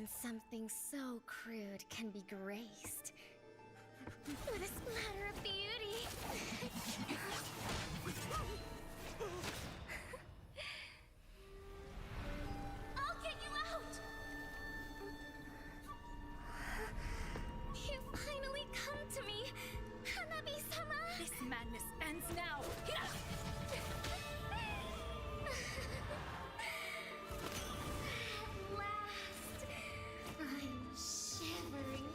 when something so crude can be graced with a splatter of beauty. I'll get you out! You finally come to me, Hanabi-sama! This madness ends now! At last, I'm shivering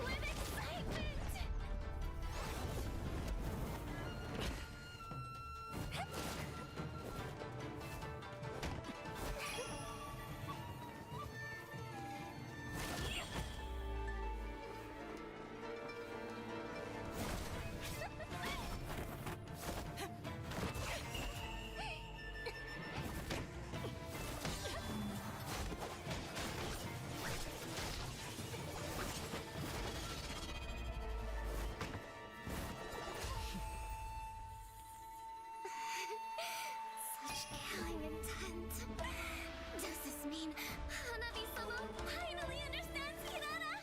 with excitement! Such killing intent. Does this mean Hanabi-sama finally understands Kirara?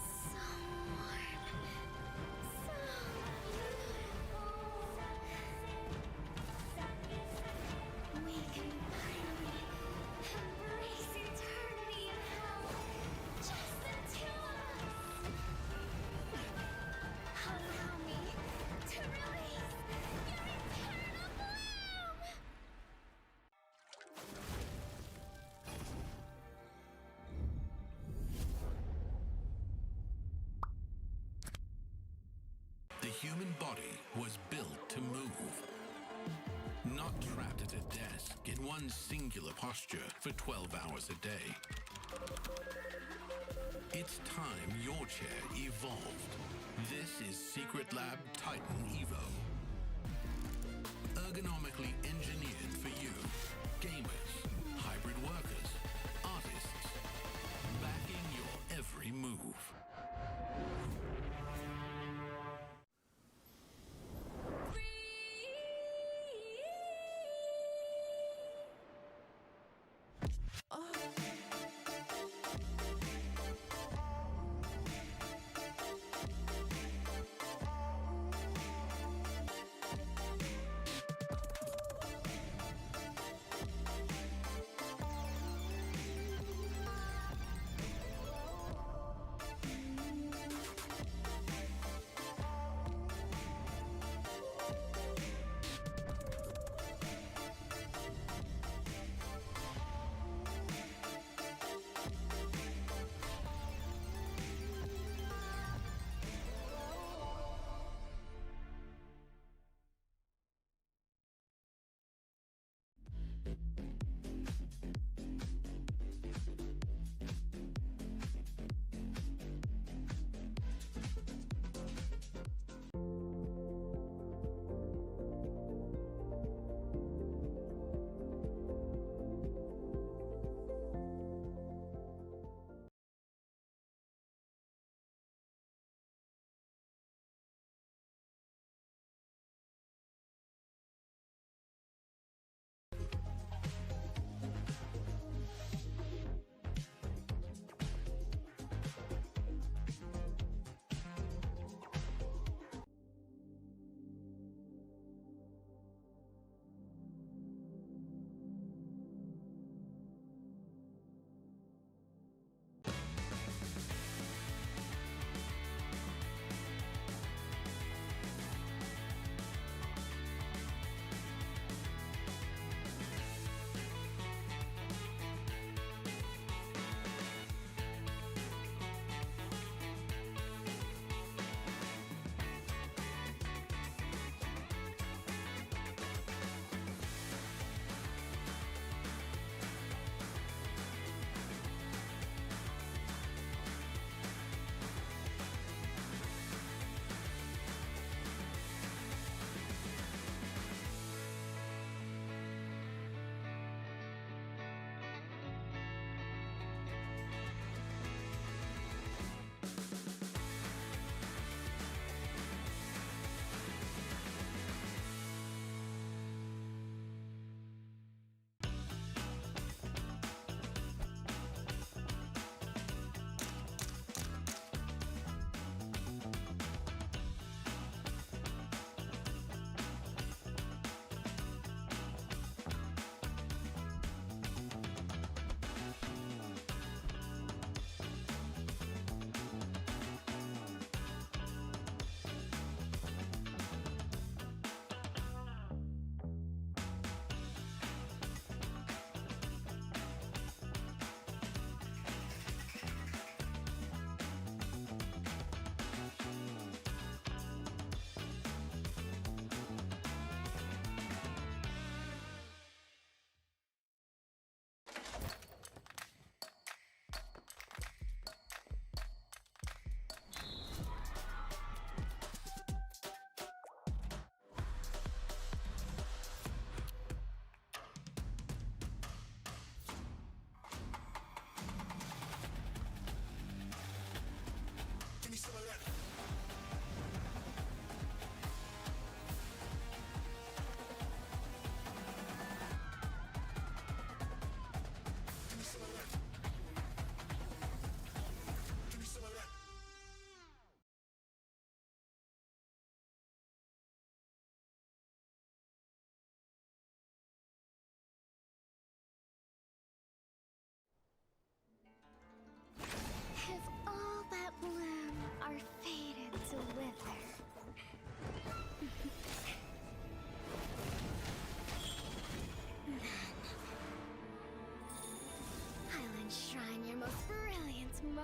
So warm. So beautiful. We can finally embrace eternity in hell. Just the two of us. Allow me to release your eternal bloom. The human body was built to move. Not trapped at a desk in one singular posture for 12 hours a day. It's time your chair evolved. This is Secret Lab Titan Evo. Ergonomically engineered for you, gamers, hybrid workers, artists, backing your every move.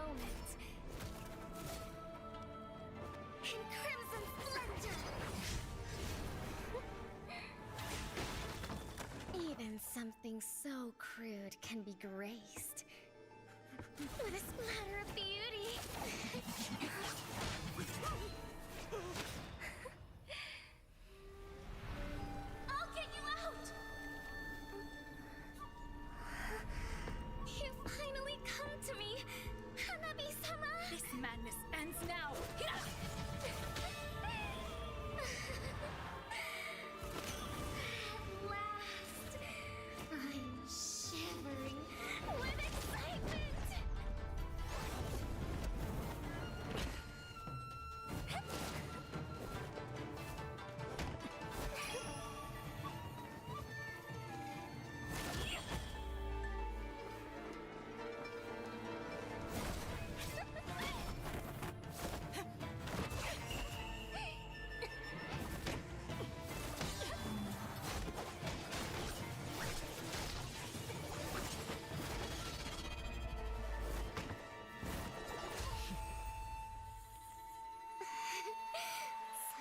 moment. In crimson splendor! Even something so crude can be graced with a splatter of beauty. I'll get you out! You finally come to me, Hanabi-sama! This madness ends now! At last, I'm shivering with excitement!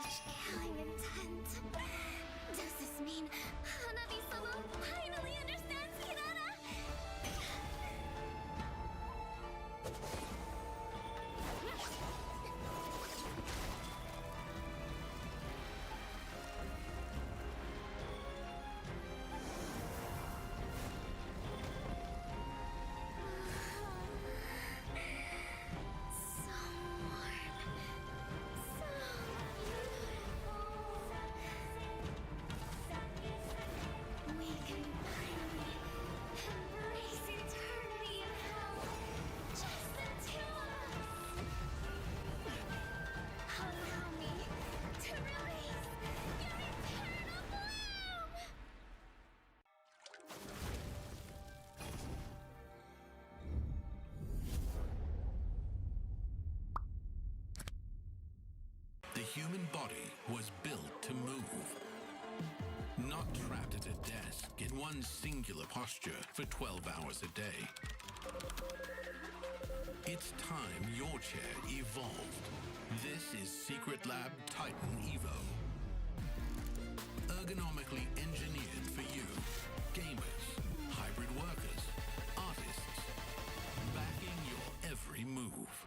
Such killing intent. Does this mean Hanabi-sama finally understands Kirara? So warm. So beautiful. We can finally embrace eternity in hell. Just the two of us. Allow me to release your eternal bloom. The human body was built to move. Not trapped at a desk in one singular posture for 12 hours a day. It's time your chair evolved. This is Secret Lab Titan Evo. Ergonomically engineered for you, gamers, hybrid workers, artists, backing your every move.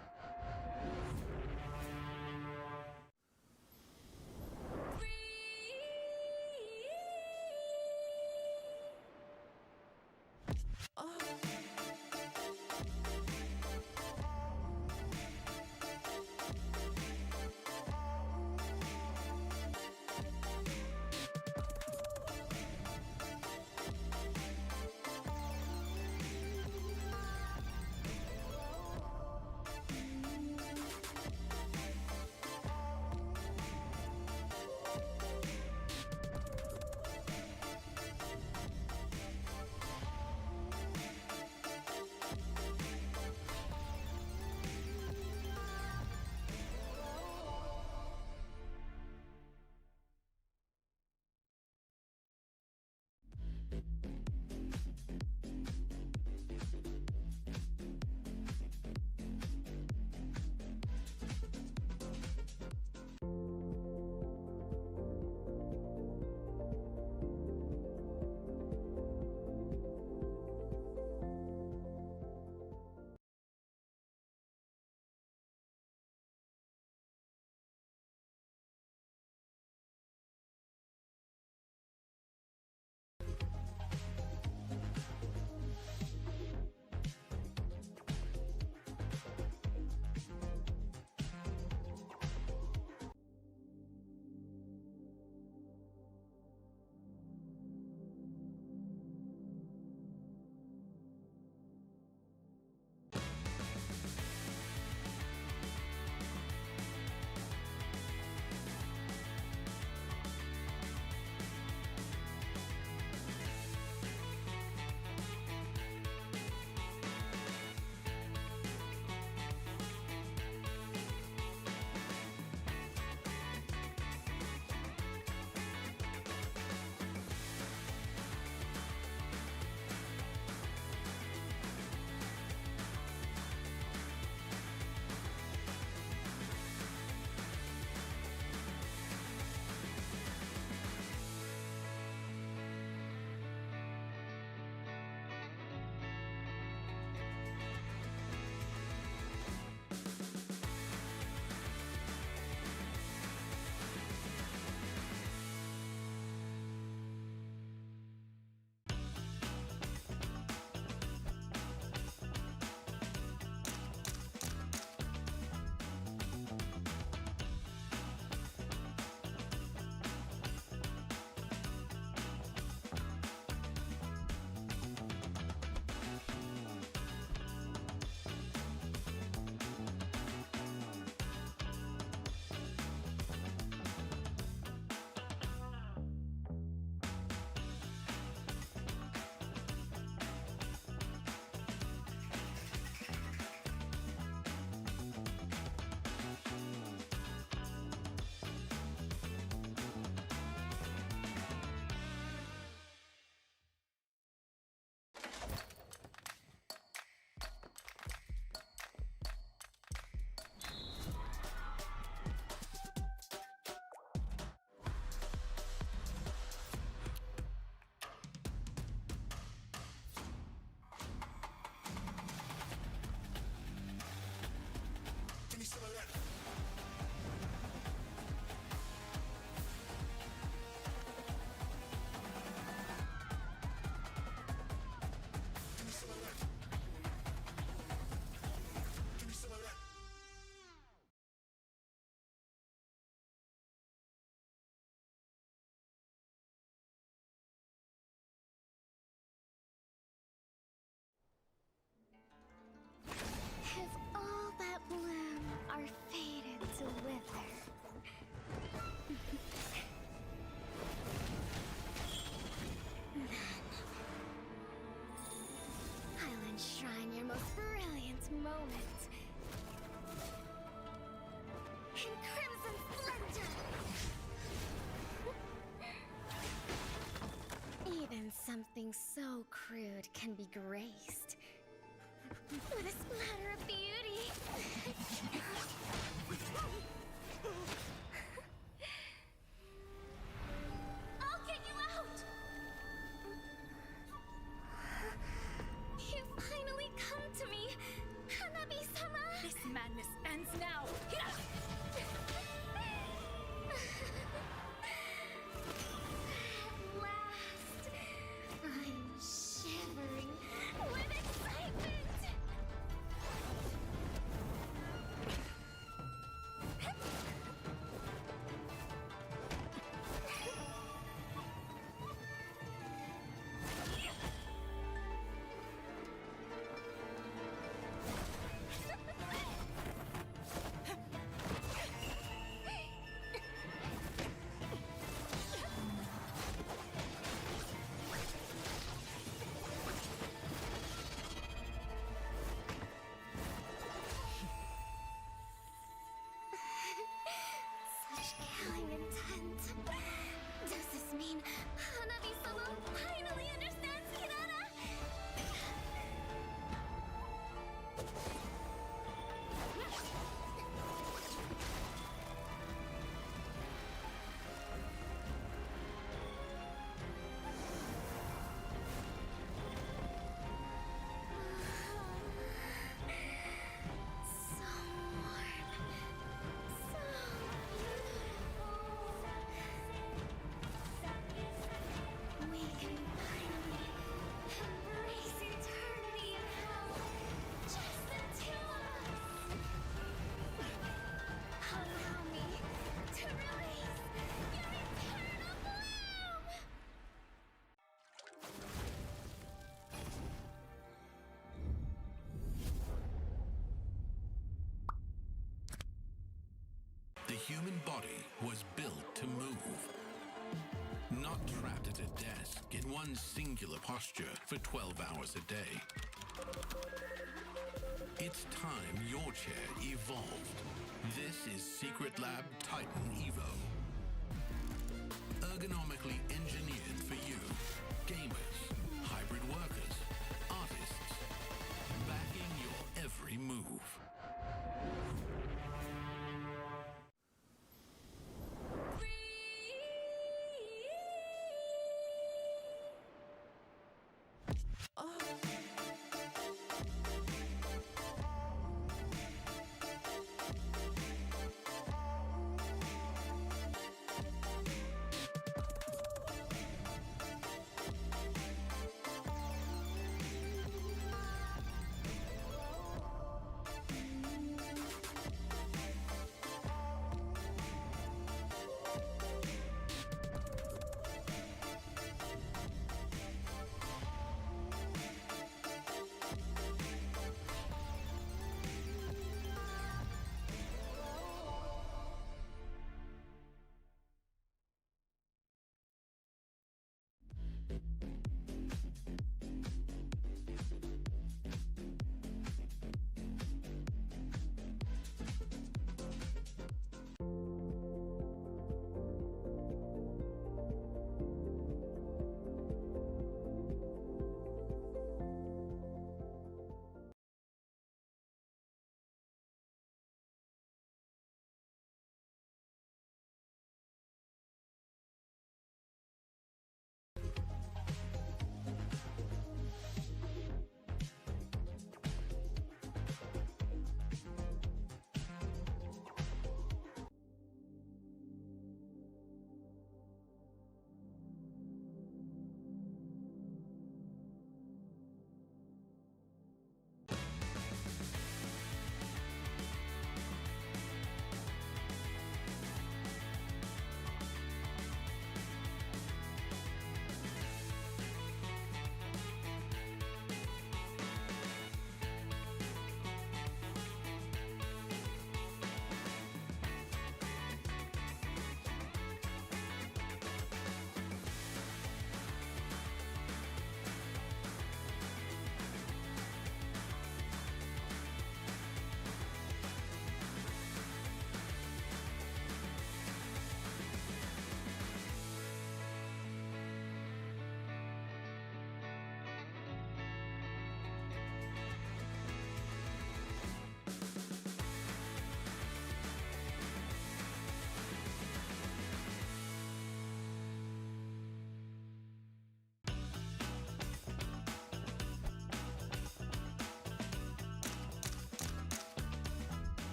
moment. In crimson splendor! Even something so crude can be graced with a splatter of beauty. I'll get you out! You finally come to me, Hanabi-sama! This madness ends now. At last, I'm shivering with excitement! Such killing intent. Does this mean Hanabi-sama finally understands Kirara? So warm. So beautiful. We can finally embrace eternity in hell. Just the two of us. Allow me to release your eternal bloom! The human body was built to move. Not trapped at a desk in one singular posture for 12 hours a day. It's time your chair evolved. This is Secret Lab Titan Evo. Ergonomically engineered for you, gamers, hybrid workers, artists, backing your every move.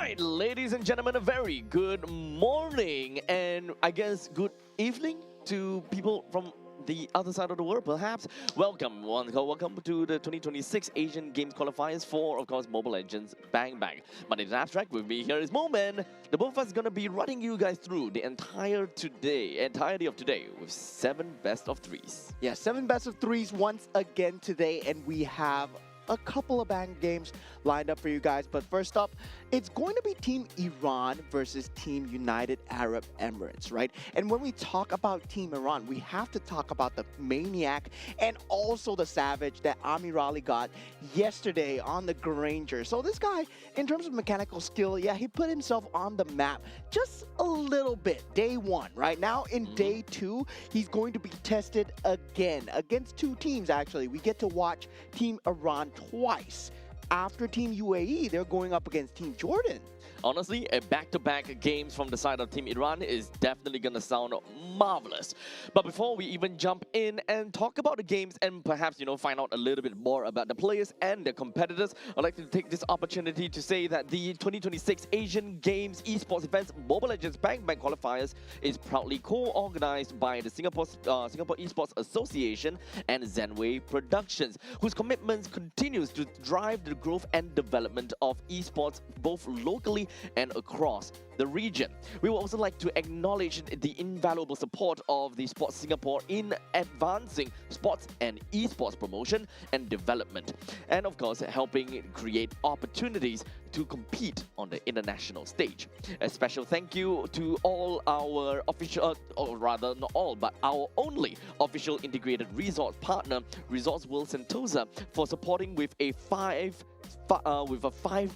right, ladies and gentlemen, a very good morning and I guess good evening to people from the other side of the world, perhaps. Welcome to the 2026 Asian Games Qualifiers for, of course, Mobile Legends Bang Bang. My name is Abstract. With me here is Moment. The both of us are gonna be running you guys through the entirety of today with 7 best of 3s. Yeah, 7 best of 3s once again today, and we have a couple of bang games lined up for you guys. But first up, it's going to be Team Iran versus Team United Arab Emirates, right? And when we talk about Team Iran, we have to talk about the maniac and also the savage that Amirali got yesterday on the Granger. So this guy, in terms of mechanical skill, yeah, he put himself on the map just a little bit. Day 1, right? Now in day 2, he's going to be tested again against 2 teams, actually. We get to watch Team Iran twice. After Team UAE, they're going up against Team Jordan. Honestly, a back-to-back games from the side of Team Iran is definitely gonna sound marvelous. But before we even jump in and talk about the games and perhaps, find out a little bit more about the players and the competitors, I'd like to take this opportunity to say that the 2026 Asian Games Esports events Mobile Legends Bang Bang Qualifiers is proudly co-organized by the Singapore Esports Association and Zenway Productions, whose commitments continues to drive the growth and development of esports both locally and across the region. We would also like to acknowledge the invaluable support of the Sports Singapore in advancing sports and esports promotion and development, and of course helping create opportunities to compete on the international stage. A special thank you to all our official, or rather not all, but our only official integrated resort partner, Resorts World Sentosa, for supporting with a 5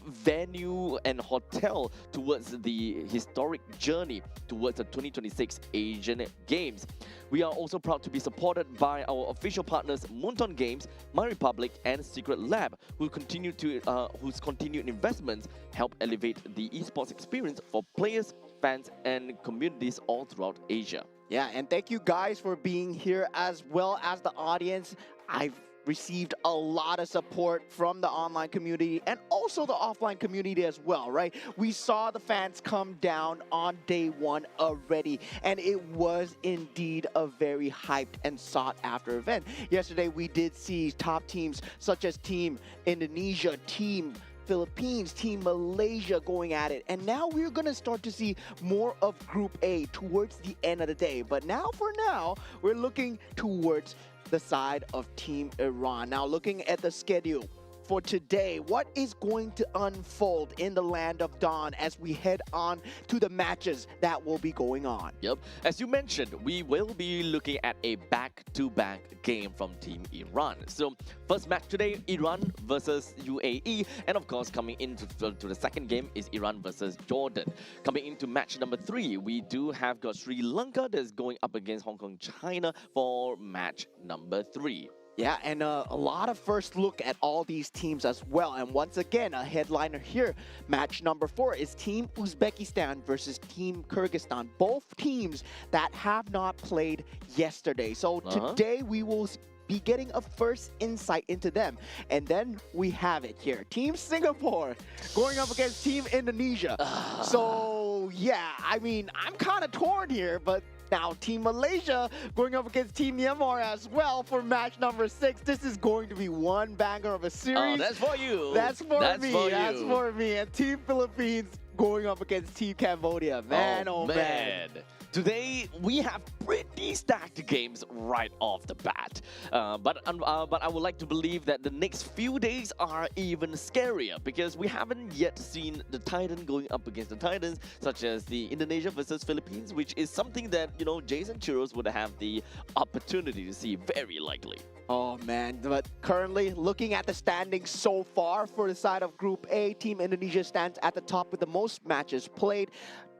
venue and hotel towards the historic journey towards the 2026 Asian Games. We are also proud to be supported by our official partners Moonton Games, My Republic, and Secret Lab, whose continued investments help elevate the esports experience for players, fans, and communities all throughout Asia. Yeah, and thank you guys for being here as well as the audience. I've received a lot of support from the online community and also the offline community as well, right? We saw the fans come down on day 1 already, and it was indeed a very hyped and sought after event. Yesterday, we did see top teams such as Team Indonesia, Team Philippines, Team Malaysia going at it. And now we're going to start to see more of Group A towards the end of the day. But for now, we're looking towards the side of Team Iran. Now looking at the schedule for today, what is going to unfold in the Land of Dawn as we head on to the matches that will be going on? Yep. As you mentioned, we will be looking at a back-to-back game from Team Iran. So first match today, Iran versus UAE. And of course, coming into the second game is Iran versus Jordan. Coming into match number 3, we do have got Sri Lanka that's going up against Hong Kong, China for match number 3. Yeah, and a lot of first look at all these teams as well. And once again, a headliner here. Match number 4 is Team Uzbekistan versus Team Kyrgyzstan. Both teams that have not played yesterday. So today we will be getting a first insight into them. And then we have it here. Team Singapore going up against Team Indonesia. So yeah, I mean, I'm kind of torn here, but now Team Malaysia going up against Team Myanmar as well for match number 6. This is going to be one banger of a series. Oh, that's for you. That's for me. And Team Philippines going up against Team Cambodia. Man, oh man. Today, we have pretty stacked games right off the bat. But I would like to believe that the next few days are even scarier because we haven't yet seen the Titan going up against the Titans, such as the Indonesia versus Philippines, which is something that, Jason Churros would have the opportunity to see very likely. Oh man, but currently looking at the standings so far for the side of Group A, Team Indonesia stands at the top with the most matches played,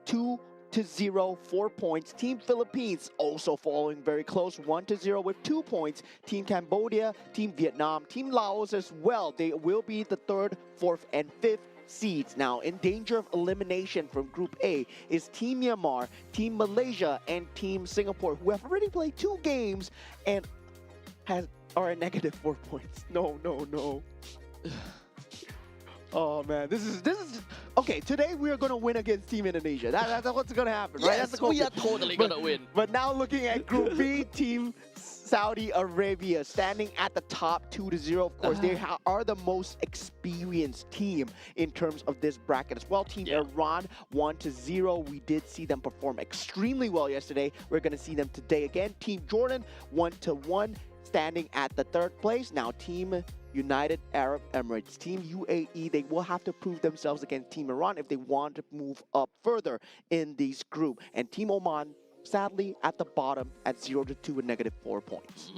2-0, 4 points. Team Philippines also following very close, 1-0 with 2 points. Team Cambodia, Team Vietnam, Team Laos as well. They will be the 3rd, 4th, and 5th seeds. Now, in danger of elimination from Group A is Team Myanmar, Team Malaysia, and Team Singapore, who have already played 2 games and are at negative 4 points. No. Oh man, this is okay, today we are going to win against Team Indonesia. That's what's going to happen, right? That's Yes, the we goal. are totally But- gonna win. But now looking at Group B, Team Saudi Arabia standing at the top 2-0. Of course, they are the most experienced team in terms of this bracket as well. Team Yeah. Iran 1-0. We did see them perform extremely well yesterday. We're going to see them today again. Team Jordan 1-1, standing at the third place. Now Team United Arab Emirates, Team UAE, they will have to prove themselves against Team Iran if they want to move up further in this group. And Team Oman, sadly, at the bottom at 0-2 with -4 points.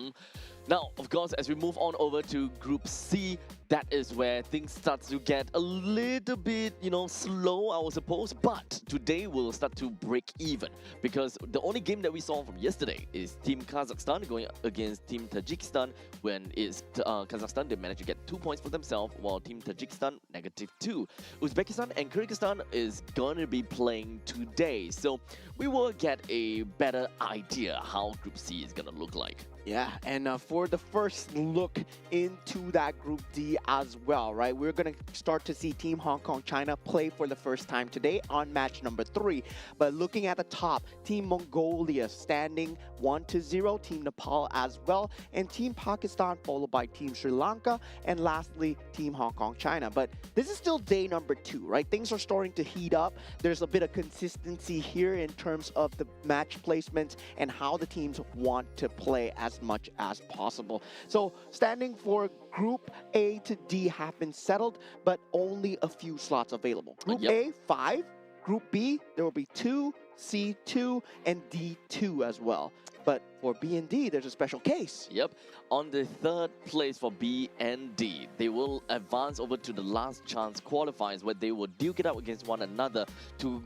Now, of course, as we move on over to Group C, that is where things start to get a little bit, slow, I would suppose. But today we'll start to break even because the only game that we saw from yesterday is Team Kazakhstan going against Team Tajikistan. When it's Kazakhstan, they managed to get 2 points for themselves, while Team Tajikistan -2. Uzbekistan and Kyrgyzstan is going to be playing today, so we will get a better idea how Group C is going to look like. Yeah, and for the first look into that Group D as well, right? We're going to start to see Team Hong Kong China play for the first time today on match number 3. But looking at the top, Team Mongolia standing 1-0, Team Nepal as well, and Team Pakistan followed by Team Sri Lanka, and lastly, Team Hong Kong China. But this is still day number 2, right? Things are starting to heat up. There's a bit of consistency here in terms of the match placements and how the teams want to play as much as possible. So standing for Group A to D have been settled, but only a few slots available. Group Yep. A, 5. Group B, there will be 2, C, 2, and D, 2 as well. But for B and D, there's a special case. Yep. On the third place for B and D, they will advance over to the last chance qualifiers where they will duke it out against one another to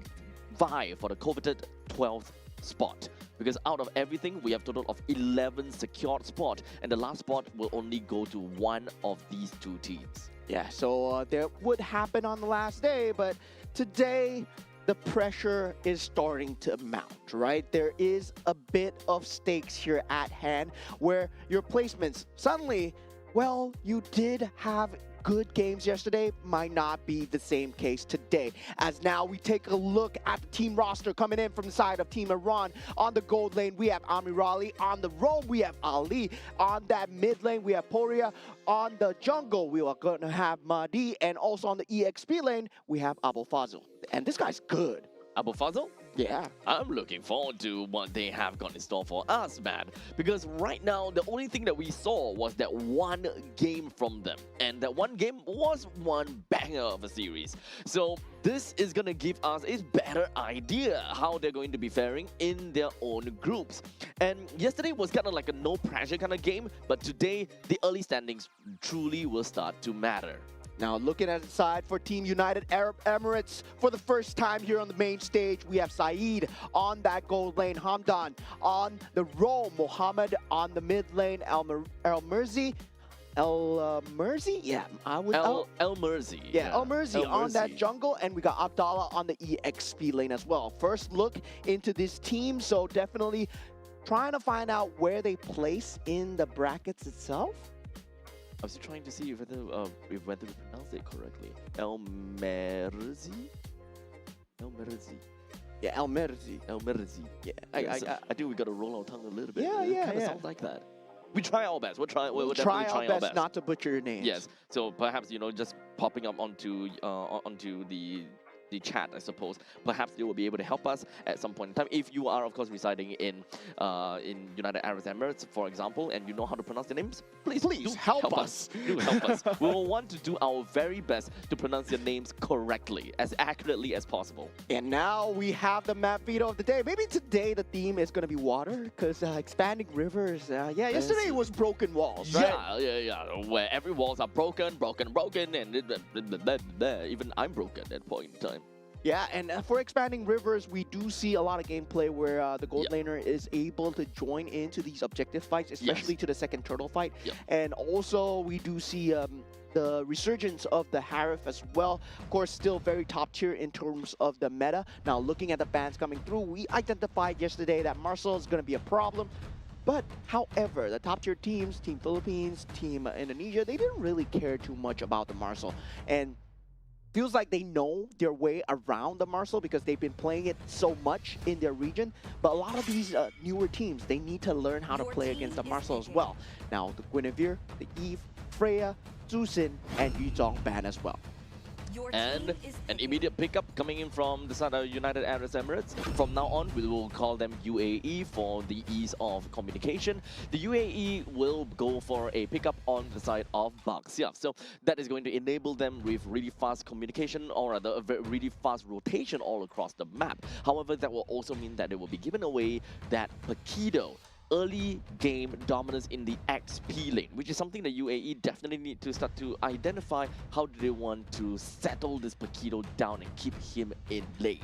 vie for the coveted 12th spot. Because out of everything, we have a total of 11 secured spots, and the last spot will only go to one of these two teams. Yeah, so that would happen on the last day, but today the pressure is starting to mount, right? There is a bit of stakes here at hand where your placements suddenly, well, you did have good games yesterday, might not be the same case today. As now we take a look at the team roster coming in from the side of Team Iran. On the gold lane, we have Amirali. On the roam, we have Ali. On that mid lane, we have Poria. On the jungle, we are going to have Mahdi. And also on the EXP lane, we have Abu Fazl. And this guy's good. Abu Fazl? Yeah. I'm looking forward to what they have got in store for us, man. Because right now, the only thing that we saw was that one game from them. And that one game was one banger of a series. So this is going to give us a better idea how they're going to be faring in their own groups. And yesterday was kind of like a no pressure kind of game. But today, the early standings truly will start to matter. Now looking at the side for Team United Arab Emirates, for the first time here on the main stage, we have Saeed on that gold lane, Hamdan on the roam, Mohammed on the mid lane, El Merzi. Yeah, I would. El Merzi. Yeah, El Merzi El on that Merzi. jungle, and we got Abdallah on the EXP lane as well. First look into this team, so definitely trying to find out where they place in the brackets itself. I was trying to see whether we pronounce it correctly. El Merzi? El Merzi. Yeah, El Merzi. El Merzi. Yeah, I think we got to roll our tongue a little bit. Yeah, It yeah, kind of yeah. sounds like that. We try our best. We'll We'll definitely try try our best not to butcher your names. Yes. So perhaps just popping up onto the chat, I suppose. Perhaps they will be able to help us at some point in time. If you are, of course, residing in United Arab Emirates, for example, and you know how to pronounce the names, please do help us. Do help us. We will want to do our very best to pronounce your names correctly, as accurately as possible. And now we have the map veto of the day. Maybe today the theme is going to be water, because expanding rivers. Yeah, yesterday was broken walls, right? Yeah. Where every walls are broken, and even I'm broken at that point in time. Yeah, and for expanding rivers, we do see a lot of gameplay where the gold laner is able to join into these objective fights, especially to the second turtle fight. Yep. And also we do see the resurgence of the Harif as well. Of course, still very top tier in terms of the meta. Now, looking at the bans coming through, we identified yesterday that Marcel is going to be a problem. But, however, the top tier teams, Team Philippines, Team Indonesia, they didn't really care too much about the Marcel. And feels like they know their way around the Marcel because they've been playing it so much in their region. But a lot of these newer teams, they need to learn how to play against the Marcel as well. Now, the Guinevere, the Eve, Freya, Zusin, and Yuzong ban as well. And an immediate pickup coming in from the side of United Arab Emirates. From now on, we will call them UAE for the ease of communication. The UAE will go for a pickup on the side of Baxia. So that is going to enable them with really fast communication, or rather a really fast rotation all across the map. However, that will also mean that they will be given away that Pakido early game dominance in the XP lane, which is something that UAE definitely need to start to identify. How do they want to settle this Pakido down and keep him in lane?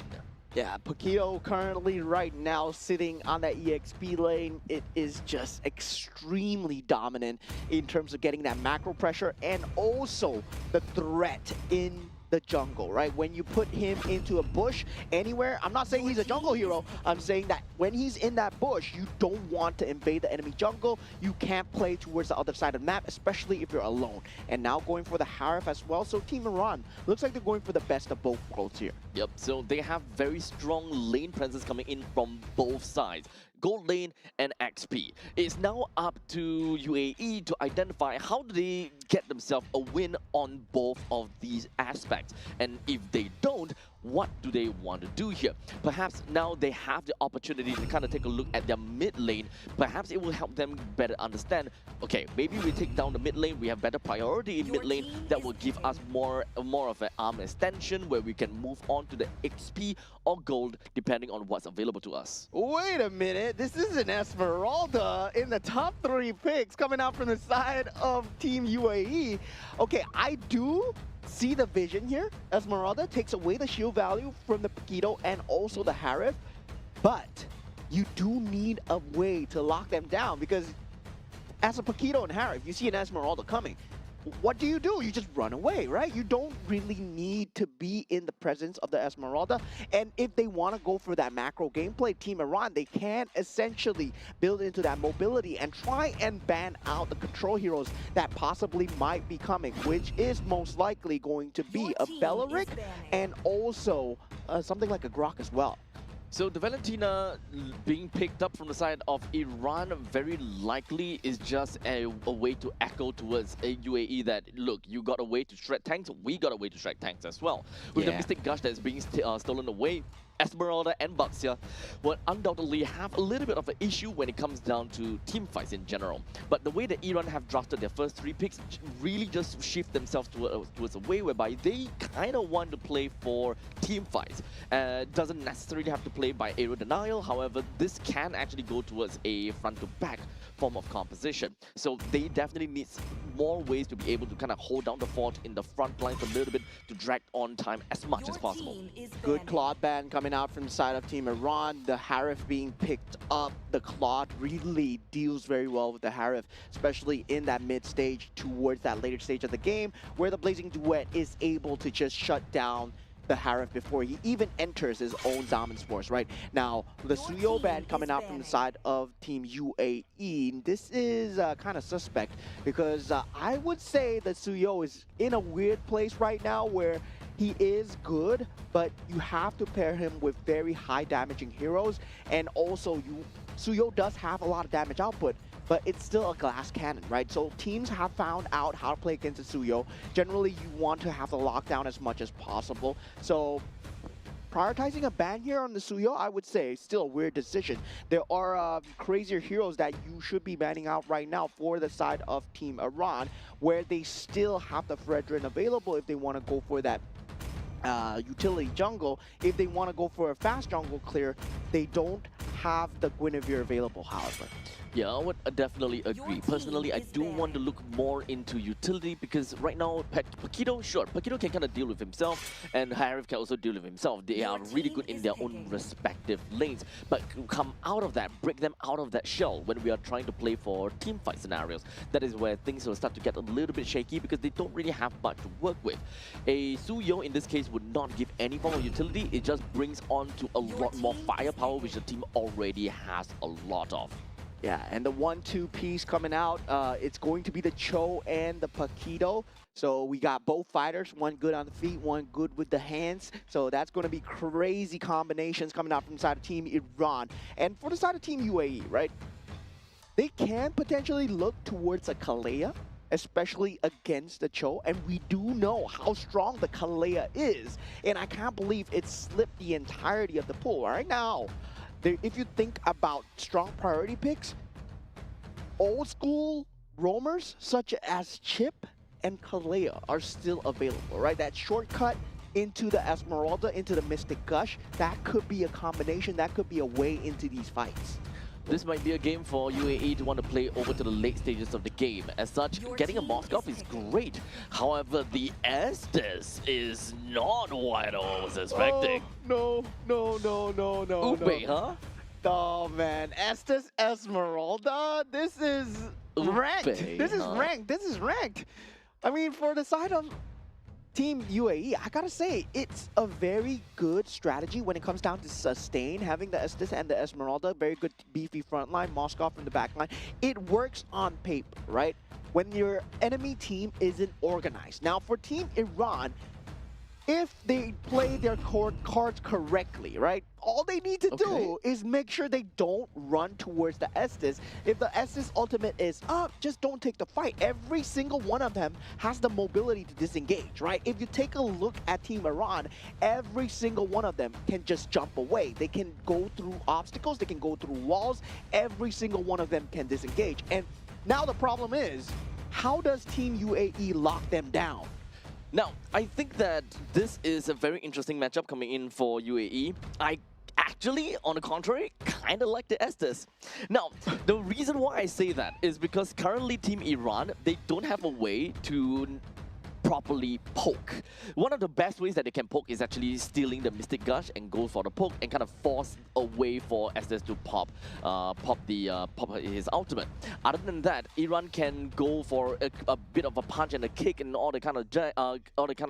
Yeah, Pakido currently right now sitting on that EXP lane. It is just extremely dominant in terms of getting that macro pressure and also the threat in the jungle, right? When you put him into a bush anywhere, I'm not saying he's a jungle hero, I'm saying that when he's in that bush, you don't want to invade the enemy jungle. You can't play towards the other side of the map, especially if you're alone. And now going for the Harif as well, so Team Iran looks like they're going for the best of both worlds here. Yep, so they have very strong lane presence coming in from both sides. Gold lane and XP. It's now up to UAE to identify how do they get themselves a win on both of these aspects. And if they don't, what do they want to do here? Perhaps now they have the opportunity to kind of take a look at their mid lane. Perhaps it will help them better understand, okay, maybe we take down the mid lane, we have better priority in mid lane, that will give us more of an arm extension where we can move on to the XP or gold depending on what's available to us. Wait a minute, this is an Esmeralda in the top 3 picks coming out from the side of Team UAE. Okay, I do see the vision here. Esmeralda takes away the shield value from the Pakido and also the Harif, but you do need a way to lock them down because as a Pakido and Harif, you see an Esmeralda coming. What do? You just run away, right? You don't really need to be in the presence of the Esmeralda. And if they want to go for that macro gameplay, Team Iran, they can essentially build into that mobility and try and ban out the control heroes that possibly might be coming, which is most likely going to be a Bellaric and also something like a Grok as well. So the Valentina being picked up from the side of Iran very likely is just a way to echo towards a UAE that, look, you got a way to shred tanks, we got a way to shred tanks as well. With the Mystic Gush that is being stolen away, Esmeralda and Baxia will undoubtedly have a little bit of an issue when it comes down to team fights in general. But the way that Iran have drafted their first 3 picks really just shift themselves towards a way whereby they kind of want to play for team fights. Doesn't necessarily have to play by aerial denial, however, this can actually go towards a front-to-back form of composition. So they definitely need more ways to be able to kind of hold down the fort in the front lines a little bit to drag on time as much as possible. Good Claude ban coming out from the side of Team Iran. The Harif being picked up. The Claude really deals very well with the Harif, especially in that mid stage towards that later stage of the game where the Blazing Duet is able to just shut down the Harif before he even enters his own Diamond Force, right? Now, the Suyo ban coming out from the side of Team UAE, this is kind of suspect because I would say that Suyo is in a weird place right now where he is good, but you have to pair him with very high damaging heroes, and also Suyo does have a lot of damage output, but it's still a glass cannon, right? So teams have found out how to play against the Suyo. Generally, you want to have the lockdown as much as possible. So prioritizing a ban here on the Suyo, I would say, still a weird decision. There are crazier heroes that you should be banning out right now for the side of Team Iran, where they still have the Fredrin available if they want to go for that utility jungle. If they want to go for a fast jungle clear, they don't have the Guinevere available, however. Yeah, I would definitely agree. Personally, I do want to look more into utility because right now, Pakido, sure, Pakido can kind of deal with himself and Harif can also deal with himself. They are really good in their own respective lanes, but come out of that, break them out of that shell when we are trying to play for team fight scenarios. That is where things will start to get a little bit shaky because they don't really have much to work with. A Suyo in this case would not give any form of utility. It just brings on to a lot more firepower, which the team already has a lot of. Yeah, and the 1-2 piece coming out, it's going to be the Cho and the Paquito. So we got both fighters, one good on the feet, one good with the hands. So that's going to be crazy combinations coming out from the side of Team Iran. And for the side of Team UAE, right? They can potentially look towards a Kalea, especially against the Cho, and we do know how strong the Kalea is. And I can't believe it slipped the entirety of the pool. Right now, if you think about strong priority picks, old school roamers such as Chip and Kalea are still available, right? That shortcut into the Esmeralda, into the Mystic Gush, that could be a combination, that could be a way into these fights. This might be a game for UAE to want to play over to the late stages of the game. As such, getting a Moskov is great. However, the Estes is not what I was expecting. Oh, no. Ube, huh? Oh man, Estes Esmeralda, this is ranked. This is ranked. This is ranked. I mean, for the side of Team UAE, I gotta say, it's a very good strategy when it comes down to sustain, having the Estes and the Esmeralda, very good beefy front line, Moskov in the back line. It works on paper, right? When your enemy team isn't organized. Now, for Team Iran, if they play their cards correctly, right? All they need to do is make sure they don't run towards the Estes. If the Estes ultimate is up, just don't take the fight. Every single one of them has the mobility to disengage, right? If you take a look at Team Iran, every single one of them can just jump away. They can go through obstacles, they can go through walls. Every single one of them can disengage. And now the problem is, how does Team UAE lock them down? Now, I think that this is a very interesting matchup coming in for UAE. I actually, on the contrary, kind of like the Estes. Now, the reason why I say that is because currently Team Iran, they don't have a way to properly poke. One of the best ways that they can poke is actually stealing the Mystic Gush and go for the poke and kind of force a way for Estes to pop his ultimate. Other than that, Iran can go for a bit of a punch and a kick and all the kind of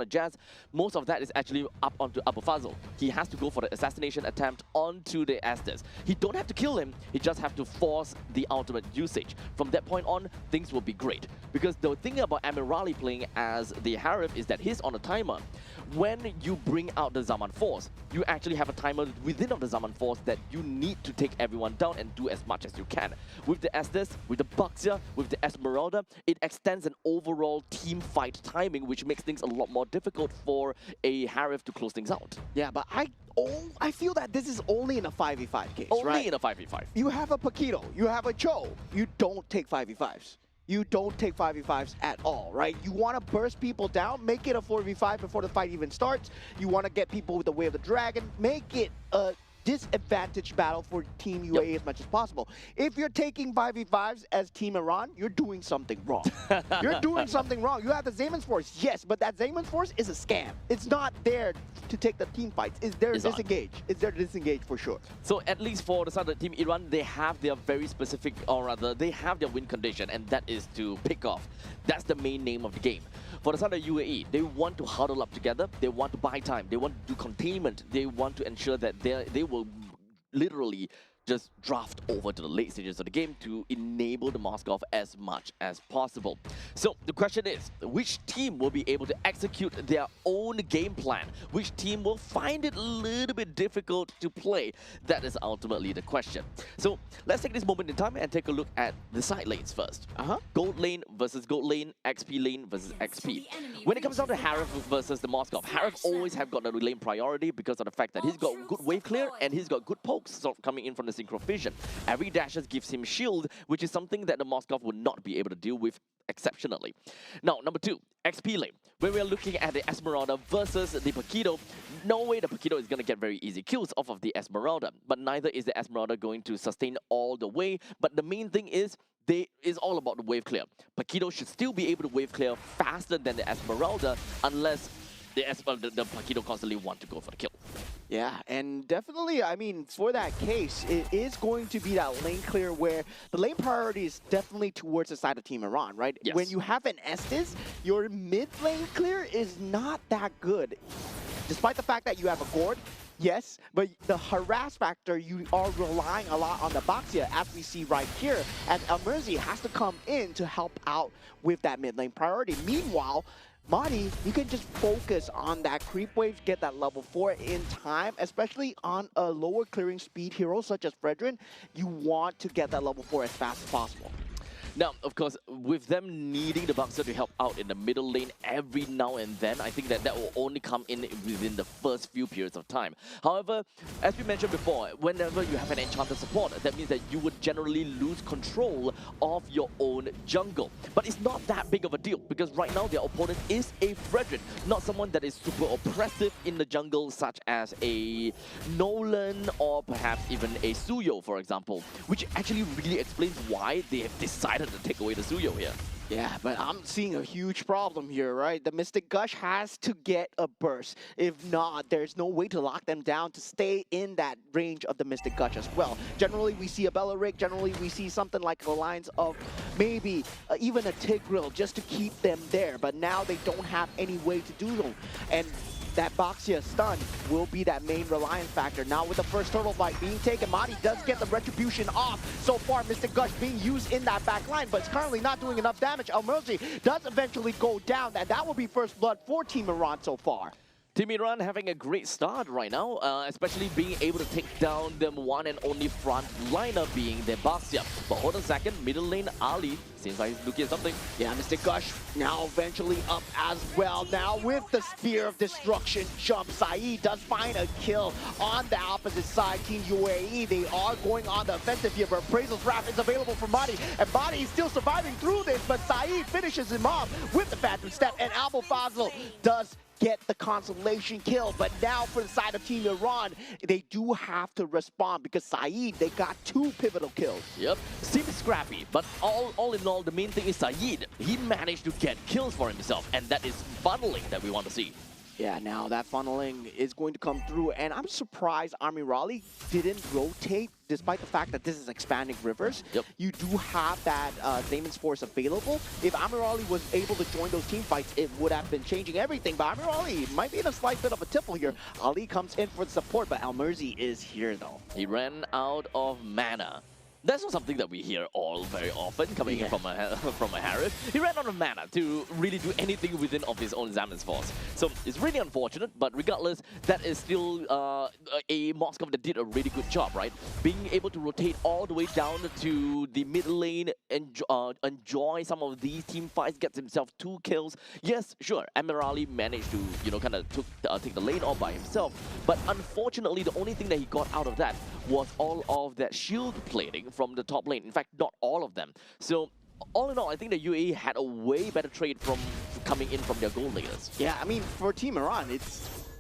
jazz. Most of that is actually up onto Abu Fazl. He has to go for the assassination attempt onto the Estes. He don't have to kill him, he just have to force the ultimate usage. From that point on, things will be great. Because the thing about Amirali playing as the Harif is that he's on a timer. When you bring out the Zaman Force, you actually have a timer within of the Zaman Force that you need to take everyone down and do as much as you can. With the Estes, with the Baxia, with the Esmeralda, it extends an overall team fight timing, which makes things a lot more difficult for a Harif to close things out. Yeah, but I feel that this is only in a 5v5 case, Only right? in a 5v5. You have a Paquito, you have a Cho, you don't take 5v5s. You don't take 5v5s at all, right? You want to burst people down, make it a 4v5 before the fight even starts. You want to get people with the Way of the Dragon, make it a disadvantaged battle for Team UAE as much as possible. If you're taking 5v5s as Team Iran, you're doing something wrong. You're doing something wrong. You have the Zayman's Force, yes, but that Zayman's Force is a scam. It's not there to take the team fights. It's there to disengage. It's there to disengage for sure. So at least for the side of Team Iran, they have their very specific, or rather, they have their win condition, and that is to pick off. That's the main name of the game. For the side of UAE, they want to huddle up together, they want to buy time, they want to do containment, they want to ensure that they will literally just draft over to the late stages of the game to enable the Moskov as much as possible. So the question is, which team will be able to execute their own game plan? Which team will find it a little bit difficult to play? That is ultimately the question. So let's take this moment in time and take a look at the side lanes first. Gold lane versus gold lane, XP lane versus XP. When it comes down to Harif versus the Moskov, Harif always have got a lane priority because of the fact that he's got good wave clear and he's got good pokes sort of coming in from the Synchro Vision. Every dash gives him shield, which is something that the Moskov would not be able to deal with exceptionally. Now, number 2, XP lane. When we're looking at the Esmeralda versus the Paquito, no way the Paquito is going to get very easy kills off of the Esmeralda, but neither is the Esmeralda going to sustain all the way. But the main thing is, it's all about the wave clear. Paquito should still be able to wave clear faster than the Esmeralda unless the Paquito constantly want to go for the kill. Yeah, and definitely, I mean, for that case, it is going to be that lane clear where the lane priority is definitely towards the side of Team Iran, right? Yes. When you have an Estes, your mid lane clear is not that good. Despite the fact that you have a Gord, Yes, but the harass factor, you are relying a lot on the Baxia, as we see right here, as Elmerzi has to come in to help out with that mid lane priority. Meanwhile, Marty, you can just focus on that creep wave, get that level 4 in time, especially on a lower clearing speed hero such as Fredrin. You want to get that level 4 as fast as possible. Now, of course, with them needing the Boxer to help out in the middle lane every now and then, I think that will only come in within the first few periods of time. However, as we mentioned before, whenever you have an enchanted support, that means that you would generally lose control of your own jungle. But it's not that big of a deal, because right now their opponent is a Fredrin, not someone that is super oppressive in the jungle, such as a Nolan or perhaps even a Suyo, for example, which actually really explains why they have decided to take away the Suyo here. Yeah, but I'm seeing a huge problem here, right? The Mystic Gush has to get a burst. If not, there's no way to lock them down to stay in that range of the Mystic Gush as well. Generally, we see a Bella Rig. Generally, we see something like the lines of maybe even a Tigreal just to keep them there. But now they don't have any way to do so. And that Baxia stun will be that main reliance factor. Now with the first turtle fight being taken, Madi does get the retribution off. So far, Mystic Gush being used in that back line, but it's currently not doing enough damage. Elmerzi does eventually go down, and that will be first blood for Team Iran so far. Team Iran having a great start right now, especially being able to take down them one and only front liner being their Baxia. But hold on a second, middle lane Ali seems like he's looking at something. Yeah, Mystic Gush now eventually up as well. Now with the Spear of Destruction jump, Saeed does find a kill on the opposite side. Team UAE, they are going on the offensive here, but Appraisal's Wrath is available for Madi, and Madi is still surviving through this, but Saeed finishes him off with the Phantom Step, and Albo Fazl does get the consolation kill. But now for the side of Team Iran, they do have to respond because Saeed, they got 2 pivotal kills. Yep, seems scrappy, but all in all, the main thing is Saeed. He managed to get kills for himself, and that is funneling that we want to see. Yeah, now that funneling is going to come through, and I'm surprised Army Raleigh didn't rotate despite the fact that this is expanding rivers. Yep. You do have that Damon's Force available. If Army Raleigh was able to join those team fights, it would have been changing everything, but Army Raleigh might be in a slight bit of a tipple here. Ali comes in for the support, but Elmerzi is here though. He ran out of mana. That's not something that we hear all very often coming in from a Harith. He ran out of mana to really do anything within of his own Zaman's Force. So it's really unfortunate, but regardless, that is still a Moskov that did a really good job, right? Being able to rotate all the way down to the mid lane, enjoy some of these team fights, gets himself 2 kills. Yes, sure, Amirali managed to, you know, kind of take the lane all by himself, but unfortunately, the only thing that he got out of that was all of that shield plating from the top lane. In fact, not all of them. So all in all, I think the UAE had a way better trade from coming in from their gold laners. Yeah, I mean, for Team Iran,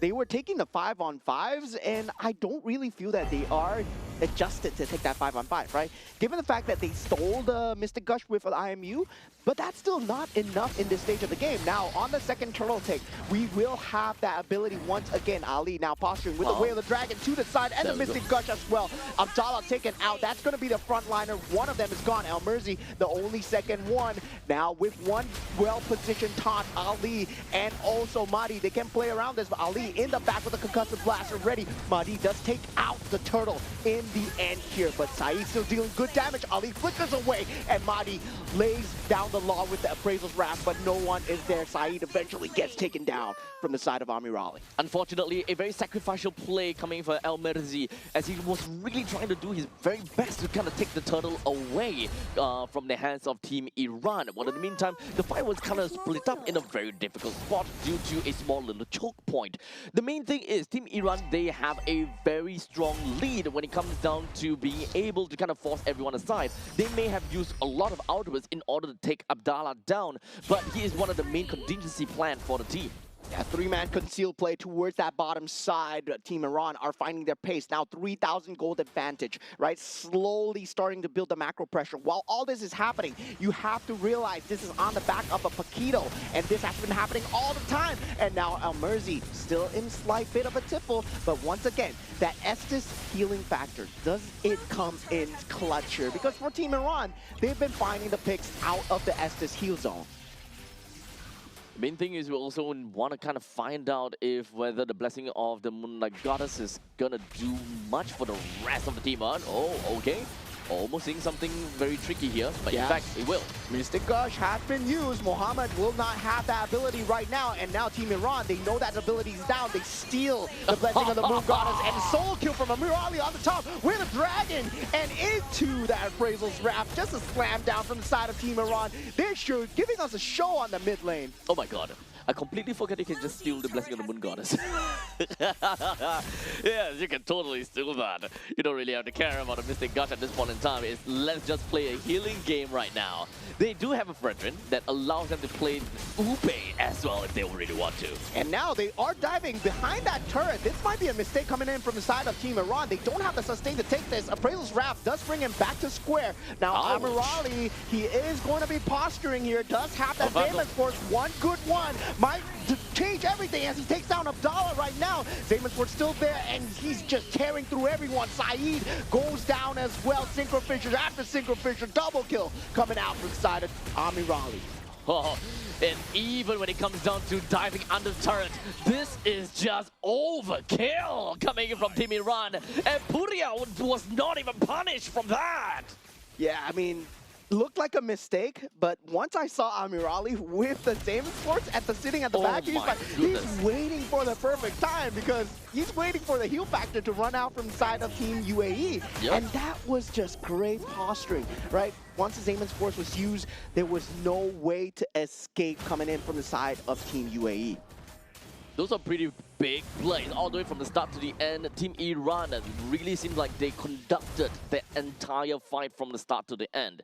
they were taking the 5-on-5s, and I don't really feel that they are adjusted to take that 5-on-5, right? Given the fact that they stole the Mystic Gush with an IMU, but that's still not enough in this stage of the game. Now, on the second turtle take, we will have that ability once again. Ali now posturing with the Way of the Dragon to the side, and the Mystic Gush as well. Abdallah taken out. That's going to be the frontliner. One of them is gone. Elmerzi, the only second one. Now, with one well-positioned taunt, Ali and also Mahdi, they can play around this, but Ali in the back with a concussive blaster ready. Mahdi does take out the turtle in the end here, but Saeed still dealing good damage. Ali flickers away, and Mahdi lays down the law with the Appraisal's Wrath, but no one is there. Saeed eventually gets taken down from the side of Army Raleigh. Unfortunately, a very sacrificial play coming for El Merzi, as he was really trying to do his very best to kind of take the turtle away from the hands of Team Iran. But in the meantime, the fight was kind of split up in a very difficult spot due to a small little choke point. The main thing is Team Iran, they have a very strong lead when it comes down to being able to kind of force everyone aside. They may have used a lot of outwards in order to take Abdallah down, but he is one of the main contingency plan for the team. Yeah, 3-man concealed play towards that bottom side. Team Iran are finding their pace. Now 3,000 gold advantage, right? Slowly starting to build the macro pressure. While all this is happening, you have to realize this is on the back of a Paquito, and this has been happening all the time. And now Elmerzi still in slight bit of a tipple, but once again, that Estus healing factor, does it come in clutch here? Because for Team Iran, they've been finding the picks out of the Estus heal zone. The main thing is we also want to kind of find out if whether the blessing of the Moonlight Goddess is gonna do much for the rest of the team. Oh, okay. Almost seeing something very tricky here, but in fact, it will. Mystic Gush has been used. Muhammad will not have that ability right now, and now Team Iran, they know that ability is down. They steal the blessing of the Moon Goddess, and solo kill from Amir Ali on the top with a dragon, and into that Appraisal's Wrap. Just a slam down from the side of Team Iran. They're sure giving us a show on the mid lane. Oh my god. I completely forget you can just steal the blessing of the Moon Goddess. Yes, you can totally steal that. You don't really have to care about a Mystic Gush at this point in time. It's let's just play a healing game right now. They do have a Brethren that allows them to play Upe as well if they really want to. And now they are diving behind that turret. This might be a mistake coming in from the side of Team Iran. They don't have the sustain to take this. Appraisal's Wrap does bring him back to square. Now Amir Ali, he is going to be posturing here. Does have that Zaymans Force, one good one. Might change everything as he takes down Abdallah right now. Zaymans Force still there, and he's just tearing through everyone. Saeed goes down as well. Synchro Fissure after Synchro Fissure. Double kill coming out from the side of Amir Ali. Oh, and even when it comes down to diving under the turret, this is just overkill coming in from Team Iran. And Puria was not even punished from that. Yeah, I mean, looked like a mistake, but once I saw Amir Ali with the Zaymans Force sitting at the back, he's waiting for the perfect time because he's waiting for the heal factor to run out from the side of Team UAE. Yep. And that was just great posturing, right? Once the Zaymans Force was used, there was no way to escape coming in from the side of Team UAE. Those are pretty big plays, all the way from the start to the end. Team Iran really seemed like they conducted the entire fight from the start to the end.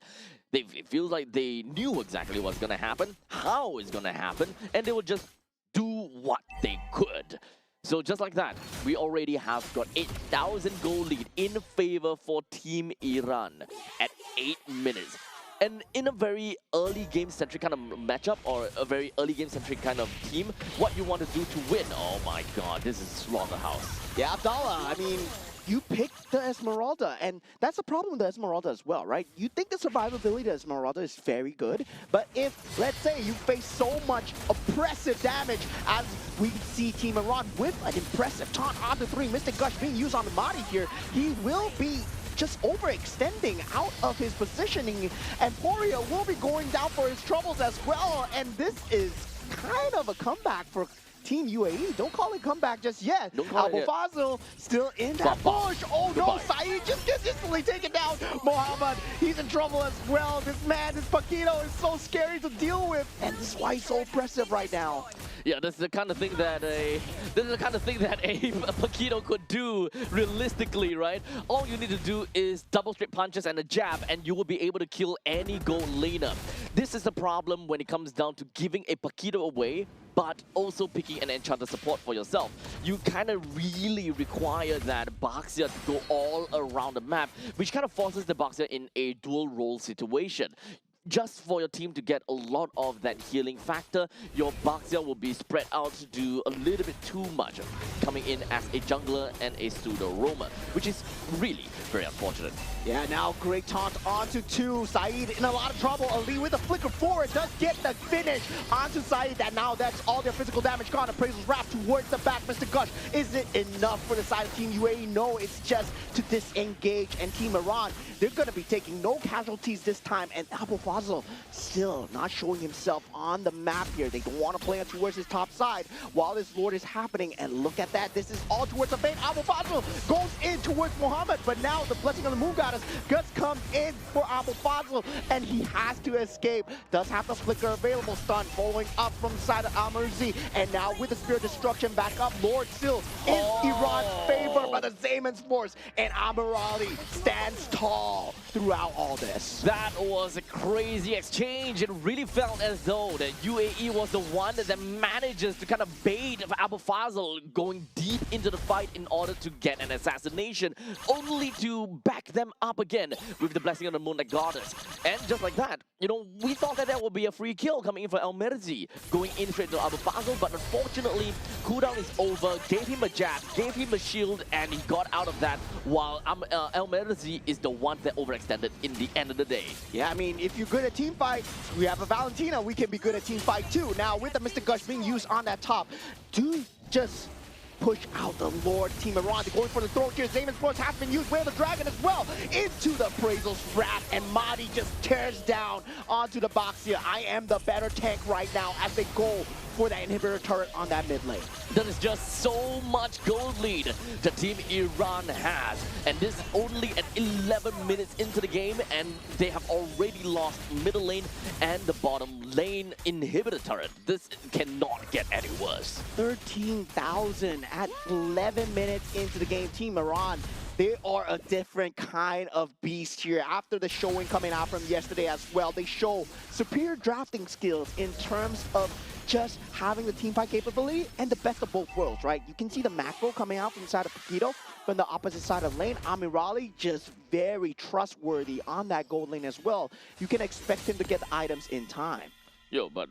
It feels like they knew exactly what's going to happen, how it's going to happen, and they would just do what they could. So just like that, we already have got 8,000 goal lead in favor for Team Iran at 8 minutes. And in a very early game-centric kind of matchup, or a very early game-centric kind of team, what you want to do to win, oh my god, this is Slaughterhouse. Yeah, Abdallah, I mean, you picked the Esmeralda, and that's the problem with the Esmeralda as well, right? You think the survivability of the Esmeralda is very good, but if, let's say, you face so much oppressive damage, as we see Team Iran with an impressive taunt on the 3, Mystic Gush being used on the Mahdi here, he will be just overextending out of his positioning, and Poria will be going down for his troubles as well, and this is kind of a comeback for Team UAE. Don't call it comeback just yet. Abu Fazil still in that push. Oh no, Saeed just gets instantly taken down. Muhammad, he's in trouble as well. This man, this Paquito is so scary to deal with, and this is why he's so oppressive right now. Yeah, this is the kind of thing that a Paquito could do realistically, right? All you need to do is double straight punches and a jab, and you will be able to kill any gold laner. This is the problem when it comes down to giving a Paquito away, but also picking an Enchanter support for yourself. You kind of really require that Baxia to go all around the map, which kind of forces the Baxia in a dual role situation. Just for your team to get a lot of that healing factor, your Baxia will be spread out to do a little bit too much, coming in as a jungler and a pseudo roamer, which is really very unfortunate. Yeah, now great taunt onto 2. Saeed in a lot of trouble. Ali with a flicker forward does get the finish onto Saeed. That now that's all their physical damage gone. Appraisal's Wrap towards the back. Mystic Gush, is it enough for the side of Team UAE? No, it's just to disengage. And Team Iran, they're going to be taking no casualties this time. And Abu Fazil still not showing himself on the map here. They don't want to play towards his top side while this Lord is happening. And look at that. This is all towards the bait. Abu Fazil goes in towards Muhammad. But now the blessing of the Moon Goddess just comes in for Abu Fazil, and he has to escape. Does have the flicker available. Stun following up from the side of Al-Murzi, and now with the Spirit Destruction back up, Lord still in Iran's favor by the Zaymans Force, and Amir Ali stands tall throughout all this. That was a crazy exchange. It really felt as though that UAE was the one that manages to kind of bait Abu Fazil going deep into the fight in order to get an assassination, only to back them up again with the blessing of the Moonlight Goddess. And just like that, you know, we thought that there would be a free kill coming in for Al-Merzi, going in straight to Abu Fazil, but unfortunately, cooldown is over, gave him a jab, gave him a shield, and he got out of that, while Al-Merzi is the one that overextended in the end of the day. Yeah, I mean, if you good at team fight, we have a Valentina. We can be good at team fight too. Now with the Mystic Gush being used on that top, do just push out the Lord. Team Iran going for the throw here. Esports has been used. Whale the Dragon as well into the Appraisal's wrath, and Madi just tears down onto the box here. I am the better tank right now as they go for that inhibitor turret on that mid lane. There is just so much gold lead the Team Iran has, and this is only at 11 minutes into the game, and they have already lost middle lane and the bottom lane inhibitor turret. This cannot get any worse. 13,000 at 11 minutes into the game. Team Iran, they are a different kind of beast here. After the showing coming out from yesterday as well, they show superior drafting skills in terms of just having the team fight capability and the best of both worlds, right? You can see the macro coming out from the side of Paquito, from the opposite side of lane. Amirali just very trustworthy on that gold lane as well. You can expect him to get the items in time. Yo, but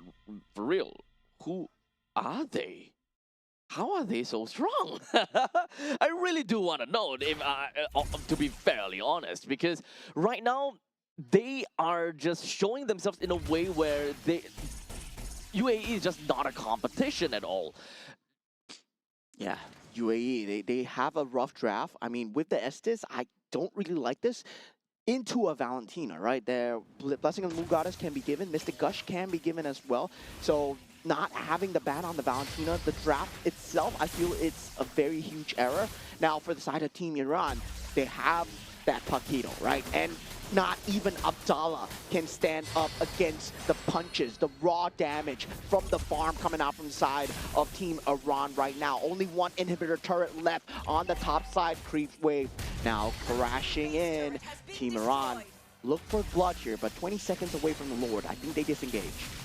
for real, who are they? How are they so strong? I really do want to know, if, to be fairly honest, because right now, they are just showing themselves in a way where UAE is just not a competition at all. Yeah, UAE, they have a rough draft. I mean, with the Estes, I don't really like this. Into a Valentina, right? Their Blessing of the Moon Goddess can be given. Mystic Gush can be given as well. So not having the ban on the Valentina, the draft itself, I feel it's a very huge error. Now for the side of Team Iran, they have that Paquito, right? And not even Abdallah can stand up against the punches, the raw damage from the farm coming out from the side of Team Iran right now. Only one inhibitor turret left on the top side. Creep wave now crashing in. Team Iran look for blood here, but 20 seconds away from the Lord. I think they disengage.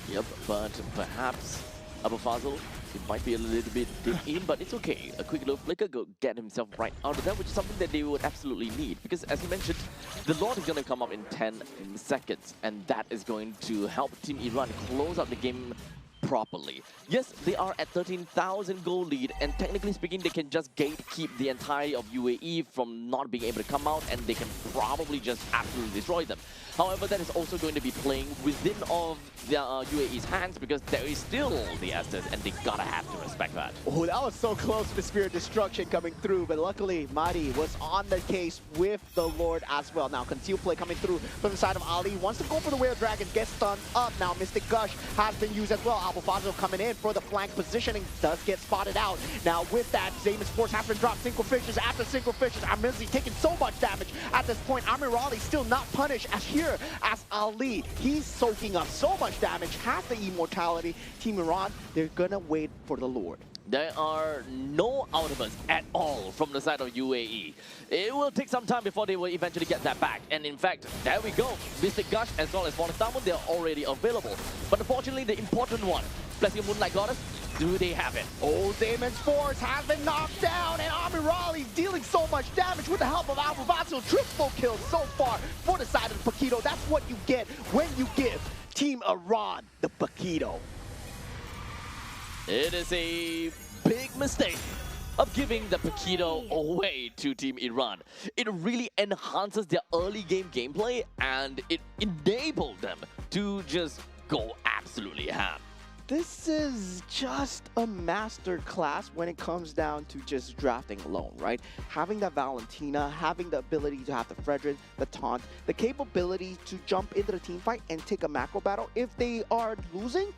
Yep, but perhaps Abu Fazl, it might be a little bit deep in, but it's okay. A quick little flicker, go get himself right out of that, which is something that they would absolutely need. Because as you mentioned, the Lord is going to come up in 10 seconds, and that is going to help Team Iran close out the game properly. Yes, they are at 13,000 goal lead, and technically speaking, they can just gatekeep the entirety of UAE from not being able to come out, and they can probably just absolutely destroy them. However, that is also going to be playing within of the UAE's hands, because there is still the Estes, and they gotta have to respect that. Oh, that was so close to Spirit Destruction coming through, but luckily Madi was on the case with the Lord as well. Now, conceal play coming through from the side of Ali. Wants to go for the Whale Dragon, gets stunned up. Now, Mystic Gush has been used as well. Abu Fazl coming in for the flank positioning, does get spotted out. Now, with that, Esports has been dropped single fishes after single fishes. Amirzi taking so much damage at this point. Amirali still not punished as here as Ali. He's soaking up so much damage, has the immortality. Team Iran, they're gonna wait for the Lord. There are no outbursts at all from the side of UAE. It will take some time before they will eventually get that back. And in fact, there we go. Mystic Gush as well as Forestamun, they're already available. But unfortunately, the important one, Blessing of Moonlight Goddess, do they have it? Oh, Esports has been knocked down, and Amirali dealing so much damage with the help of Abu Fazl. Triple kill so far for the side of the Paquito. That's what you get when you give Team Iran the Paquito. It is a big mistake of giving the Paquito away to Team Iran. It really enhances their early game gameplay, and it enabled them to just go absolutely ham. This is just a master class when it comes down to just drafting alone, right? Having that Valentina, having the ability to have the Frederick, the taunt, the capability to jump into the team fight and take a macro battle. If they are losing,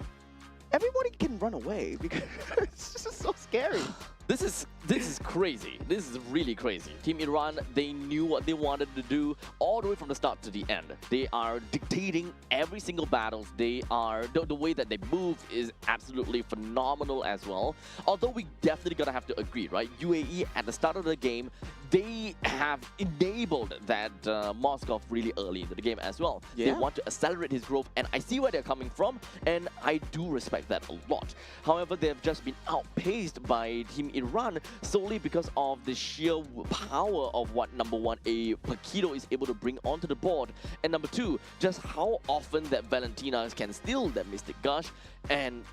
everybody can run away because it's just so scary. This is crazy. This is really crazy. Team Iran, they knew what they wanted to do all the way from the start to the end. They are dictating every single battle. They are, the way that they move is absolutely phenomenal as well. Although we definitely gotta have to agree, right? UAE at the start of the game, they have enabled that Moskov really early into the game as well. Yeah. They want to accelerate his growth, and I see where they're coming from, and I do respect that a lot. However, they've just been outpaced by Team Iran solely because of the sheer power of what, number one, a Paquito is able to bring onto the board, and number two, just how often that Valentina can steal that Mystic Gush, and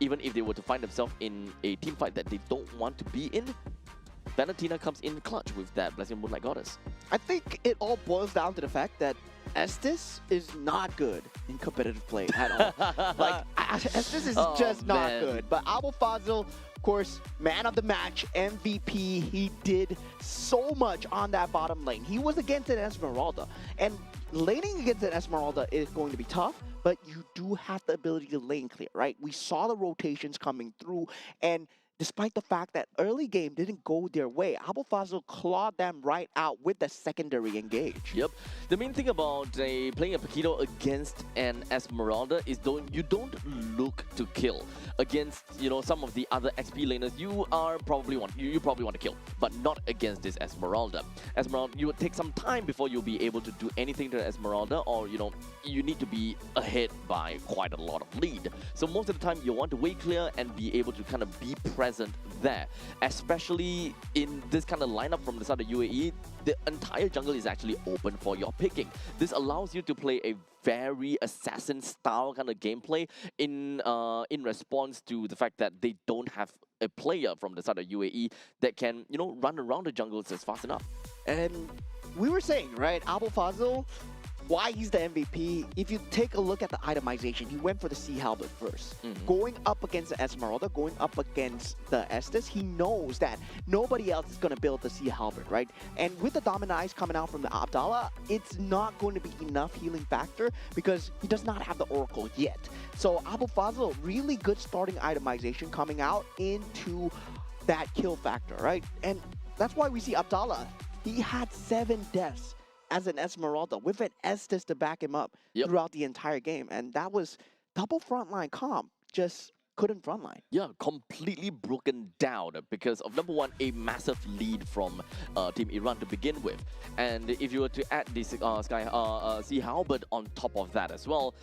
even if they were to find themselves in a team fight that they don't want to be in, Valentina comes in clutch with that Blessing of Moonlight Goddess. I think it all boils down to the fact that Estes is not good in competitive play at all. Estes is Oh, just not man. good. But Abu Fazil, of course, man of the match, MVP, he did so much on that bottom lane. He was against an Esmeralda. And laning against an Esmeralda is going to be tough, but you do have the ability to lane clear, right? We saw the rotations coming through, and despite the fact that early game didn't go their way, Abu Fazil clawed them right out with the secondary engage. Yep. The main thing about playing a Paquito against an Esmeralda is you don't look to kill. Against some of the other XP laners, you probably want to kill, but not against this Esmeralda. Esmeralda, you would take some time before you'll be able to do anything to Esmeralda, or you need to be ahead by quite a lot of lead. So most of the time you want to wait clear and be able to kind of be present there, especially in this kind of lineup from the side of UAE. The entire jungle is actually open for your picking. This allows you to play a very assassin style kind of gameplay in response to the fact that they don't have a player from the side of UAE that can run around the jungles as fast enough. And we were saying, right, Abu Fazil, why he's the MVP, if you take a look at the itemization, he went for the Sea Halberd first. Going up against the Esmeralda, going up against the Estes, he knows that nobody else is going to build the Sea Halberd, right? And with the Dominant Eyes coming out from the Abdallah, it's not going to be enough healing factor because he does not have the Oracle yet. So Abu Fazil, really good starting itemization coming out into that kill factor, right? And that's why we see Abdallah, he had 7 deaths as an Esmeralda with an Estes to back him up throughout the entire game. And that was double frontline comp, just couldn't frontline. Yeah, completely broken down because of number one, a massive lead from Team Iran to begin with. And if you were to add this Sea Halberd on top of that as well,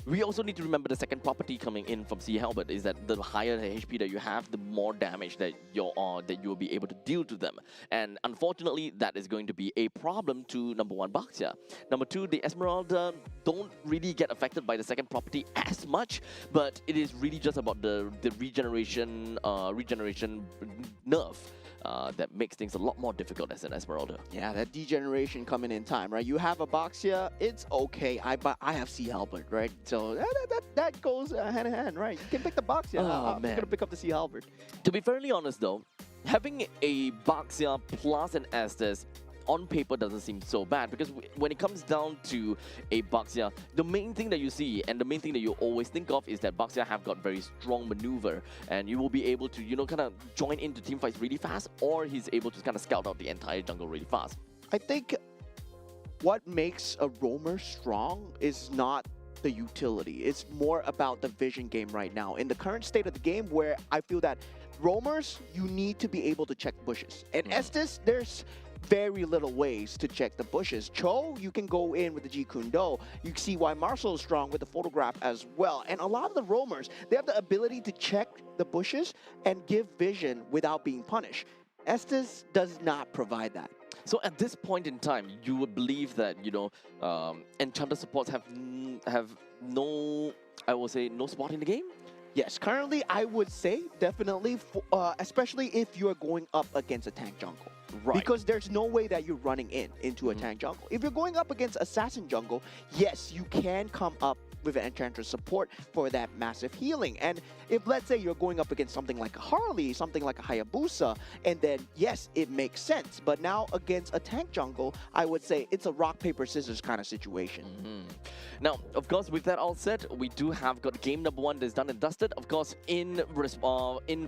we also need to remember the second property coming in from Sea Halberd is that the higher the HP that you have, the more damage that you will be able to deal to them. And unfortunately, that is going to be a problem to number one Baxia. Number two, the Esmeralda don't really get affected by the second property as much, but it is really just about the regeneration nerf. That makes things a lot more difficult as an Esmeralda. Yeah, that degeneration coming in time, right? You have a Boxia, it's okay. I have Sea Halberd, right? So that goes hand in hand, right? You can pick the Boxia. I'm going to pick up the Sea Halberd. To be fairly honest though, having a Baxia plus an Estes on paper doesn't seem so bad because when it comes down to a Baxia, the main thing that you see and the main thing that you always think of is that Baxia have got very strong maneuver and you will be able to, kind of join into team fights really fast, or he's able to kind of scout out the entire jungle really fast. I think what makes a roamer strong is not the utility. It's more about the vision game right now. In the current state of the game where I feel that roamers, you need to be able to check bushes. And Estes, there's very little ways to check the bushes. Cho, you can go in with the Jeet Kune Do. You can see why Marcel is strong with the photograph as well. And a lot of the roamers, they have the ability to check the bushes and give vision without being punished. Estes does not provide that. So at this point in time, you would believe that, Enchanter supports have no, I will say, no spot in the game? Yes, currently I would say definitely, especially if you're going up against a tank jungle. Right. Because there's no way that you're running into a tank jungle. If you're going up against assassin jungle, yes, you can come up with an Enchantress support for that massive healing. And if, let's say, you're going up against something like a Harley, something like a Hayabusa, and then, yes, it makes sense. But now against a tank jungle, I would say it's a rock, paper, scissors kind of situation. Now, of course, with that all said, we do have got game number one that's done and dusted, of course, in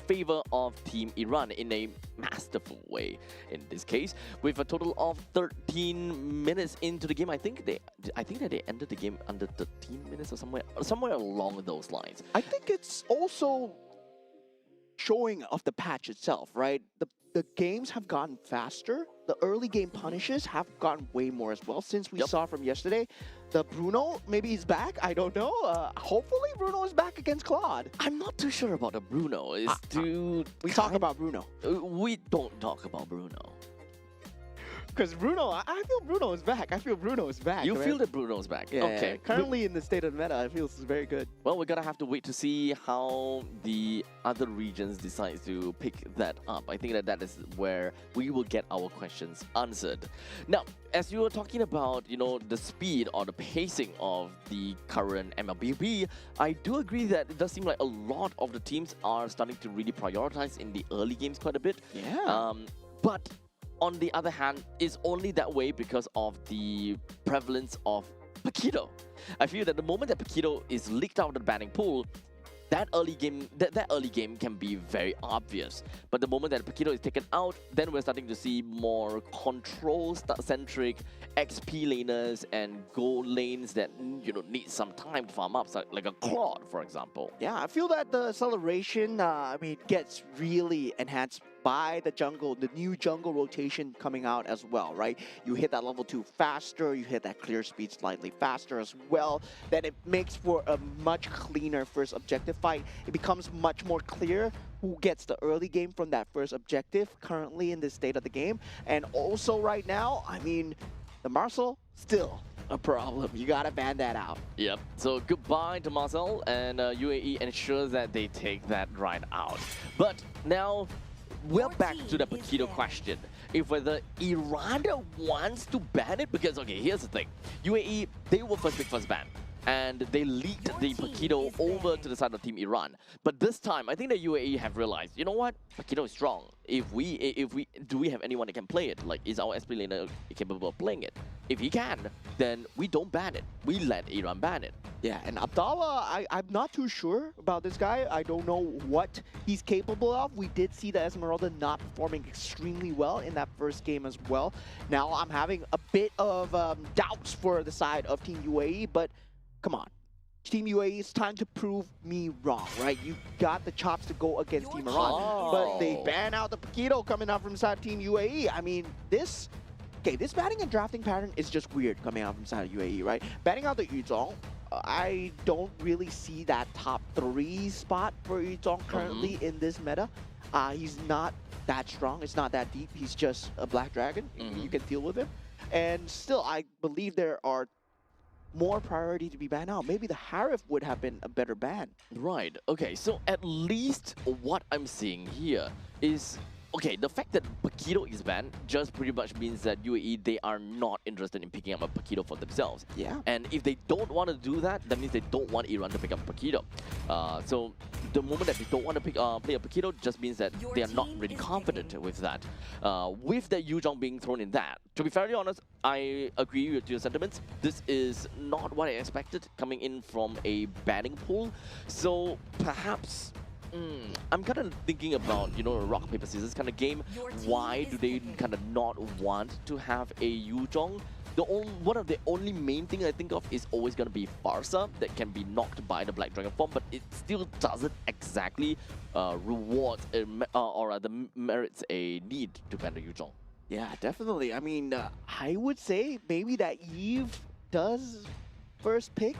favor of Team Iran in a masterful way in this case, with a total of 13 minutes into the game. I think that they ended the game under 13 minutes or somewhere along those lines. I think it's also showing of the patch itself, right? The games have gotten faster. The early game punishes have gotten way more as well. Since we saw from yesterday, the Bruno, maybe he's back. I don't know. Hopefully Bruno is back against Claude. I'm not too sure about the Bruno. We talk about Bruno. We don't talk about Bruno. Because Bruno, I feel Bruno is back. I feel Bruno is back. You right? feel that Bruno's back. Yeah, Okay. currently in the state of the meta, I feel this is very good. Well, we're gonna have to wait to see how the other regions decide to pick that up. I think that is where we will get our questions answered. Now, as you were talking about, the speed or the pacing of the current MLBB, I do agree that it does seem like a lot of the teams are starting to really prioritize in the early games quite a bit. Yeah. But on the other hand, it's only that way because of the prevalence of Paquito. I feel that the moment that Paquito is leaked out of the banning pool, that early game can be very obvious. But the moment that Paquito is taken out, then we're starting to see more control-centric XP laners and gold lanes that need some time to farm up, like a Claude, for example. Yeah, I feel that the acceleration, gets really enhanced by the new jungle rotation coming out as well, right? You hit that level 2 faster, you hit that clear speed slightly faster as well. Then it makes for a much cleaner first objective fight. It becomes much more clear who gets the early game from that first objective currently in this state of the game. And also right now, the Marcel, still a problem. You gotta ban that out. Yep. So goodbye to Marcel, and UAE ensures that they take that right out. But now, we're back to the Paquito question. If whether Iran wants to ban it, because okay, here's the thing. UAE, they were first pick, first ban. And they leaked the Paquito over to the side of Team Iran. But this time, I think the UAE have realized, you know what? Paquito is strong. Do we have anyone that can play it? Like, is our SP laner capable of playing it? If he can, then we don't ban it. We let Iran ban it. Yeah, and Abdallah, I'm not too sure about this guy. I don't know what he's capable of. We did see the Esmeralda not performing extremely well in that first game as well. Now I'm having a bit of doubts for the side of Team UAE, but come on. Team UAE, it's time to prove me wrong, right? You got the chops to go against Team Iran, but they ban out the Paquito coming out from side Team UAE. This banning and drafting pattern is just weird coming out from side of UAE, right? Banning out the Yuzong, I don't really see that top 3 spot for Yuzong currently in this meta. He's not that strong. It's not that deep. He's just a black dragon. You can deal with him. And still, I believe there are more priority to be banned out. Maybe the Harif would have been a better ban. Right. Okay, so at least what I'm seeing here is, okay, the fact that Paquito is banned just pretty much means that UAE, they are not interested in picking up a Paquito for themselves. Yeah. And if they don't want to do that, that means they don't want Iran to pick up Paquito. So the moment that they don't want to play a Paquito just means that they are not really confident with that. With the Yuzhong being thrown in that, to be fairly honest, I agree with your sentiments. This is not what I expected coming in from a banning pool. So perhaps I'm kind of thinking about, a rock, paper, scissors kind of game. Why do they kind of not want to have a Yuzhong? One of the only main thing I think of is always going to be Farsa that can be knocked by the Black Dragon form, but it still doesn't exactly reward or rather merits a need to ban the Yuzhong. Yeah, definitely. I would say maybe that Eve does first pick.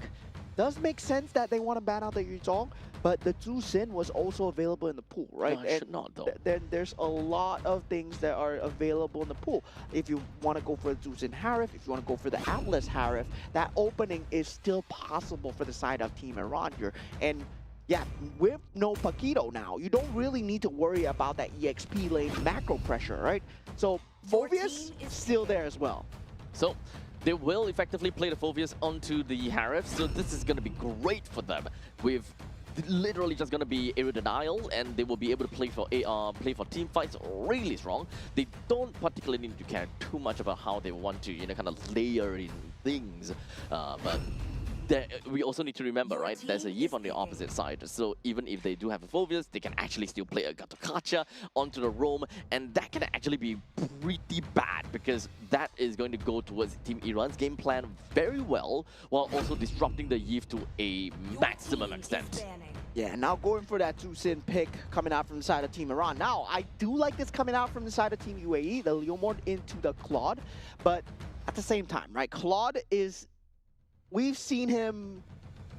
Does make sense that they want to ban out the Yuzhong, but the Zhu Xin was also available in the pool, right? No, it should not, though. Then there's a lot of things that are available in the pool. If you want to go for the Zhu Xin Harif, if you want to go for the Atlas Harif, that opening is still possible for the side of Team Iran here. And yeah, with no Paquito now, you don't really need to worry about that EXP lane macro pressure, right? So Phoveus is still there as well. So they will effectively play the Phoveus onto the Harif, so this is going to be great for them. With literally just going to be area denial, and they will be able to play for team fights really strong. They don't particularly need to care too much about how they want to, kind of layer in things, but we also need to remember, right, there's a Yif on the opposite side, so even if they do have a Phoveus, they can actually still play a Gatokacha onto the roam, and that can actually be pretty bad, because that is going to go towards Team Iran's game plan very well, while also disrupting the Yif to a maximum extent. Yeah, now going for that Zhu Xin pick coming out from the side of Team Iran. Now, I do like this coming out from the side of Team UAE, the Leomord into the Claude, but at the same time, right, Claude is... We've seen him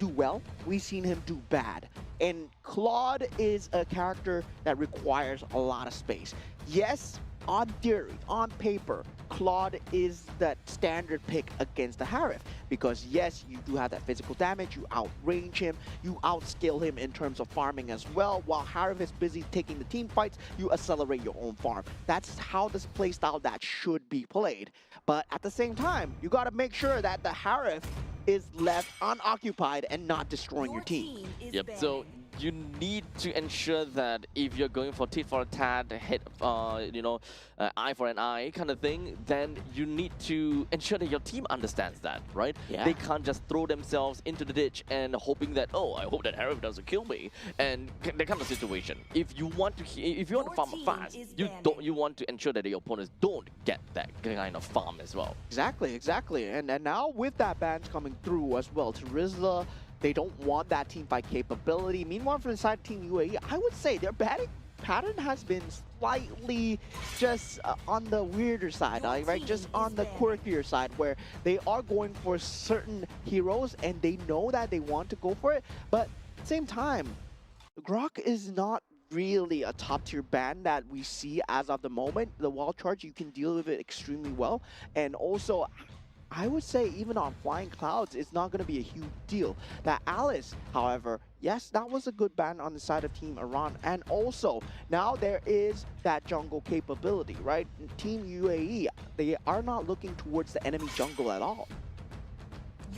do well, we've seen him do bad. And Claude is a character that requires a lot of space. Yes, on theory, on paper, Claude is that standard pick against the Harif. Because yes, you do have that physical damage, you outrange him, you outskill him in terms of farming as well. While Harif is busy taking the team fights, you accelerate your own farm. That's how this playstyle that should be played. But at the same time, you gotta make sure that the Harif is left unoccupied and not destroying your team. Yep, so you need to ensure that if you're going for tit for a tat, hit, eye for an eye kind of thing, then you need to ensure that your team understands that, right? Yeah. They can't just throw themselves into the ditch and hoping that, oh, I hope that Harif doesn't kill me, and that kind of situation. If you want to farm fast, you want to ensure that your opponents don't get that kind of farm as well. Exactly. And now with that ban coming through as well, to Rizla, they don't want that team fight capability. Meanwhile, for inside Team UAE, I would say their batting pattern has been slightly just on the weirder side, right? Just on the quirkier side, where they are going for certain heroes and they know that they want to go for it. But at the same time, Grok is not really a top tier ban that we see as of the moment. The wall charge, you can deal with it extremely well. And also, I would say even on Flying Clouds, it's not going to be a huge deal. That Alice, however, yes, that was a good ban on the side of Team Iran. And also, now there is that jungle capability, right? Team UAE, they are not looking towards the enemy jungle at all.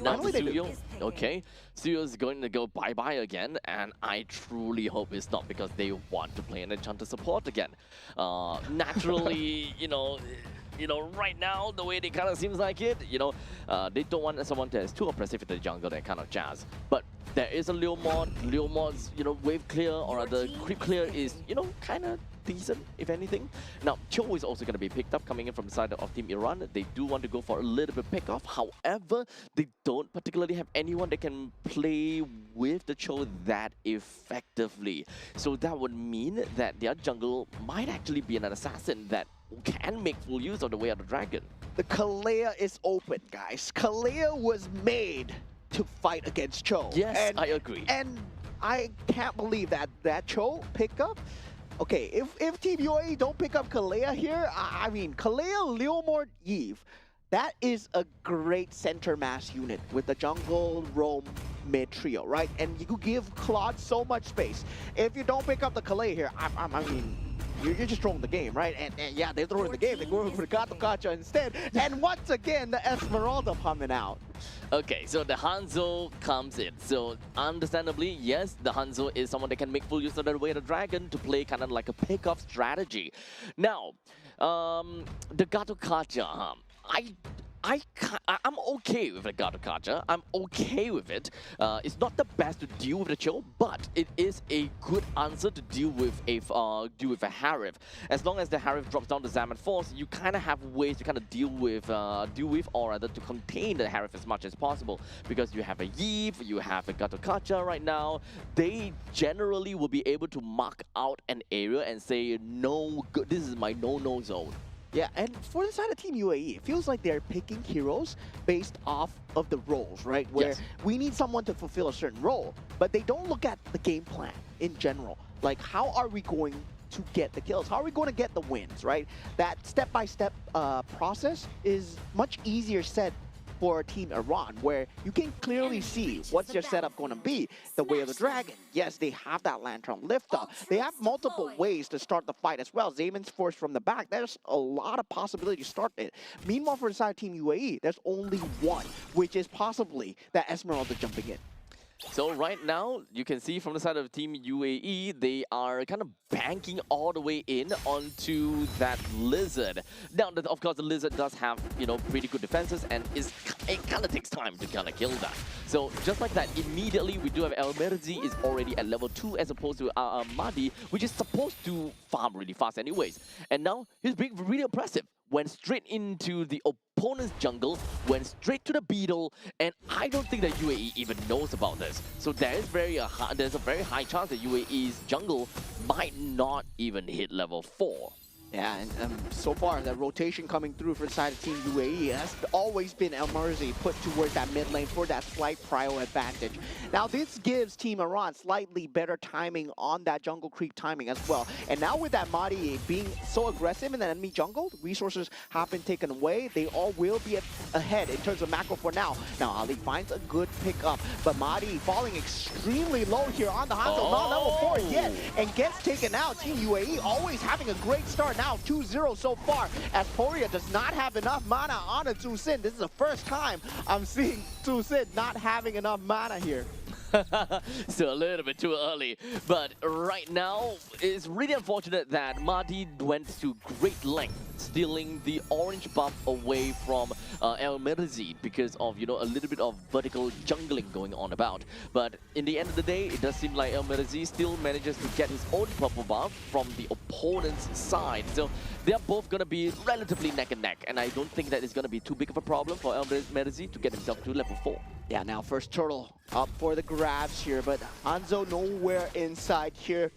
Now Suyo, okay, Suyo is going to go bye-bye again, and I truly hope it's not because they want to play an Enchanter support again. Naturally, right now, the way they kind of seems like it, they don't want someone that is too oppressive in the jungle, that kind of jazz. But there is a Lil Mod's, wave clear or other creep clear is, kind of decent, if anything. Now, Cho is also going to be picked up coming in from the side of Team Iran. They do want to go for a little bit pick off. However, they don't particularly have anyone that can play with the Cho that effectively. So that would mean that their jungle might actually be an assassin that can make full use of the Way of the Dragon. The Kalea is open, guys. Kalea was made to fight against Cho. Yes, I agree. And I can't believe that Cho pickup. Okay, if Team UAE don't pick up Kalea here, I mean, Kalea, Leomord, Eve, that is a great center mass unit with the jungle, roam, mid trio, right? And you give Claude so much space. If you don't pick up the Kalea here, I mean, you're just throwing the game, right? And yeah, they're throwing the game. They're going for the Gato Kacha instead. And once again, the Esmeralda coming out. Okay, so the Hanzo comes in. So understandably, yes, the Hanzo is someone that can make full use of the Way of the Dragon to play kind of like a pick-off strategy. Now, the Gato Kacha, I'm okay with the Gato Kacha. I'm okay with it. It's not the best to deal with the Cho, but it is a good answer to deal with a Harif. As long as the Harif drops down the Zaman Force, you kind of have ways to kind of deal with or rather to contain the Harif as much as possible. Because you have a Eve, you have a Gato Kacha right now. They generally will be able to mark out an area and say, no, this is my no-no zone. Yeah, and for the side of Team UAE, it feels like they're picking heroes based off of the roles, right? Where we need someone to fulfill a certain role, but they don't look at the game plan in general. Like, how are we going to get the kills? How are we going to get the wins, right? That step-by-step process is much easier said for Team Iran, where you can clearly see what's your setup going to be. The Way of the Dragon, yes, they have that Lantern Lifter. They have multiple ways to start the fight as well. Zaman's Force from the back, there's a lot of possibility to start it. Meanwhile, for the side of Team UAE, there's only one, which is possibly that Esmeralda jumping in. So right now, you can see from the side of Team UAE, they are kind of banking all the way in onto that Lizard. Now, of course, the Lizard does have, pretty good defenses, and it kind of takes time to kind of kill that. So just like that, immediately we do have El Merzi is already at level 2 as opposed to Mahdi, which is supposed to farm really fast anyways. And now he's being really impressive. Went straight into the opponent's jungle, went straight to the Beetle, and I don't think that UAE even knows about this. So there's a very high chance that UAE's jungle might not even hit level 4. Yeah, and so far, that rotation coming through for the side of Team UAE has always been El Merzi put towards that mid lane for that slight prio advantage. Now, this gives Team Iran slightly better timing on that jungle creep timing as well. And now with that Mahdi being so aggressive in the enemy jungle, resources have been taken away. They all will be ahead in terms of macro for now. Now, Ali finds a good pickup, but Mahdi falling extremely low here on the Hanzo, not level 4 yet, and gets taken out. Team UAE always having a great start now, 2-0 so far, as Poria does not have enough mana on a Tzu Sin. This is the first time I'm seeing Tzu Sin not having enough mana here. Still a little bit too early, but right now it's really unfortunate that Mahdi went to great lengths stealing the orange buff away from El Merzi because of, you know, a little bit of vertical jungling going on about. But in the end of the day, it does seem like El Merzi still manages to get his own purple buff from the opponent's side. So they're both going to be relatively neck and neck, and I don't think that it's going to be too big of a problem for El Merzi to get himself to level 4. Yeah, now first turtle up for the grabs here, but Hanzo nowhere inside here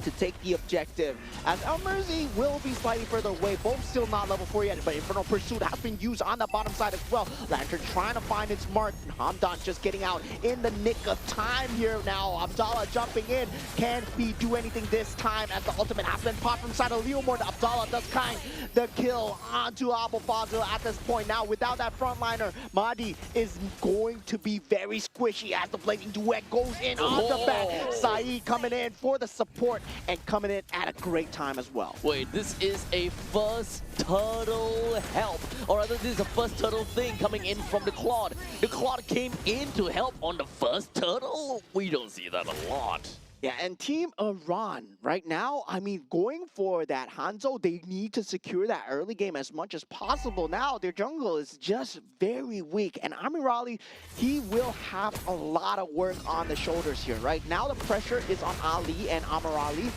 to take the objective, as El Merzi will be slightly further away, both still not level 4 yet, but Infernal Pursuit has been used on the bottom side as well. Lantern trying to find its mark, Hamdan just getting out in the nick of time here now. Abdallah jumping in, can he do anything this time as the ultimate has been popped from side of Leomord. Abdallah does kind the kill onto Abu Fazil at this point. Now without that frontliner, Mahdi is going to be very squishy as the Blazing Duet goes in on the back. Saeed coming in for the support and coming in at a great time as well. Wait, this is a first turtle help, or rather this is a first turtle thing coming in from the Claude. The Claude came in to help on the first turtle? We don't see that a lot. Yeah, and Team Iran right now, I mean, going for that Hanzo, they need to secure that early game as much as possible. Now, their jungle is just very weak, and Amirali, he will have a lot of work on the shoulders here, right? Now the pressure is on Ali and Amirali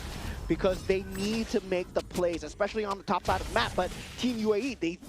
because they need to make the plays, especially on the top side of the map, but Team UAE, they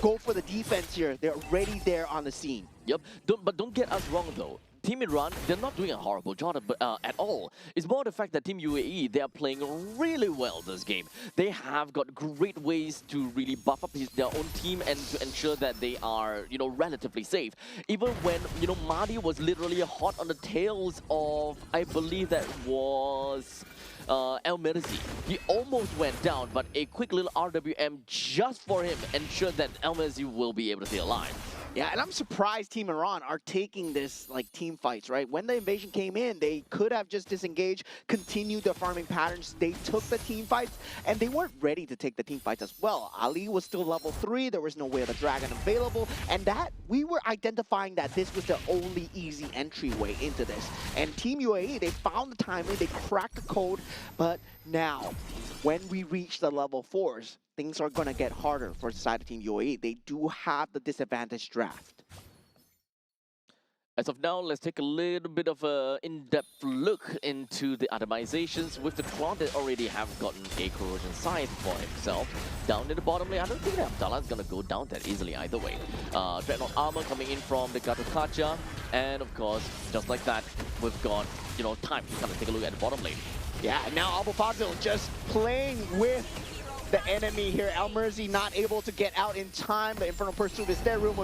go for the defense here. They're already there on the scene. Yep, but don't get us wrong though. Team Iran, they're not doing a horrible job at all. It's more the fact that Team UAE, they are playing really well this game. They have got great ways to really buff up their own team and to ensure that they are, you know, relatively safe. Even when, you know, Mahdi was literally hot on the tails of, I believe that was El Merzi. He almost went down, but a quick little RWM just for him ensured that El Merzi will be able to stay alive. Yeah, and I'm surprised Team Iran are taking this like team fights, right? When the invasion came in, they could have just disengaged, continued their farming patterns. They took the team fights, and they weren't ready to take the team fights as well. Ali was still level 3, there was no way of the dragon available, and that we were identifying that this was the only easy entryway into this. And Team UAE, they found the timing, they cracked the code, but now, when we reach the level 4s, things are going to get harder for the side of Team UAE. They do have the disadvantage draft. As of now, let's take a little bit of an in-depth look into the atomizations with the Claude that already have gotten a corrosion scythe for himself. Down in the bottom lane, I don't think that Abdallah is going to go down that easily either way. Dreadnought armor coming in from the Gatokacha, and of course, just like that, we've got, you know, time to kind of take a look at the bottom lane. Yeah, and now Abu Fazil just playing with the enemy here. El Merzi not able to get out in time. The Infernal Pursuit is there. Real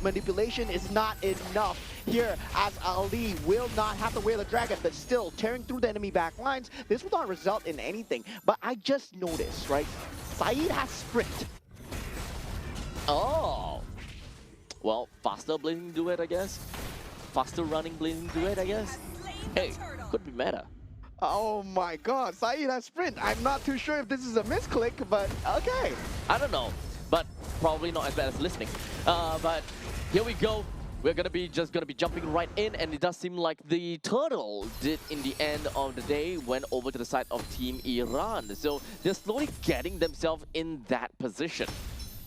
manipulation is not enough here, as Ali will not have the Way of the Dragon, but still tearing through the enemy back lines. This will not result in anything. But I just noticed, right? Saeed has sprint. Oh! Well, faster Blazing Duet, I guess. Faster running Blazing Duet, I guess. Hey, could be meta. Oh my god, Saeed has sprint. I'm not too sure if this is a misclick, but okay. I don't know, but probably not as bad as listening. But here we go. We're just gonna be jumping right in, and it does seem like the turtle did in the end of the day went over to the side of Team Iran. So they're slowly getting themselves in that position.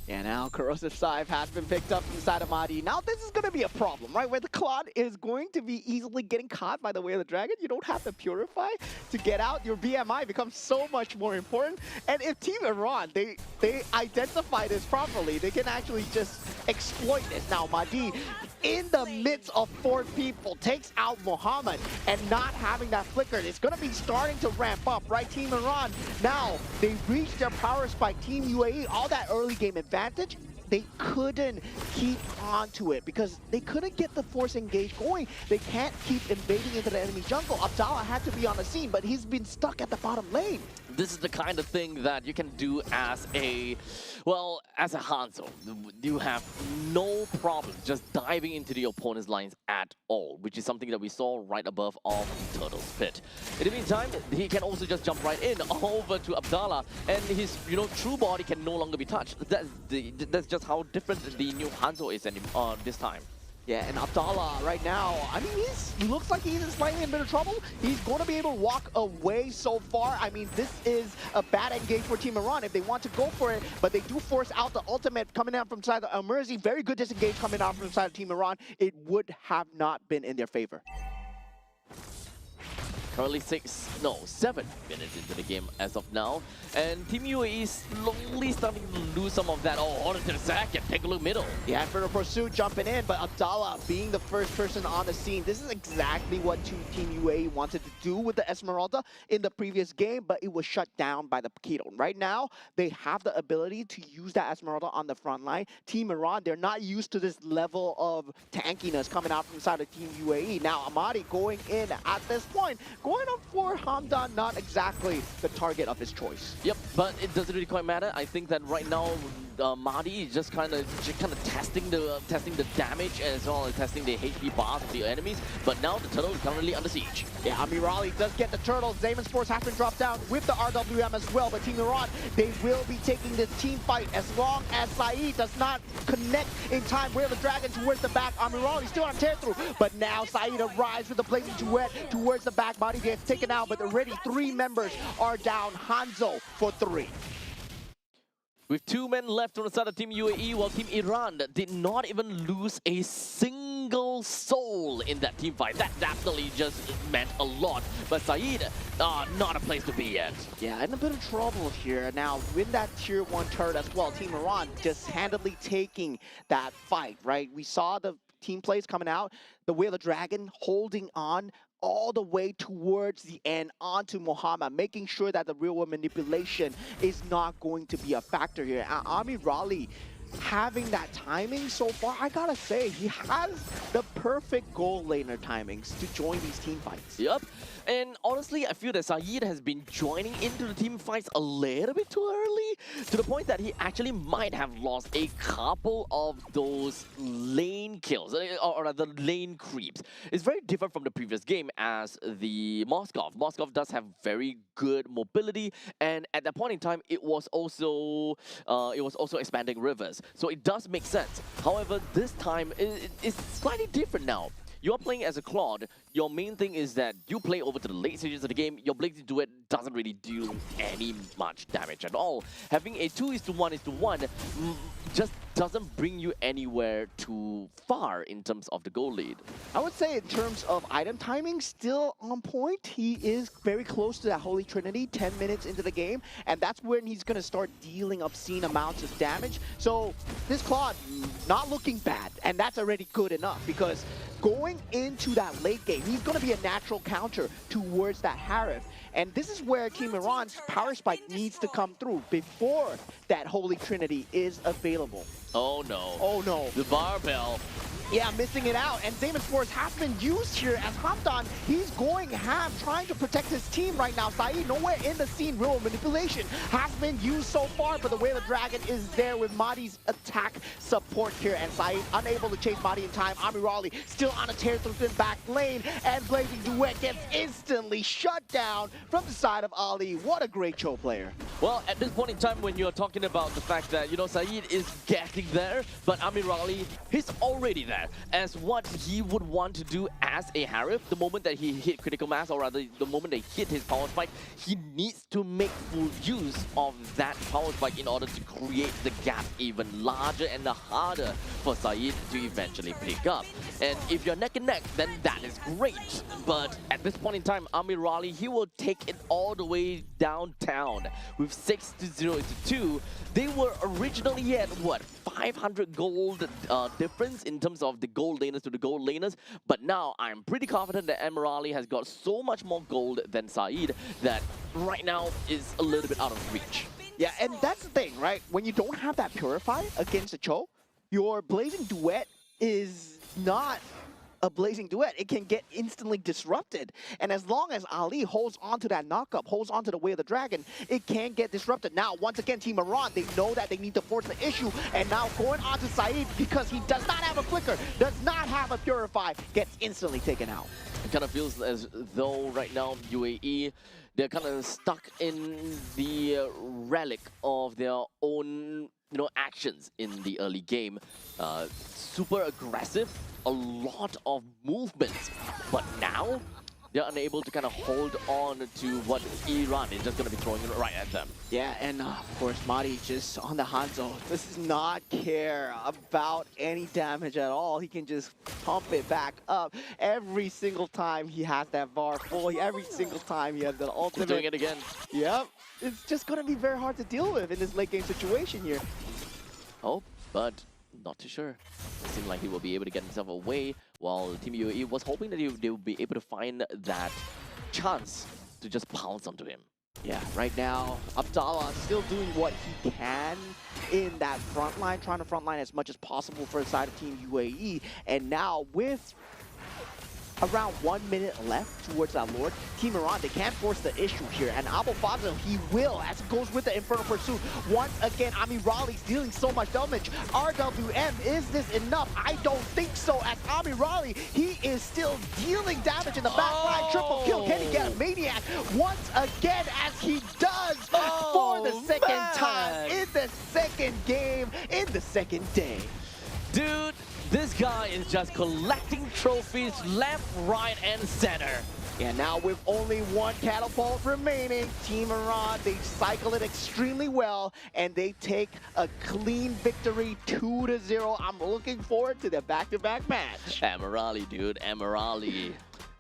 Yeah, now Corrosive Scythe has been picked up from the side of Mahdi. Now this is going to be a problem, right? Where the Claude is going to be easily getting caught by the Way of the Dragon. You don't have to Purify to get out. Your BMI becomes so much more important. And if Team Iran, they identify this properly, they can actually just exploit this. Now Mahdi in the midst of 4 people, takes out Muhammad, and not having that flicker. It's going to be starting to ramp up, right? Team Iran, now they reached their power spike. Team UAE, all that early game advantage, they couldn't keep on to it because they couldn't get the force engage going. They can't keep invading into the enemy jungle. Abdallah had to be on the scene, but he's been stuck at the bottom lane. This is the kind of thing that you can do as a, well, as a Hanzo. You have no problem just diving into the opponent's lines at all, which is something that we saw right above of the Turtle's Pit. In the meantime, he can also just jump right in over to Abdallah, and his, true body can no longer be touched. That's just how different the new Hanzo is this time. Yeah, and Abdallah right now, I mean, he looks like he's slightly in a bit of trouble. He's going to be able to walk away so far. I mean, this is a bad engage for Team Iran if they want to go for it, but they do force out the ultimate coming out from side of Merzi. Very good disengage coming out from side of Team Iran. It would have not been in their favor. Currently 7 minutes into the game as of now, and Team UAE is slowly starting to lose some of that. Oh, hold on to the second, take a look middle. Yeah, Inferno Pursuit jumping in, but Abdallah being the first person on the scene. This is exactly what Team UAE wanted to do with the Esmeralda in the previous game, but it was shut down by the Paquito. Right now, they have the ability to use that Esmeralda on the front line. Team Iran, they're not used to this level of tankiness coming out from inside of Team UAE. Now, Amadi going in at this point, going up for Hamdan, not exactly the target of his choice. Yep, but it doesn't really quite matter. I think that right now, Mahdi is just kind of testing the damage as well as testing the HP bars of the enemies. But now the turtle is currently under siege. Yeah, Amirali does get the turtles. Zaman Sports have been dropped down with the RWM as well. But Team Iran, they will be taking this team fight as long as Saeed does not connect in time. Where the dragon towards the back. Amirali still on tear through, but now Saeed arrives with the blazing duet towards the back. Body gets taken out, but already 3 members are down. Hanzo for 3. With 2 men left on the side of Team UAE, while Team Iran did not even lose a single soul in that team fight. That definitely just meant a lot. But Saeed, not a place to be yet. Yeah, in a bit of trouble here. Now, with that tier 1 turret as well, Team Iran just handily taking that fight, right? We saw the team plays coming out, the Wheel of Dragon holding on all the way towards the end onto Muhammad, making sure that the real-world manipulation is not going to be a factor here. Amir Raleigh having that timing so far, I gotta say, he has the perfect goal laner timings to join these team fights. Yep. And honestly, I feel that Saeed has been joining into the team fights a little bit too early, to the point that he actually might have lost a couple of those lane kills, or rather lane creeps. It's very different from the previous game as the Moskov. Moskov does have very good mobility, and at that point in time, it was also expanding rivers. So it does make sense. However, this time, it's slightly different now. You're playing as a Claude. Your main thing is that you play over to the late stages of the game. Your Blazing Duet doesn't really do any much damage at all. Having a 2:1:1 just doesn't bring you anywhere too far in terms of the goal lead. I would say in terms of item timing, still on point. He is very close to that Holy Trinity, 10 minutes into the game, and that's when he's going to start dealing obscene amounts of damage. So this Claude, not looking bad, and that's already good enough, because going into that late game, he's going to be a natural counter towards that Harif. And this is where Team Iran's power spike needs to come through before that Holy Trinity is available. Oh no. Oh no. The barbell. Yeah, missing it out. And Zaman Sports has been used here as Hamdan. He's going ham, trying to protect his team right now. Saeed nowhere in the scene. Real manipulation has been used so far, but the Whale of Dragon is there with Mahdi's attack support here. And Saeed unable to chase Mahdi in time. Amirali still on a tear through the back lane. And Blazing Duet gets instantly shut down from the side of Ali. What a great Cho player. Well, at this point in time, when you're talking about the fact that, Saeed is getting there, but Amirali, he's already there. As what he would want to do as a Harif, the moment that he hit critical mass, or rather the moment they hit his power spike, he needs to make full use of that power spike in order to create the gap even larger and harder for Saeed to eventually pick up. And if you're neck and neck, then that is great. But at this point in time, Amirali, he will take it all the way downtown with 6-0-2. They were originally at, what, 500 gold difference in terms of of the gold laners to the gold laners. But now I'm pretty confident that Emerali has got so much more gold than Saeed that right now is a little bit out of reach. Yeah, and that's the thing, right? When you don't have that Purify against a Cho, your Blazing Duet is not a Blazing Duet. It can get instantly disrupted. And as long as Ali holds on to that knockup, holds on to the Way of the Dragon, it can get disrupted. Now, once again, Team Iran, they know that they need to force the issue. And now going on to Saeed, because he does not have a Flicker, does not have a Purify, gets instantly taken out. It kind of feels as though right now UAE, they're kind of stuck in the relic of their own actions in the early game. Super aggressive, a lot of movements, but now they're unable to kind of hold on to what Iran is just going to be throwing right at them. Yeah, and of course, Mari just on the Hanzo does not care about any damage at all. He can just pump it back up every single time he has that bar full. Every single time he has the ultimate. He's doing it again. Yep, it's just going to be very hard to deal with in this late game situation here. Oh, but not too sure. It seemed like he will be able to get himself away, while Team UAE was hoping that they would be able to find that chance to just pounce onto him. Yeah, right now, Abdallah still doing what he can in that front line, trying to front line as much as possible for the side of Team UAE. And now with around 1 minute left towards that Lord, Team Iran, they can't force the issue here. And Abu Fazil, he will, as he goes with the Infernal Pursuit. Once again, Amirali's dealing so much damage. RWM, is this enough? I don't think so, as Amirali, he is still dealing damage in the back line. Triple kill, can he get a Maniac? Once again, as he does for the second time in the second game, in the second day. Dude, this guy is just collecting trophies left, right, and center. And now with only one catapult remaining, Team Iran, they cycle it extremely well, and they take a clean victory 2-0. I'm looking forward to the back-to-back match. Emerali, dude, Emerali.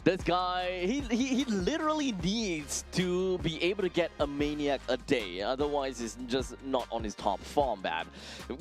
This guy, he literally needs to be able to get a Maniac a day. Otherwise, he's just not on his top form, Bab.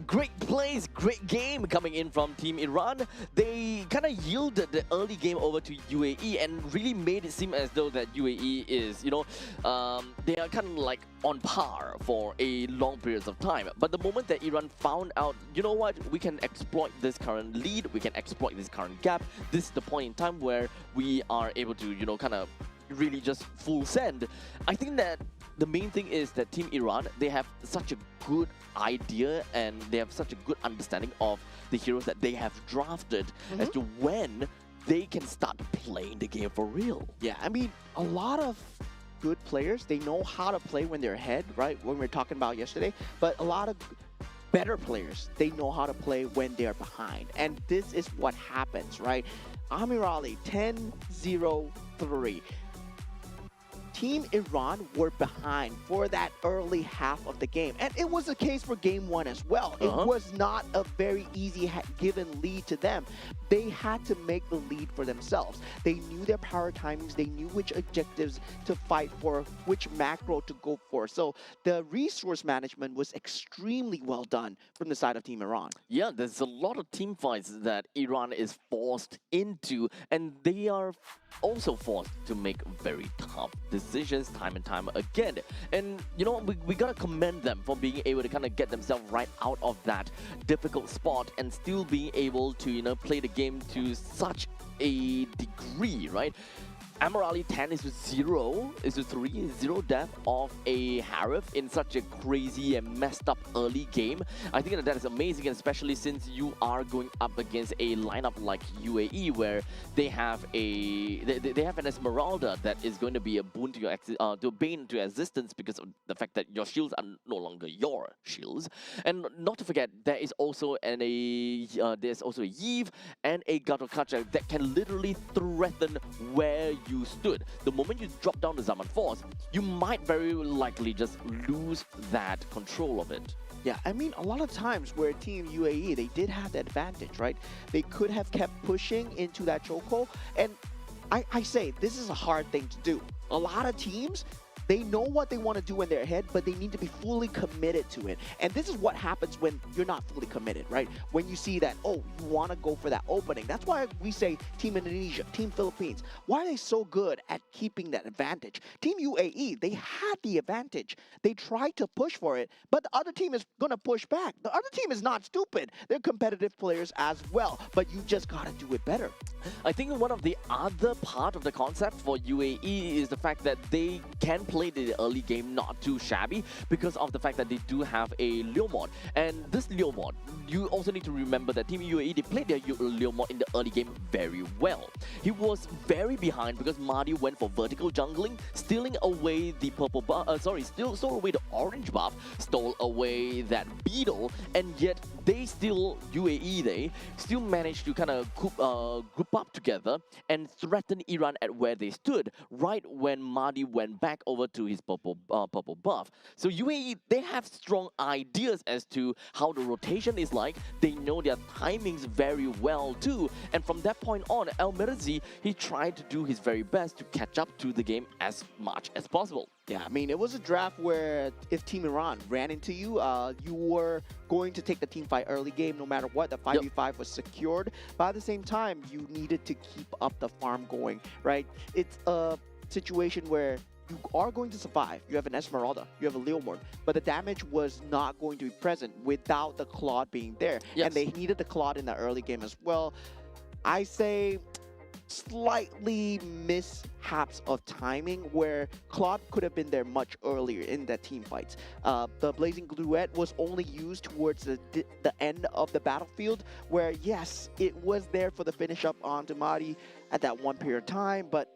Great plays, great game coming in from Team Iran. They kind of yielded the early game over to UAE and really made it seem as though that UAE is, they are kind of like on par for a long periods of time. But the moment that Iran found out, you know what, we can exploit this current lead, we can exploit this current gap, this is the point in time where we are able to, kind of really just full send. I think that the main thing is that Team Iran, they have such a good idea and they have such a good understanding of the heroes that they have drafted as to when they can start playing the game for real. Yeah, I mean, a lot of good players, they know how to play when they're ahead, right? When we were talking about yesterday, but a lot of better players, they know how to play when they're behind. And this is what happens, right? Amirali, 10-0-3. Team Iran were behind for that early half of the game. And it was the case for game one as well. It was not a very easy given lead to them. They had to make the lead for themselves. They knew their power timings. They knew which objectives to fight for, which macro to go for. So the resource management was extremely well done from the side of Team Iran. Yeah, there's a lot of team fights that Iran is forced into, and they are also forced to make very tough decisions time and time again. And we gotta commend them for being able to kind of get themselves right out of that difficult spot and still being able to play the game to such a degree, right? Amirali 10-0, 0 death of a Harif in such a crazy and messed up early game. I think that is amazing, especially since you are going up against a lineup like UAE, where they have an Esmeralda that is going to be a boon to your to bane to your existence because of the fact that your shields are no longer your shields. And not to forget, there is also there's also a Yves and a Gatokacha that can literally threaten where you stood. The moment you drop down the Zaman Force, you might very likely just lose that control of it. Yeah, I mean, a lot of times where Team UAE, they did have the advantage, right? They could have kept pushing into that chokehold, and I say, this is a hard thing to do. A lot of teams, They know what they want to do in their head, but they need to be fully committed to it. And this is what happens when you're not fully committed, right? When you see that, oh, you want to go for that opening. That's why we say Team Indonesia, Team Philippines. Why are they so good at keeping that advantage? Team UAE, they had the advantage. They tried to push for it, but the other team is going to push back. The other team is not stupid. They're competitive players as well, but you just got to do it better. I think one of the other part of the concept for UAE is the fact that they can play the early game not too shabby because of the fact that they do have a Leo mod. And this Leo mod, you also need to remember that Team UAE, they played their Leo mod in the early game very well. He was very behind because Marty went for vertical jungling, stealing away the purple buff, stole away the orange buff, stole away that beetle, and yet they still, UAE, still managed to kind of group up together and threaten Iran at where they stood right when Marty went back over to his purple buff. So UAE, they have strong ideas as to how the rotation is like. They know their timings very well too. And from that point on, El Mirzi, he tried to do his very best to catch up to the game as much as possible. Yeah, I mean, it was a draft where if Team Iran ran into you, you were going to take the team fight early game no matter what. The 5v5 was secured. But at the same time, you needed to keep up the farm going, right? It's a situation where you are going to survive. You have an Esmeralda, you have a Leomord, but the damage was not going to be present without the Claude being there. Yes. And they needed the Claude in the early game as well. I say slightly mishaps of timing where Claude could have been there much earlier in that team fights. The Blazing Gluette was only used towards the end of the battlefield where, yes, it was there for the finish up on Damati at that one period of time, but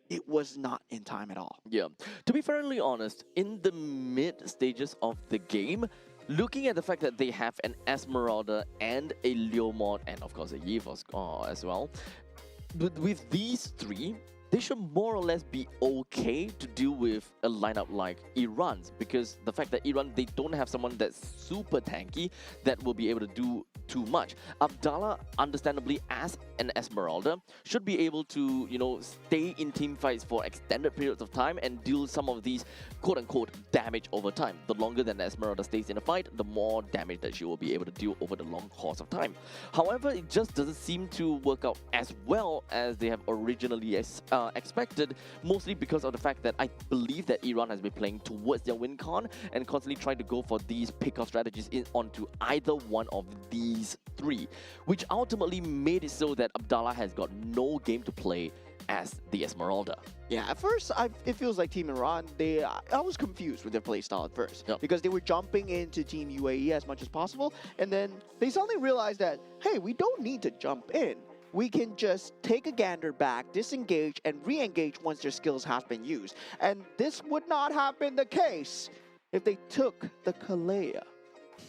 it was not in time at all. Yeah. To be fairly honest, in the mid stages of the game, looking at the fact that they have an Esmeralda and a Leomord and of course a Yevos as well, but with these three, they should more or less be okay to deal with a lineup like Iran's, because the fact that Iran, they don't have someone that's super tanky that will be able to do too much. Abdallah, understandably, as an Esmeralda, should be able to, you know, stay in team fights for extended periods of time and deal some of these quote-unquote damage over time. The longer that the Esmeralda stays in a fight, the more damage that she will be able to deal over the long course of time. However, it just doesn't seem to work out as well as they have originally expected, mostly because of the fact that I believe that Iran has been playing towards their win con and constantly trying to go for these pick-off strategies onto either one of these three, which ultimately made it so that Abdallah has got no game to play as the Esmeralda. Yeah, at first, it feels like Team Iran, I was confused with their playstyle at first. Yep. Because they were jumping into Team UAE as much as possible, and then they suddenly realized that, hey, we don't need to jump in. We can just take a gander back, disengage, and re-engage once their skills have been used. And this would not have been the case if they took the Kalea.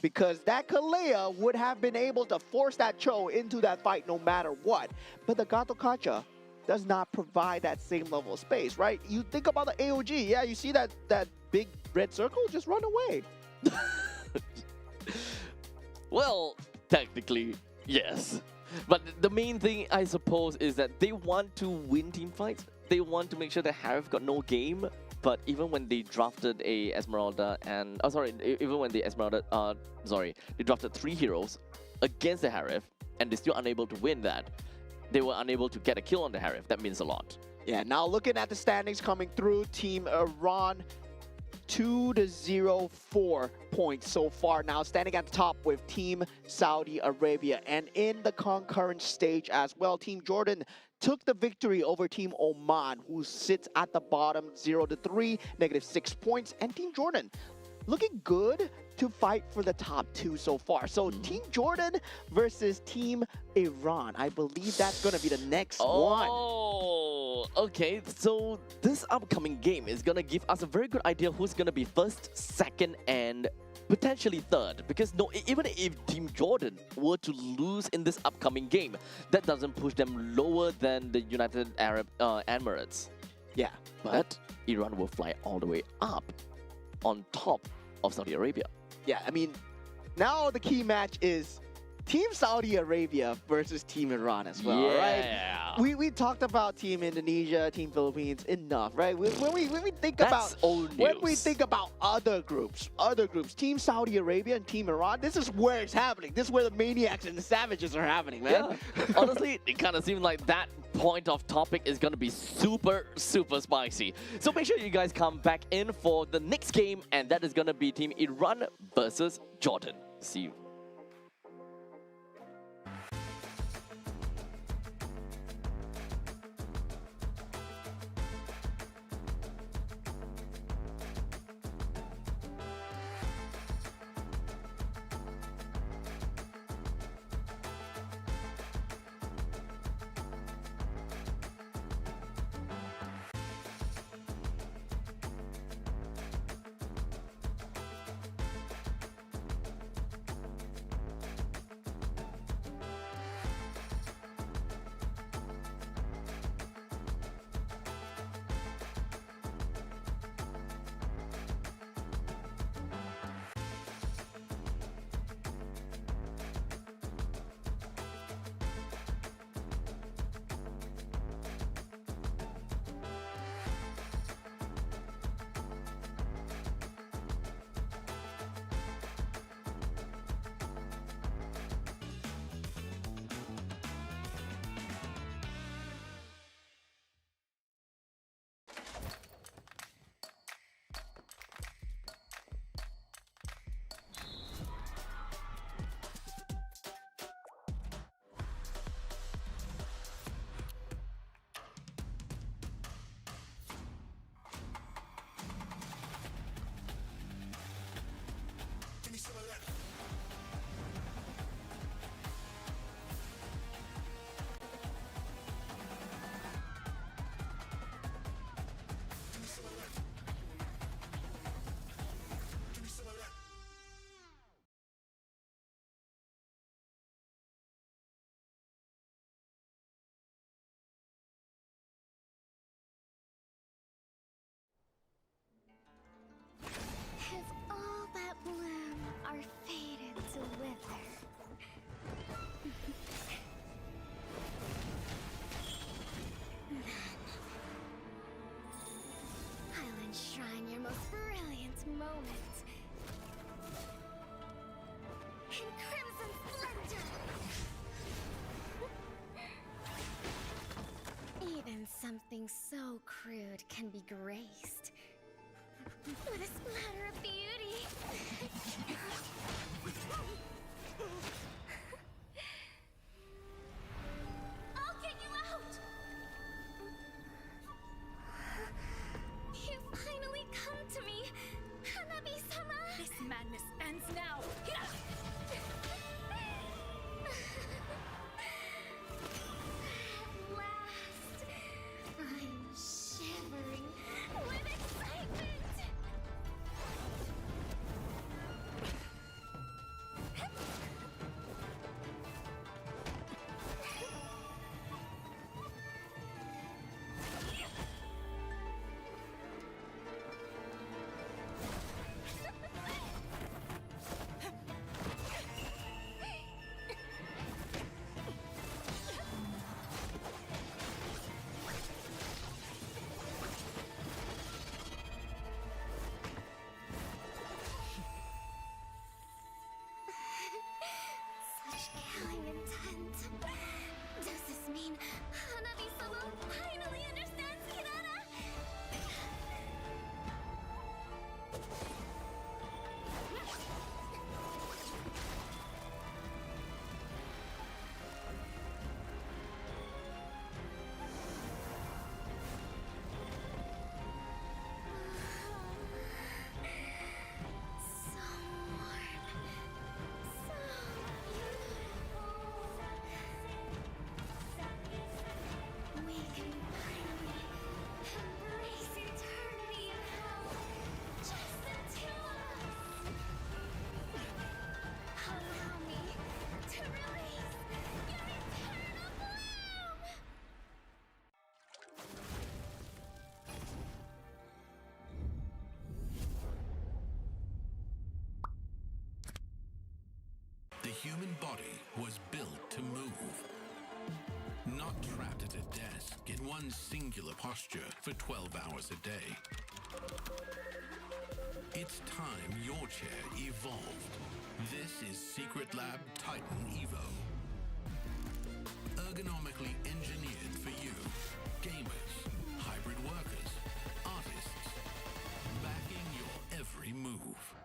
Because that Kalea would have been able to force that Cho into that fight no matter what. But the Gato Kacha does not provide that same level of space, right? You think about the AOG, yeah, you see that big red circle, just run away. Well, technically, yes. But the main thing, I suppose, is that they want to win team fights. They want to make sure that Harif got no game. But even when they drafted a Esmeralda and... even when the Esmeralda... they drafted 3 heroes against the Harif, and they're still unable to win that. They were unable to get a kill on the Harif. That means a lot. Yeah, now looking at the standings coming through, Team Iran 2-0, 4 points so far. Now standing at the top with Team Saudi Arabia. And in the concurrent stage as well, Team Jordan took the victory over Team Oman, who sits at the bottom 0-3, -6 points. And Team Jordan looking good to fight for the top 2 so far. So Team Jordan versus Team Iran. I believe that's going to be the next one. Oh, okay. So this upcoming game is going to give us a very good idea who's going to be first, second, and potentially third. Because even if Team Jordan were to lose in this upcoming game, that doesn't push them lower than the United Arab Emirates. Yeah, But Iran will fly all the way up on top of Saudi Arabia. yeah, I mean, now the key match is Team Saudi Arabia versus Team Iran as well, right? Yeah. We talked about Team Indonesia, Team Philippines enough, right? When we think That's about old when we news. think about other groups, Team Saudi Arabia and Team Iran, this is where it's happening. This is where the maniacs and the savages are happening, man. Yeah. Honestly, it kind of seems like that point of topic is going to be super, super spicy. So make sure you guys come back in for the next game, and that is going to be Team Iran versus Jordan. See you. If all that bloom are fated to wither, then I'll enshrine your most brilliant moment in crimson splendor. Even something so crude can be graced with a splatter of beauty. I'll get you out! You finally come to me, Hanabi-sama! This madness ends now. At last, I'm shivering with excitement! human body was built to move. Not trapped at a desk in one singular posture for 12 hours a day. It's time your chair evolved. This is Secret Lab Titan Evo. Ergonomically engineered for you, gamers, hybrid workers, artists, backing your every move.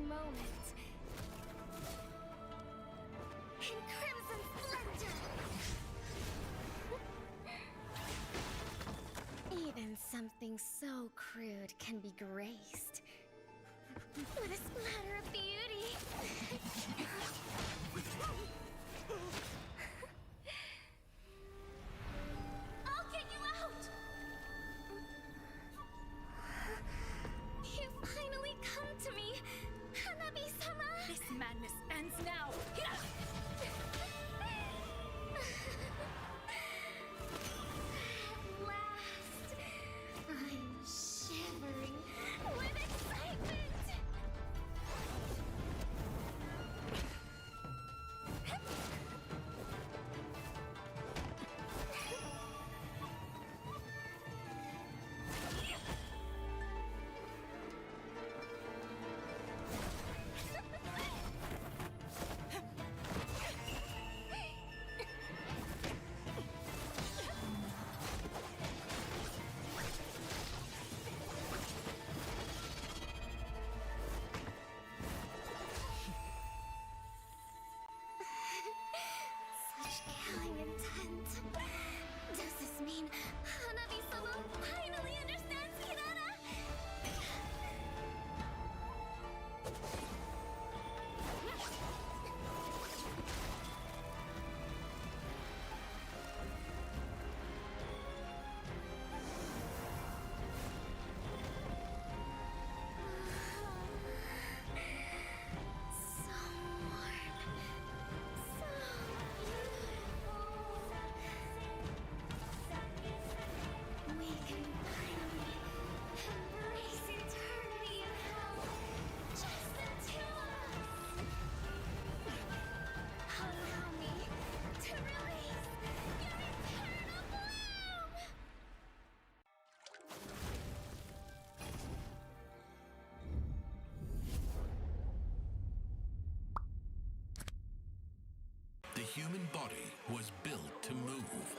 moment. In crimson splendor! Something so crude can be graced with a splatter of beauty. I'll get you out! You finally come to me, Hanabi-sama! This madness ends now! At last, I'm shivering with excitement! Such killing intent. Does this mean Hanabi-sama finally understands Kirara? So warm. So beautiful. We can finally embrace eternity in hell. Just the two of us. Allow me to release your eternal bloom. The human body was built to move.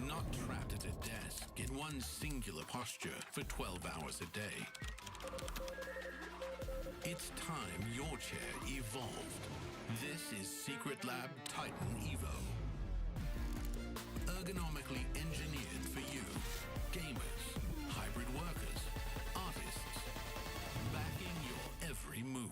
Not trapped at a desk in one singular posture for 12 hours a day. It's time your chair evolved. This is Secret Lab Titan Evo. Ergonomically engineered for you, gamers, hybrid workers, artists, backing your every move.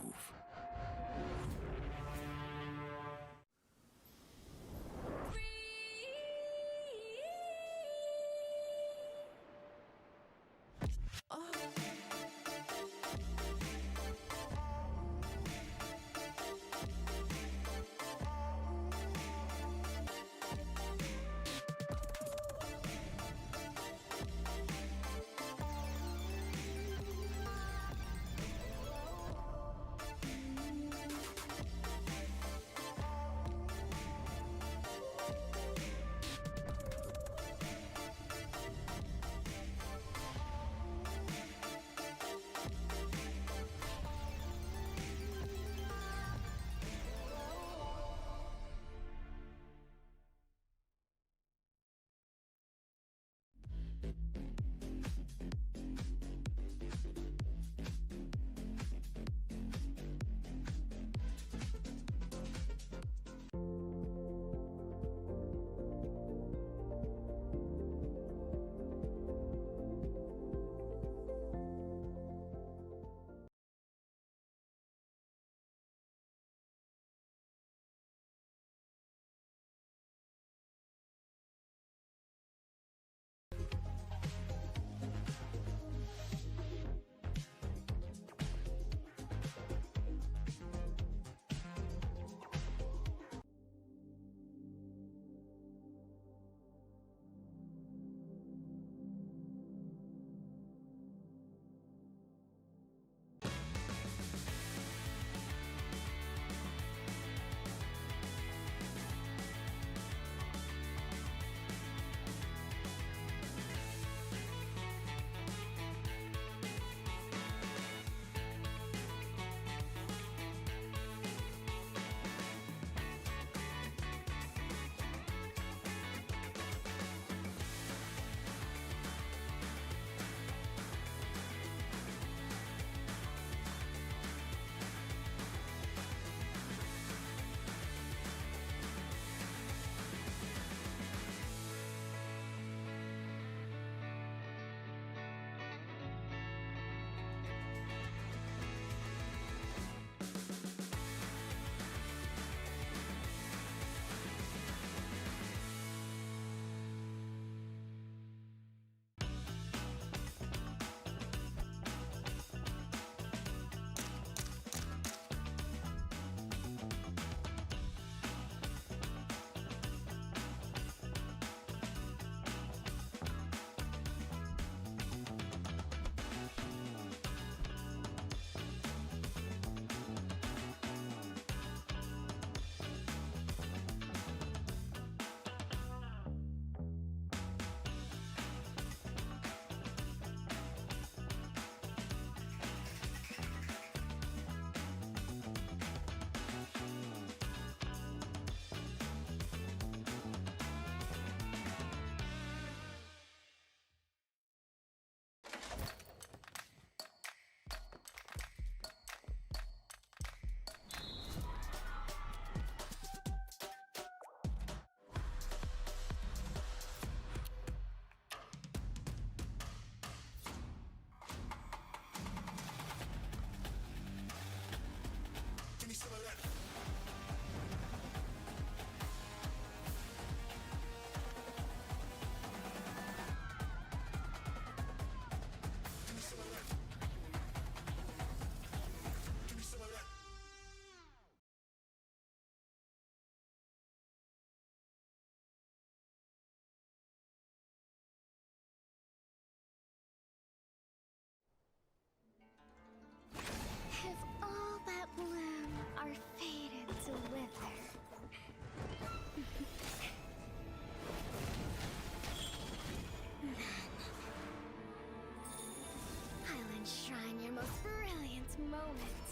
enshrine your most brilliant moment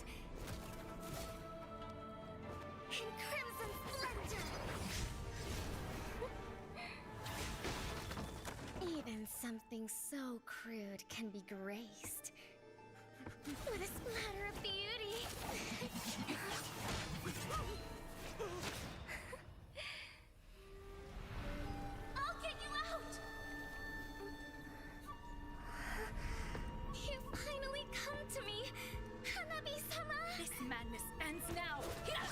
in crimson splendor. Even something so crude can be graced with a splatter of beauty. I'll get you out! You finally come to me, Hanabi-sama! This madness ends now! At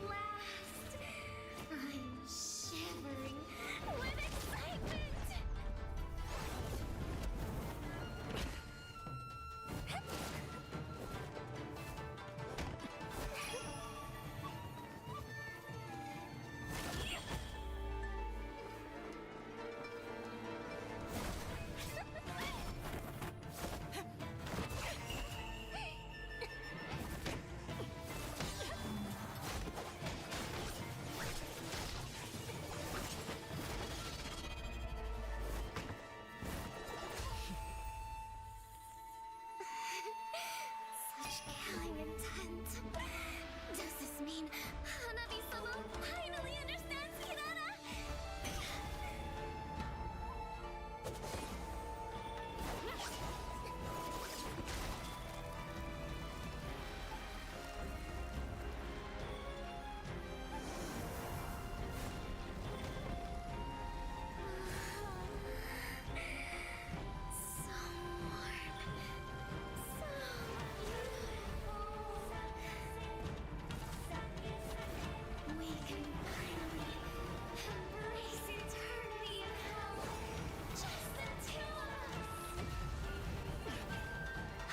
last, I'm shivering with excitement! Such killing intent. Does this mean Hanabi-sama finally understands Hirana? So warm. So beautiful. We can finally embrace eternity in hell. Just the two of us.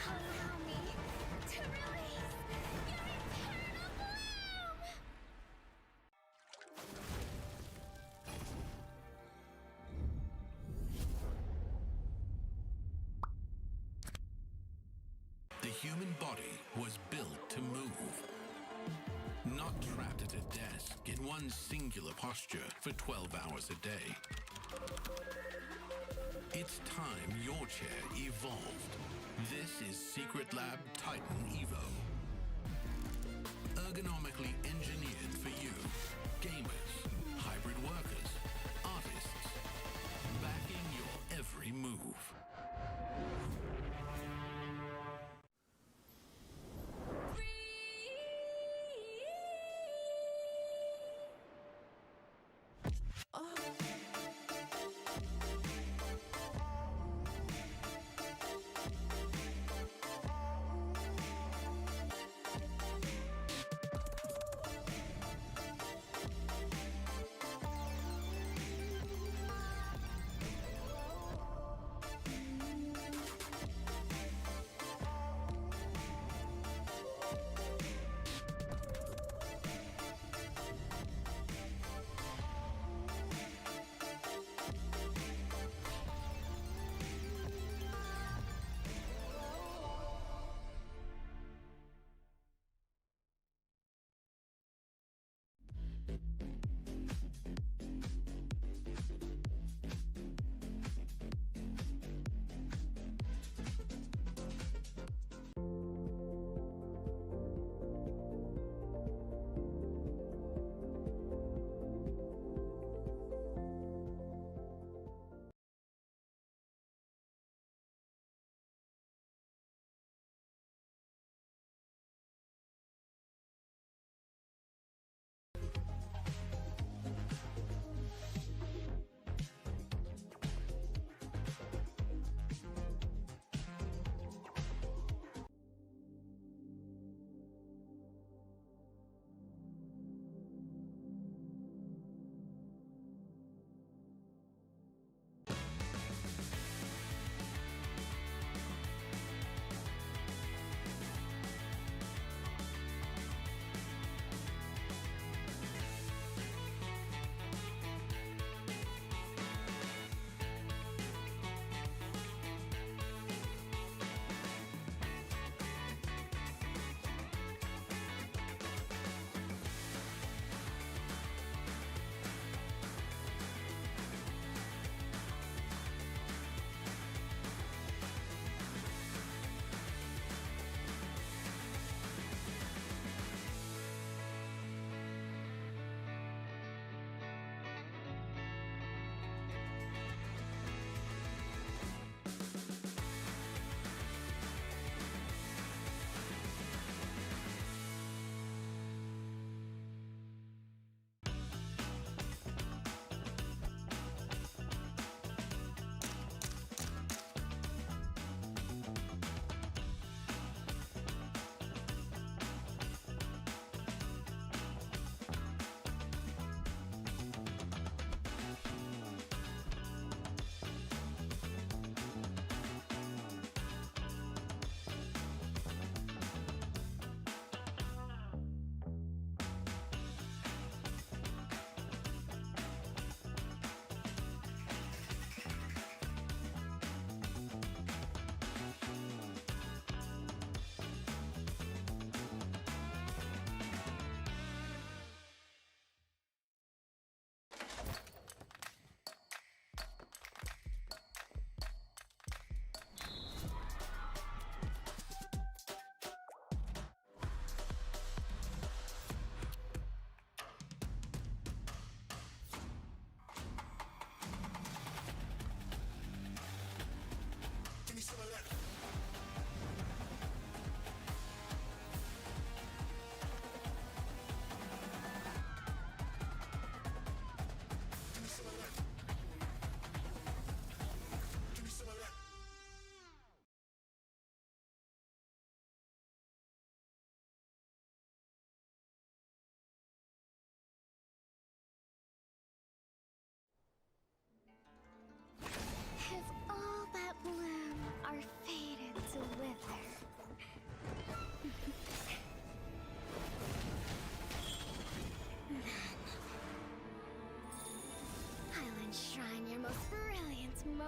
Allow me to release your eternal bloom. The human body was built to move. Not trapped at a desk in one singular posture for 12 hours a day. It's time your chair evolved. This is Secret Lab Titan Evo. Ergonomically engineered for you, gamers, hybrid workers, artists, backing your every move.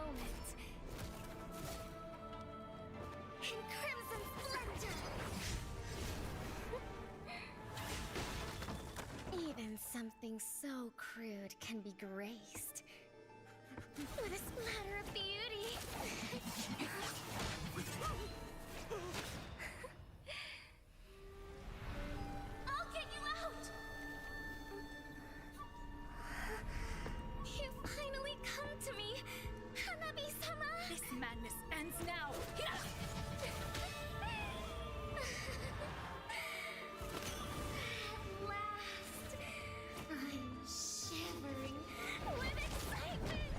moment. In crimson splendor! Even something so crude can be graced with a splatter of beauty. I'll get you out! You finally come to me, Hanabi-sama! This madness ends now! At last, I'm shivering with excitement!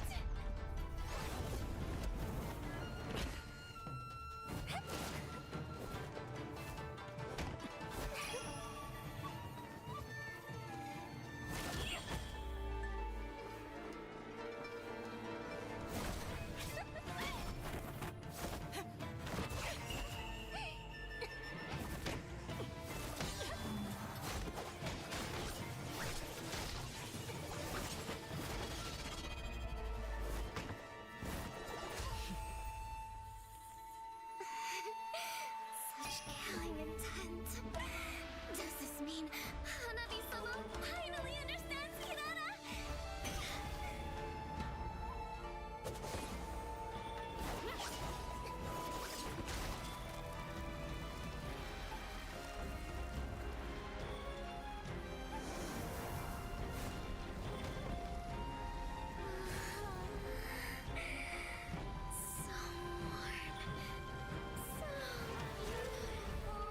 Such killing intent. Does this mean Hanabi-sama finally understands Hinata? So warm. So beautiful.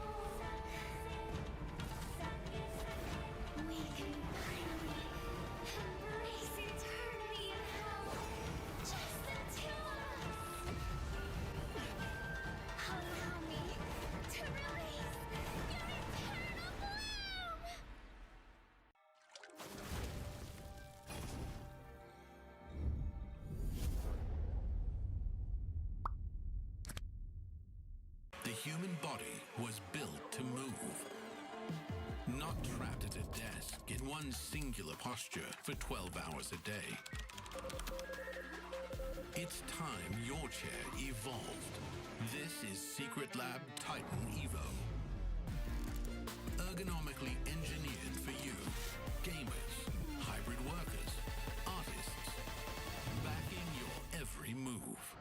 We can finally embrace eternity in hell. Just the two of us. Allow me to release your eternal bloom. The human body was built to move. Not trapped at a desk in one singular posture for 12 hours a day. It's time your chair evolved. This is Secret Lab Titan Evo. Ergonomically engineered for you, gamers, hybrid workers, artists, backing your every move.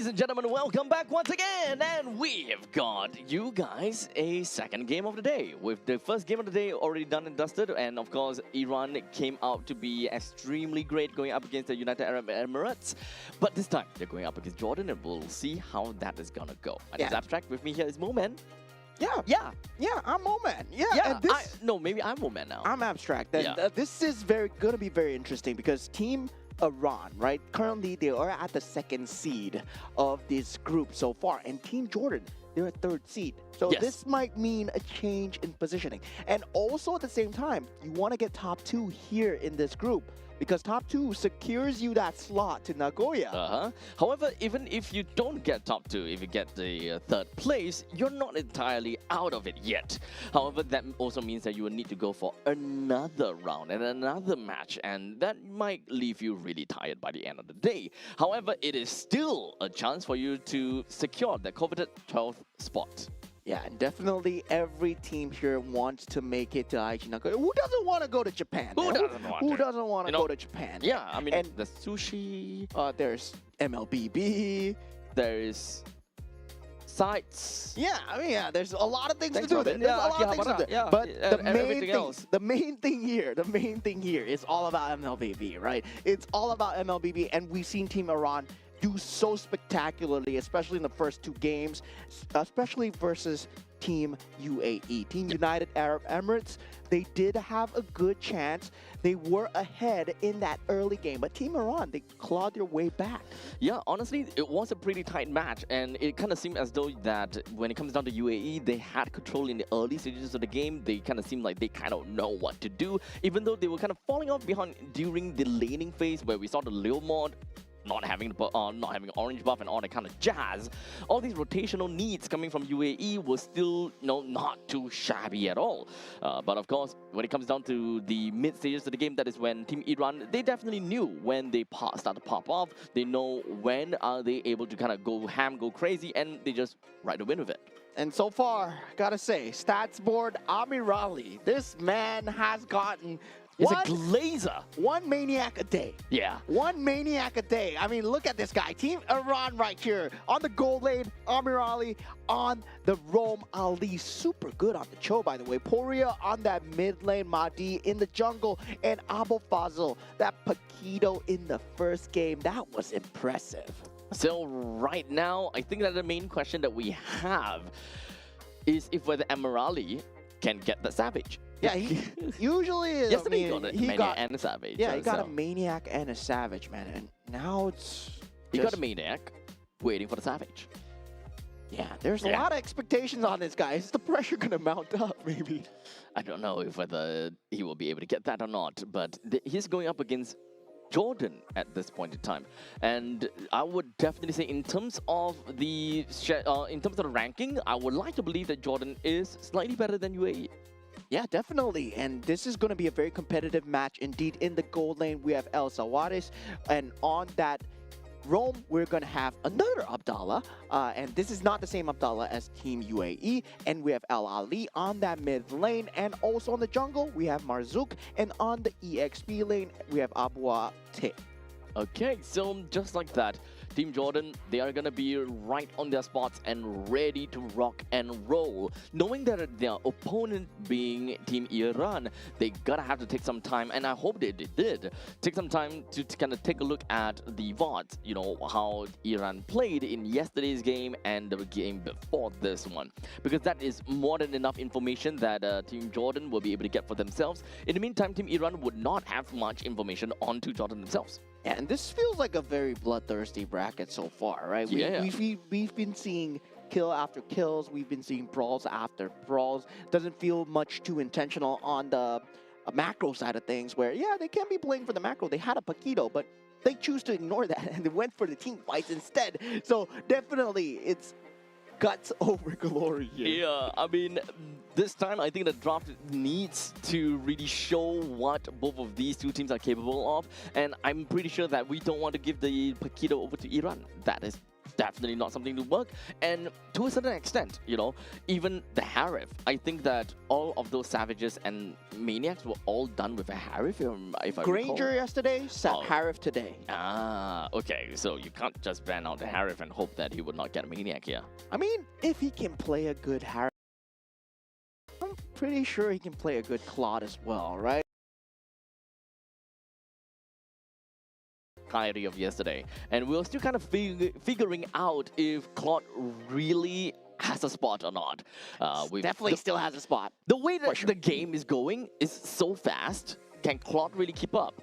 Ladies and gentlemen, welcome back once again, and we've got you guys a second game of the day. With the first game of the day already done and dusted, and of course, Iran came out to be extremely great going up against the United Arab Emirates. But this time, they're going up against Jordan, and we'll see how that is gonna go. And it's Abstract. With me here is Moman. Yeah, I'm Moman. No, maybe I'm Moman now. I'm Abstract. And this is gonna be very interesting because Team Iran, right? Currently, they are at the second seed of this group so far, and Team Jordan, they're a third seed. So this might mean a change in positioning. And also at the same time, you want to get top 2 here in this group, because top 2 secures you that slot to Nagoya. However, even if you don't get top 2, if you get the third place, you're not entirely out of it yet. However, that also means that you will need to go for another round and another match, and that might leave you really tired by the end of the day. However, it is still a chance for you to secure the coveted 12th spot. Yeah, and definitely every team here wants to make it to Aichi Nagoya. Who doesn't want to go to Japan? Who doesn't want to go to Japan? Yeah, I mean, there's sushi, there's MLBB, there's sites. Yeah, I mean, there's a lot of things to do. Robin. There's a lot of things to do. Yeah, but the main thing here is all about MLBB, right? It's all about MLBB, and we've seen Team Iran do so spectacularly, especially in the first 2 games, especially versus Team UAE. Team United Arab Emirates, they did have a good chance. They were ahead in that early game, but Team Iran, they clawed their way back. Yeah, honestly, it was a pretty tight match, and it kind of seemed as though that when it comes down to UAE, they had control in the early stages of the game. They kind of seemed like they kind of know what to do, even though they were kind of falling off behind during the laning phase where we saw the Lil mod not having orange buff and all that kind of jazz. All these rotational needs coming from UAE was still not too shabby at all. But of course, when it comes down to the mid stages of the game, that is when Team Iran, they definitely knew when they start to pop off. They know when are they able to kind of go ham, go crazy, and they just ride the wind with it. And so far, gotta say, stats board Amirali, this man has gotten He's a glazer. One maniac a day. Yeah. One maniac a day. I mean, look at this guy. Team Iran right here. On the gold lane, Amir Ali. On the roam, Ali. Super good on the Cho, by the way. Poria on that mid lane. Mahdi in the jungle. And Abu Fazl. That Paquito in the first game. That was impressive. So right now, I think that the main question that we have is if whether Amir Ali can get the Savage. Yeah, he usually is. Yesterday he got a maniac and a savage. Yeah, he got a maniac and a savage, man. And now he got a maniac waiting for the savage. Yeah, there's a lot of expectations on this guy. Is the pressure going to mount up, maybe? I don't know if whether he will be able to get that or not, but he's going up against Jordan at this point in time. And I would definitely say in terms of the ranking, I would like to believe that Jordan is slightly better than UAE. Yeah, definitely. And this is going to be a very competitive match indeed. In the gold lane, we have El Sawaris. And on that roam, we're going to have another Abdallah. And this is not the same Abdallah as Team UAE. And we have El Ali on that mid lane. And also on the jungle, we have Marzouk. And on the EXP lane, we have Abua Te. Okay, so just like that, Team Jordan, they are going to be right on their spots and ready to rock and roll. Knowing that their opponent being Team Iran, they gotta have to take some time, and I hope they did take some time to kind of take a look at the VODs, how Iran played in yesterday's game and the game before this one. Because that is more than enough information that Team Jordan will be able to get for themselves. In the meantime, Team Iran would not have much information on Team Jordan themselves. Yeah, and this feels like a very bloodthirsty bracket so far, right? We've been seeing kill after kills. We've been seeing brawls after brawls. Doesn't feel much too intentional on the macro side of things where, they can be playing for the macro. They had a Paquito, but they choose to ignore that and they went for the team fights instead. So definitely it's guts over glory here. Yeah, I mean, this time I think the draft needs to really show what both of these two teams are capable of, and I'm pretty sure that we don't want to give the Paquito over to Iran. That is definitely not something to work. And to a certain extent, you know, even the Harif, I think that all of those Savages and Maniacs were all done with a Harif, if I Granger recall. yesterday, Oh. Harif today. Ah, okay. So you can't just ban out the Harif and hope that he would not get a Maniac here. I mean, if he can play a good Harif, I'm pretty sure he can play a good Claude as well, right? Entirety of yesterday, and we were still kind of figuring out if Claude really has a spot or not. With Definitely still has a spot. the way that sure. the game is going is so fast. Can Claude really keep up?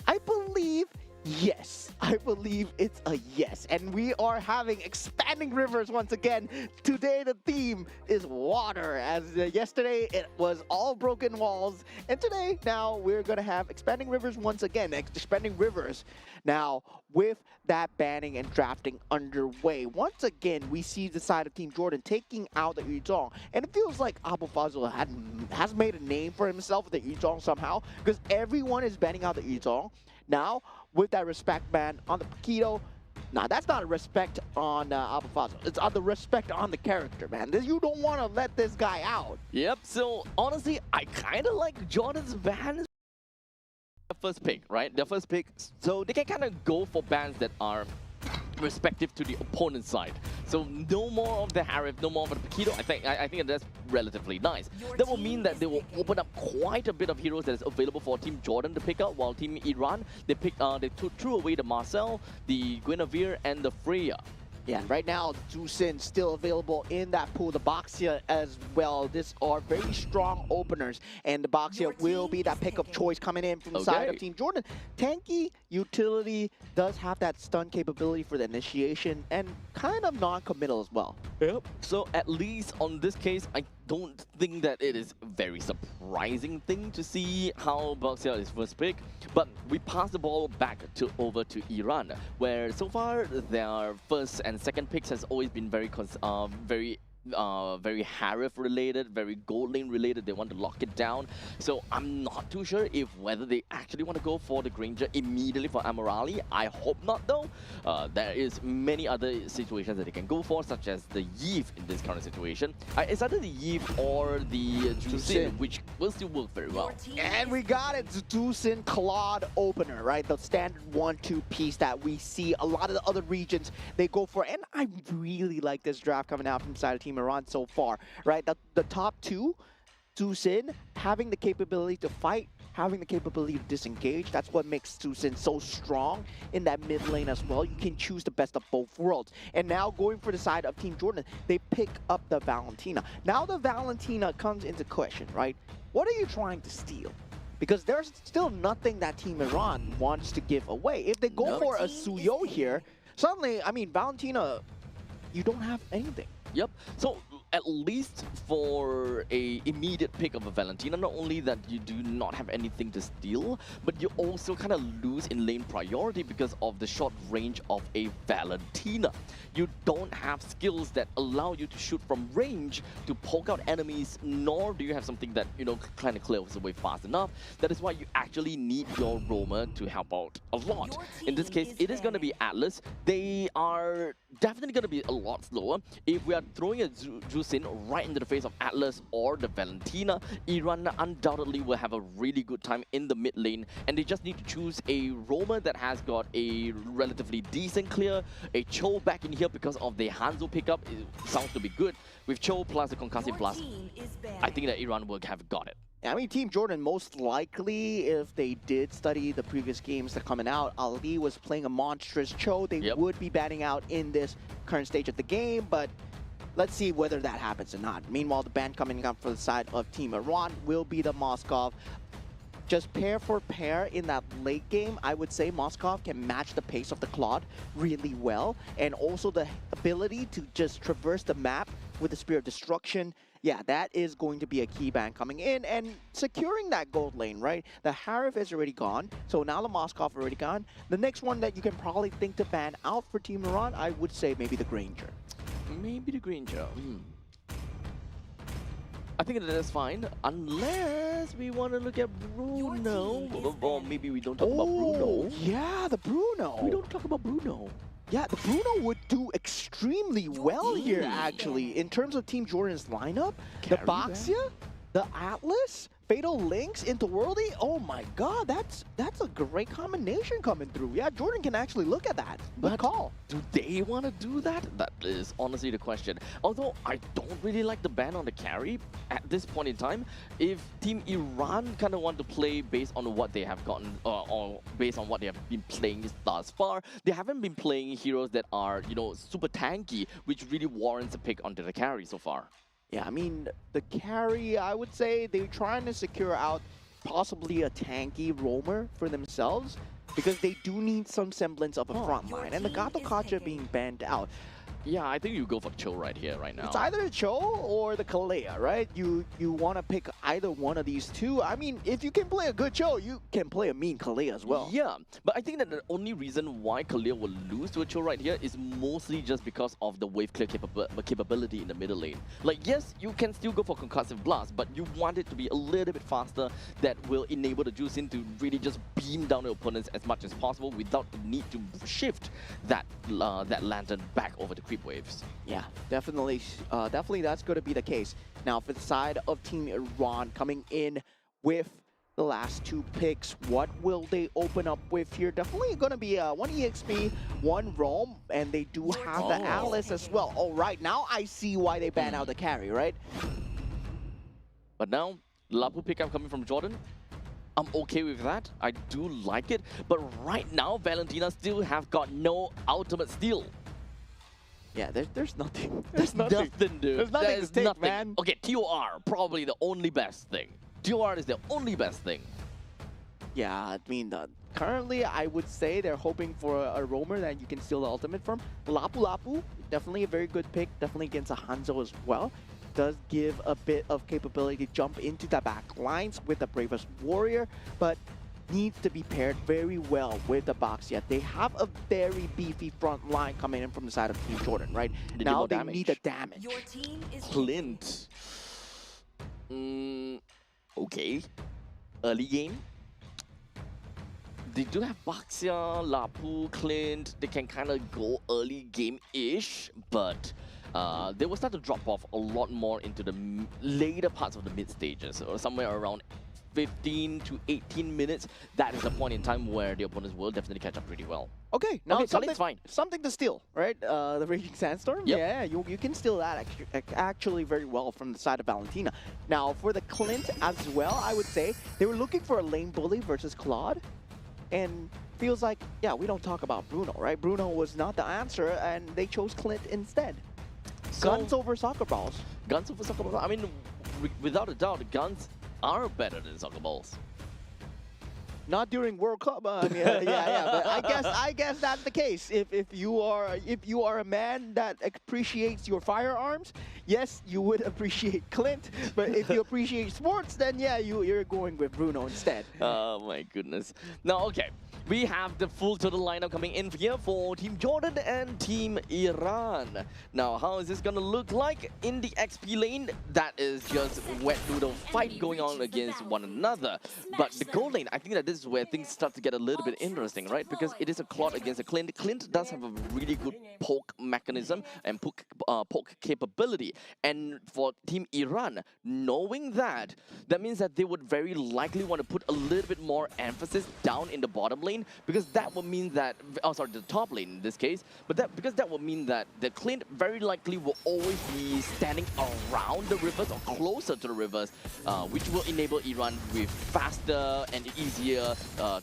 I believe yes. I believe it's a yes. And we are having expanding rivers once again. Today the theme is water, as yesterday it was all broken walls. And today now we're going to have expanding rivers once again. Expanding rivers. Now with that banning and drafting underway, once again we see the side of Team Jordan taking out the Yuzhong. And it feels like Abu Fazl has made a name for himself with the Yuzhong somehow, because everyone is banning out the Yuzhong. Now, with that respect ban on the Paquito, nah, that's not a respect on Abu Fazl. It's on the respect on the character, man. You don't want to let this guy out. Yep. So honestly, I kind of like Jordan's ban. Their first pick, right? Their first pick, so they can kind of go for bans that are respective to the opponent's side. So no more of the Harif, no more of the Paquito. I think that's relatively nice. That will mean that they will open up quite a bit of heroes that is available for Team Jordan to pick up, while Team Iran, they threw away the Marcel, the Guinevere, and the Freya. Yeah, and right now, Zusin still available in that pool. The Boxia as well. These are very strong openers, and the Boxia will be that pick of choice coming in from the side of Team Jordan. Tanky utility does have that stun capability for the initiation, and kind of non-committal as well. Yep. So at least on this case, I don't think that it is a very surprising thing to see how Boxia is first pick. But we pass the ball back over to Iran, where so far their first and second picks has always been very Harif related, very gold lane related. They want to lock it down. So I'm not too sure if whether they actually want to go for the Granger immediately for Amorali. I hope not though. There is many other situations that they can go for, such as the Yve in this current situation. It's either the Yve or the Jusin, which will still work very well. And we got it, Zusin Claude opener, right? The standard 1-2 piece that we see a lot of the other regions they go for. And I really like this draft coming out from side of Team Iran so far, right? The top two, Zusin having the capability to fight, having the capability to disengage. That's what makes Zusin so strong in that mid lane as well. You can choose the best of both worlds. And now going for the side of Team Jordan, they pick up the Valentina. Now the Valentina comes into question, right? What are you trying to steal? Because there's still nothing that Team Iran wants to give away. If they go for a Suyo here, suddenly, I mean, Valentina, you don't have anything. Yep. So at least for a immediate pick of a Valentina, not only that you do not have anything to steal, but you also kind of lose in lane priority because of the short range of a Valentina. You don't have skills that allow you to shoot from range to poke out enemies, nor do you have something that, you know, kind of clears away fast enough. That is why you actually need your roamer to help out a lot. In this case, it is going to be Atlas. They are definitely going to be a lot slower. If we are throwing a Jusin right into the face of Atlas or the Valentina, Iran undoubtedly will have a really good time in the mid lane, and they just need to choose a roamer that has got a relatively decent clear, a Cho back in here because of the Hanzo pickup. It sounds to be good. With Cho plus the Concussive Blast, I think that Iran will have got it. I mean, Team Jordan, most likely, if they did study the previous games that are coming out, Ali was playing a monstrous Cho. They would be batting out in this current stage of the game, but let's see whether that happens or not. Meanwhile, the ban coming up for the side of Team Iran will be the Moskov. Just pair for pair in that late game, I would say Moskov can match the pace of the Claude really well, and also the ability to just traverse the map with the Spear of Destruction. Yeah, that is going to be a key ban coming in and securing that gold lane, right? The Harif is already gone, so now the Moskov already gone. The next one that you can probably think to ban out for Team Iran, I would say maybe the Granger. Maybe the Granger. I think that is fine, unless we want to look at Bruno. Or maybe we don't talk about Bruno. Yeah, the Bruno. We don't talk about Bruno. Yeah, the Bruno would do extremely well here, actually. In terms of Team Jordan's lineup, the Carry Boxia, the Atlas, Fatal Links into Worldy. Oh my god, that's a great combination coming through. Yeah, Jordan can actually look at that. Good But call. do they want to do that? That is honestly the question. Although I don't really like the ban on the carry at this point in time. If Team Iran kind of want to play based on what they have gotten, or based on what they have been playing thus far, they haven't been playing heroes that are, you know, super tanky, which really warrants a pick onto the carry so far. Yeah, I mean, the carry, I would say they're trying to secure out possibly a tanky roamer for themselves because they do need some semblance of a front line. And the Gato Kacha being banned out. Yeah, I think you go for Chill right here, right now. It's either the Cho or the Kalea, right? You want to pick either one of these two. I mean, if you can play a good Cho, you can play a mean Kalea as well. Yeah, but I think that the only reason why Khalil will lose to a Chill right here is mostly just because of the wave clear capability in the middle lane. Like, yes, you can still go for Concussive Blast, but you want it to be a little bit faster that will enable the Juicin to really just beam down the opponents as much as possible without the need to shift that lantern back over the creep waves. Yeah, definitely that's going to be the case. Now, for the side of Team Iran coming in with the last two picks, what will they open up with here? Definitely going to be one EXP, one Roam, and they do have the Atlas as well. All right, now I see why they ban out the carry, right? But now, Lapu pickup coming from Jordan. I'm okay with that. I do like it. But right now, Valentina still have got no ultimate steal. Yeah, there's nothing. There's nothing, dude. There's nothing There's to take, nothing. man. Okay, TOR, probably the only best thing. TOR is the only best thing. Yeah, I mean, currently I would say they're hoping for a roamer that you can steal the ultimate from. Lapu Lapu, definitely a very good pick, definitely against a Hanzo as well. Does give a bit of capability to jump into the back lines with the Bravest Warrior, but needs to be paired very well with the Boxia. They have a very beefy front line coming in from the side of Team Jordan, right? They Now need they more need the damage. Your team is Clint. Okay. Early game. They do have Baxia, Lapu, Clint. They can kind of go early game-ish, but they will start to drop off a lot more into the later parts of the mid stages, or somewhere around 15 to 18 minutes. That is the point in time where the opponents will definitely catch up pretty well. Okay, now Okay, something, Khalid's fine. something to steal, right? The Raging Sandstorm? Yep. Yeah, you can steal that actually very well from the side of Valentina. Now, for the Clint as well, I would say, they were looking for a lane bully versus Claude. And feels like, yeah, we don't talk about Bruno, right? Bruno was not the answer, and they chose Clint instead. Guns over soccer balls. Guns over soccer balls. I mean, without a doubt, guns are better than soccer balls. Not during World Cup. I mean, yeah. But I guess that's the case. If you are a man that appreciates your firearms, yes, you would appreciate Clint. But if you appreciate sports, then yeah, you're going with Bruno instead. Oh my goodness. Now, okay. We have the full total lineup coming in here for Team Jordan and Team Iran. Now, how is this going to look like in the XP lane? That is just wet noodle fight going on against one another. But the gold lane, I think that this is where things start to get a little bit interesting, right? Because it is a Claude against a Clint. Clint does have a really good poke mechanism and poke capability. And for Team Iran, knowing that, that means that they would very likely want to put a little bit more emphasis down in the bottom lane, because that would mean that, the top lane in this case, but because that would mean that the Clint very likely will always be standing around the rivers or closer to the rivers, which will enable Iran with faster and easier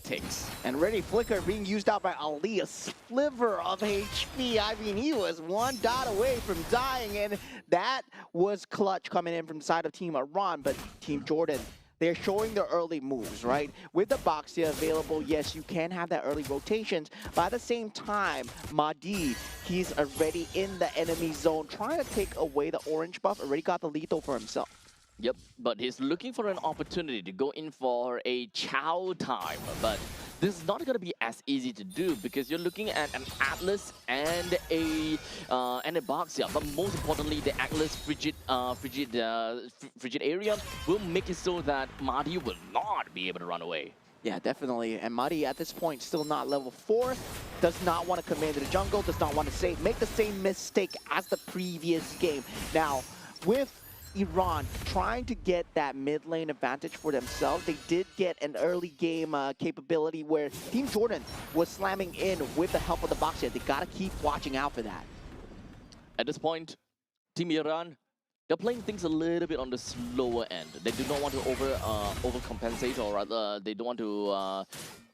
takes. And Ready Flicker being used out by Ali, a sliver of HP. I mean, he was one dot away from dying, and that was clutch coming in from the side of Team Iran, but Team Jordan, they're showing their early moves, right? With the Boxia available, yes, you can have that early rotations, but at the same time, Mahdi, he's already in the enemy zone, trying to take away the orange buff, already got the lethal for himself. Yep, but he's looking for an opportunity to go in for a Chow time, but this is not going to be as easy to do because you're looking at an Atlas and a Boxia, but most importantly, the Atlas frigid area will make it so that Mahdi will not be able to run away. Yeah, definitely. And Mari at this point still not level 4, does not want to command the jungle, does not want to make the same mistake as the previous game. Now, with Iran trying to get that mid lane advantage for themselves, they did get an early game capability where Team Jordan was slamming in with the help of the box here. They got to keep watching out for that. At this point, Team Iran, they're playing things a little bit on the slower end. They do not want to overcompensate, or rather, they don't want to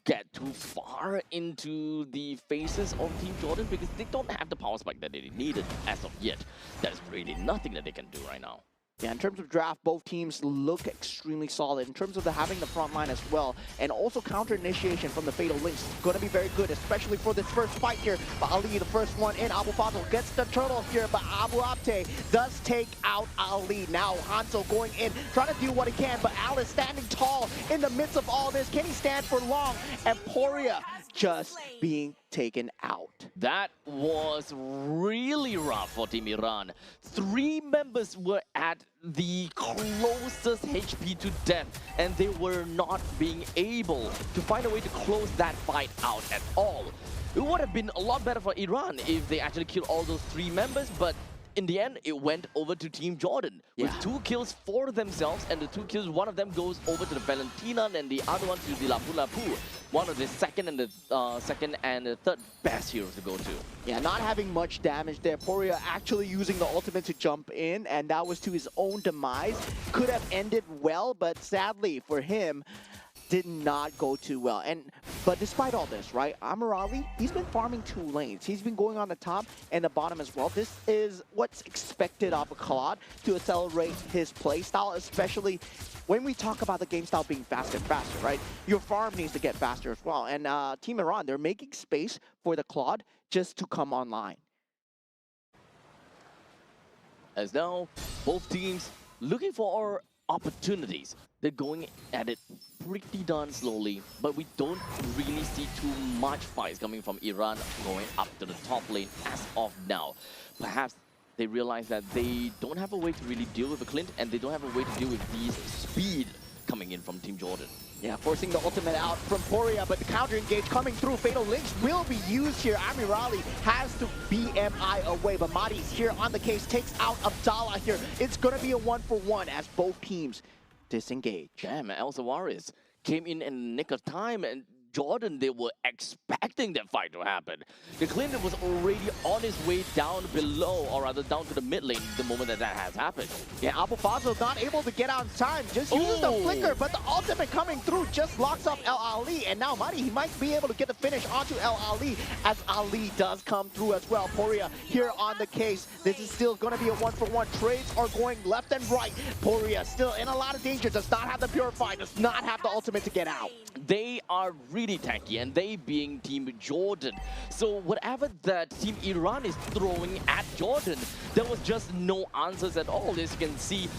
get too far into the faces of Team Jordan because they don't have the power spike that they needed as of yet. There's really nothing that they can do right now. Yeah, in terms of draft, both teams look extremely solid. In terms of having the front line as well, and also counter initiation from the Fatal Links is going to be very good, especially for this first fight here. But Ali, the first one in, Abu Fazl gets the turtle here, but Abu Abte does take out Ali. Now Hanzo going in, trying to do what he can, but Al is standing tall in the midst of all this. Can he stand for long? And Poria just being taken out. That was really rough for Team Iran. 3 members were at the closest HP to death, and they were not being able to find a way to close that fight out at all. It would have been a lot better for Iran if they actually killed all those 3 members, but in the end, it went over to Team Jordan with 2 kills for themselves, and the 2 kills, one of them goes over to the Valentina, and the other one to the Lapu Lapu, one of the second and the third best heroes to go to. Yeah, not having much damage there. Poria actually using the ultimate to jump in, and that was to his own demise. Could have ended well, but sadly for him, did not go too well. But despite all this, right, Amirali, he's been farming 2 lanes. He's been going on the top and the bottom as well. This is what's expected of a Claude to accelerate his play style, especially when we talk about the game style being faster and faster, right? Your farm needs to get faster as well. And Team Iran, they're making space for the Claude just to come online. As now, both teams looking for opportunities. They're going at it pretty darn slowly, but we don't really see too much fights coming from Iran going up to the top lane as of now. Perhaps they realize that they don't have a way to really deal with the Clint, and they don't have a way to deal with these speed coming in from Team Jordan. Yeah, forcing the ultimate out from Poria, but the counter engage coming through. Fatal Links will be used here. Amirali has to BMI away, but Mahdi's here on the case, takes out Abdallah here. It's going to be a 1-for-1 as both teams disengage. Damn, El Sawaris came in the nick of time, and Jordan, they were expecting that fight to happen. The Clint was already on his way down below, or rather down to the mid lane the moment that has happened. Yeah, Abu Fazl not able to get out in time, just uses the flicker, but the ultimate coming through just locks up El Ali, and now Mahdi, he might be able to get the finish onto El Ali, as Ali does come through as well. Poria here on the case. This is still going to be a 1-for-1. Trades are going left and right. Poria still in a lot of danger, does not have the Purify, does not have the ultimate to get out. They are really tanky, and they being Team Jordan. So whatever that Team Iran is throwing at Jordan, there was just no answers at all. As you can see,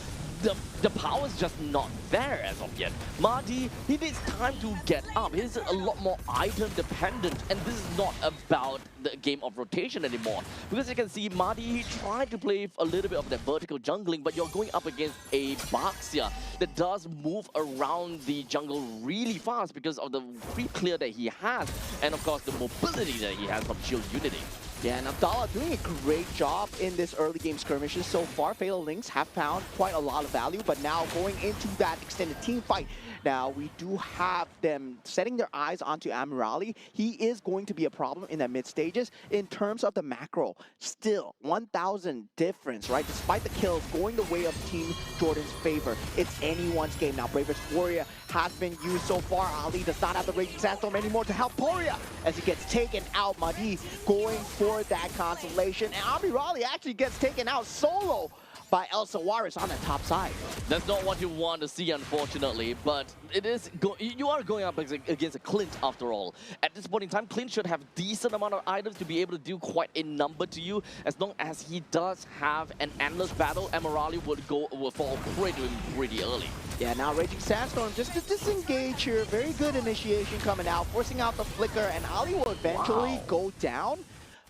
the power is just not there as of yet. Mahdi, he needs time to get up. He's a lot more item dependent, and this is not about the game of rotation anymore. Because you can see Mahdi, he tried to play a little bit of that vertical jungling, but you're going up against a Baxia that does move around the jungle really fast because of the free clear that he has, and of course the mobility that he has from Shield Unity. Yeah, and Abdallah doing a great job in this early game skirmishes so far. Fatal Links have found quite a lot of value, but now going into that extended team fight, now we do have them setting their eyes onto Amirali. He is going to be a problem in the mid stages in terms of the macro. Still, 1,000 difference, right? Despite the kills going the way of Team Jordan's favor, it's anyone's game now. Bravest Warrior has been used so far. Ali does not have the Raging Sandstorm anymore to help Poria as he gets taken out. Mahdi going for that consolation, and Amirali actually gets taken out solo by El Sawaris on the top side. That's not what you want to see, unfortunately, but it is you are going up against a Clint after all. At this point in time, Clint should have decent amount of items to be able to do quite a number to you. As long as he does have an endless battle, Amirali will fall prey to him pretty early. Yeah, now Raging Sandstorm just to disengage here. Very good initiation coming out, forcing out the flicker, and Ali will eventually go down.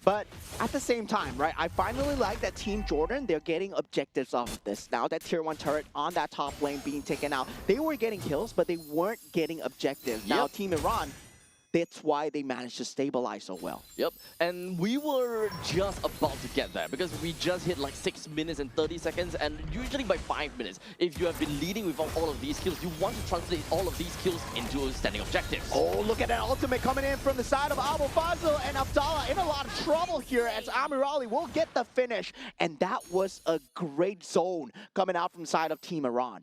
But at the same time, right, I finally like that Team Jordan, they're getting objectives off of this. Now that tier 1 turret on that top lane being taken out, they were getting kills, but they weren't getting objectives. Now Yep. Team Iran, that's why they managed to stabilize so well. Yep, and we were just about to get there because we just hit like 6 minutes and 30 seconds, and usually by 5 minutes, if you have been leading with all of these kills, you want to translate all of these kills into standing objectives. Oh, look at that ultimate coming in from the side of Abu Fazl, and Abdallah in a lot of trouble here as Amirali will get the finish. And that was a great zone coming out from the side of Team Iran.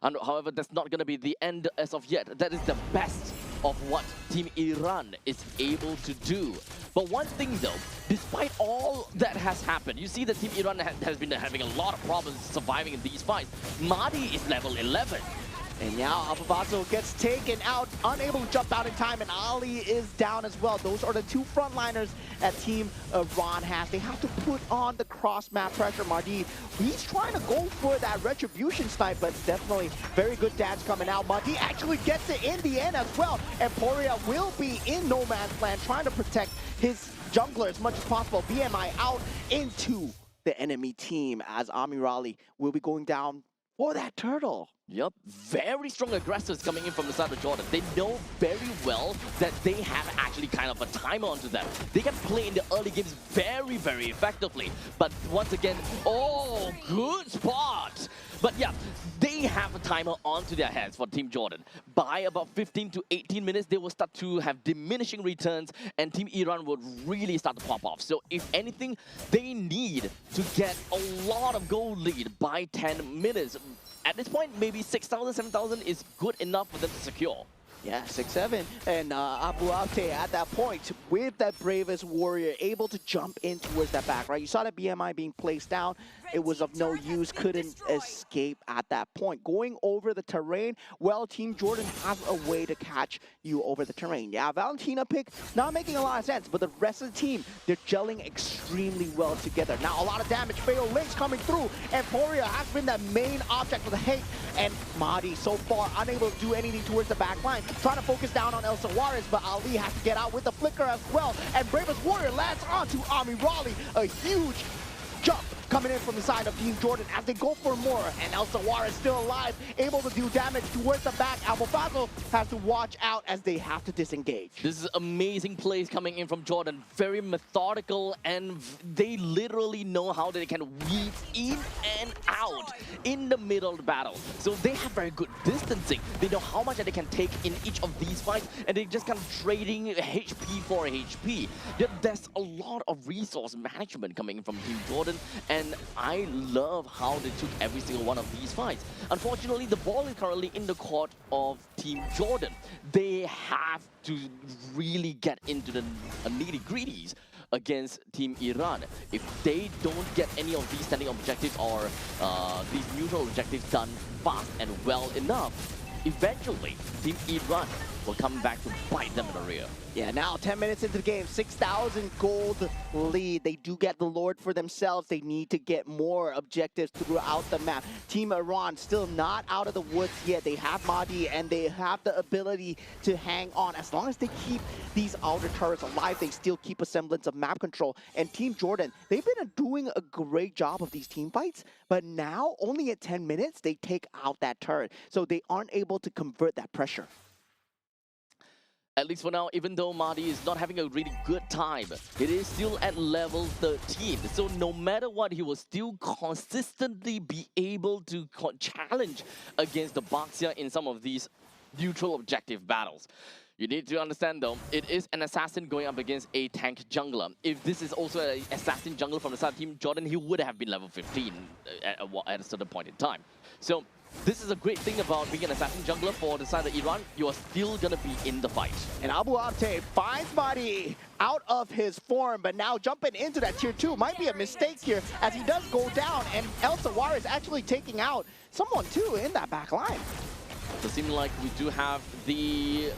And however, that's not going to be the end as of yet. That is the best of what Team Iran is able to do. But one thing though, despite all that has happened, you see that Team Iran has been having a lot of problems surviving in these fights. Mahdi is level 11. And now Abu Fazl gets taken out, unable to jump out in time, and Ali is down as well. Those are the two frontliners that Team Iran has. They have to put on the cross-map pressure. Mahdi, he's trying to go for that retribution snipe, but definitely very good dance coming out. Mahdi actually gets it in the end as well, and Poria will be in no man's land trying to protect his jungler as much as possible. BMI out into the enemy team as Amirali will be going down for that turtle. Yep, very strong aggressors coming in from the side of Jordan. They know very well that they have actually kind of a timer onto them. They can play in the early games very, very effectively. But once again, oh, good spot. But yeah, they have a timer onto their hands for Team Jordan. By about 15 to 18 minutes, they will start to have diminishing returns and Team Iran would really start to pop off. So if anything, they need to get a lot of goal lead by 10 minutes. At this point, maybe 6,000, 7,000 is good enough for them to secure. Yeah, 6-7. And Abu Ate at that point, with that bravest warrior, able to jump in towards that back, right? You saw that BMI being placed down. It was of no use, couldn't escape at that point. Going over the terrain, well, Team Jordan has a way to catch you over the terrain. Yeah, Valentina pick, not making a lot of sense, but the rest of the team, they're gelling extremely well together. Now, a lot of damage, Fatal Links coming through, and Poria has been the main object for the hate, and Mahdi so far unable to do anything towards the back line. Trying to focus down on El Sawaris, but Ali has to get out with the flicker as well, and Bravest Warrior lands onto Amirali, a huge jump coming in from the side of Team Jordan as they go for more, and El Sawar is still alive, able to do damage towards the back. Abu Fazl has to watch out as they have to disengage. This is amazing plays coming in from Jordan, very methodical, and they literally know how they can weave in and out in the middle of the battle. So they have very good distancing. They know how much that they can take in each of these fights, and they just kind of trading HP for HP. There's a lot of resource management coming in from Team Jordan, and I love how they took every single one of these fights. Unfortunately, the ball is currently in the court of Team Jordan. They have to really get into the nitty-gritties against Team Iran. If they don't get any of these standing objectives or these neutral objectives done fast and well enough, eventually Team Iran will come back to bite them in the rear. Yeah, now 10 minutes into the game, 6,000 gold lead. They do get the Lord for themselves. They need to get more objectives throughout the map. Team Iran still not out of the woods yet. They have Mahdi and they have the ability to hang on. As long as they keep these outer turrets alive, they still keep a semblance of map control. And Team Jordan, they've been doing a great job of these team fights, but now only at 10 minutes, they take out that turret. So they aren't able to convert that pressure. At least for now, even though Mahdi is not having a really good time, it is still at level 13. So no matter what, he will still consistently be able to challenge against the Baxia in some of these neutral objective battles. You need to understand though, it is an assassin going up against a tank jungler. If this is also an assassin jungler from the side of Team Jordan, he would have been level 15 at a certain point in time. So this is a great thing about being an assassin jungler for the side of Iran. You are still going to be in the fight. And Abu Abte finds Mahdi out of his form, but now jumping into that tier 2 might be a mistake here as he does go down, and El Sawar is actually taking out someone too in that back line. It does seem like we do have the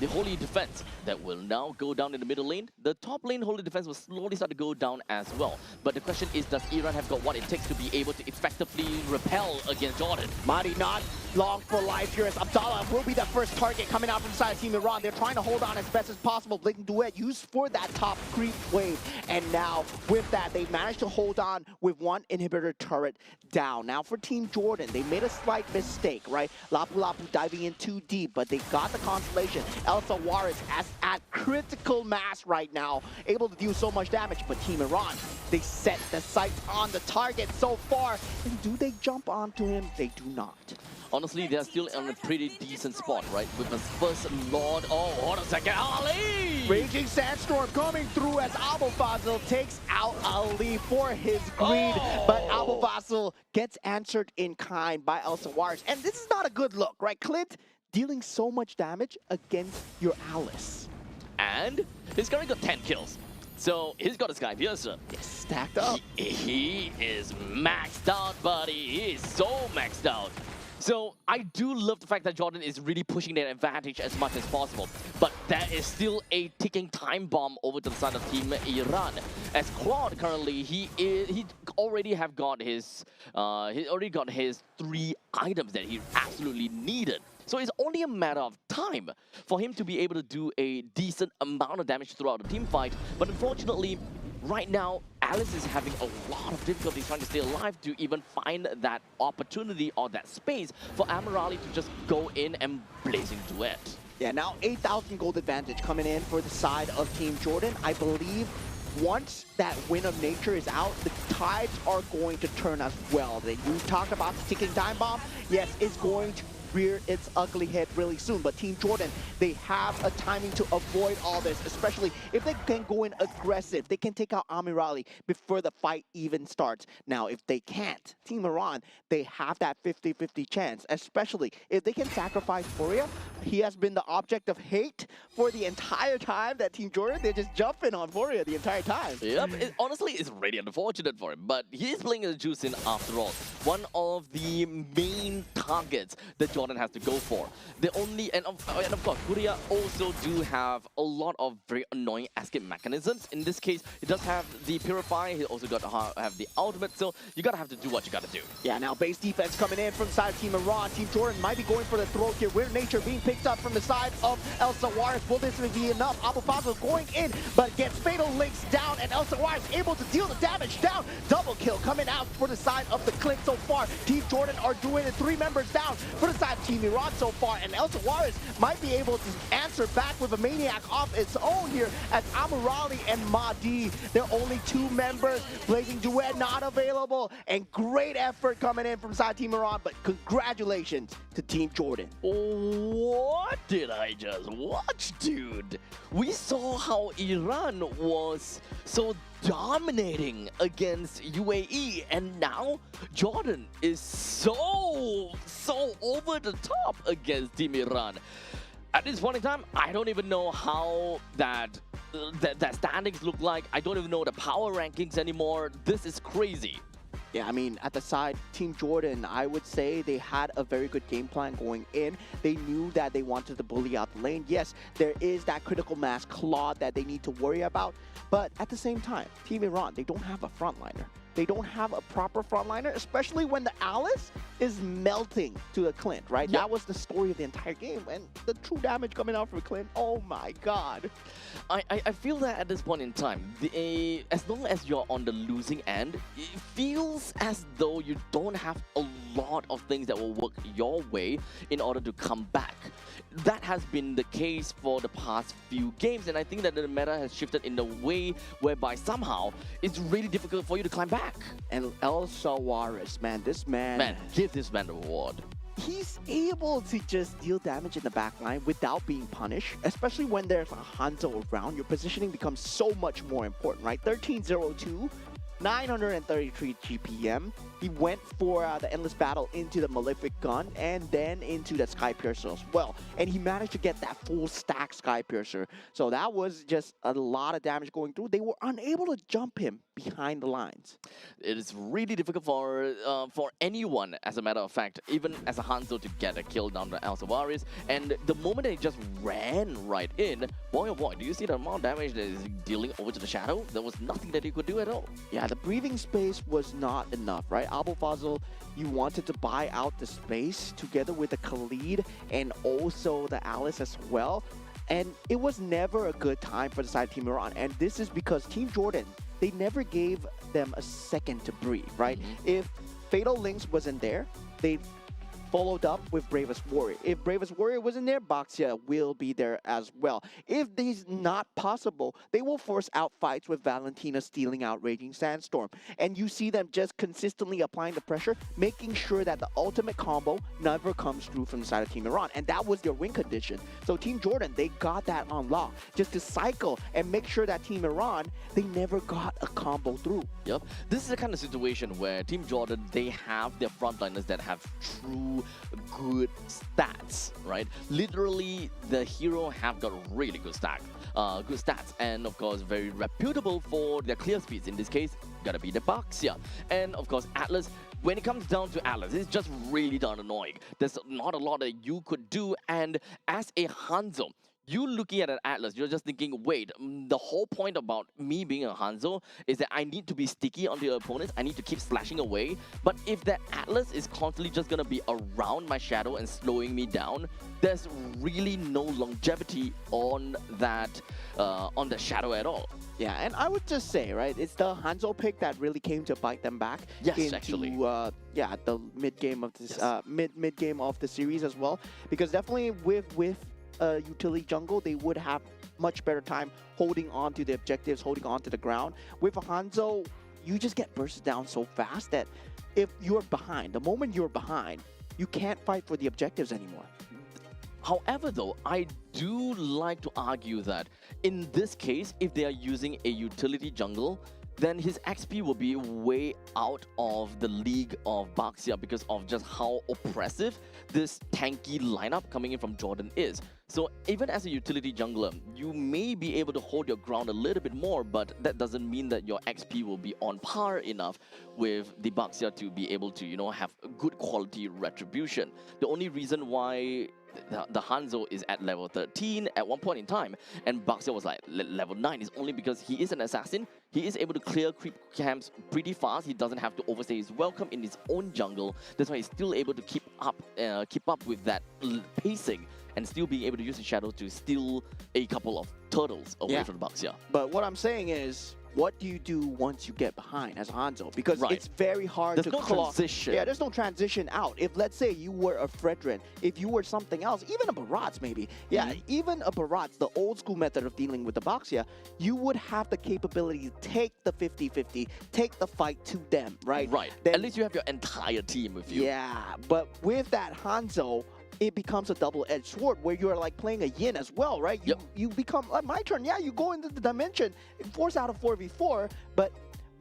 Holy Defense that will now go down in the middle lane. The top lane Holy Defense will slowly start to go down as well. But the question is, does Iran have got what it takes to be able to effectively repel against Jordan. Madi not long for life here as Abdallah will be the first target coming out from the side of Team Iran. They're trying to hold on as best as possible. Blazing Duet used for that top creep wave. And now with that, they managed to hold on with one inhibitor turret down. Now for Team Jordan, they made a slight mistake, right? Lapu Lapu diving in too deep, but they got the constellation. Elsa Juarez at critical mass right now, able to do so much damage. But Team Iran, they set the sights on the target so far. And do they jump onto him? They do not. Honestly, they're still in a pretty decent spot, right? With the first Lord. Oh, hold on a second. Ali! Raging Sandstorm coming through as Abu Fazil takes out Ali for his greed. But Abu Fazil gets answered in kind by Elsa Juarez. And this is not a good look, right? Clint dealing so much damage against your Alice. And he's currently got 10 kills. So he's got a Sky Piercer. Stacked up. He is maxed out, buddy. He is so maxed out. So I do love the fact that Jordan is really pushing that advantage as much as possible. But there is still a ticking time bomb over to the side of Team Iran. As Claude currently, he already got his 3 items that he absolutely needed. So it's only a matter of time for him to be able to do a decent amount of damage throughout the team fight. But unfortunately, right now, Alice is having a lot of difficulties trying to stay alive to even find that opportunity or that space for Amirali to just go in and Blazing Duet. Yeah, now 8,000 gold advantage coming in for the side of Team Jordan. I believe once that Wind of Nature is out, the tides are going to turn as well. You talked about the ticking time bomb. Yes, it's going to rear its ugly head really soon, but Team Jordan, they have a timing to avoid all this, especially if they can go in aggressive. They can take out Amirali before the fight even starts. Now, if they can't, Team Iran, they have that 50-50 chance, especially if they can sacrifice Furia. He has been the object of hate for the entire time that Team Jordan, they're just jumping on Furia the entire time. Yep, honestly, it's really unfortunate for him, but he's playing a juice in after all. One of the main targets that Jordan has to go for. The only, and of course, Furia also do have a lot of very annoying escape mechanisms. In this case, he does have the Purify, he also got to have the ultimate, so you gotta have to do what you gotta do. Yeah, now base defense coming in from the side of Team Iran. Team Jordan might be going for the throw here. Weird Nature being picked up from the side of Elsa Juarez. Will this be enough? Abu Fazil going in, but gets Fatal Links down, and Elsa Juarez able to deal the damage down. Double kill coming out for the side of the Clint so far. Team Jordan are doing it. 3 members down for the side of Team Iran so far, and Elsa Juarez might be able to answer back with a Maniac off its own here as Amirali and Mahdi, they're only 2 members. Blazing Duet not available, and great effort coming in from side Team Iran, but congratulations to Team Jordan. What did I just watch, dude? We saw how Iran was so dominating against UAE, and now Jordan is so over the top against Team Iran. At this point in time, I don't even know how that standings look like. I don't even know the power rankings anymore. This is crazy. Yeah, I mean, at the side, Team Jordan, I would say they had a very good game plan going in. They knew that they wanted to bully out the lane. Yes, there is that critical mass Claude that they need to worry about. But at the same time, Team Iran, they don't have a frontliner. They don't have a proper frontliner, especially when the Alice is melting to the Clint, right? Yep. That was the story of the entire game. And the true damage coming out from Clint, oh my god. I feel that at this point in time, as long as you're on the losing end, it feels as though you don't have a lot of things that will work your way in order to come back. That has been the case for the past few games, and I think that the meta has shifted in a way whereby somehow it's really difficult for you to climb back. And Elsa Juarez, man, this man... Man, give this man the award. He's able to just deal damage in the backline without being punished, especially when there's a Hanzo around. Your positioning becomes so much more important, right? 1302, 933 GPM. He went for the Endless Battle into the Malefic Gun and then into the Sky Piercer as well. And he managed to get that full stack Sky Piercer. So that was just a lot of damage going through. They were unable to jump him behind the lines. It is really difficult for anyone, as a matter of fact, even as a Hanzo, to get a kill down the Alcivaris. And the moment they just ran right in, boy oh boy, do you see the amount of damage that is dealing over to the Shadow? There was nothing that he could do at all. Yeah, the breathing space was not enough, right? Abu you wanted to buy out the space together with the Khalid and also the Alice as well. And it was never a good time for the side of Team Iran. And this is because Team Jordan, they never gave them a second to breathe, right? If Fatal Links wasn't there, they followed up with Bravest Warrior. If Bravest Warrior wasn't there, Baxia will be there as well. If this is not possible, they will force out fights with Valentina stealing out Raging Sandstorm. And you see them just consistently applying the pressure, making sure that the ultimate combo never comes through from the side of Team Iran. And that was their win condition. So Team Jordan, they got that on lock, just to cycle and make sure that Team Iran, they never got a combo through. Yep. This is the kind of situation where Team Jordan, they have their frontliners that have true good stats, right? Literally, the hero have got really good stats, and of course, very reputable for their clear speeds. In this case, gotta be the Baxia. And of course, Atlas, when it comes down to Atlas, it's just really darn annoying. There's not a lot that you could do, and as a Hanzo, you looking at an Atlas, you're just thinking, wait, the whole point about me being a Hanzo is that I need to be sticky on the opponents, I need to keep slashing away. But if that Atlas is constantly just gonna be around my Shadow and slowing me down, there's really no longevity on that Shadow at all. Yeah, and I would just say, right, it's the Hanzo pick that really came to bite them back. Yes, into, actually. The mid game of this, Yes. mid game of the series as well, because definitely with utility jungle, they would have much better time holding on to the objectives, holding on to the ground. With a Hanzo, you just get bursted down so fast that if you're behind, the moment you're behind, you can't fight for the objectives anymore. However, though, I do like to argue that in this case, if they are using a utility jungle, then his XP will be way out of the league of Baxia because of just how oppressive this tanky lineup coming in from Jordan is. So even as a utility jungler, you may be able to hold your ground a little bit more, but that doesn't mean that your XP will be on par enough with the Baxia to be able to, you know, have good quality retribution. The only reason why the Hanzo is at level 13 at one point in time, and Baxia was like level 9 is only because he is an assassin. He is able to clear creep camps pretty fast. He doesn't have to overstay his welcome in his own jungle. That's why he's still able to keep up with that pacing and still being able to use his shadow to steal a couple of turtles away from Baxia. But what I'm saying is, what do you do once you get behind as Hanzo? Because it's very hard to transition. Yeah, there's no transition out. If, let's say, you were a Fredrin, if you were something else, even a Barats maybe, even a Barats, the old school method of dealing with the Baxia, you would have the capability to take the 50-50, take the fight to them, right? Right. Then, at least you have your entire team with you. Yeah, but with that Hanzo, it becomes a double-edged sword where you're like playing a yin as well, right? You become, like my turn, you go into the dimension, force out a 4v4, but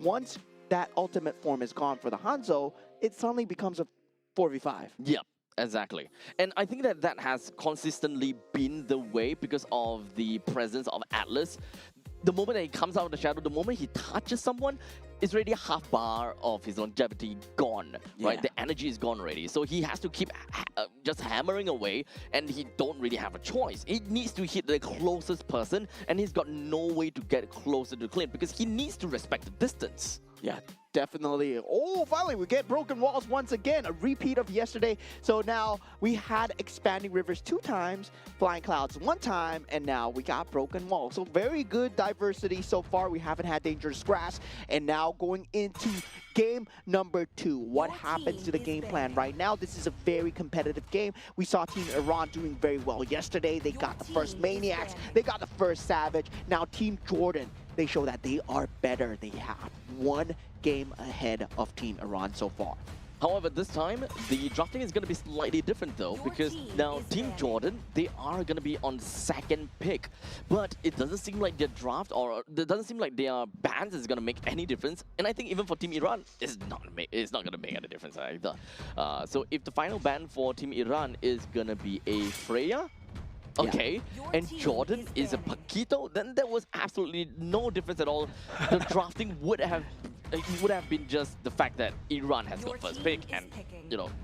once that ultimate form is gone for the Hanzo, it suddenly becomes a 4v5. Yep. Exactly. And I think that that has consistently been the way because of the presence of Atlas. The moment that he comes out of the shadow, the moment he touches someone, it's already a half bar of his longevity gone, right? The energy is gone already. So he has to keep just hammering away, and he don't really have a choice. He needs to hit the closest person, and he's got no way to get closer to Clint because he needs to respect the distance. Yeah, definitely. Oh, finally, we get Broken Walls once again, a repeat of yesterday. So now we had Expanding Rivers 2 times, Flying Clouds 1 time, and now we got Broken Walls. So very good diversity so far. We haven't had Dangerous Grass, and now going into game number 2. What happens to the game plan right now? This is a very competitive game. We saw Team Iran doing very well yesterday. They got the first Maniacs. They got the first Savage. Now Team Jordan, they show that they are better. They have 1 game ahead of Team Iran so far. However, this time, the drafting is going to be slightly different though, because now Team Jordan, they are going to be on 2nd pick. But it doesn't seem like their draft, or it doesn't seem like their bans is going to make any difference. And I think even for Team Iran, it's not going to make any difference either. So if the final ban for Team Iran is going to be a Freya, Okay, and Jordan is a Paquito, then there was absolutely no difference at all. The drafting would have been just the fact that Iran has got first pick, and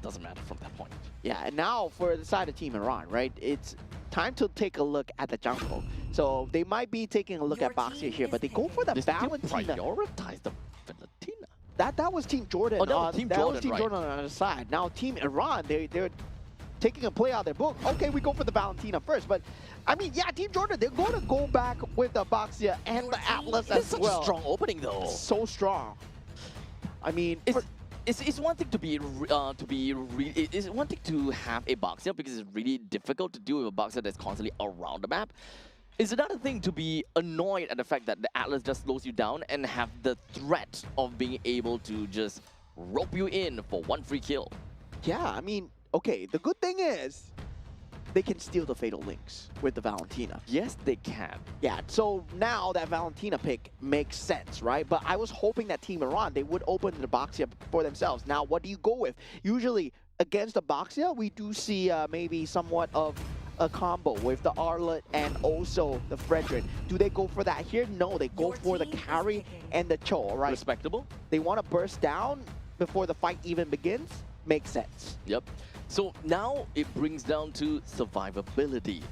doesn't matter from that point. Yeah, and now for the side of Team Iran, right? It's time to take a look at the jungle. So they might be taking a look at Boxia here, but they go for the They still Valentina. prioritize the Valentina. That was Team Jordan. Oh, that was Team Jordan, right. Jordan on the other side. Now Team Iran, they're taking a play out of their book. Okay, we go for the Valentina first, but I mean, yeah, Team Jordan, they're going to go back with the Boxia and the Atlas It's as such well. a strong opening though. So strong. I mean, It's one thing it's one thing to have a boxer because it's really difficult to deal with a boxer that's constantly around the map. It's another thing to be annoyed at the fact that the Atlas just slows you down and have the threat of being able to just rope you in for one free kill. yeah, I mean, okay, the good thing is they can steal the Fatal Links with the Valentina. Yes, they can. Yeah, so now that Valentina pick makes sense, right? But I was hoping that Team Iran, they would open the Boxia for themselves. Now, what do you go with? Usually, against the Boxia, we do see maybe somewhat of a combo with the Arlet and also the Fredrin. Do they go for that here? No, they go for the carry and the Cho, right? Respectable. They want to burst down before the fight even begins? Makes sense. Yep. So now it brings down to survivability,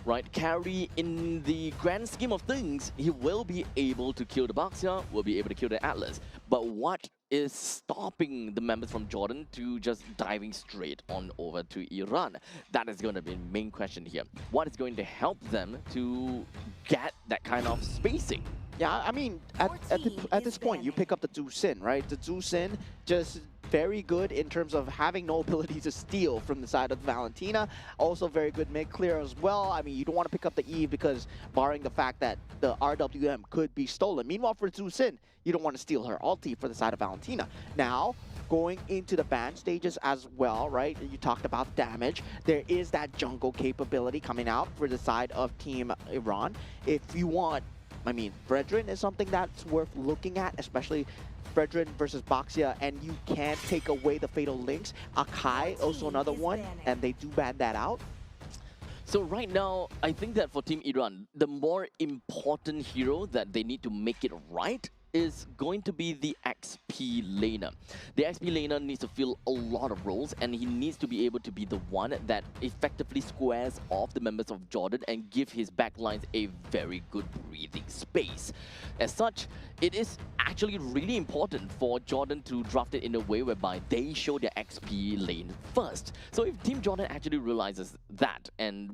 right? Carry, in the grand scheme of things, he will be able to kill the Boxia, will be able to kill the Atlas. But what is stopping the members from Jordan to just diving straight on over to Iran? That is going to be the main question here. What is going to help them to get that kind of spacing? Yeah, I mean, at this point, you pick up the Zhu Xin, right? The Zhu Xin just very good in terms of having no ability to steal from the side of Valentina. Also very good mid-clear as well. I mean, you don't want to pick up the Eve because barring the fact that the RWM could be stolen. Meanwhile, for Zhu Xin, you don't want to steal her ulti for the side of Valentina. Now, going into the ban stages as well, right? You talked about damage. There is that jungle capability coming out for the side of Team Iran. If you want, I mean, Fredrin is something that's worth looking at, especially Fredrin versus Boxia, and you can't take away the Fatal Links. Akai, also another one, and they do ban that out. So right now, I think that for Team Iran, the more important hero that they need to make it right is going to be the XP laner. The XP laner needs to fill a lot of roles, and he needs to be able to be the one that effectively squares off the members of Jordan and give his backlines a very good breathing space. As such, it is actually really important for Jordan to draft it in a way whereby they show their XP lane first. So if Team Jordan actually realizes that and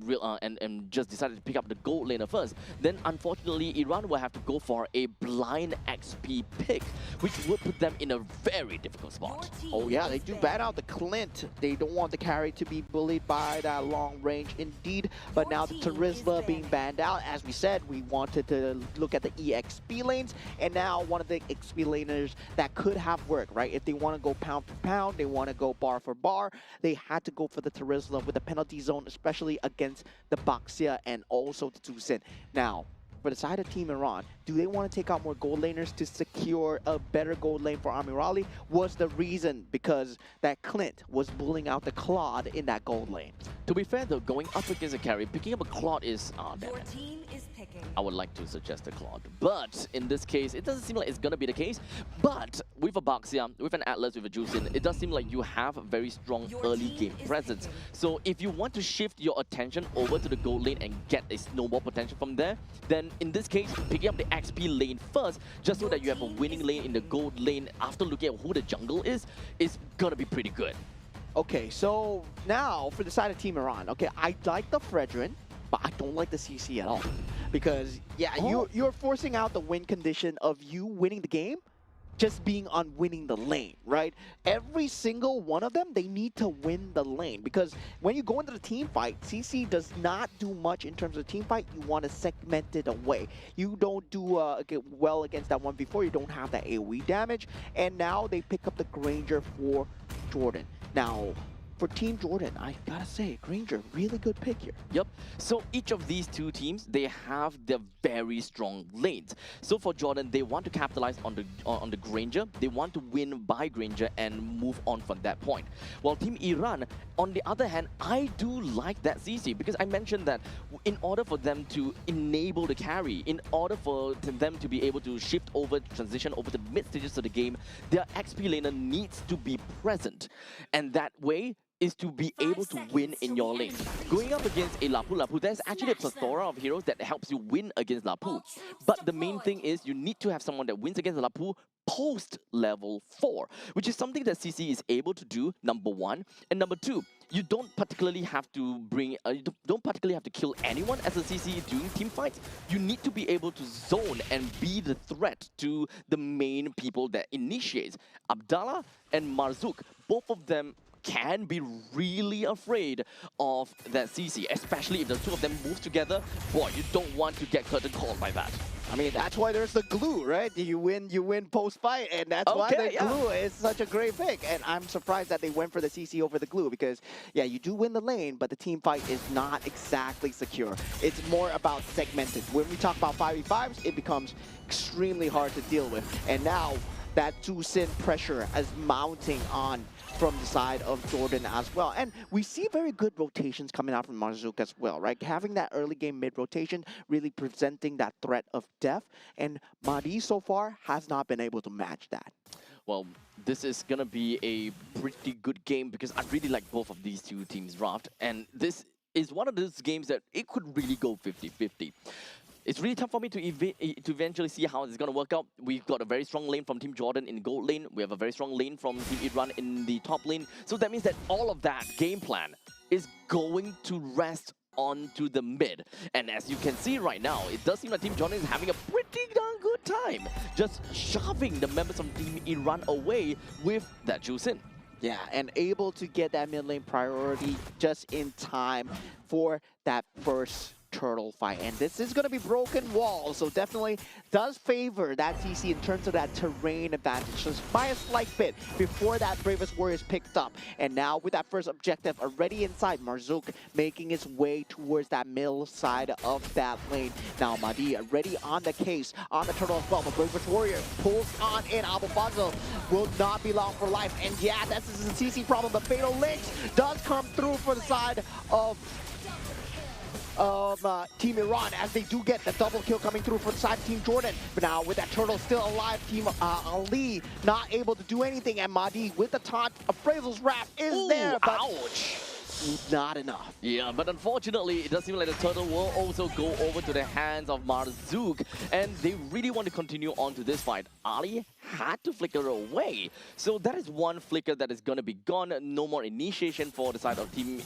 just decided to pick up the gold laner first, then unfortunately Iran will have to go for a blind XP pick, which would put them in a very difficult spot. Oh yeah, they do ban out the Clint. They don't want the carry to be bullied by that long range indeed. But now the Terizla being banned out. As we said, we wanted to look at the EXP lanes, and now one of the XP laners that could have worked, right? If they want to go pound for pound, they want to go bar for bar, they had to go for the Terizla with the penalty zone, especially against the Boxia and also the Zhu Xin. Now, for the side of Team Iran, do they want to take out more gold laners to secure a better gold lane for Amirali? Was the reason because that Clint was bullying out the Claude in that gold lane? To be fair though, going up against a carry, picking up a Claude is... damn it. I would like to suggest a Claude. But in this case, it doesn't seem like it's going to be the case. But with a Boxia, with an Atlas, with a Juicin, it does seem like you have a very strong early game presence. So if you want to shift your attention over to the gold lane and get a snowball potential from there, then in this case, picking up the XP lane first, just so that you have a winning lane in the gold lane after looking at who the jungle is going to be pretty good. Okay, so now for the side of Team Iran, okay, I like the Fredrin, but I don't like the CC at all. Because, yeah, you're forcing out the win condition of you winning the game, just being on winning the lane, right? Every single one of them, they need to win the lane. Because when you go into the team fight, CC does not do much in terms of team fight. You want to segment it away. You don't do well against that one before. You don't have that AoE damage. And now they pick up the Granger for Jordan. Now, for Team Jordan, I gotta say, Granger, really good pick here. Yep. So each of these two teams, they have their very strong lanes. So for Jordan, they want to capitalize on the Granger. They want to win by Granger and move on from that point. While Team Iran, on the other hand, I do like that CC because I mentioned that in order for them to enable the carry, in order for them to be able to shift over, transition over the mid stages of the game, their XP laner needs to be present. And that way is to be able to win in your lane. Going up against a Lapu, there's actually a plethora of heroes that helps you win against Lapu. But the main thing is you need to have someone that wins against Lapu post level 4, which is something that CC is able to do, number one. And number two, you don't particularly have to don't particularly have to kill anyone as a CC during team fights. You need to be able to zone and be the threat to the main people that initiates. Abdallah and Marzouk, both of them can be really afraid of that CC, especially if the two of them move together. Boy, you don't want to get curtain called by that. I mean, that's why there's the glue, right? You win post-fight, and that's why the glue is such a great pick. And I'm surprised that they went for the CC over the glue because, yeah, you do win the lane, but the team fight is not exactly secure. It's more about segmented. When we talk about 5v5s, it becomes extremely hard to deal with. And now, that Zu-Sin pressure is mounting on from the side of Jordan as well. And we see very good rotations coming out from Marzouk as well, right? Having that early game mid rotation, really presenting that threat of death. And Mahdi so far has not been able to match that. Well, this is going to be a pretty good game because I really like both of these two teams' draft. And this is one of those games that it could really go 50-50. It's really tough for me to eventually see how it's going to work out. We've got a very strong lane from Team Jordan in gold lane. We have a very strong lane from Team Iran in the top lane. So that means that all of that game plan is going to rest onto the mid. And as you can see right now, it does seem like Team Jordan is having a pretty darn good time just shoving the members from Team Iran away with that Zu-Sin. Yeah, and able to get that mid lane priority just in time for that first turtle fight. And this is going to be broken wall, so definitely does favor that CC in terms of that terrain advantage, just by a slight bit before that Bravest Warrior is picked up. And now with that first objective already inside, Marzouk making his way towards that middle side of that lane. Now Mahdi already on the case, on the turtle as well, but Bravest Warrior pulls on in. Abu Fazl will not be long for life, and yeah, this is a CC problem. The Fatal Links does come through for the side of Team Iran, as they do get the double kill coming through for the side of Team Jordan. But now with that turtle still alive, Team Ali not able to do anything, and Mahdi with the taunt, Appraisal's Wrath is there, but ouch! Not enough. Yeah, but unfortunately, it does seem like the turtle will also go over to the hands of Marzouk, and they really want to continue on to this fight. Ali had to flicker away, so that is one flicker that is going to be gone. No more initiation for the side of Team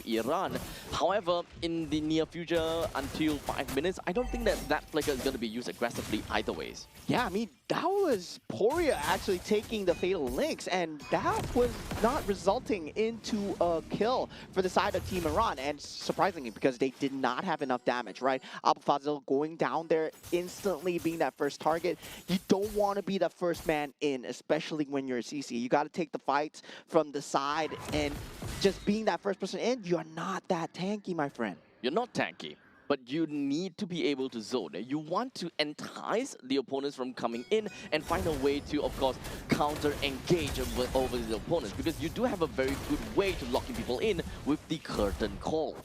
Iran. However, in the near future, until 5 minutes, I don't think that flicker is going to be used aggressively either ways. Yeah, I mean, that was Poria actually taking the Fatal Links, and that was not resulting into a kill for the side of Team Iran, and surprisingly, because they did not have enough damage, right? Abu Fazl going down there, instantly being that first target. You don't want to be the first man in, especially when you're a CC. You got to take the fights from the side, and just being that first person in, you're not that tanky, my friend. You're not tanky, but you need to be able to zone. You want to entice the opponents from coming in and find a way to, of course, counter-engage over the opponents, because you do have a very good way to locking people in with the curtain call.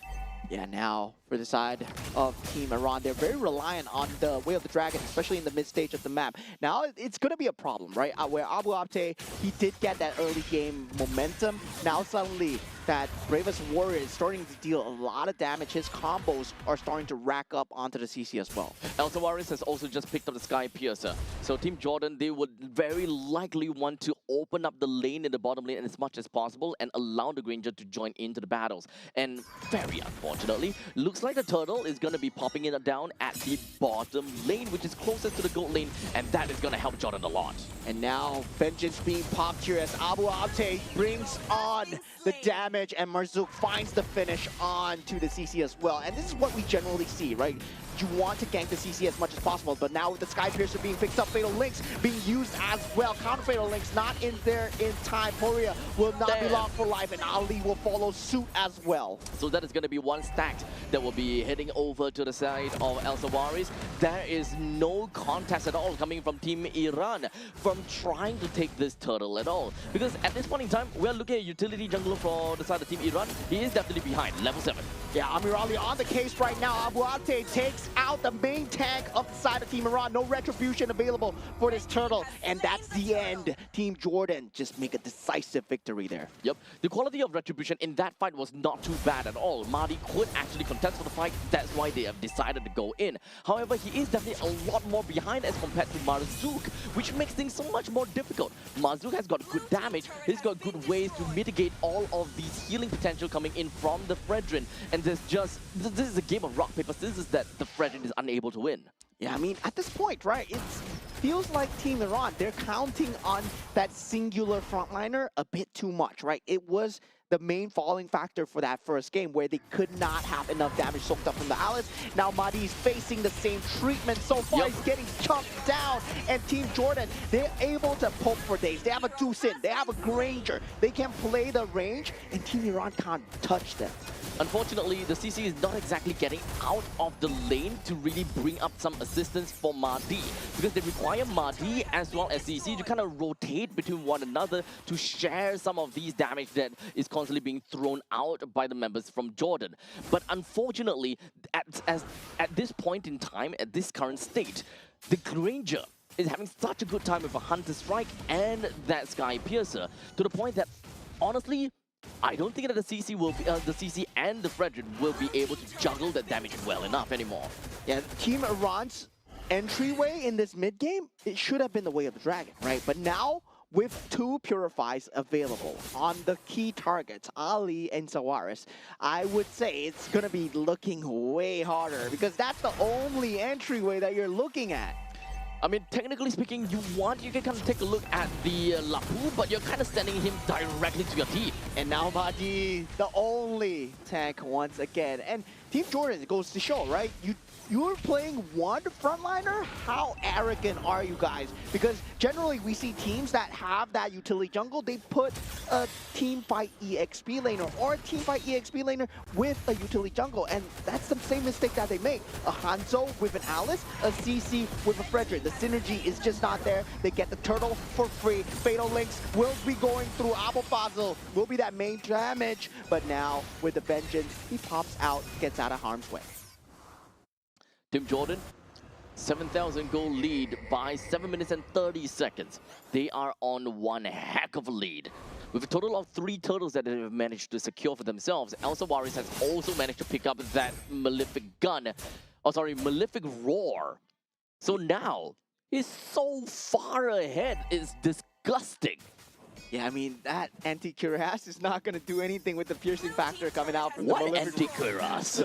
Yeah, now for the side of Team Iran, they're very reliant on the Way of the Dragon, especially in the mid-stage of the map. Now, it's going to be a problem, right? Where Abu Abte, he did get that early game momentum. Now suddenly, that Bravest Warrior is starting to deal a lot of damage. His combos are starting to rack up onto the CC as well. El Tavares has also just picked up the Sky Piercer. So Team Jordan, they would very likely want to open up the lane in the bottom lane as much as possible and allow the Granger to join into the battles. And very unfortunately, looks like the turtle is going to be popping it down at the bottom lane, which is closest to the gold lane, and that is going to help Jordan a lot. And now Vengeance being popped here as Abu Abte brings on the damage damage, and Marzouk finds the finish on to the CC as well. And this is what we generally see, right? You want to gank the CC as much as possible, but now with the Sky Piercer being picked up, Fatal Links being used as well. Counter Fatal Links not in there in time. Poria will not be lost for life, and Ali will follow suit as well. So that is going to be one stack that will be heading over to the side of El Sawaris. There is no contest at all coming from Team Iran from trying to take this turtle at all. Because at this point in time, we're looking at utility jungler for the side of Team Iran. He is definitely behind, level 7. Yeah, Amir Ali on the case right now. Abu Ate takes out the main tank of the side of Team Iran. No retribution available for this turtle, and that's the end. Team Jordan just make a decisive victory there. Yep, the quality of retribution in that fight was not too bad at all. Mahdi could actually contest for the fight, that's why they have decided to go in. However, he is definitely a lot more behind as compared to Marzouk, which makes things so much more difficult. Marzouk has got good damage, he's got good ways to mitigate all of these healing potential coming in from the Fredrin, and this is a game of rock, paper, scissors that the Fredrin is unable to win. Yeah, I mean, at this point, right, it feels like Team Iran, they're counting on that singular frontliner a bit too much, right? It was the main falling factor for that first game where they could not have enough damage soaked up from the Alice. Now Mahdi's facing the same treatment so far. He's getting chopped down. And Team Jordan, they're able to poke for days. They have a Deuce in, they have a Granger. They can play the range, and Team Iran can't touch them. Unfortunately, the CC is not exactly getting out of the lane to really bring up some assistance for Mahdi, because they require Mahdi as well as CC to kind of rotate between one another to share some of these damage that is constantly being thrown out by the members from Jordan. But unfortunately, at this point in time, at this current state, the Granger is having such a good time with a Hunter Strike and that Sky Piercer, to the point that, honestly, I don't think that the CC will be, the CC and the Fredrin will be able to juggle that damage well enough anymore. Yeah, Team Iran's entryway in this mid game, it should have been the Way of the Dragon, right? But now, with 2 Purifies available on the key targets, Ali and Sawaris, I would say it's going to be looking way harder, because that's the only entryway that you're looking at. I mean, technically speaking, you can kind of take a look at the Lapu, but you're kind of sending him directly to your team. And now Mahdi, the only tank once again. And Team Jordan, it goes to show, right? You're playing one frontliner? How arrogant are you guys? Because generally we see teams that have that utility jungle, they put a team fight EXP laner or a team fight EXP laner with a utility jungle, and that's the same mistake that they make. A Hanzo with an Alice, a CC with a Fredrin. The synergy is just not there. They get the turtle for free. Fatal Links will be going through. Abu Fazl will be that main damage, but now with the Vengeance, he pops out, gets out of harm's way. Team Jordan, 7,000 goal lead by 7 minutes and 30 seconds. They are on one heck of a lead. With a total of 3 turtles that they have managed to secure for themselves, El Sawaris has also managed to pick up that Malefic gun. Oh, sorry, Malefic Roar. So now, he's so far ahead, it's disgusting. Yeah, I mean, that anti-cuirass is not going to do anything with the piercing factor coming out from what the Malefic. anti-cuirass?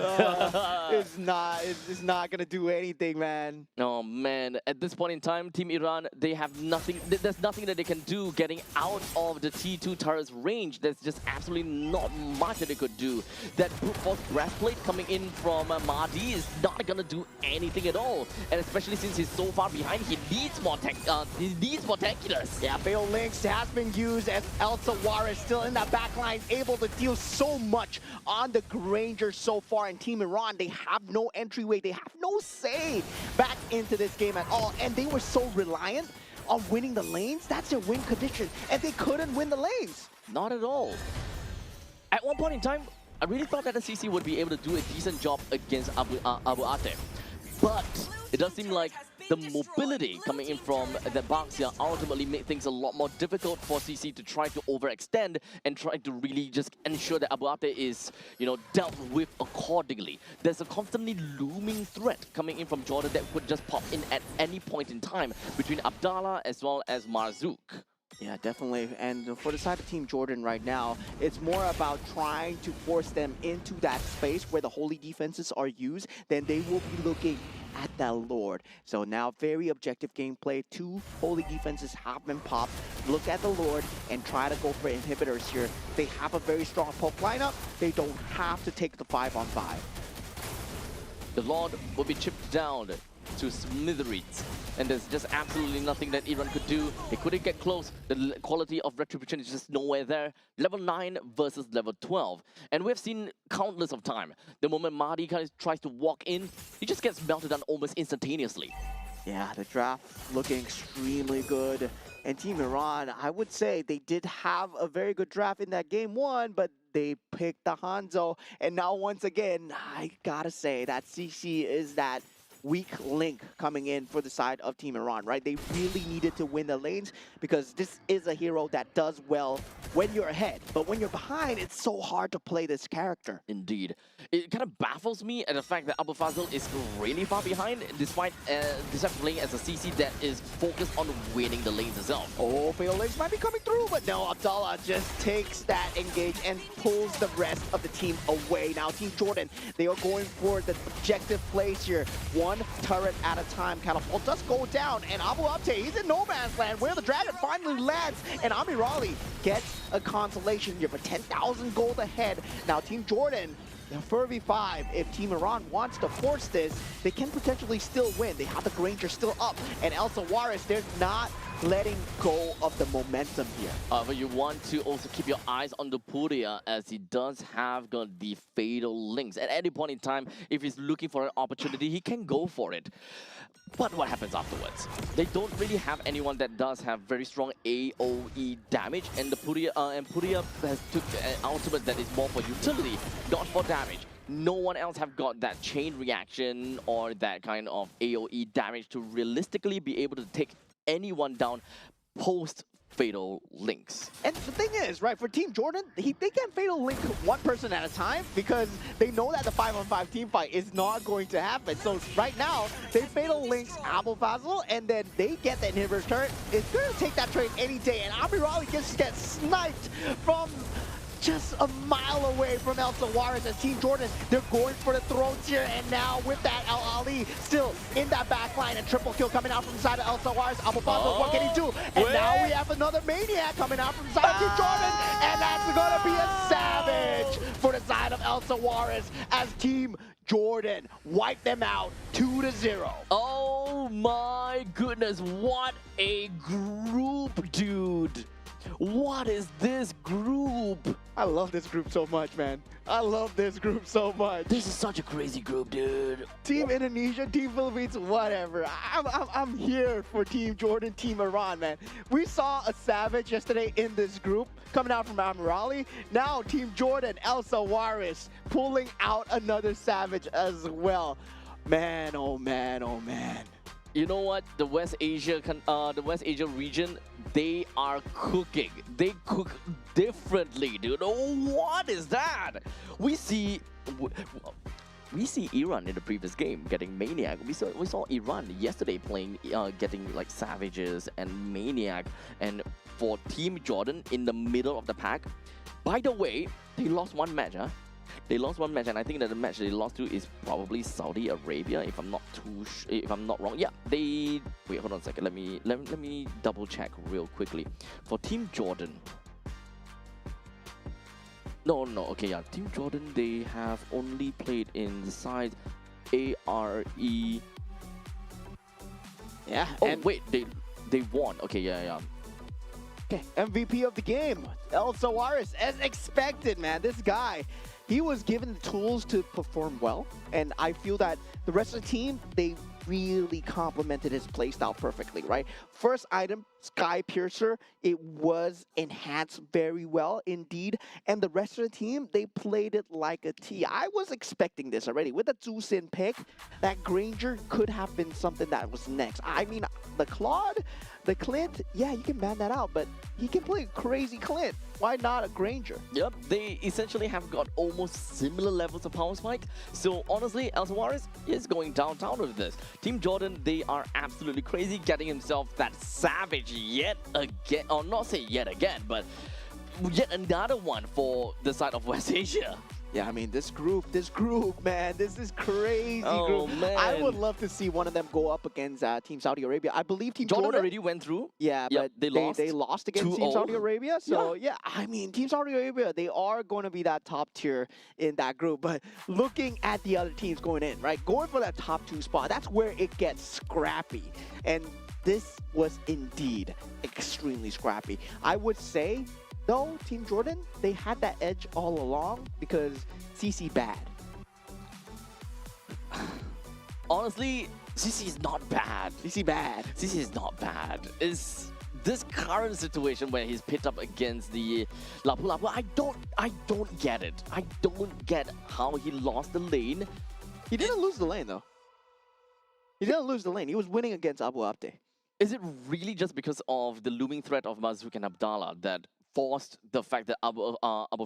It's not going to do anything, man. Oh man, at this point in time, Team Iran, they have nothing, there's nothing that they can do getting out of the T2 turret's range. There's just absolutely not much that they could do. That brute force breastplate coming in from Mahdi is not going to do anything at all. And especially since he's so far behind, he needs more tankiness. Yeah, Fatal Links has been used as El Sawaris still in that back line, able to deal so much on the Granger so far. And Team Iran, they have no entryway, they have no say back into this game at all. And they were so reliant on winning the lanes. That's their win condition, and they couldn't win the lanes. Not at all. At one point in time, I really thought that the CC would be able to do a decent job against Abu Ate. But it does seem like the mobility coming in from the Baxia ultimately made things a lot more difficult for CC to try to overextend and try to really just ensure that Abu Ate is, dealt with accordingly. There's a constantly looming threat coming in from Jordan that could just pop in at any point in time between Abdallah as well as Marzouk. Yeah, definitely. And for the side of Team Jordan right now, it's more about trying to force them into that space where the holy defenses are used. Then they will be looking at that Lord. So now very objective gameplay. 2 holy defenses have been popped. Look at the Lord and try to go for inhibitors here. They have a very strong poke lineup. They don't have to take the 5-on-5. The Lord will be chipped down to smithereens. And there's just absolutely nothing that Iran could do. They couldn't get close. The quality of retribution is just nowhere there. Level 9 versus level 12. And we've seen countless of time. The moment Mahdi kind of tries to walk in, he just gets melted down almost instantaneously. Yeah, the draft looking extremely good. And Team Iran, I would say they did have a very good draft in that game 1, but they picked the Hanzo. And now once again, I gotta say that CC is that weak link coming in for the side of Team Iran, right? They really needed to win the lanes because this is a hero that does well when you're ahead. But when you're behind, it's so hard to play this character. Indeed. It kind of baffles me at the fact that Abu Fazil is really far behind despite playing as a CC that is focused on winning the lanes itself. Oh, Fatal Links might be coming through, but no, Abdallah just takes that engage and pulls the rest of the team away. Now, Team Jordan, they are going for the objective plays here. 1 turret at a time. Catapult does go down, and Abu Abte, he's in no man's land where the dragon finally lands, and Amirali gets a consolation here for 10,000 gold ahead. Now, Team Jordan, the 4v5, if Team Iran wants to force this, they can potentially still win. They have the Granger still up, and Elsa Juarez, they're not letting go of the momentum here. But you want to also keep your eyes on the Puria as he does have got the fatal links. At any point in time, if he's looking for an opportunity, he can go for it. But what happens afterwards? They don't really have anyone that does have very strong AoE damage, and the Puria has took an ultimate that is more for utility, not for damage. No one else have got that chain reaction or that kind of AoE damage to realistically be able to take anyone down post fatal links. And the thing is, right, for Team Jordan, they can fatal link 1 person at a time because they know that the 5-on-5 team fight is not going to happen. So right now, they fatal links Abu Fazil, and then they get the inhibitor turret. It's going to take that trade any day, and Amirali just gets sniped from just a mile away from Elsa Juarez as Team Jordan. They're going for the throats here, and now with that, Al Ali still in that back line, and triple kill coming out from the side of Elsa Juarez. Abu Fazil, what can he do? And now we have another Maniac coming out from the side of Team Jordan, and that's going to be a savage for the side of Elsa Juarez as Team Jordan wipe them out 2-0. Oh my goodness, what a group, dude. What is this group? I love this group so much, man. I love this group so much. This is such a crazy group, dude. Team Indonesia, Team Philippines, whatever. I'm here for Team Jordan, Team Iran, man. We saw a savage yesterday in this group coming out from Amirali. Now Team Jordan, Elsa Juarez, pulling out another savage as well. Man, oh man, oh man. You know what? The West Asia region, they are cooking. They cook differently, dude. Oh, what is that? We see Iran in the previous game getting Maniac. We saw Iran yesterday playing, getting like Savages and Maniac. And for Team Jordan in the middle of the pack, by the way, they lost 1 match, huh? They lost 1 match, and I think that the match they lost to is probably Saudi Arabia, if I'm not wrong. Yeah, they wait. Hold on a second. Let me double check real quickly. For Team Jordan, no. Okay, yeah. Team Jordan, they have only played in the side ARE. Yeah. Oh wait, they won. Okay, yeah. Okay, MVP of the game, Elsa Juarez, as expected, man. This guy, he was given the tools to perform well, and I feel that the rest of the team, they really complemented his playstyle perfectly, right? First item, Sky Piercer, it was enhanced very well indeed, and the rest of the team, they played it like a T. I was expecting this already. With the Zhu Xin pick, that Granger could have been something that was next. I mean, the Claude, the Clint, yeah, you can ban that out, but he can play a crazy Clint. Why not a Granger? Yep, they essentially have got almost similar levels of power spike. So honestly, Elsa Juarez is going downtown with this. Team Jordan, they are absolutely crazy, getting himself that savage yet again, or not say yet again, but yet another one for the side of West Asia. Yeah, I mean, this group, man, this is crazy Oh, group. man. I would love to see one of them go up against Team Saudi Arabia. I believe Team Jordan Jordan already went through. Yeah, Yep, but they lost lost against Team 2-0. Saudi Arabia. So yeah, I mean, Team Saudi Arabia, they are going to be that top tier in that group. But looking at the other teams going in, right, going for that top 2 spot, that's where it gets scrappy. And this was indeed extremely scrappy. I would say, though, Team Jordan, they had that edge all along because CC bad. Honestly, CC is not bad. CC bad. CC is not bad. It's this current situation where he's pitted up against the Lapu Lapu. I don't get it. I don't get how he lost the lane. He didn't lose the lane, though. He didn't lose the lane. He was winning against Abu Abde. Is it really just because of the looming threat of Mazouk and Abdallah that forced the fact that Abu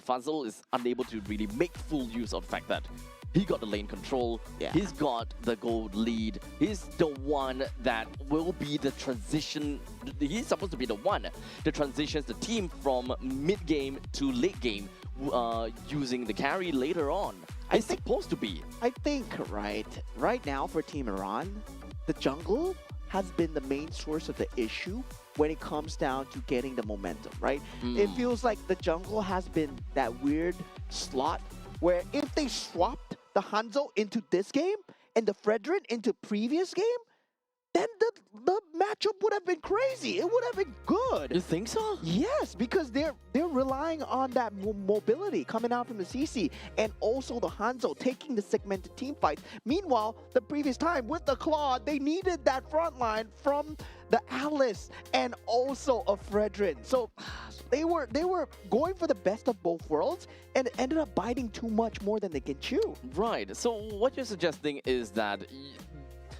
Fazl is unable to really make full use of the fact that he got the lane control, Yeah. he's got the gold lead, he's the one that will be the transition, he's supposed to be the one that transitions the team from mid-game to late game using the carry later on. It's supposed to be. I think, right now for Team Iran, the jungle has been the main source of the issue when it comes down to getting the momentum, right? It feels like the jungle has been that weird slot where if they swapped the Hanzo into this game and the Fredrin into previous game, then the matchup would have been crazy. It would have been good. You think so? Yes, because they're relying on that mobility coming out from the CC and also the Hanzo taking the segmented team fights. Meanwhile, the previous time with the Claude, they needed that front line from the Alice and also a Fredrin. So they were going for the best of both worlds and it ended up biting too much more than they can chew. Right. So what you're suggesting is that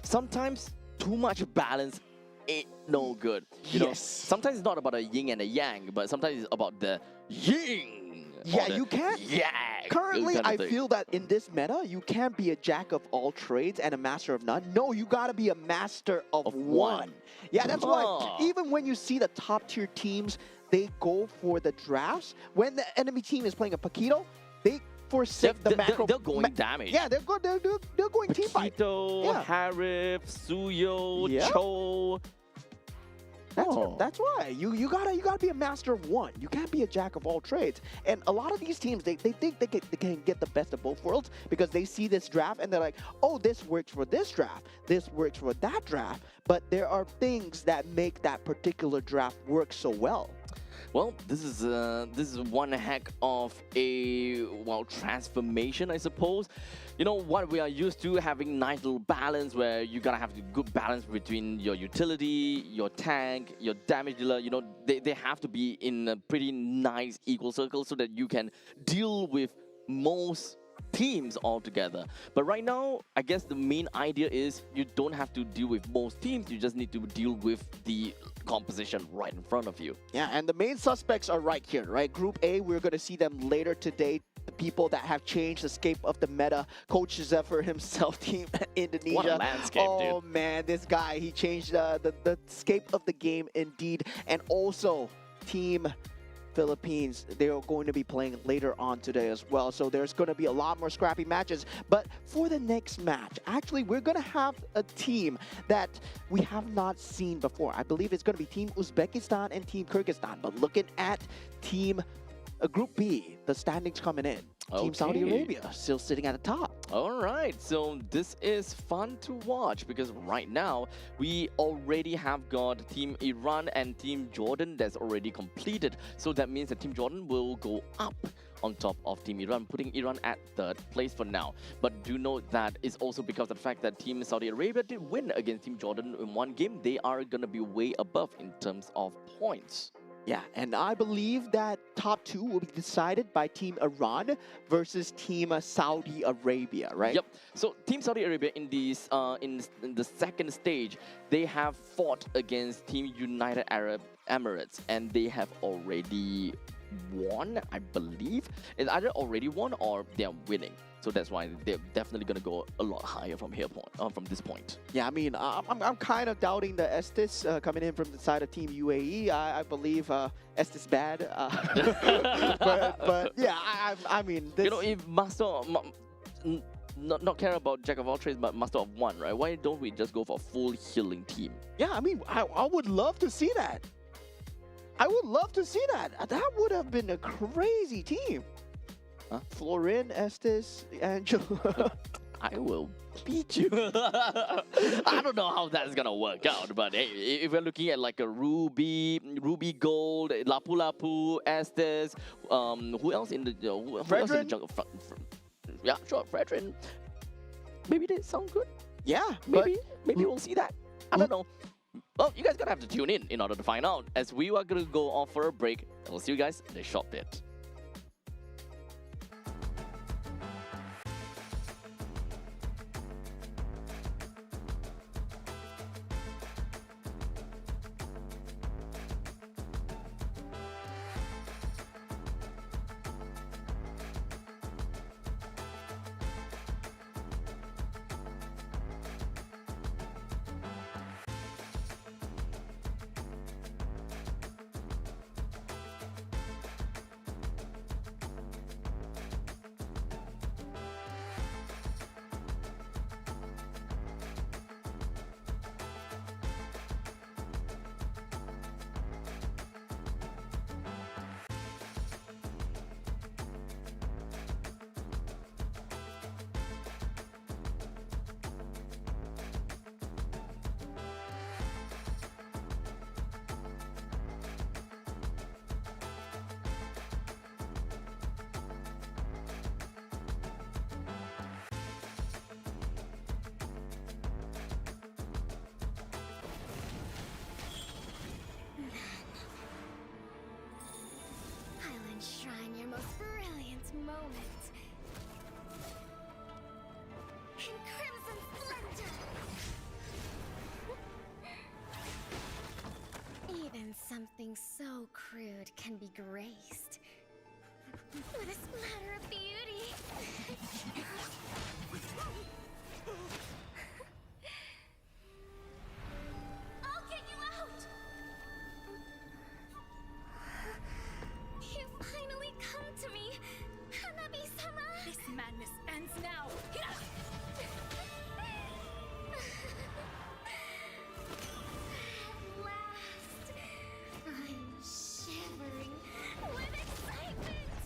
sometimes too much balance ain't no good. You know, Yes. sometimes it's not about a yin and a yang, but sometimes it's about the yin. Yeah, or the you can't. yang Currently, kind of I thing. feel that in this meta, you can't be a jack of all trades and a master of none. No, you gotta be a master of Of one. one. Yeah, that's why Huh. even when you see the top tier teams, they go for the drafts. When the enemy team is playing a Paquito, they forsake the macro. They're going damage. Yeah, they're going team fight. Paquito, Yeah. Harif, Suyo, Yeah. Cho. That's why you gotta be a master of one. You can't be a jack of all trades. And a lot of these teams they think they can get the best of both worlds because they see this draft and they're like, oh, this works for this draft, this works for that draft. But there are things that make that particular draft work so well. Well, this is one heck of a transformation, I suppose. You know what, we are used to having nice little balance where you gotta have the good balance between your utility, your tank, your damage dealer. You know, they have to be in a pretty nice equal circle so that you can deal with most teams altogether. But right now, I guess the main idea is you don't have to deal with most teams, you just need to deal with the composition right in front of you. Yeah, and the main suspects are right here, right? Group A, we're going to see them later today. The people that have changed the scape of the meta. Coach Zephyr himself, Team Indonesia. What a landscape, oh, dude. man, this guy, he changed the scape of the game indeed. And also, Team Philippines, they are going to be playing later on today as well. So there's going to be a lot more scrappy matches. But for the next match, actually, we're going to have a team that we have not seen before. I believe it's going to be Team Uzbekistan and Team Kyrgyzstan. But looking at Team Group B, the standings coming in. Team Saudi Okay. Arabia still sitting at the top. All right, so this is fun to watch because right now we already have got Team Iran and Team Jordan that's already completed. So that means that Team Jordan will go up on top of Team Iran, putting Iran at third place for now. But do note that it's also because of the fact that Team Saudi Arabia did win against Team Jordan in one game. They are going to be way above in terms of points. Yeah, and I believe that top two will be decided by Team Iran versus Team Saudi Arabia, right? Yep. So Team Saudi Arabia in these in the second stage, they have fought against Team United Arab Emirates, and they have already won, I believe. It's either already won or they're winning. So that's why they're definitely gonna go a lot higher from from this point. Yeah, I mean, I'm kind of doubting the Estes coming in from the side of Team UAE. I believe Estes bad, but yeah, I mean, this, You know, if not care about Jack of all trades, but Master of one, right? Why don't we just go for a full healing team? yeah, I mean, I would love to see that. I would love to see that. That would have been a crazy team. Huh? Florin, Estes, Angelo. I will beat you. I don't know how that's gonna work out, but hey, if we're looking at like a Ruby Gold, Lapu Lapu, Estes, who else in the who else in the Fredrin? jungle? Yeah, sure, Fredrin. Maybe they sound good. Yeah, Maybe we'll see that. I don't know. Well, you guys gonna have to tune in order to find out. As we are gonna go off for a break, and we'll see you guys in a short bit. I'll enshrine your most brilliant moment in crimson splendor. Even something so crude can be graced with a splatter of beauty. I'll get you out! You finally come to me, Hanabi-sama! This madness ends now. At last, I'm shivering with excitement!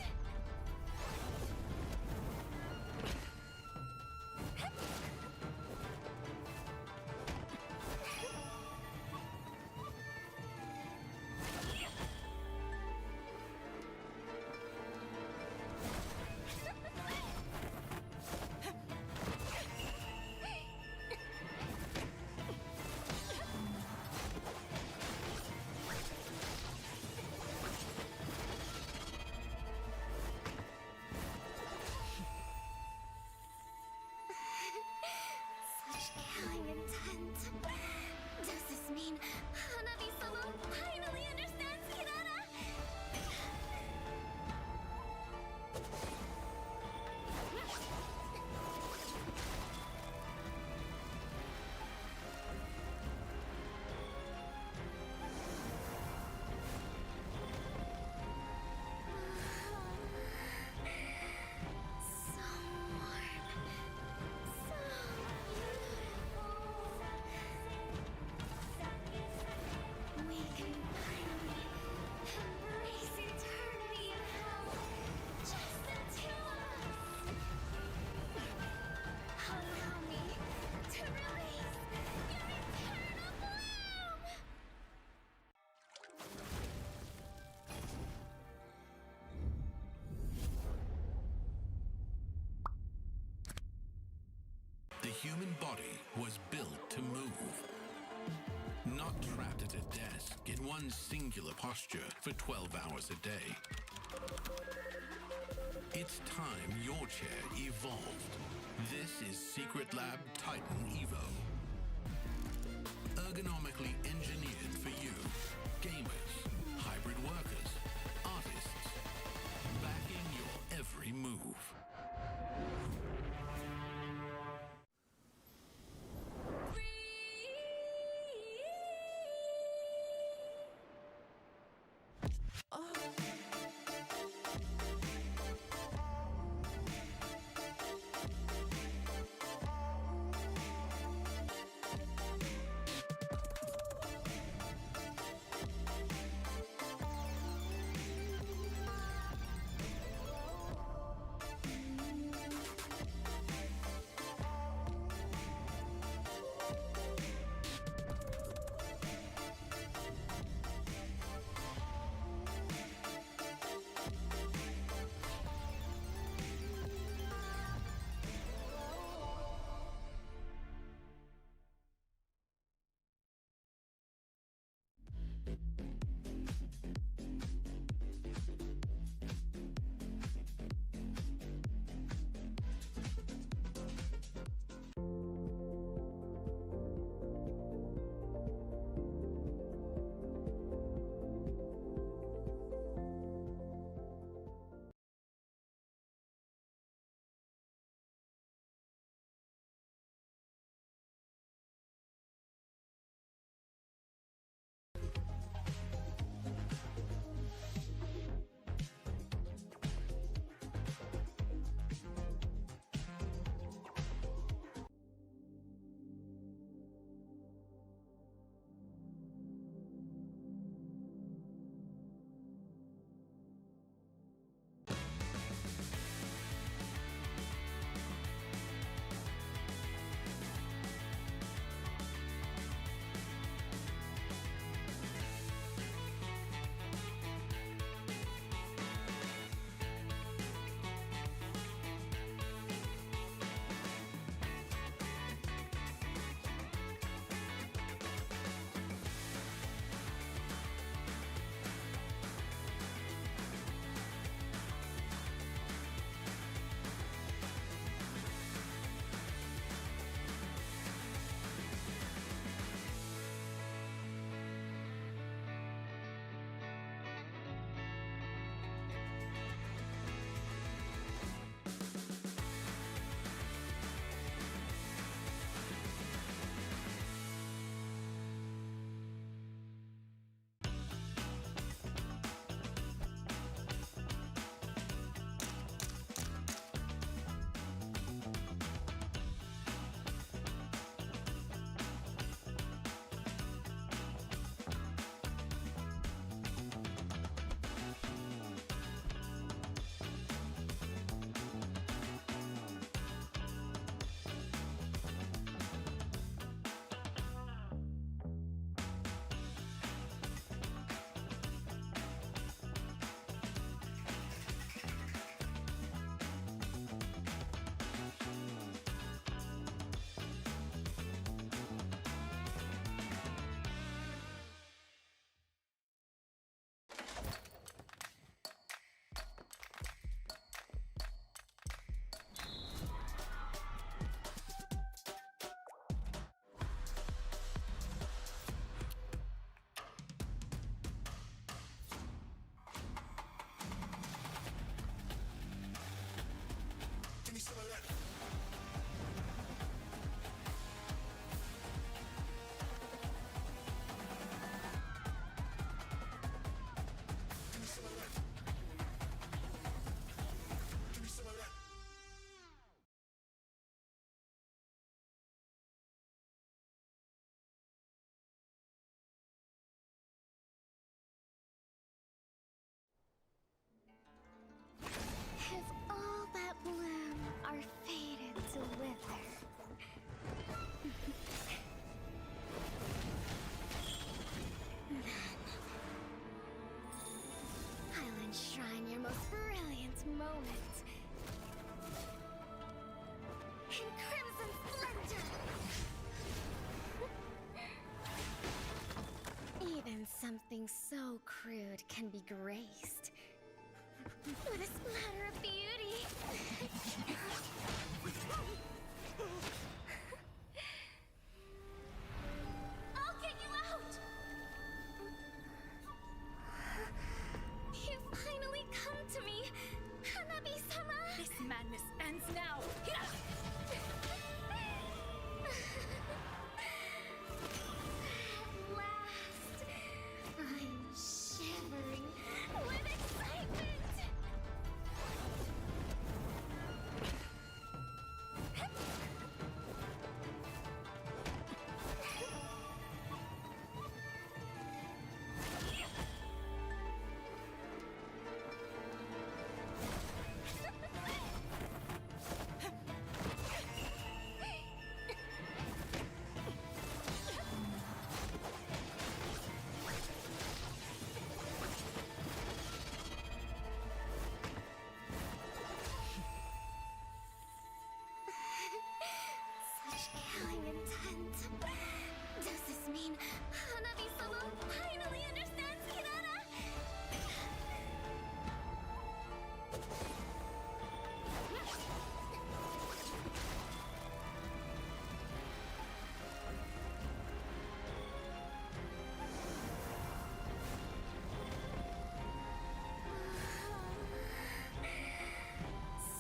Such killing intent. Does this mean Hanabi-sama finally understands Kirara? So warm. So beautiful. We can finally embrace eternity in hell. Just the two of us. Allow me to release your eternal bloom. The human body was built to move, not trapped at a desk in one singular posture for 12 hours a day. It's time your chair evolved. This is Secret Lab Titan Evo. Ergonomically engineered for you, gamers, hybrid workers, artists, moment. In crimson splendor. Even something so crude can be graced with a splatter of beauty. I'll get you out! You finally come to me, Hanabi-sama! This madness ends now! At last, I'm shivering with excitement! Such killing intent. Does this mean Hanabi-sama finally understands Kirara?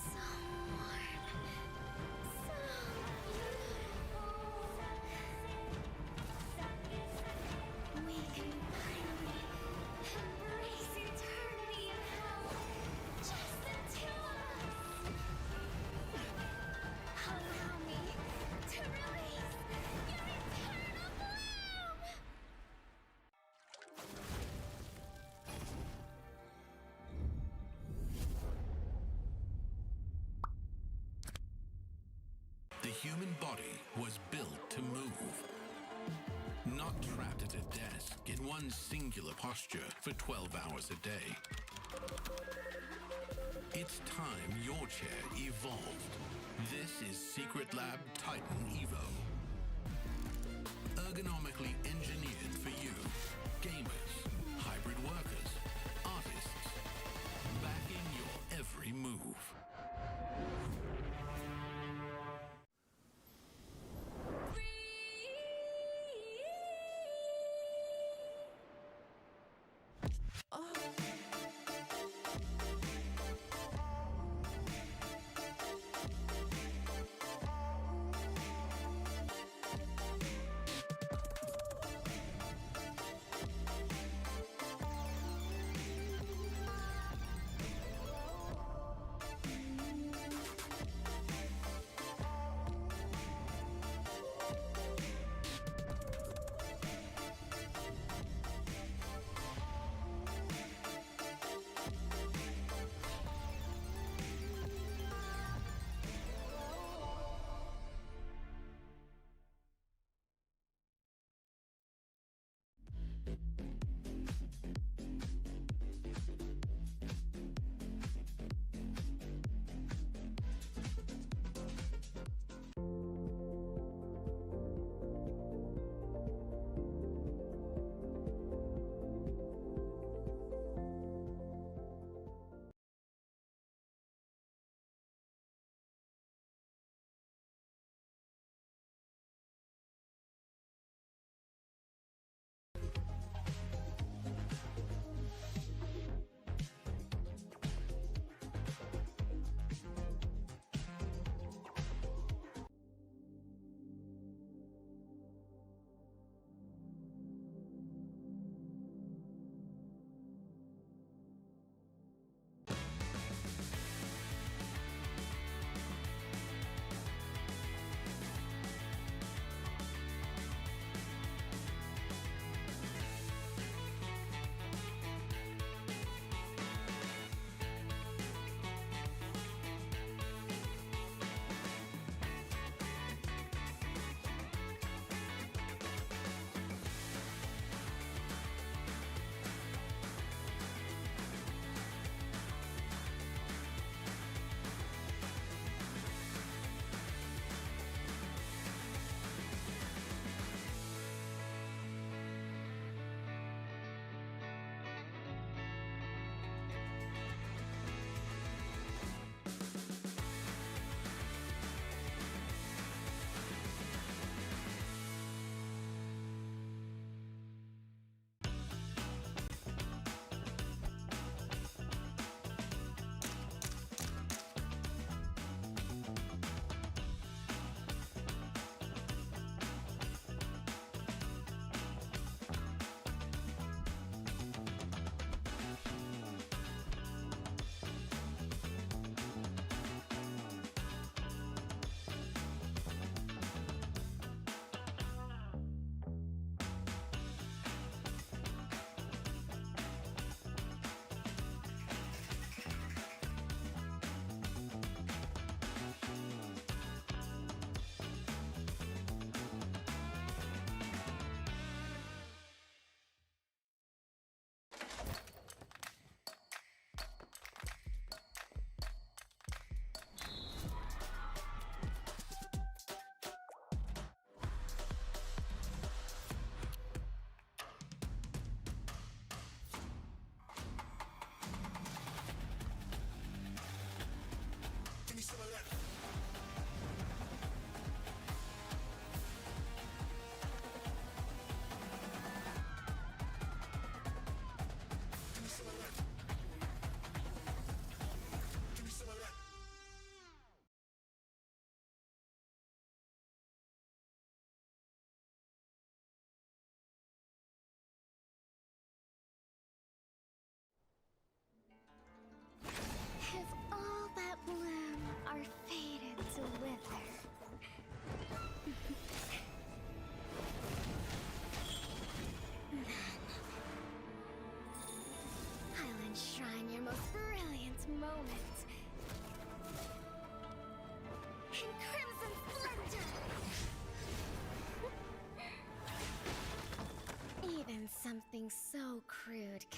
So warm. So beautiful. We can finally embrace eternity in hell. Just the two of us. Allow me to release your eternal bloom. The human body was built to move. Not trapped at a desk in one singular posture for 12 hours a day. It's time your chair evolved. This is Secret Lab Titan Evo. Ergonomically engineered for you, gamers, hybrid workers, artists, backing your every move.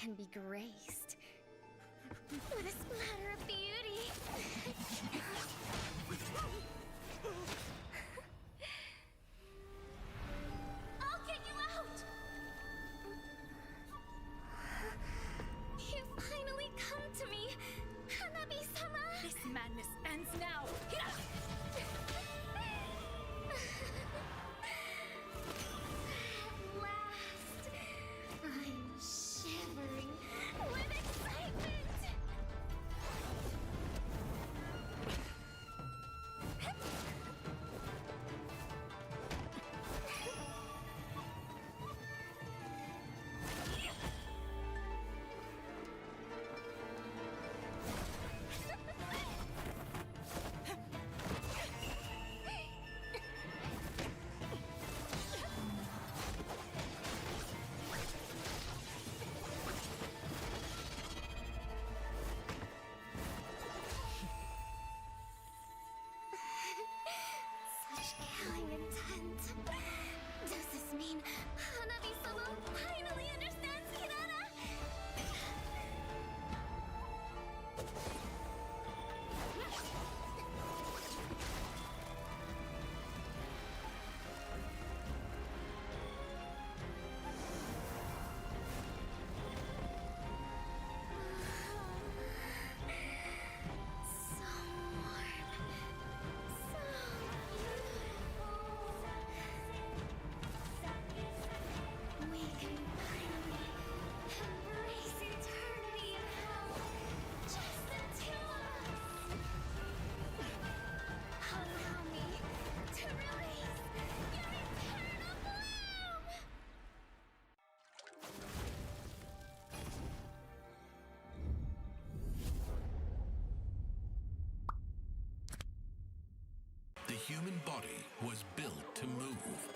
can be graced. What a splatter of beauty! I'll get you out! You finally come to me, Hanabi-sama! This madness ends now! At last, I'm shivering with excitement! Such killing intent. Does this mean Hanabi-sama finally understands Kirara? So warm. So beautiful. We can finally embrace eternity in hell. Just the two of us. Allow me to release your eternal bloom. The human body was built to move.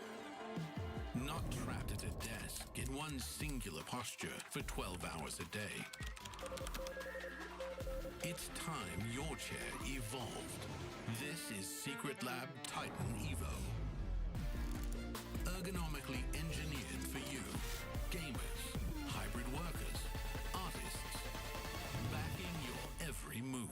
Not trapped at a desk in one singular posture for 12 hours a day. It's time your chair evolved. This is Secret Lab Titan Evo. Ergonomically engineered for you, gamers, hybrid workers, artists, backing your every move.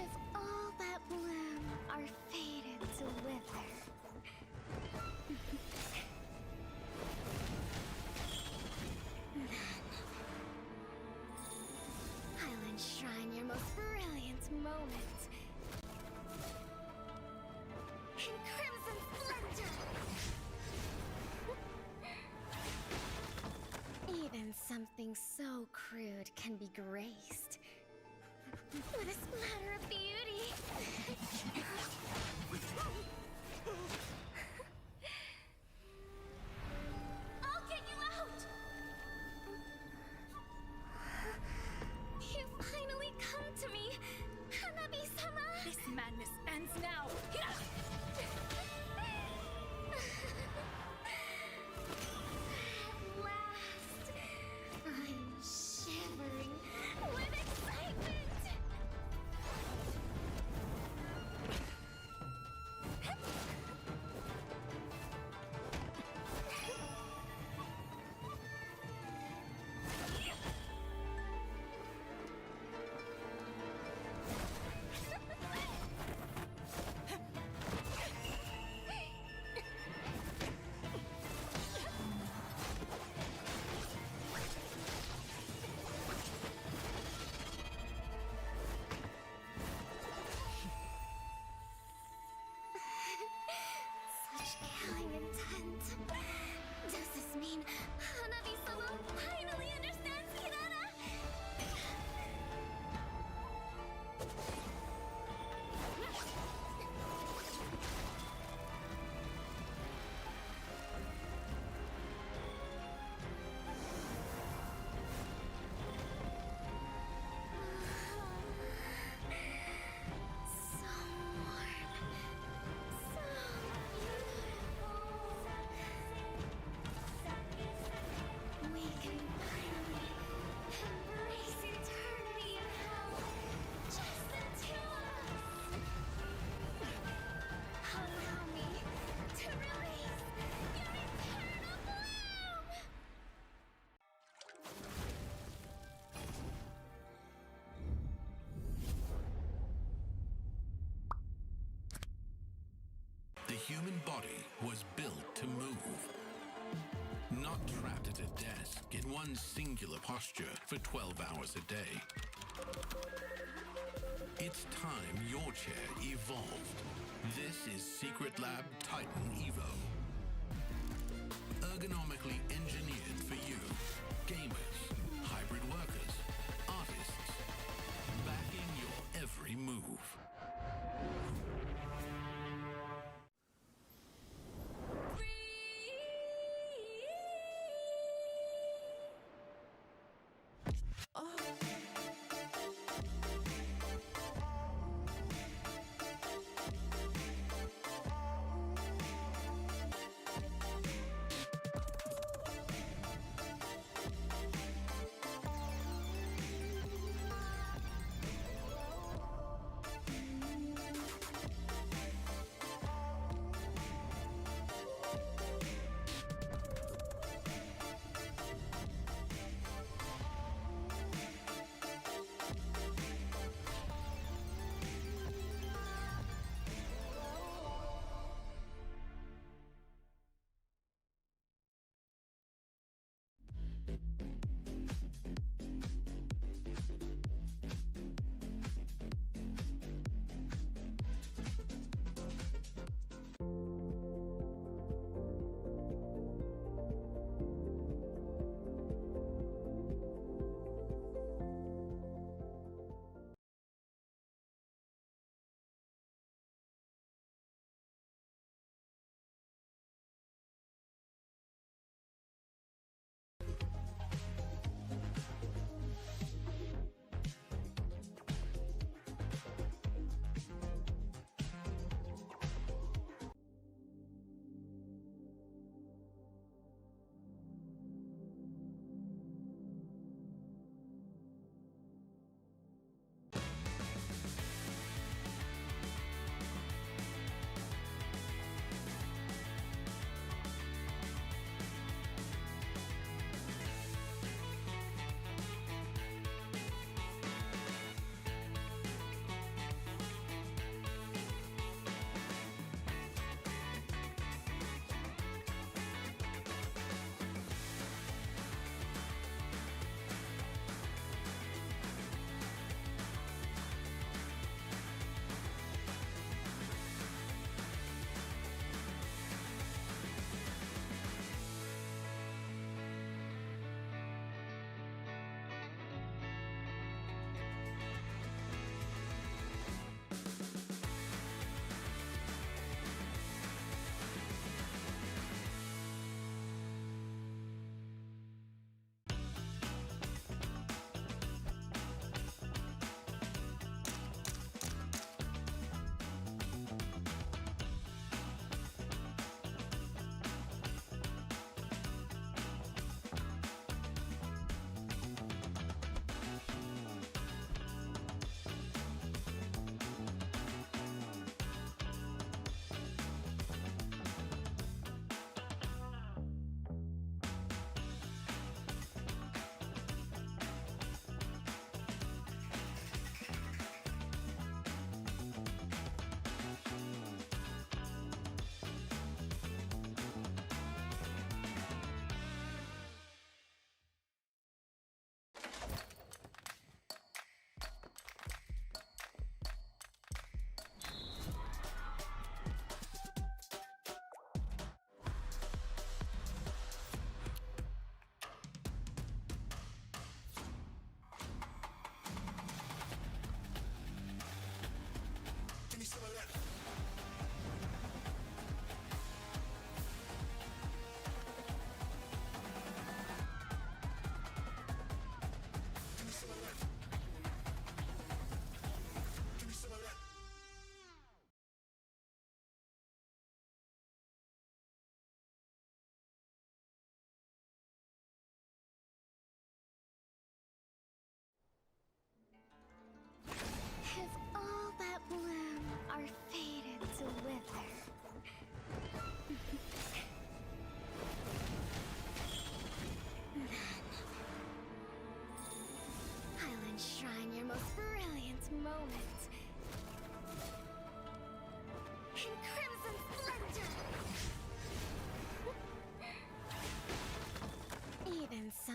If all that bloom are fated to wither, then I'll enshrine your most brilliant moment in crimson splendor. Even something so crude can be graced with a splatter of beauty. I'll get you out! You finally come to me, Hanabi-sama! This madness ends now! At last, I'm shivering with excitement! Such killing intent. Does this mean Hanabi-sama finally understands Hinata? So warm. So beautiful. We can finally embrace eternity in hell. Just the two of us. Allow me to release your eternal bloom. The human body was built to move. Not trapped at a desk in one singular posture for 12 hours a day. It's time your chair evolved. This is Secret Lab Titan Evo. Ergonomically engineered for you, gamers, hybrid workers, artists, backing your every move.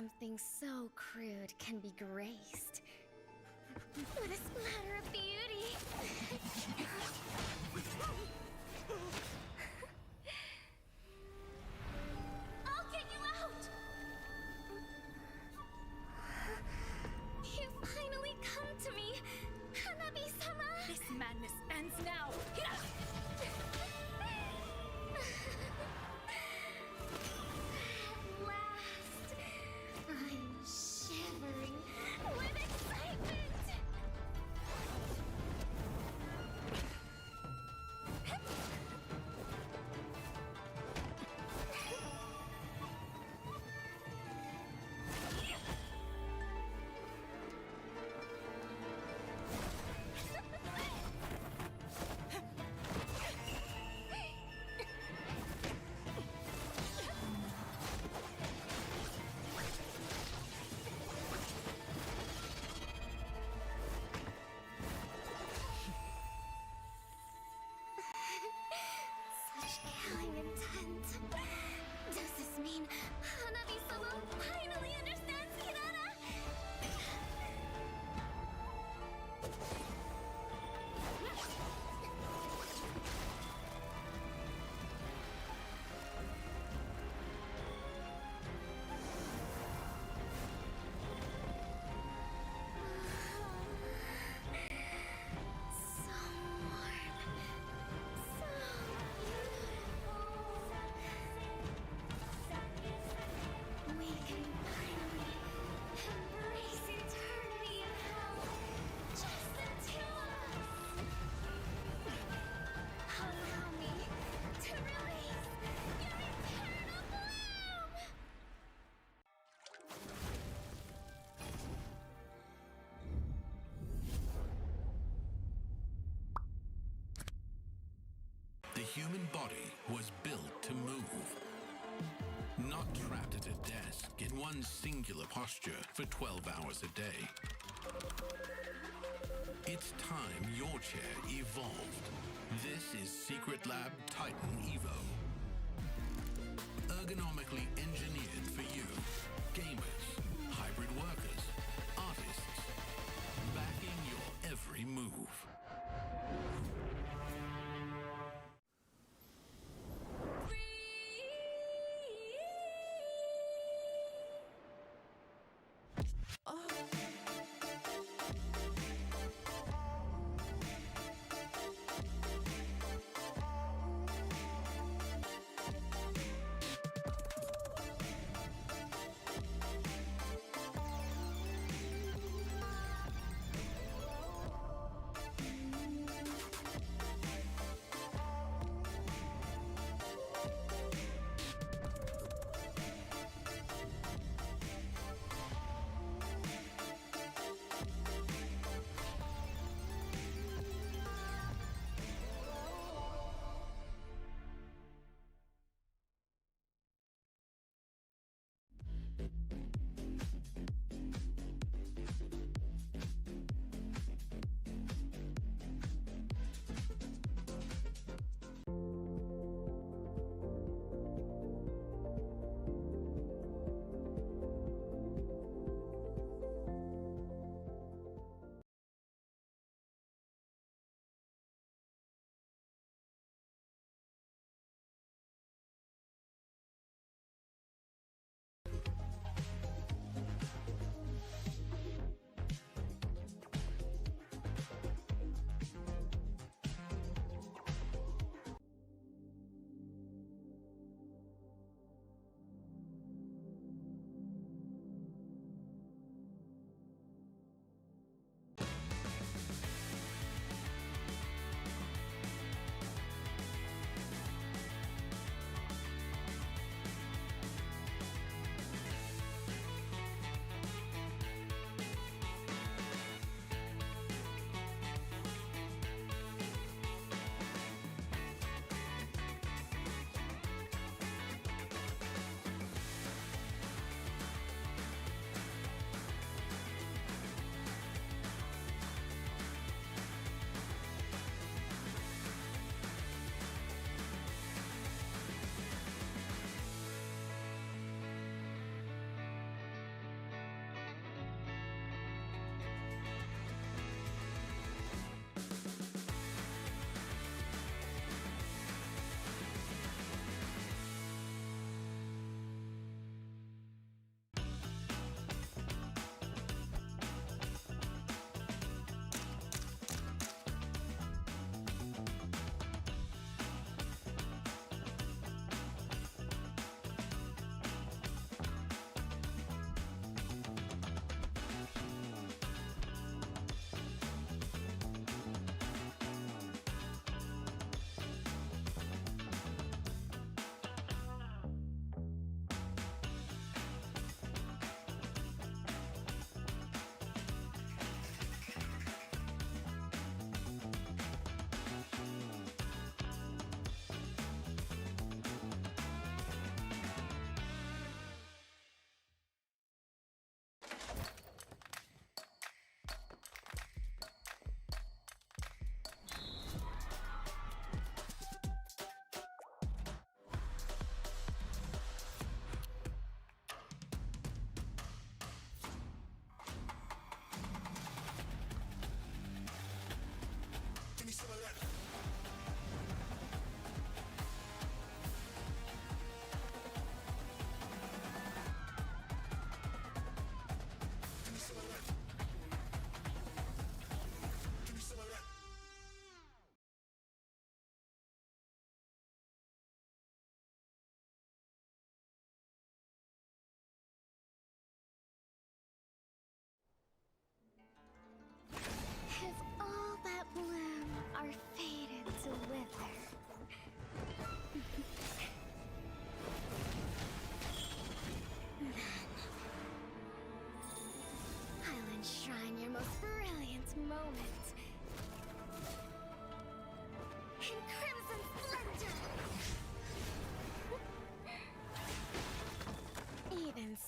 something so crude can be graced with a splatter of beauty. I'll get you out! You finally come to me, Hanabi-sama! This madness ends now! At last, I'm shivering with excitement! Such killing intent. Does this mean Hanabi-sama finally understands Kirara? So warm. So beautiful. We can finally embrace eternity in hell. Just the two of us. Allow me to release your eternal bloom. The human body was built to move. Not trapped at a desk in one singular posture for 12 hours a day. It's time your chair evolved. This is Secret Lab Titan Evo. Ergonomically engineered for you, gamers, hybrid workers, artists, backing your every move.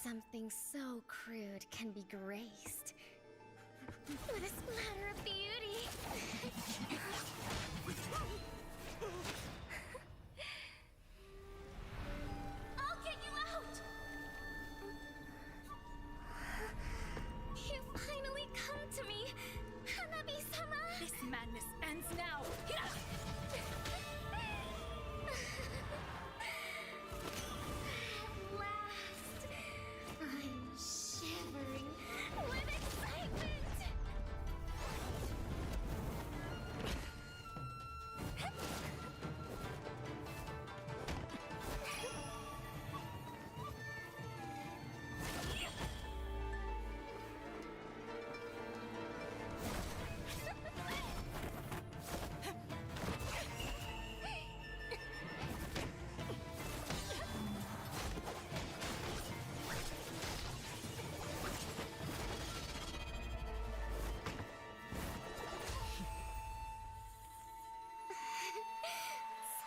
Something so crude can be graced with a splatter of beauty. I'll get you out! You finally come to me, Hanabi-sama! This madness ends now! At last, I'm shivering with excitement!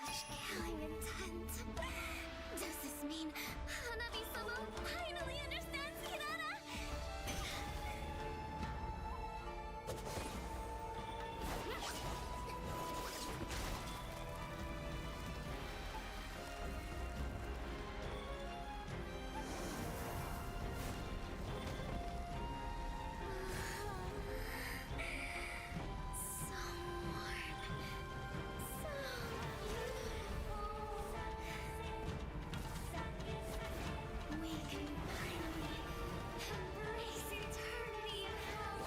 Such killing intent. Does this mean Hanabi-sama finally understands Kirara? So warm. So beautiful. We can finally embrace eternity in hell.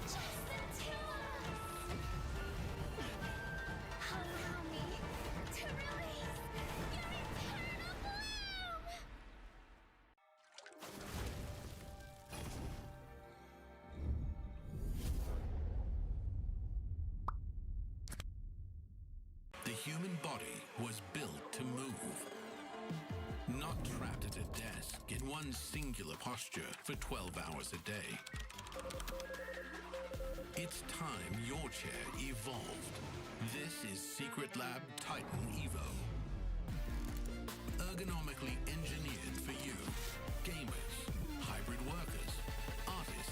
Just the two of us. Allow me to release your eternal bloom. The human body was built to move. Not trapped at a desk in one singular posture for 12 hours a day. It's time your chair evolved. This is Secret Lab Titan Evo. Ergonomically engineered for you, gamers, hybrid workers, artists.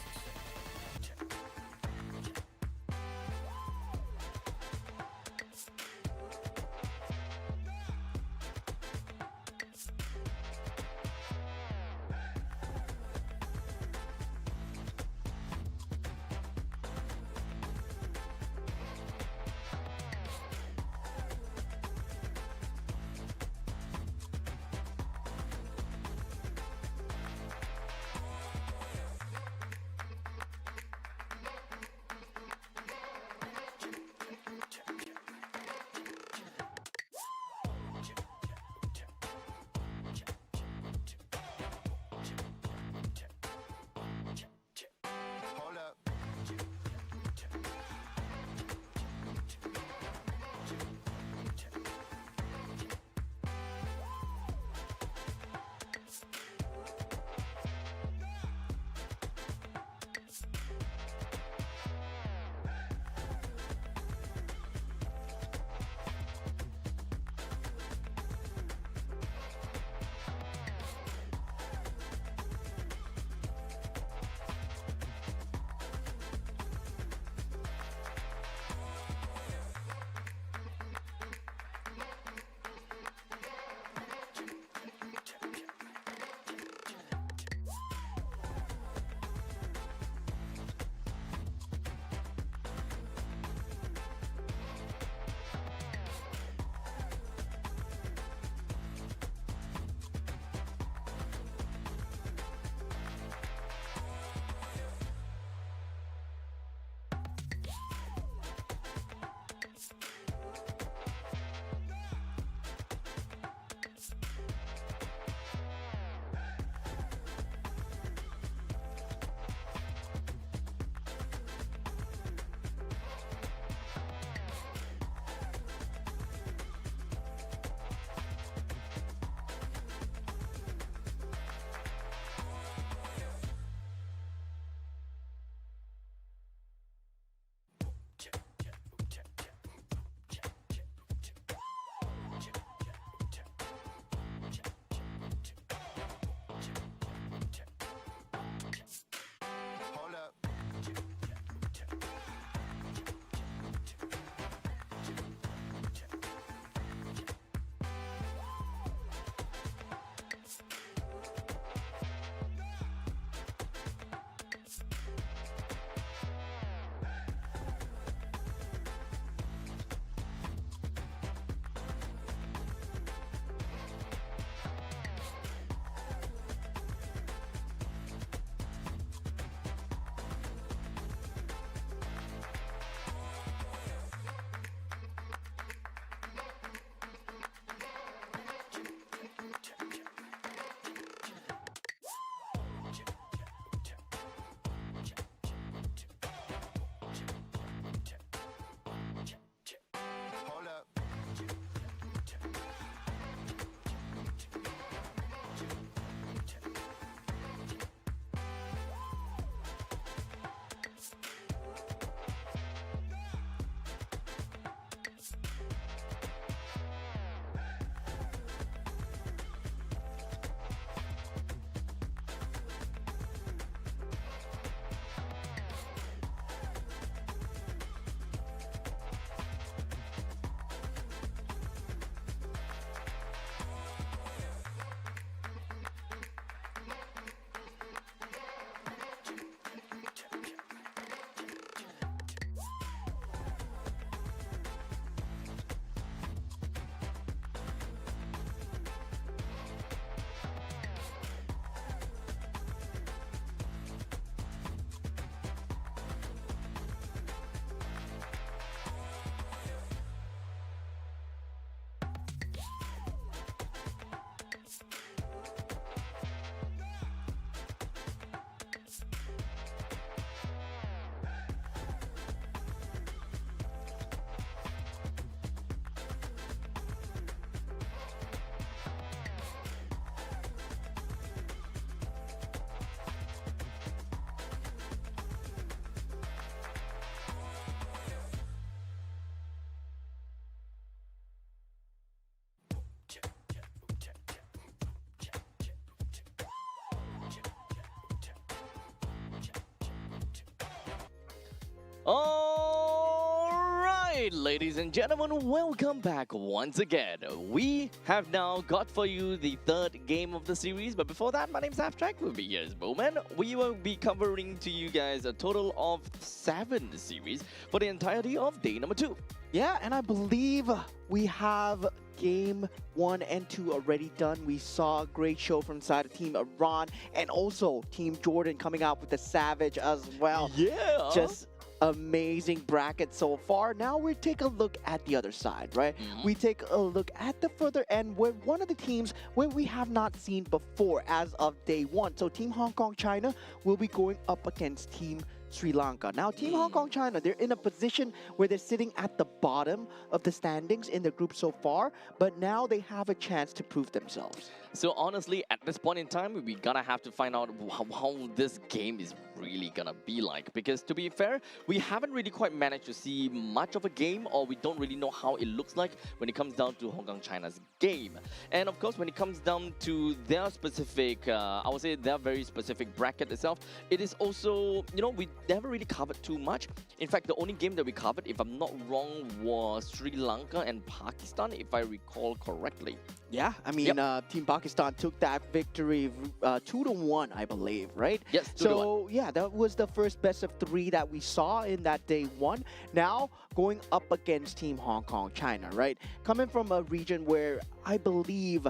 All right, ladies and gentlemen, welcome back once again. We have now got for you the third game of the series, but before that, my name's Abstract. We'll be here as Bowman. We will be covering to you guys a total of 7 series for the entirety of day number 2. Yeah, and I believe we have game 1 and 2 already done. We saw a great show from side of Team Iran and also Team Jordan coming out with the Savage as well. Yeah. Just amazing bracket so far. Now we take a look at the other side, right? We take a look at the further end where one of the teams where we have not seen before as of day 1. So Team Hong Kong China will be going up against Team Sri Lanka. Now, Team Hong Kong China, they're in a position where they're sitting at the bottom of the standings in the group so far, but now they have a chance to prove themselves. So honestly, at this point in time, we gonna have to find out how this game is really gonna be like. Because to be fair, we haven't really quite managed to see much of a game, or we don't really know how it looks like when it comes down to Hong Kong China's game. And of course, when it comes down to their specific, I would say their very specific bracket itself, it is also, you know, we never really covered too much. In fact, the only game that we covered, if I'm not wrong, was Sri Lanka and Pakistan, if I recall correctly. Yeah, I mean, Team Pakistan took that victory 2-1, I believe, right? Yes, 2-1. So, yeah, that was the first best of 3 that we saw in that day 1. Now, going up against Team Hong Kong China, right? Coming from a region where I believe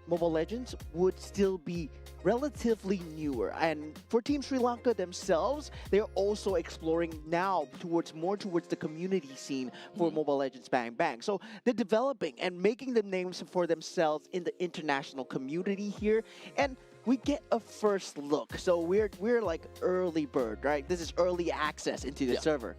Mobile Legends would still be relatively newer, and for Team Sri Lanka themselves, they're also exploring now more towards the community scene for Mobile Legends Bang Bang. So they're developing and making the names for themselves in the international community here, and we get a first look. So we're like early bird, right? This is early access into the server.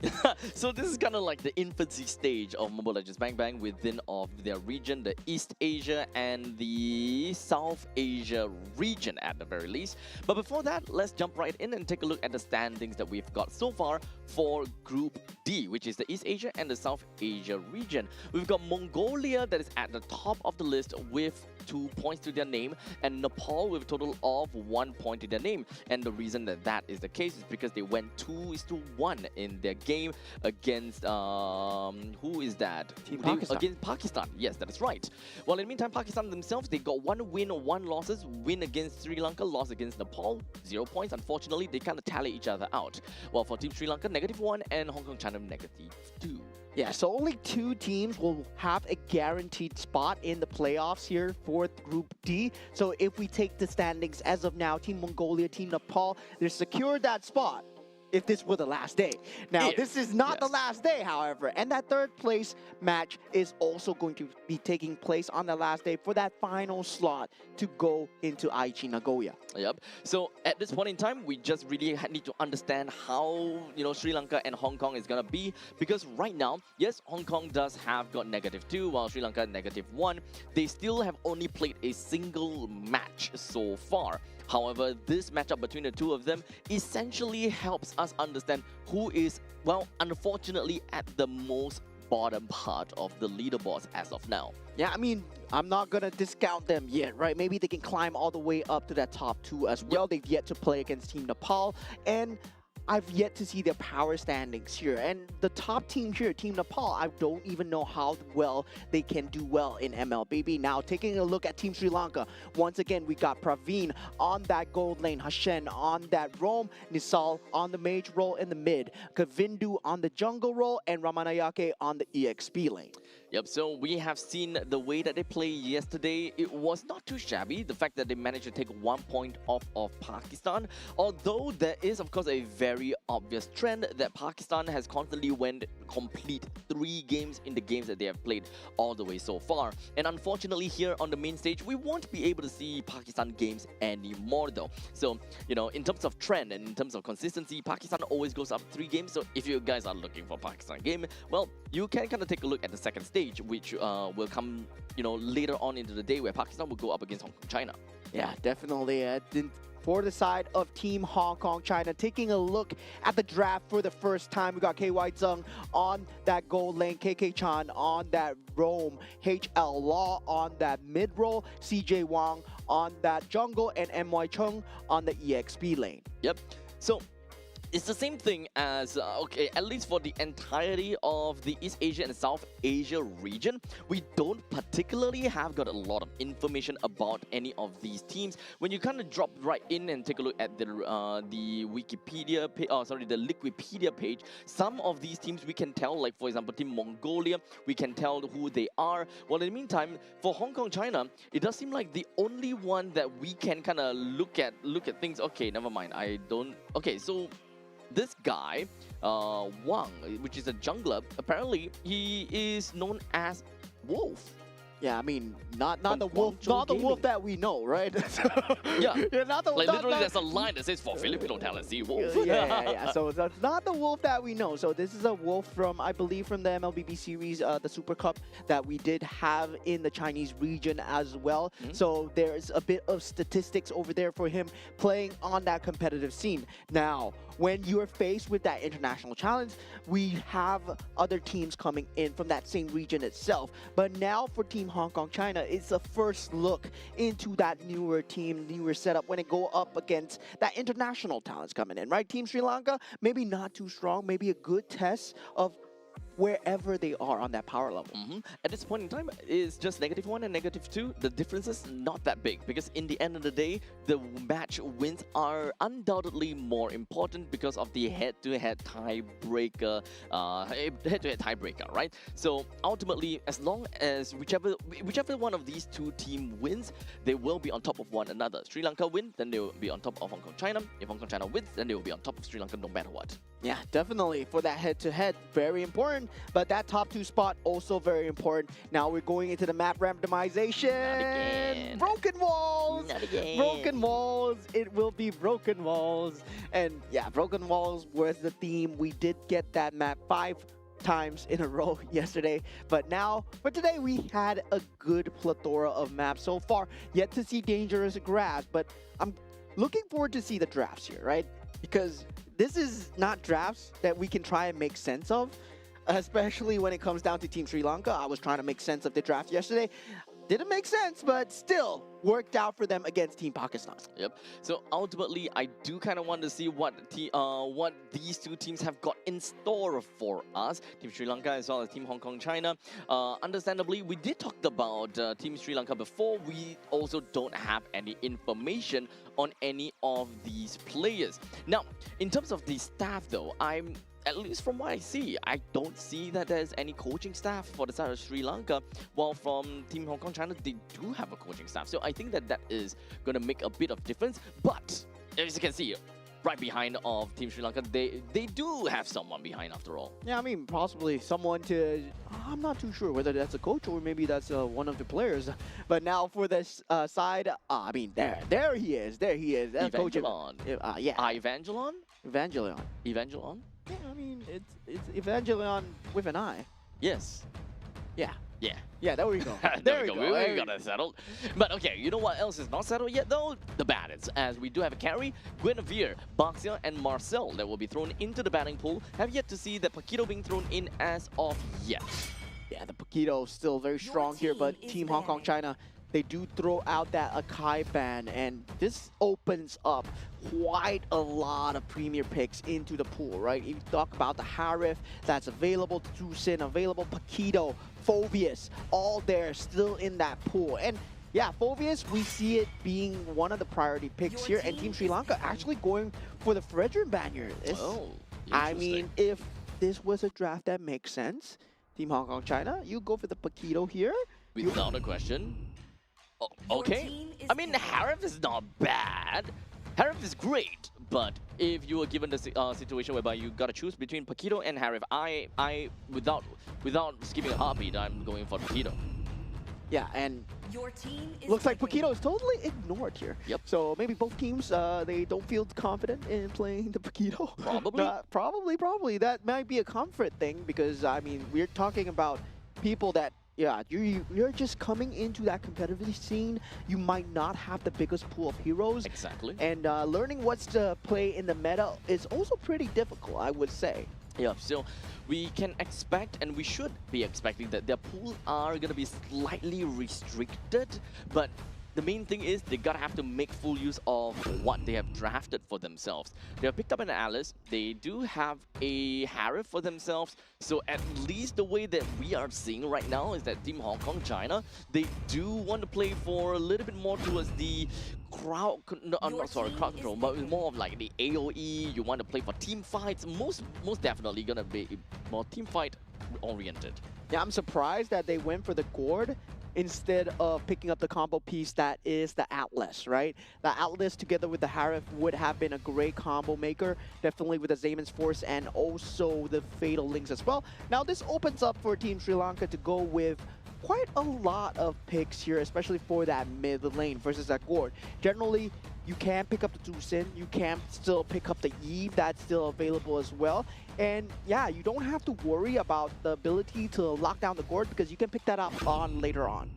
So this is kind of like the infancy stage of Mobile Legends Bang Bang within of their region, the East Asia and the South Asia region at the very least. But before that, let's jump right in and take a look at the standings that we've got so far for Group D, which is the East Asia and the South Asia region. We've got Mongolia that is at the top of the list with 2 points to their name, and Nepal with a total of 1 point to their name. And the reason that that is the case is because they went 2-1 in their game against who is that? Pakistan. Against Pakistan. Yes, that is right. Well, in the meantime, Pakistan themselves, they got 1 win, 1 losses. Win against Sri Lanka, loss against Nepal, 0 points. Unfortunately, they kind of tally each other out. Well, for Team Sri Lanka, -1, and Hong Kong China, -2. Yeah, so only 2 teams will have a guaranteed spot in the playoffs here for Group D. So if we take the standings as of now, Team Mongolia, Team Nepal, they're secured that spot if this were the last day. Now, this is not the last day, however, and that third place match is also going to be taking place on the last day for that final slot to go into Aichi Nagoya. Yep. So at this point in time, we just really need to understand how, you know, Sri Lanka and Hong Kong is gonna be, because right now, yes, Hong Kong does have got -2, while Sri Lanka -1. They still have only played a single match so far. However, this matchup between the two of them essentially helps us understand who is, well, unfortunately at the most bottom part of the leaderboards as of now. Yeah, I mean, I'm not going to discount them yet, right? Maybe they can climb all the way up to that top 2 as well. They've yet to play against Team Nepal, and I've yet to see their power standings here. And the top team here, Team Nepal, I don't even know how well they can do well in MLBB. Now, taking a look at Team Sri Lanka, once again, we got Praveen on that gold lane, Hashen on that roam, Nisal on the mage role in the mid, Kavindu on the jungle role, and Ramanayake on the EXP lane. Yep, so we have seen the way that they played yesterday. It was not too shabby. The fact that they managed to take 1 point off of Pakistan. Although there is, of course, a very obvious trend that Pakistan has constantly went complete 3 games in the games that they have played all the way so far. And unfortunately here on the main stage, we won't be able to see Pakistan games anymore though. So, you know, in terms of trend and in terms of consistency, Pakistan always goes up 3 games. So if you guys are looking for Pakistan game, well, you can kind of take a look at the second stage, which will come, you know, later on into the day, where Pakistan will go up against Hong Kong China. Yeah, definitely. For the side of Team Hong Kong China, taking a look at the draft for the first time, we got KY Zheng on that gold lane, KK Chan on that roam, HL Law on that mid role, CJ Wang on that jungle, and MY Chung on the EXP lane. Yep. So it's the same thing as, okay, at least for the entirety of the East Asia and South Asia region, we don't particularly have got a lot of information about any of these teams. When you kind of drop right in and take a look at the Wikipedia, the Liquipedia page, some of these teams we can tell, like for example, Team Mongolia, we can tell who they are. Well, in the meantime, for Hong Kong, China, it does seem like the only one that we can kind of look at things. Okay, never mind. I don't. Okay, so this guy, Wang, which is a jungler, apparently he is known as Wolf. Yeah, I mean, not From the wolf, Guangzhou not the Gaming. wolf that we know, right? Yeah. Yeah, not the Like not, literally, not, there's a line that says for Filipino talent, see Wolf. yeah. So that's not the wolf that we know. So this is a wolf from, I believe, from the MLBB series, the Super Cup that we did have in the Chinese region as well. So there's a bit of statistics over there for him playing on that competitive scene. Now, when you're faced with that international challenge, we have other teams coming in from that same region itself. But now for Team Hong Kong China, it's the first look into that newer team, newer setup when it go up against that international talents coming in, right? Team Sri Lanka, maybe not too strong, maybe a good test of wherever they are on that power level. At this point in time, it's just -1 and -2. The difference is not that big because in the end of the day, the match wins are undoubtedly more important because of the head-to-head tiebreaker, right? So ultimately, as long as whichever one of these two teams wins, they will be on top of one another. Sri Lanka win, then they will be on top of Hong Kong China. If Hong Kong China wins, then they will be on top of Sri Lanka no matter what. Yeah, definitely. For that head-to-head, very important. But that top 2 spot, also very important. Now we're going into the map randomization. Not again. Broken walls. Not again. Broken walls. It will be broken walls. And yeah, broken walls was the theme. We did get that map 5 times in a row yesterday. But now, for today, we had a good plethora of maps so far. Yet to see dangerous grass. But I'm looking forward to see the drafts here, right? Because this is not drafts that we can try and make sense of, especially when it comes down to Team Sri Lanka. I was trying to make sense of the draft yesterday. Didn't make sense, but still worked out for them against Team Pakistan. Yep. So ultimately, I do kind of want to see what these two teams have got in store for us. Team Sri Lanka as well as Team Hong Kong China. Understandably, we did talk about Team Sri Lanka before. We also don't have any information on any of these players. Now, in terms of the staff though, at least from what I see, I don't see that there's any coaching staff for the side of Sri Lanka, while from Team Hong Kong China, they do have a coaching staff. So I think that is going to make a bit of difference. But as you can see, right behind of Team Sri Lanka, they do have someone behind after all. Yeah, I mean, possibly someone to... I'm not too sure whether that's a coach or maybe that's one of the players. But now for this side, I mean, there he is. There he is. Evangelon. Yeah. Evangelon? Evangelion. Evangelon? Yeah, I mean, it's Evangelion with an I. Yes. Yeah. Yeah. Yeah, there we go. There we go. We got it settled. But okay, you know what else is not settled yet though? The bandits. As we do have a carry, Guinevere, Baxia, and Marcel that will be thrown into the batting pool. Have yet to see the Paquito being thrown in as of yet. Yeah, the Paquito still very strong here, but Team Hong Kong China, they do throw out that Akai ban, and this opens up quite a lot of premier picks into the pool, right? If you talk about the Harif that's available, Tusin available, Paquito, Phobius, all there still in that pool. And yeah, Phobius, we see it being one of the priority picks here, and Team Sri Lanka actually going for the Fredrin ban here. I mean, if this was a draft that makes sense, Team Hong Kong China, you go for the Paquito here. Without a question. Okay. I mean, Harif is not bad. Harif is great, but if you were given the situation whereby you gotta choose between Paquito and Harif, I without skipping a heartbeat, I'm going for Paquito. Yeah, and Your team is looks like picking. Paquito is totally ignored here. Yep. So maybe both teams, they don't feel confident in playing the Paquito. Probably. Probably. That might be a comfort thing because, I mean, we're talking about people that, yeah, you're just coming into that competitive scene. You might not have the biggest pool of heroes. Exactly. And learning what's to play in the meta is also pretty difficult, I would say. Yeah, so we can expect, and we should be expecting, that their pools are going to be slightly restricted, but the main thing is they gotta have to make full use of what they have drafted for themselves. They have picked up an Alice. They do have a Harif for themselves. So at least the way that we are seeing right now is that Team Hong Kong China, they do want to play for a little bit more towards the crowd, no, I'm not sorry, crowd control, but it's more of like the AoE. You want to play for team fights. Most definitely gonna be more team fight oriented. Yeah, I'm surprised that they went for the Gourd instead of picking up the combo piece that is the Atlas, right? The Atlas together with the Harif would have been a great combo maker, definitely with the Zaman's Force and also the Fatal Links as well. Now this opens up for Team Sri Lanka to go with quite a lot of picks here, especially for that mid lane versus that Gourd. Generally, you can pick up the Tucson, you can still pick up the Eve, that's still available as well. And yeah, you don't have to worry about the ability to lock down the Gourd because you can pick that up on later on.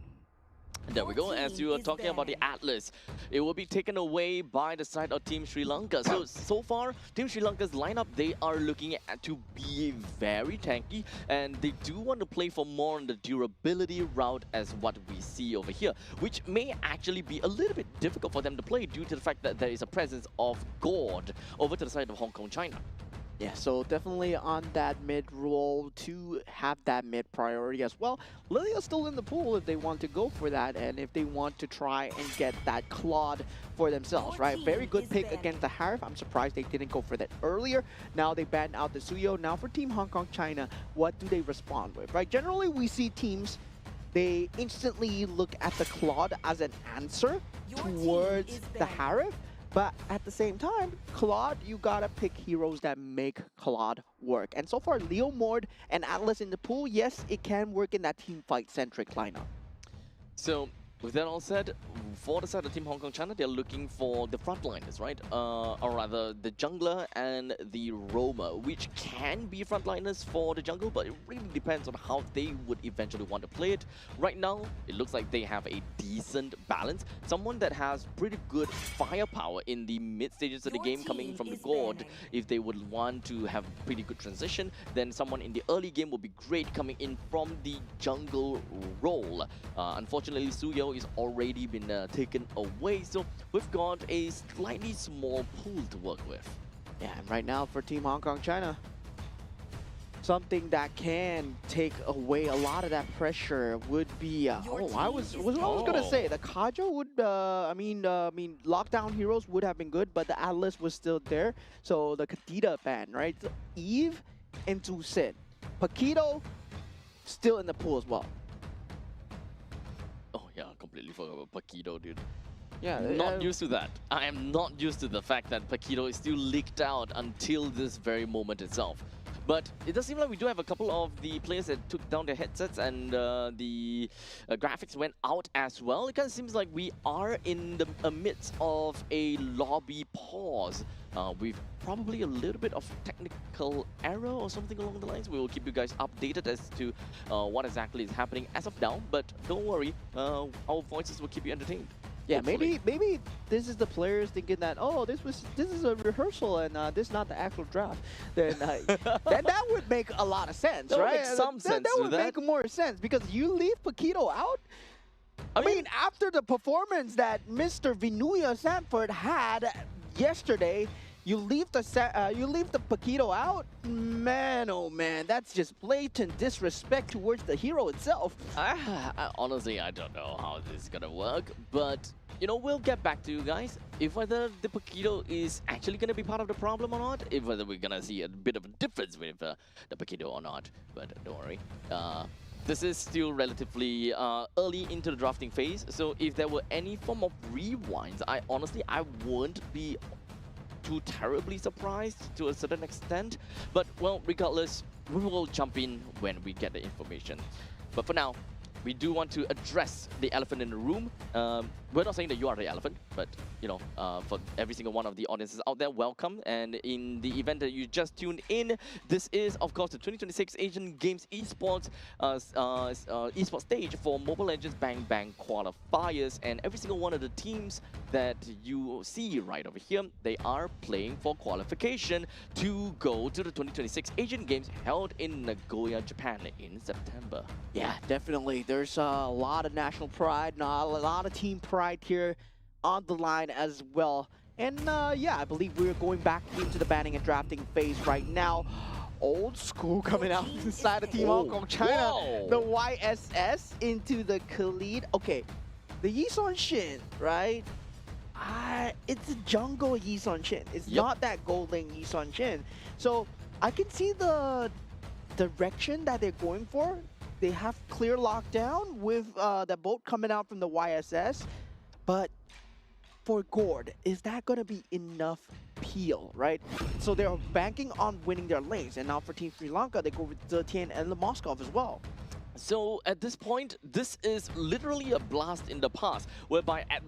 There we go. As you are talking about the Atlas, it will be taken away by the side of Team Sri Lanka. So far, Team Sri Lanka's lineup, they are looking at to be very tanky, and they do want to play for more on the durability route as what we see over here, which may actually be a little bit difficult for them to play due to the fact that there is a presence of Gourd over to the side of Hong Kong China. Yeah, so definitely on that mid role to have that mid priority as well. Lilia's still in the pool if they want to go for that and if they want to try and get that Claude for themselves, right? Very good pick against the Harif. I'm surprised they didn't go for that earlier. Now they banned out the Suyo. Now for Team Hong Kong China, what do they respond with, right? Generally, we see teams, they instantly look at the Claude as an answer towards the Harif. But at the same time, Claude, you gotta pick heroes that make Claude work. And so far, Leo Mord and Atlas in the pool, yes, it can work in that team fight-centric lineup. So, with that all said, for the side of Team Hong Kong China, they're looking for the frontliners, right? Or rather, the jungler and the roamer, which can be frontliners for the jungle, but it really depends on how they would eventually want to play it. Right now, it looks like they have a decent balance. Someone that has pretty good firepower in the mid stages of the game coming from the Gourd. If they would want to have pretty good transition, then someone in the early game would be great coming in from the jungle role. Unfortunately, Suyo is already been taken away, so we've got a slightly small pool to work with. Yeah, and right now for Team Hong Kong China, something that can take away a lot of that pressure would be I was gonna say the Kajo would I mean lockdown heroes would have been good, but the Atlas was still there, so the Kadita ban, right? So Eve and Tucson, Paquito still in the pool as well. Oh yeah, completely forgot about Paquito, dude. Yeah, Not used to that. I am not used to the fact that Paquito is still leaked out until this very moment itself. But it does seem like we do have a couple of the players that took down their headsets and the graphics went out as well. It kind of seems like we are in the midst of a lobby pause. With probably a little bit of technical error or something along the lines. We will keep you guys updated as to what exactly is happening as of now. But don't worry, our voices will keep you entertained. Yeah, hopefully. maybe this is the players thinking that, oh, this is a rehearsal and this is not the actual draft. Then that would make a lot of sense, That would right? make some sense That to would that. make more sense because you leave Paquito out. I mean, after the performance that Mr. Vinuya Sanford had yesterday, you leave the Paquito out. Man, oh man, that's just blatant disrespect towards the hero itself. Honestly, I don't know how this is gonna work, but you know, we'll get back to you guys if whether the Paquito is actually gonna be part of the problem or not, if whether we're gonna see a bit of a difference with the Paquito or not. But don't worry. This is still relatively early into the drafting phase, so if there were any form of rewinds, I won't be too terribly surprised to a certain extent. But well, regardless, we will jump in when we get the information. But for now, we do want to address the elephant in the room. We're not saying that you are the elephant, but you know, for every single one of the audiences out there, welcome. And in the event that you just tuned in, this is of course the 2026 Asian Games Esports esports stage for Mobile Legends Bang Bang Qualifiers, and every single one of the teams that you see right over here, they are playing for qualification to go to the 2026 Asian Games held in Nagoya, Japan in September. Yeah, definitely. there's a lot of national pride, a lot of team pride here on the line as well. And yeah, I believe we're going back into the banning and drafting phase right now. Old school coming out inside of Team Hong Kong China. Whoa. The YSS into the Khalid. Okay, the Yisun Shin, right? It's a jungle Yisun Shin. It's not that gold lane Yisun Shin. So I can see the direction that they're going for. They have clear lockdown with the boat coming out from the YSS. But for Gord, is that going to be enough peel, right? So they're banking on winning their lanes. And now for Team Sri Lanka, they go with Zetian and the Moskov as well. So at this point, this is literally a blast in the past, whereby at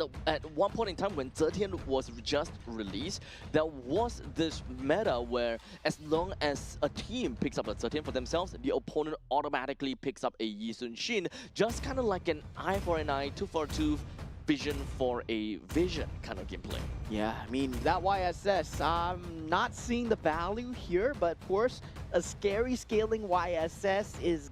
one point in time when Zetian was just released, there was this meta where as long as a team picks up a Zetian for themselves, the opponent automatically picks up a Yisun Shin, just kind of like an eye for an eye, tooth for a tooth, vision for a vision kind of gameplay. Yeah, I mean, that YSS, I'm not seeing the value here, but of course, a scary scaling YSS is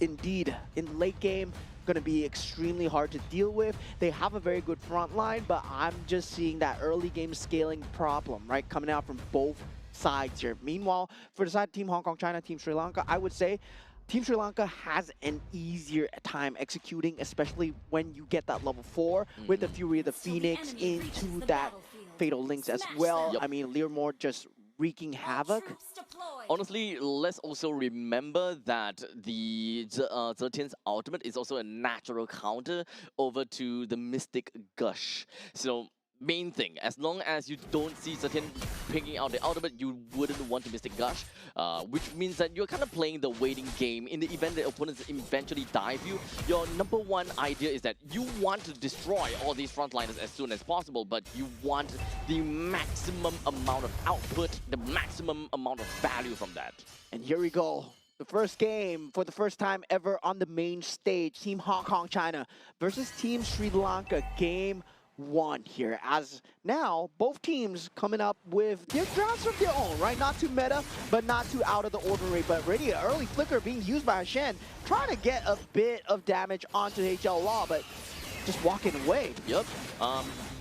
indeed in late game going to be extremely hard to deal with. They have a very good front line, but I'm just seeing that early game scaling problem, right, coming out from both sides here. Meanwhile, for the side of Team Hong Kong China, Team Sri Lanka, I would say Team Sri Lanka has an easier time executing, especially when you get that level 4 with the Fury of the Phoenix into that Fatal Links as well. I mean, Learmore just wreaking havoc. Honestly, let's also remember that the Zetian's ultimate is also a natural counter over to the Mystic Gush. So main thing, as long as you don't see Zetian picking out the ultimate, you wouldn't want to Mystic Gush, which means that you're kind of playing the waiting game. In the event that opponents eventually dive you, your number one idea is that you want to destroy all these frontliners as soon as possible, but you want the maximum amount of output, the maximum amount of value from that. And here we go. The first game for the first time ever on the main stage. Team Hong Kong China versus Team Sri Lanka. Game 1 here, as now both teams coming up with their drafts of their own, right? Not too meta, but not too out of the ordinary. But already an early flicker being used by Shen, trying to get a bit of damage onto HL Law, but just walking away. Yep.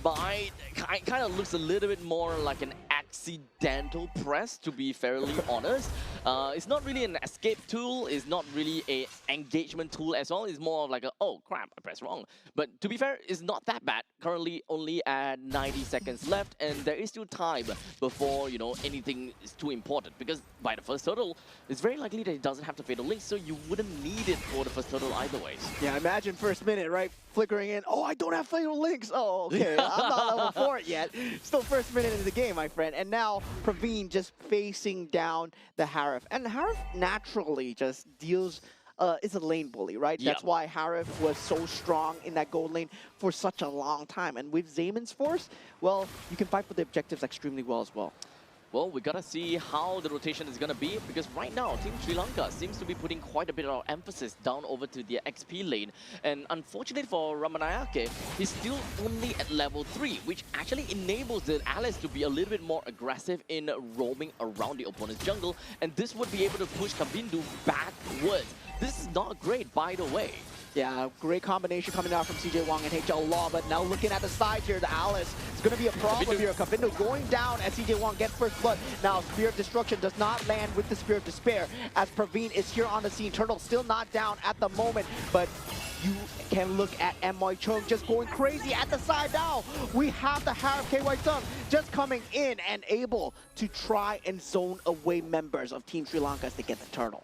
Kind of looks a little bit more like an accidental press, to be fairly honest. It's not really an escape tool, it's not really a engagement tool as well. It's more of like a, oh crap, I pressed wrong. But to be fair, it's not that bad. Currently only at 90 seconds left, and there is still time before, you know, anything is too important. Because by the first turtle, it's very likely that it doesn't have the Fatal Link, so you wouldn't need it for the first turtle either ways. Yeah, imagine first minute, right? Flickering in, oh, I don't have Fatal Links. Oh, okay, I'm not level 4 yet. Still first minute into the game, my friend. And now Praveen just facing down the Harif. And Harif naturally just deals, is a lane bully, right? Yep. That's why Harif was so strong in that gold lane for such a long time. And with Zayman's force, well, you can fight for the objectives extremely well as well. Well, we gotta see how the rotation is gonna be, because right now Team Sri Lanka seems to be putting quite a bit of emphasis down over to the XP lane. And unfortunately for Ramanayake, he's still only at level 3, which actually enables the Alice to be a little bit more aggressive in roaming around the opponent's jungle. And this would be able to push Kabindu backwards. This is not great, by the way. Yeah, great combination coming out from CJ Wong and HL Law, but now looking at the side here, the Alice, it's going to be a problem here. Kavindo going down as CJ Wong gets first blood. Now, Spear of Destruction does not land with the Spear of Despair, as Praveen is here on the scene. Turtle still not down at the moment, but you can look at Moy Chung just going crazy at the side now. We have the Harif KY Tung just coming in and able to try and zone away members of Team Sri Lanka as they get the turtle.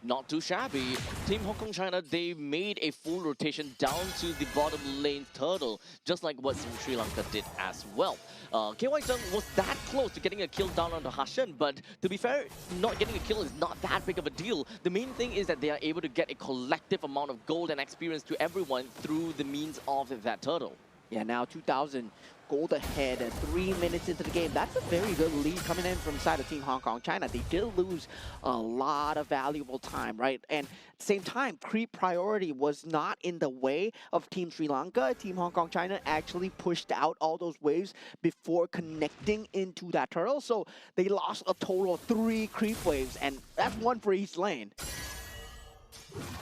Not too shabby. Team Hong Kong China, they made a full rotation down to the bottom lane turtle, just like what Sri Lanka did as well. KY Tung was that close to getting a kill down on the Hashan, but to be fair, not getting a kill is not that big of a deal. The main thing is that they are able to get a collective amount of gold and experience to everyone through the means of that turtle. Yeah, now 2,000 gold ahead at 3 minutes into the game. That's a very good lead coming in from the side of Team Hong Kong China. They did lose a lot of valuable time, right? And at the same time, creep priority was not in the way of Team Sri Lanka. Team Hong Kong China actually pushed out all those waves before connecting into that turtle. So they lost a total of 3 creep waves, and that's 1 for each lane.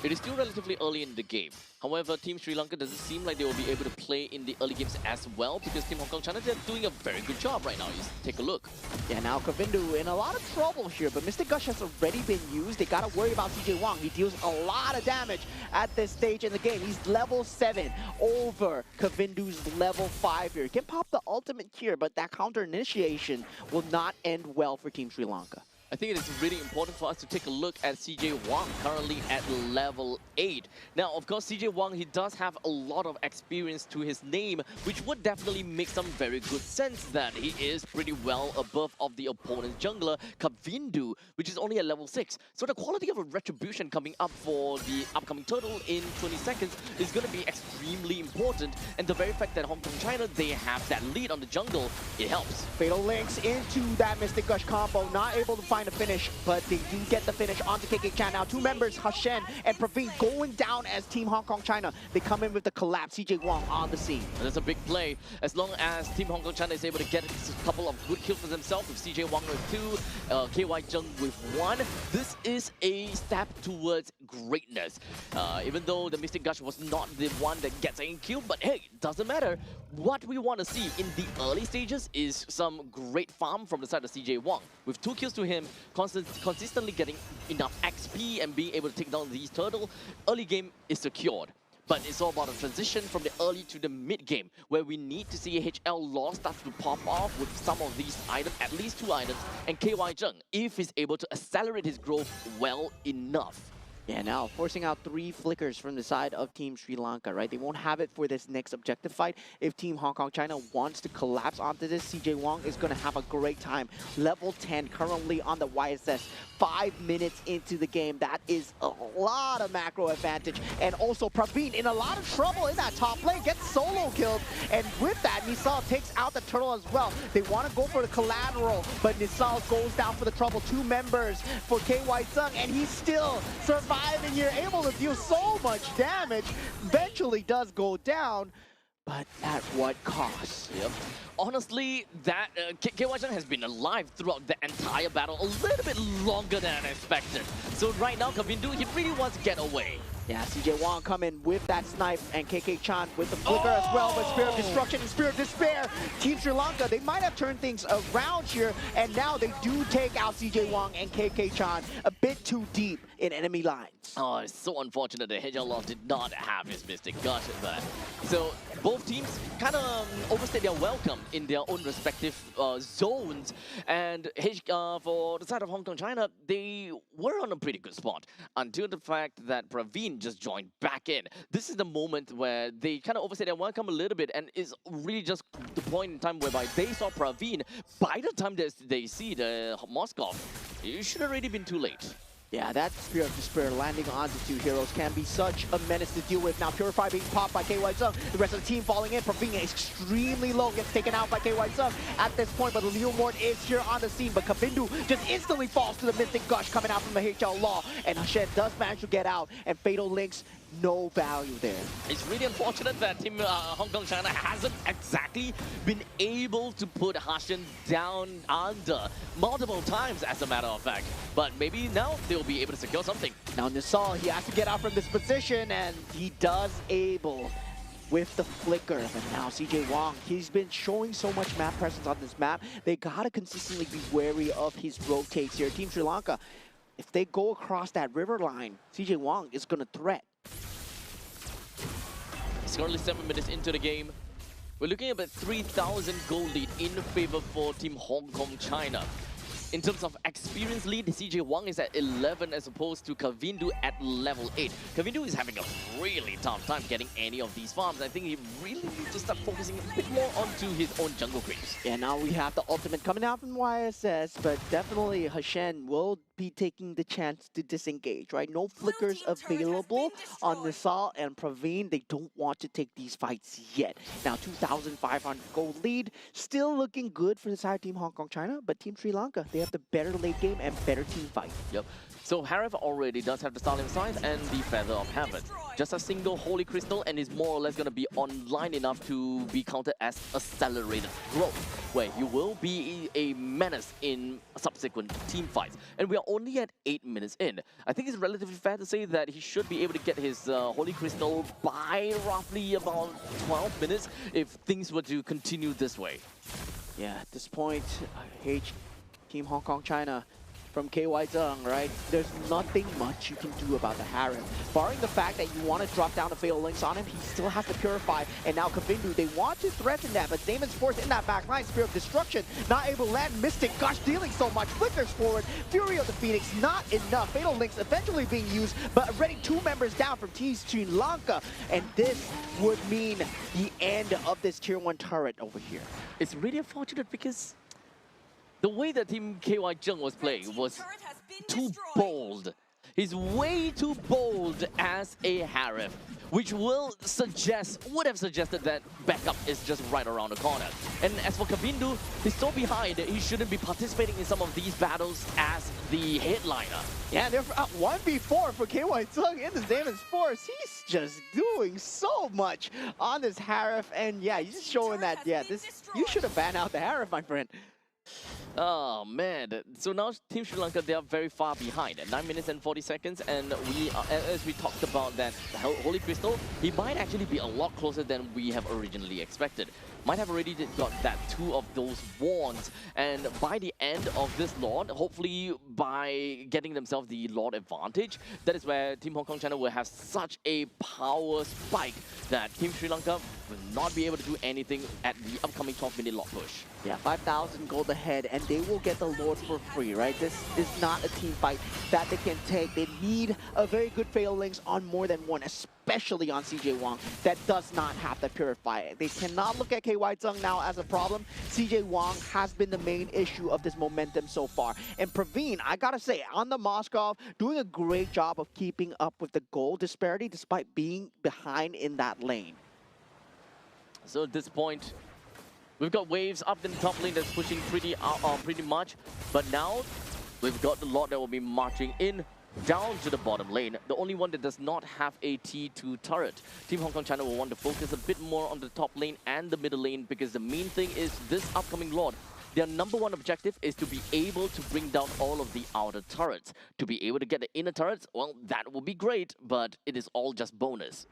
It is still relatively early in the game. However, Team Sri Lanka doesn't seem like they will be able to play in the early games as well because Team Hong Kong China, they're doing a very good job right now. You take a look. Yeah, now Kavindu in a lot of trouble here, but Mystic Gush has already been used. They gotta worry about CJ Wang. He deals a lot of damage at this stage in the game. He's level 7 over Kavindu's level 5 here. He can pop the ultimate here, but that counter initiation will not end well for Team Sri Lanka. I think it is really important for us to take a look at CJ Wang, currently at level 8. Now, of course, CJ Wang, he does have a lot of experience to his name, which would definitely make some very good sense that he is pretty well above of the opponent's jungler, Kavindu, which is only at level 6. So the quality of a retribution coming up for the upcoming turtle in 20 seconds is going to be extremely important. And the very fact that Hong Kong China, they have that lead on the jungle, it helps. Fatal links into that Mystic Gush combo, not able to find a finish, but they do get the finish onto KK Chan. Now, two members, Hashen and Praveen, going down as Team Hong Kong China. They come in with the collapse. CJ Wang on the scene. And that's a big play. As long as Team Hong Kong China is able to get a couple of good kills for themselves, with CJ Wang with 2, KY Jung with 1, this is a step towards greatness. Even though the Mystic Gush was not the one that gets a kill, but hey, doesn't matter. What we want to see in the early stages is some great farm from the side of CJ Wang. With 2 kills to him, consistently getting enough XP and being able to take down these turtle, early game is secured. But it's all about a transition from the early to the mid game, where we need to see HL Law start to pop off with some of these items, at least 2 items, and KY Jung, if he's able to accelerate his growth well enough. Yeah, now forcing out 3 flickers from the side of Team Sri Lanka, right? They won't have it for this next objective fight. If Team Hong Kong China wants to collapse onto this, CJ Wang is going to have a great time. Level 10 currently on the YSS. 5 minutes into the game. That is a lot of macro advantage. And also Praveen in a lot of trouble in that top lane. Gets solo killed. And with that, Nisal takes out the turtle as well. They want to go for the collateral, but Nisal goes down for the trouble. 2 members for KY Sung, and he's still surviving here, able to deal so much damage. Eventually does go down, but at what cost? Yep. Honestly, that KY Jung has been alive throughout the entire battle a little bit longer than expected. So right now, Kavindu, he really wants to get away. Yeah, CJ Wang coming with that snipe, and KK Chan with the flicker as well, but Spirit of Destruction and Spirit of Despair. Team Sri Lanka, they might have turned things around here, and now they do take out CJ Wang and KK Chan a bit too deep in enemy lines. Oh, it's so unfortunate that HL did not have his Mystic Gush there. So both teams kind of overstayed their welcome in their own respective zones, and for the side of Hong Kong China, they were on a pretty good spot until the fact that Praveen just joined back in. This is the moment where they kind of overstayed their welcome a little bit, and it's really just the point in time whereby they saw Praveen. By the time they see the Moskov, it should have already been too late. Yeah, that Spirit of Despair landing onto 2 heroes can be such a menace to deal with. Now Purify being popped by KY Sung. The rest of the team falling in. Praveen extremely low, gets taken out by KY Sung at this point, but Leo Mort is here on the scene. But Kavindu just instantly falls to the Mystic Gush coming out from the HL Law. And Hashed does manage to get out, and Fatal Links, no value there. It's really unfortunate that Team Hong Kong China hasn't exactly been able to put Hashen down under multiple times, as a matter of fact. But maybe now they'll be able to secure something. Now Nisal, he has to get out from this position, and he does able with the flicker. But now CJ Wang, he's been showing so much map presence on this map. They gotta consistently be wary of his rotates here. Team Sri Lanka, if they go across that river line, CJ Wang is gonna threat. It's currently 7 minutes into the game. We're looking at about 3,000 goal lead in favor for Team Hong Kong China. In terms of experience lead, CJ Wang is at 11 as opposed to Kavindu at level 8. Kavindu is having a really tough time getting any of these farms. I think he really needs to start focusing a bit more onto his own jungle creeps. Yeah, now we have the ultimate coming out from YSS, but definitely Hashen will be taking the chance to disengage, right? No flickers available on Nisal and Praveen. They don't want to take these fights yet. Now 2,500 gold lead, still looking good for the side of Team Hong Kong China, but Team Sri Lanka, they have the better late game and better team fight. Yep. So Harif already does have the Starling Size and the Feather of Heaven. Just a single Holy Crystal and is more or less going to be online enough to be counted as accelerated growth, where you will be a menace in subsequent team fights. And we are only at 8 minutes in. I think it's relatively fair to say that he should be able to get his Holy Crystal by roughly about 12 minutes if things were to continue this way. Yeah, at this point, Team Hong Kong China from KY Zheng, right? There's nothing much you can do about the Harem. Barring the fact that you want to drop down the Fatal Links on him, he still has to Purify. And now Kavindu, they want to threaten that, but Damon's force in that back line, Spear of Destruction, not able to land. Mystic, gosh, dealing so much. Flickers forward. Fury of the Phoenix, not enough. Fatal Links eventually being used, but already 2 members down from Team Sri Lanka. And this would mean the end of this Tier 1 turret over here. It's really unfortunate because the way that Team KY Zheng was playing was too bold. He's way too bold as a Harif, which would have suggested that backup is just right around the corner. And as for Kavindu, he's so behind, he shouldn't be participating in some of these battles as the headliner. Yeah, they're 1v4 for KY Zheng in the Damon's Force. He's just doing so much on this Harif, and yeah, he's just showing that, yeah, you should have banned out the Harif, my friend. Oh man, so now Team Sri Lanka, they are very far behind at 9 minutes and 40 seconds, and we are, as we talked about that Holy Crystal, he might actually be a lot closer than we have originally expected. Might have already got that 2 of those wands, and by the end of this Lord, hopefully by getting themselves the Lord advantage, that is where Team Hong Kong China will have such a power spike that Team Sri Lanka will not be able to do anything at the upcoming 12-minute Lord push. Yeah, 5,000 gold ahead, and they will get the Lord for free, right? This is not a team fight that they can take. They need a very good Fatal Links on more than one, especially on CJ Wang, that does not have the Purify. They cannot look at KY Zheng now as a problem. CJ Wang has been the main issue of this momentum so far. And Praveen, I gotta say, on the Moskov, doing a great job of keeping up with the goal disparity despite being behind in that lane. So at this point, we've got waves up in the top lane that's pushing pretty much, but now we've got the Lord that will be marching in down to the bottom lane. The only one that does not have a T2 turret. Team Hong Kong China will want to focus a bit more on the top lane and the middle lane, because the main thing is this upcoming Lord, their #1 objective is to be able to bring down all of the outer turrets. To be able to get the inner turrets, well, that will be great, but it is all just bonus.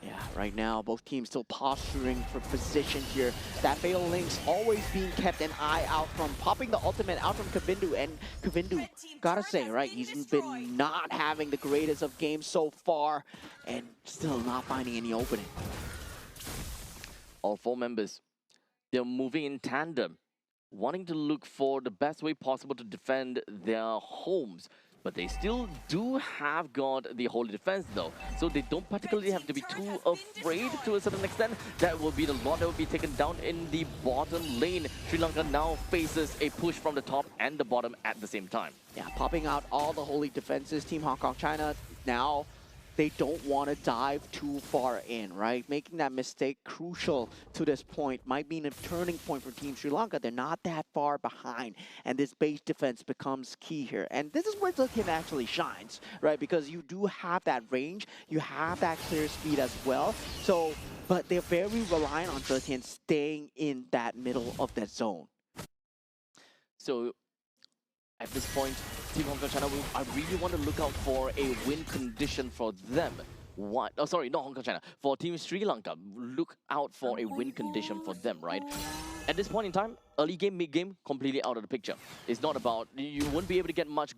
Yeah, right now, both teams still posturing for position here. That Fatal Links always being kept an eye out from, popping the ultimate out from Kavindu. And Kavindu, gotta say, right, he's been not having the greatest of games so far, and still not finding any opening. All 4 members, they're moving in tandem, wanting to look for the best way possible to defend their homes. But they still do have got the Holy Defense though, so they don't particularly have to be too afraid to a certain extent. That will be the Lord that will be taken down in the bottom lane. Sri Lanka now faces a push from the top and the bottom at the same time. Yeah, popping out all the Holy Defenses. Team Hong Kong China now, they don't want to dive too far in, right? Making that mistake crucial to this point might mean a turning point for Team Sri Lanka. They're not that far behind, and this base defense becomes key here. And this is where Zilkin actually shines, right? Because you do have that range, you have that clear speed as well. So, but they're very reliant on Zilkin staying in that middle of that zone. So at this point, Team Hong Kong China, I really want to look out for a win condition for them. What? Oh, sorry, not Hong Kong China. For Team Sri Lanka, look out for a win condition for them, right? At this point in time, early game, mid game, completely out of the picture. It's not about, you won't be able to get much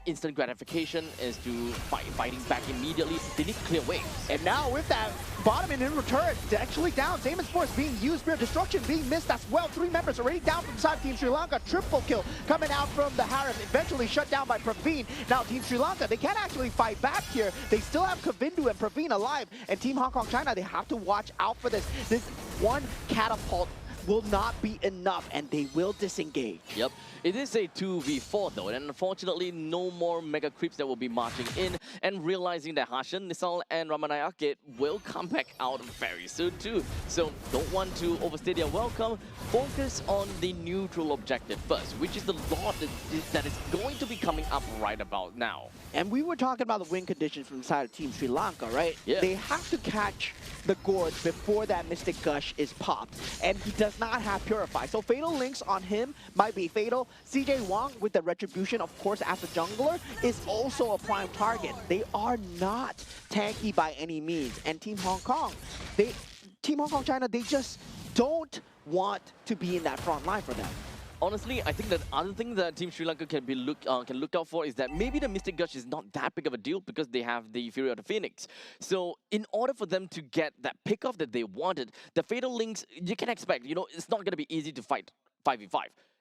instant gratification as to fighting back immediately. They need clear waves. And now with that bottom and inner turret actually down, Damon's Force being used, Spirit Destruction being missed as well. 3 members already down from side Team Sri Lanka. Triple kill coming out from the Harris, eventually shut down by Praveen. Now Team Sri Lanka, they can't actually fight back here. They still have Kavindu and Praveen alive. And Team Hong Kong China, they have to watch out for this. This one catapult will not be enough, and they will disengage. Yep, it is a 2v4 though, and unfortunately no more mega creeps that will be marching in, and realizing that Hashan, Nisal, and Ramanayake will come back out very soon too. So don't want to overstay their welcome. Focus on the neutral objective first, which is the Lord that is going to be coming up right about now. And we were talking about the win conditions from the side of Team Sri Lanka, right? Yeah. They have to catch the Gorge before that Mystic Gush is popped. And he does not have Purify. So Fatal Links on him might be fatal. CJ Wong with the Retribution, of course, as a jungler, is also a prime target. They are not tanky by any means. And Team Hong Kong, Team Hong Kong China, they just don't want to be in that front line for them. Honestly, I think that other thing that Team Sri Lanka can look out for is that maybe the Mystic Gush is not that big of a deal because they have the Fury of the Phoenix. So in order for them to get that pickoff that they wanted, the Fatal Links, you can expect, you know, it's not going to be easy to fight 5v5.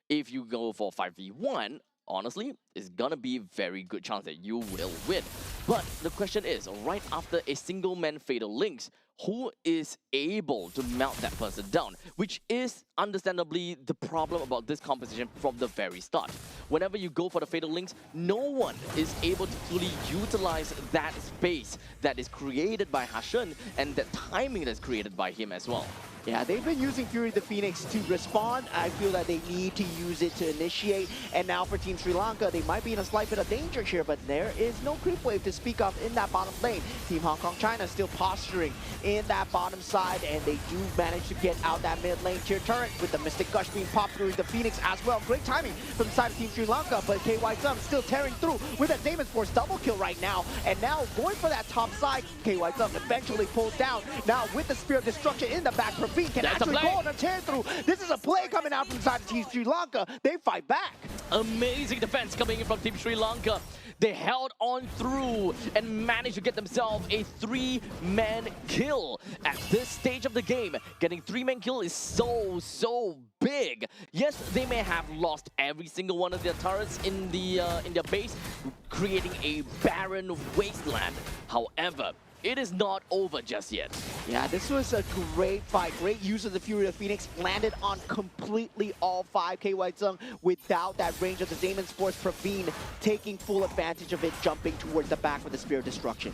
If you go for 5v1, honestly, it's gonna be a very good chance that you will win. But the question is, right after a single man Fatal Links, who is able to melt that person down? Which is understandably the problem about this composition from the very start. Whenever you go for the Fatal Links, no one is able to fully utilize that space that is created by Hashan and that timing that's created by him as well. Yeah, they've been using Fury the Phoenix to respond. I feel that they need to use it to initiate. And now for Team Sri Lanka, they might be in a slight bit of danger here, but there is no creep wave to speak of in that bottom lane. Team Hong Kong China still posturing in that bottom side, and they do manage to get out that mid lane tier turret with the Mystic Gush being popped through the Phoenix as well. Great timing from the side of Team Sri Lanka, but KY Zum still tearing through with a Damon's Force double kill right now. And now going for that top side, KY Zum eventually pulled down. Now with the Spear of Destruction in the back, Praveen can That's actually go on a tear through. This is a play coming out from the side of Team Sri Lanka. They fight back. Amazing defense coming in from Team Sri Lanka. They held on through and managed to get themselves a 3-man kill. At this stage of the game, getting 3-man kill is so big. Yes, they may have lost every single one of their turrets in their base, creating a barren wasteland. However, it is not over just yet. Yeah, this was a great fight. Great use of the Fury of the Phoenix. Landed on completely all 5 KY Zung without that range of the Damon's Force. Praveen taking full advantage of it, jumping towards the back with the Spear of Destruction.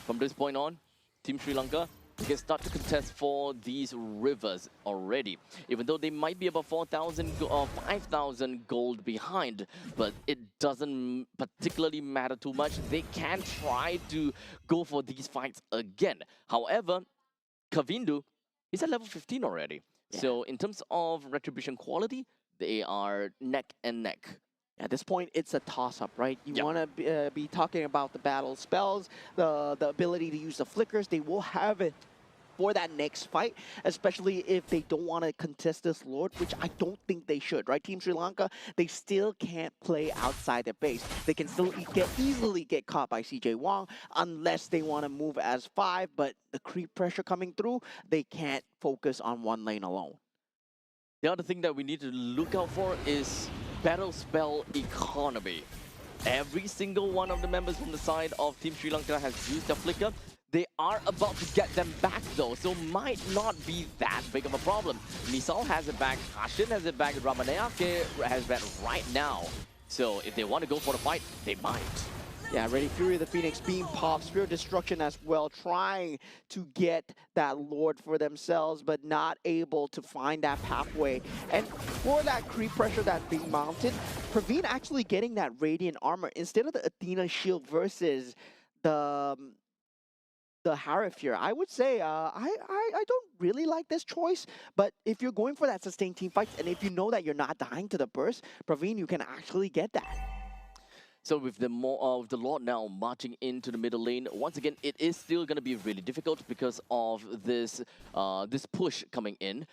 From this point on, Team Sri Lanka can start to contest for these rivers already. Even though they might be about 4,000 or 5,000 gold behind, but it doesn't particularly matter too much. They can try to go for these fights again. However, Kavindu is at level 15 already. Yeah. So in terms of retribution quality, they are neck and neck. At this point, it's a toss-up, right? You want to be talking about the battle spells, the ability to use the flickers. They will have it for that next fight, especially if they don't want to contest this Lord, which I don't think they should, right? Team Sri Lanka, they still can't play outside their base. They can still easily get caught by CJ Wong unless they want to move as 5, but the creep pressure coming through, they can't focus on one lane alone. The other thing that we need to look out for is battle spell economy. Every single one of the members from the side of Team Sri Lanka has used their flicker. They are about to get them back though, so might not be that big of a problem. Nisal has it back, Hashin has it back, Ramanayake has it right now. So if they want to go for the fight, they might. Yeah, ready Fury of the Phoenix being popped, Spirit of Destruction as well, trying to get that Lord for themselves, but not able to find that pathway. And for that creep pressure that's being mounted, Praveen actually getting that Radiant Armor instead of the Athena Shield versus the Harif here. I would say I don't really like this choice, but if you're going for that sustained team fights, and if you know that you're not dying to the burst, Praveen, you can actually get that. So with the Lord now marching into the middle lane, once again, it is still going to be really difficult because of this this push coming in.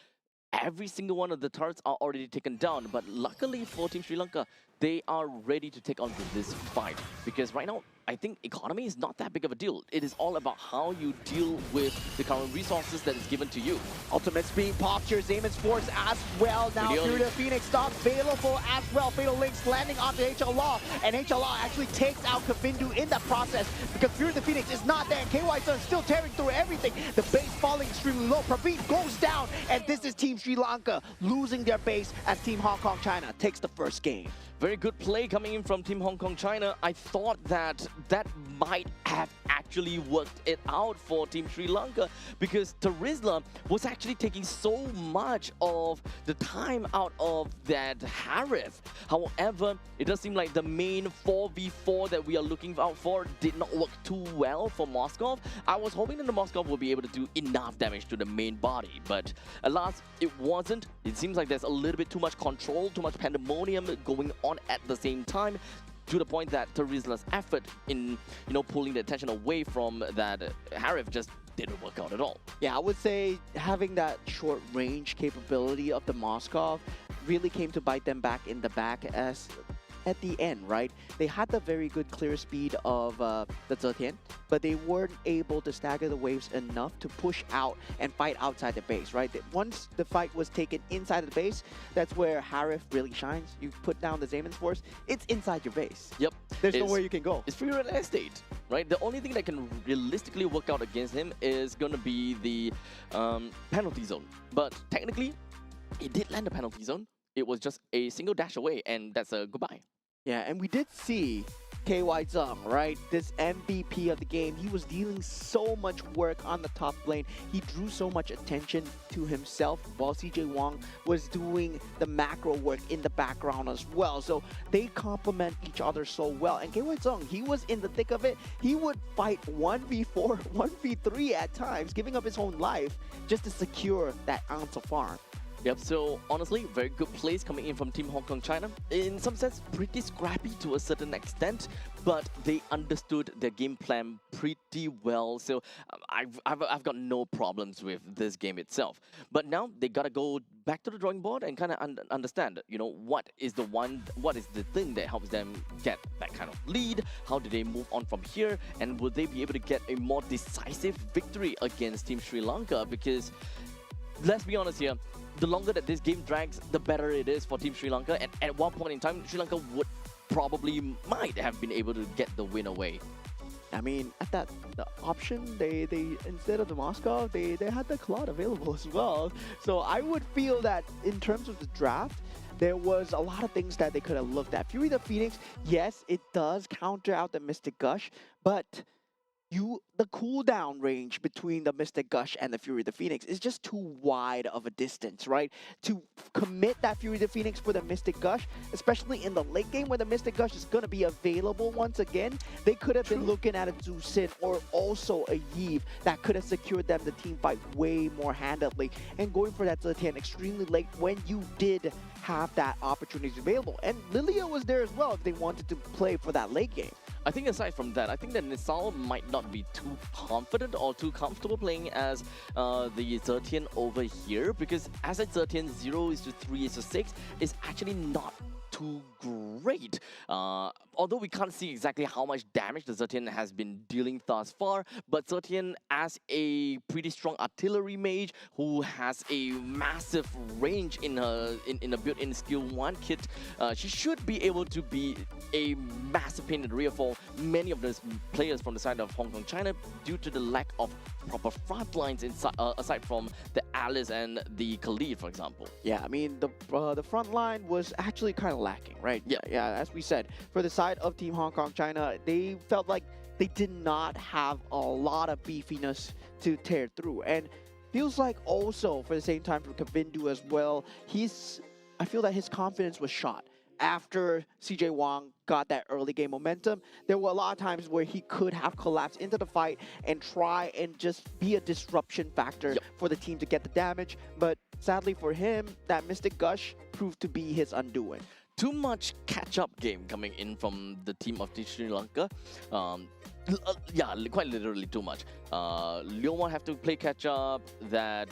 Every single one of the turrets are already taken down, but luckily for Team Sri Lanka, they are ready to take on this fight. Because right now, I think economy is not that big of a deal. It is all about how you deal with the current resources that is given to you. Ultimate's being popped here, Damon's Force as well. Now Fury the Phoenix not available as well. Fatal Links landing onto HL Law, and HL Law actually takes out Kavindu in the process because Fury the Phoenix is not there. KY Sun still tearing through everything. The base falling extremely low. Praveet goes down, and this is Team Sri Lanka losing their base as Team Hong Kong China takes the first game. Very good play coming in from Team Hong Kong China. I thought that might have actually worked it out for Team Sri Lanka because Tarisla was actually taking so much of the time out of that Harif. However, it does seem like the main 4v4 that we are looking out for did not work too well for Moskov. I was hoping that the Moskov would be able to do enough damage to the main body, but alas, it wasn't. It seems like there's a little bit too much control, too much pandemonium going on at the same time, to the point that Tarisla's effort in, pulling the attention away from that Harif just didn't work out at all. Yeah, I would say having that short range capability of the Moskov really came to bite them back in the back as at the end, right? They had the very good clear speed of the Zetian, but they weren't able to stagger the waves enough to push out and fight outside the base, right? Once the fight was taken inside the base, that's where Harif really shines. You put down the Zayman's Force, it's inside your base. Yep. There's nowhere you can go. It's free real estate, right? The only thing that can realistically work out against him is going to be the penalty zone. But technically, it did land the penalty zone. It was just a single dash away, and that's a goodbye. Yeah, and we did see KY Zhang, right? This MVP of the game, he was dealing so much work on the top lane. He drew so much attention to himself while CJ Wang was doing the macro work in the background as well. So they complement each other so well. And KY Zhang, he was in the thick of it. He would fight 1v4, 1v3 at times, giving up his own life just to secure that ounce of farm. Yep, so honestly, very good plays coming in from Team Hong Kong China. In some sense, pretty scrappy to a certain extent, but they understood their game plan pretty well. So I've got no problems with this game itself. But now they gotta go back to the drawing board and kind of understand, what is the thing that helps them get that kind of lead? How do they move on from here? And will they be able to get a more decisive victory against Team Sri Lanka? Because let's be honest here, the longer that this game drags, the better it is for Team Sri Lanka. And at one point in time, Sri Lanka might have been able to get the win away. I mean, at the option, they instead of the Moscow, they had the Claude available as well. So I would feel that in terms of the draft, there was a lot of things that they could have looked at. Fury the Phoenix, yes, it does counter out the Mystic Gush, but the cooldown range between the Mystic Gush and the Fury the Phoenix is just too wide of a distance, right? To commit that Fury the Phoenix for the Mystic Gush, especially in the late game where the Mystic Gush is going to be available once again, they could have been looking at a Zhu Sin or also a Yves that could have secured them the team fight way more handedly. And going for that Zetian extremely late when you did have that opportunity available. And Lilia was there as well if they wanted to play for that late game. I think aside from that, I think that Nisal might not be too confident or too comfortable playing as the Zetian over here, because as a Zetian 0:3:6 is actually not too great. Although we can't see exactly how much damage the Zetian has been dealing thus far, but Zetian as a pretty strong artillery mage who has a massive range in a built-in skill 1 kit, she should be able to be a massive pain in the rear for many of those players from the side of Hong Kong China due to the lack of proper front lines inside, aside from the Alice and the Khalid, for example. Yeah, I mean, the front line was actually kind of lacking, right? Yeah, as we said, for the side of Team Hong Kong China, they felt like they did not have a lot of beefiness to tear through. And feels like also, for the same time, for Kavindu as well, I feel that his confidence was shot. After CJ Wang got that early game momentum, there were a lot of times where he could have collapsed into the fight and try and just be a disruption factor for the team to get the damage. But sadly for him, that Mystic Gush proved to be his undoing. Too much catch-up game coming in from the team of Sri Lanka. Yeah, quite literally too much. Leomon have to play catch-up, that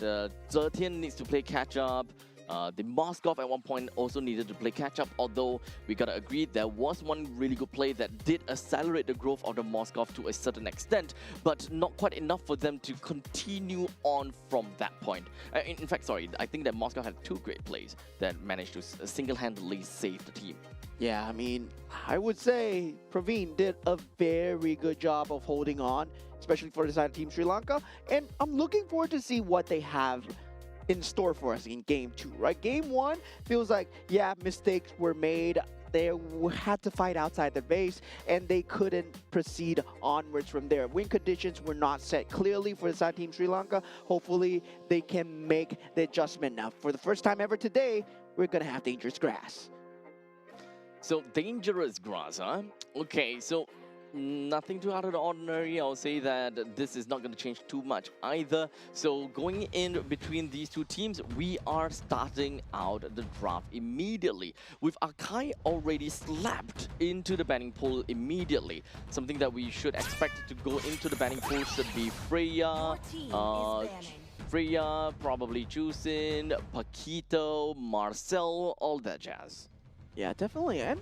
Zetian needs to play catch-up. The Moskov at one point also needed to play catch-up, although we gotta agree there was one really good play that did accelerate the growth of the Moskov to a certain extent, but not quite enough for them to continue on from that point. In fact, sorry, I think that Moskov had 2 great plays that managed to single-handedly save the team. Yeah, I mean, I would say Praveen did a very good job of holding on, especially for the side of Team Sri Lanka. And I'm looking forward to see what they have in store for us in game 2, right? Game 1 feels like, yeah, mistakes were made. They had to fight outside the base, and they couldn't proceed onwards from there. Win conditions were not set clearly for the side Team Sri Lanka. Hopefully, they can make the adjustment now. For the first time ever today, we're going to have dangerous grass. So dangerous grass, huh? Okay, so nothing too out of the ordinary. I'll say that this is not going to change too much either. So going in between these two teams, we are starting out the draft immediately with Akai already slapped into the banning pool immediately. Something that we should expect to go into the banning pool should be Freya, probably Jusin, Paquito, Marcel, all that jazz. Yeah, definitely. And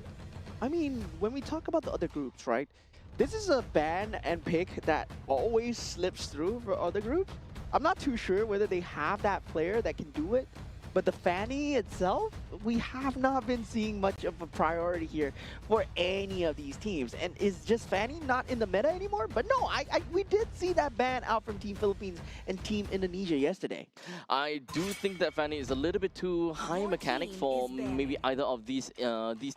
I mean, when we talk about the other groups, right? This is a ban and pick that always slips through for other groups. I'm not too sure whether they have that player that can do it, but the Fanny itself, we have not been seeing much of a priority here for any of these teams. And is just Fanny not in the meta anymore? But no, we did see that ban out from Team Philippines and Team Indonesia yesterday. I do think that Fanny is a little bit too high mechanic for maybe either of these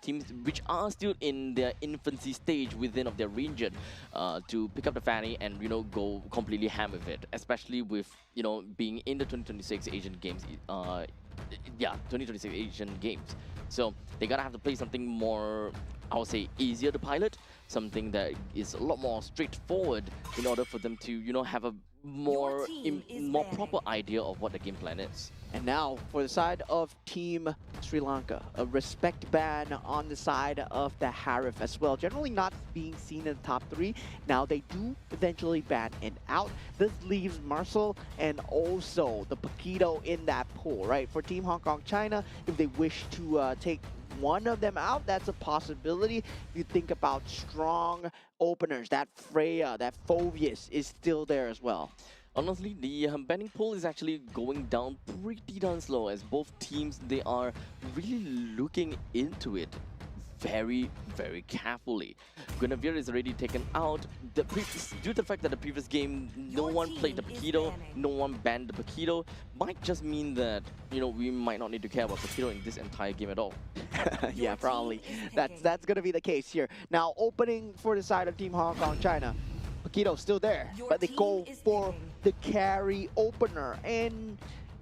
teams, which are still in their infancy stage within of their region, to pick up the Fanny and go completely ham with it, especially with being in the 2026 Asian Games. 2026 Asian Games. So they gotta have to play something more, I would say, easier to pilot, something that is a lot more straightforward in order for them to, have a more proper idea of what the game plan is. And now, for the side of Team Sri Lanka, a respect ban on the side of the Harif as well. Generally not being seen in the top 3. Now they do eventually ban it out. This leaves Marcel and also the Paquito in that pool, right? For Team Hong Kong China, if they wish to take one of them out, that's a possibility. If you think about strong openers, that Freya, that Phovius is still there as well. Honestly, the banning pool is actually going down pretty darn slow, as both teams, they are really looking into it very, very carefully. Guinevere is already taken out. Due to the fact that the previous game, no one played the Paquito, no one banned the Paquito, might just mean that, we might not need to care about Paquito in this entire game at all. Yeah, probably. That's going to be the case here. Now, opening for the side of Team Hong Kong China. Paquito's still there, but they go for the carry opener. And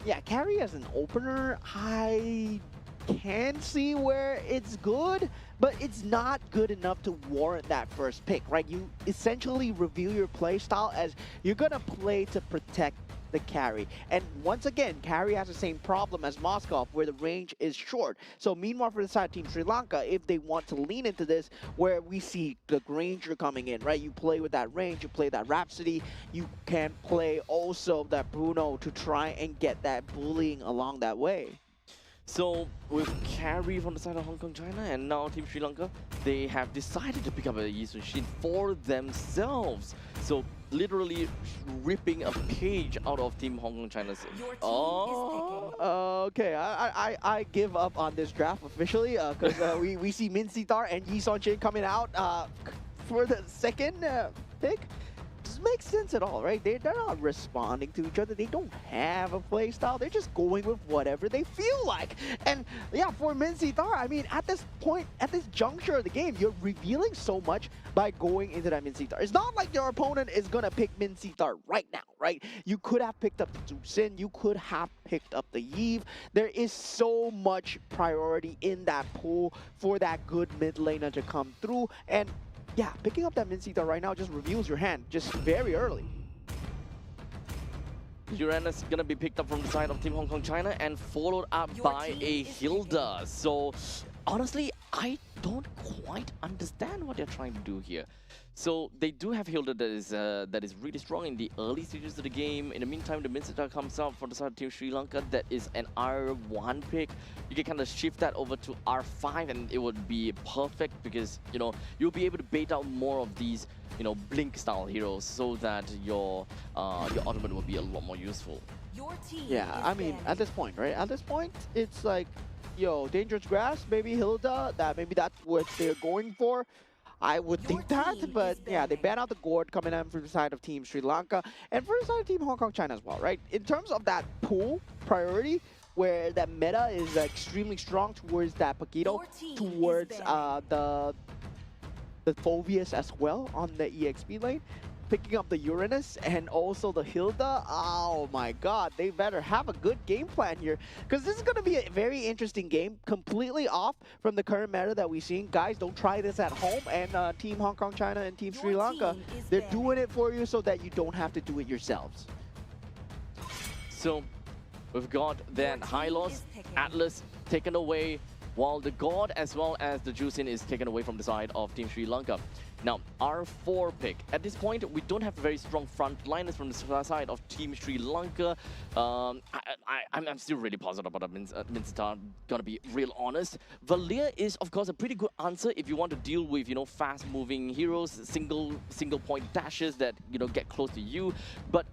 yeah, carry as an opener, I can see where it's good, but it's not good enough to warrant that first pick, right? You essentially reveal your play style as you're gonna play to protect the carry. And once again, carry has the same problem as Moskov, where the range is short. So meanwhile, for the side of Team Sri Lanka, if they want to lean into this, where we see the Granger coming in, right? You play with that range, you play that Rhapsody, you can play also that Bruno to try and get that bullying along that way. So with carry from the side of Hong Kong China and now Team Sri Lanka, they have decided to pick up a Yisun Shin for themselves. So literally ripping a page out of Team Hong Kong China's. Okay, I give up on this draft officially because we see Min Sitar and Yi Son Shin coming out for the second pick. Doesn't make sense at all, right? They're not responding to each other. They don't have a play style. They're just going with whatever they feel like. And yeah, for Min Sitar, I mean, at this point, at this juncture of the game, you're revealing so much by going into that Min Sitar. It's not like your opponent is gonna pick Min Sitar right now, right? You could have picked up the Zusin, you could have picked up the Yve. There is so much priority in that pool for that good mid laner to come through. And yeah, picking up that Min Sitar right now just reveals your hand just very early. Uranus gonna be picked up from the side of Team Hong Kong China and followed up by a Hilda. So honestly, I don't quite understand what they're trying to do here. So they do have Hilda that is really strong in the early stages of the game. In the meantime, the Minsita comes out for the side of Team Sri Lanka. That is an R1 pick. You can kind of shift that over to R5 and it would be perfect because, you know, you'll be able to bait out more of these, you know, blink style heroes so that your ultimate will be a lot more useful. Your team Yeah, is I mean, banned. at this point, right? At this point, it's like, yo, Dangerous Grass, maybe Hilda, maybe that's what they're going for. I would Your think that, team but is yeah, they banning. ban out the Gourd coming in from the side of Team Sri Lanka and for the side of Team Hong Kong China as well, right? In terms of that pool priority, where that meta is extremely strong towards that Paquito, Your team is towards banning. the Phobius as well on the EXP lane, picking up the Uranus and also the Hilda. Oh my god, they better have a good game plan here because this is going to be a very interesting game, completely off from the current meta that we've seen. Guys, don't try this at home, and Team Hong Kong China and Team Sri Your Lanka, team is they're banning. doing it for you so that you don't have to do it yourselves. So we've got then team Hylos, is picking. Atlas taken away, while the God as well as the Juicin is taken away from the side of Team Sri Lanka. Now, R4 pick. At this point, we don't have very strong frontliners from the side of Team Sri Lanka. I'm still really positive about Minsita, gonna be real honest. Valir is, of course, a pretty good answer if you want to deal with, you know, fast-moving heroes, single point dashes that, you know, get close to you. But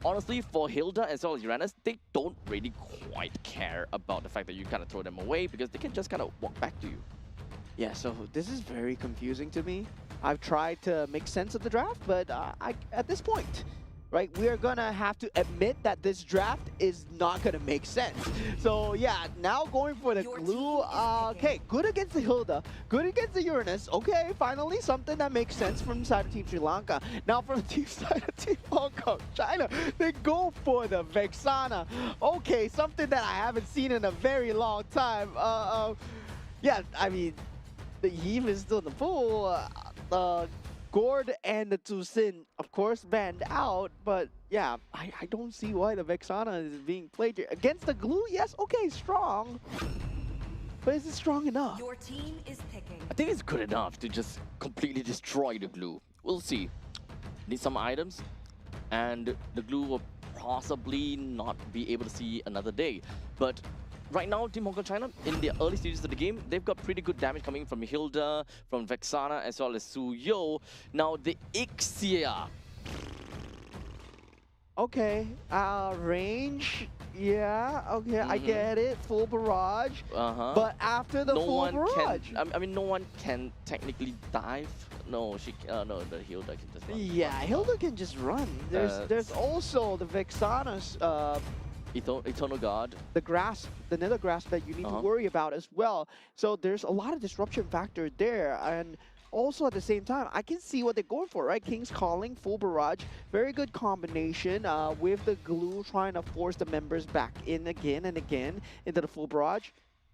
honestly, for Hilda as well as Uranus, they don't really quite care about the fact that you kind of throw them away because they can just kind of walk back to you. Yeah, so this is very confusing to me. I've tried to make sense of the draft, but at this point, right, we are gonna have to admit that this draft is not gonna make sense. So yeah, now going for the Your glue. team is Okay, picking. good against the Hilda, good against the Uranus. Okay, finally something that makes sense from the side of Team Sri Lanka. Now from the team side of Team Hong Kong China, they go for the Vexana. Okay, something that I haven't seen in a very long time. Yeah, I mean, the Heave is still in the pool. Gord and the Tusin, of course, banned out, but yeah, I don't see why the Vexana is being played here. Against the glue, yes, okay, strong. But is it strong enough? Your team is picking. I think it's good enough to just completely destroy the glue. We'll see. Need some items, and the glue will possibly not be able to see another day. But right now, Team Hong Kong China, in the early stages of the game, they've got pretty good damage coming from Hilda, from Vexana, as well as Su Yo. Now, the Ixia. Okay, range, yeah, okay, I get it, full barrage. But after the No full one barrage, can. I mean, no one can technically dive. No, she. No, the Hilda can just run. yeah, Hilda can just run. There's also the Vexana's Eternal Guard. the grasp, the nether grasp that you need to worry about as well. So there's a lot of disruption factor there, and also at the same time, I can see what they're going for, right? King's Calling, full barrage, very good combination with the glue trying to force the members back in again and again into the full barrage.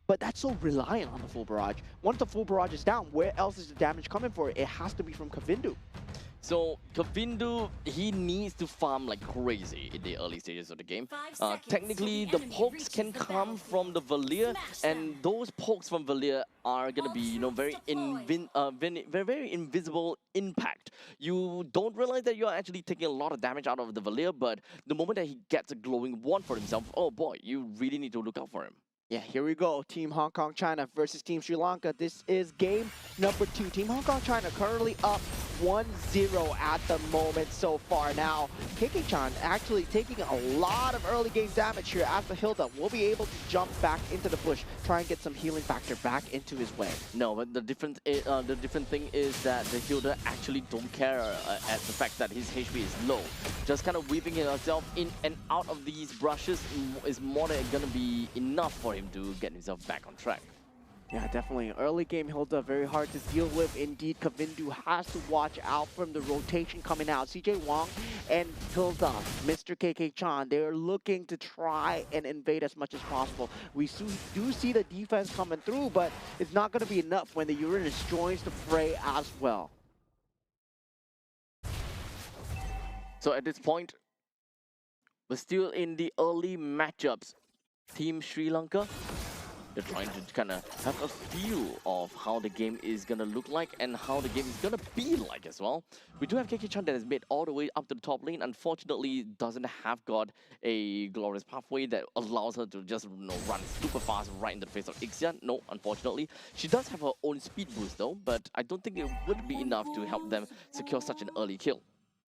But that's so reliant on the full barrage. Once the full barrage is down, where else is the damage coming for? It has to be from Kavindu. So Kavindu, he needs to farm like crazy in the early stages of the game. 5 seconds Technically, till the the enemy pokes reaches can the come from the Valir, Smash them. and those pokes from Valir are gonna be, you know, very very invisible impact. You don't realize that you're actually taking a lot of damage out of the Valir, but the moment that he gets a glowing wand for himself, oh boy, you really need to look out for him. Yeah, here we go. Team Hong Kong China versus Team Sri Lanka. This is game number 2. Team Hong Kong China currently up 1-0 at the moment so far. Now, KK-chan actually taking a lot of early game damage here as the Hilda will be able to jump back into the bush, try and get some healing factor back into his way. No, but the different thing is that the Hilda actually don't care at the fact that his HP is low. Just kind of weaving himself in and out of these brushes is more than gonna be enough for him to get himself back on track. Yeah, definitely. Early game Hilda, very hard to deal with. Indeed, Kavindu has to watch out from the rotation coming out. CJ Wong and Hilda, Mr. KK-chan, they're looking to try and invade as much as possible. We do see the defense coming through, but it's not going to be enough when the Uranus joins the fray as well. So at this point, we're still in the early matchups. Team Sri Lanka, They're trying to kind of have a feel of how the game is going to look like and how the game is going to be like as well. We do have KK-chan that has made all the way up to the top lane. Unfortunately, doesn't have got a glorious pathway that allows her to just run super fast right into the face of Ixia. No, unfortunately. She does have her own speed boost though, but I don't think it would be enough to help them secure such an early kill.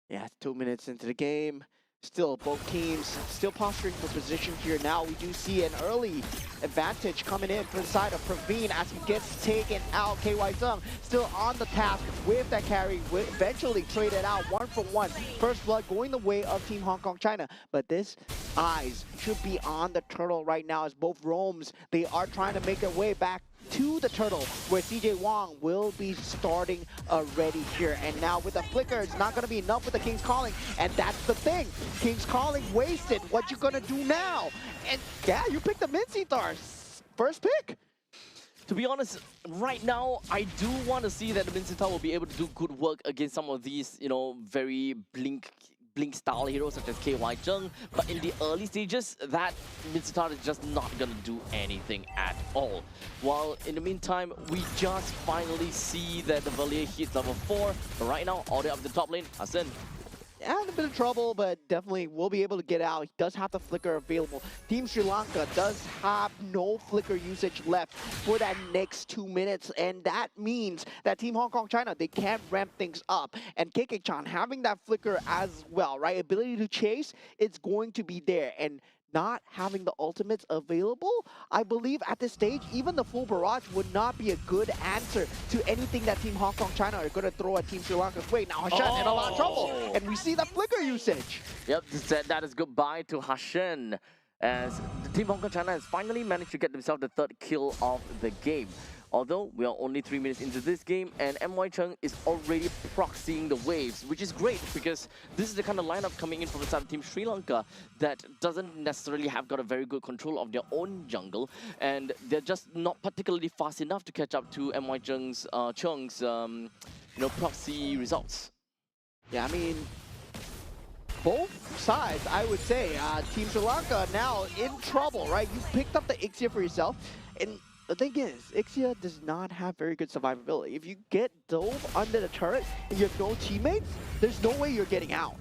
Yeah, 2 minutes into the game. Still, both teams still posturing for position here. Now we do see an early advantage coming in for the side of Praveen as he gets taken out. KY Zung still on the task with that carry. Will eventually trade it out 1-for-1. First blood going the way of Team Hong Kong China. But this eyes should be on the turtle right now as both roams, they are trying to make their way back to the turtle where CJ Wong will be starting already here. And now with the flicker, it's not going to be enough with the King's Calling. And that's the thing. King's Calling wasted. What you going to do now? And yeah, you picked the Mincy Thars. First pick. To be honest, right now, I do want to see that the Mincetar will be able to do good work against some of these, very blink style heroes such as KY Zheng, but in the early stages, that Mincetar is just not gonna do anything at all. While in the meantime, we just finally see that the Valier hits level 4, but right now, all the way up the top lane, Hassan. Yeah, in a bit of trouble, but definitely will be able to get out. He does have the flicker available. Team Sri Lanka does have no flicker usage left for that next 2 minutes, and that means that Team Hong Kong China, they can't ramp things up. And KK-chan having that flicker as well, right? Ability to chase, it's going to be there. And not having the ultimates available, I believe at this stage, even the full barrage would not be a good answer to anything that Team Hong Kong China are going to throw at Team Sri Lanka's way. Now Hashan in a lot of trouble, and we see the flicker usage. Yep, that is goodbye to Hashan, as the Team Hong Kong China has finally managed to get themselves the 3rd kill of the game. Although we are only 3 minutes into this game and MY Chung is already proxying the waves, which is great because this is the kind of lineup coming in from the side of Team Sri Lanka that doesn't necessarily have got a very good control of their own jungle, and they're just not particularly fast enough to catch up to MY Chung's proxy results. Yeah, I mean, both sides, I would say, Team Sri Lanka now in trouble, right? You picked up the Ixia for yourself, and the thing is, Ixia does not have very good survivability. If you get dove under the turret and you have no teammates, there's no way you're getting out.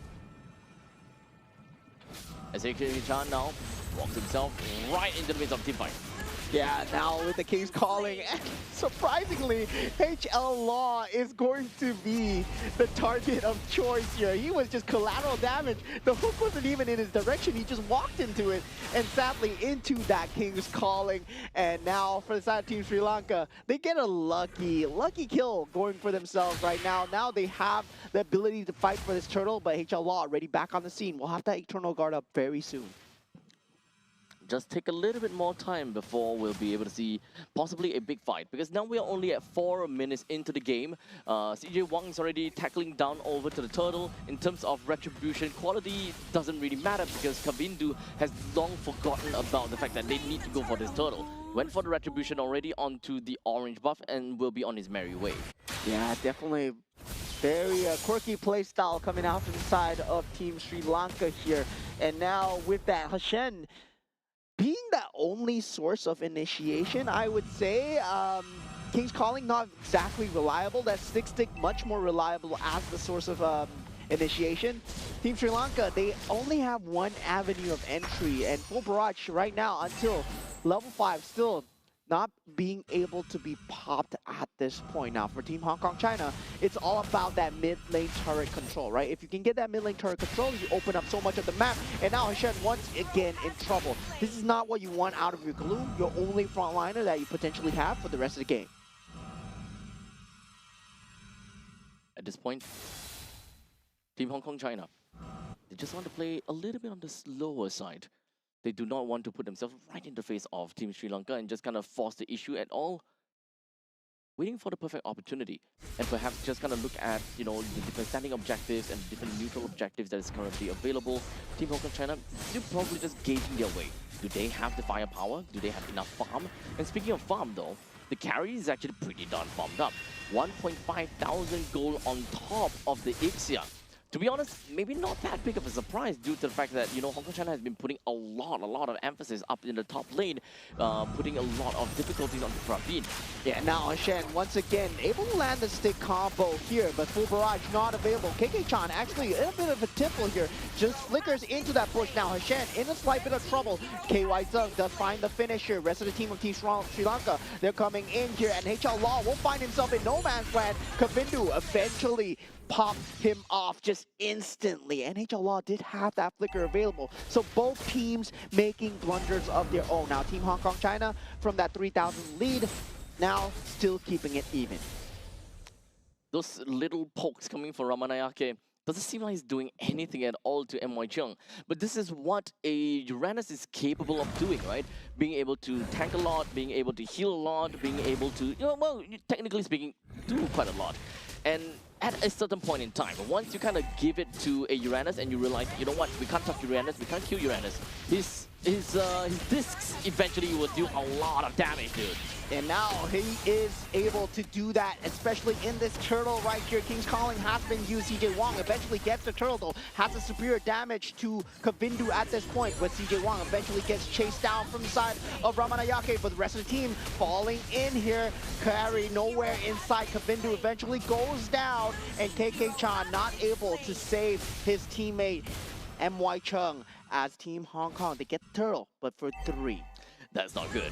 As KK-chan now walks himself right into the midst of team fight. Yeah, now with the King's Calling, and surprisingly, HL Law is going to be the target of choice here. He was just collateral damage. The hook wasn't even in his direction. He just walked into it, and sadly into that King's Calling. And now for the side of Team Sri Lanka, they get a lucky kill going for themselves right now. Now they have the ability to fight for this turtle, but HL Law already back on the scene. We'll have that Eternal Guard up very soon. Just take a little bit more time before we'll be able to see possibly a big fight, because now we are only at 4 minutes into the game. CJ Wang is already tackling down over to the turtle. In terms of retribution, quality doesn't really matter because Kavindu has long forgotten about the fact that they need to go for this turtle. Went for the retribution already onto the orange buff and will be on his merry way. Yeah, definitely very quirky playstyle coming out from the side of Team Sri Lanka here. And now with that, Hashen being the only source of initiation, I would say. King's Calling not exactly reliable. That stick much more reliable as the source of initiation. Team Sri Lanka, they only have one avenue of entry, and full barrage right now until level 5 still not being able to be popped at this point. Now for Team Hong Kong China, it's all about that mid lane turret control, right? If you can get that mid lane turret control, you open up so much of the map, and now Hashem once again in trouble. This is not what you want out of your Gloom, your only frontliner that you potentially have for the rest of the game. At this point, Team Hong Kong China, they just want to play a little bit on the slower side. They do not want to put themselves right in the face of Team Sri Lanka and just kind of force the issue at all. Waiting for the perfect opportunity, and perhaps just kind of look at, the different standing objectives and different neutral objectives that is currently available. Team Hong Kong China, they're probably just gauging their way. Do they have the firepower? Do they have enough farm? And speaking of farm though, the carry is actually pretty darn farmed up. 1,500 gold on top of the Ixia. to be honest, maybe not that big of a surprise due to the fact that, Hong Kong China has been putting a lot of emphasis up in the top lane, putting a lot of difficulties on the Praveen. Yeah, now Shen once again able to land the stick combo here, but full barrage not available. KK-chan actually in a bit of a temple here, just flickers into that bush. Now Shen in a slight bit of trouble. KY Zung does find the finisher. Rest of the team of Team Sri Lanka, they're coming in here, and HL Law will find himself in no man's land. Kavindu eventually popped him off just instantly, and HL Law did have that flicker available. So both teams making blunders of their own. Now Team Hong Kong China from that 3,000 lead, now still keeping it even. Those little pokes coming from Ramanayake doesn't seem like he's doing anything at all to MY Chung. But this is what a Uranus is capable of doing, right? Being able to tank a lot, being able to heal a lot, being able to, technically speaking, do quite a lot. And at a certain point in time, once you kind of give it to a Uranus and you realize, you know what, we can't touch Uranus, we can't kill Uranus, his discs eventually will do a lot of damage, dude. And now he is able to do that, especially in this turtle right here. King's Calling has been used. CJ Wong eventually gets the turtle, though. Has a superior damage to Kavindu at this point, but CJ Wong eventually gets chased down from the side of Ramanayake, but the rest of the team falling in here. Carry nowhere inside. Kavindu eventually goes down, and KK-chan not able to save his teammate MY Chung as Team Hong Kong. They get the turtle, but for 3. That's not good.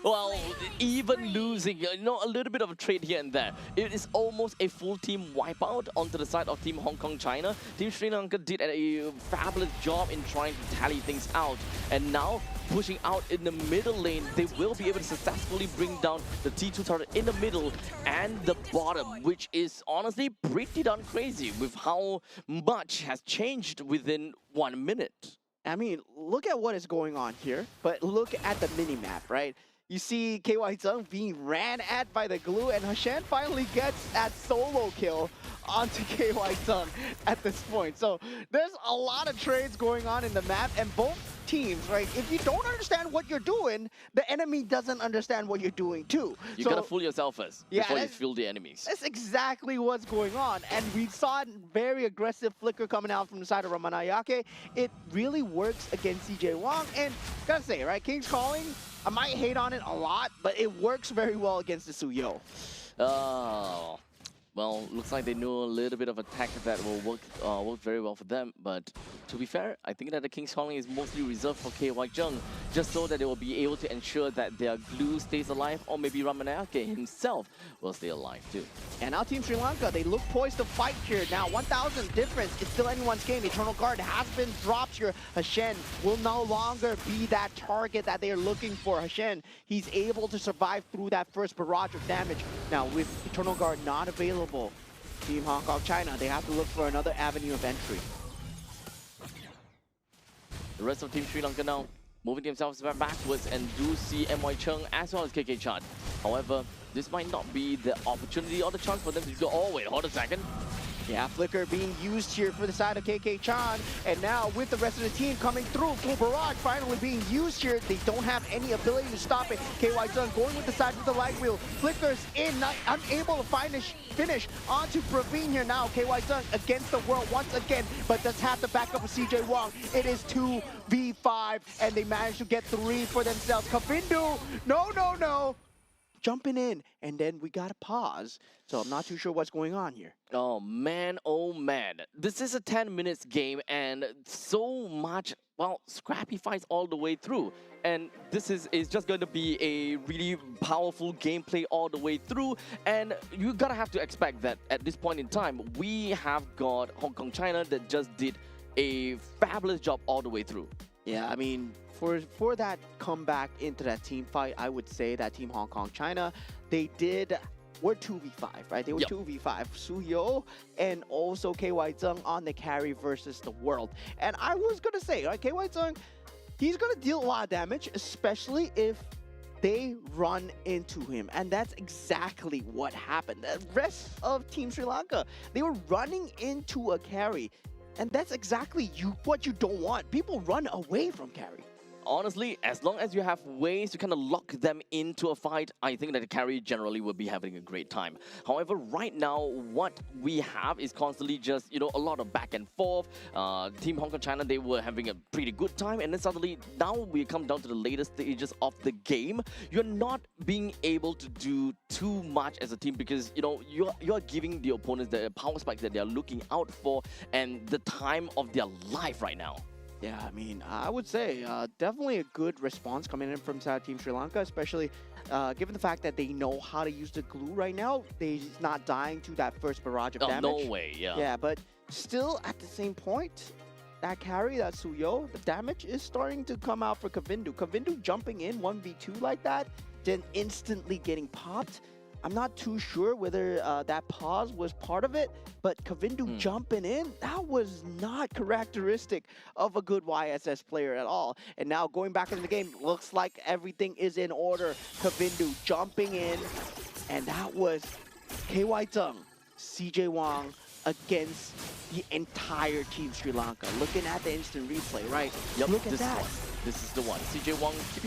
Well, even losing, a little bit of a trade here and there. It is almost a full team wipeout onto the side of Team Hong Kong China. Team Sri Lanka did a fabulous job in trying to tally things out. And now, pushing out in the middle lane, they will be able to successfully bring down the T2 turret in the middle and the bottom, which is honestly pretty darn crazy with how much has changed within 1 minute. I mean, look at what is going on here, but look at the mini-map, right? You see KY Zung being ran at by the glue, and Hashan finally gets that solo kill onto KY Zung at this point. So there's a lot of trades going on in the map, and both teams, right? If you don't understand what you're doing, the enemy doesn't understand what you're doing too. You gotta fool yourself first before you fool the enemies. That's exactly what's going on. And we saw a very aggressive flicker coming out from the side of Ramanayake. It really works against CJ Wong. And gotta say, right, King's Calling, I might hate on it a lot, but it works very well against the Suyo. Oh. Well, looks like they know a little bit of a tactic that will work very well for them. But to be fair, I think that the King's Calling is mostly reserved for KY Jung, just so that they will be able to ensure that their glue stays alive, or maybe Ramanayake himself will stay alive too. And now Team Sri Lanka, they look poised to fight here. Now 1,000 difference, it's still anyone's game. Eternal Guard has been dropped here. Hashen will no longer be that target that they are looking for. Hashen, he's able to survive through that first barrage of damage. Now with Eternal Guard not available, Team Hong Kong China, they have to look for another avenue of entry. The rest of Team Sri Lanka now moving themselves backwards and do see MY Chung as well as KK-chan. However, this might not be the opportunity or the chance for them to go, oh wait, hold a second. Yeah, Flicker being used here for the side of KK-chan, and now with the rest of the team coming through, full barrage finally being used here. They don't have any ability to stop it. KY Zung going with the side with the light wheel, Flickers in, not unable to find a finish onto Praveen here now. KY Zung against the world once again, but does have the backup of CJ Wong. It is 2v5, and they managed to get 3 for themselves. Kavindu, no. Jumping in, and then we gotta pause. So I'm not too sure what's going on here. Oh man. This is a 10 minutes game and so much, well, scrappy fights all the way through. And this is just going to be a really powerful gameplay all the way through. And you gotta have to expect that at this point in time, we have got Hong Kong China that just did a fabulous job all the way through. Yeah, I mean, for that comeback into that team fight, I would say that Team Hong Kong China, were 2v5, right? They were 2v5. Suyo and also KY Zung on the carry versus the world. And I was going to say, right, KY Zung, he's going to deal a lot of damage, especially if they run into him. And that's exactly what happened. The rest of Team Sri Lanka, they were running into a carry. And that's exactly what you don't want. People run away from carry. honestly, as long as you have ways to kind of lock them into a fight, I think that the carry generally will be having a great time. However, right now, what we have is constantly just, a lot of back and forth. Team Hong Kong China, they were having a pretty good time, and then suddenly, now we come down to the later stages of the game. You're not being able to do too much as a team because, you're giving the opponents the power spikes that they're looking out for and the time of their life right now. Yeah, I mean, I would say definitely a good response coming in from Team Sri Lanka, especially given the fact that they know how to use the glue right now. They're not dying to that first barrage of damage. No way, yeah. Yeah, but still at the same point, that carry, that Suyo, the damage is starting to come out for Kavindu. Kavindu jumping in 1v2 like that, then instantly getting popped. I'm not too sure whether that pause was part of it, but Kavindu jumping in, that was not characteristic of a good YSS player at all. And now going back into the game, looks like everything is in order. Kavindu jumping in, and that was KY Tung, CJ Wang against the entire Team Sri Lanka. Looking at the instant replay, right? Yep, Look at that. This is the one. CJ Wang, keep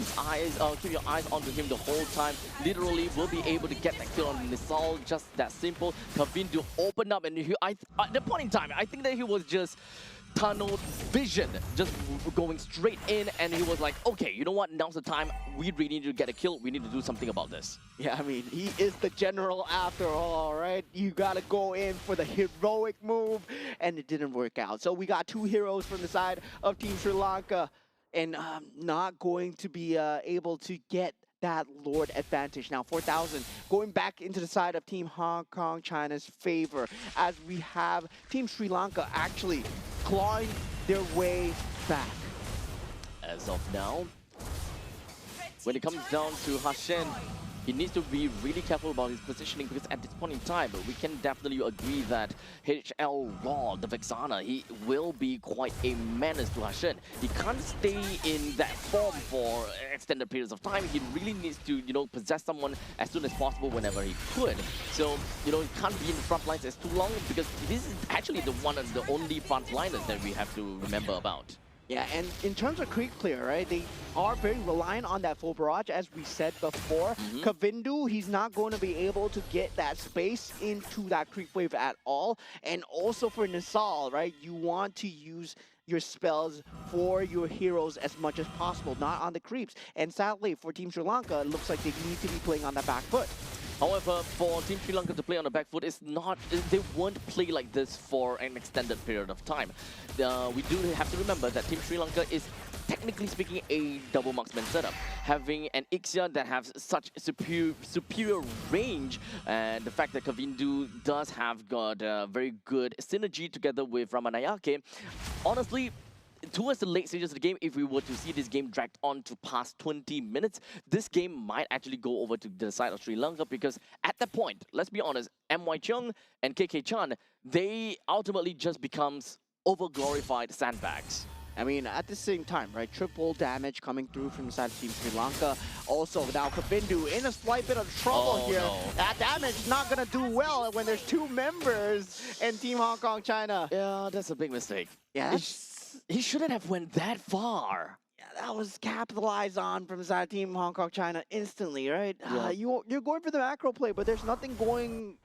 your eyes onto him the whole time. Literally, will be able to get that kill on Nisal. Just that simple. Kavindu opened up, and at the point in time, I think that he was just tunnel vision, just going straight in, and he was like, okay, you know what? Now's the time. We really need to get a kill. We need to do something about this. Yeah, I mean, he is the general after all, right? You gotta go in for the heroic move, and it didn't work out. So we got two heroes from the side of Team Sri Lanka, and not going to be able to get that Lord advantage. Now 4,000 going back into the side of Team Hong Kong China's favor, as we have Team Sri Lanka actually clawing their way back. As of now, when it comes down to Hashen, he needs to be really careful about his positioning because at this point in time, we can definitely agree that HL Raw, the Vexana, he will be quite a menace to Hashen. He can't stay in that form for extended periods of time. He really needs to, possess someone as soon as possible whenever he could. So, he can't be in the front lines as too long because this is actually the one of the only front liners that we have to remember about. Yeah, and in terms of creep clear, right, they are very reliant on that full barrage, as we said before. Kavindu, he's not going to be able to get that space into that creep wave at all. And also for Nisal, right, you want to use your spells for your heroes as much as possible, not on the creeps. And sadly, for Team Sri Lanka, it looks like they need to be playing on that back foot. However, for Team Sri Lanka to play on the back foot, they won't play like this for an extended period of time. We do have to remember that Team Sri Lanka is, technically speaking, a double marksman setup. Having an Ixia that has such superior range, and the fact that Kavindu does have got a very good synergy together with Ramanayake, honestly, towards the late stages of the game, if we were to see this game dragged on to past 20 minutes, this game might actually go over to the side of Sri Lanka because at that point, let's be honest, MY Chung and KK Chan, they ultimately just becomes over-glorified sandbags. I mean, at the same time, right, triple damage coming through from the side of Team Sri Lanka. Also, now Kavindu in a slight bit of trouble here. No. That damage not going to do well when there's two members in Team Hong Kong China. Yeah, that's a big mistake. Yeah, He shouldn't have went that far. yeah, that was capitalized on from the side of Team Hong Kong China instantly, right? Yeah. You're going for the macro play, but there's nothing going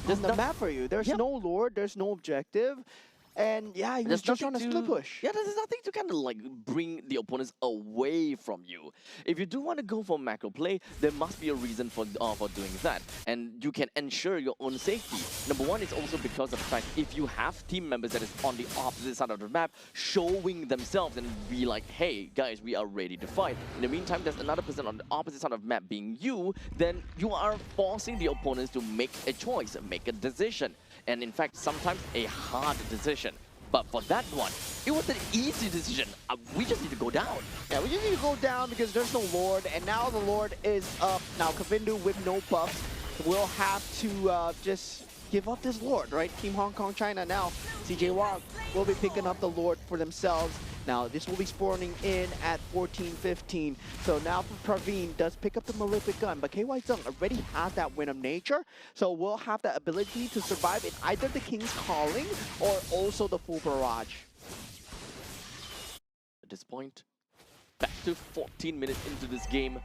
on the map for you. There's no Lord, there's no objective. And yeah, he was just on a split push. Yeah, there's nothing to kind of like bring the opponents away from you. If you do want to go for macro play, there must be a reason for doing that. And you can ensure your own safety. Number one is also because of the fact if you have team members that is on the opposite side of the map showing themselves and be like, hey guys, we are ready to fight. In the meantime, there's another person on the opposite side of the map being you, then you are forcing the opponents to make a choice, make a decision. And in fact, sometimes a hard decision. But for that one, it was an easy decision. We just need to go down. Yeah, we just need to go down because there's no Lord, and now the Lord is up. Now Kavindu with no buffs will have to just give up this Lord, right? Team Hong Kong China now. CJ Wang will be picking up the Lord for themselves. Now this will be spawning in at 14-15. So now for Praveen does pick up the Malefic Gun, but KY Zung already has that Wind of Nature, so we'll have the ability to survive in either the King's Calling or also the full barrage. At this point, back to 14 minutes into this game.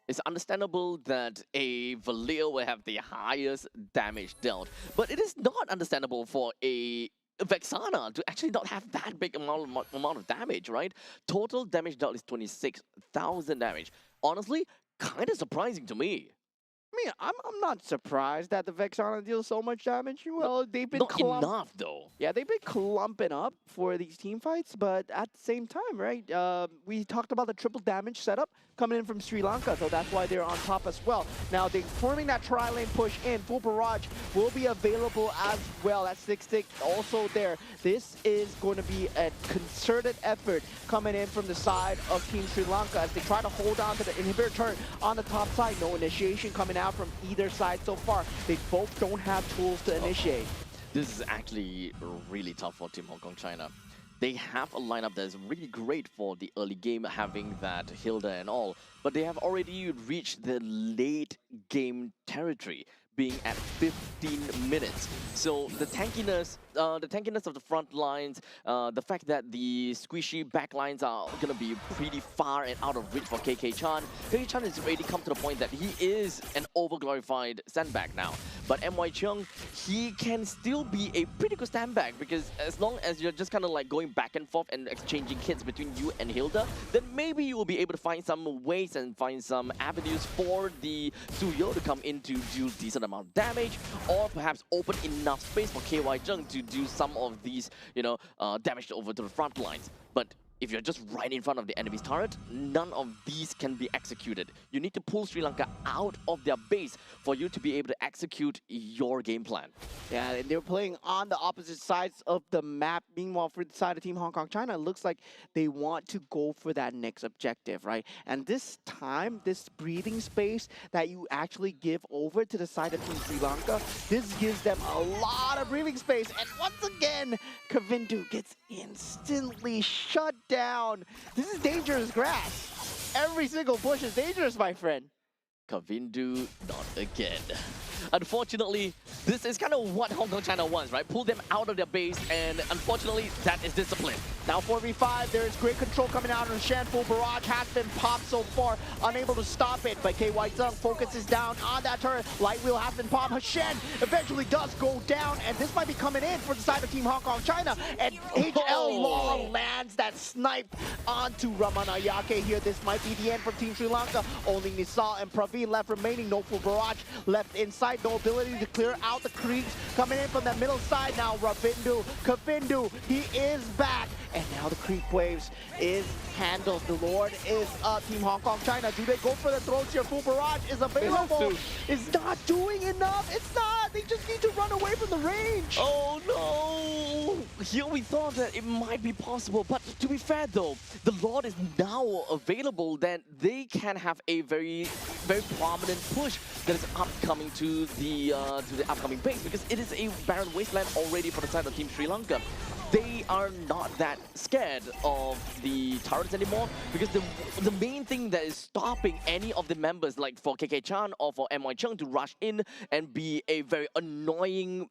It's understandable that a Valir will have the highest damage dealt, but it is not understandable for a Vexana to actually not have that big amount of damage, right? Total damage dealt is 26,000 damage. Honestly, kind of surprising to me. I mean, I'm not surprised that the Vexana deals so much damage. Well, they've been Not enough though. Yeah, they've been clumping up for these team fights, but at the same time, right? We talked about the triple damage setup coming in from Sri Lanka, so that's why they're on top as well. Now, they're forming that tri-lane push in. Full barrage will be available as well. That stick also there. This is going to be a concerted effort coming in from the side of Team Sri Lanka as they try to hold on to the inhibitor turret on the top side. No initiation coming out from either side so far. They both don't have tools to initiate. This is actually really tough for Team Hong Kong China. They have a lineup that is really great for the early game, having that Hilda and all, but they have already reached the late game territory, being at 15 minutes. So the tankiness of the front lines, the fact that the squishy back lines are gonna be pretty far and out of reach for KK Chan. KK Chan has already come to the point that he is an overglorified sandbag now. But MY Chung, he can still be a pretty good sandbag because as long as you're just kind of like going back and forth and exchanging hits between you and Hilda, then maybe you will be able to find some ways and find some avenues for the Suyo to come in to do decent amount of damage, or perhaps open enough space for KY Chung to do some of these, damage over to the front lines. But if you're just right in front of the enemy's turret, none of these can be executed. You need to pull Sri Lanka out of their base for you to be able to execute your game plan. Yeah, and they're playing on the opposite sides of the map. Meanwhile, for the side of Team Hong Kong China, it looks like they want to go for that next objective, right? And this time, this breathing space that you actually give over to the side of Team Sri Lanka, this gives them a lot of breathing space. And once again, Kavindu gets instantly shut down. This is dangerous grass. Every single push is dangerous, my friend. Kavindu, not again. Unfortunately, this is kind of what Hong Kong China wants, right? Pull them out of their base, and unfortunately, that is discipline. Now 4v5, there is great control coming out of Shen. Full barrage has been popped so far, unable to stop it, but KY Zung focuses down on that turret. Light wheel has been popped. Hashen eventually does go down, and this might be coming in for the side of Team Hong Kong China, and HL Law lands that snipe onto Ramanayake here. This might be the end for Team Sri Lanka. Only Nisal and Praveen left remaining. No full barrage left inside. No ability to clear out the creeps. Coming in from the middle side now, Kavindu, he is back. And now the creep waves is handled. The Lord is up. Team Hong Kong China, do they go for the throats here? Full barrage is available. It's not doing enough. It's not. They just need to run away from the range. Oh no! Here we thought that it might be possible, but to be fair though, the Lord is now available, then they can have a very, very prominent push that is upcoming to the upcoming base, because it is a barren wasteland already for the side of Team Sri Lanka. They are not that scared of the turrets anymore, because the main thing that is stopping any of the members, like for KK Chan or for MY Chung, to rush in and be a very annoying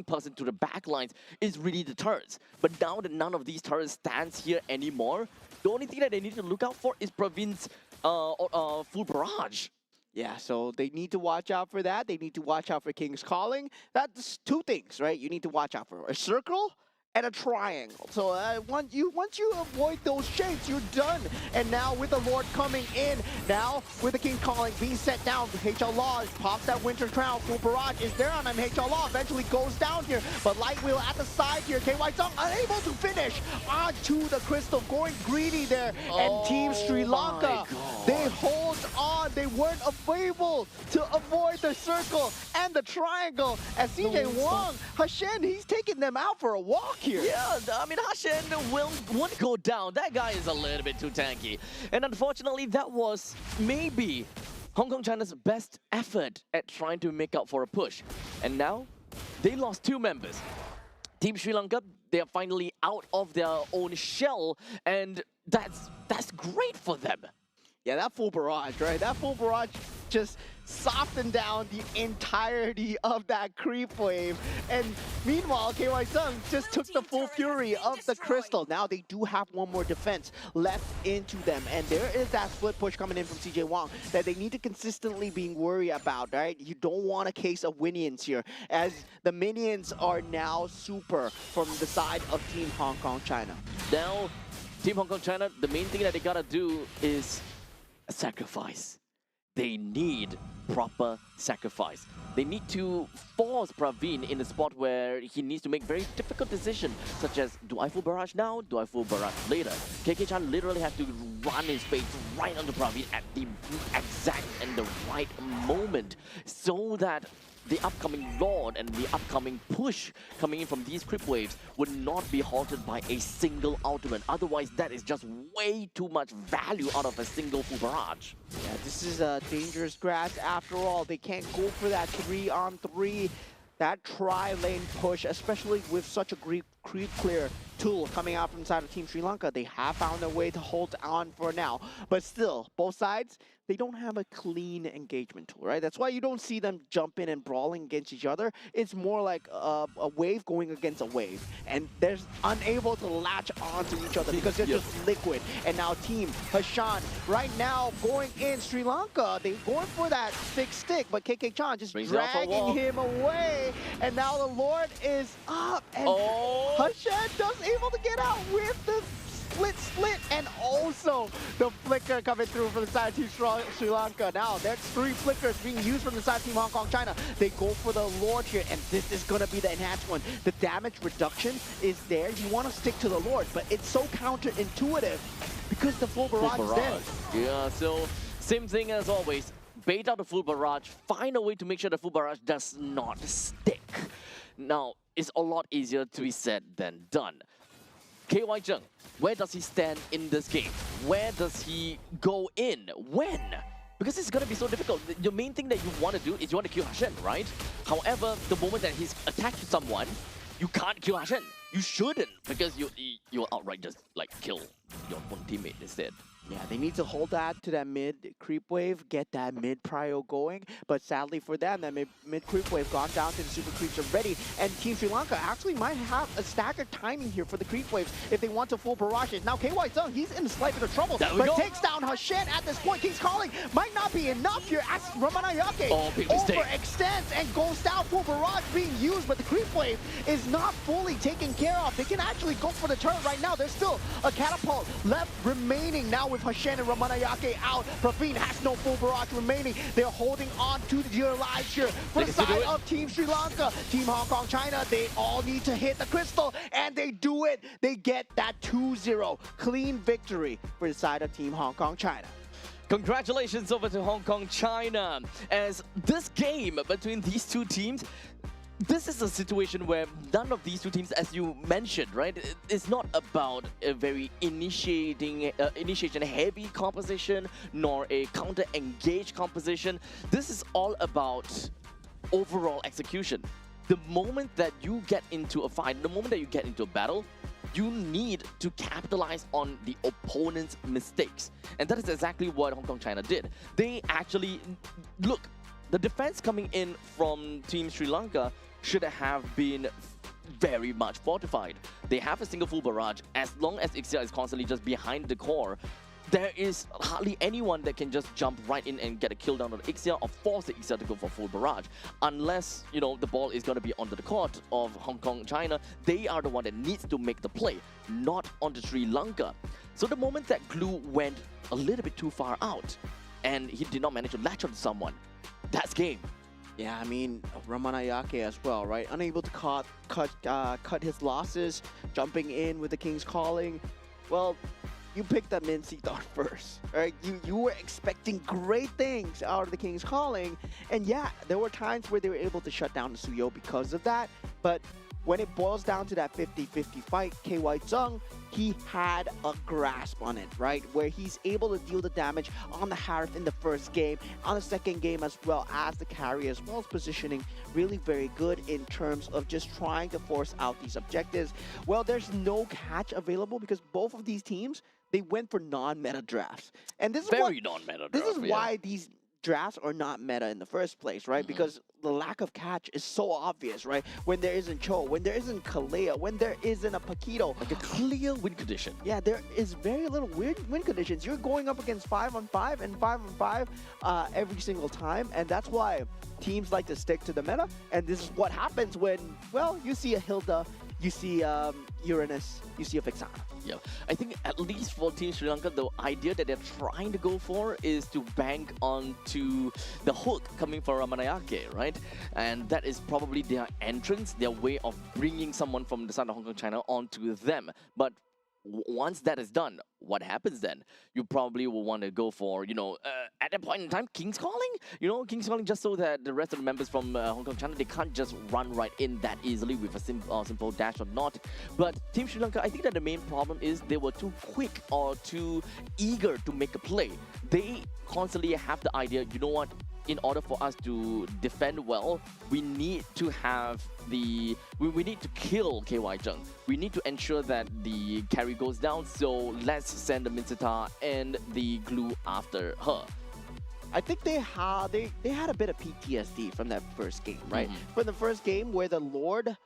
person to the backlines is really the turrets. But now that none of these turrets stands here anymore, the only thing that they need to look out for is Praveen's full barrage. Yeah, so they need to watch out for that. They need to watch out for King's Calling. That's two things, right? You need to watch out for a circle and a triangle. So once you avoid those shapes, you're done. And now with the Lord coming in, now with the King Calling being set down, HL Law pops that Winter Crown. Full barrage is there on him. HL Law eventually goes down here, but Light Wheel at the side here. KY Zung unable to finish onto the crystal, going greedy there. And Team Sri Lanka, they hold on. They weren't able to avoid the circle and the triangle. As CJ Wong, Hashen, he's taking them out for a walk here. Yeah, I mean, Hashen won't go down. That guy is a little bit too tanky. And unfortunately, that was maybe Hong Kong China's best effort at trying to make up for a push. And now, they lost 2 members. Team Sri Lanka, they are finally out of their own shell, and that's great for them. Yeah, that full barrage, right? That full barrage just soften down the entirety of that creep wave. And meanwhile, KY Sung just took the full fury of the crystal. Now they do have one more defense left into them. And there is that split push coming in from CJ Wong that they need to consistently be worried about, right? You don't want a case of Winions here, as the minions are now super from the side of Team Hong Kong China. Now, Team Hong Kong China, the main thing that they gotta do is a sacrifice. They need proper sacrifice. They need to force Praveen in a spot where he needs to make very difficult decisions, such as, do I full barrage now? Do I full barrage later? KK Chan literally has to run his face right onto Praveen at the exact and the right moment, so that the upcoming Lord and the upcoming push coming in from these creep waves would not be halted by a single ultimate. Otherwise, that is just way too much value out of a single full barrage. Yeah, this is a dangerous grass after all. They can't go for that 3-on-3, that tri-lane push, especially with such a creep clear tool coming out from the side of Team Sri Lanka. They have found a way to hold on for now. But still, both sides, they don't have a clean engagement tool, right? That's why you don't see them jumping and brawling against each other. It's more like a wave going against a wave. And they're unable to latch onto each other because they're just liquid. And now Team Hashan right now going in Sri Lanka. They're going for that stick, but KK Chan just dragging him away. And now the Lord is up. And Hashan does able to get out with the split, and also the flicker coming through from the side of Team Sri Lanka. Now, there's 3 flickers being used from the side of Team Hong Kong China. They go for the Lord here, and this is going to be the enhanced one. The damage reduction is there. You want to stick to the Lord, but it's so counterintuitive because the full barrage is there. Yeah, so same thing as always. Bait out the full barrage, find a way to make sure the full barrage does not stick. Now, it's a lot easier to be said than done. KY Zheng, where does he stand in this game? Where does he go in? When? Because it's going to be so difficult. The main thing that you want to do is you want to kill Hashan, right? However, the moment that he's attached to someone, you can't kill Hashan. You shouldn't, because you'll outright just like kill your own teammate instead. Yeah, they need to hold that to that mid creep wave, get that mid prio going. But sadly for them, that mid creep wave gone down to the super creeps already. And Team Sri Lanka actually might have a staggered timing here for the creep waves if they want to full barrage it. Now KY Zung, he's in a slight bit of trouble, but takes down Hashan at this point. King's Calling might not be enough here as Ramanayake overextends and goes down. Full barrage being used, but the creep wave is not fully taken care of. They can actually go for the turret right now. There's still a catapult left remaining now with Hashan and Ramanayake out. Praveen has no full barrage remaining. They're holding on to their lives here. For the side of Team Sri Lanka, Team Hong Kong China, they all need to hit the crystal, and they do it. They get that 2-0 clean victory for the side of Team Hong Kong China. Congratulations over to Hong Kong China, as this game between these two teams, this is a situation where none of these two teams, as you mentioned, right, it's not about a very initiation-heavy composition, nor a counter-engaged composition. This is all about overall execution. The moment that you get into a fight, the moment that you get into a battle, you need to capitalize on the opponent's mistakes. And that is exactly what Hong Kong China did. They actually, look, the defense coming in from Team Sri Lanka should have been very much fortified. They have a single full barrage. As long as Ixia is constantly just behind the core, there is hardly anyone that can just jump right in and get a kill down on the Ixia or force the Ixia to go for full barrage. Unless, you know, the ball is going to be onto the court of Hong Kong China, they are the one that needs to make the play, not onto Sri Lanka. So the moment that Glue went a little bit too far out, and he did not manage to latch on to someone, that's game. Yeah, I mean, Ramanayake as well, right? Unable to cut his losses, jumping in with the King's Calling. Well, you picked that Min Si Dart first, right? You were expecting great things out of the King's Calling. And yeah, there were times where they were able to shut down the Suyo because of that. But when it boils down to that 50-50 fight, KY Zung, he had a grasp on it, right? Where he's able to deal the damage on the Harith in the first game, on the second game as well as the carry, as well as positioning really very good in terms of just trying to force out these objectives. Well, there's no catch available because both of these teams, they went for non-meta drafts. And this is very non-meta drafts. This is why these drafts are not meta in the first place, right? Because the lack of catch is so obvious, right? When there isn't Cho, when there isn't Kalea, when there isn't a Paquito. Like a clear win condition. Yeah, there is very little weird win conditions. You're going up against 5-on-5 and 5-on-5 every single time, and that's why teams like to stick to the meta. And this is what happens when, well, you see a Hilda, you see Uranus, you see a Vixana. Yeah, I think at least for Team Sri Lanka, the idea that they're trying to go for is to bank onto the hook coming from Ramanayake, right? And that is probably their entrance, their way of bringing someone from the side of Hong Kong, China onto them. But once that is done, what happens then? You probably will want to go for, at that point in time, King's Calling? King's Calling just so that the rest of the members from Hong Kong, China, they can't just run right in that easily with a simple dash or not. But Team Sri Lanka, I think that the main problem is they were too quick or too eager to make a play. They constantly have the idea, you know what? In order for us to defend well, we need to have we need to kill KY Zheng. We need to ensure that the carry goes down, so let's send the Minsita and the glue after her. I think they had a bit of PTSD from that first game, right? From the first game where the Lord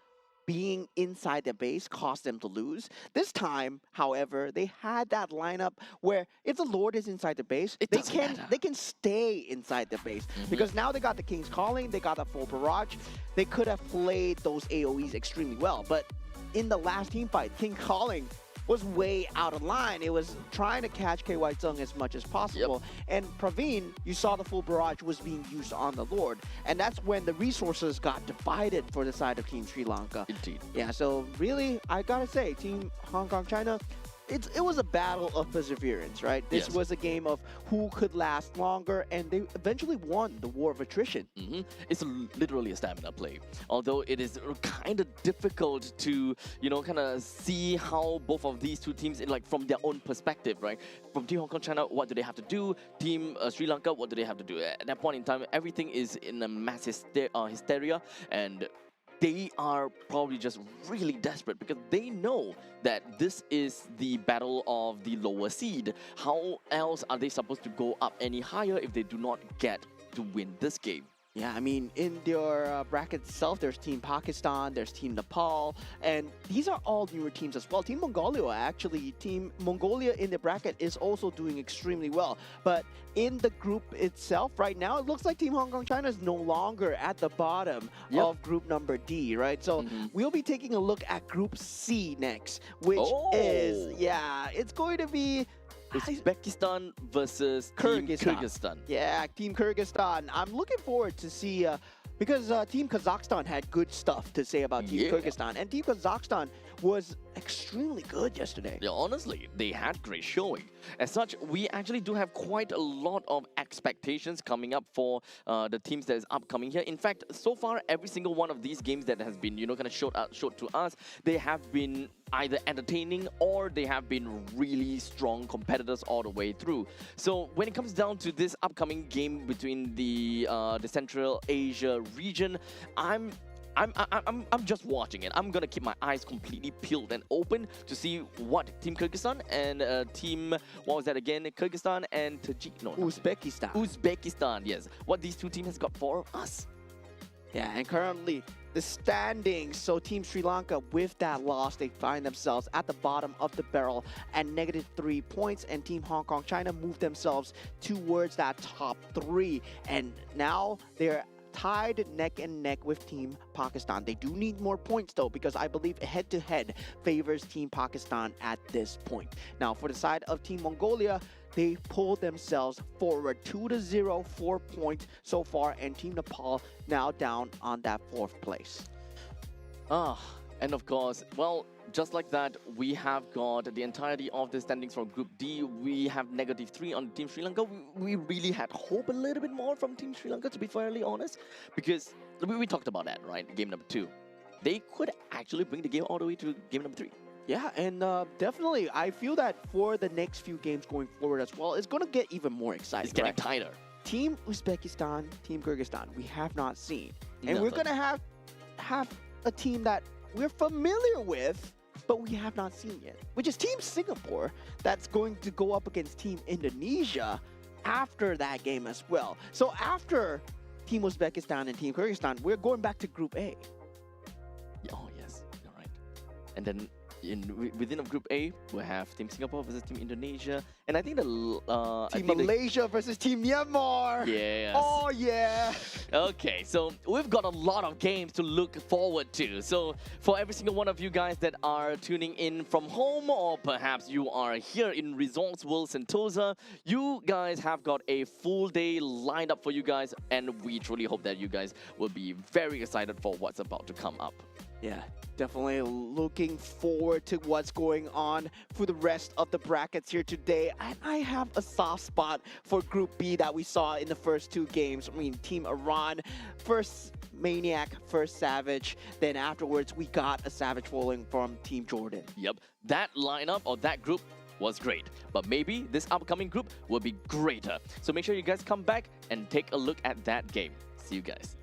being inside the base caused them to lose. This time, however, they had that lineup where if the Lord is inside the base, they can stay inside the base. Because now they got the King's Calling, they got the full barrage. They could have played those AoEs extremely well. But in the last team fight, King's Calling was way out of line. It was trying to catch KY Zheng as much as possible. And Praveen, you saw the full barrage was being used on the Lord. And that's when the resources got divided for the side of Team Sri Lanka. Indeed. Yeah, so really, I gotta say, Team Hong Kong, China, it was a battle of perseverance, right? This was a game of who could last longer, and they eventually won the war of attrition. It's literally a stamina play. Although it is kind of difficult to, kind of see how both of these two teams, like from their own perspective, right? From Team Hong Kong, China, what do they have to do? Team Sri Lanka, what do they have to do? At that point in time, everything is in a mass hysteria, and they are probably just really desperate because they know that this is the battle of the lower seed. How else are they supposed to go up any higher if they do not get to win this game? Yeah, I mean, in their bracket itself, there's Team Pakistan, there's Team Nepal, and these are all newer teams as well. Team Mongolia, actually, Team Mongolia in the bracket is also doing extremely well. But in the group itself, right now, it looks like Team Hong Kong China is no longer at the bottom of group number D, right? So we'll be taking a look at Group C next, which is, it's going to be Uzbekistan versus Kyrgyzstan. Yeah, Team Kyrgyzstan. I'm looking forward to see, because Team Kazakhstan had good stuff to say about Team Kyrgyzstan. And Team Kazakhstan was extremely good yesterday. Yeah, honestly, they had great showing. As such, we actually do have quite a lot of expectations coming up for the teams that is upcoming here. In fact, so far, every single one of these games that has been, kind of showed to us, they have been either entertaining or they have been really strong competitors all the way through. So when it comes down to this upcoming game between the Central Asia region, I'm just watching it. I'm gonna keep my eyes completely peeled and open to see what Team Kyrgyzstan and Team, what was that again? Kyrgyzstan and Uzbekistan, yes. What these two teams has got for us. Yeah, and currently the standings. So Team Sri Lanka, with that loss, they find themselves at the bottom of the barrel at -3 points. And Team Hong Kong, China move themselves towards that top 3. And now they're tied neck and neck with Team Pakistan. They do need more points though, because I believe head-to-head favors Team Pakistan at this point. Now for the side of Team Mongolia, they pulled themselves forward 2-0, 4 points so far, and Team Nepal now down on that 4th place. And of course, well, just like that, we have got the entirety of the standings for Group D. We have -3 on Team Sri Lanka. We really had hope a little bit more from Team Sri Lanka, to be fairly honest, because we talked about that, right? Game number 2. They could actually bring the game all the way to game number 3. Yeah, and definitely, I feel that for the next few games going forward as well, it's going to get even more exciting. It's getting tighter. Team Uzbekistan, Team Kyrgyzstan, we have not seen. And we're going to have a team that we're familiar with, but we have not seen yet, which is Team Singapore that's going to go up against Team Indonesia. after that game as well. So after Team Uzbekistan and Team Kyrgyzstan, we're going back to Group A. Oh yes, you're right. And then within of Group A, we have Team Singapore versus Team Indonesia, and I think Team Malaysia versus Team Myanmar. Yes. Oh yeah. Okay, so we've got a lot of games to look forward to. So for every single one of you guys that are tuning in from home, or perhaps you are here in Resorts World Sentosa, you guys have got a full day lined up for you guys, and we truly hope that you guys will be very excited for what's about to come up. Yeah, definitely looking forward to what's going on for the rest of the brackets here today. And I have a soft spot for Group B that we saw in the first two games. I mean, Team Iran, first Maniac, first Savage. Then afterwards, we got a Savage falling from Team Jordan. Yep, that lineup or that group was great, but maybe this upcoming group will be greater. So make sure you guys come back and take a look at that game. See you guys.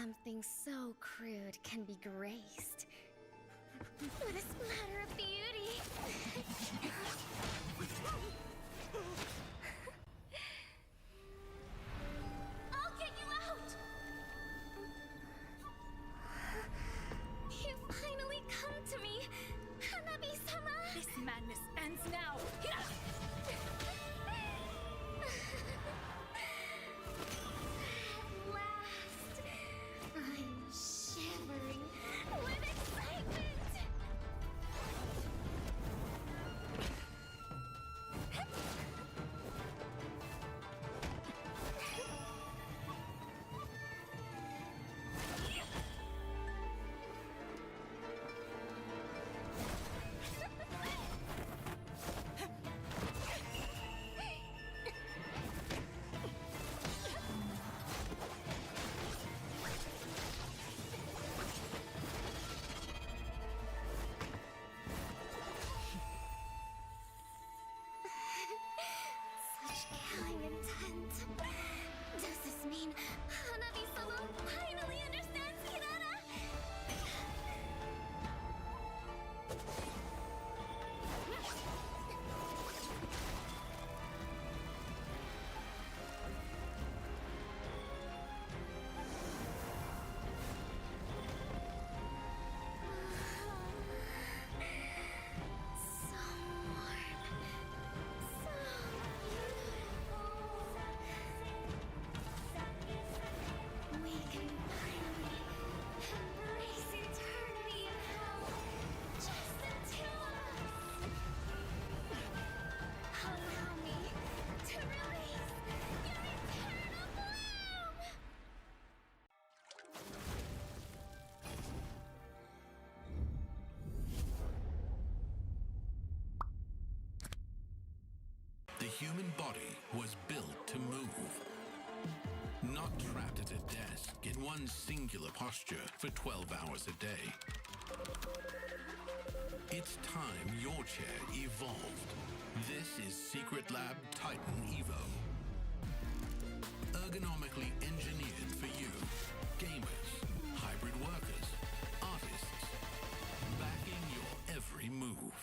something so crude can be graced with a splatter of beauty. I'll get you out! You finally come to me, Hanabi-sama! This madness ends now! At last, I'm shivering with excitement! Such killing intent. Does this mean Hanabi-sama finally understands Hinata? So warm. So beautiful. We can finally embrace eternity in hell. Just the two of us. Allow me to release your eternal bloom. The human body was built to move. Not trapped at a desk in one singular posture for 12 hours a day. It's time your chair evolved. This is Secret Lab Titan Evo. Ergonomically engineered for you, gamers, hybrid workers, artists, backing your every move.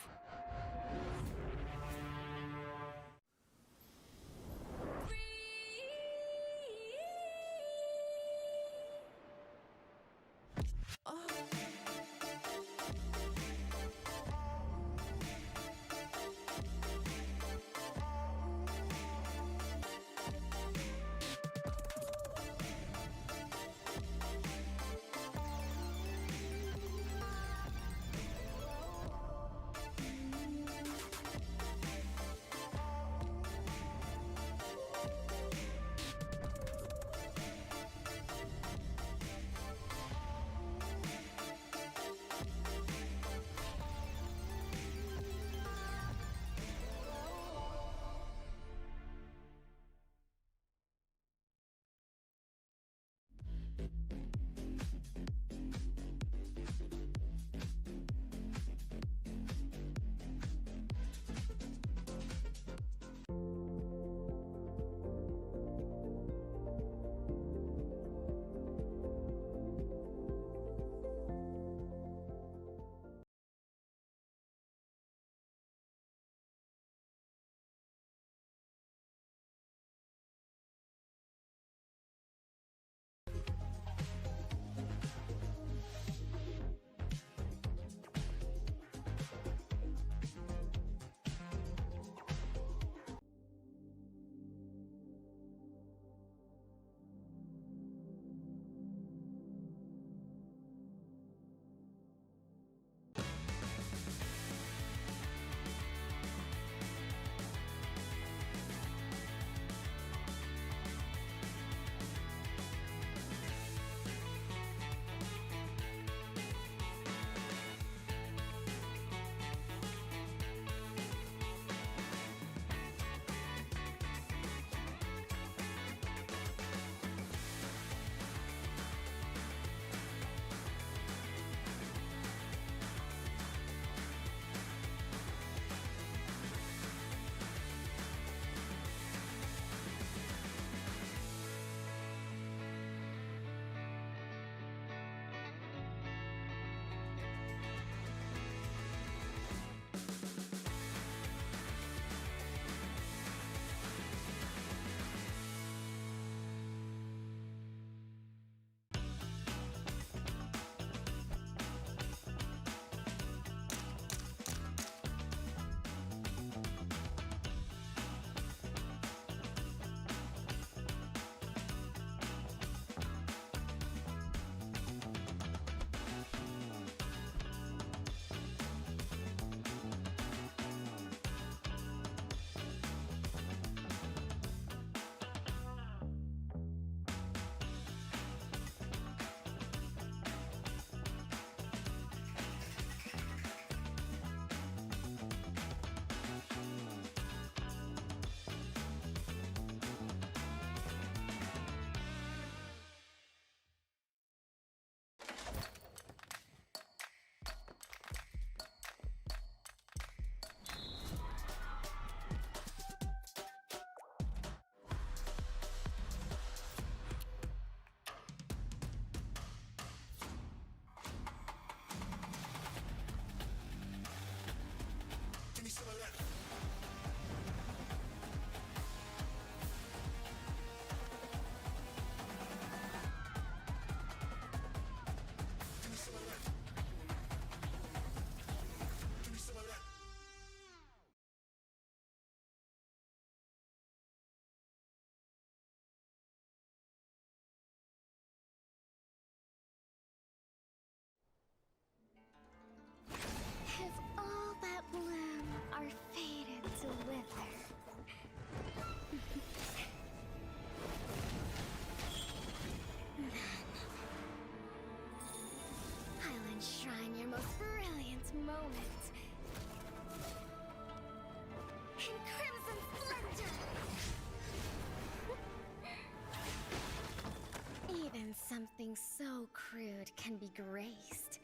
can be graced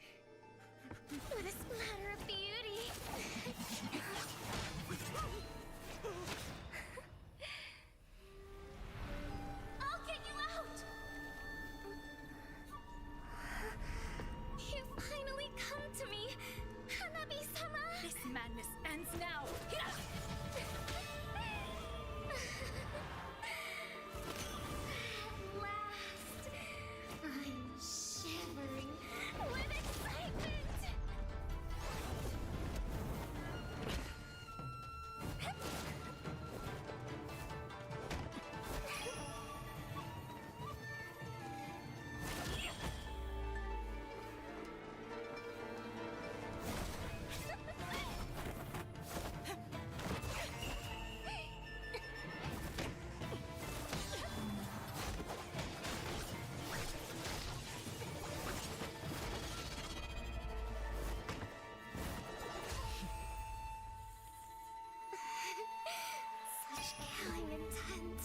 with a splatter of beauty. I'll get you out! You finally come to me, Hanabi-sama! This madness ends now. At last, I'm shivering with excitement! Such killing intent.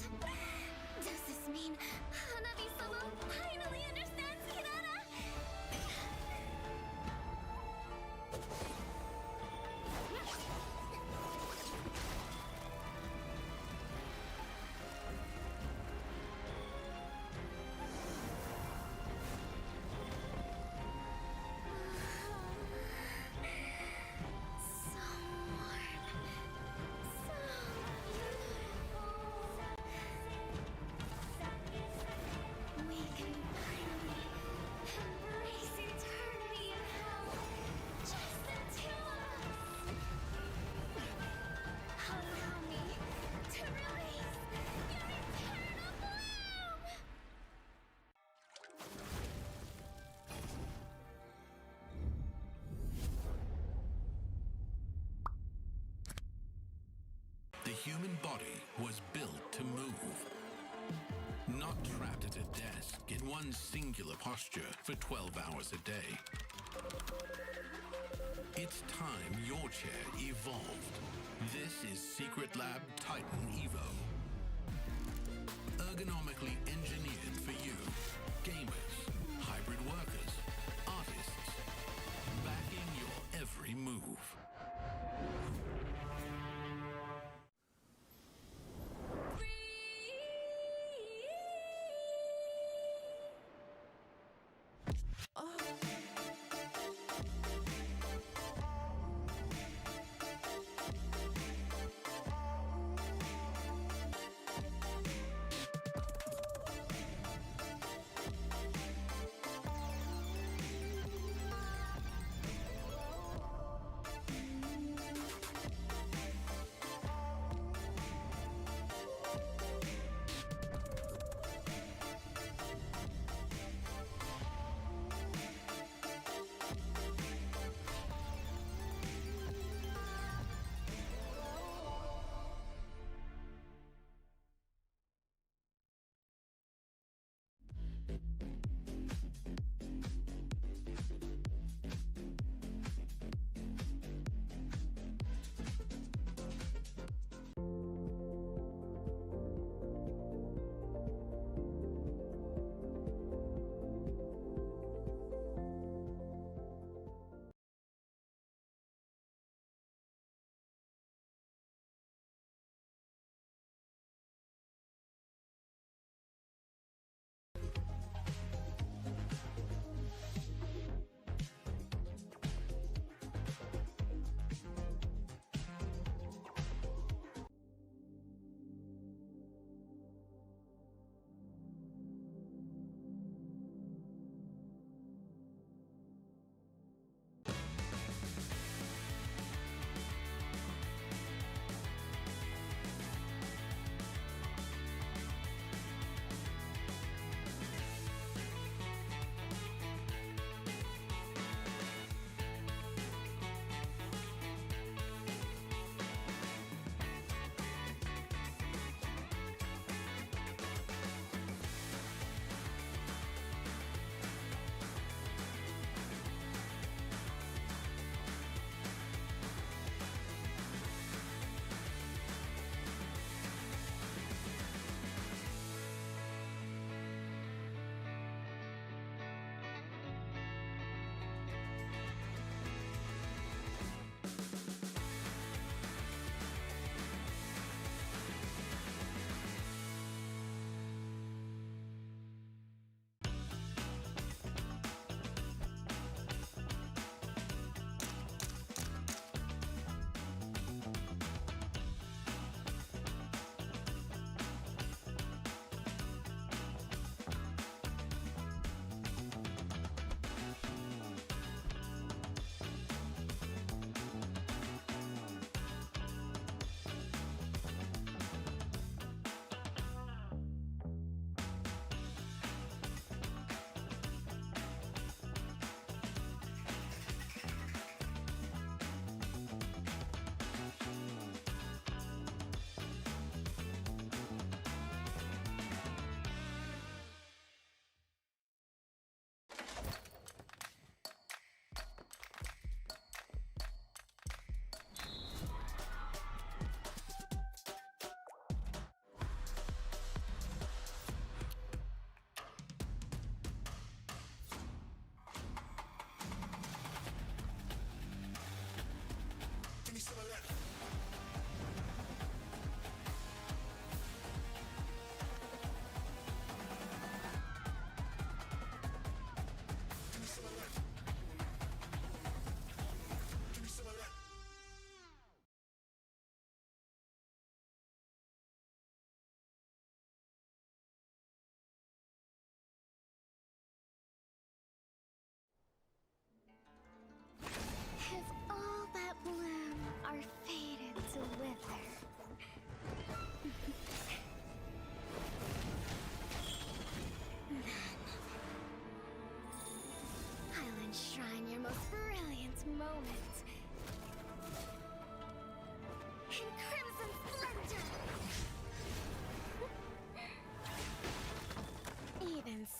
Does this mean Hanabi-sama finally understands Kirara? So warm. So beautiful. We can finally embrace eternity in hell. Just the two of us. Allow me to release your eternal bloom. The human body was built to move. Not trapped at a desk in one singular posture for 12 hours a day. It's time your chair evolved. This is Secret Lab Titan Evo. Ergonomically engineered for you, gamers, hybrid workers, artists, backing your every move.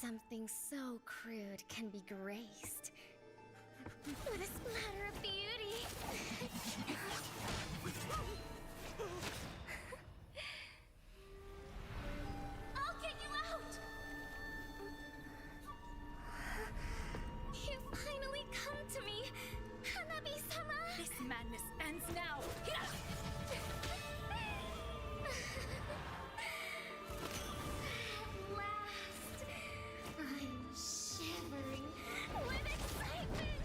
Something so crude can be graced with a splatter of beauty. I'll get you out! You finally come to me, Hanabi-sama! This madness ends now. At last, I'm shivering with excitement!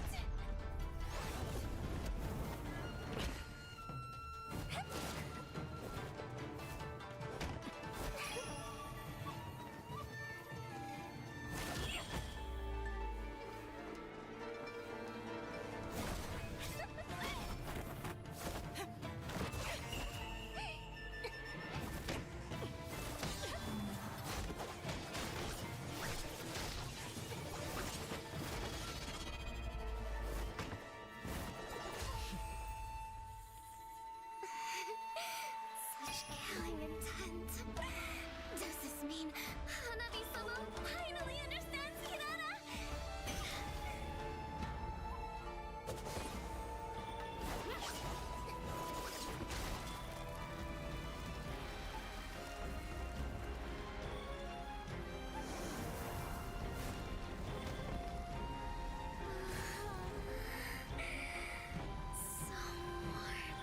Such killing intent. Does this mean Hanabi-sama finally understands Kirara? So warm.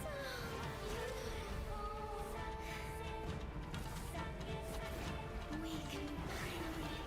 So beautiful. We can finally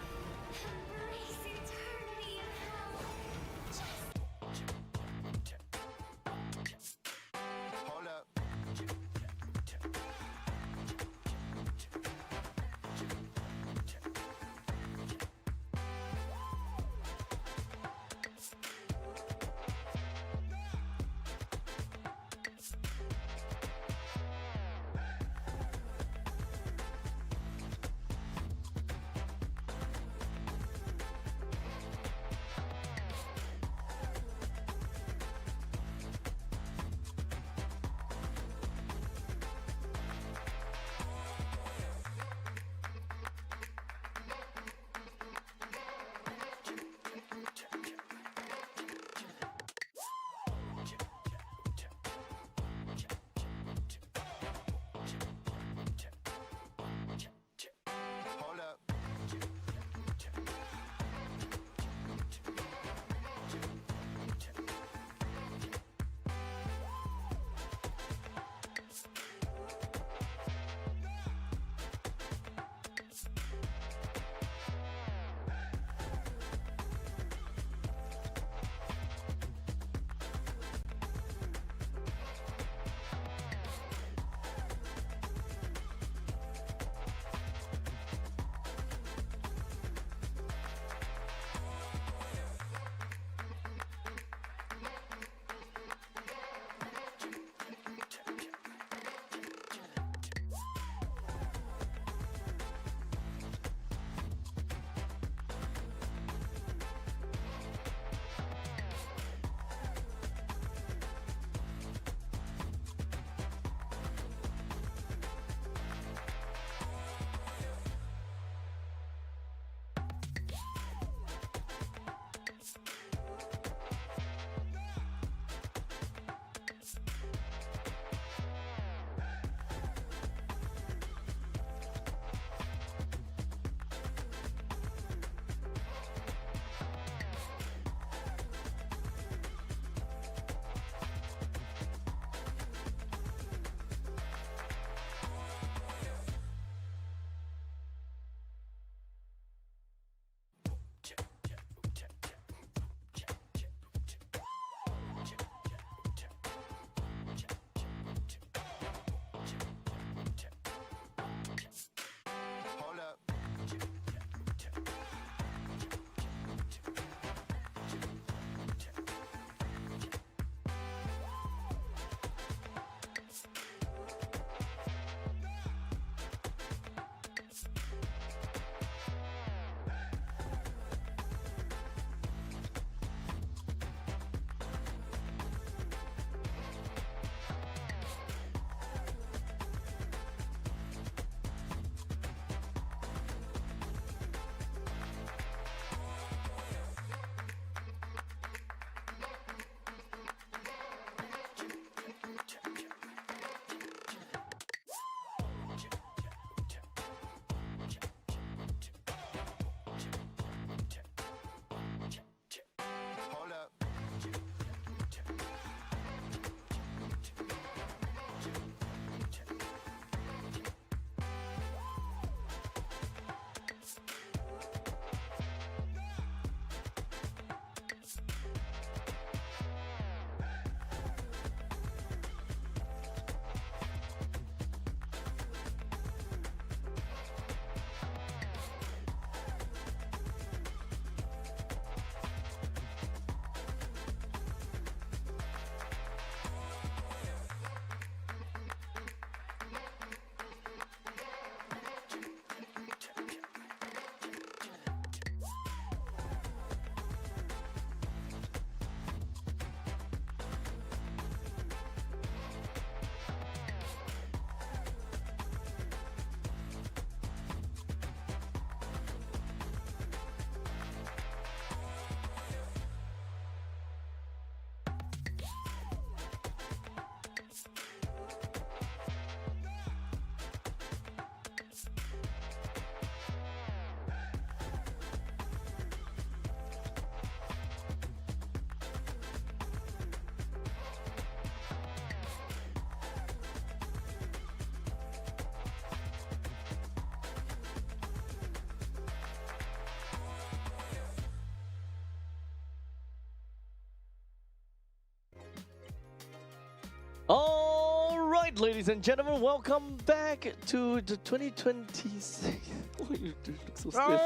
right, ladies and gentlemen, welcome back to the 2026. Oh, you look so stiff.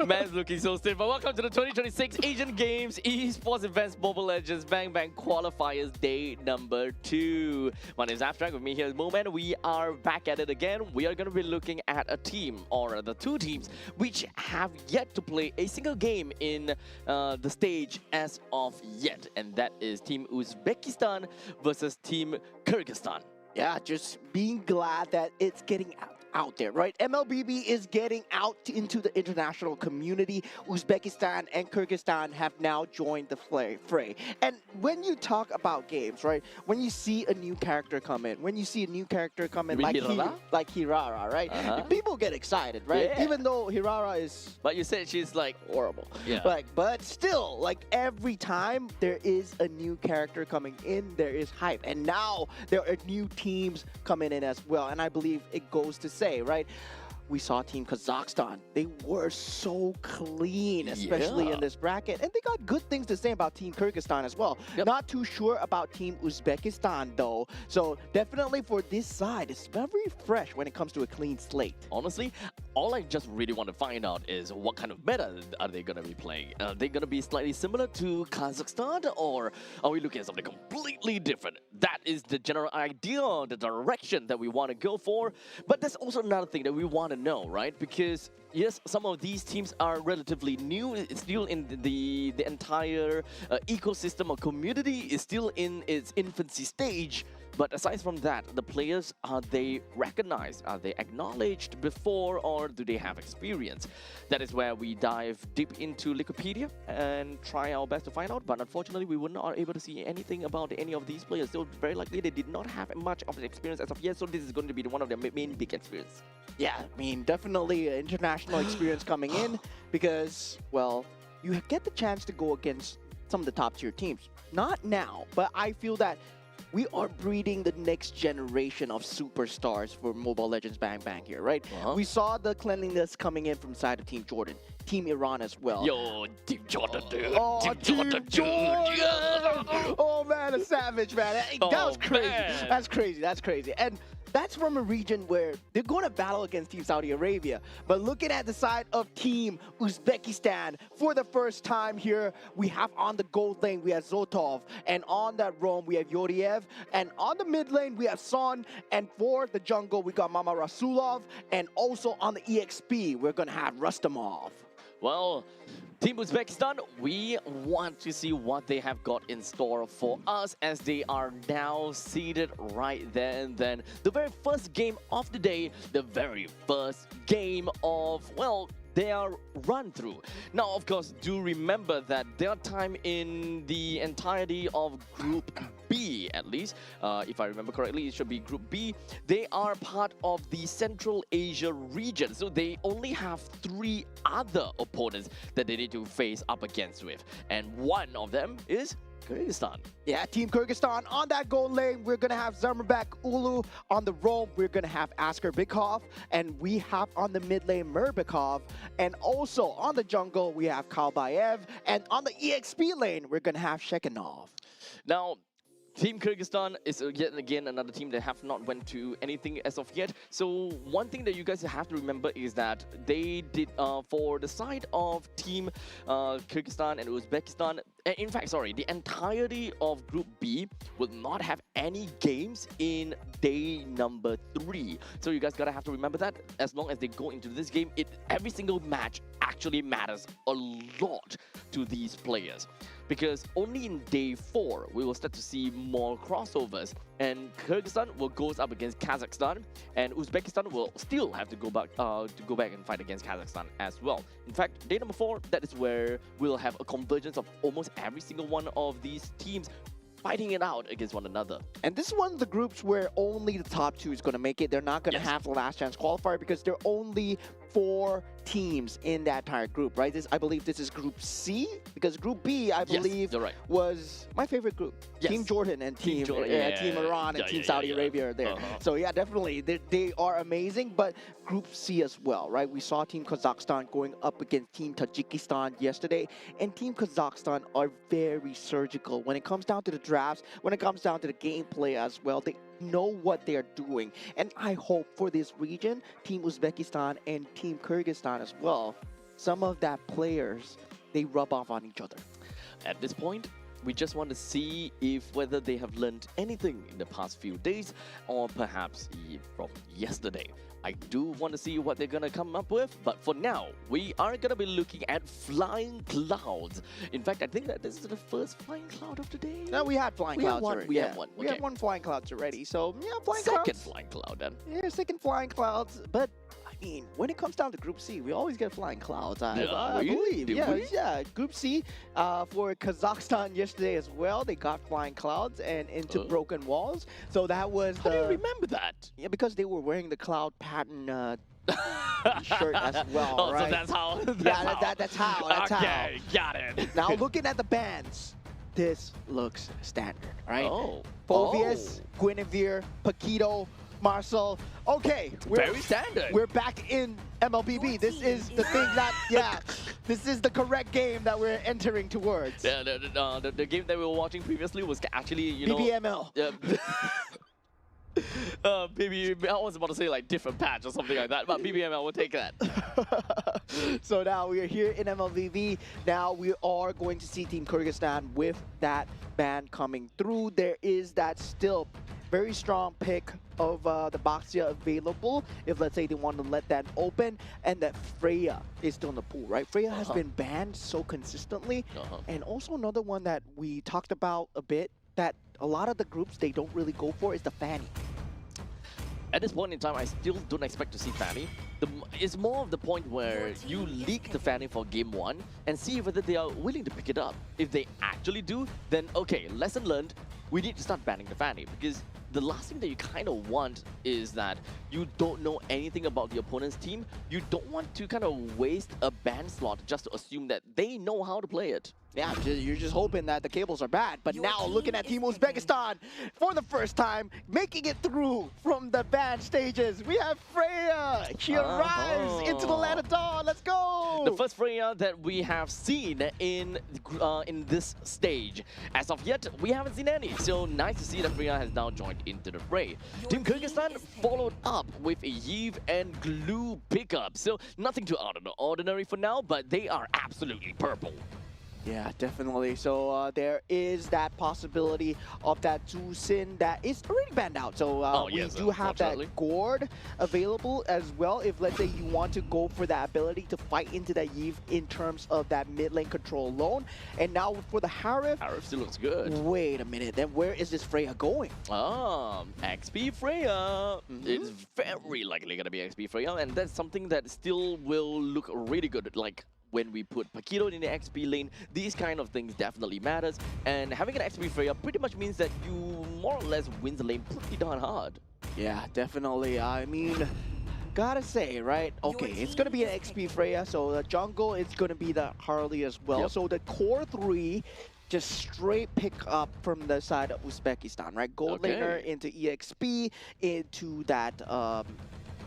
Man's looking so stiff. But welcome to the 2026 Asian Games Esports Events Mobile Legends Bang Bang Qualifiers Day number 2. My name is Abstract. With me here is Moment. We are back at it again. We are going to be looking at a team, or the two teams, which have yet to play a single game in the stage as of yet. And that is Team Uzbekistan versus Team Kyrgyzstan. Yeah, just being glad that it's getting out there, right? MLBB is getting out into the international community. Uzbekistan and Kyrgyzstan have now joined the fray. And when you talk about games, right? When you see a new character come in, like Hirara, right? People get excited, right? Yeah. Even though Hirara is... But you said she's like horrible. Yeah. But still, like every time there is a new character coming in, there is hype. And now there are new teams coming in as well. And I believe it goes to say, right? We saw Team Kazakhstan. They were so clean, especially in this bracket. And they got good things to say about Team Kyrgyzstan as well. Yep. Not too sure about Team Uzbekistan, though. So definitely for this side, it's very fresh when it comes to a clean slate. Honestly, all I just really want to find out is what kind of meta are they going to be playing? Are they going to be slightly similar to Kazakhstan, or are we looking at something completely different? That is the general idea, the direction that we want to go for. But there's also another thing that we want to know, right? Because yes, some of these teams are relatively new. It's still in the entire ecosystem or community is still in its infancy stage. But aside from that, the players, are they recognized? Are they acknowledged before, or do they have experience? That is where we dive deep into Wikipedia and try our best to find out. But unfortunately, we were not able to see anything about any of these players. So very likely they did not have much of the experience as of yet. So this is going to be one of their main big experience. Yeah, I mean, definitely an international experience coming in because, well, you get the chance to go against some of the top tier teams. Not now, but I feel that we are breeding the next generation of superstars for Mobile Legends Bang Bang here, right? We saw the cleanliness coming in from the side of Team Jordan, Team Iran as well. Yo, Team Jordan, dude. Oh, Team Jordan, dude. Yeah. Oh, man, a savage, man. That was crazy. Man. That's crazy. That's crazy. And that's from a region where they're going to battle against Team Saudi Arabia. But looking at the side of Team Uzbekistan, for the first time here, we have on the gold lane, we have Zotov. And on that roam, we have Yoriev. And on the mid lane, we have Son. And for the jungle, we got Mama Rasulov. And also on the EXP, we're going to have Rustamov. Well, Team Uzbekistan, we want to see what they have got in store for us, as they are now seated right there and then. The very first game of the day, the very first game of, well, their run through. Now, of course, do remember that their time in the entirety of Group B, at least, if I remember correctly, it should be Group B. They are part of the Central Asia region, so they only have 3 other opponents that they need to face up against with, and one of them is Kyrgyzstan. Yeah, Team Kyrgyzstan on that gold lane, we're going to have Zarmabek Ulu. On the roam, we're going to have Asker Bikov. And we have on the mid lane, Murbikov. And also on the jungle, we have Kalbayev. And on the EXP lane, we're going to have Shekinov. Now, Team Kyrgyzstan is yet again another team that have not went to anything as of yet. So one thing that you guys have to remember is that they did, for the side of Team Kyrgyzstan and Uzbekistan, in fact, sorry, the entirety of Group B will not have any games in day number 3. So you guys gotta have to remember that as long as they go into this game, every single match actually matters a lot to these players. Because only in day 4 we will start to see more crossovers, and Kyrgyzstan will go up against Kazakhstan, and Uzbekistan will still have to go back and fight against Kazakhstan as well. In fact, day number 4, that is where we'll have a convergence of almost every single one of these teams fighting it out against one another. And this is one of the groups where only the top 2 is going to make it. They're not going to have the last chance qualifier because they're only 4 teams in that entire group, right? I believe this is Group C, because Group B, I believe, you're right. was my favorite group. Yes. Team Jordan and Team Jordan, Team Iran and Team Saudi Arabia are there. So yeah, definitely, they are amazing. But Group C as well, right? We saw Team Kazakhstan going up against Team Tajikistan yesterday, and Team Kazakhstan are very surgical when it comes down to the drafts, when it comes down to the gameplay as well. They know what they're doing, and I hope for this region, Team Uzbekistan and Team Kyrgyzstan as well, some of that players, they rub off on each other. At this point, we just want to see if whether they have learned anything in the past few days, or perhaps from yesterday. I do want to see what they're going to come up with, but for now, we are going to be looking at flying clouds. In fact, I think that this is the first flying cloud of the day. No, we had flying clouds already. We have one. We had one flying clouds already. So yeah, flying Second clouds. flying cloud then. Yeah, second flying clouds. But I mean, when it comes down to Group C, we always get flying clouds. I believe. Did we? Yeah. Group C for Kazakhstan yesterday as well. They got flying clouds and into broken walls. So that was How do you remember that? Yeah, because they were wearing the cloud pattern shirt as well, right? So that's how. That's how. Okay, got it. Now looking at the bands, this looks standard, right? Oh. Phoveus, Guinevere, Paquito, Marcel. Okay, Very standard. We're back in MLBB. This is the thing that, this is the correct game that we're entering towards. Yeah, the game that we were watching previously was actually, you know... BBML. Yeah. Maybe I was about to say like different patch or something like that, but BBML will take that. So now we are here in MLBB. Now we are going to see Team Kyrgyzstan with that ban coming through. There is that still very strong pick of the Baxia available if, let's say, they want to let that open, and that Freya is still in the pool, right? Freya has been banned so consistently. And also another one that we talked about a bit that a lot of the groups they don't really go for is the Fanny. At this point in time, I still don't expect to see Fanny. It's more of the point where you leak the Fanny for game 1 and see whether they are willing to pick it up. If they actually do, then okay, lesson learned, we need to start banning the Fanny, because the last thing that you kind of want is that you don't know anything about the opponent's team. You don't want to kind of waste a ban slot just to assume that they know how to play it. Yeah, you're just hoping that the cables are bad. But now looking at Team Uzbekistan for the first time, making it through from the band stages. We have Freya. She arrives into the land of dawn. Let's go. The first Freya that we have seen in this stage. As of yet, we haven't seen any. So nice to see that Freya has now joined into the fray. Team Kyrgyzstan followed up with a Yves and Glue pickup. So nothing too out of the ordinary for now, but they are absolutely purple. Yeah, definitely. So there is that possibility of that Zusin that is already banned out. So we do have that Gourd available as well if, let's say, you want to go for that ability to fight into that Yves in terms of that mid lane control alone. And now for the Harif. Harif still looks good. Wait a minute. Then where is this Freya going? XP Freya. It's very likely going to be XP Freya. And that's something that still will look really good. Like, when we put Paquito in the XP lane, these kind of things definitely matters. And having an XP Freya pretty much means that you more or less win the lane pretty darn hard. Yeah, definitely. I mean, gotta say, right? Okay, it's gonna be an XP Freya, so the jungle is gonna be the Harley as well. So the core 3 just straight pick up from the side of Uzbekistan, right? Gold laner into EXP, into that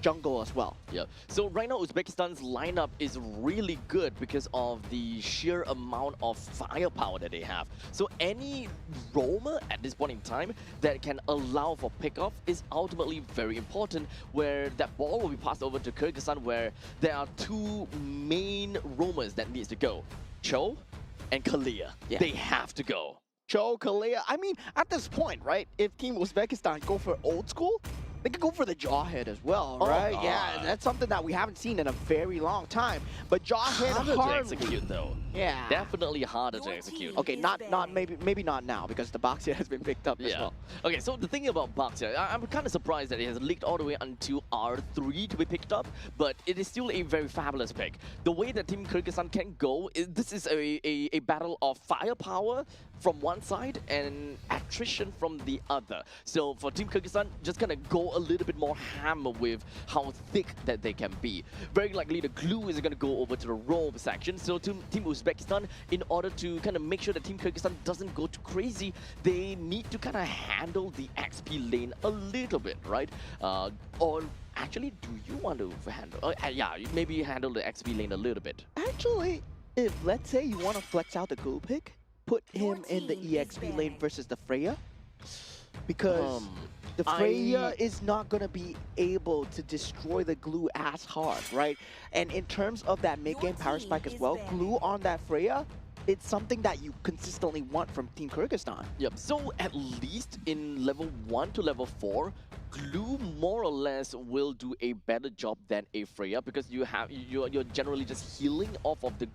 jungle as well. Yeah. So right now Uzbekistan's lineup is really good because of the sheer amount of firepower that they have. So any roamer at this point in time that can allow for pickoff is ultimately very important, where that ball will be passed over to Kyrgyzstan, where there are 2 main roamers that needs to go. Cho and Kalia. Yeah. They have to go. Cho, Kalia. I mean, at this point, right, if Team Uzbekistan go for old school, they could go for the Jawhead as well, right? Yeah, that's something that we haven't seen in a very long time. But Jawhead harder to execute though. Yeah. Definitely harder to execute. Okay, maybe not now because the Baxia has been picked up as well. Okay, so the thing about Baxia, I'm kind of surprised that it has leaked all the way until R3 to be picked up, but it is still a very fabulous pick. The way that Team Kyrgyzstan can go, this is a battle of firepower from one side and attrition from the other. So for Team Kyrgyzstan, just gonna go show a little bit more hammer with how thick that they can be. Very likely the glue is going to go over to the roam section. So Team Uzbekistan, in order to kind of make sure that Team Kyrgyzstan doesn't go too crazy, they need to kind of handle the XP lane a little bit, right? Or actually, do you want to handle? Yeah, maybe handle the XP lane a little bit. Actually, if let's say you want to flex out the glue pick, put him in the EXP lane versus the Freya. Because the Freya is not going to be able to destroy the glue as hard, right? And in terms of that mid-game power spike as well, glue on that Freya, it's something that you consistently want from Team Kyrgyzstan. Yep, so at least in level 1 to level 4, glue more or less will do a better job than a Freya, because you're generally just healing off of the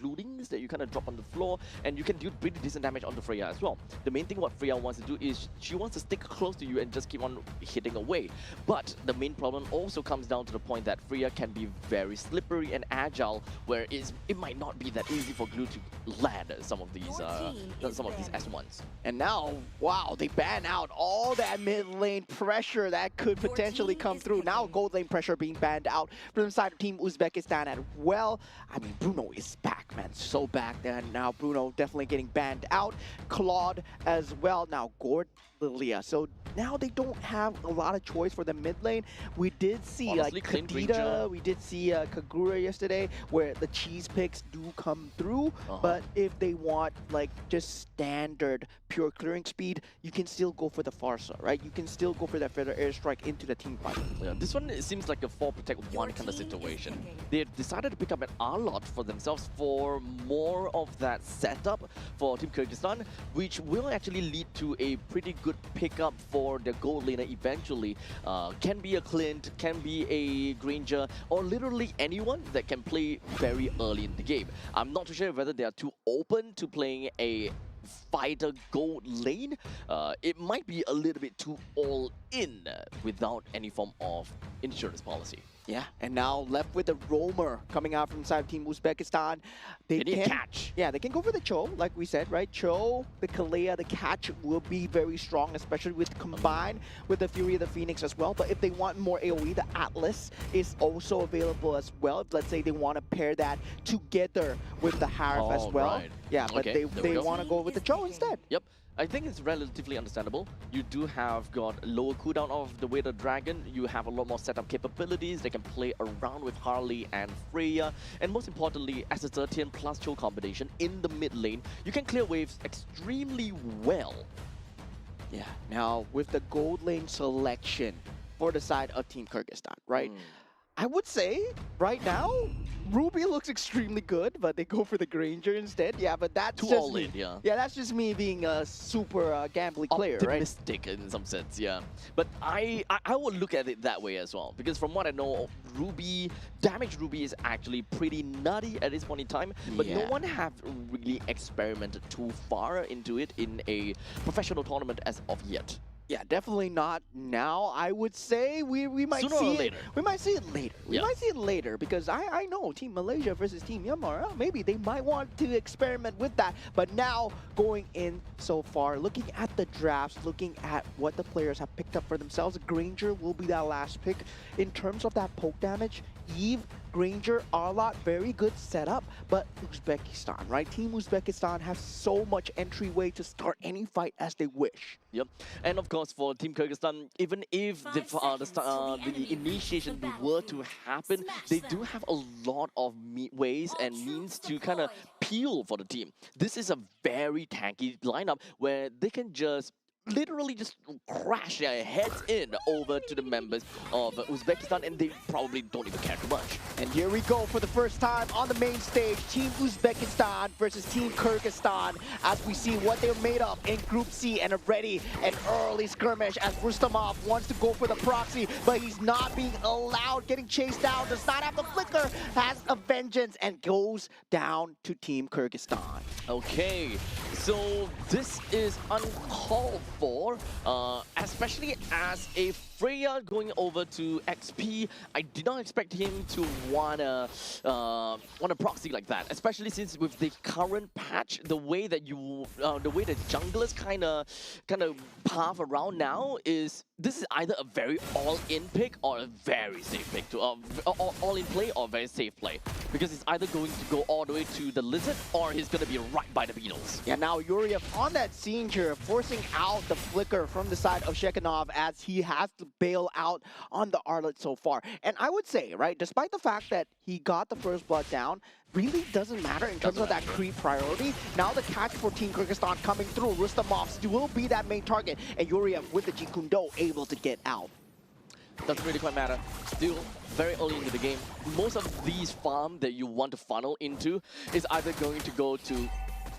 glutings that you kind of drop on the floor, and you can do pretty decent damage on the Freya as well. The main thing what Freya wants to do is she wants to stick close to you and just keep on hitting away. But the main problem also comes down to the point that Freya can be very slippery and agile, where it might not be that easy for glue to land some of these S1s. And now, wow, they ban out all that mid lane pressure that could potentially come through. Now gold lane pressure being banned out from the side of Team Uzbekistan as well. I mean, Bruno is back, man, so back there. And now Bruno definitely getting banned out. Claude as well. Now Gord, Lilia. So now they don't have a lot of choice for the mid lane. We did see Honestly, like Kadita, we did see Kagura yesterday, where the cheese picks do come through. But if they want like just standard pure clearing speed, you can still go for the Farsa, right? You can still go for that feather airstrike into the team fight. Yeah, this one, it seems like a 4 protect 1 kind of situation. They decided to pick up an R-Lot for themselves for more of that setup for Team Kyrgyzstan, which will actually lead to a pretty good pickup for the gold laner eventually. Can be a Clint, can be a Granger, or literally anyone that can play very early in the game. I'm not too sure whether they are too open to playing a fighter gold lane. It might be a little bit too all in without any form of insurance policy. Yeah, and now left with the roamer coming out from inside Team Uzbekistan. They need catch. Yeah, they can go for the Cho, like we said, right? Cho, the Kalea, the catch will be very strong, especially with combined with the Fury of the Phoenix as well. But if they want more AoE, the Atlas is also available as well. If, let's say they want to pair that together with the Harif as well. Right. Yeah, but Okay, they want to go with the Cho instead. Yep. I think it's relatively understandable. You do have got lower cooldown of the Weighted Dragon. You have a lot more setup capabilities. They can play around with Harley and Freya. And most importantly, as a 13 plus Cho combination in the mid lane, you can clear waves extremely well. Yeah, now with the gold lane selection for the side of Team Kyrgyzstan, right? I would say right now, Ruby looks extremely good, but they go for the Granger instead. Yeah, but that's Too just all me. in, yeah. Yeah, that's just me being a super gambling player, right? Optimistic in some sense, yeah. But I would look at it that way as well, because from what I know, damage Ruby is actually pretty nutty at this point in time, but no one have really experimented too far into it in a professional tournament as of yet. Yeah, definitely not now. I would say we might Sooner or see it later. We might see it later. We Yeah. might see it later because I know Team Malaysia versus Team Myanmar, maybe they might want to experiment with that. But now going in so far, looking at the drafts, looking at what the players have picked up for themselves, Granger will be that last pick. In terms of that poke damage, Eve, Granger, R-Lot, very good setup, but Uzbekistan, right? Team Uzbekistan has so much entryway to start any fight as they wish. Yep, and of course for Team Kyrgyzstan, even if the initiation were to happen, they do have a lot of ways and means to kind of peel for the team. This is a very tanky lineup where they can just literally just crash their heads in over to the members of Uzbekistan, and they probably don't even care too much. And here we go for the first time on the main stage, Team Uzbekistan versus Team Kyrgyzstan, as we see what they're made of in Group C, and already an early skirmish as Rustamov wants to go for the proxy, but he's not being allowed, getting chased down, does not have the flicker, has a vengeance, and goes down to Team Kyrgyzstan. Okay, so this is uncalled before, especially as a Freya going over to XP. I did not expect him to wanna proxy like that, especially since with the current patch, the way that junglers kind of path around now is this is either a very all-in pick or a very safe pick to all-in play or very safe play, because it's either going to go all the way to the lizard or he's going to be right by the beetles. Yeah, now Yuriev on that scene here, forcing out the flicker from the side of Shekinov as he has to bail out on the Arlet so far. And I would say, right, despite the fact that he got the first blood down, really doesn't matter in terms of that creep priority. Now the catch for Team Kyrgyzstan coming through. Rustamov will be that main target, and Yuriev with the Jikundo able to get out. Doesn't really quite matter. Still very early into the game. Most of these farms that you want to funnel into is either going to go to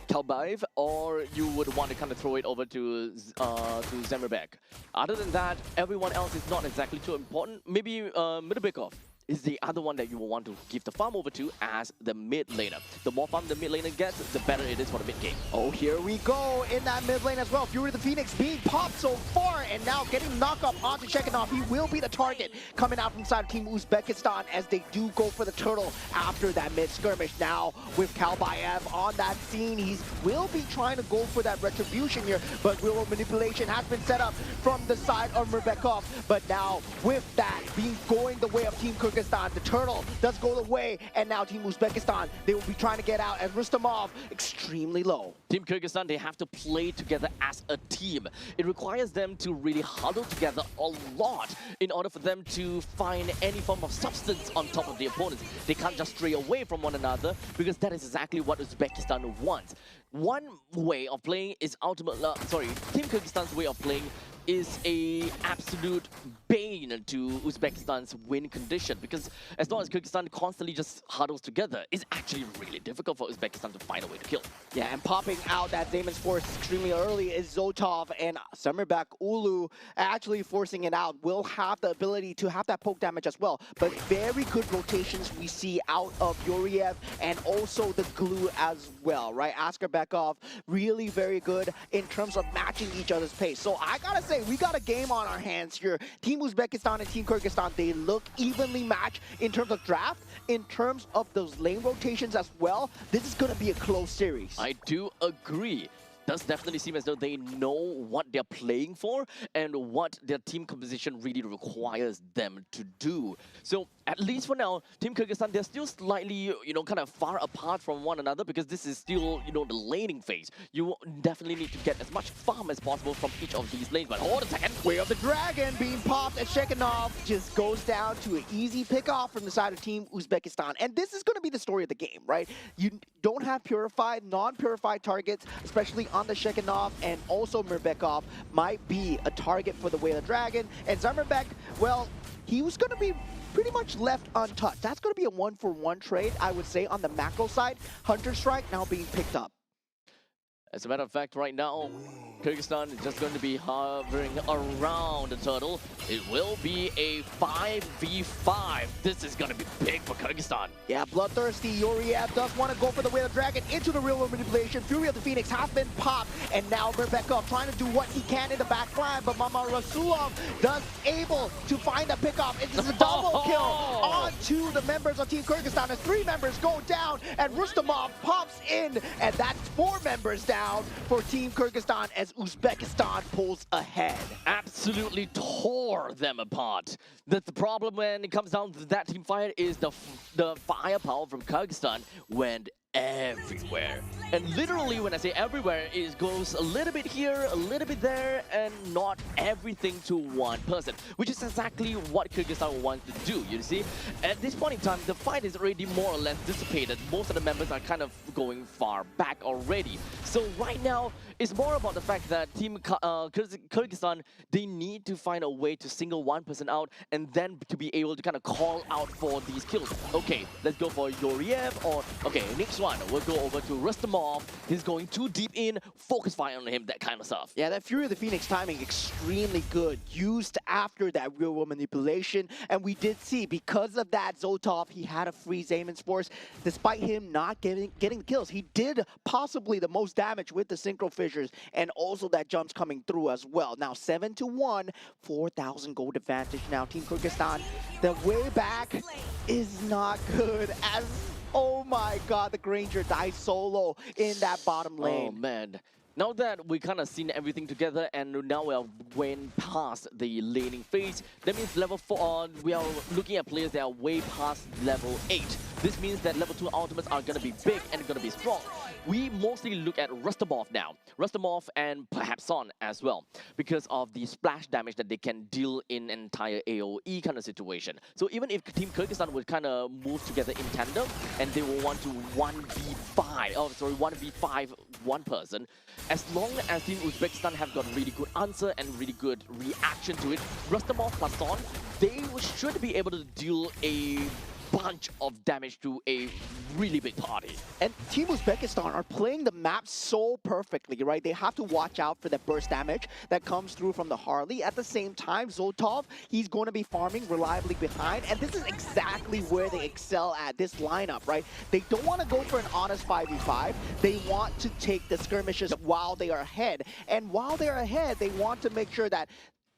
Kalbaev, or you would want to kind of throw it over to Zemmerbek. Other than that, everyone else is not exactly too important. Maybe Midbekov is the other one that you will want to give the farm over to as the mid laner. The more farm the mid laner gets, the better it is for the mid game. Oh, here we go in that mid lane as well. Fury the Phoenix being popped so far, and now getting knocked up onto Shekinov. He will be the target coming out from side of Team Uzbekistan as they do go for the turtle after that mid skirmish. Now with Kalbaev on that scene, he will be trying to go for that retribution here, but real manipulation has been set up from the side of Mirbekov. But now with that being going the way of Team Kyrgyzstan, the turtle does go the way, and now Team Uzbekistan, they will be trying to get out as Rustamov extremely low. Team Kyrgyzstan, they have to play together as a team. It requires them to really huddle together a lot in order for them to find any form of substance on top of the opponents. They can't just stray away from one another, because that is exactly what Uzbekistan wants. One way of playing is Team Kyrgyzstan's way of playing is a absolute bane to Uzbekistan's win condition, because as long as Kyrgyzstan constantly just huddles together, it's actually really difficult for Uzbekistan to find a way to kill. Yeah, and popping out that Damon's Force extremely early is Zotov, and Summerback Ulu actually forcing it out will have the ability to have that poke damage as well. But very good rotations we see out of Yuriev and also the glue as well, right? Askerbekov really very good in terms of matching each other's pace. So I gotta say, we got a game on our hands here. Team Uzbekistan and Team Kyrgyzstan, they look evenly matched in terms of draft, in terms of those lane rotations as well. This is gonna be a close series. I do agree. Does definitely seem as though they know what they're playing for and what their team composition really requires them to do. So at least for now, Team Kyrgyzstan, they're still slightly, kind of far apart from one another, because this is still, the laning phase. You definitely need to get as much farm as possible from each of these lanes. But hold a second. Way of the Dragon being popped, and Shekinov just goes down to an easy pick-off from the side of Team Uzbekistan. And this is going to be the story of the game, right? You don't have purified, non-purified targets, especially on the Shekinov, and also Mirbekov might be a target for the Way of the Dragon. And Zarmerbek, well, he was going to be pretty much left untouched. That's going to be a 1-for-1 trade, I would say, on the macro side. Hunter Strike now being picked up. As a matter of fact, right now, Kyrgyzstan is just going to be hovering around the turtle. It will be a 5v5. This is going to be big for Kyrgyzstan. Yeah, bloodthirsty Yuriev does want to go for the Way of the Dragon into the real-world manipulation. Fury of the Phoenix has been popped, and now Mirbekov trying to do what he can in the back line, but Mama Rasulov does able to find a pickoff. It's a double kill onto the members of Team Kyrgyzstan as 3 members go down, and Rustamov pops in, and that's 4 members down for Team Kyrgyzstan as Uzbekistan pulls ahead. Absolutely tore them apart. The problem when it comes down to that team fight is the firepower from Kyrgyzstan went everywhere. And literally, when I say everywhere, it goes a little bit here, a little bit there, and not everything to one person, which is exactly what Kyrgyzstan wants to do, you see? At this point in time, the fight is already more or less dissipated. Most of the members are kind of going far back already. So right now, it's more about the fact that Team Kyrgyzstan, they need to find a way to single one person out and then to be able to kind of call out for these kills. Okay, let's go for Yuriev, or okay, next one, we'll go over to Rustamov. He's going too deep in, focus fire on him, that kind of stuff. Yeah, that Fury of the Phoenix timing extremely good, used after that real-world manipulation, and we did see, because of that, Zotov, he had a free Damon's Force. Despite him not getting the kills, he did possibly the most damage with the Synchro Fish skirmishers and also that jumps coming through as well. Now 7-1, 4,000 gold advantage now. Team Kyrgyzstan, the way back is not good as, oh my god, the Granger dies solo in that bottom lane. Oh man. Now that we kind of seen everything together and now we are went past the laning phase, that means level 4, we are looking at players that are way past level 8. This means that level 2 ultimates are going to be big and going to be strong. We mostly look at Rustamov now. Rustamov and perhaps Son as well, because of the splash damage that they can deal in entire AoE kind of situation. So even if Team Kyrgyzstan would kind of move together in tandem and they will want to 1v5 one person, as long as Team Uzbekistan have got really good answer and really good reaction to it, Rustamov plus Son, they should be able to deal a bunch of damage to a really big party. And Team Uzbekistan are playing the map so perfectly, right? They have to watch out for the burst damage that comes through from the Harley. At the same time, Zoltov, he's going to be farming reliably behind, and this is exactly where they excel at, this lineup, right? They don't want to go for an honest 5v5. They want to take the skirmishes while they are ahead. And while they're ahead, they want to make sure that,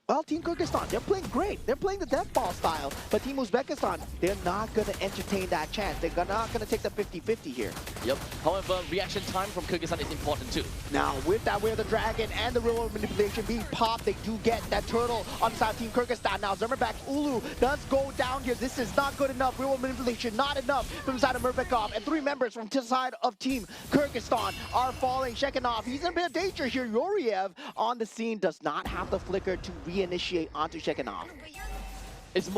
well, Team Kyrgyzstan, they're playing great. They're playing the death ball style. But Team Uzbekistan, they're not going to entertain that chance. They're not going to take the 50-50 here. Yep. However, reaction time from Kyrgyzstan is important too. Now, with that Way of the Dragon and the real manipulation being popped, they do get that turtle on the side of Team Kyrgyzstan. Now, Zermerbek Ulu does go down here. This is not good enough. Real manipulation, not enough from the side of Murvikov. And 3 members from the side of Team Kyrgyzstan are falling. Shekhinov, he's in a bit of danger here. Yoriev on the scene does not have the flicker to reinitiate onto Shekhinov. It's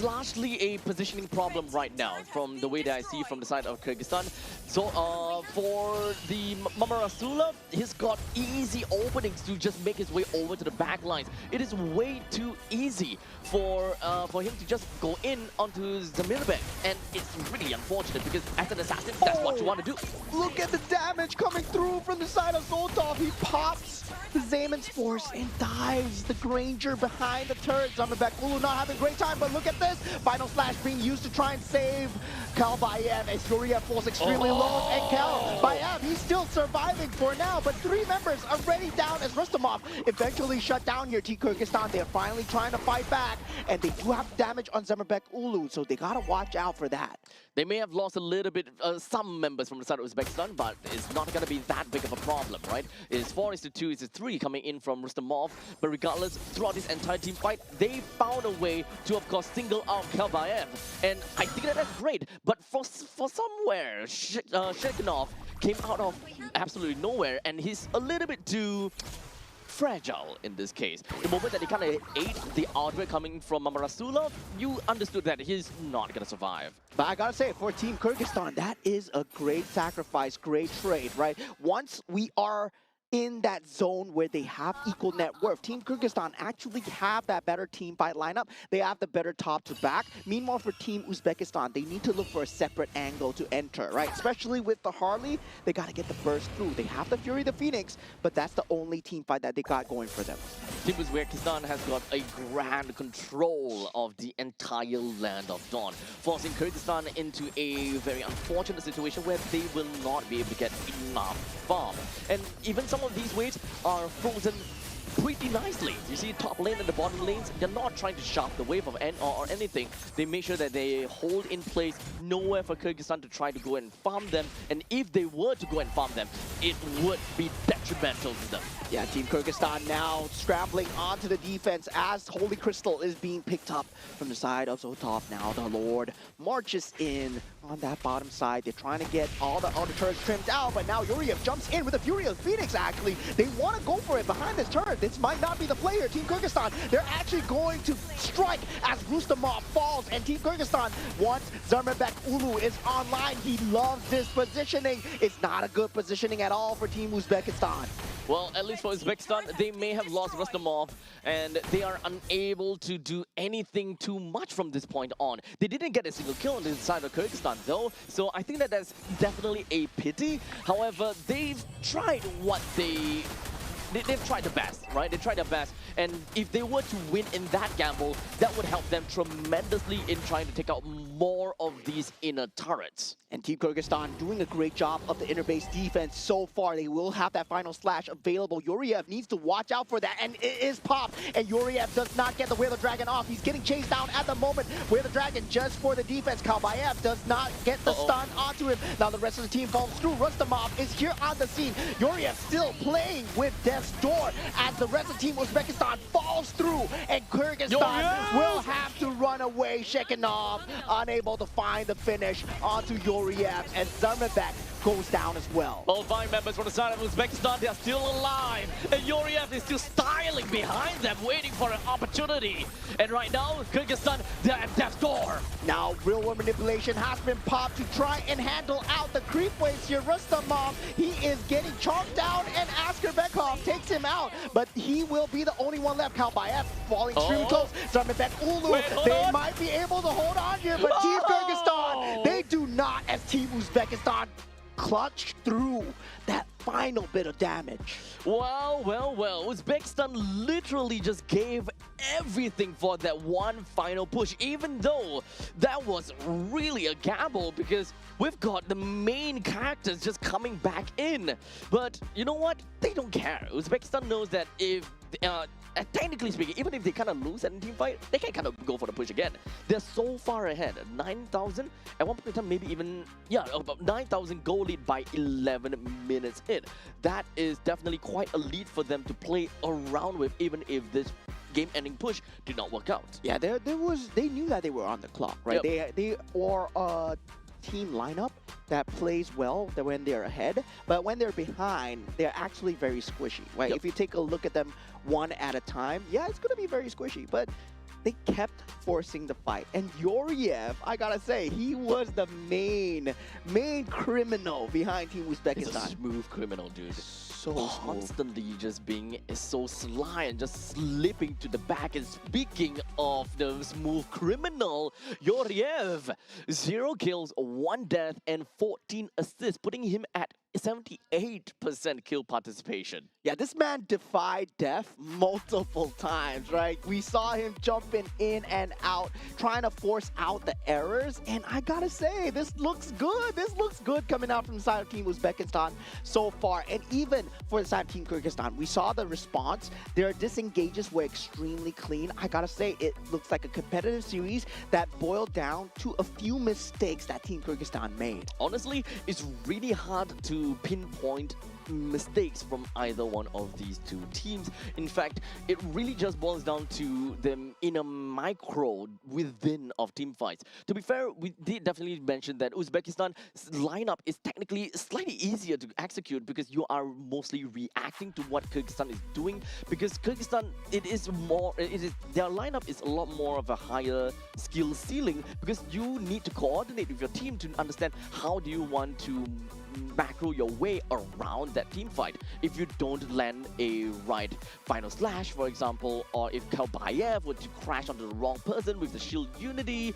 largely a positioning problem right now from the way that I see from the side of Kyrgyzstan. So for the Mamarasula, he's got easy openings to just make his way over to the back lines. It is way too easy for him to just go in onto Zamirbek, and it's really unfortunate because as an assassin, that's what you want to do. Look at the damage coming through from the side of Zoltov. He pops the Zayman's Force and dives the Granger behind the turret. Zermerbek Ulu not having a great time, but look at this. Final Slash being used to try and save Kalbayev as Yoriev falls extremely low. And Kalbayev, he's still surviving for now, but 3 members already down as Rustamov eventually shut down here. Team Kyrgyzstan, they're finally trying to fight back, and they do have damage on Zermerbek Ulu, so they gotta watch out for that. They may have lost a little bit, some members from the side of Uzbekistan, but it's not going to be that big of a problem, right? It's 4-2, it's 3 coming in from Rustamov, but regardless, throughout this entire team fight, they found a way to, of course, single out Kalbayev, and I think that's great, but for somewhere, Shekhinov came out of absolutely nowhere, and he's a little bit too fragile in this case. The moment that he kind of ate the outbreak coming from Mamarasula, you understood that he's not going to survive. But I gotta say, for Team Kyrgyzstan, that is a great sacrifice, great trade, right? Once we are in that zone where they have equal net worth, Team Kyrgyzstan actually have that better team fight lineup. They have the better top to back. Meanwhile, for Team Uzbekistan, they need to look for a separate angle to enter, right? Especially with the Harley, they gotta get the burst through. They have the Fury, the Phoenix, but that's the only team fight that they got going for them. Team Uzbekistan has got a grand control of the entire land of Dawn, forcing Kyrgyzstan into a very unfortunate situation where they will not be able to get enough farm. And even some of these waves are frozen pretty nicely. You see top lane and the bottom lanes, they're not trying to shaft the wave of or anything. They make sure that they hold in place, nowhere for Kyrgyzstan to try to go and farm them. And if they were to go and farm them, it would be detrimental to them. Yeah, Team Kyrgyzstan now scrambling onto the defense as Holy Crystal is being picked up from the side of Zoltov. Now the Lord marches in on that bottom side. They're trying to get all the outer turrets trimmed out, but now Yoriev jumps in with a Fury of Phoenix, actually. They want to go for it behind this turret. This might not be the player. Team Kyrgyzstan, they're actually going to strike as Rustamov falls, and Team Kyrgyzstan, once Zermerbek Ulu is online, he loves this positioning. It's not a good positioning at all for Team Uzbekistan. Well, at least for Uzbekistan, they may have lost Rustamov, and they are unable to do anything too much from this point on. They didn't get a single kill on the side of Kyrgyzstan, though, so I think that that's definitely a pity. However, they've tried what they they've tried the best, right? They tried their best, and if they were to win in that gamble, that would help them tremendously in trying to take out more of these inner turrets. And Team Kyrgyzstan doing a great job of the inner base defense so far. They will have that final slash available. Yuriev needs to watch out for that, and it is popped. And Yuriev does not get the Whale of Dragon off. He's getting chased down at the moment. Whale of Dragon just for the defense. Kalbayev does not get the stun onto him. Now the rest of the team falls through. Rustamov is here on the scene. Yuriev still playing with Death's Door as the rest of Team Uzbekistan falls through, and Kyrgyzstan will have to run away. Shekinov unable to find the finish onto Yuriev, and Zarmabek goes down as well. All 5 members from the side of Uzbekistan, they are still alive. And Yuriev is still styling behind them, waiting for an opportunity. And right now, Kyrgyzstan, they're at death's door. Now, real world manipulation has been popped to try and handle out the creep waves here. Rustamov, he is getting chalked down, and Asker Bekov takes him out. But he will be the only one left. Kalbayev falling extremely close. Zarmabek, Ulu, they might be able to hold on here, but Team Kyrgyzstan, they do not, as Team Uzbekistan clutch through that final bit of damage. Well. Uzbekistan literally just gave everything for that one final push, even though that was really a gamble because we've got the main characters just coming back in. But you know what? They don't care. Uzbekistan knows that if technically speaking, even if they kind of lose in team fight, they can kind of go for the push again. They're so far ahead. 9,000 at one point in time, maybe even about 9,000 goal lead by 11 minutes in. That is definitely quite a lead for them to play around with, even if this game-ending push did not work out. Yeah, they knew that they were on the clock, right? Yep. They are a team lineup that plays well when they're ahead, but when they're behind, they're actually very squishy, right? Yep. If you take a look at them one at a time, yeah, it's gonna be very squishy, but they kept forcing the fight. And Yuriev, I gotta say, he was the main criminal behind Team He's Uzbekistan. a smooth criminal, dude. So smooth. Constantly just being so sly and just slipping to the back. And speaking of the smooth criminal, Yuriev, 0 kills, 1 death, and 14 assists, putting him at 78% kill participation. Yeah, this man defied death multiple times, right? We saw him jumping in and out, trying to force out the errors, and I gotta say, this looks good. This looks good coming out from the side of Team Uzbekistan so far, and even for the side of Team Kyrgyzstan, we saw the response. Their disengages were extremely clean. I gotta say, it looks like a competitive series that boiled down to a few mistakes that Team Kyrgyzstan made. Honestly, it's really hard to pinpoint mistakes from either one of these two teams. In fact, it really just boils down to them in a micro within of team fights. To be fair, we did definitely mention that Uzbekistan's lineup is technically slightly easier to execute because you are mostly reacting to what Kyrgyzstan is doing, because Kyrgyzstan, their lineup is a lot more of a higher skill ceiling, because you need to coordinate with your team to understand how do you want to macro your way around that team fight. If you don't land a right final slash, for example, or if Kalbayev were to crash onto the wrong person with the shield unity,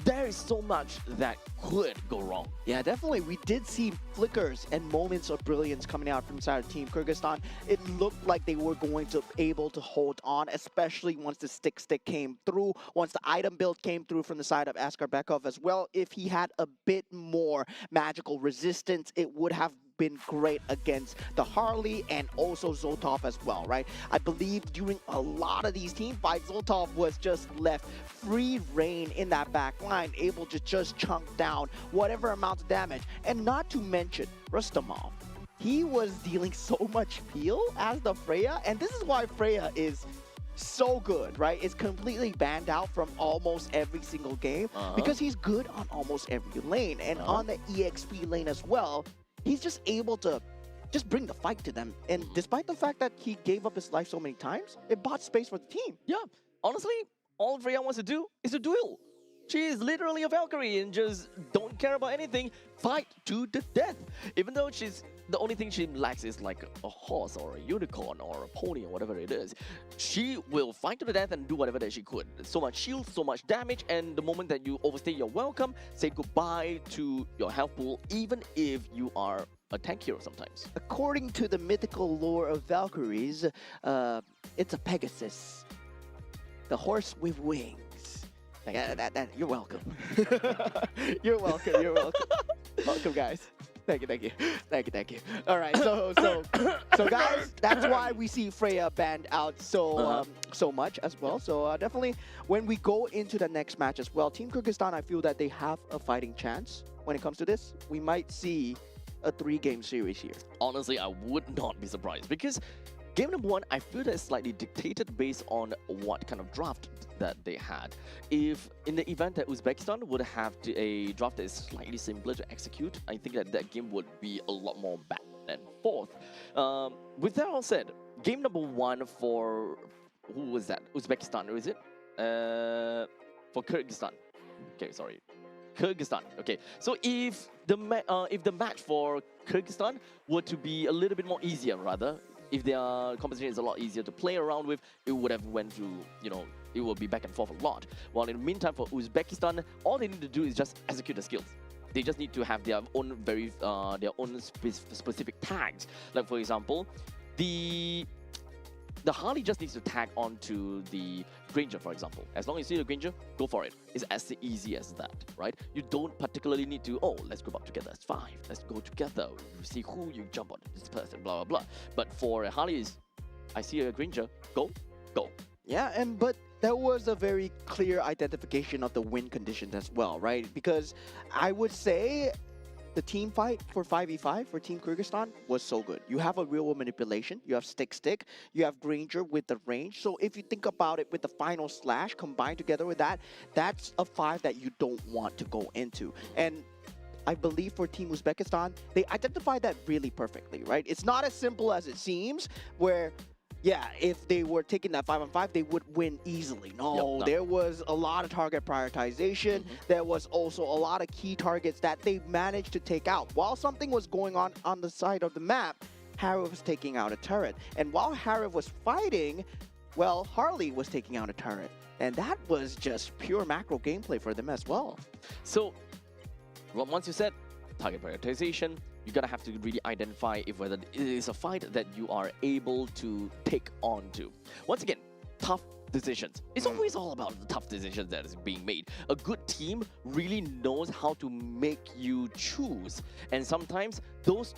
there is so much that could go wrong. Yeah, definitely. We did see flickers and moments of brilliance coming out from the side of Team Kyrgyzstan. It looked like they were going to able to hold on, especially once the stick came through, once the item build came through from the side of Asker Bekov as well. If he had a bit more magical resistance, it would have been great against the Harley and also Zoltov as well, right? I believe during a lot of these team fights, Zoltov was just left free reign in that back line, able to just chunk down whatever amount of damage. And not to mention Rustamov. He was dealing so much peel as the Freya, and this is why Freya is so good, right? It's completely banned out from almost every single game because he's good on almost every lane, and on the EXP lane as well. He's just able to just bring the fight to them. And despite the fact that he gave up his life so many times, it bought space for the team. Yeah, honestly, all Freya wants to do is to duel. She is literally a Valkyrie and just don't care about anything, fight to the death. Even though the only thing she lacks is like a horse or a unicorn or a pony or whatever it is. She will fight to the death and do whatever that she could. So much shield, so much damage, and the moment that you overstay your welcome, say goodbye to your health pool, even if you are a tank hero sometimes. According to the mythical lore of Valkyries, it's a Pegasus, the horse with wings. Thank Yeah, you. that you're welcome. You're welcome. You're welcome. Welcome, guys. Thank you. All right, so guys, that's why we see Freya banned out so much as well. So definitely, when we go into the next match as well, Team Kyrgyzstan, I feel that they have a fighting chance when it comes to this. We might see a 3-game series here. Honestly, I would not be surprised because game number 1, I feel that it's slightly dictated based on what kind of draft that they had. If in the event that Uzbekistan would have a draft that is slightly simpler to execute, I think that game would be a lot more back and forth. With that all said, game number 1 for who was that? Uzbekistan, or is it? For Kyrgyzstan. Okay, sorry. Kyrgyzstan. Okay, so if the match for Kyrgyzstan were to be a little bit more easier, rather, if their competition is a lot easier to play around with, it would have went to, it will be back and forth a lot. While in the meantime, for Uzbekistan, all they need to do is just execute the skills. They just need to have their own specific tags. Like for example, the Harley just needs to tag onto the Granger, for example. As long as you see the Granger, go for it. It's as easy as that, right? You don't particularly need to, let's group up together as 5. Let's go together. You see who you jump on, this person, blah, blah, blah. But for a Harley, I see a Granger, go. Yeah, but there was a very clear identification of the win conditions as well, right? Because I would say the team fight for 5v5 for Team Kyrgyzstan was so good. You have a real manipulation, you have stick, you have Granger with the range. So if you think about it with the final slash combined together with that, that's a 5 that you don't want to go into. And I believe for Team Uzbekistan, they identified that really perfectly, right? It's not as simple as it seems, where yeah, if they were taking that 5-on-5, they would win easily. No, there was a lot of target prioritization. There was also a lot of key targets that they managed to take out. While something was going on the side of the map, Harif was taking out a turret. And while Harif was fighting, well, Harley was taking out a turret. And that was just pure macro gameplay for them as well. So, once you said target prioritization, you're gonna have to really identify if whether it is a fight that you are able to take on to. Once again, tough decisions. It's always all about the tough decisions that is being made. A good team really knows how to make you choose, and sometimes those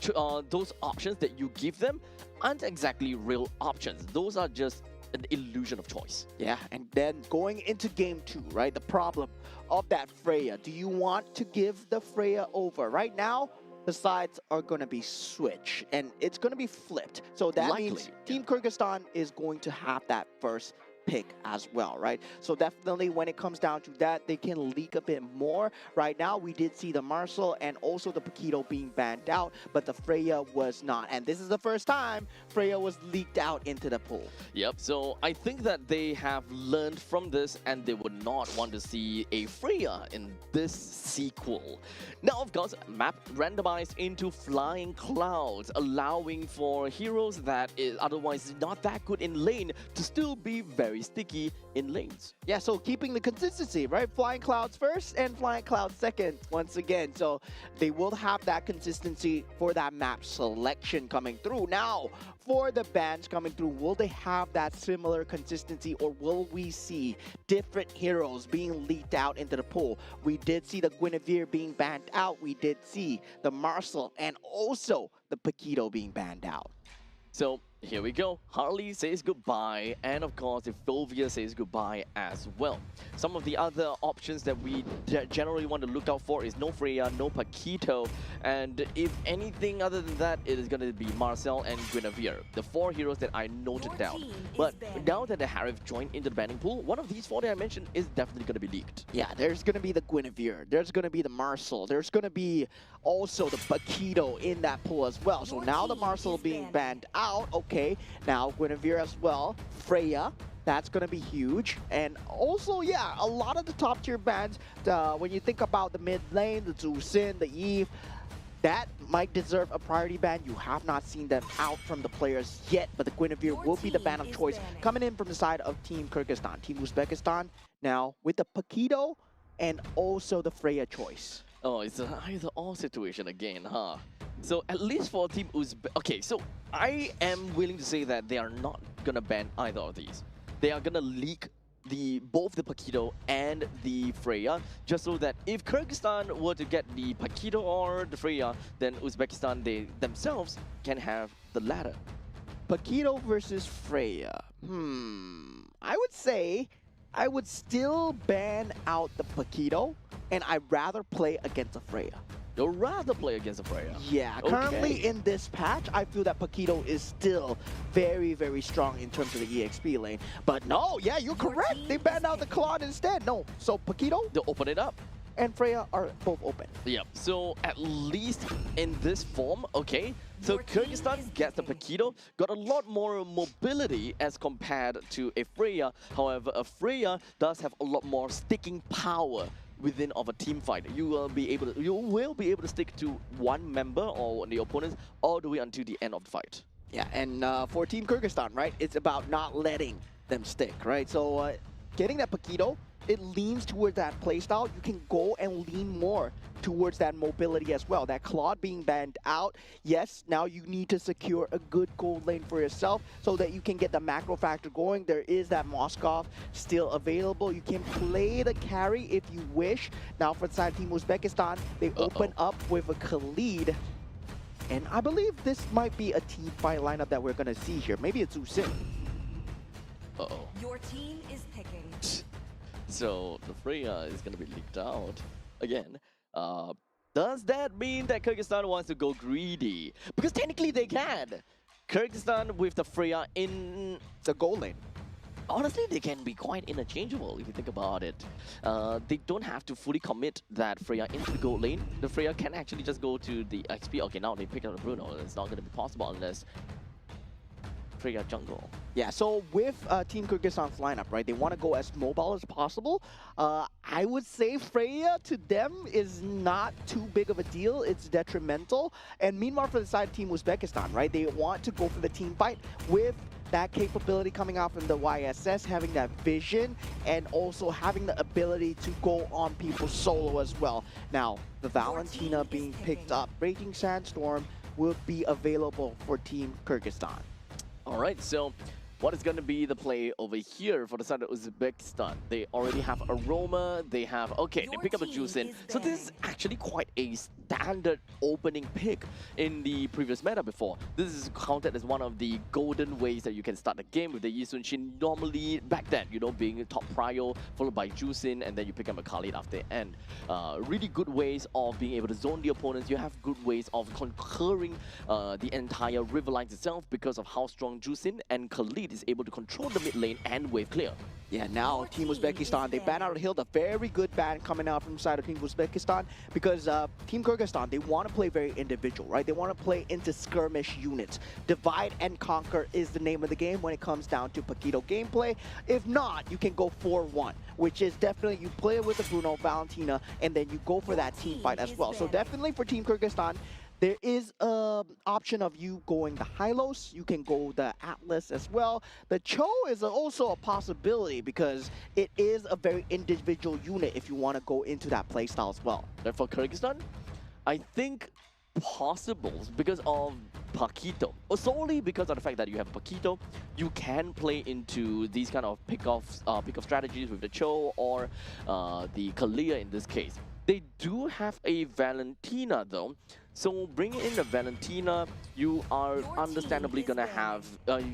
options that you give them aren't exactly real options. Those are just an illusion of choice. Yeah, and then going into game 2, right? The problem of that Freya. Do you want to give the Freya over? Right now, the sides are going to be switched, and it's going to be flipped. So that means Team Kyrgyzstan is going to have that first pick as well, right? So definitely when it comes down to that, they can leak a bit more. Right now, we did see the Marcel and also the Paquito being banned out, but the Freya was not. And this is the first time Freya was leaked out into the pool. Yep, so I think that they have learned from this and they would not want to see a Freya in this sequel. Now, of course, map randomized into flying clouds, allowing for heroes that is otherwise not that good in lane to still be very sticky in lanes. Yeah, so keeping the consistency, right? Flying Clouds first and Flying Clouds second once again. So they will have that consistency for that map selection coming through. Now, for the bans coming through, will they have that similar consistency, or will we see different heroes being leaked out into the pool? We did see the Guinevere being banned out. We did see the Marcel and also the Paquito being banned out. So here we go. Harley says goodbye, and of course, if Fulvia says goodbye as well. Some of the other options that we generally want to look out for is no Freya, no Paquito, and if anything other than that, it is going to be Marcel and Guinevere, the 4 heroes that I noted down. But now that the Harif joined into the banning pool, one of these 4 that I mentioned is definitely going to be leaked. Yeah, there's going to be the Guinevere, there's going to be the Marcel, there's going to be also the Paquito in that pool as well. So now the Marcel being banned out. Okay, now Guinevere as well. Freya, that's going to be huge. And also, yeah, a lot of the top tier bans, when you think about the mid lane, the Zusin, the Eve, that might deserve a priority ban. You have not seen them out from the players yet, but the Guinevere will be the ban of choice coming in from the side of Team Kyrgyzstan. Team Uzbekistan now with the Paquito and also the Freya choice. Oh, it's an either-or situation again, huh? So at least for Team Uzbek, okay, so I am willing to say that they are not gonna ban either of these. They are gonna leak both the Paquito and the Freya, just so that if Kyrgyzstan were to get the Paquito or the Freya, then Uzbekistan, they themselves can have the latter. Paquito versus Freya. I would say I would still ban out the Paquito, and I'd rather play against a Freya. You'd rather play against the Freya. Yeah, currently Okay. in this patch, I feel that Paquito is still very, very strong in terms of the EXP lane. But no, yeah, you're correct. They banned out the Claude instead. No, so Paquito They'll open it up. and Freya are both open. Yep, so at least in this form, okay. So Your team Kyrgyzstan is gets the picking. Paquito, got a lot more mobility as compared to a Freya. However, a Freya does have a lot more sticking power within of a team fight. You will be able to stick to one member or the opponents all the way until the end of the fight. Yeah, and for Team Kyrgyzstan, right, it's about not letting them stick, right? So getting that Paquito, it leans towards that playstyle. You can go and lean more towards that mobility as well. That Claude being banned out, yes, now you need to secure a good gold lane for yourself so that you can get the macro factor going. There is that Moskov still available. You can play the carry if you wish. Now for the side of Team Uzbekistan, they open up with a Khalid. And I believe this might be a team fight lineup that we're going to see here. Maybe it's Usin. Uh-oh. Your team is picking. So the Freya is going to be leaked out again. Does that mean that Kyrgyzstan wants to go greedy? Because technically they can. Kyrgyzstan with the Freya in... The gold lane. Honestly, they can be quite interchangeable if you think about it. They don't have to fully commit that Freya into the gold lane. The Freya can actually just go to the XP. Okay, now they pick up the Bruno. It's not going to be possible unless Freya jungle. Yeah, so with Team Kyrgyzstan's lineup, right, they want to go as mobile as possible. I would say Freya to them is not too big of a deal. It's detrimental. And meanwhile, for the side of Team Uzbekistan, right, they want to go for the team fight with that capability coming out from the YSS, having that vision, and also having the ability to go on people solo as well. Now, the Valentina is being picking. picked up, Raging Sandstorm will be available for Team Kyrgyzstan. All right, so what is going to be the play over here for the side of Uzbekistan? They already have Aroma, they have... Okay, they Your pick up a team Juicin. is So this is actually quite a standard opening pick in the previous meta before. This is counted as one of the golden ways that you can start the game with the Yi Sun Shin. Normally, back then, you know, being top prio, followed by Juicin, and then you pick up a Khalid after the end. Really good ways of being able to zone the opponents. You have good ways of conquering the entire river lines itself because of how strong Juicin and Khalid is able to control the mid lane and wave clear. Yeah, now Your Team team Uzbekistan, is they ban out a hill. A very good ban coming out from the side of Team Uzbekistan because Team Kyrgyzstan, they want to play very individual, right? They want to play into skirmish units. Divide and conquer is the name of the game when it comes down to Paquito gameplay. If not, you can go 4-1, which is definitely you play with the Bruno, Valentina, and then you go for that team fight as well. So definitely for Team Kyrgyzstan, there is an option of you going the Hylos. You can go the Atlas as well. The Cho is also a possibility because it is a very individual unit if you want to go into that playstyle as well. And for Kyrgyzstan, I think possible because of Paquito. Or solely because of the fact that you have Paquito, you can play into these kind of pick-off strategies with the Cho or the Kalia in this case. They do have a Valentina though. So bringing in the Valentina, you are Your understandably team is gonna have,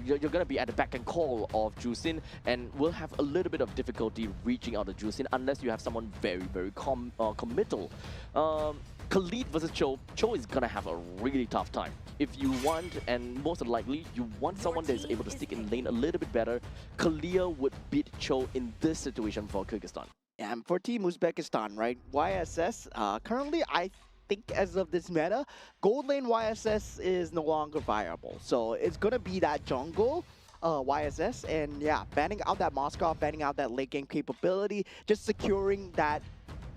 you're gonna be at the back and call of Juicin and will have a little bit of difficulty reaching out to Juicin unless you have someone very, very committal. Khalid versus Cho is gonna have a really tough time. If you want, and most likely, you want someone that is able to stick in lane a little bit better, Kalia would beat Cho in this situation for Kyrgyzstan. And for Team Uzbekistan, right, YSS, currently I think as of this meta, gold lane YSS is no longer viable. So it's going to be that jungle YSS, and yeah, banning out that Moskov, banning out that late game capability, just securing that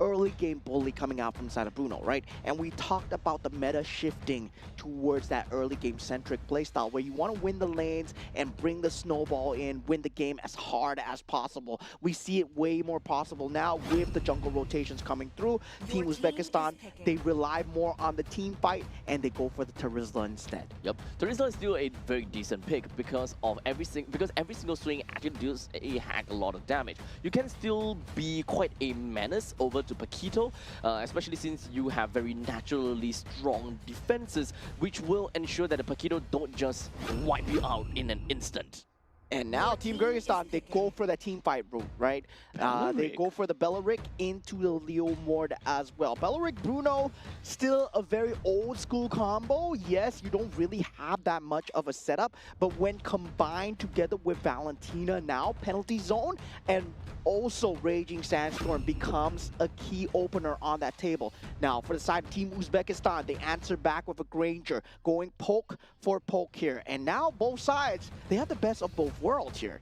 early game bully coming out from the side of Bruno, right? And we talked about the meta shifting towards that early game centric playstyle where you want to win the lanes and bring the snowball in, win the game as hard as possible. We see it way more possible now with the jungle rotations coming through. Team Your team Uzbekistan, is picking. they rely more on the team fight and they go for the Terizla instead. Yep, Terizla is still a very decent pick because every single swing actually does a heck a lot of damage. You can still be quite a menace over to Paquito, especially since you have very naturally strong defenses, which will ensure that the Paquito don't just wipe you out in an instant. And now Team Kyrgyzstan, they go for the team fight route, right? They Belleric. go for the Belleric into the Leo Mord as well. Belleric Bruno, still a very old school combo. Yes, you don't really have that much of a setup, but when combined together with Valentina now, Penalty Zone, and also Raging Sandstorm becomes a key opener on that table. Now, for the side of Team Uzbekistan, they answer back with a Granger, going poke for poke here. And now both sides, they have the best of both worlds here.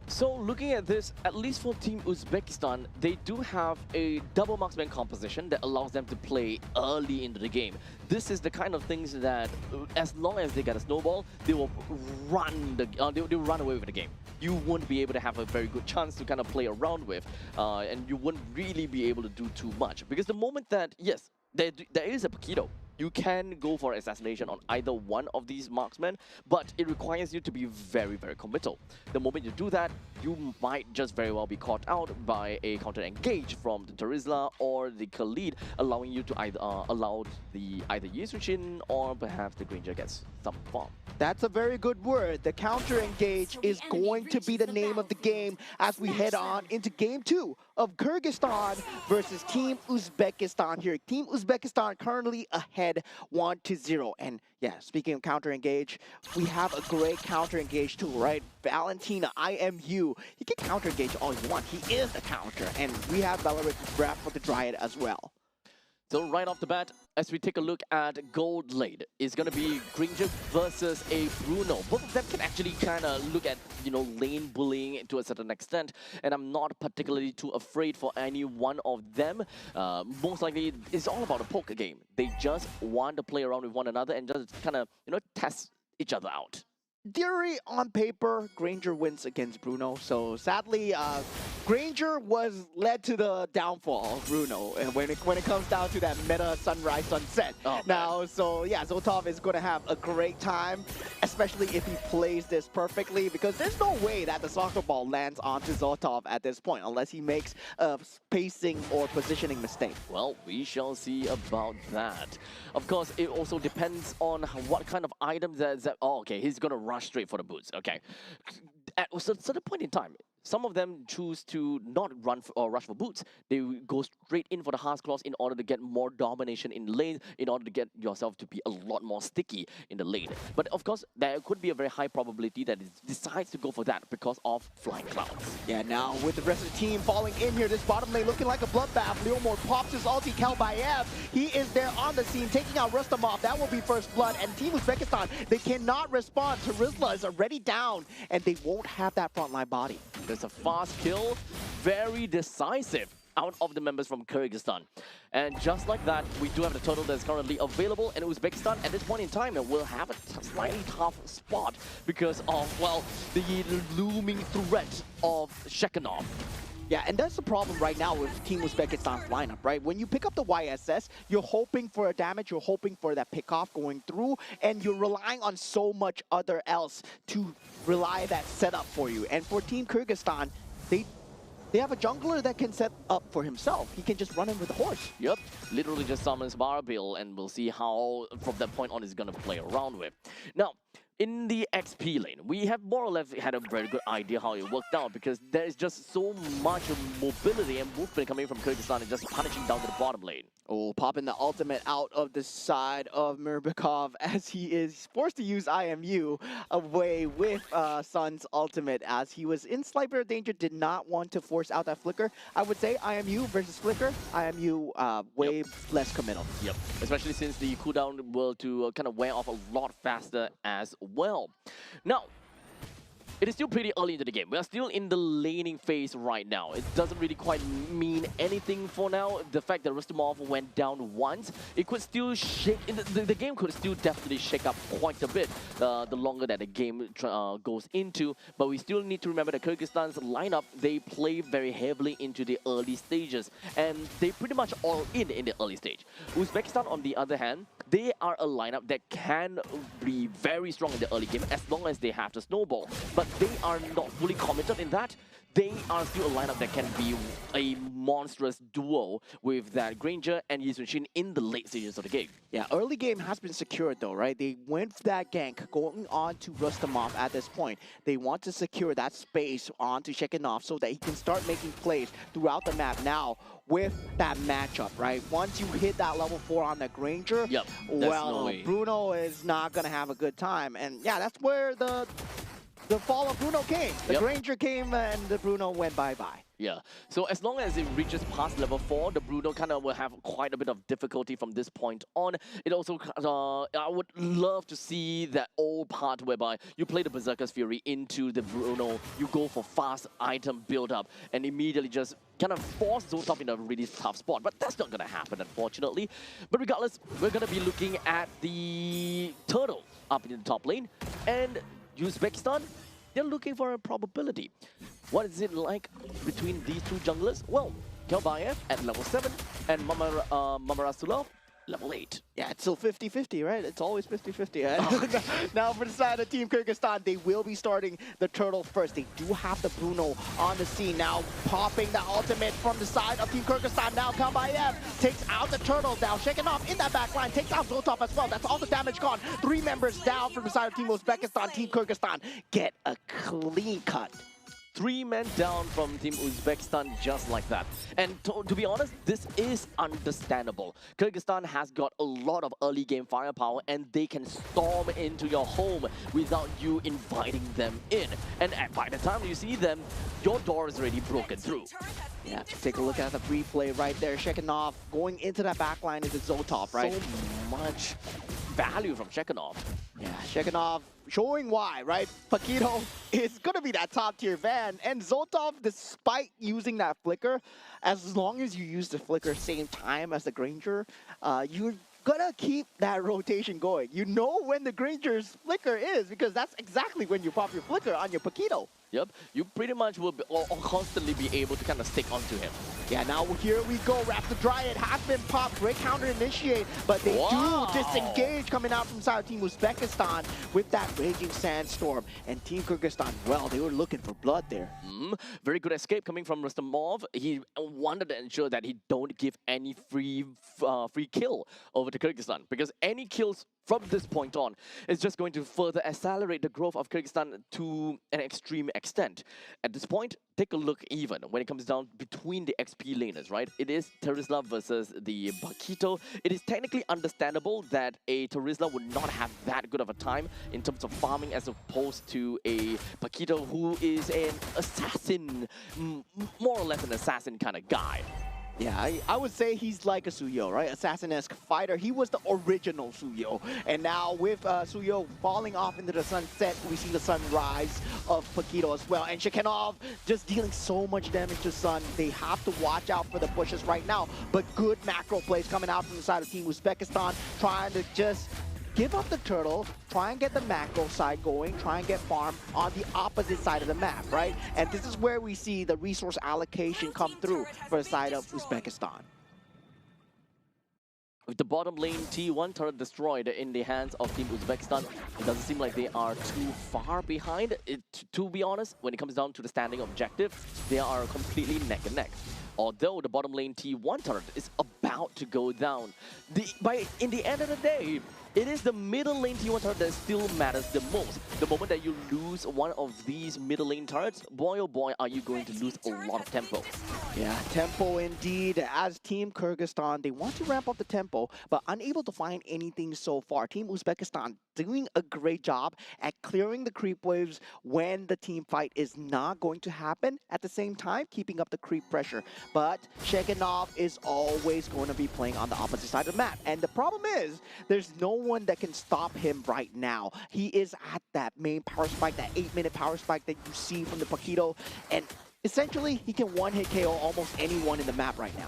So looking at this, at least for Team Uzbekistan, they do have a double marksman composition that allows them to play early into the game. This is the kind of things that, as long as they get a snowball, they will they'll run away with the game. You won't be able to have a very good chance to kind of play around with, and you wouldn't really be able to do too much. Because the moment that, yes, there is a Paquito, you can go for assassination on either one of these marksmen, but it requires you to be very, very committal. The moment you do that, you might just very well be caught out by a counter-engage from the Terizla or the Khalid, allowing you to either either Yusufin or perhaps the Granger gets some farm. That's a very good word. The counter-engage So the is enemy going to be reaches the the name of the game as we Smash head them. on into Game 2 of Kyrgyzstan versus Team Uzbekistan here. Team Uzbekistan currently ahead 1-0. And yeah, speaking of counter-engage, we have a great counter-engage tool, right? Valentina, IMU. He can counter-engage all you want. He is the counter. And we have Belleric wrapped for the Dryad as well. So right off the bat, as we take a look at Gold Lane, it's going to be Granger versus a Bruno. Both of them can actually kind of look at, lane bullying to a certain extent, and I'm not particularly too afraid for any one of them. Most likely, it's all about a poker game. They just want to play around with one another and just kind of, test each other out. Theory on paper, Granger wins against Bruno. So sadly, Granger was led to the downfall of Bruno when it comes down to that meta sunrise sunset. Oh, now, so yeah, Zotov is going to have a great time, especially if he plays this perfectly, because there's no way that the soccer ball lands onto Zotov at this point unless he makes a spacing or positioning mistake. Well, we shall see about that. Of course, it also depends on what kind of items that oh, okay, he's going to rush straight for the boots. Okay. At a certain point in time, some of them choose to not run or rush for boots. They go straight in for the Heart's Claws in order to get more domination in lane, in order to get yourself to be a lot more sticky in the lane. But of course, there could be a very high probability that it decides to go for that because of Flying Clouds. Yeah, now with the rest of the team falling in here, this bottom lane looking like a bloodbath. Leomord pops his ulti, Kalbayev. He is there on the scene, taking out Rustamov. That will be first blood. And Team Uzbekistan, they cannot respond. Terizla is already down, and they won't have that frontline body. There's a fast kill, very decisive out of the members from Kyrgyzstan. And just like that, we do have the turtle that's currently available, and Uzbekistan at this point in time will have a slightly tough spot because of, well, the looming threat of Shekhanov. Yeah, and that's the problem right now with Team Uzbekistan's lineup, right? When you pick up the YSS, you're hoping for a damage, you're hoping for that pickoff going through, and you're relying on so much other else to rely that setup for you. And for Team Kyrgyzstan, they have a jungler that can set up for himself. He can just run in with the horse. Yep, literally just summons Barbil, and we'll see how from that point on he's going to play around with. Now, in the XP lane, we have more or less had a very good idea how it worked out because there is just so much mobility and movement coming from Kyrgyzstan and just punishing down to the bottom lane. Oh, popping the ultimate out of the side of Mirbikov as he is forced to use IMU away with Sun's ultimate as he was in slight bit of danger, did not want to force out that flicker. I would say IMU versus flicker, IMU way less committal. Yep, especially since the cooldown will to kind of wear off a lot faster as well. Now, It is still pretty early into the game. We are still in the laning phase right now. It doesn't really quite mean anything for now. The fact that Rustamov went down once, it could still shake. The game could still definitely shake up quite a bit the longer that the game goes into. But we still need to remember that Kyrgyzstan's lineup, they play very heavily into the early stages. And they pretty much all in the early stage. Uzbekistan, on the other hand, they are a lineup that can be very strong in the early game as long as they have the snowball. But they are not fully committed in that. They are still a lineup that can be a monstrous duo with that Granger and Yisunshin in the late stages of the game. Yeah, early game has been secured though, right? They went for that gank going on to Rustamov at this point. They want to secure that space onto Shekhinov so that he can start making plays throughout the map now with that matchup, right? Once you hit that level 4 on the Granger, Yep, well, no way. Bruno is not going to have a good time. And yeah, that's where the fall of Bruno came. The Yep. Granger came and the Bruno went bye-bye. Yeah, so as long as it reaches past level 4, the Bruno kind of will have quite a bit of difficulty from this point on. It also, I would love to see that old part whereby you play the Berserker's Fury into the Bruno, you go for fast item build-up, and immediately just kind of force Zotov in a really tough spot. But that's not going to happen, unfortunately. But regardless, we're going to be looking at the Turtle up in the top lane, and Uzbekistan, they're looking for a probability. What is it like between these two junglers? Well, Kelbayev at level 7 and Mamarasulov level 8. Yeah, it's still 50-50, right? It's always 50-50. Now for the side of Team Kyrgyzstan, they will be starting the Turtle first. They do have the Bruno on the scene now, popping the ultimate from the side of Team Kyrgyzstan. Now Kambayev takes out the Turtle now, shaking off in that back line, takes out Zotov as well. That's all the damage gone. 3 members down from the side of Team Uzbekistan. Team Kyrgyzstan get a clean cut. 3 men down from Team Uzbekistan just like that. And to be honest, this is understandable. Kyrgyzstan has got a lot of early game firepower and they can storm into your home without you inviting them in. And by the time you see them, your door is already broken through. Yeah, take a look at the replay right there. Shekhinov going into that back line into Zotov, right? So much value from Shekhinov. Yeah, Shekhinov showing why, right? Paquito is going to be that top tier van. And Zotov, despite using that flicker, as long as you use the flicker same time as the Granger, you're going to keep that rotation going. You know when the Granger's flicker is because that's exactly when you pop your flicker on your Paquito. Yep, you pretty much will be, or constantly be able to kind of stick onto him. Yeah, now here we go. Raptor Dryad has been popped. Great counter initiate, but they do disengage coming out from side of Team Uzbekistan with that Raging Sandstorm. And Team Kyrgyzstan, well, they were looking for blood there. Very good escape coming from Rustamov. He wanted to ensure that he don't give any free kill over to Kyrgyzstan, because any kills from this point on is just going to further accelerate the growth of Kyrgyzstan to an extreme extent. At this point, take a look even when it comes down between the XP laners, right? It is Terizla versus the Paquito. It is technically understandable that a Terizla would not have that good of a time in terms of farming as opposed to a Paquito who is an assassin, more or less an assassin kind of guy. Yeah, I would say he's like a Suyo, right? Assassin-esque fighter. He was the original Suyo. And now with Suyo falling off into the sunset, we see the sunrise of Paquito as well. And Shekhinov just dealing so much damage to Sun. They have to watch out for the bushes right now. But good macro plays coming out from the side of Team Uzbekistan, trying to just give up the turtle, try and get the macro side going, try and get farm on the opposite side of the map, right? And this is where we see the resource allocation come through for the side of Uzbekistan. With the bottom lane T1 turret destroyed in the hands of Team Uzbekistan, it doesn't seem like they are too far behind. To be honest, when it comes down to the standing objective, they are completely neck and neck. Although the bottom lane T1 turret is about to go down. In the end of the day, it is the middle lane T1 turret that still matters the most. The moment that you lose one of these middle lane turrets, boy oh boy, are you going to lose a lot of tempo. Yeah, tempo indeed. As Team Kyrgyzstan, they want to ramp up the tempo, but unable to find anything so far. Team Uzbekistan doing a great job at clearing the creep waves when the team fight is not going to happen. At the same time, keeping up the creep pressure. But Shekinov is always going to be playing on the opposite side of the map. And the problem is, there's no one that can stop him right now. He is at that main power spike, that 8-minute power spike that you see from the Paquito. And essentially, he can one-hit KO almost anyone in the map right now.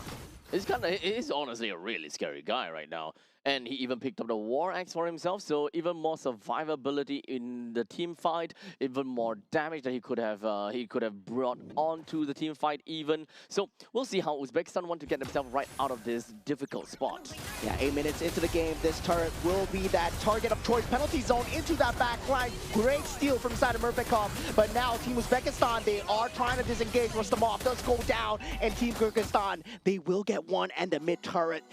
He's honestly a really scary guy right now. And he even picked up the War Axe for himself, so even more survivability in the team fight, even more damage that he could have brought onto the team fight even. So we'll see how Uzbekistan want to get themselves right out of this difficult spot. Yeah, 8 minutes into the game, this turret will be that target of choice. Penalty zone into that back line. Great steal from the side of Murpekov. But now Team Uzbekistan, they are trying to disengage. Rustamov does go down, and Team Kyrgyzstan, they will get one and the mid turret.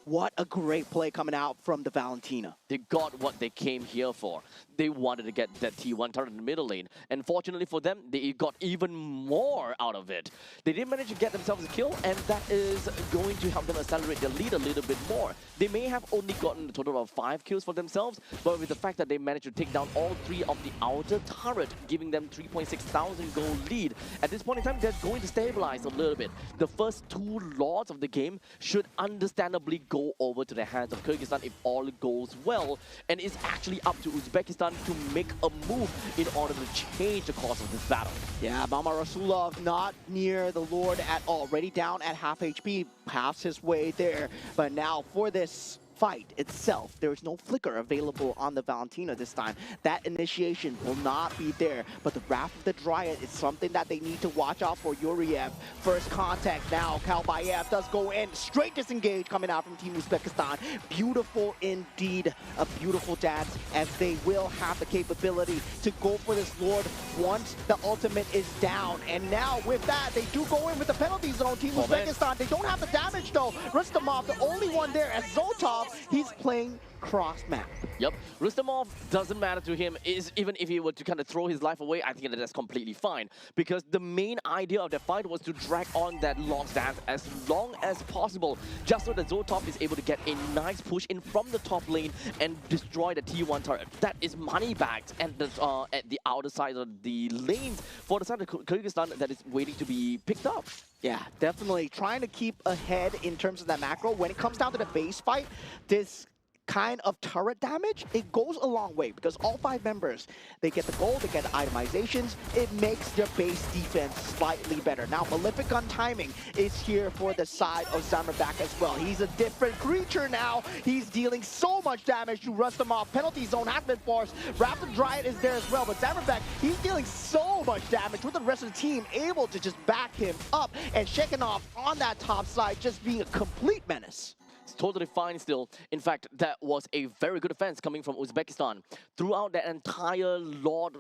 What a great play coming out from the Valentina. They got what they came here for. They wanted to get that T1 turret in the middle lane. And fortunately for them, they got even more out of it. They did manage to get themselves a kill, and that is going to help them accelerate their lead a little bit more. They may have only gotten a total of 5 kills for themselves, but with the fact that they managed to take down all 3 of the outer turret, giving them 3.6 thousand gold lead, at this point in time, they're going to stabilize a little bit. The first 2 lords of the game should understandably go over to the hands of Kyrgyzstan if all goes well, and it's actually up to Uzbekistan to make a move in order to change the course of this battle. Yeah, Mama Rasulov not near the Lord at all. Already down at half HP, passed his way there. But now for this fight itself, there is no flicker available on the Valentina this time. That initiation will not be there, but the Wrath of the Dryad is something that they need to watch out for. Yuriev, first contact now. Kalbayev does go in, straight disengage coming out from Team Uzbekistan. Beautiful indeed, a beautiful dance, as they will have the capability to go for this Lord once the ultimate is down. And now with that, they do go in with the penalty zone. Team Uzbekistan, they don't have the damage though. Rustamov, the only one there, as Zotov, he's playing cross-map. Yep, Rustamov doesn't matter to him. Even if he were to kind of throw his life away, I think that that's completely fine. Because the main idea of the fight was to drag on that long stance as long as possible, just so that Zotov is able to get a nice push in from the top lane and destroy the T1 turret. That is money backed at the outer side of the lanes for the side of Kyrgyzstan that is waiting to be picked up. Yeah, definitely trying to keep ahead in terms of that macro. When it comes down to the base fight, this kind of turret damage, it goes a long way because all 5 members, they get the gold, they get the itemizations, it makes their base defense slightly better. Now, Malefic Gun timing is here for the side of Zamerbek as well. He's a different creature now. He's dealing so much damage to Rustamov. Penalty zone has been forced. Wrath of Dryad is there as well, but Zamerbek, he's dealing so much damage with the rest of the team able to just back him up, and Shekinov on that top side just being a complete menace. It's totally fine still. In fact, that was a very good defense coming from Uzbekistan. Throughout that entire Lord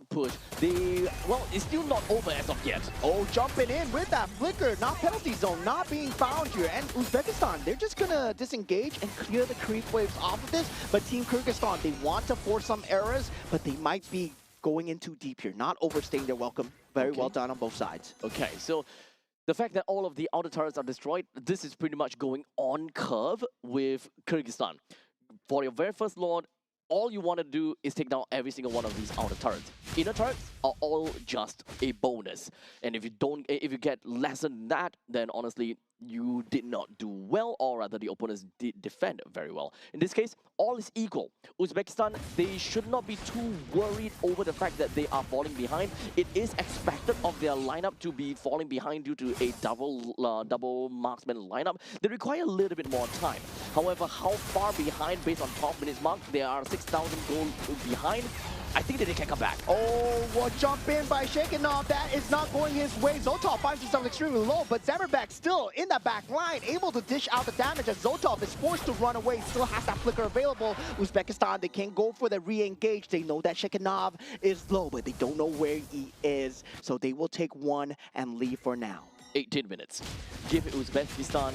push, it's still not over as of yet. Oh, jumping in with that flicker, not penalty zone, not being found here. And Uzbekistan, they're just gonna disengage and clear the creep waves off of this. But Team Kyrgyzstan, they want to force some errors, but they might be going in too deep here, not overstaying their welcome. Very well done on both sides. Okay, so the fact that all of the outer turrets are destroyed, this is pretty much going on curve with Kyrgyzstan. For your very first Lord, all you want to do is take down every single one of these outer turrets. Inner turrets are all just a bonus. And if you get less than that, then honestly, you did not do well, or rather the opponents did defend very well. In this case, all is equal. Uzbekistan, they should not be too worried over the fact that they are falling behind. It is expected of their lineup to be falling behind due to a double marksman lineup. They require a little bit more time. However, how far behind based on 12 minutes mark, they are 6,000 gold behind. I think that they can come back. Oh, what jump in by Shekinov. That is not going his way. Zotov finds himself extremely low, but Zamerbek still in that back line, able to dish out the damage as Zotov is forced to run away, still has that flicker available. Uzbekistan, they can't go for the re-engage. They know that Shekinov is low, but they don't know where he is, so they will take one and leave for now. 18 minutes. Give Uzbekistan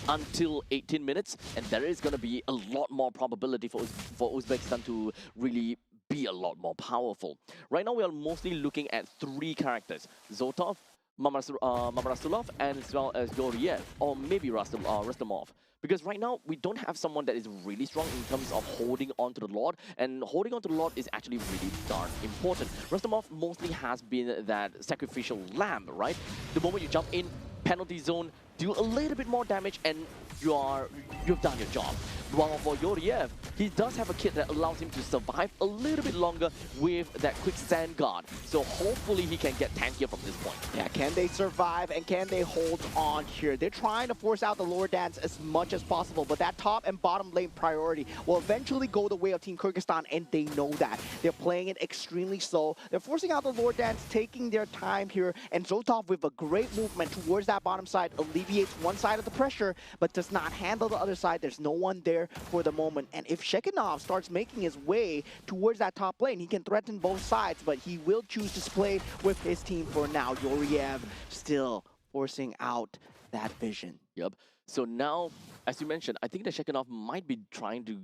until 18 minutes, and there is going to be a lot more probability for Uzbekistan to really be a lot more powerful. Right now, we are mostly looking at 3 characters: Zotov, Mamarasulov and as well as Yoriev, or maybe Rustamov. Because right now, we don't have someone that is really strong in terms of holding on to the Lord, and holding on to the Lord is actually really darn important. Rustamov mostly has been that sacrificial lamb, right? The moment you jump in, penalty zone, do a little bit more damage, and you've done your job. While for Yoriev, he does have a kit that allows him to survive a little bit longer with that quick sand guard. So hopefully he can get tankier from this point. Yeah, can they survive and can they hold on here? They're trying to force out the lower dance as much as possible, but that top and bottom lane priority will eventually go the way of Team Kyrgyzstan, and they know that. They're playing it extremely slow. They're forcing out the lower dance, taking their time here, and Zoltov with a great movement towards that bottom side alleviates one side of the pressure, but does not handle the other side. There's no one there for the moment, and if Shekinov starts making his way towards that top lane, he can threaten both sides, but he will choose to play with his team for now. Yoriev still forcing out that vision. Yep. So now, as you mentioned, I think that Shekinov might be trying to...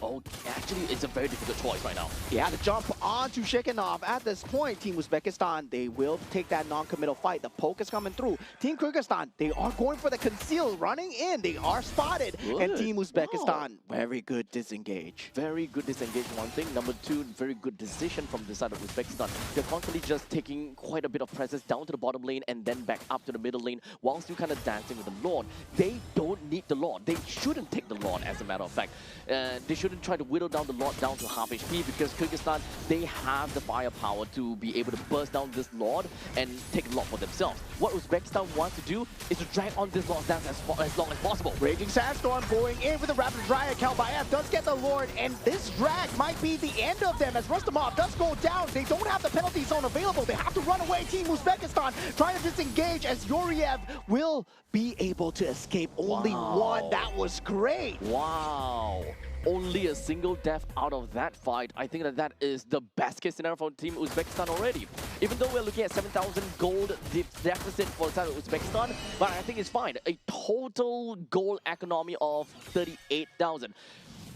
Oh, actually, it's a very difficult choice right now. Yeah, to jump onto Shekinov at this point, Team Uzbekistan, they will take that non-committal fight. The poke is coming through. Team Kyrgyzstan, they are going for the conceal, running in. They are spotted. Good. And Team Uzbekistan, Wow. very good disengage. Very good disengage, one thing. Number two, very good decision from the side of Uzbekistan. They're constantly just taking quite a bit of presence down to the bottom lane and then back up to the middle lane while still kind of dancing with the Lord. They don't need the Lord. They shouldn't take the Lord, as a matter of fact. They shouldn't try to whittle down the Lord down to half HP, because Kyrgyzstan, they have the firepower to be able to burst down this Lord and take the Lord for themselves. What Uzbekistan wants to do is to drag on this Lord's dance as long as possible. Raging Sandstorm going in with a Rapid Dryad. Kalbaev does get the Lord, and this drag might be the end of them as Rustamov does go down. They don't have the penalty zone available. They have to run away. Team Uzbekistan trying to disengage as Yoriev will be able to escape. Only one. That was great. Wow. Only a single death out of that fight. I think that is the best case scenario for Team Uzbekistan already. Even though we're looking at 7,000 gold deficit for the side of Uzbekistan, but I think it's fine. A total gold economy of 38,000.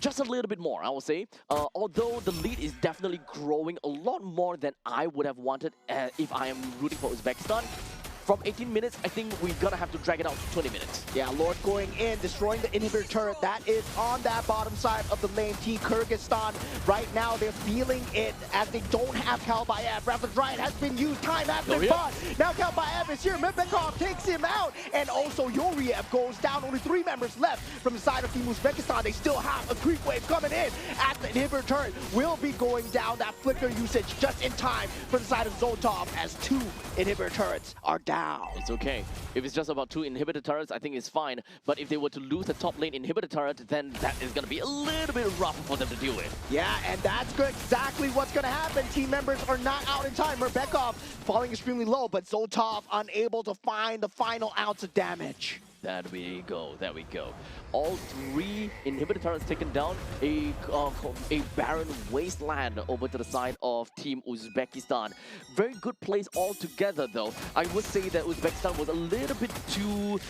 Just a little bit more, I will say. Although the lead is definitely growing a lot more than I would have wanted if I am rooting for Uzbekistan. From 18 minutes, I think we're gonna have to drag it out to 20 minutes. Yeah, Lord going in, destroying the inhibitor turret. That is on that bottom side of the lane. Team Kyrgyzstan, right now, they're feeling it as they don't have Kalbaev. Rapid Dryad has been used, time has been bought. Now Kalbaev is here, Mibekov takes him out, and also Yoriev goes down. Only 3 members left from the side of Team Uzbekistan. They still have a creep wave coming in as the inhibitor turret will be going down. That flicker usage just in time for the side of Zoltov as 2 inhibitor turrets are down. It's okay. If it's just about 2 inhibitor turrets, I think it's fine. But if they were to lose the top lane inhibitor turret, then that is going to be a little bit rough for them to deal with. Yeah, and that's exactly what's going to happen. Team members are not out in time. Merbekov falling extremely low, but Zoltov unable to find the final ounce of damage. There we go, there we go. All 3 inhibitor turrets taken down. A barren wasteland over to the side of Team Uzbekistan. Very good plays altogether, though. I would say that Uzbekistan was a little bit too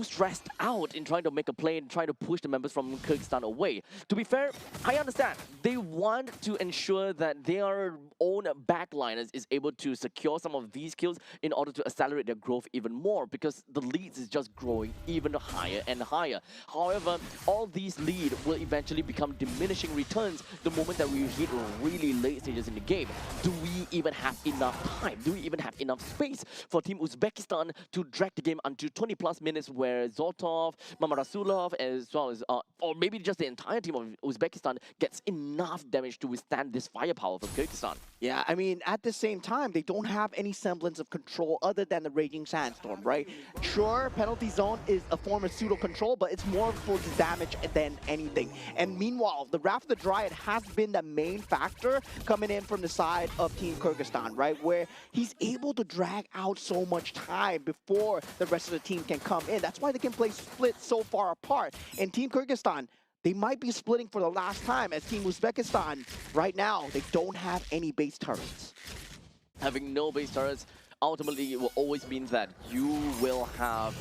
stressed out in trying to make a play and trying to push the members from Kyrgyzstan away. To be fair, I understand. They want to ensure that their own backliners is able to secure some of these kills in order to accelerate their growth even more, because the leads is just growing even higher and higher. However, all these lead will eventually become diminishing returns the moment that we hit really late stages in the game. Do we even have enough time? Do we even have enough space for Team Uzbekistan to drag the game until 20+ minutes, where Zoltov, Mamarasulov, as well as, or maybe just the entire team of Uzbekistan gets enough damage to withstand this firepower from Kyrgyzstan? Yeah, I mean, at the same time, they don't have any semblance of control other than the Raging Sandstorm, right? Sure, penalty zone is a form of pseudo-control, but it's more for the damage than anything. And meanwhile, the Wrath of the Dryad has been the main factor coming in from the side of Team Kyrgyzstan, right? Where he's able to drag out so much time before the rest of the team can come in. That's why they can play split so far apart. And Team Kyrgyzstan, they might be splitting for the last time, as Team Uzbekistan, right now, they don't have any base turrets. Having no base turrets, ultimately it will always mean that you will have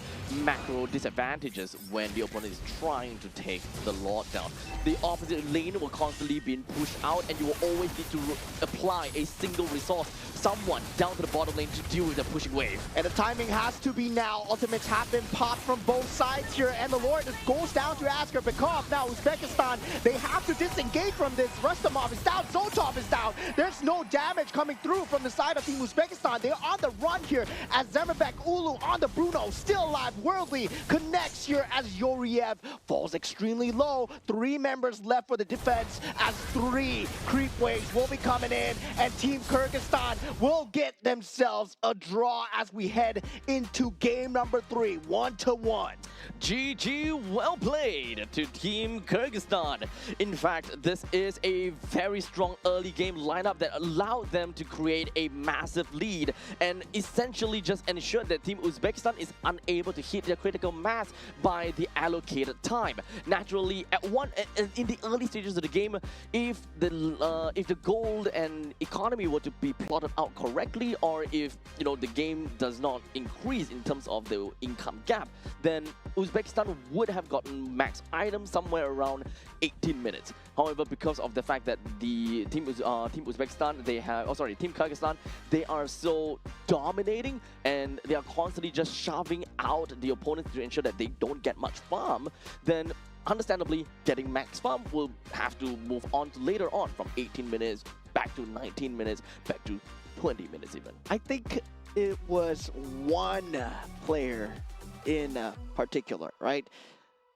macro disadvantages when the opponent is trying to take the Lord down. The opposite lane will constantly be pushed out, and you will always need to apply a single resource someone down to the bottom lane to deal with the pushing wave. And the timing has to be now. Ultimates have been popped from both sides here, and the Lord goes down to Asker Bekov. Now Uzbekistan, they have to disengage from this. Rustamov is down, Zotov is down. There's no damage coming through from the side of Team Uzbekistan. They're on the run here as Zemerbek Ulu on the Bruno, still alive. Worldly connects here as Yoriev falls extremely low. 3 members left for the defense as 3 creep waves will be coming in, and Team Kyrgyzstan will get themselves a draw as we head into game number 3, 1-1. GG, well played to Team Kyrgyzstan. In fact, this is a very strong early game lineup that allowed them to create a massive lead and essentially just ensured that Team Uzbekistan is unable to hit their critical mass by the allocated time. Naturally, in the early stages of the game, if the gold and economy were to be plotted out correctly, or if the game does not increase in terms of the income gap, then Uzbekistan would have gotten max items somewhere around 18 minutes. However, because of the fact that the Team Uzbekistan, Team Kyrgyzstan, they are so dominating and they are constantly just shoving out the opponents to ensure that they don't get much farm, then understandably, getting max farm will have to move on to later on from 18 minutes back to 19 minutes, back to 20 minutes even. I think it was one player in particular, right?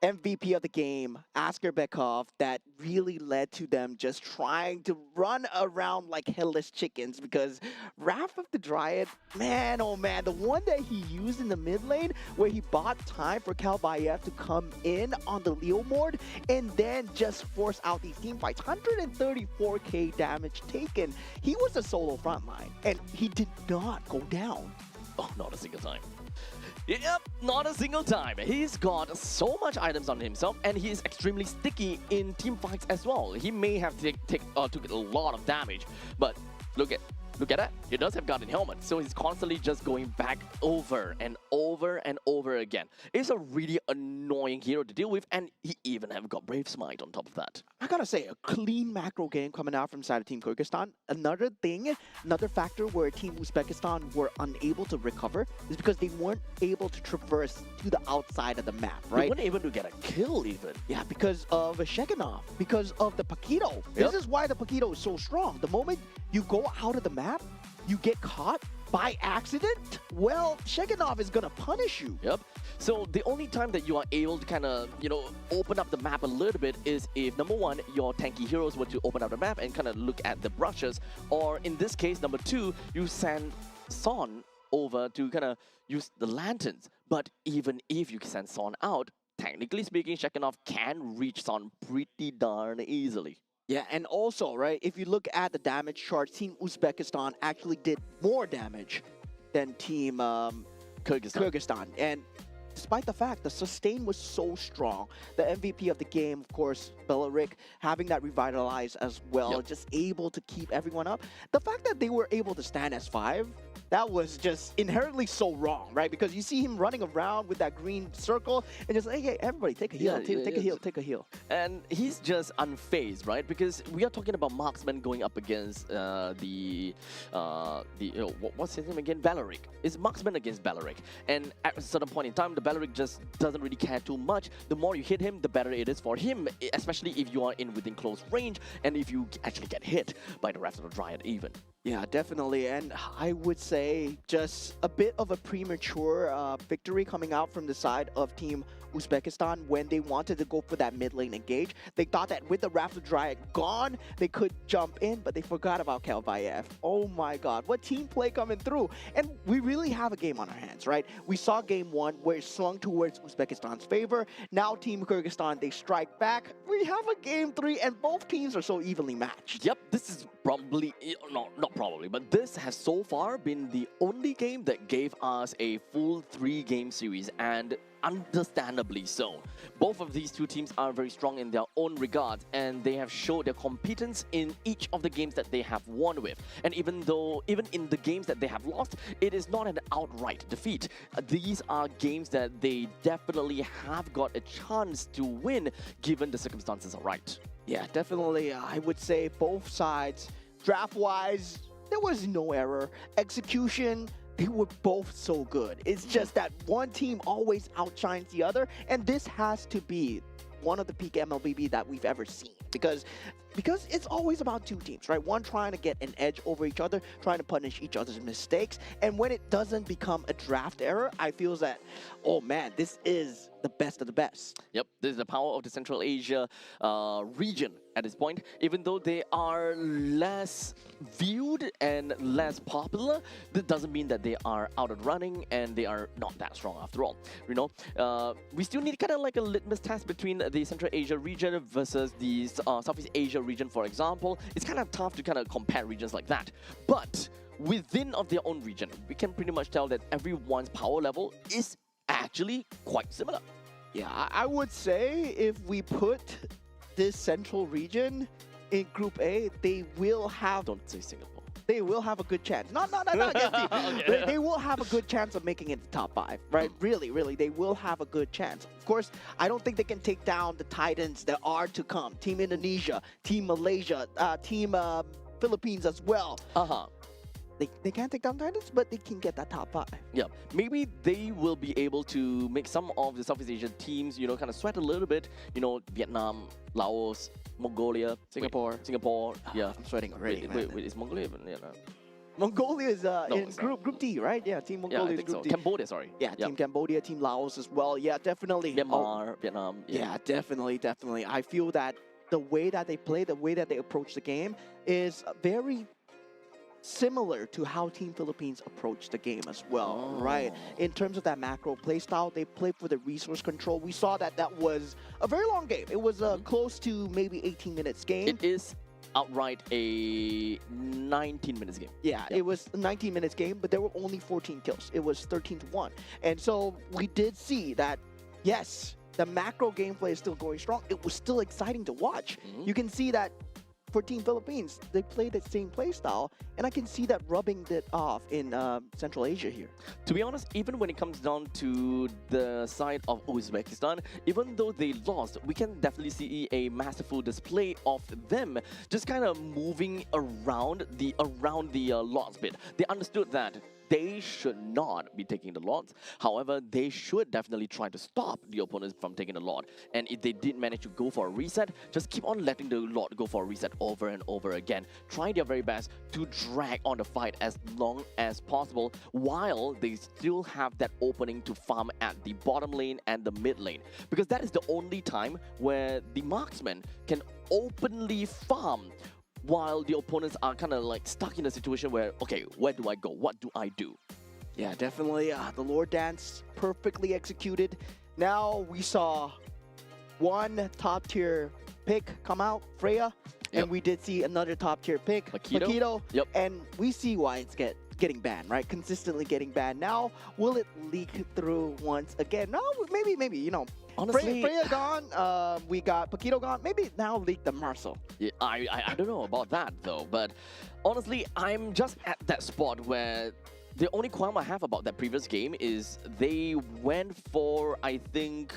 MVP of the game, Asker Bekov, that really led to them just trying to run around like headless chickens, because Wrath of the Dryad, man, oh man, the one that he used in the mid lane where he bought time for Kalbayev to come in on the Leo Mord and then just force out these team fights. 134k damage taken. He was a solo frontline and he did not go down. Oh, not a single time. Yep, not a single time. He's got so much items on himself, and he is extremely sticky in team fights as well. He may have took a lot of damage, but look at that. He does have Guardian Helmet, so he's constantly just going back over and over and over again. It's a really annoying hero to deal with, and he even have got Brave Smite on top of that. I gotta say, a clean macro game coming out from side of Team Kyrgyzstan. Another factor where Team Uzbekistan were unable to recover is because they weren't able to traverse to the outside of the map, right? They weren't able to get a kill even. Yeah, because of Shekinov, because of the Paquito. Yep. This is why the Paquito is so strong. The moment you go out of the map, you get caught by accident, well, Shekinov is gonna punish you. Yep. So the only time that you are able to kind of, open up the map a little bit is if, number one, your tanky heroes were to open up the map and kind of look at the brushes, or in this case, number two, you send Son over to kind of use the lanterns. But even if you send Son out, technically speaking, Shekinov can reach Son pretty darn easily. Yeah, and also, right, if you look at the damage chart, Team Uzbekistan actually did more damage than Team Kyrgyzstan. And despite the fact the sustain was so strong, the MVP of the game, of course, Belarik, having that revitalized as well, Yep. just able to keep everyone up. The fact that they were able to stand as 5, that was just inherently so wrong, right? Because you see him running around with that green circle and just, hey, everybody, take a heal, take a heal, take a heal. And he's just unfazed, right? Because we are talking about marksman going up against what's his name again? Belarik. It's marksman against Belarik. And at a certain point in time, the Belarik just doesn't really care too much. The more you hit him, the better it is for him, especially if you are within close range and if you actually get hit by the Wrath of the Dryad even. Yeah, definitely. And I would say just a bit of a premature victory coming out from the side of Team Uzbekistan when they wanted to go for that mid lane engage. They thought that with the Wrath of Dryad gone, they could jump in, but they forgot about Kalbayev. Oh my god, what team play coming through. And we really have a game on our hands, right? We saw game 1 where it swung towards Uzbekistan's favor. Now Team Kyrgyzstan, they strike back. We have a game 3 and both teams are so evenly matched. Yep, this is probably, not probably, but this has so far been the only game that gave us a full 3-game series, and understandably so. Both of these two teams are very strong in their own regards, and they have showed their competence in each of the games that they have won with. And even in the games that they have lost, it is not an outright defeat. These are games that they definitely have got a chance to win, given the circumstances are right. Yeah, definitely. I would say both sides, draft-wise, there was no error. Execution, they were both so good. It's just that one team always outshines the other, and this has to be one of the peak MLBB that we've ever seen because it's always about two teams, right? One trying to get an edge over each other, trying to punish each other's mistakes, and when it doesn't become a draft error, I feel that, oh man, this is the best of the best. Yep, this is the power of the Central Asia region at this point. Even though they are less viewed and less popular, that doesn't mean that they are out of running and they are not that strong after all. You know, we still need kind of like a litmus test between the Central Asia region versus the Southeast Asia region, for example. It's kind of tough to kind of compare regions like that. But within of their own region, we can pretty much tell that everyone's power level is actually quite similar. Yeah, I would say if we put this central region in Group A, they will have Don't say Singapore. they will have a good chance. Not against you. Okay. They will have a good chance of making it the top 5, right? Really, they will have a good chance. Of course, I don't think they can take down the Titans that are to come. Team Indonesia, Team Malaysia, Team Philippines as well. They can't take down Titans, but they can get that top 5. Yeah, maybe they will be able to make some of the Southeast Asian teams, you know, kind of sweat a little bit. You know, Vietnam, Laos, Mongolia, Singapore. Singapore. Yeah, I'm sweating already, man. wait, is Mongolia even? Yeah, no. Mongolia is in it's not. Group D, right? Yeah, Team Yeah, Mongolia I is think Group so. D. Cambodia, sorry. Yeah, Yep. Team Cambodia, Team Laos as well. Yeah, definitely. Myanmar, Vietnam. Yeah, definitely. I feel that the way that they play, the way that they approach the game is very similar to how Team Philippines approach the game as well, right? In terms of that macro play style, they play for the resource control. We saw that was a very long game. It was close to maybe 18 minutes game. It is outright a 19 minutes game. Yeah, it was a 19 minutes game, but there were only 14 kills. It was 13-1. And so we did see that, yes, the macro gameplay is still going strong. It was still exciting to watch. You can see that for Team Philippines, they play the same play style, and I can see that rubbing it off in Central Asia here. To be honest, even when it comes down to the side of Uzbekistan, even though they lost, we can definitely see a masterful display of them just kind of moving around the lots bit. They understood that they should not be taking the lots. However, they should definitely try to stop the opponents from taking the lot. And if they did manage to go for a reset, just keep on letting the lot go for a reset over and over again. Try their very best to drag on the fight as long as possible while they still have that opening to farm at the bottom lane and the mid lane. Because that is the only time where the marksman can openly farm while the opponents are kind of like stuck in a situation where, okay, where do I go? What do I do? Yeah, definitely. The Lord Dance perfectly executed. Now we saw one top tier pick come out, Freya, and we did see another top tier pick, Paquito. Yep. And we see why it's getting banned, right? Consistently getting banned. Now, will it leak through once again? No, maybe, you know. Honestly, Freya gone, we got Paquito gone. Maybe now leak the Marcel. Yeah, I don't know about that though, but honestly, I'm just at that spot where the only qualm I have about that previous game is they went for, I think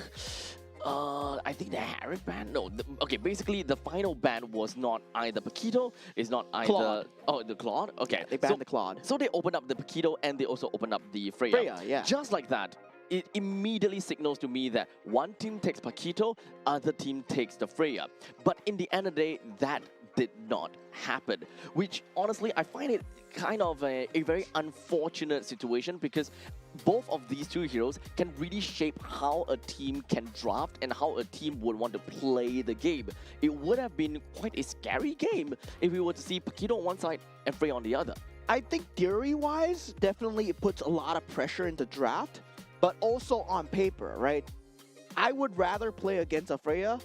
the Harris ban. No, okay. Basically, the final ban was not either Paquito, it's not either Claude. Oh, the Claude. Okay, Yeah, they banned the Claude. So they opened up the Paquito and they also opened up the Freya. Freya, yeah. Just like that, it immediately signals to me that one team takes Paquito, other team takes the Freya. But in the end of the day, that did not happen. Which honestly, I find it kind of a very unfortunate situation because both of these two heroes can really shape how a team can draft and how a team would want to play the game. It would have been quite a scary game if we were to see Paquito on one side and Freya on the other. I think theory-wise, definitely it puts a lot of pressure into draft, but also on paper, right? I would rather play against a Freya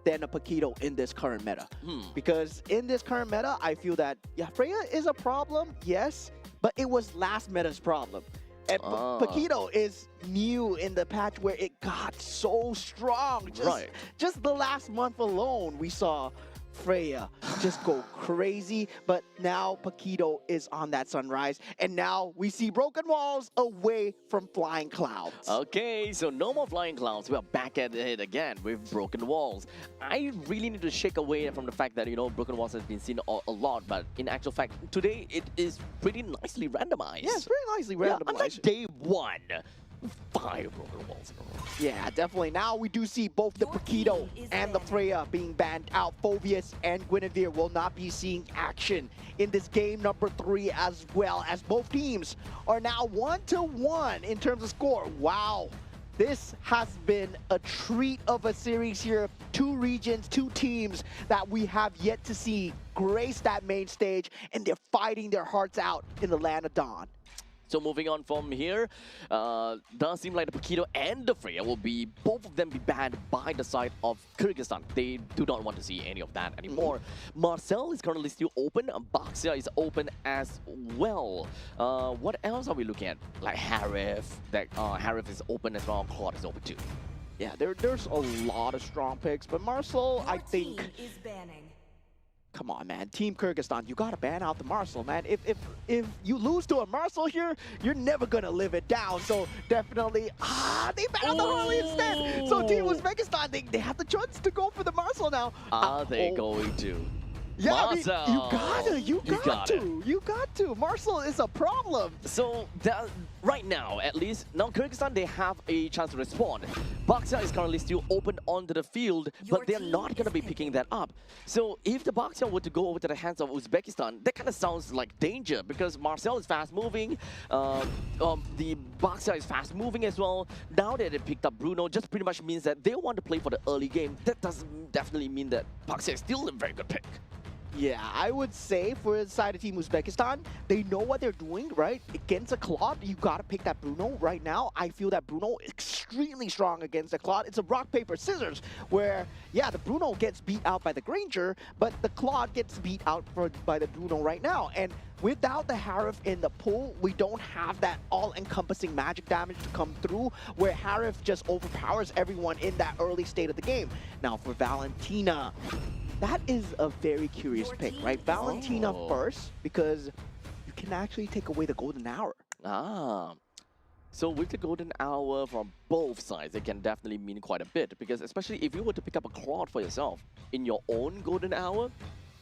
than a Paquito in this current meta. Because in this current meta, I feel that, yeah, Freya is a problem, yes, but it was last meta's problem. And Paquito is new in the patch where it got so strong. Just the last month alone, we saw Freya just go crazy. But now Paquito is on that sunrise. And now we see broken walls away from flying clouds. Okay, so no more flying clouds. We are back at it again with broken walls. I really need to shake away from the fact that, broken walls has been seen a lot, but in actual fact, today it is pretty nicely randomized. Yeah, it's pretty nicely Yeah, randomized. unlike day one. 5 broken walls in a row. Yeah, definitely. Now we do see both the Your Paquito team is and the banned. Freya being banned out. Phovius and Guinevere will not be seeing action in this game number 3 as well, as both teams are now 1-1 in terms of score. Wow. This has been a treat of a series here. 2 regions, 2 teams that we have yet to see grace that main stage, and they're fighting their hearts out in the land of Dawn. So moving on from here, does seem like the Paquito and the Freya will be, both of them be banned by the side of Kyrgyzstan. They do not want to see any of that anymore. Marcel is currently still open, Baxia is open as well. What else are we looking at? Like Harif, Harif is open as well, Claude is open too. Yeah, there's a lot of strong picks, but Marcel, I Your think... team is banning. Come on, man. Team Kyrgyzstan, you gotta ban out the Marcel, man. If you lose to a Marcel here, you're never gonna live it down. So definitely, they ban out the Harley instead. So Team Uzbekistan, they have the chance to go for the Marcel now. Are they going to? Yeah, I mean, Marcel! you got to. Marcel is a problem. So right now, at least, now Kyrgyzstan, they have a chance to respond. Baxia is currently still open onto the field, Your but they're team not going to is be picking that up. So if the Baxia were to go over to the hands of Uzbekistan, that kind of sounds like danger because Marcel is fast moving, the Baxia is fast moving as well. Now that they picked up Bruno, just pretty much means that they want to play for the early game. That doesn't definitely mean that Baxia is still a very good pick. Yeah, I would say for the side of Team Uzbekistan, they know what they're doing, right? Against a Claude, you gotta pick that Bruno right now. I feel that Bruno is extremely strong against the Claude. It's a rock, paper, scissors, where, yeah, the Bruno gets beat out by the Granger, but the Claude gets beat out by the Bruno right now. And without the Harif in the pool, we don't have that all-encompassing magic damage to come through, where Harif just overpowers everyone in that early state of the game. Now for Valentina, that is a very curious Your pick, team right? is Valentina banned. first, because you can actually take away the golden hour. So with the golden hour from both sides, it can definitely mean quite a bit, because especially if you were to pick up a Claude for yourself in your own golden hour,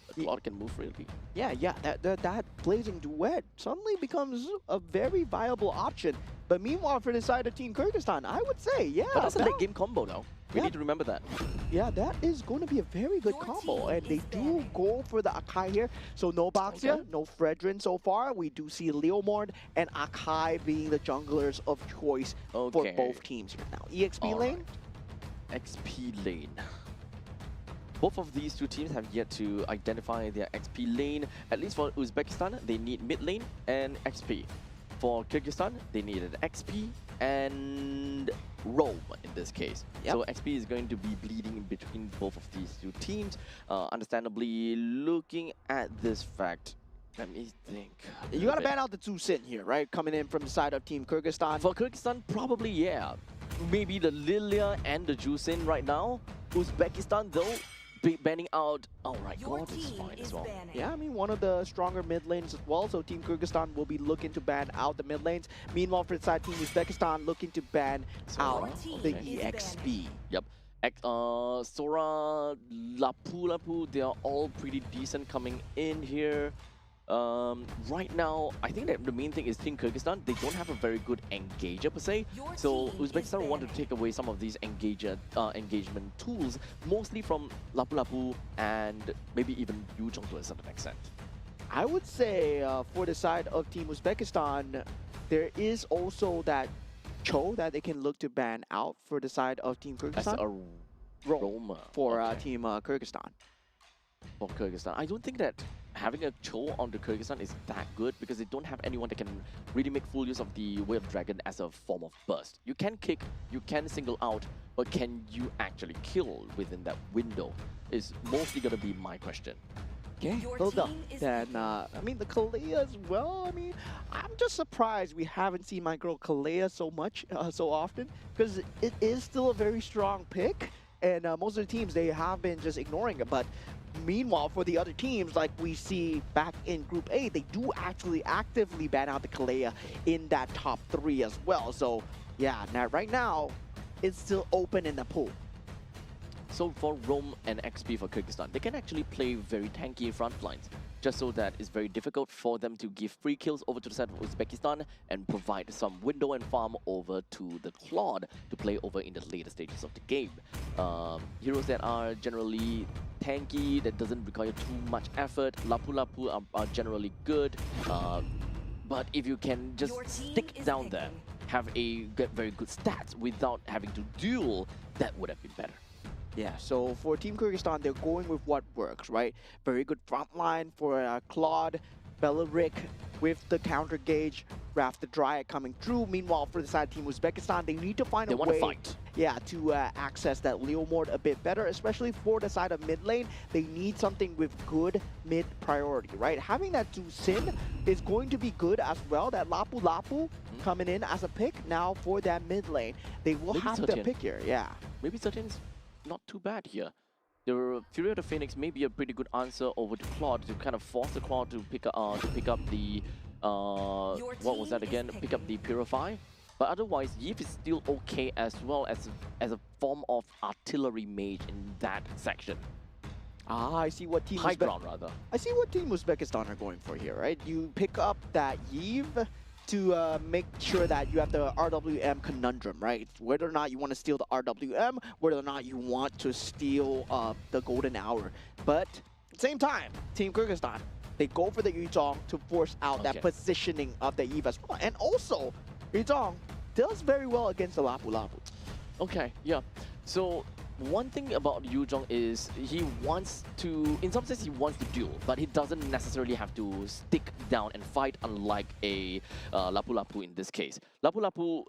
a Claude can move freely. Yeah, that blazing duet suddenly becomes a very viable option. But meanwhile, for the side of Team Kyrgyzstan, I would say, yeah, But that's a late game combo though. We Yeah. need to remember that. yeah, that is going to be a very good Your combo. team And they is do banning. go for the Akai here. So no Baxia, Okay. no Fredrin so far. We do see Leomord and Akai being the junglers of choice for Okay. both teams here now. EXP All lane? XP lane. Both of these two teams have yet to identify their XP lane. At least for Uzbekistan, they need mid lane and XP. For Kyrgyzstan, they needed XP and roam in this case. Yep. So XP is going to be bleeding in between both of these two teams. Understandably, looking at this fact, let me think. You gotta ban out the Tzu Sin here, right? Coming in from the side of Team Kyrgyzstan. For Kyrgyzstan, probably yeah. Maybe the Lilia and the Jusin right now. Uzbekistan though, banning out. Alright, Your God is team fine is as well. banning. Yeah, I mean, one of the stronger mid lanes as well, so Team Kyrgyzstan will be looking to ban out the mid lanes. Meanwhile, for the side Team Uzbekistan, looking to ban Sora, out team the is EXP. Yep. Sora, Lapu, they are all pretty decent coming in here. Right now, I think that the main thing is Team Kyrgyzstan, they don't have a very good engager per se. Your So team is Uzbekistan want to banning. take away some of these engagement tools, mostly from Lapu and maybe even Yu Zhong to a certain extent. I would say for the side of Team Uzbekistan, there is also that Cho that they can look to ban out for the side of Team As Kyrgyzstan. a Roam roamer. for Okay. Team Kyrgyzstan. For Kyrgyzstan. I don't think that having a Cho on the Kyrgyzstan is that good because they don't have anyone that can really make full use of the Way of Dragon as a form of burst. You can kick, you can single out, but can you actually kill within that window is mostly going to be my question. Okay, Your well done. team is Then, I mean, the Kalea as well. I mean, I'm just surprised we haven't seen my girl Kalea so much, so often, because it is still a very strong pick. and most of the teams, they have been just ignoring it. But meanwhile, for the other teams, like we see back in Group A, they do actually actively ban out the Kalea in that top 3 as well. So yeah, now right now, it's still open in the pool. So for Rome and XP for Kyrgyzstan, they can actually play very tanky front lines, just so that it's very difficult for them to give free kills over to the side of Uzbekistan and provide some window and farm over to the Claude to play over in the later stages of the game. Heroes that are generally tanky, that doesn't require too much effort, Lapu Lapu are generally good, but if you can just Your team stick is down there, picking. have very good stats without having to duel, that would have been better. Yeah, so for Team Kyrgyzstan, they're going with what works, right? Very good front line for Claude, Beleric with the counter gauge, Raph the Dryad coming through. Meanwhile, for the side of Team Uzbekistan, they need to find They a want to way, fight. yeah, to access that Leo Mord a bit better, especially for the side of mid lane. They need something with good mid priority, right? Having that to Sin is going to be good as well. That Lapu Lapu coming in as a pick now for that mid lane. They will Maybe have to Sertian. pick here, yeah. Maybe Sertian's not too bad here. The Fury of the Phoenix may be a pretty good answer over to Claude to kind of force the Claude to pick up the what was that team is again? Pick up the Purify. But otherwise, Yves is still okay as well as a form of artillery mage in that section. Ah, I see what Team High Uzbek- ground rather. I see what Team Uzbekistan are going for here, right? You pick up that Yves to make sure that you have the RWM conundrum, right? Whether or not you want to steal the RWM, whether or not you want to steal the golden hour. But at the same time, Team Kyrgyzstan, they go for the Yuzhong to force out that Okay. positioning of the Yves as well. And also, Yuzhong does very well against the Lapu Lapu. Okay, yeah. So one thing about Yu Zhong is he wants to, in some sense, he wants to duel, but he doesn't necessarily have to stick down and fight, unlike a Lapu Lapu in this case. Lapu Lapu,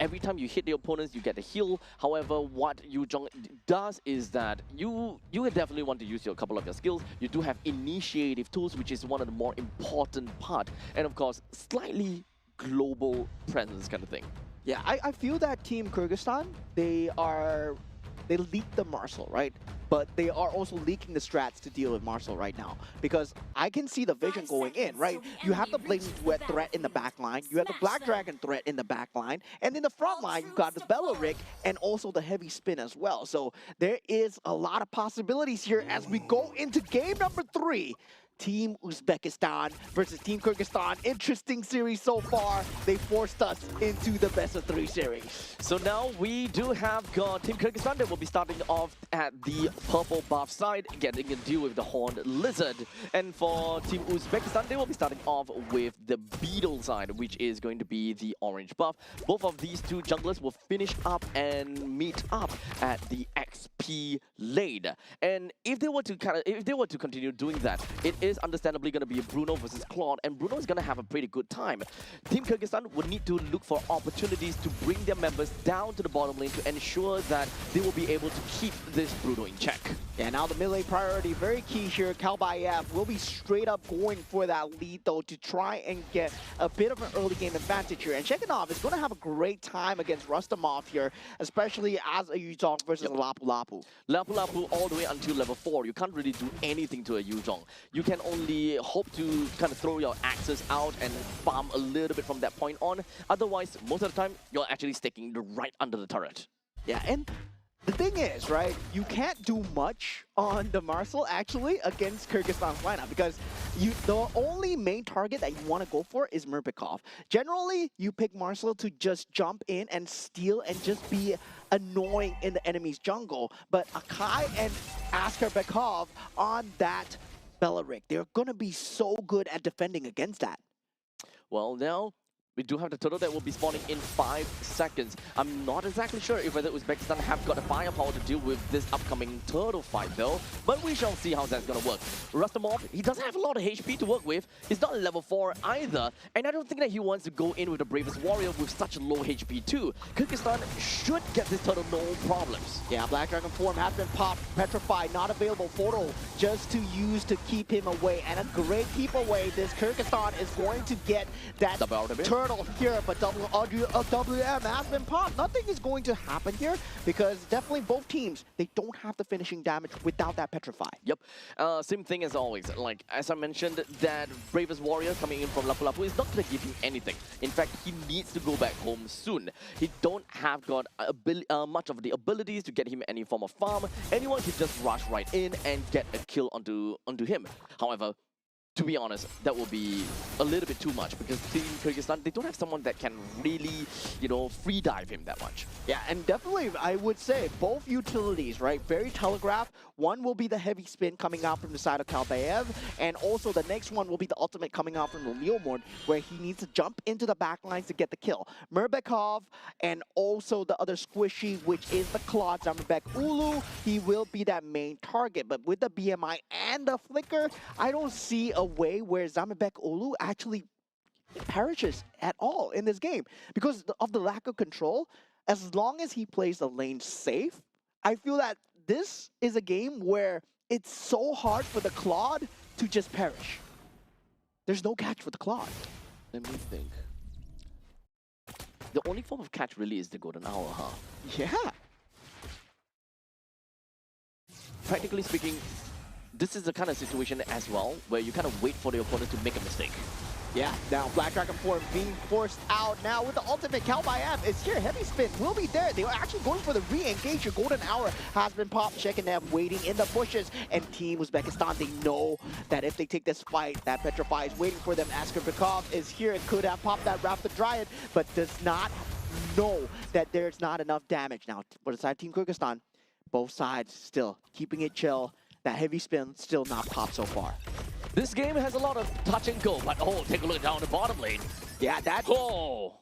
every time you hit the opponents, you get a heal. However, what Yu Zhong does is that you would definitely want to use a couple of your skills. You do have initiative tools, which is one of the more important part, and of course, slightly global presence kind of thing. Yeah, I feel that Team Kyrgyzstan, they leaked the Marcel, right? But they are also leaking the strats to deal with Marcel right now. Because I can see the vision 5 going in, seconds right? till the You have the enemy Blazing reaches the Duet threat in the back line. You have the Smash Black them. Dragon threat in the back line. And in the front line, you got the Beleric and also the Heavy Spin as well. So there is a lot of possibilities here as we go into game number 3. Team Uzbekistan versus Team Kyrgyzstan. Interesting series so far. They forced us into the best of 3 series. So now we do have got Team Kyrgyzstan that will be starting off at the purple buff side, getting to deal with the Horned Lizard. And for Team Uzbekistan, they will be starting off with the Beetle side, which is going to be the orange buff. Both of these two junglers will finish up and meet up at the XP lane. And if they were to continue doing that, it is understandably going to be Bruno versus Claude, and Bruno is going to have a pretty good time. Team Kyrgyzstan would need to look for opportunities to bring their members down to the bottom lane to ensure that they will be able to keep this Bruno in check. Yeah, now the mid-lane priority, very key here. Kalbayev will be straight up going for that lead, though, to try and get a bit of an early game advantage here. And Shekinov is going to have a great time against Rustamov here, especially as a Yuzhong versus a Lapu Lapu. Lapu Lapu all the way until level 4. You can't really do anything to a Yuzhong. You can only hope to kind of throw your axes out and farm a little bit from that point on. Otherwise, most of the time, you're actually sticking right under the turret. Yeah, and the thing is, right, you can't do much on the Marcel actually against Kyrgyzstan's lineup because the only main target that you want to go for is Murpikov. Generally, you pick Marcel to just jump in and steal and just be annoying in the enemy's jungle. But Akai and Askerbekov on that Beleric, they're going to be so good at defending against that. Well, now we do have the turtle that will be spawning in 5 seconds. I'm not exactly sure if whether Uzbekistan have got the firepower to deal with this upcoming turtle fight though, but we shall see how that's gonna work. Rustamov, he doesn't have a lot of HP to work with. He's not level 4 either, and I don't think that he wants to go in with the Bravest Warrior with such low HP too. Kyrgyzstan should get this turtle no problems. Yeah, Black Dragon form has been popped, petrified, not available photo just to use to keep him away, and a great keep away. This Kyrgyzstan is going to get that Double ultimate. turtle turtle here, but WM has been popped. Nothing is going to happen here because definitely both teams, they don't have the finishing damage without that Petrify. Yep. Same thing as always. Like, as I mentioned, that Bravest Warrior coming in from Lapu Lapu is not going to give him anything. In fact, he needs to go back home soon. He don't have got much of the abilities to get him any form of farm. Anyone can just rush right in and get a kill onto him. However, to be honest, that will be a little bit too much because Team Kyrgyzstan, they don't have someone that can really, you know, free dive him that much. Yeah, and definitely, I would say both utilities, right? Very telegraphed. One will be the heavy spin coming out from the side of Kalbaev, and also the next one will be the ultimate coming out from the Leomord, where he needs to jump into the backlines to get the kill. Murbekov and also the other squishy, which is the Claude Zamberbek Ulu, he will be that main target. But with the BMI and the Flicker, I don't see a way where Zamberbek Ulu actually perishes at all in this game because of the lack of control. As long as he plays the lane safe, I feel that this is a game where it's so hard for the Claude to just perish. There's no catch for the Claude. Let me think. The only form of catch really is the golden hour, huh? Yeah. Practically speaking, this is the kind of situation as well where you kind of wait for the opponent to make a mistake. Yeah, now Black Dragon form being forced out now with the ultimate. Kalbaev is here. Heavy spin will be there. They were actually going for the re-engage. Your golden hour has been popped. Shekinev waiting in the bushes. And Team Uzbekistan, they know that if they take this fight, that Petrify is waiting for them. Askerbekov is here and could have popped that Raptor Dryad, but does not know that there's not enough damage. Now, for the side of Team Kyrgyzstan, both sides still keeping it chill. That heavy spin still not popped so far. This game has a lot of touch and go, but oh, take a look down the bottom lane. Yeah, that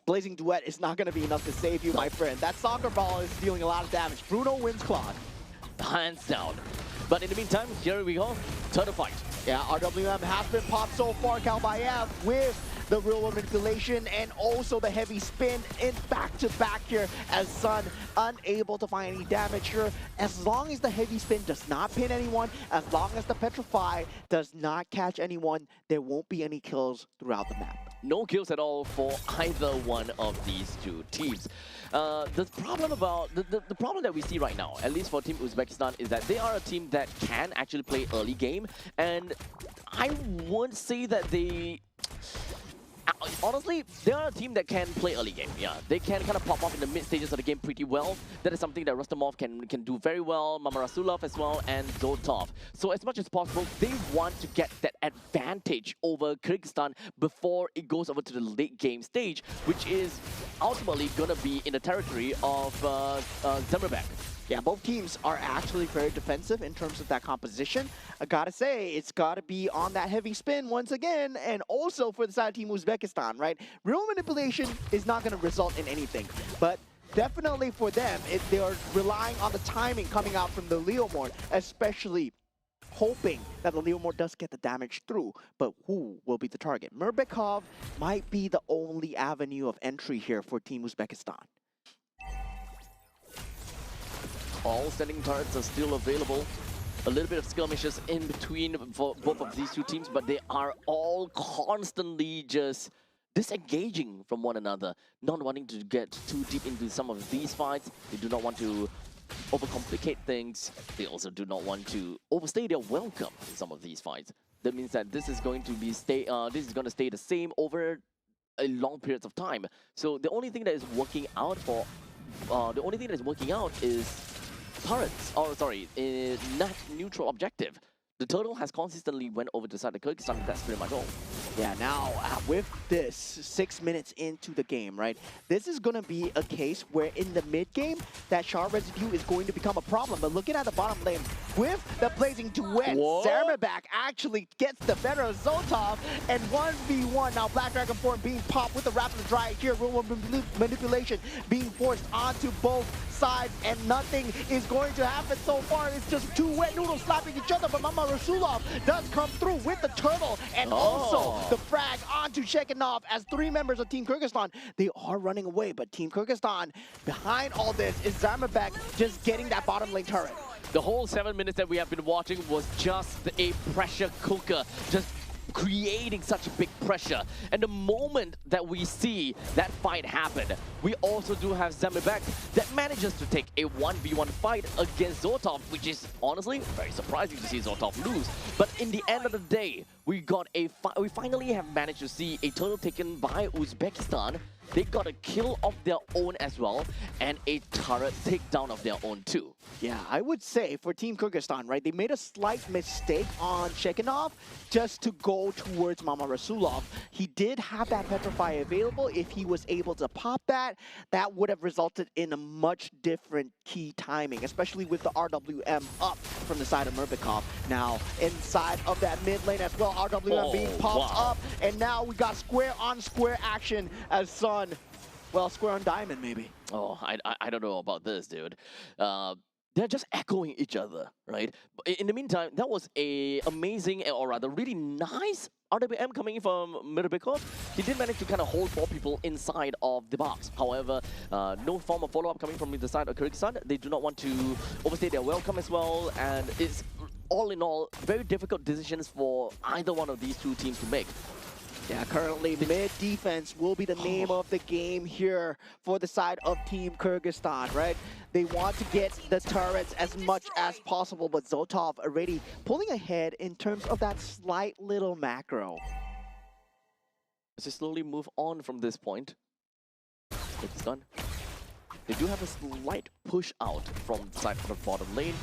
Blazing Duet is not going to be enough to save you, my friend. That soccer ball is dealing a lot of damage. Bruno wins Claude. Hands down. But in the meantime, here we go. Turtle fight. Yeah, RWM has been popped so far. Kalbaev with the real world manipulation and also the heavy spin in back-to-back here as Sun unable to find any damage here. As long as the heavy spin does not pin anyone, as long as the Petrify does not catch anyone, there won't be any kills throughout the map. No kills at all for either one of these two teams. The problem that we see right now, at least for Team Uzbekistan, is that they are a team that can actually play early game, and I won't say that they... Honestly, they are a team that can play early game. Yeah, they can kind of pop off in the mid stages of the game pretty well. That is something that Rustamov can do very well, Mamarasulov as well, and Zoltov. So as much as possible, they want to get that advantage over Kyrgyzstan before it goes over to the late game stage, which is ultimately gonna be in the territory of Zemmerbek. Yeah, both teams are actually very defensive in terms of that composition. I gotta say, it's gotta be on that heavy spin once again, and also for the side of Team Uzbekistan, right? Real manipulation is not gonna result in anything, but definitely for them, they are relying on the timing coming out from the Leomord, especially hoping that the Leomord does get the damage through, but who will be the target? Murbekov might be the only avenue of entry here for Team Uzbekistan. All standing turrets are still available. A little bit of skirmishes in between for both of these two teams, but they are all constantly just disengaging from one another, not wanting to get too deep into some of these fights. They do not want to overcomplicate things. They also do not want to overstay their welcome in some of these fights. That means that this is going to be stay the same over a long periods of time. So the only thing that is working out is turrets, net neutral objective. The turtle has consistently went over to the side of Kyrgyzstan, that's pretty much all. Yeah, now with this 6 minutes into the game, right? This is going to be a case where in the mid game, that shard residue is going to become a problem. But looking at the bottom lane, with the Blazing Duet, Zarmabak actually gets the better of Zoltov, and 1v1. Now Black Dragon form being popped with the Raptor Dry here, real manipulation being forced onto both sides, and nothing is going to happen so far. It's just two wet noodles slapping each other, but Mama Rasulov does come through with the turtle, and also the frag onto Shekinov as 3 members of Team Kyrgyzstan. They are running away, but Team Kyrgyzstan, behind all this, is Zarmabek just getting that bottom lane turret. The whole 7 minutes that we have been watching was just a pressure cooker, just creating such a big pressure. And the moment that we see that fight happen, we also do have Zamerbek that manages to take a 1v1 fight against Zotov, which is honestly very surprising to see Zotov lose. But in the end of the day, we finally have managed to see a turtle taken by Uzbekistan. They got a kill of their own as well, and a turret takedown of their own too. Yeah, I would say for Team Kyrgyzstan, right, they made a slight mistake on Shekinov just to go towards Mama Rasulov. He did have that Petrify available. If he was able to pop that, that would have resulted in a much different key timing, especially with the RWM up from the side of Murbikov. Now, inside of that mid lane as well, RWM being popped up, and now we got square on square action as Sun, well, square on diamond maybe. Oh, I don't know about this, dude. They're just echoing each other, right? In the meantime, that was a amazing, or rather really nice RWM coming in from Mirbekov. He did manage to kind of hold 4 people inside of the box. However, no form of follow-up coming from the side of Kyrgyzstan. They do not want to overstay their welcome as well, and it's all in all very difficult decisions for either one of these two teams to make. Yeah, currently mid defense will be the name of the game here for the side of Team Kyrgyzstan, right? They want to get the turrets as much as possible, but Zotov already pulling ahead in terms of that slight little macro. As they slowly move on from this point, Kyrgyzstan, they do have a slight push out from the side of the bottom lane.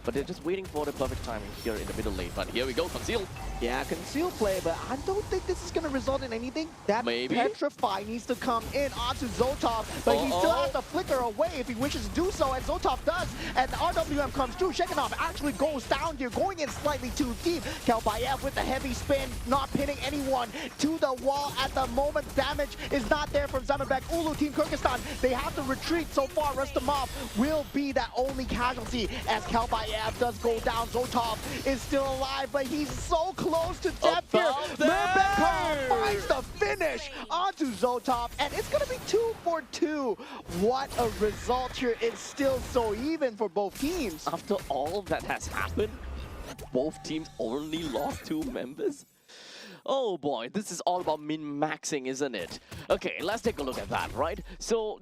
But they're just waiting for the perfect timing here in the middle lane. But here we go, Conceal. Yeah, conceal play, but I don't think this is going to result in anything. That Maybe. Petrify needs to come in onto Zotov, but he still has to flicker away if he wishes to do so, and Zotov does. And the RWM comes through. Shekinov actually goes down here, going in slightly too deep. Kalbayev with the heavy spin, not pinning anyone to the wall at the moment. Damage is not there from Zamerbek. Ulu, Team Kyrgyzstan, they have to retreat so far. Rustamov will be that only casualty as Kalbayev does go down. Zotov is still alive, but he's so close to death here. Murbekov finds the finish onto Zotov, and it's going to be 2 for 2. What a result here. It's still so even for both teams. After all that has happened, both teams only lost 2 members? Oh boy, this is all about min-maxing, isn't it? Okay, let's take a look at that, right? So,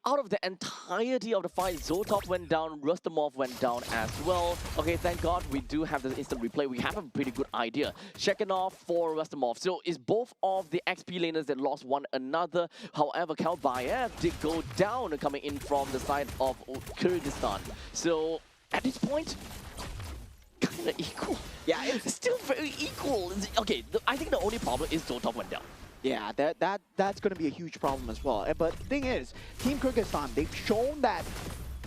out of the entirety of the fight, Zotov went down, Rustamov went down as well. Okay, thank God we do have the instant replay. We have a pretty good idea. Shekinov for Rustamov. So, it's both of the XP laners that lost one another. However, Kalbayev did go down coming in from the side of Kyrgyzstan. So, at this point, kind of equal. Yeah, it's still very equal. Okay, I think the only problem is Zotov went down. Yeah, that's going to be a huge problem as well. But the thing is, Team Kyrgyzstan, they've shown that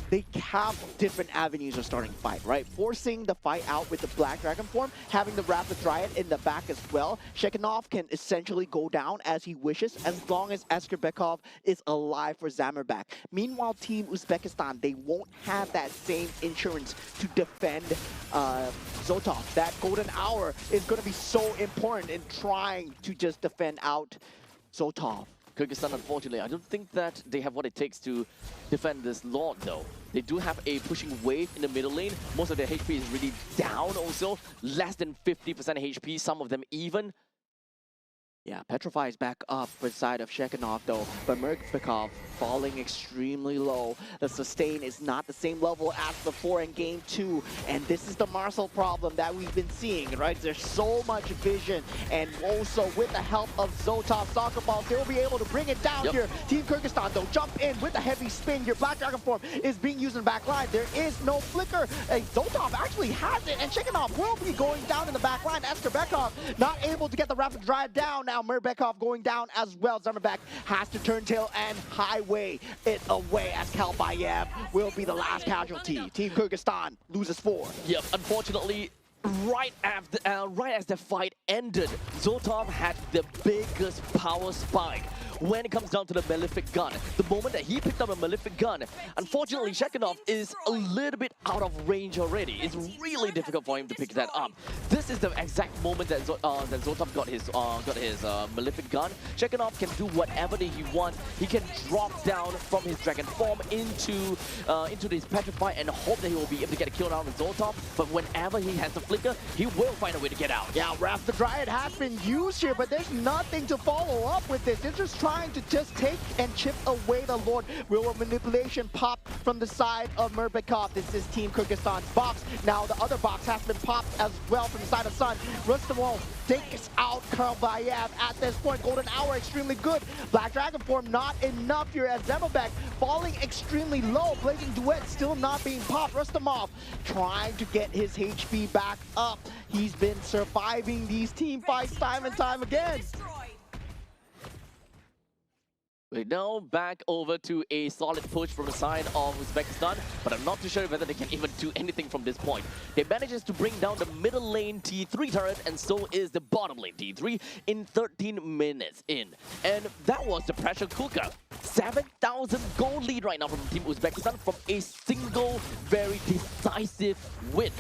they have different avenues of starting fight, right? Forcing the fight out with the Black Dragon form, having the Rapid Dryad in the back as well. Shekinov can essentially go down as he wishes as long as Askerbekov is alive for Zamerbek. Meanwhile, Team Uzbekistan, they won't have that same insurance to defend Zotov. That golden hour is going to be so important in trying to just defend out Zotov. Kyrgyzstan, unfortunately, I don't think that they have what it takes to defend this Lord, though. They do have a pushing wave in the middle lane. Most of their HP is really down also. Less than 50% HP, some of them even. Yeah, Petrify is back up for the side of Shekinov though, but Murbekov falling extremely low. The sustain is not the same level as before in game 2, and this is the Marcel problem that we've been seeing, right? There's so much vision, and also with the help of Zotov Soccer Balls, they'll be able to bring it down here. Team Kyrgyzstan though, jump in with the heavy spin. Your Black Dragon form is being used in the back line. There is no flicker. Zotov actually has it, and Shekinov will be going down in the back line. Askerbekov not able to get the Rapid Drive down. Now Murbekov going down as well. Zamerbek has to turn tail and highway it away as Kalbayev will be the last casualty. Team Kyrgyzstan loses 4. Yep, unfortunately, right as the fight ended, Zotov had the biggest power spike. when it comes down to the Malefic gun. The moment that he picked up a Malefic gun, unfortunately, Shekinov is a little bit out of range already. It's really difficult for him to pick that up. This is the exact moment that, that Zoltov got his Malefic gun. Shekinov can do whatever that he wants. He can drop down from his dragon form into this Petrify and hope that he will be able to get a kill down with Zoltov. But whenever he has the flicker, he will find a way to get out. Yeah, Wrath the Dryad has been used here, but there's nothing to follow up with this. They're just trying to just take and chip away the Lord. Will a manipulation pop from the side of Murbekov? This is Team Kyrgyzstan's box. Now the other box has been popped as well from the side of Sun. Rustamov takes out Karlbayev at this point. Golden Hour extremely good. Black Dragon form not enough here as Zemobek falling extremely low. Blazing Duet still not being popped. Rustamov trying to get his HP back up. He's been surviving these team fights time and time again. We now back over to a solid push from the side of Uzbekistan, but I'm not too sure whether they can even do anything from this point. They manages to bring down the middle lane T3 turret, and so is the bottom lane T3 in 13 minutes in. And that was the pressure cooker. 7,000 gold lead right now from Team Uzbekistan from a single, very decisive win.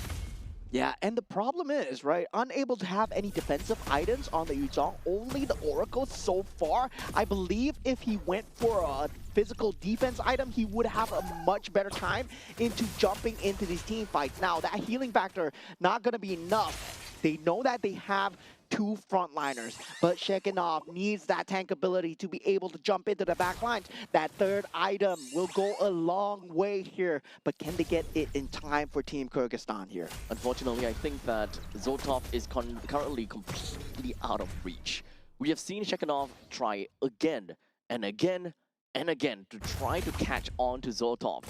Yeah, and the problem is, right, unable to have any defensive items on the Yuzhong, only the Oracle so far. I believe if he went for a physical defense item, he would have a much better time into jumping into these team fights. Now, that healing factor, not going to be enough. They know that they have two frontliners, but Shekinov needs that tank ability to be able to jump into the back lines. That third item will go a long way here, but can they get it in time for Team Kyrgyzstan here? Unfortunately, I think that Zoltov is currently completely out of reach. We have seen Shekinov try again and again and again to try to catch on to Zoltov.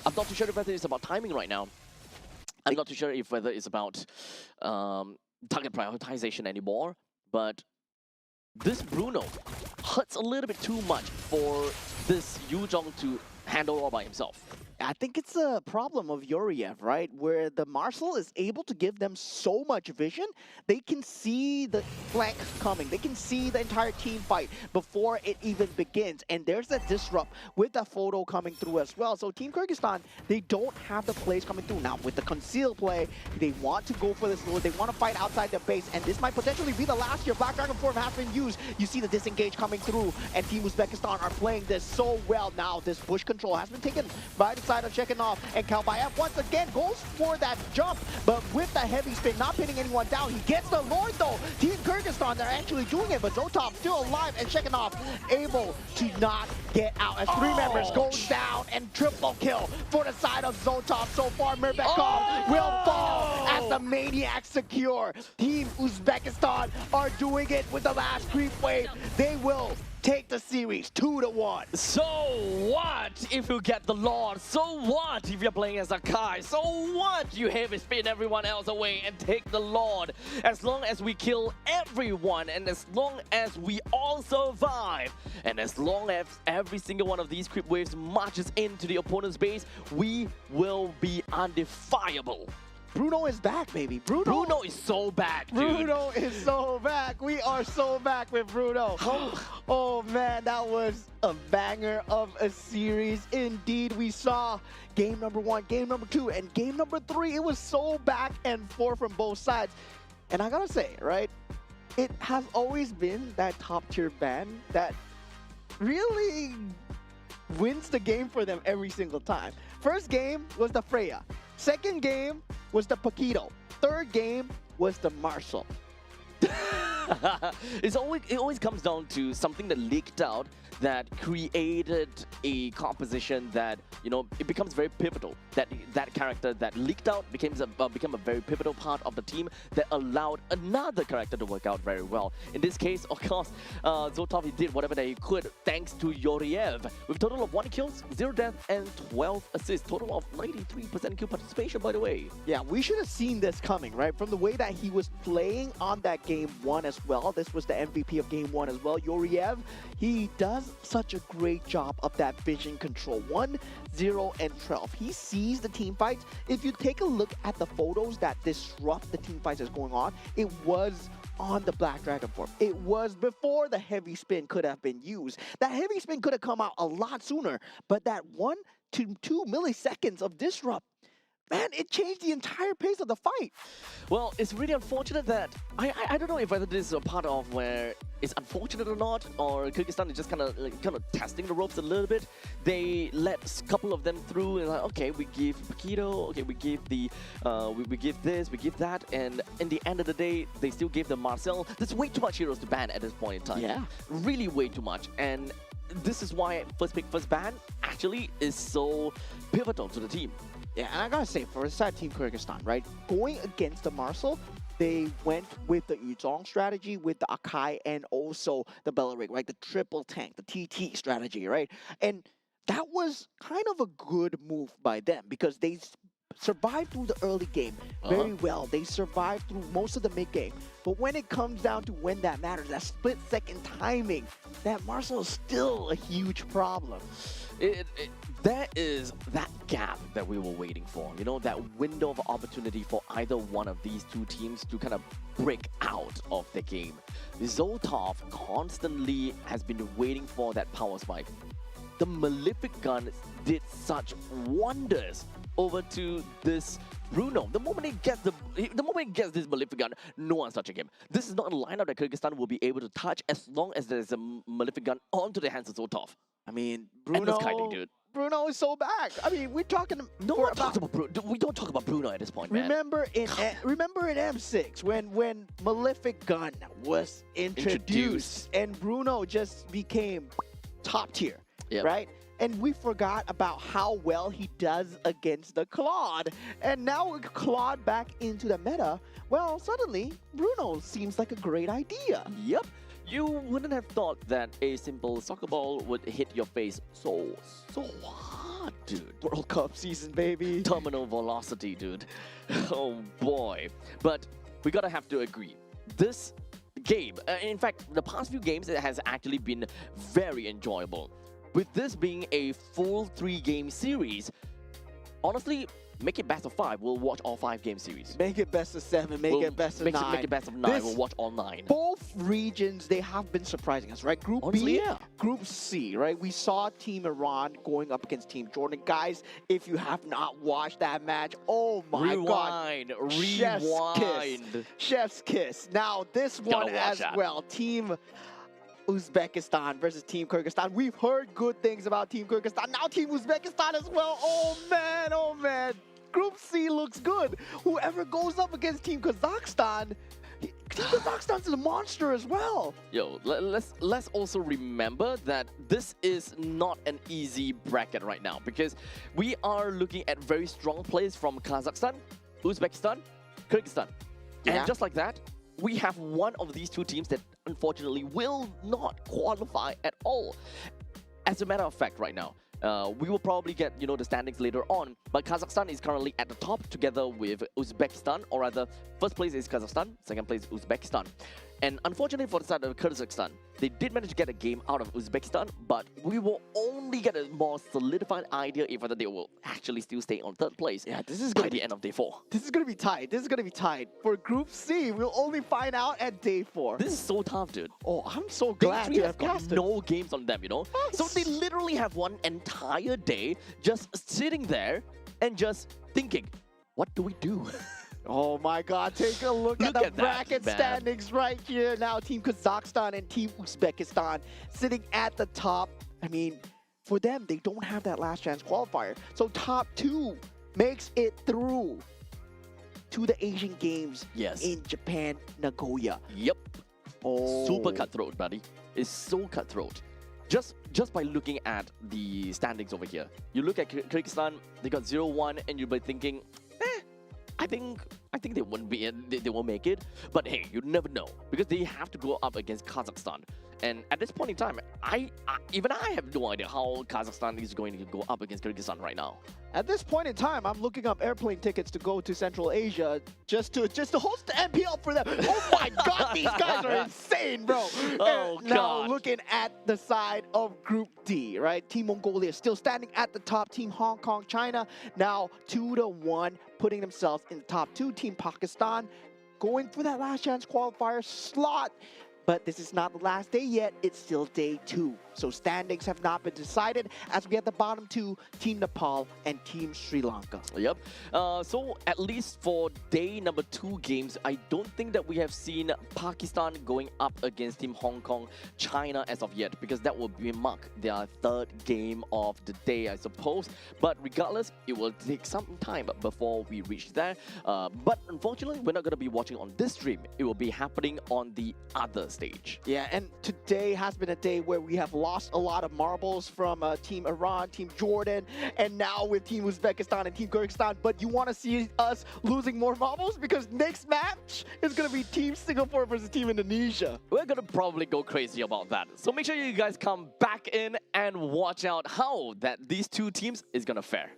I'm not too sure whether it's about timing right now. I'm not too sure if whether it's about target prioritization anymore, but this Bruno hurts a little bit too much for this Yu Zhong to handle all by himself. I think it's a problem of Yuriev, right? Where the Marshal is able to give them so much vision, they can see the flank coming. They can see the entire team fight before it even begins. And there's a disrupt with the photo coming through as well. So Team Kyrgyzstan, they don't have the plays coming through. Now with the conceal play, they want to go for this Lord. They want to fight outside their base. And this might potentially be the last year Black Dragon form has been used. You see the disengage coming through. And Team Uzbekistan are playing this so well. Now this push control has been taken by the side of Shekinov, and Karlbayev once again goes for that jump, but with the heavy spin, not pinning anyone down. He gets the Lord though. Team Kyrgyzstan, they're actually doing it, but Zoltov still alive, and Shekinov able to not get out as three members goes down, and triple kill for the side of Zoltov. So far, Murbekov will fall as the Maniac secure. Team Uzbekistan are doing it with the last creep wave. They will take the series 2-1. So what if you get the Lord? So what if you're playing as a Kai? So what you heavy spin everyone else away and take the Lord? As long as we kill everyone, and as long as we all survive, and as long as every single one of these creep waves marches into the opponent's base, we will be undefiable. Bruno is back, baby. Bruno is so back, dude. Bruno is so back. We are so back with Bruno. Oh man, that was a banger of a series. Indeed, we saw game number 1, game number 2, and game number 3. It was so back and forth from both sides. And I gotta say, right, it has always been that top tier band that really wins the game for them every single time. First game was the Freya. Second game was the Paquito. Third game was the Marshal. It always comes down to something that leaked out that created a composition that, you know, it becomes very pivotal. That character that leaked out became a very pivotal part of the team that allowed another character to work out very well. In this case, of course, Zoltov, he did whatever that he could thanks to Yuriev with a total of 1 kills, 0 death, and 12 assists. Total of 93% kill participation, by the way. Yeah, we should have seen this coming, right? From the way that he was playing on that game 1 as well. This was the MVP of game 1 as well. Yuriev, he does does such a great job of that vision control. 1, 0, and 12. He sees the team fights. If you take a look at the photos that disrupt the team fights that's going on, it was on the Black Dragon form. It was before the heavy spin could have been used. That heavy spin could have come out a lot sooner, but that 1 to 2 milliseconds of disrupt, man, it changed the entire pace of the fight. Well, it's really unfortunate that I don't know if whether this is a part of where it's unfortunate or not, or Kyrgyzstan is just kind of testing the ropes a little bit. They let a couple of them through and like, okay, we give Paquito, okay, we give the we give this, we give that, and in the end of the day, they still gave them Marcel. There's way too much heroes to ban at this point in time. Yeah, really way too much, and this is why first pick first ban actually is so pivotal to the team. Yeah, and I gotta say, for the side Team Kyrgyzstan, right, going against the Marcel, they went with the Yuzong strategy, with the Akai, and also the Belarig, right, the triple tank, the TT strategy, right? And that was kind of a good move by them because they survived through the early game very well. They survived through most of the mid game. But when it comes down to when that matters, that split-second timing, that Marcel is still a huge problem. That is that gap that we were waiting for. You know, that window of opportunity for either one of these two teams to kind of break out of the game. Zoltov constantly has been waiting for that power spike. The Malefic Gun did such wonders over to this Bruno. The moment he gets this Malefic Gun, no one's touching him. This is not a lineup that Kyrgyzstan will be able to touch as long as there's a Malefic Gun onto the hands of Zoltov. I mean, Endless kiting, dude. Bruno is so back. I mean, we're talking. No one talks about Bruno. We don't talk about Bruno at this point, man. Remember in M6 when Malefic Gun was introduced and Bruno just became top tier, right? And we forgot about how well he does against the Claude. And now with Claude back into the meta, well, suddenly Bruno seems like a great idea. Yep. You wouldn't have thought that a simple soccer ball would hit your face so hard, dude. World Cup season, baby. Terminal velocity, dude. Oh boy. But we gotta have to agree. This game, in fact, the past few games, it has actually been very enjoyable. With this being a full 3-game series, honestly, make it best of 5. We'll watch all 5 game series. Make it best of 7. Make it best of 9. Make it best of 9. We'll watch all 9. Both regions, they have been surprising us, right? Group Honestly, B, yeah. Group C, right? We saw Team Iran going up against Team Jordan. Guys, if you have not watched that match, oh my God. Rewind. Chef's kiss. Now, this one as well. Team Uzbekistan versus Team Kyrgyzstan. We've heard good things about Team Kyrgyzstan. Now Team Uzbekistan as well. Oh man, oh man. Group C looks good. Whoever goes up against Team Kazakhstan, Team Kazakhstan's a monster as well. Yo, let's also remember that this is not an easy bracket right now because we are looking at very strong players from Kazakhstan, Uzbekistan, Kyrgyzstan. Yeah. And just like that, we have one of these two teams that unfortunately will not qualify at all. As a matter of fact, right now, we will probably get, you know, the standings later on, but Kazakhstan is currently at the top together with Uzbekistan, or rather, first place is Kazakhstan, second place Uzbekistan. And unfortunately for the side of Kyrgyzstan, they did manage to get a game out of Uzbekistan, but we will only get a more solidified idea if whether they will actually still stay on third place. Yeah, this is by the end of day 4. This is gonna be tight. This is gonna be tight. For Group C, we'll only find out at day 4. This is so tough, dude. Oh, I'm so glad to have got casted. no games on them, you know? So they literally have one entire day just sitting there and just thinking, what do we do? Oh my God, take a look at the bracket standings right here. Now Team Kazakhstan and Team Uzbekistan sitting at the top. I mean, for them, they don't have that last chance qualifier. So top 2 makes it through to the Asian Games in Japan, Nagoya. Yep. Oh. Super cutthroat, buddy. It's so cutthroat. Just by looking at the standings over here. You look at Kyrgyzstan, they got 0-1, and you'll be thinking, I think they won't be they won't make it. But hey, you never know because they have to go up against Kazakhstan. And at this point in time, even I have no idea how Kazakhstan is going to go up against Kyrgyzstan right now. At this point in time, I'm looking up airplane tickets to go to Central Asia just to host the MPL for them. Oh my God, these guys are insane, bro. Oh, And now God. looking at the side of Group D, right? Team Mongolia still standing at the top. Team Hong Kong, China now 2-1, putting themselves in the top 2. Team Pakistan going for that last chance qualifier slot. But this is not the last day yet, it's still day 2. So standings have not been decided as we have the bottom 2, Team Nepal and Team Sri Lanka. Yep. So at least for day number 2 games, I don't think that we have seen Pakistan going up against Team Hong Kong, China as of yet, because that will be mark their 3rd game of the day, I suppose. But regardless, it will take some time before we reach there. But unfortunately, we're not going to be watching on this stream. It will be happening on the other stage. Yeah, and today has been a day where we have lost a lot of marbles from Team Iran, Team Jordan, and now with Team Uzbekistan and Team Kyrgyzstan. But you want to see us losing more marbles? Because next match is going to be Team Singapore versus Team Indonesia. We're going to probably go crazy about that. So make sure you guys come back in and watch out how these 2 teams is going to fare.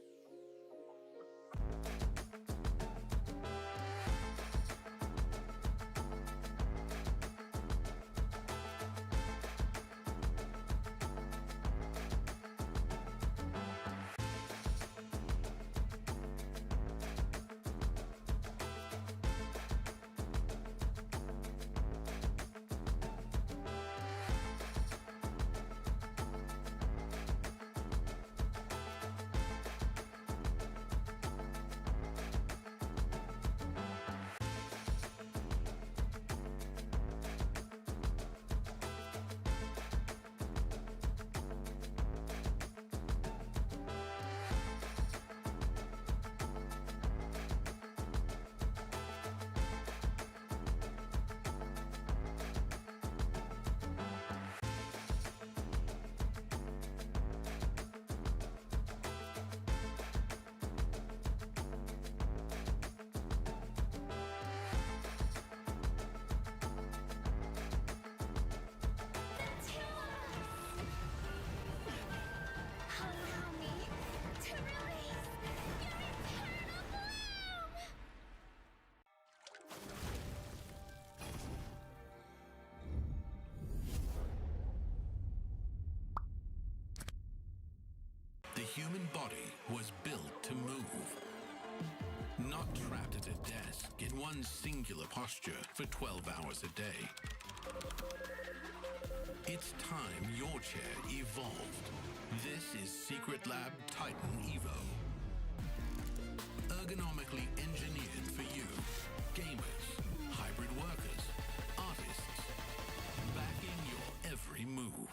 Allow me to release your eternal bloom! The human body was built to move. Not trapped at a desk in one singular posture for 12 hours a day. It's time your chair evolved. This is Secret Lab Titan Evo. Ergonomically engineered for you, gamers, hybrid workers, artists, backing your every move.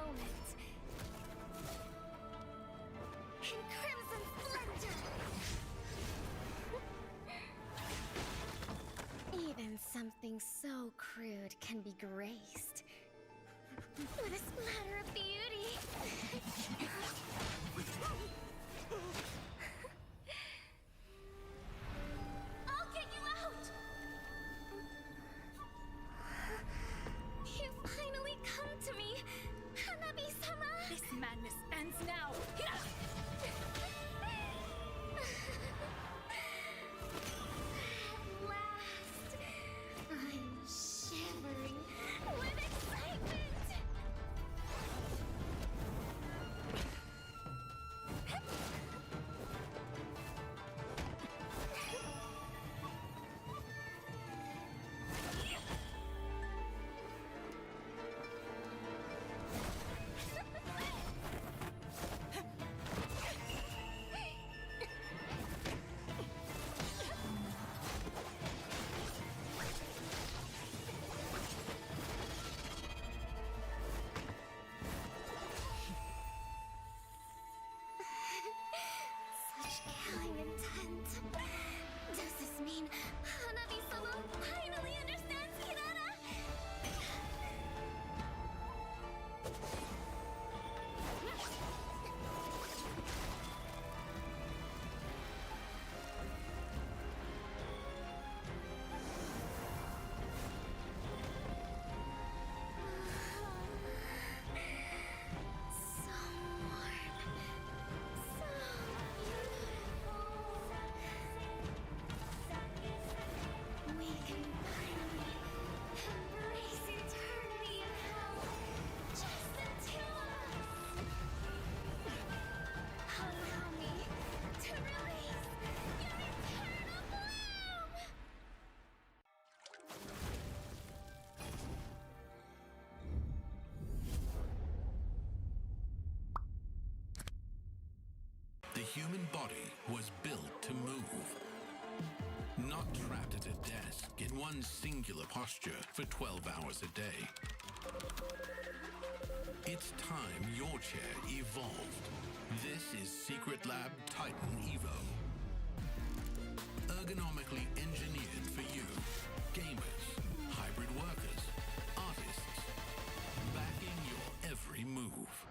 moment. In crimson splendor. Even something so crude can be graced with a splatter of beauty. I'll get you out! You finally come to me, Hanabi-sama! This madness ends now. At last, I'm shivering with excitement! Such killing intent. Does this mean Hanabi-sama finally understands Kirara? So warm. So beautiful. We can finally embrace eternity in hell. Just the two of us. Allow me to release your eternal bloom. The human body was built to move. Not trapped at a desk in one singular posture for 12 hours a day. It's time your chair evolved. This is Secret Lab Titan Evo. Ergonomically engineered for you, gamers, hybrid workers, artists, backing your every move.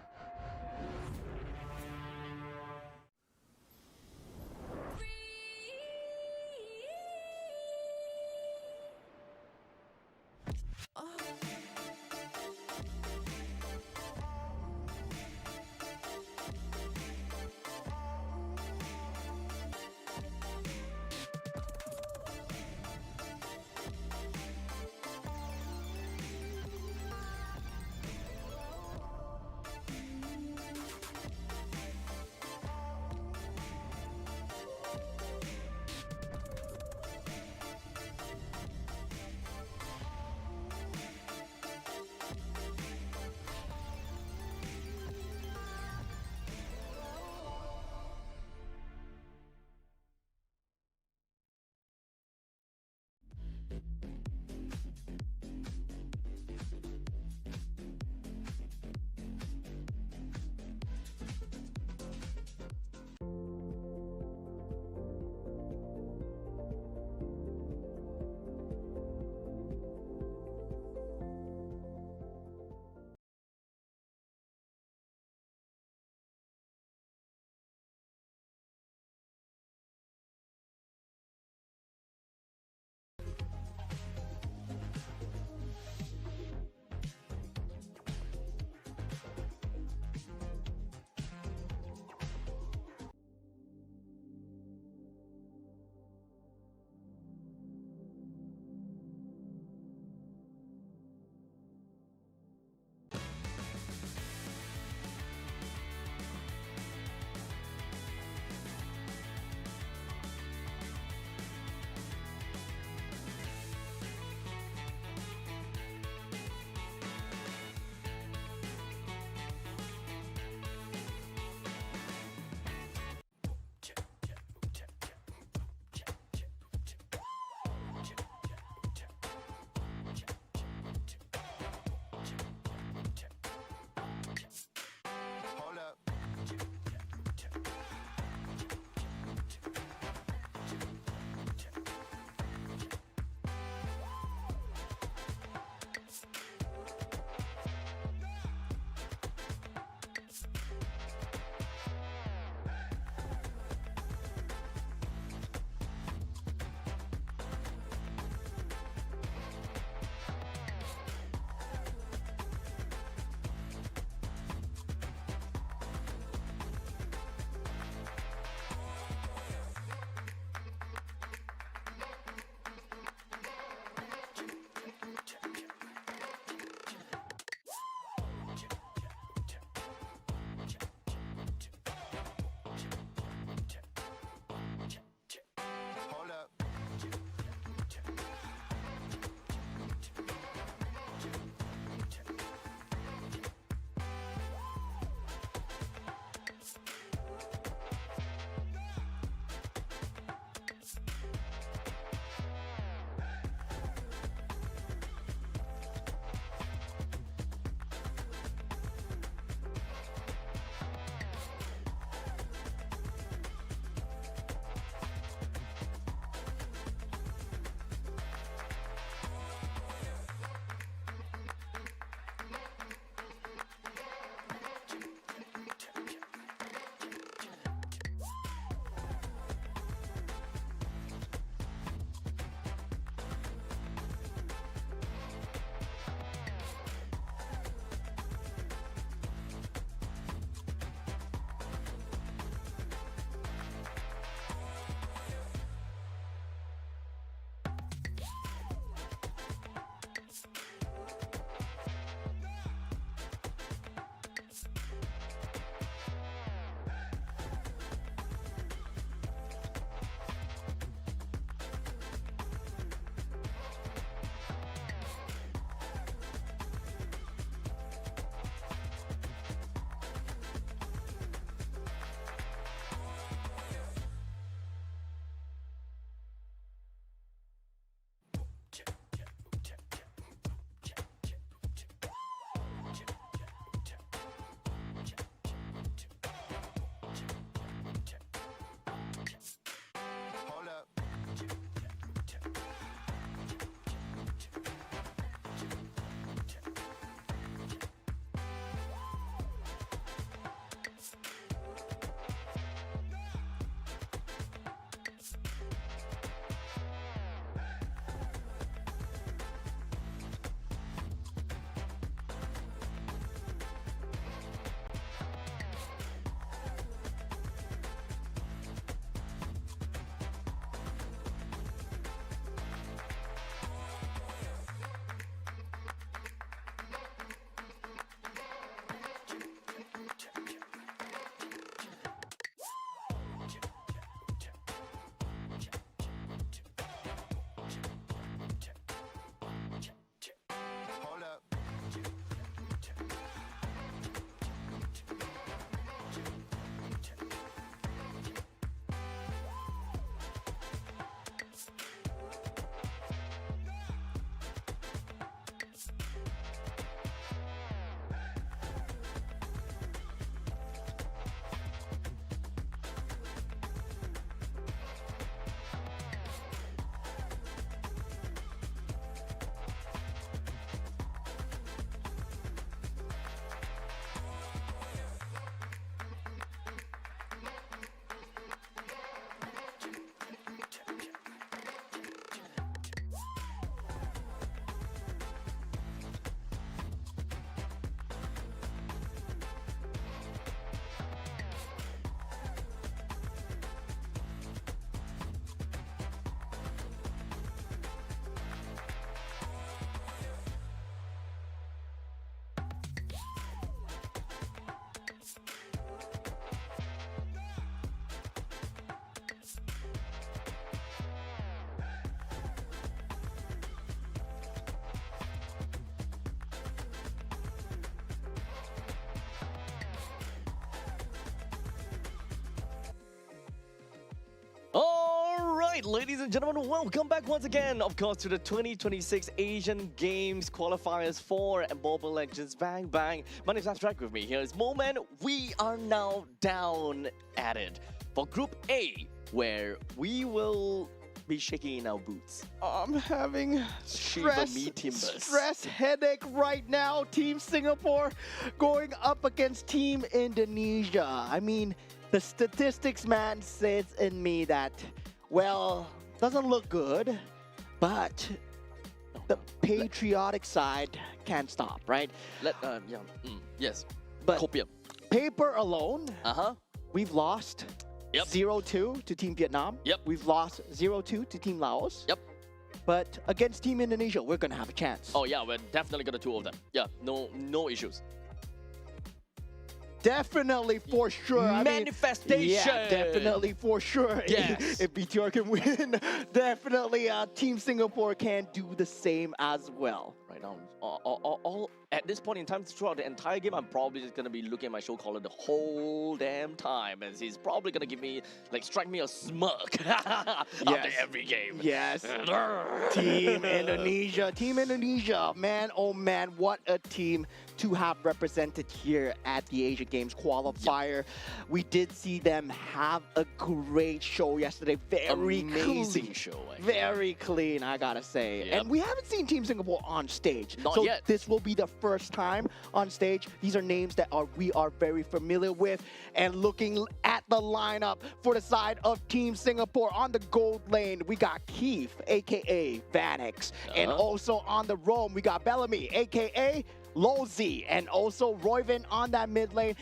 right, ladies and gentlemen, welcome back once again, of course, to the 2026 Asian Games Qualifiers for Mobile Legends Bang Bang. My name is Abstract. With me here is Moment. We are now down at it for Group A, where we will be shaking in our boots. I'm having Shiver me timbers. stress headache right now. Team Singapore going up against Team Indonesia. I mean, the statistics man says in me that, well, doesn't look good, but the patriotic side can't stop, right? Yes. But Copium. paper alone, Uh-huh. we've lost Yep. 0-2 to Team Vietnam. Yep. We've lost 0-2 to Team Laos. Yep. But against Team Indonesia, we're gonna have a chance. Oh yeah, we're definitely gonna two of them. Yeah, no issues. Definitely for sure. I mean, Manifestation. yeah, definitely for sure. Yes. If BTR can win, definitely Team Singapore can do the same as well. Right now, all at this point in time, throughout the entire game, I'm probably just gonna be looking at my show caller the whole damn time, as he's probably gonna give me, strike me a smirk after every game. Yes. Team Indonesia, man, oh man, what a team to have represented here at the Asia Games qualifier. We did see them have a great show yesterday. Very Amazing clean. show. Actually. Very clean, I gotta say. Yep. And we haven't seen Team Singapore on stage. Not so yet. this will be the first time on stage. These are names that we are very familiar with. And looking at the lineup for the side of Team Singapore on the gold lane, we got Keith, aka Vanix. And also on the roam, we got Bellamy, aka Lozi, and also Royvin on that mid lane.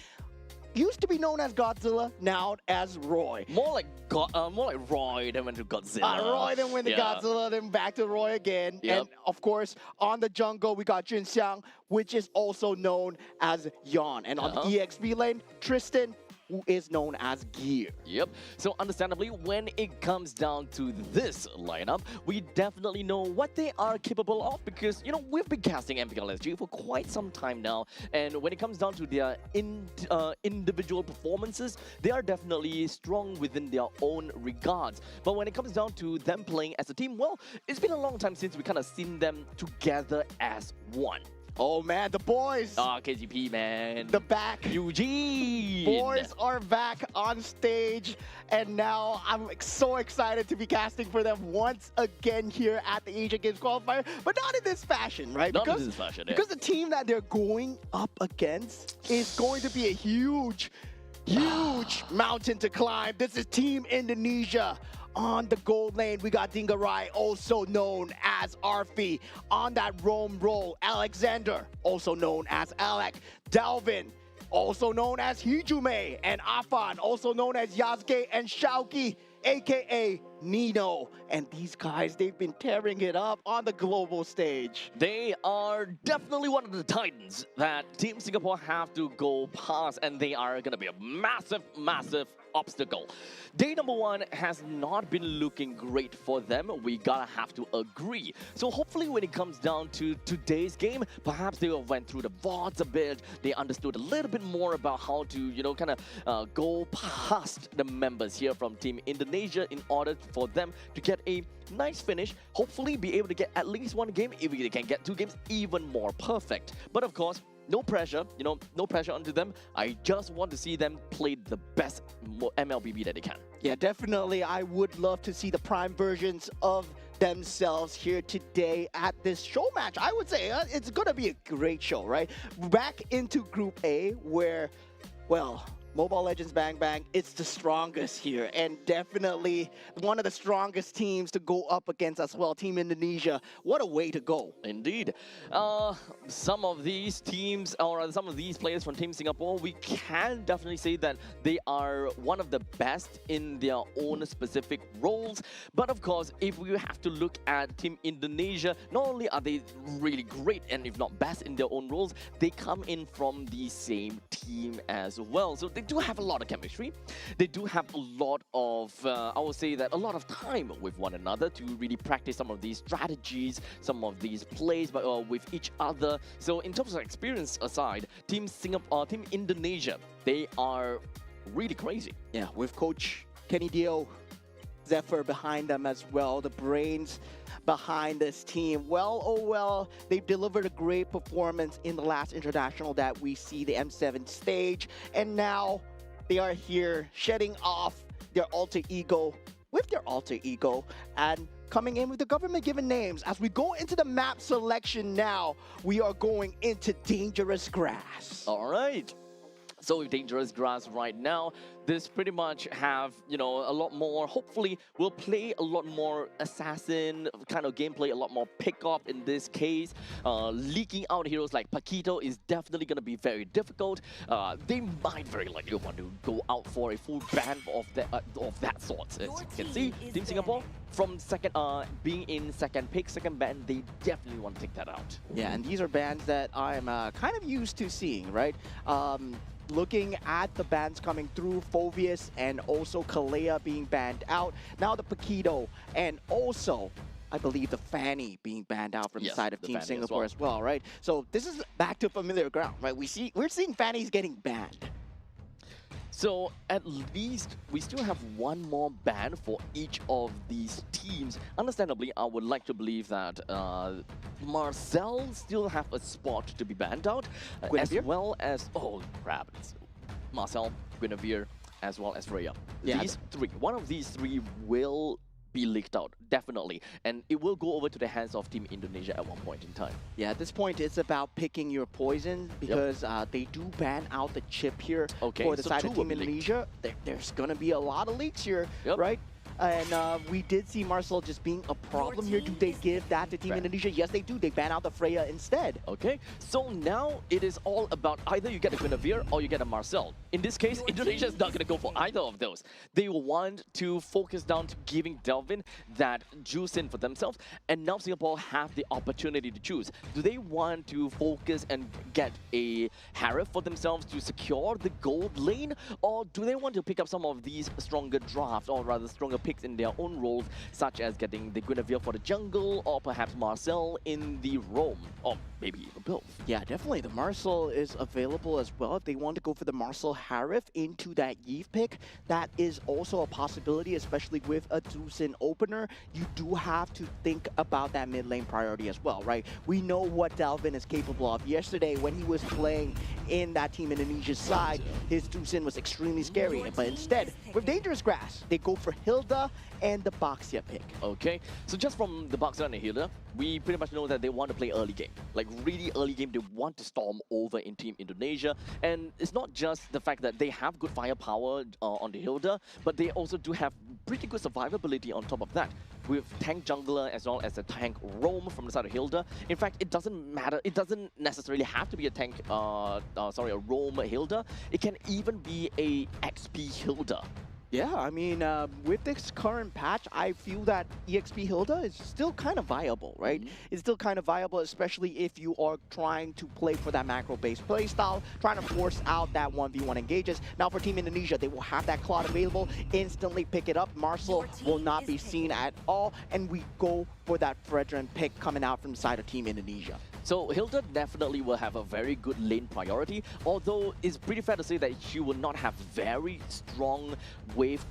Used to be known as Godzilla, now as Roy. More like Roy than went to Godzilla. Roy then went to Godzilla, then back to Roy again. Yep. And of course, on the jungle, we got Jun Xiang, which is also known as Yon. And on the EXP lane, Tristan, who is known as Gear. Yep. So understandably, when it comes down to this lineup, we definitely know what they are capable of because, we've been casting MPLSG for quite some time now. And when it comes down to their individual performances, they are definitely strong within their own regards. But when it comes down to them playing as a team, well, it's been a long time since we kind of seen them together as one. Oh man, the boys! KGP, man. The back. Eugene! Boys are back on stage, and now I'm so excited to be casting for them once again here at the Asia Games Qualifier, but not in this fashion, right? Not in this fashion, yeah. Because the team that they're going up against is going to be a huge mountain to climb. This is Team Indonesia. On the gold lane, we got Dingarai, also known as Arfi. On that roam role, Alexander, also known as Alec. Dalvin, also known as Hijume. And Afan, also known as Yasuke and Shauki, aka Nino. And these guys, they've been tearing it up on the global stage. They are definitely one of the titans that Team Singapore have to go past, and they are going to be a massive obstacle. Day number one has not been looking great for them. We gotta have to agree. So hopefully when it comes down to today's game, perhaps they went through the VODs a bit. They understood a little bit more about how to, go past the members here from Team Indonesia in order for them to get a nice finish. Hopefully be able to get at least one game. If they can get two games, even more perfect. But of course, no pressure, no pressure onto them. I just want to see them play the best MLBB that they can. Yeah, definitely. I would love to see the prime versions of themselves here today at this show match. I would say it's going to be a great show, right? Back into Group A where, well, Mobile Legends Bang Bang, it's the strongest here, and definitely one of the strongest teams to go up against as well, Team Indonesia. What a way to go. Indeed. Some of these teams, or some of these players from Team Singapore, we can definitely say that they are one of the best in their own specific roles. But of course, if we have to look at Team Indonesia, not only are they really great, and if not best in their own roles, they come in from the same team as well. So they do have a lot of chemistry. They do have a lot of, I would say that a lot of time with one another to really practice some of these strategies, some of these plays with each other. So in terms of experience aside, Team Indonesia, they are really crazy. Yeah, with Coach Kenny Dio Zephyr behind them as well, the brains behind this team. Well, oh well, they've delivered a great performance in the last international that we see, the M7 stage, and now they are here shedding off their alter ego with their alter ego and coming in with the government-given names. As we go into the map selection now, we are going into Dangerous Grass. All right. So with Dangerous Grass right now, this pretty much have, you know, a lot more, hopefully we'll play a lot more assassin kind of gameplay, a lot more pick-up in this case. Leaking out heroes like Paquito is definitely going to be very difficult. They might very likely want to go out for a full ban of that sort. As you can see, Team Singapore, from second, being in second pick, second ban, they definitely want to take that out. Yeah, and these are bans that I'm kind of used to seeing, right? Looking at the bans coming through, Phoveus and also Kalea being banned out. Now the Paquito and also, I believe, the Fanny being banned out from the side of Team Singapore as well, right? So this is back to familiar ground, right? We're seeing Fannies getting banned. So at least we still have one more ban for each of these teams. Understandably, I would like to believe that Marcel still have a spot to be banned out, as well as, oh crap, it's Marcel, Guinevere, as well as Freya. Yeah, these three, one of these three will be leaked out, definitely. And it will go over to the hands of Team Indonesia at one point in time. Yeah, at this point, it's about picking your poison because they do ban out the chip here for the side of Team Indonesia. There's going to be a lot of leaks here, right? And we did see Marcel just being a problem here. Do they give that to Team Indonesia? Yes, they do. They ban out the Freya instead. Okay, so now it is all about either you get a Guinevere or you get a Marcel. In this case, Indonesia is not going to go for either of those. They want to focus down to giving Delvin that juice in for themselves, and now Singapore have the opportunity to choose. Do they want to focus and get a Harif for themselves to secure the gold lane, or do they want to pick up some of these stronger drafts, or rather stronger picks in their own roles, such as getting the Guinevere for the jungle, or perhaps Marcel in the roam, or maybe even both? Yeah, definitely. The Marcel is available as well. If they want to go for the Marcel Harif into that Yves pick, that is also a possibility, especially with a Dusin opener. You do have to think about that mid lane priority as well, right? We know what Delvin is capable of. Yesterday, when he was playing in that Team Indonesia side, his Dusin was extremely scary. But instead, with Dangerous Grass, they go for Hilda and the Baxia pick. Okay, so just from the Baxia and the Hilda, we pretty much know that they want to play early game. Like really early game, they want to storm over in Team Indonesia. And it's not just the fact that they have good firepower on the Hilda, but they also do have pretty good survivability on top of that. With tank jungler as well as a tank roam from the side of Hilda. In fact, it doesn't matter. It doesn't necessarily have to be a tank, a roam Hilda. It can even be a XP Hilda. Yeah, I mean, with this current patch, I feel that EXP Hilda is still kind of viable, right? It's still kind of viable, especially if you are trying to play for that macro-based playstyle, trying to force out that 1v1 engages. Now for Team Indonesia, they will have that Claude available, instantly pick it up. Marcel will not be seen at all, and we go for that Fredrin pick coming out from the side of Team Indonesia. So Hilda definitely will have a very good lane priority, although it's pretty fair to say that she will not have very strong wave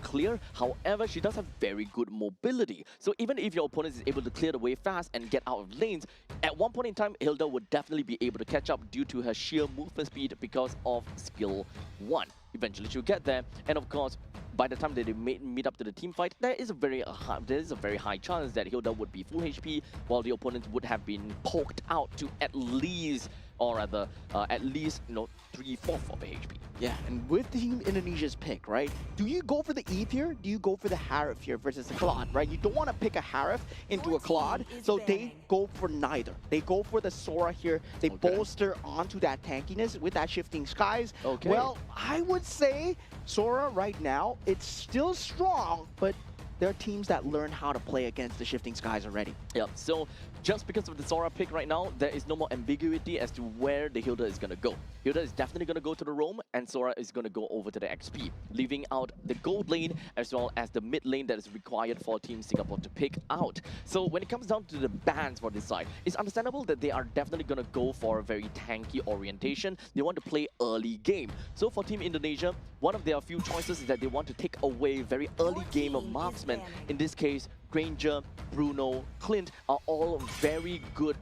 clear. However, she does have very good mobility. So even if your opponent is able to clear the wave fast and get out of lanes, at one point in time, Hilda would definitely be able to catch up due to her sheer movement speed because of skill 1. Eventually she'll get there, and of course, by the time that they meet up to the team fight, there is a very high chance that Hilda would be full HP, while the opponents would have been poked out to at least, or rather, at least 3/4 of the HP. Yeah, and with Team Indonesia's pick, right? Do you go for the Eve here? Do you go for the Harif here versus the Claude, right? You don't want to pick a Harif into a Claude, so they go for neither. They go for the Sora here. They bolster onto that tankiness with that Shifting Skies. Well, I would say Sora right now, it's still strong, but there are teams that learn how to play against the Shifting Skies already. Yep, so just because of the Sora pick right now, there is no more ambiguity as to where the Hilda is going to go. Hilda is definitely going to go to the roam, and Sora is going to go over to the XP, leaving out the gold lane as well as the mid lane that is required for Team Singapore to pick out. So when it comes down to the bans for this side, it's understandable that they are definitely going to go for a very tanky orientation. They want to play early game. So for Team Indonesia, one of their few choices is that they want to take away very early game of marksman. In this case, Granger, Bruno, Clint are all very good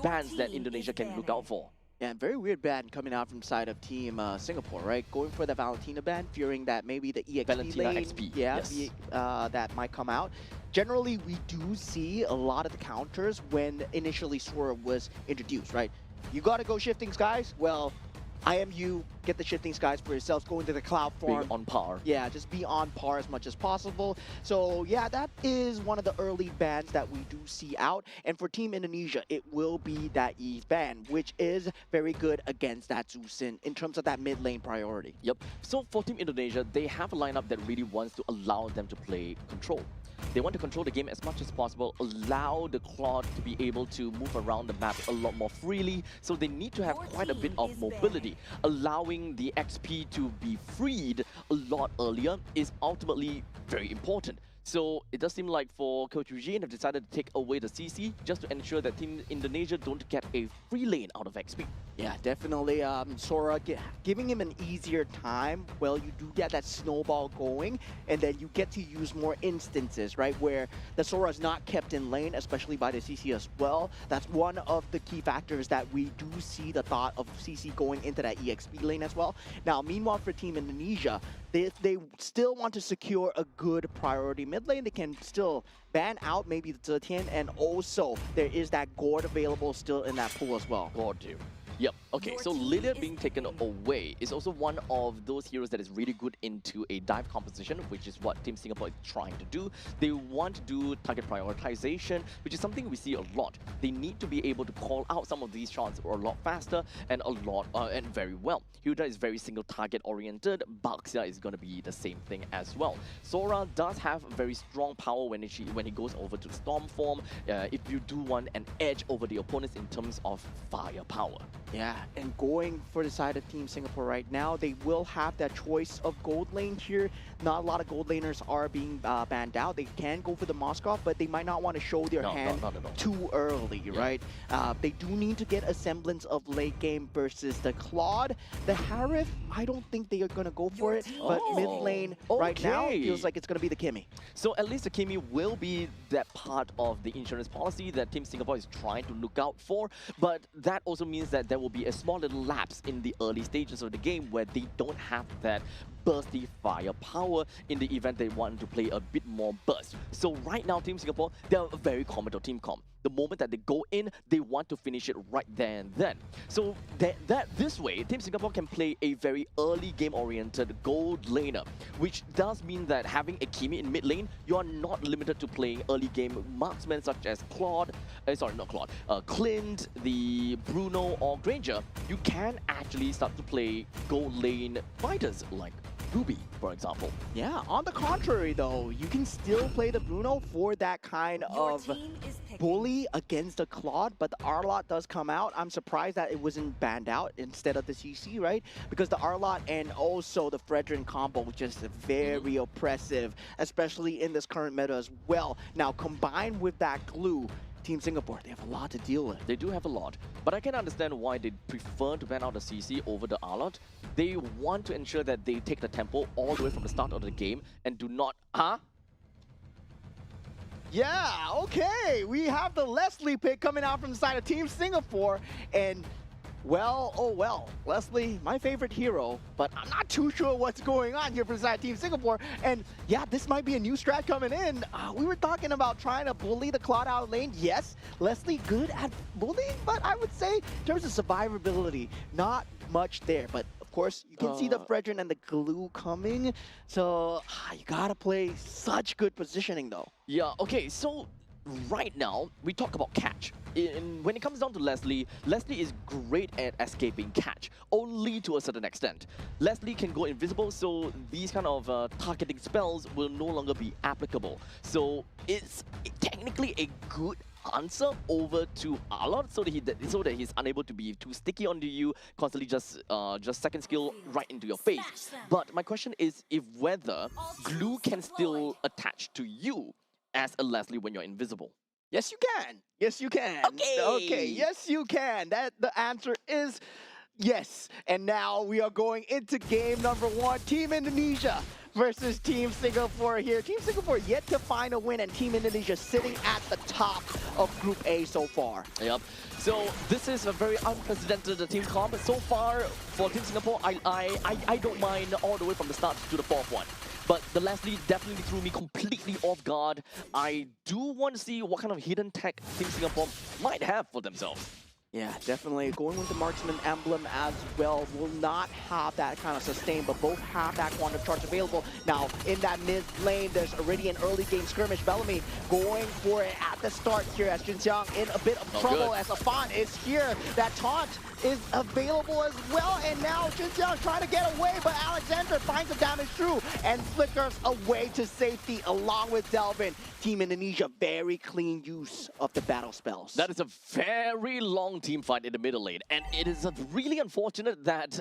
bans that Indonesia can look out for. Yeah, very weird ban coming out from the side of Team Singapore, right? Going for the Valentina ban, fearing that maybe the EXP Valentina lane, XP, yeah, yes. that might come out. Generally, we do see a lot of the counters when initially Sora was introduced, right? You gotta go Shifting Skies, well, IMU, get the Shifting Skies for yourselves, go into the cloud form. Being on par. Yeah, just be on par as much as possible. So yeah, that is one of the early bans that we do see out. And for Team Indonesia, it will be that Eve ban, which is very good against that Zusin in terms of that mid lane priority. Yep. So for Team Indonesia, they have a lineup that really wants to allow them to play control. They want to control the game as much as possible, allow the Claude to be able to move around the map a lot more freely, so they need to have quite a bit of mobility. Allowing the XP to be freed a lot earlier is ultimately very important. So it does seem like for Coach Eugene have decided to take away the CC just to ensure that Team Indonesia don't get a free lane out of XP. Yeah, definitely. Sora giving him an easier time. Well, you do get that snowball going, and then you get to use more instances, right, where the Sora is not kept in lane, especially by the CC as well. That's one of the key factors that we do see the thought of CC going into that EXP lane as well. Now, meanwhile, for Team Indonesia, if they still want to secure a good priority mid lane, they can still ban out maybe the Zetian, and also there is that Gord available still in that pool as well. God, dude. Yep. Okay, so Lilia being taken away is also one of those heroes that is really good into a dive composition, which is what Team Singapore is trying to do. They want to do target prioritization, which is something we see a lot. They need to be able to call out some of these shots a lot faster and and very well. Hilda is very single target oriented. Baxia is going to be the same thing as well. Sora does have very strong power when he goes over to Storm form. If you do want an edge over the opponents in terms of firepower. Yeah, and going for the side of Team Singapore right now, they will have that choice of gold lane here. Not a lot of gold laners are being banned out. They can go for the Moskov, but they might not want to show their hand too early, right? They do need to get a semblance of late game versus the Claude. The Harith, I don't think they are going to go for it, but mid lane right now feels like it's going to be the Kimmy. So at least the Kimmy will be that part of the insurance policy that Team Singapore is trying to look out for, but that also means that there will be a small little lapse in the early stages of the game where they don't have that bursty firepower in the event they want to play a bit more burst. So right now, Team Singapore, they're a very common Team Com. The moment that they go in, they want to finish it right there and then. So this way, Team Singapore can play a very early game-oriented gold laner, which does mean that having a Kimi in mid lane, you are not limited to playing early game marksmen such as Clint, the Bruno or Granger. You can actually start to play gold lane fighters like Ruby, for example. Yeah, on the contrary though, you can still play the Bruno for that kind of bully against the Claude, but the Arlot does come out. I'm surprised that it wasn't banned out instead of the CC, right? Because the Arlot and also the Fredrin combo just very oppressive, especially in this current meta as well. Now, combined with that glue, Team Singapore, they have a lot to deal with. They do have a lot, but I can understand why they prefer to ban out the CC over the Arlot. They want to ensure that they take the tempo all the way from the start of the game and do not... Yeah, okay. We have the Leslie pick coming out from the side of Team Singapore, and well, oh well, Leslie, my favorite hero, but I'm not too sure what's going on here for the side of Team Singapore. And yeah, this might be a new strat coming in. We were talking about trying to bully the Claude out lane. Yes, Leslie good at bullying, but I would say in terms of survivability, not much there. But of course, you can see the Fredrin and the glue coming. So you gotta play such good positioning though. Yeah, okay, so right now, we talk about catch. When it comes down to Leslie, Leslie is great at escaping catch, only to a certain extent. Leslie can go invisible, so these kind of targeting spells will no longer be applicable. So it's technically a good answer over to Arlot, so that he's unable to be too sticky onto you, constantly just second skill right into your face. But my question is if whether glue can still attach to you as a Leslie when you're invisible. Yes, you can. Yes, you can. Okay, yes, you can. That the answer is yes. And now we are going into game number 1. Team Indonesia versus Team Singapore here. Team Singapore yet to find a win, and Team Indonesia sitting at the top of Group A so far. Yep. So this is a very unprecedented team comp. So far for Team Singapore, I don't mind all the way from the start to the 4th one. But the Leslie definitely threw me completely off guard. I do want to see what kind of hidden tech Team Singapore might have for themselves. Yeah, definitely. Going with the marksman emblem as well will not have that kind of sustain, but both have that quantum charge available. Now, in that mid lane, there's already an early game skirmish. Bellamy going for it at the start here as Junxiang in a bit of trouble as Afan is here. That taunt is available as well, and now Junxiang trying to get away, but Alexander finds the damage through and flickers away to safety along with Delvin. Team Indonesia, very clean use of the battle spells. That is a very long team fight in the middle lane, and it is really unfortunate that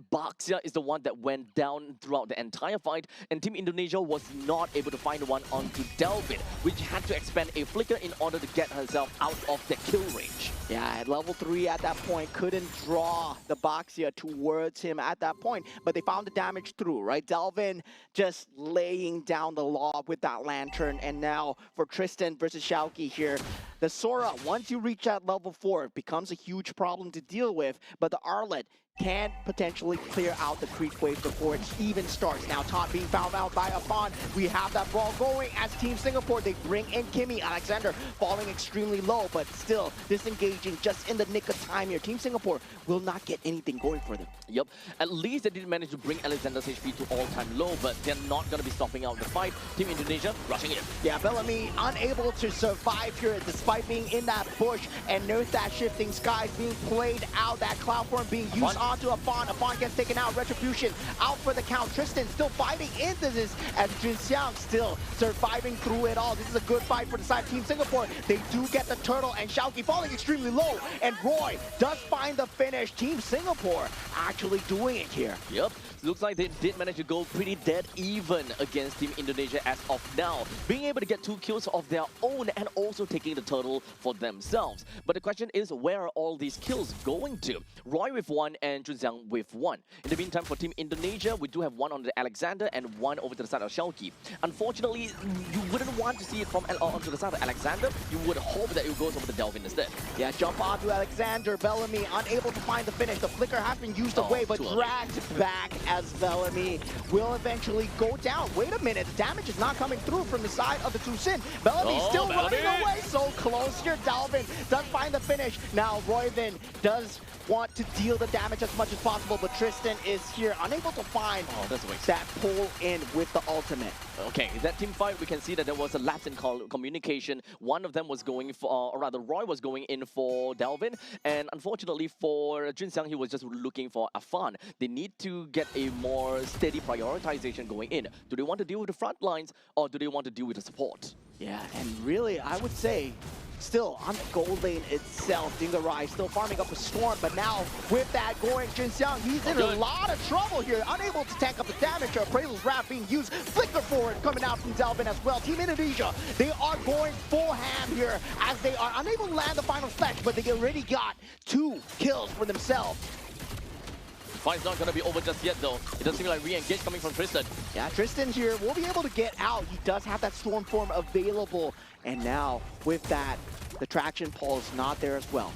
Baxia is the one that went down throughout the entire fight, and Team Indonesia was not able to find one onto Delvin, which had to expend a flicker in order to get herself out of the kill range. Yeah, at level 3 at that point, couldn't draw the Baxia towards him at that point, but they found the damage through, right? Delvin just laying down the law with that lantern, and now for Tristan versus Xiaoqi here, the Sora, once you reach that level 4, it becomes a huge problem to deal with, but the Arlet can potentially clear out the creep wave before it even starts. Now Taunt being found out by Afan. We have that brawl going as Team Singapore, they bring in Kimmy. Alexander falling extremely low, but still disengaging just in the nick of time here. Team Singapore will not get anything going for them. Yep, at least they didn't manage to bring Alexander's HP to all-time low, but they're not going to be stopping out the fight. Team Indonesia rushing in. Yeah, Bellamy unable to survive here despite being in that bush, and there's that shifting skies being played out, that cloud form being used onto Afan. Afan gets taken out. Retribution out for the count. Tristan still fighting into this as Junxiang still surviving through it all. This is a good fight for the side of Team Singapore. They do get the turtle, and Xiaoqi falling extremely low, and Roy does find the finish. Team Singapore actually doing it here. Yep, looks like they did manage to go pretty dead even against Team Indonesia as of now, being able to get 2 kills of their own and also taking the turtle for themselves. But the question is, where are all these kills going to? Roy with 1 and Junxiang with 1. In the meantime, for Team Indonesia, we do have 1 on the Alexander and 1 over to the side of Xiaoqi. Unfortunately, you wouldn't want to see it from onto the side of Alexander. You would hope that it goes over the Delvin instead. Yeah, jump onto Alexander. Bellamy unable to find the finish. The flicker has been used away, but dragged back as Bellamy will eventually go down. Wait a minute, the damage is not coming through from the side of the Two Sin. Bellamy still running away, so close here. Delvin does find the finish. Now Royvin does want to deal the damage as much as possible, but Tristan is here unable to find that pull in with the ultimate. Okay, that team fight, we can see that there was a lapse in communication. One of them was going for, or rather Roy was going in for Delvin, and unfortunately for Junxiang, he was just looking for Afan. They need to get a more steady prioritization going in. Do they want to deal with the front lines, or do they want to deal with the support? Yeah, and really, I would say, still on the gold lane itself, Dingarai still farming up a storm, but now with that going, Junxiang, he's in a lot of trouble here, unable to tank up the damage. Appraisal's Wrath being used, flicker forward coming out from Delvin as well. Team Indonesia, they are going full ham here as they are unable to land the final splash, but they already got 2 kills for themselves. Fight's not gonna be over just yet though. It does seem like re-engage coming from Tristan. Yeah, Tristan here will be able to get out. He does have that storm form available. And now with that, the traction pole is not there as well.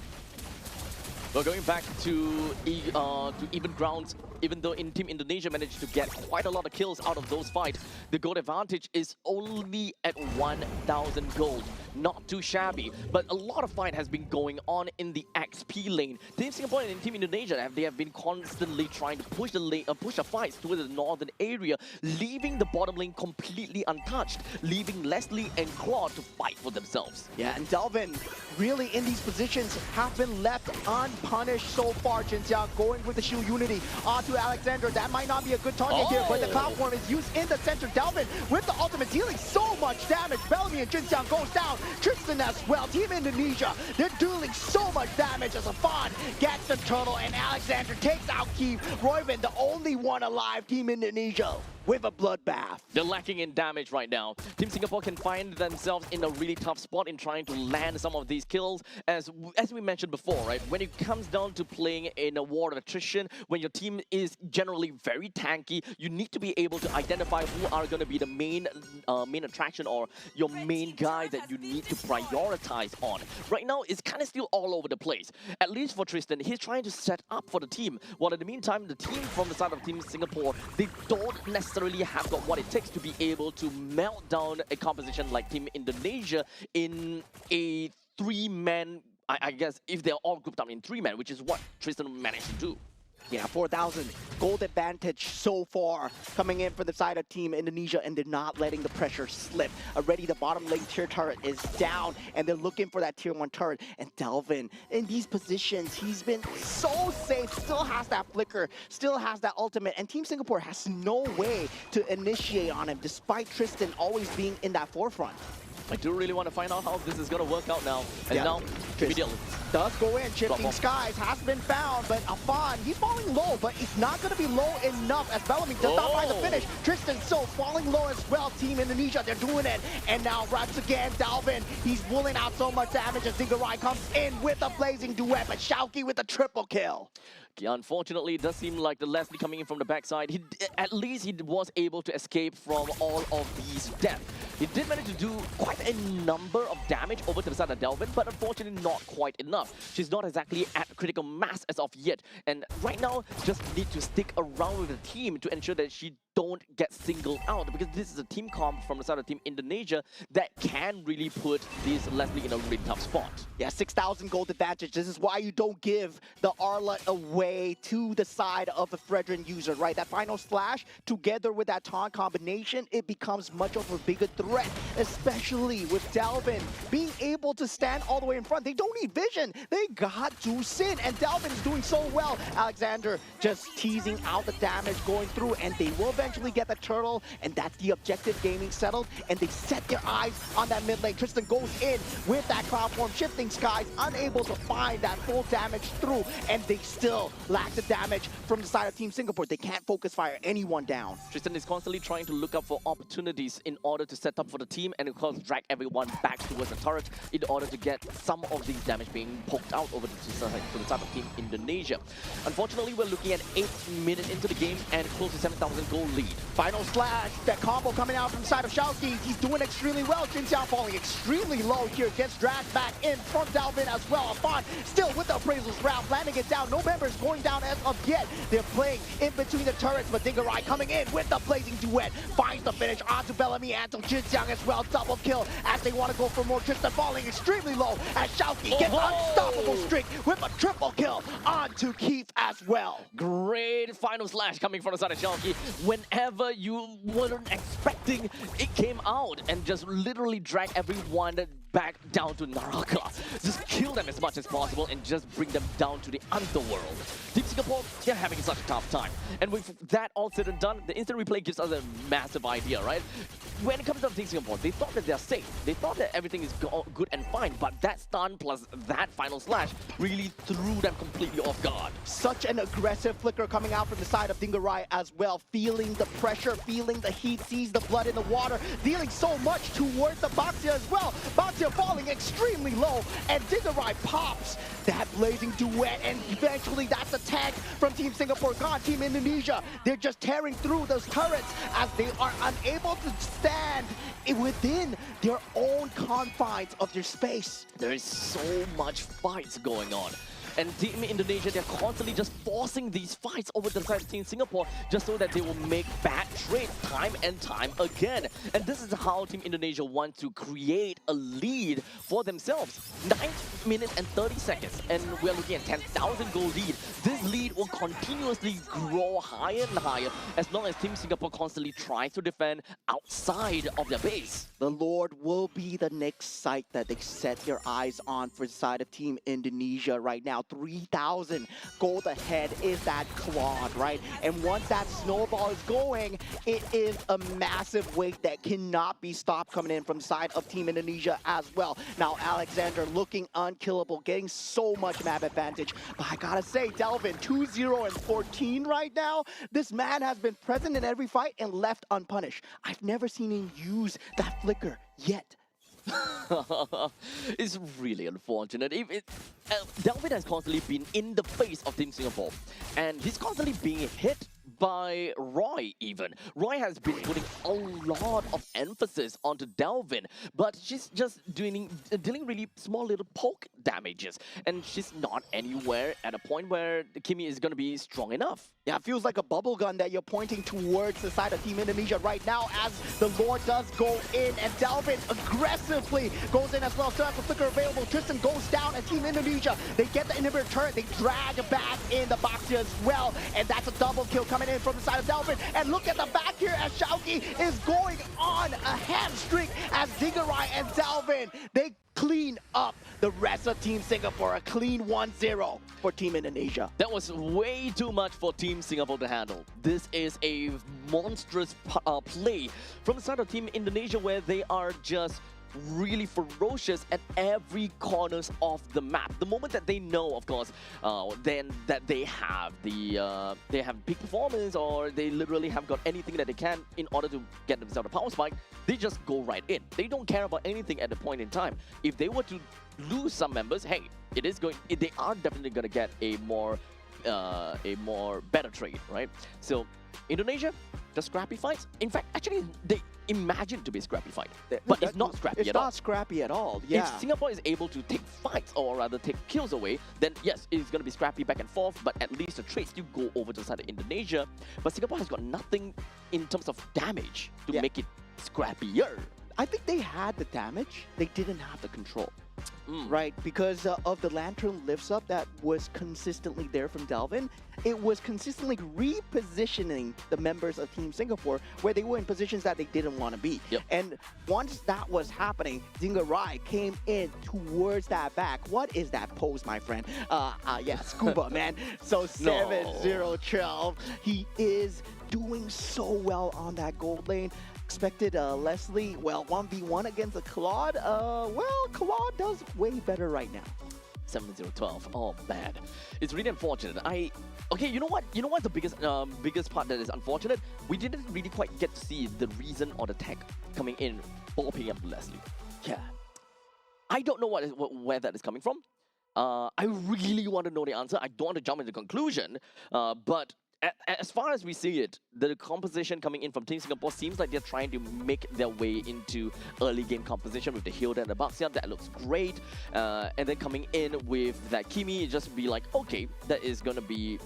We're going back to even grounds. Even though Team Indonesia managed to get quite a lot of kills out of those fights, the gold advantage is only at 1,000 gold. not too shabby, but a lot of fight has been going on in the XP lane. Team Singapore and Team Indonesia, they have been constantly trying to push the fights towards the northern area, leaving the bottom lane completely untouched, leaving Leslie and Claude to fight for themselves. Yeah, and Delvin, really in these positions, have been left unpunished so far. Jinxiang going with the shield unity onto Alexander. That might not be a good target here, but the cloud form is used in the center. Delvin with the ultimate dealing so much damage. Bellamy and Jinxiang goes down. Tristan as well. Team Indonesia, they're dealing so much damage as Afan gets the turtle and Alexander takes out Keith. Royven, the only one alive. Team Indonesia with a bloodbath. They're lacking in damage right now. Team Singapore can find themselves in a really tough spot in trying to land some of these kills. As we mentioned before, right? When it comes down to playing in a war of attrition, when your team is generally very tanky, you need to be able to identify who are going to be the main attraction or your main guy that you need to prioritize on. Right now, it's kind of still all over the place. At least for Tristan, he's trying to set up for the team. While in the meantime, the team from the side of Team Singapore, they don't necessarily have got what it takes to be able to melt down a composition like Team Indonesia in a three-man, I guess, if they're all grouped up in three-man, which is what Tristan managed to do. Yeah, 4,000 gold advantage so far coming in for the side of Team Indonesia, and they're not letting the pressure slip. Already the bottom lane tier turret is down, and they're looking for that tier 1 turret. And Delvin, in these positions, he's been so safe, still has that flicker, still has that ultimate, and Team Singapore has no way to initiate on him, despite Tristan always being in that forefront. I do really want to find out how this is going to work out now. And now, Tristan does go in. Shifting Skies has been found, but Afan, he's falling low, but he's not going to be low enough as Bellamy does not find the finish. Tristan so falling low as well. Team Indonesia, they're doing it. And now once again, Dalvin, he's pulling out so much damage as Dingarai comes in with a blazing duet, but Shauki with a triple kill. Unfortunately, it does seem like the Leslie coming in from the backside, at least he was able to escape from all of these deaths. He did manage to do quite a number of damage over to the side of Delvin, but unfortunately not quite enough. She's not exactly at critical mass as of yet, and right now just need to stick around with the team to ensure that she don't get singled out, because this is a team comp from the side of Team Indonesia that can really put this Leslie in a really tough spot. Yeah, 6,000 gold advantage. This is why you don't give the Arla away to the side of the Fredrin user, right? That final slash together with that taunt combination, it becomes much of a bigger threat, especially with Delvin being able to stand all the way in front. They don't need vision. They got to sin, and Delvin is doing so well. Alexander just teasing out the damage going through, and they will eventually get the turtle, and that's the objective gaming settled, and they set their eyes on that mid lane. Tristan goes in with that cloud form. Shifting Skies unable to find that full damage through, and they still lack the damage from the side of Team Singapore. They can't focus fire anyone down. Tristan is constantly trying to look up for opportunities in order to set up for the team and of course drag everyone back towards the turret in order to get some of these damage being poked out over to the side of Team Indonesia. Unfortunately, we're looking at 8 minutes into the game and close to 7,000 gold lead. Final slash, that combo coming out from the side of Shauki. He's doing extremely well. Jin Xiao falling extremely low here, gets dragged back in from Dalvin as well. Afan still with the appraisals round, landing it down. No members going down as of yet. They're playing in between the turrets, but Dingarai coming in with the blazing duet. Finds the finish onto Bellamy and to Jin Xiang as well. Double kill as they want to go for more. Tristan falling extremely low as Shauki gets unstoppable streak with a triple kill onto Keith as well. Great final slash coming from the side of Shauki. Whenever you weren't expecting, it came out and just literally drag everyone back down to Naraka. Just kill them as much as possible and just bring them down to the underworld. Team Singapore, they're having such a tough time. And with that all said and done, the instant replay gives us a massive idea, right? When it comes to Team Singapore, they thought that they're safe. They thought that everything is good and fine, but that stun plus that final slash really threw them completely off guard. Such an aggressive flicker coming out from the side of Dingarai as well, feeling the pressure, feeling the heat, sees the blood in the water, dealing so much towards the Baxia as well. Baxia falling extremely low, and Dingarai pops that blazing duet, and eventually that's a tag from Team Singapore gone. Team Indonesia, they're just tearing through those turrets as they are unable to stand within their own confines of their space. There is so much fights going on. And Team Indonesia, they're constantly just forcing these fights over the side of Team Singapore just so that they will make bad trades time and time again. And this is how Team Indonesia wants to create a lead for themselves. 9 minutes and 30 seconds, and we're looking at 10,000 goal lead. This lead will continuously grow higher and higher as long as Team Singapore constantly tries to defend outside of their base. The Lord will be the next site that they set their eyes on for the side of Team Indonesia right now. 3,000 gold ahead is that Claude, right? And once that snowball is going, it is a massive weight that cannot be stopped coming in from the side of Team Indonesia as well. Now, Alexander looking unkillable, getting so much map advantage. But I gotta say, Delvin, 2-0 and 14 right now. This man has been present in every fight and left unpunished. I've never seen him use that flicker yet. It's really unfortunate. Delvin has constantly been in the face of Team Singapore, and he's constantly being hit by Roy even. Roy has been putting a lot of emphasis onto Delvin, but she's just dealing really small little poke damages, and she's not anywhere at a point where Kimi is going to be strong enough. Yeah, it feels like a bubble gun that you're pointing towards the side of Team Indonesia right now as the Lord does go in, and Delvin aggressively goes in as well. Still has the flicker available. Tristan goes down, and Team Indonesia, they get the inhibitor turret. They drag back in the box here as well, and that's a double kill coming in from the side of Delvin. And look at the back here as Shauki is going on a hamstring as Dingarai and Delvin, they clean up the rest of Team Singapore. A clean 1-0 for Team Indonesia. That was way too much for Team Singapore to handle. This is a monstrous play from the side of Team Indonesia where they are just really ferocious at every corners of the map. The moment that they know, of course, then that they have big performance, or they literally have got anything that they can in order to get themselves a power spike, they just go right in. They don't care about anything at the point in time. If they were to lose some members, hey, they are definitely gonna get a more better trade, right? So Indonesia, the scrappy fights. In fact, actually, they imagine to be a scrappy fight, but it's not scrappy at all. It's not scrappy at all. Yeah. If Singapore is able to take fights, or rather take kills away, then yes, it's going to be scrappy back and forth, but at least the trades still go over to the side of Indonesia. But Singapore has got nothing in terms of damage to make it scrappier. I think they had the damage, they didn't have the control. Right, because of the lantern lifts up that was consistently there from Delvin. It was consistently repositioning the members of Team Singapore where they were in positions that they didn't want to be. Yep. And once that was happening, Dingarai came in towards that back. What is that pose, my friend? Yeah, scuba, man. So 7-0-12. He is doing so well on that gold lane. Expected Leslie, well, 1v1 against a Claude. Well, Claude does way better right now. 7-0-12. Oh, bad. It's really unfortunate. Okay, you know what? You know what's the biggest part that is unfortunate? We didn't really quite get to see the reason or the tech coming in for picking up Leslie. Yeah. I don't know where that is coming from. I really want to know the answer. I don't want to jump into conclusion, but as far as we see it, the composition coming in from Team Singapore seems like they're trying to make their way into early game composition with the Hilda and the Baxia. That looks great. And then coming in with that Kimi, just be like, okay, that is going to be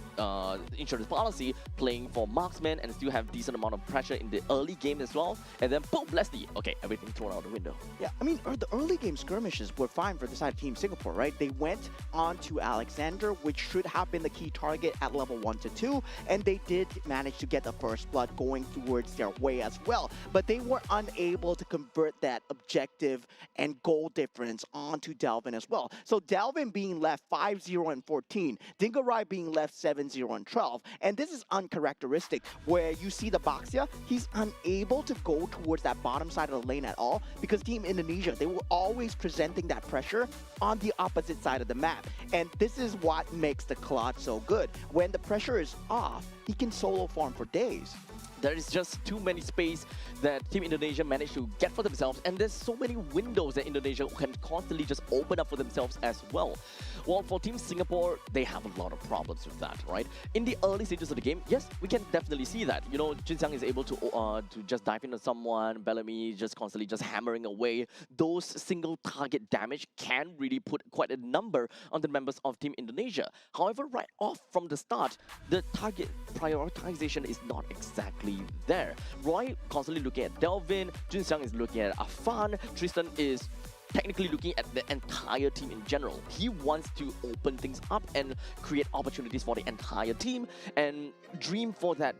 insurance policy, playing for marksman and still have decent amount of pressure in the early game as well. And then boom, Leslie. Okay, everything thrown out the window. Yeah, I mean, the early game skirmishes were fine for the side of Team Singapore, right? They went on to Alexander, which should have been the key target at level 1 to 2. And they did manage to get the first blood going towards their way as well. But they were unable to convert that objective and goal difference onto Delvin as well. So Delvin being left 5-0 and 14, Dingarai being left 7-0 and 12. And this is uncharacteristic, where you see the Baxia, he's unable to go towards that bottom side of the lane at all, because Team Indonesia, they were always presenting that pressure on the opposite side of the map. And this is what makes the Claude so good. When the pressure is off, he can solo farm for days. There is just too many space that Team Indonesia managed to get for themselves, and there's so many windows that Indonesia can constantly just open up for themselves as well. Well, for Team Singapore, they have a lot of problems with that, right? In the early stages of the game, yes, we can definitely see that. You know, Jin Xiang is able to just dive into someone, Bellamy just constantly just hammering away. Those single target damage can really put quite a number on the members of Team Indonesia. However, right off from the start, the target prioritization is not exactly there. Roy constantly looking at Delvin, Jun Xiang is looking at Afan, Tristan is technically looking at the entire team in general. He wants to open things up and create opportunities for the entire team and dream for that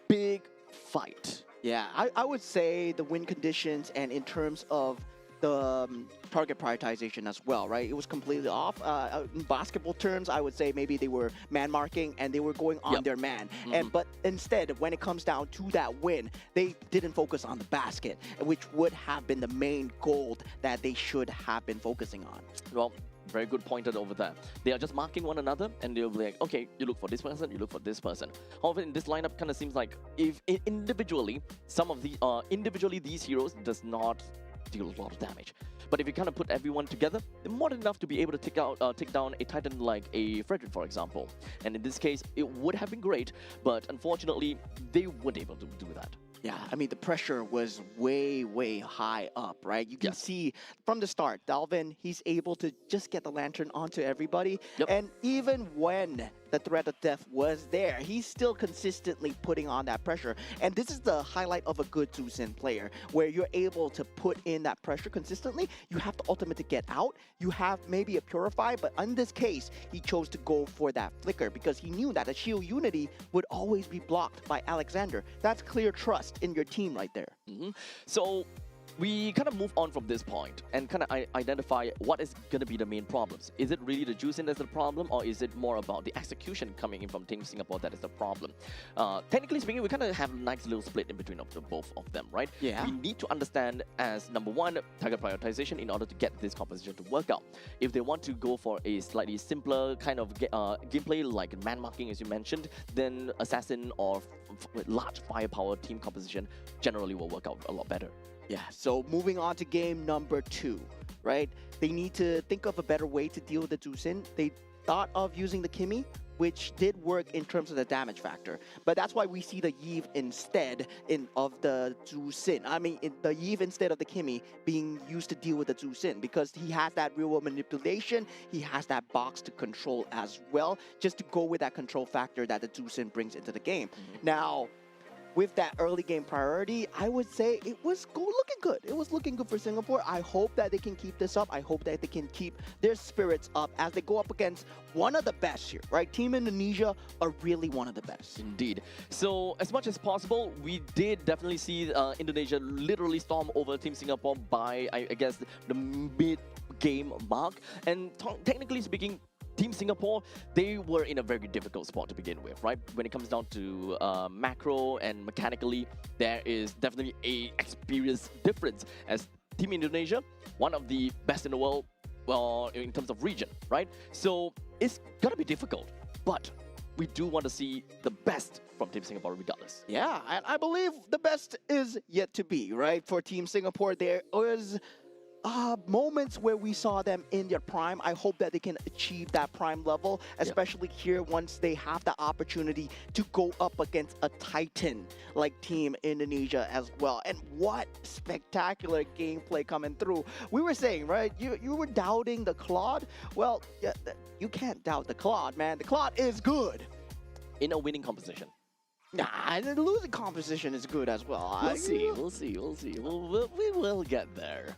big fight. Yeah, I would say the win conditions and in terms of the target prioritization as well, right? It was completely off. In basketball terms, I would say maybe they were man marking and they were going on their man. But instead, when it comes down to that win, they didn't focus on the basket, which would have been the main goal that they should have been focusing on. Well, very good pointed over there. They are just marking one another and they'll be like, okay, you look for this person, you look for this person. However, in this lineup kind of seems like if individually, some of the individually these heroes does not deal a lot of damage. But if you kind of put everyone together, they're more than enough to be able to take down a Titan like a Frederick, for example. And in this case, it would have been great, but unfortunately, they weren't able to do that. Yeah, I mean, the pressure was way, way high up, right? You can see from the start, Dalvin, he's able to just get the lantern onto everybody. And even when the threat of death was there, he's still consistently putting on that pressure. And this is the highlight of a good Zusin player, where you're able to put in that pressure consistently. You have the ultimate to get out. You have maybe a Purify, but in this case, he chose to go for that Flicker because he knew that the Shield Unity would always be blocked by Alexander. That's clear trust in your team right there. So we kind of move on from this point and kind of identify what is going to be the main problems. Is it really the juicing that's the problem, or is it more about the execution coming in from Team Singapore that is the problem? Technically speaking, we kind of have a nice little split in between of the both of them, right? Yeah. We need to understand as number one, target prioritization in order to get this composition to work out. If they want to go for a slightly simpler kind of gameplay like man marking as you mentioned, then assassin or large firepower team composition generally will work out a lot better. Yeah, so moving on to game number 2, right? They need to think of a better way to deal with the Zusin. They thought of using the Kimi, which did work in terms of the damage factor. But that's why we see the Yve instead of the Zusin. I mean, the Yve instead of the Kimi being used to deal with the Zusin because he has that real-world manipulation, he has that box to control as well, just to go with that control factor that the Zusin brings into the game. Now, with that early game priority, I would say it was looking good. It was looking good for Singapore. I hope that they can keep this up. I hope that they can keep their spirits up as they go up against one of the best here, right? Team Indonesia are really one of the best. Indeed. So as much as possible, we did definitely see Indonesia literally storm over Team Singapore by, I guess, the mid-game mark. And technically speaking, Team Singapore, they were in a very difficult spot to begin with, right? When it comes down to macro and mechanically, there is definitely a experience difference as Team Indonesia, one of the best in the world, well, in terms of region, right? So it's gonna be difficult, but we do want to see the best from Team Singapore regardless. Yeah, and I believe the best is yet to be, right? For Team Singapore, there was moments where we saw them in their prime. I hope that they can achieve that prime level, especially here once they have the opportunity to go up against a Titan like Team Indonesia as well. And what spectacular gameplay coming through. We were saying, right, you were doubting the Claude. Well, yeah, you can't doubt the Claude, man. The Claude is good. In a winning composition. Nah, the losing composition is good as well. We'll see. We will get there.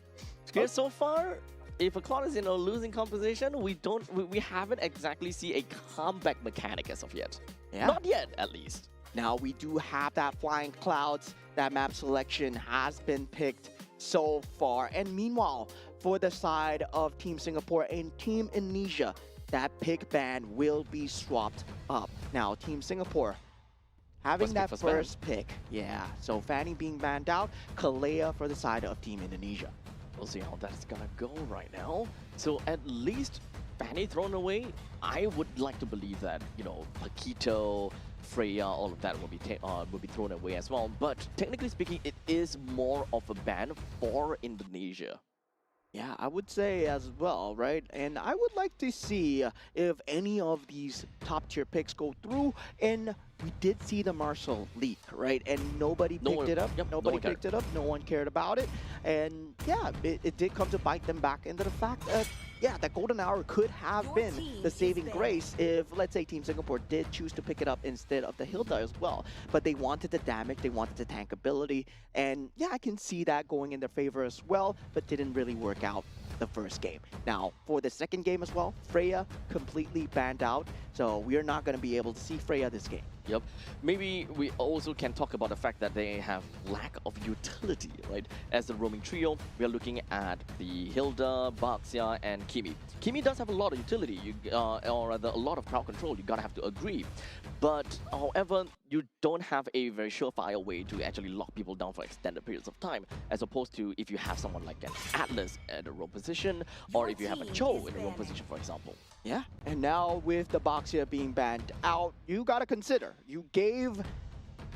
Here so far, if a Claude is in a losing composition, we haven't exactly seen a comeback mechanic as of yet. Yeah. Not yet, at least. Now we do have that Flying Clouds. That map selection has been picked so far. And meanwhile, for the side of Team Singapore and Team Indonesia, that pick ban will be swapped up. Now, Team Singapore having that first pick. Yeah, so Fanny being banned out, Kalea for the side of Team Indonesia. We'll see how that's gonna go right now. So at least Fanny thrown away, I would like to believe that, you know, Paquito, Freya, all of that will be thrown away as well. But technically speaking, it is more of a ban for Indonesia. Yeah, I would say as well, right? And I would like to see if any of these top tier picks go through. And we did see the Marshall leak, right? And nobody No picked one- it up. yep, no Nobody one cared. picked it up. No one cared about it. And yeah, it did come to bite them back into the fact that, yeah, that golden hour could have Your been team the is saving banned. grace if, let's say, Team Singapore did choose to pick it up instead of the Hilda as well. But they wanted the damage, they wanted the tank ability. And yeah, I can see that going in their favor as well, but didn't really work out the first game. Now, for the second game as well, Freya completely banned out, so we are not going to be able to see Freya this game. Yep. Maybe we also can talk about the fact that they have lack of utility, right? As the roaming trio, we are looking at the Hilda, Baxia, and Kimi. Kimi does have a lot of utility, or rather a lot of crowd control, you gotta have to agree. But however, you don't have a very surefire way to actually lock people down for extended periods of time, as opposed to if you have someone like an Atlas at a roam position, or Your if you have a team Cho is in a roam banning. position, for example. Yeah, and now with the Baxia being banned out, you got to consider, you gave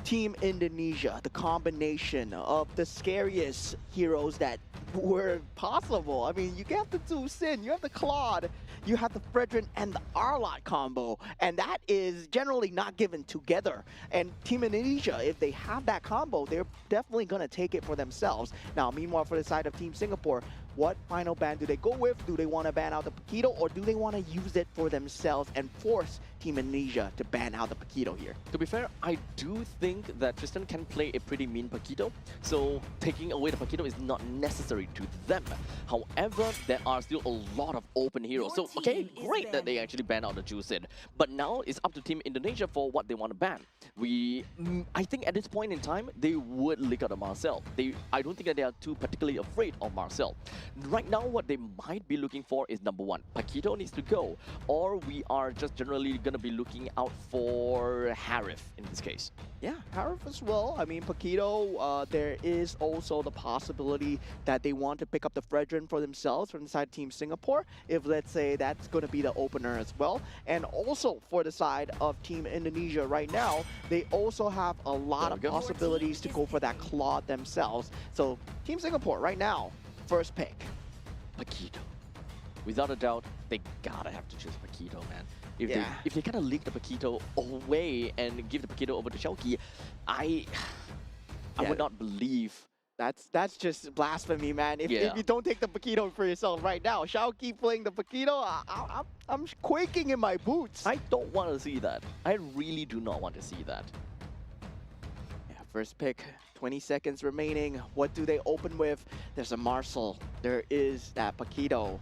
Team Indonesia the combination of the scariest heroes that were possible. I mean, you have the two Sin, you have the Claude, you have the Fredrin and the Arlot combo, and that is generally not given together. And Team Indonesia, if they have that combo, they're definitely going to take it for themselves. Now, meanwhile, for the side of Team Singapore, what final ban do they go with? Do they want to ban out the Paquito, or do they want to use it for themselves and force Team Indonesia to ban out the Paquito here? To be fair, I do think that Tristan can play a pretty mean Paquito, so taking away the Paquito is not necessary to them. However, there are still a lot of open heroes. Your So, okay, team is great that they banning. actually ban out the Juicid. But now it's up to Team Indonesia for what they want to ban. I think at this point in time, they would lick out of Marcel. I don't think that they are too particularly afraid of Marcel. Right now, what they might be looking for is number one, Paquito needs to go, or we are just generally going to be looking out for Harif in this case. Yeah, Harif as well. I mean, Paquito, there is also the possibility that they want to pick up the Fredrin for themselves from inside Team Singapore, if let's say that's going to be the opener as well. And also for the side of Team Indonesia right now, they also have a lot There of we go. possibilities to go for that Claude themselves. So Team Singapore right now, first pick. Paquito. Without a doubt, they gotta have to choose Paquito, man. Yeah. If they kind of leak the Paquito away and give the Paquito over to Shauki, I Yeah. would not believe. That's just blasphemy, man. If Yeah. you don't take the Paquito for yourself right now, Shao keep playing the Paquito, I'm quaking in my boots. I don't want to see that. I really do not want to see that. Yeah, first pick, 20 seconds remaining. What do they open with? There's a Marcel. There is that Paquito.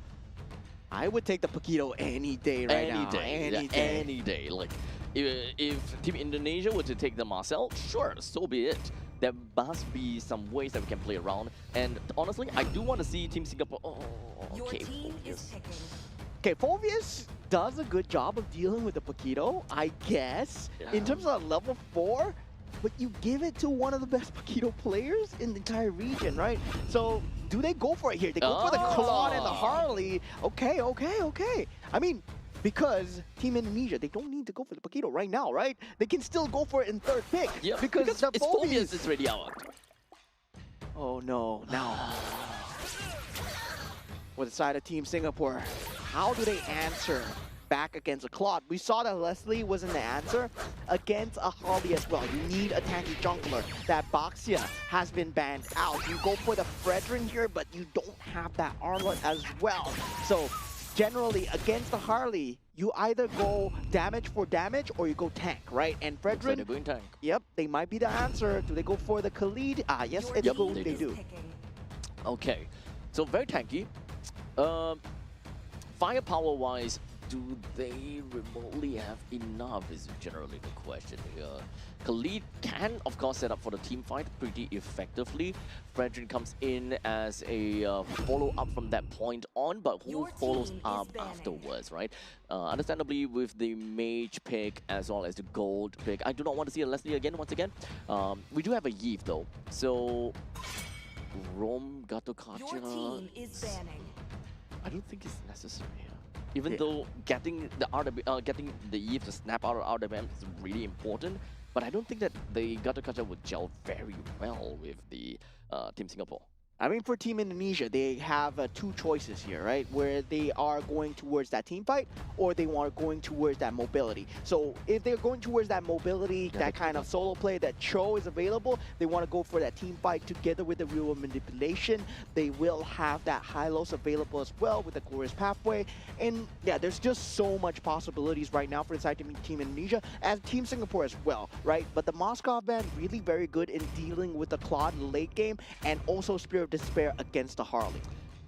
I would take the Paquito any day right now. Any day. Any day. Like, if Team Indonesia were to take the Marcel, sure, so be it. There must be some ways that we can play around. And honestly, I do want to see Team Singapore. Oh, Your okay. team is Phobius. picking. Okay, Phobius does a good job of dealing with the Paquito, I guess. In Yeah. terms of level 4, but you give it to one of the best Paquito players in the entire region, right? So, do they go for it here? They go for the Claude and the Oh. Harley. Okay. I mean, because Team Indonesia, they don't need to go for the Paquito right now, right? They can still go for it in third pick. Yeah, because the it's Phobius is ready out. Oh no, now. For the side of Team Singapore, how do they answer back against a Claude? We saw that Leslie wasn't the answer against a Holly as well. You need a tanky jungler. That Baxia has been banned out. You go for the Fredrin here, but you don't have that Arlot as well. So generally against the Harley, you either go damage for damage or you go tank, right? And So they're Fredrin, going tank. yep, they might be the answer. Do they go for the Khalid? Ah, yes, Your it's Yep, team good, they they is do. picking. Okay, so very tanky. Firepower-wise, do they remotely have enough is generally the question here. Khalid can, of course, set up for the team fight pretty effectively. Fredrin comes in as a follow-up from that point on, but who Your follows team is up banning. afterwards, right? Understandably, with the mage pick as well as the gold pick, I do not want to see a Leslie again, once again. We do have a Yves, though, so Rom, Gato Your Kacha, team is banning. I don't think it's necessary here. Even Yeah. though getting the getting the Eve to snap out of RWM is really important, but I don't think that the Gutter Cutter would gel very well with the Team Singapore. I mean, for Team Indonesia, they have two choices here, right? Where they are going towards that team fight, or they are going towards that mobility. So if they're going towards that mobility, Yeah, that they kind of solo play, that Cho is available, they want to go for that team fight together with the real manipulation. They will have that Hylos available as well with the Glorious Pathway. And yeah, there's just so much possibilities right now for inside Team Indonesia, as Team Singapore as well, right? But the Moscow band really very good in dealing with the Claude in the late game, and also Spirit of Despair against the Harley.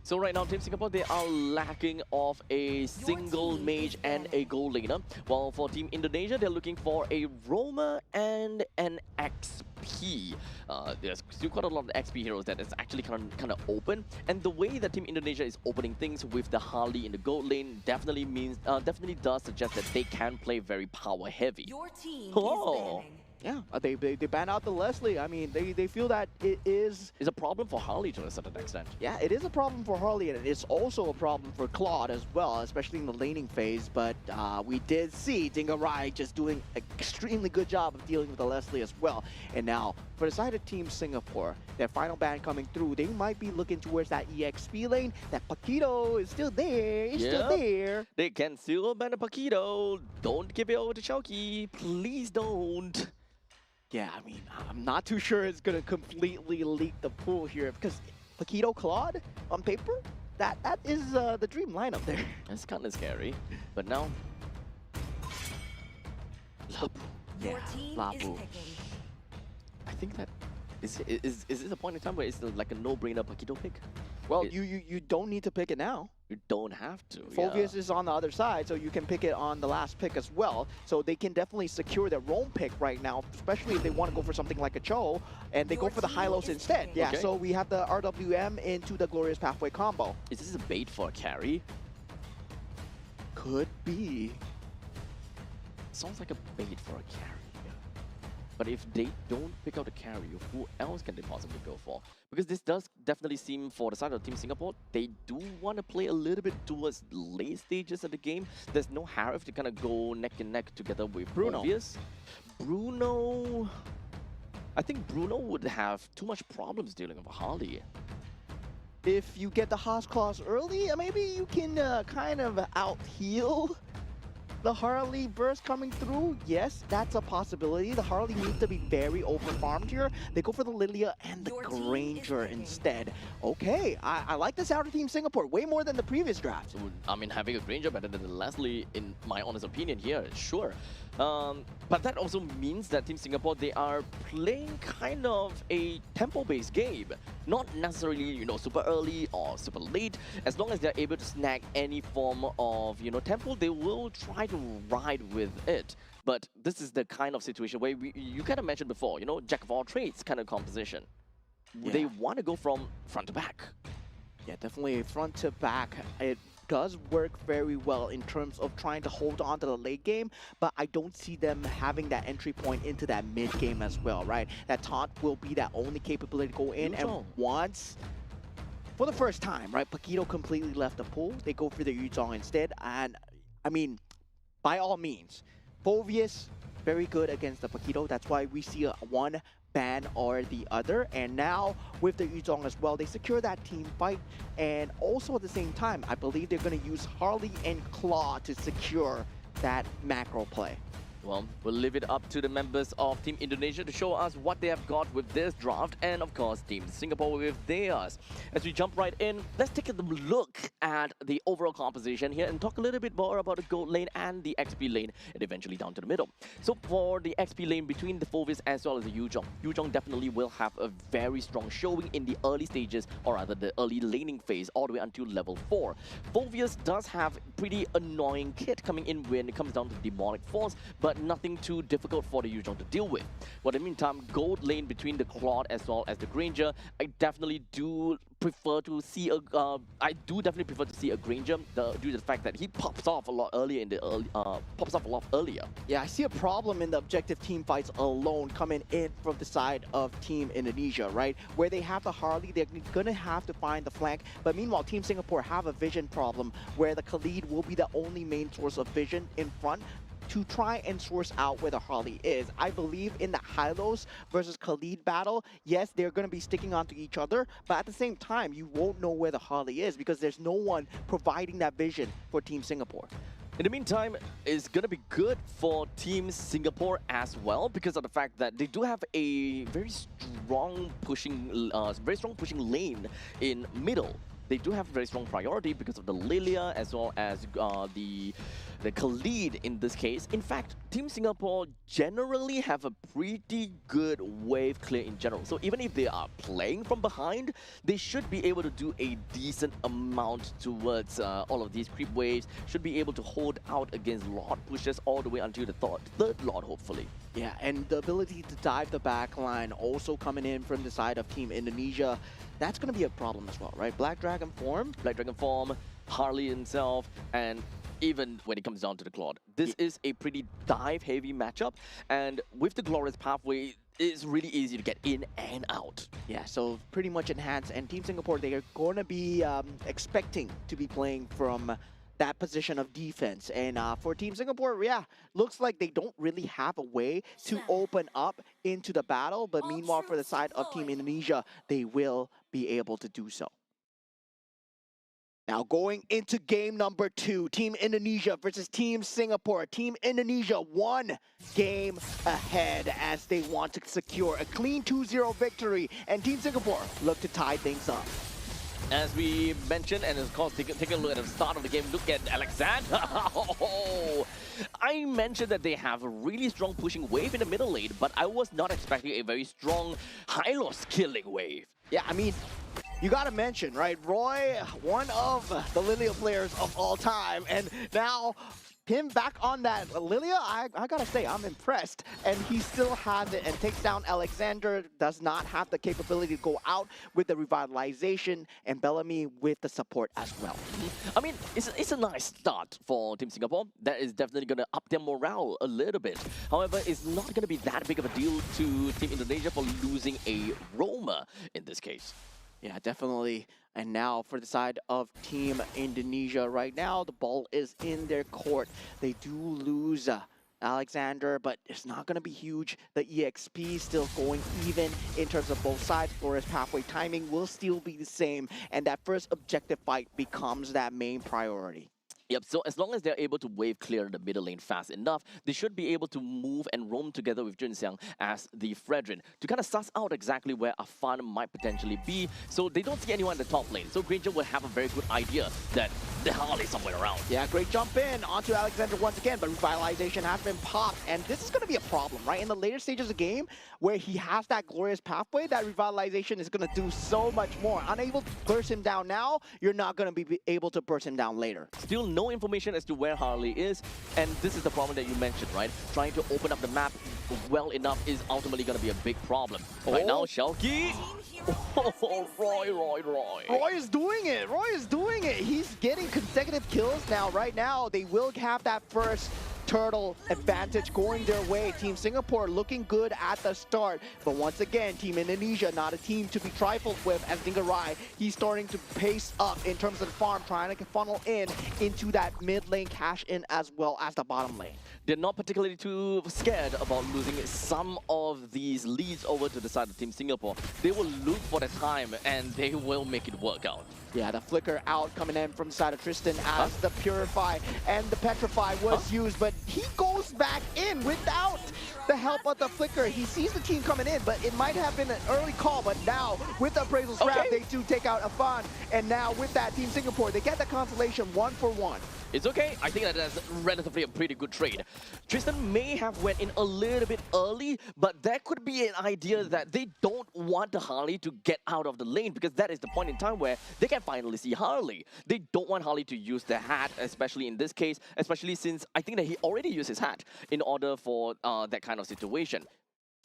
So right now, Team Singapore, they are lacking of a single team mage is and a gold laner. While for Team Indonesia, they're looking for a roamer and an XP. There's still quite a lot of XP heroes that is actually kind of open. And the way that Team Indonesia is opening things with the Harley in the gold lane definitely does suggest that they can play very power heavy. Your team Oh. is banning. Yeah, they ban out the Leslie. I mean, they feel that it is... It's a problem for Harley to a certain extent. Yeah, it is a problem for Harley, and it's also a problem for Claude as well, especially in the laning phase. But we did see Dingarai just doing an extremely good job of dealing with the Leslie as well. And now, for the side of Team Singapore, their final ban coming through, they might be looking towards that EXP lane. That Paquito is still there. He's still Yep. there. They can still ban a Paquito. Don't give it over to Chowky. Please don't. Yeah, I mean, I'm not too sure it's going to completely leak the pool here, because Paquito Claude, on paper, that is the dream lineup there. It's kind of scary. But now, Labu. Your team is Labu. picking. I think that is this a point in time where it's like a no-brainer Paquito pick? Well, It- you don't need to pick it now. You don't have to. Phoveus is on the other side, so you can pick it on the last pick as well. So they can definitely secure their roam pick right now, especially if they want to go for something like a Cho, and they go Your for the team Hylos is instead. picking. Yeah, Okay. so we have the RWM into the Glorious Pathway combo. Is this a bait for a carry? Could be. Sounds like a bait for a carry. But if they don't pick out a carry, who else can they possibly go for? Because this does definitely seem, for the side of Team Singapore, they do want to play a little bit towards late stages of the game. There's no Harif to kind of go neck and neck together with Bruno. Phoveus. Bruno... I think Bruno would have too much problems dealing with Harley. If you get the Haas clause early, maybe you can kind of out-heal the Harley burst coming through. Yes, that's a possibility. The Harley needs to be very over-farmed here. They go for the Lilia and the Your team is Granger picking. instead. Okay, I like this out of Team Singapore way more than the previous draft. So, I mean, having a Granger better than Leslie, in my honest opinion here, sure. But that also means that Team Singapore, they are playing kind of a tempo-based game. Not necessarily, you know, super early or super late. As long as they're able to snag any form of, you know, tempo, they will try to ride with it. But this is the kind of situation where you kind of mentioned before, you know, jack of all trades kind of composition. They Yeah. want to go from front to back. Yeah, definitely front to back. It does work very well in terms of trying to hold on to the late game, but I don't see them having that entry point into that mid game as well, right? That taunt will be that only capability to go in, and Yuzhong. once, for the first time, right, Paquito completely left the pool. They go for the Yuzhong instead, and I mean, by all means, Phoveus, very good against the Paquito. That's why we see one ban or the other. And now with the Yuzhong as well, they secure that team fight. And also at the same time, I believe they're going to use Harley and Claw to secure that macro play. Well, we'll leave it up to the members of Team Indonesia to show us what they have got with this draft, and of course, Team Singapore with theirs. As we jump right in, let's take a look at the overall composition here and talk a little bit more about the gold lane and the XP lane, and eventually down to the middle. So for the XP lane between the Phoveus as well as the Yuzhong, Yuzhong definitely will have a very strong showing in the early stages, or rather the early laning phase, all the way until level 4. Phoveus does have pretty annoying kit coming in when it comes down to Demonic Force, but nothing too difficult for the Yuzhong to deal with. But in the meantime, gold lane between the Claude as well as the Granger, I definitely do prefer to see a I do definitely prefer to see a Granger due to the fact that he pops off a lot earlier in the pops off a lot earlier. Yeah, I see a problem in the objective team fights alone coming in from the side of Team Indonesia, right? Where they have the Harley, they're gonna have to find the flank. But meanwhile, Team Singapore have a vision problem where the Khalid will be the only main source of vision in front to try and source out where the Harley is. I believe in the Hylos versus Khalid battle, yes, they're going to be sticking onto each other, but at the same time, you won't know where the Harley is because there's no one providing that vision for Team Singapore. In the meantime, it's going to be good for Team Singapore as well because of the fact that they do have a very strong pushing lane in middle. They do have very strong priority because of the Lilia as well as the Khalid in this case. In fact, Team Singapore generally have a pretty good wave clear in general. So even if they are playing from behind, they should be able to do a decent amount towards all of these creep waves, should be able to hold out against Lord pushes all the way until the third Lord, hopefully. Yeah, and the ability to dive the back line also coming in from the side of Team Indonesia. That's going to be a problem as well, right? Black Dragon form, Harley himself, and even when it comes down to the Claude. This is a pretty dive-heavy matchup, and with the Glorious Pathway, it's really easy to get in and out. Yeah, so pretty much enhanced. And Team Singapore, they are going to be expecting to be playing from that position of defense. And for Team Singapore, yeah, looks like they don't really have a way to open up into the battle. But meanwhile, for the side of Team Indonesia, they will be able to do so. Now going into game number 2, Team Indonesia versus Team Singapore. Team Indonesia 1 game ahead as they want to secure a clean 2-0 victory. And Team Singapore look to tie things up. As we mentioned, and of course, take a look at the start of the game. Look at Alexander. I mentioned that they have a really strong pushing wave in the middle lane, but I was not expecting a very strong Hylos killing wave. Yeah, I mean, you gotta mention, right? Roy, one of the Lilia players of all time, and now him back on that Lilia, I gotta say, I'm impressed. And he still has it and takes down Alexander, does not have the capability to go out with the revitalization, and Bellamy with the support as well. I mean, it's a nice start for Team Singapore. That is definitely gonna up their morale a little bit. However, it's not gonna be that big of a deal to Team Indonesia for losing a roamer in this case. Yeah, definitely. And now for the side of Team Indonesia right now, the ball is in their court. They do lose Alexander, but it's not going to be huge. The EXP still going even in terms of both sides. Glorious Pathway timing will still be the same, and that first objective fight becomes that main priority. Yep, so as long as they're able to wave clear the middle lane fast enough, they should be able to move and roam together with Junxiang as the Fredrin to kind of suss out exactly where Afan might potentially be, so they don't see anyone in the top lane. So Granger will have a very good idea that the Harley is somewhere around. Yeah, great jump in onto Alexander once again, but revitalization has been popped, and this is going to be a problem, right? In the later stages of the game, where he has that Glorious Pathway, that revitalization is going to do so much more. Unable to burst him down now, you're not going to be able to burst him down later. Still no information as to where Harley is, and this is the problem that you mentioned, right? Trying to open up the map well enough is ultimately going to be a big problem. Right now, Shelky. Oh, Roy. Roy is doing it. Roy is doing it. He's getting consecutive kills now. Right now, they will have that first turtle advantage going their way. Team Singapore looking good at the start, but once again, Team Indonesia not a team to be trifled with. As Dingarai, he's starting to pace up in terms of the farm, trying to funnel in into that mid lane cash in as well as the bottom lane. They're not particularly too scared about losing some of these leads over to the side of Team Singapore. They will look for the time and they will make it work out. Yeah, the flicker out coming in from the side of Tristan as the Purify and the Petrify was used, but he goes back in without the help of the flicker. He sees the team coming in, but it might have been an early call, but now with the appraisal scrap, they do take out Afan, and now with that, Team Singapore, they get the consolation 1-for-1. It's okay. I think that's relatively a pretty good trade. Tristan may have went in a little bit early, but that could be an idea that they don't want the Harley to get out of the lane, because that is the point in time where they can finally see Harley. They don't want Harley to use the hat, especially in this case, especially since I think that he already used his hat in order for that kind of situation.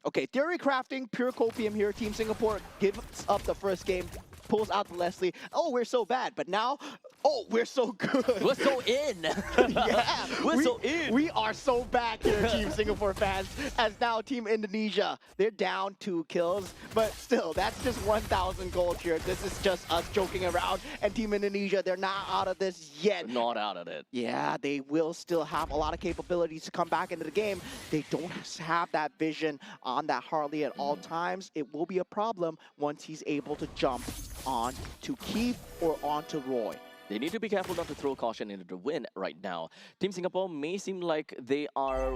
Okay, theory crafting, pure copium here. Team Singapore gives up the first game pulls out to Leslie. Oh, we're so bad, but now, oh, we're so good. We're so in. Yeah, We're so in. We are so back here, Team Singapore fans, as now Team Indonesia, they're down 2 kills, but still, that's just 1,000 gold here. This is just us joking around, and Team Indonesia, they're not out of this yet. Not out of it. Yeah, they will still have a lot of capabilities to come back into the game. They don't have that vision on that Harley at all times. It will be a problem once he's able to jump on to Keith or onto Roy. They need to be careful not to throw caution into the wind right now. Team Singapore may seem like they are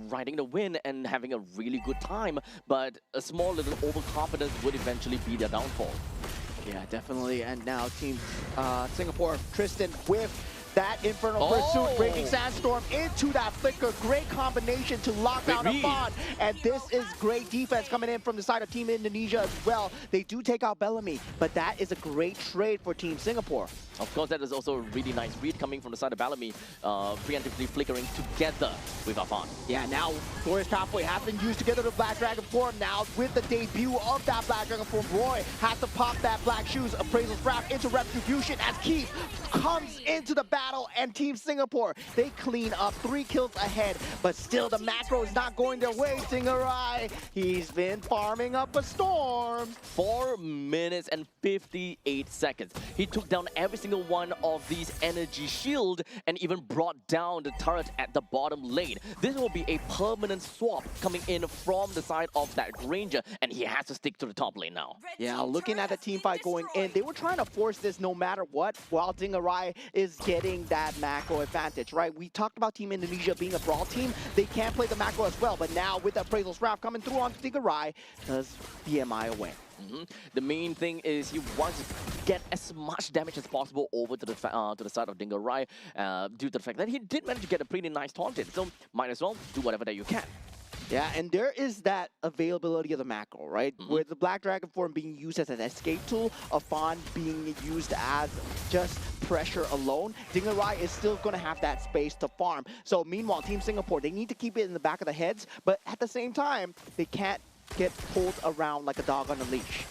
riding the wind and having a really good time, but a small little overconfidence would eventually be their downfall. Yeah, definitely. And now Team Singapore, Tristan with that Infernal Pursuit, Breaking Sandstorm into that Flicker. Great combination to lock down a Fawn. And this is great defense coming in from the side of Team Indonesia as well. They do take out Bellamy, but that is a great trade for Team Singapore. Of course, that is also a really nice read coming from the side of Bellamy, preemptively flickering together with Afan. Yeah, now Glorious Pathway has been used together with Black Dragon form. Now with the debut of that Black Dragon form, Roy has to pop that Black Shoes Appraisal Scrap into Retribution as Keith comes into the battle, and Team Singapore, they clean up 3 kills ahead, but still the macro is not going their way. Singarai, he's been farming up a storm. 4 minutes and 58 seconds. He took down every single one of these energy shield and even brought down the turret at the bottom lane. This will be a permanent swap coming in from the side of that Granger, and he has to stick to the top lane now. Yeah, looking at the team fight going in, they were trying to force this no matter what, while Singarai is getting that macro advantage, right? We talked about Team Indonesia being a brawl team. They can play the macro as well, but now with the Appraisal Scrap coming through on Singarai, does BMI away. The main thing is he wants to get as much damage as possible over to the side of Dingarai due to the fact that he did manage to get a pretty nice taunt in, so might as well do whatever that you can. Yeah, and there is that availability of the macro, right? With the Black Dragon form being used as an escape tool, Afan being used as just pressure alone, Dingarai is still going to have that space to farm. So meanwhile, Team Singapore, they need to keep it in the back of the heads, but at the same time, they can't get pulled around like a dog on a leash.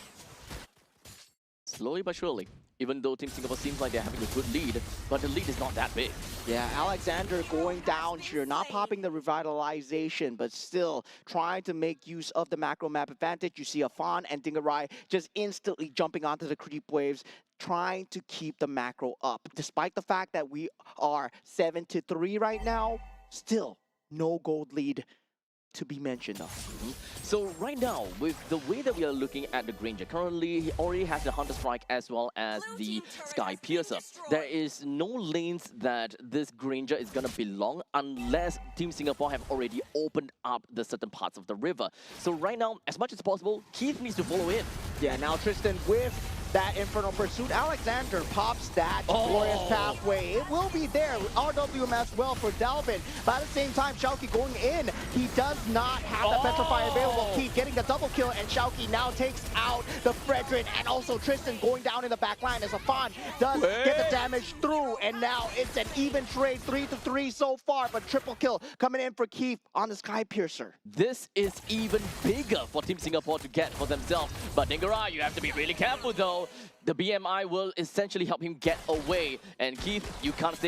Slowly but surely, even though Team Singapore seems like they're having a good lead, but the lead is not that big. Yeah, Alexander going down here, not popping the revitalization, but still trying to make use of the macro map advantage. You see Afan and Dingarai just instantly jumping onto the creep waves, trying to keep the macro up. Despite the fact that we are 7-3 right now, still no gold lead to be mentioned of. So right now, with the way that we are looking at the Granger, currently he already has the Hunter Strike as well as the Sky Piercer. There is no lanes that this Granger is gonna belong unless Team Singapore have already opened up the certain parts of the river. So right now, as much as possible, Keith needs to follow in. Yeah, now Tristan with that Infernal Pursuit. Alexander pops that Glorious Pathway. It will be there. RWM as well for Delvin. But at the same time, Shauki going in. He does not have the Petrify available. Keith getting the double kill, and Shauki now takes out the Fredrin, and also Tristan going down in the back line as Afan does get the damage through. And now it's an even trade, 3-3 so far, but triple kill coming in for Keith on the Sky Piercer. This is even bigger for Team Singapore to get for themselves. But Dingarai, you have to be really careful though. The BMI will essentially help him get away. And Keith, you can't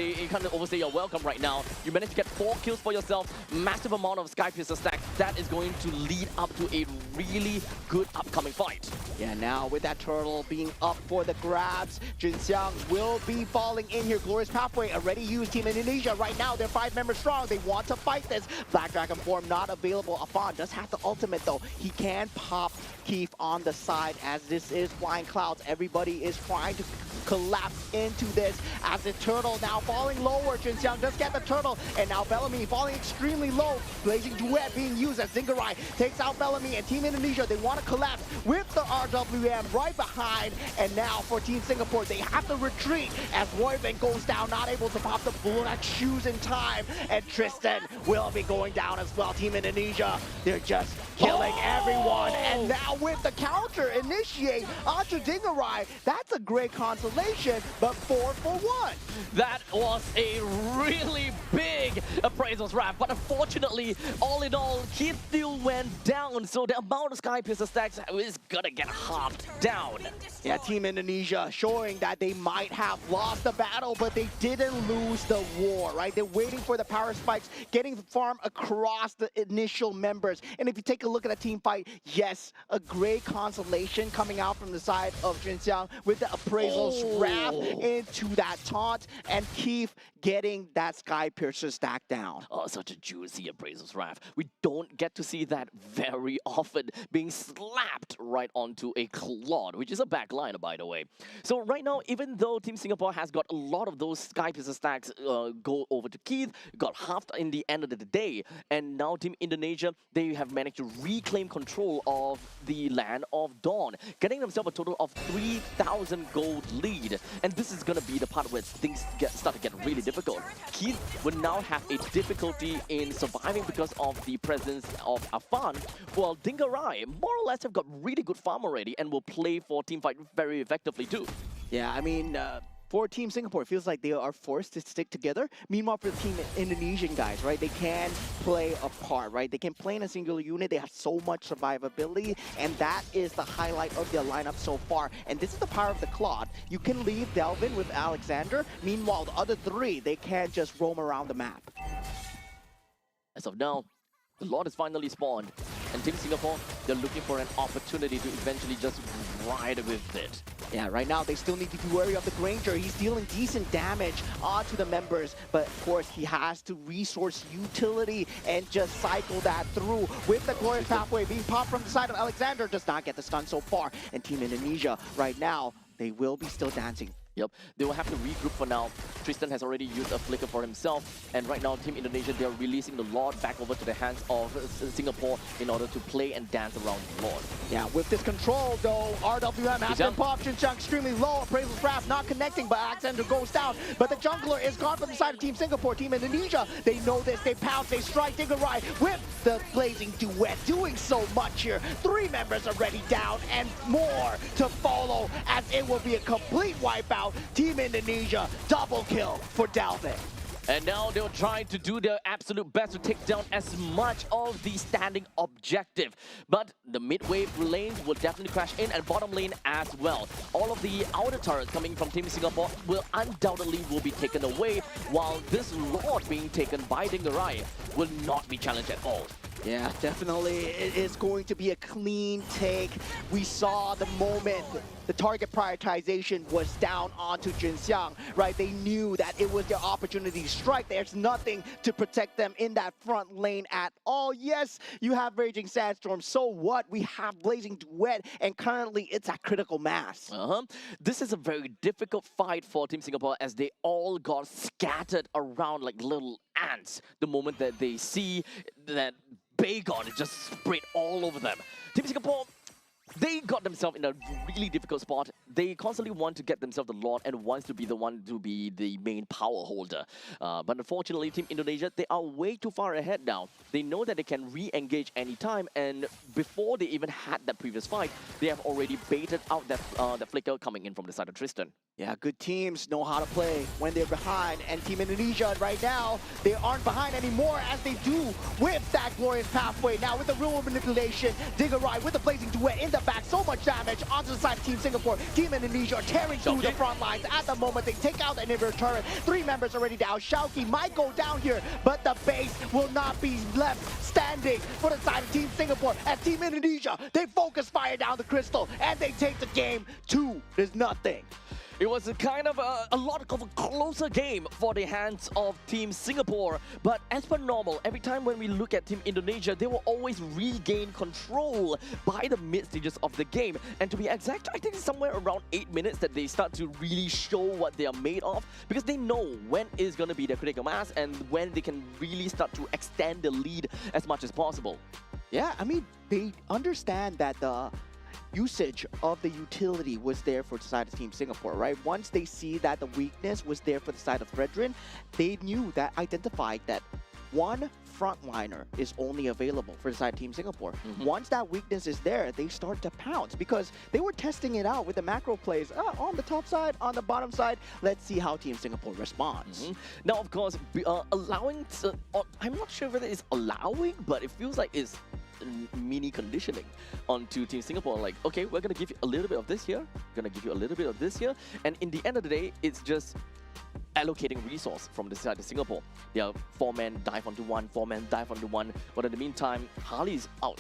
overstay your welcome right now. You managed to get 4 kills for yourself, massive amount of Sky Piercer stacks. That is going to lead up to a really good upcoming fight. Yeah, now with that turtle being up for the grabs, Jin Xiang will be falling in here. Glorious Pathway already used. Team Indonesia right now, they're 5 members strong. They want to fight this. Black Dragon form not available. Afan does have the ultimate though. He can pop Keith on the side as this is Flying Clouds. Everybody is trying to collapse into this as the turtle now falling lower. Jin Xiang does get the turtle, and now Bellamy falling extremely low. Blazing Duet being used as Zingarai takes out Bellamy, and Team Indonesia, they want to collapse with the RWM right behind. And now for Team Singapore, they have to retreat as Royven goes down, not able to pop the Black Shoes in time, and Tristan will be going down as well. Team Indonesia, they're just killing everyone, and now with the counter initiate onto Dingarai, that's a great consolation, but 4 for 1. That was a really big appraisals wrap, but unfortunately, all in all, Keith still went down, so the amount of Sky Piercer stacks is gonna get halved down. Yeah, Team Indonesia showing that they might have lost the battle, but they didn't lose the war, right? They're waiting for the power spikes, getting the farm across the initial members. And if you take a look at that team fight, yes, a great consolation coming out from the side of Jinxiang with the appraisals wrap into that taunt, and Keith getting that Sky Piercer stack down. Oh, such a juicy appraisals wrap. We don't get to see that very often, being slapped right onto a Claude, which is a backliner, by the way. So right now, even though Team Singapore has got a lot of those Sky Piercer stacks go over to Keith, got halved in the end of the day, and now Team Indonesia, they have managed to reclaim control of the land of Dawn, getting themselves a total of 3,000 gold lead. And this is going to be the part where things start to get really difficult. Keith will now have a difficulty in surviving because of the presence of Afan, while Dingarai more or less have got really good farm already and will play for teamfight very effectively too. Yeah, I mean, for Team Singapore, it feels like they are forced to stick together. Meanwhile, for the Team Indonesian guys, right, they can play apart, right? They can play in a singular unit. They have so much survivability, and that is the highlight of their lineup so far. And this is the power of the Claude. You can leave Delvin with Alexander. Meanwhile, the other three, they can just roam around the map. As of now, the Lord is finally spawned, and Team Singapore, they're looking for an opportunity to eventually just ride with it. Yeah, right now they still need to be wary of the Granger. He's dealing decent damage onto the members, but of course he has to resource utility and just cycle that through. With the Glorious Pathway being popped from the side of Alexander, does not get the stun so far. And Team Indonesia, right now, they will be still dancing. Yep, they will have to regroup for now. Tristan has already used a flicker for himself, and right now Team Indonesia, they are releasing the Lord back over to the hands of Singapore in order to play and dance around the Lord. Yeah, with this control though, RWM has been popped. Jinxiang extremely low, appraisal craft not connecting, but Alexander goes down. But the jungler is gone from the side of Team Singapore. Team Indonesia, they know this, they pounce, they strike. Dingarai with the blazing duet, doing so much here. 3 members already down, and more to follow, as it will be a complete wipeout. Team Indonesia, double kill for Delvin. And now they'll try to do their absolute best to take down as much of the standing objective. But the mid-wave lanes will definitely crash in, and bottom lane as well. All of the outer turrets coming from Team Singapore will undoubtedly be taken away, while this Lord being taken by Dingarai will not be challenged at all. Yeah, definitely. It is going to be a clean take. We saw the moment the target prioritization was down onto Jinxiang, right? They knew that it was their opportunity to strike. There's nothing to protect them in that front lane at all. Yes, you have Raging Sandstorm. So what? We have Blazing Duet, and currently it's at critical mass. This is a very difficult fight for Team Singapore, as they all got scattered around like little ants the moment that they see that Bagon is just sprayed all over them. Team Singapore, they got themselves in a really difficult spot. They constantly want to get themselves the Lord and wants to be the one to be the main power holder. But unfortunately, Team Indonesia, they are way too far ahead now. They know that they can re-engage anytime, and before they even had that previous fight, they have already baited out that flicker coming in from the side of Tristan. Yeah, good teams know how to play when they're behind, and Team Indonesia right now, they aren't behind anymore as they do with that Glorious Pathway. Now with the real manipulation, Dingarai with the Blazing Duet in the back, so much damage onto the side of Team Singapore. Team Indonesia are tearing through the front lines. At the moment, they take out the inhibitor turret. 3 members already down. Shauki might go down here, but the base will not be left standing for the side of Team Singapore. As Team Indonesia, they focus fire down the crystal, and they take the game 2-0. It was a kind of a lot of a closer game for the hands of Team Singapore. But as per normal, every time when we look at Team Indonesia, they will always regain control by the mid stages of the game. And to be exact, I think it's somewhere around 8 minutes that they start to really show what they are made of, because they know when is going to be the critical mass and when they can really start to extend the lead as much as possible. Yeah, I mean, they understand that the usage of the utility was there for the side of Team Singapore, right? Once they see that the weakness was there for the side of Fredrin, they knew that, identified that one frontliner is only available for the side of Team Singapore. Mhm. Once that weakness is there, they start to pounce because they were testing it out with the macro plays on the top side, on the bottom side. Let's see how Team Singapore responds. Now, of course, allowing, I'm not sure whether it's allowing, but it feels like it's mini conditioning onto Team Singapore. Like, okay, we're going to give you a little bit of this here, going to give you a little bit of this here, and in the end of the day, it's just allocating resource from the side of Singapore. There are 4-man dive onto one, 4-man dive onto one, but in the meantime, Harley's out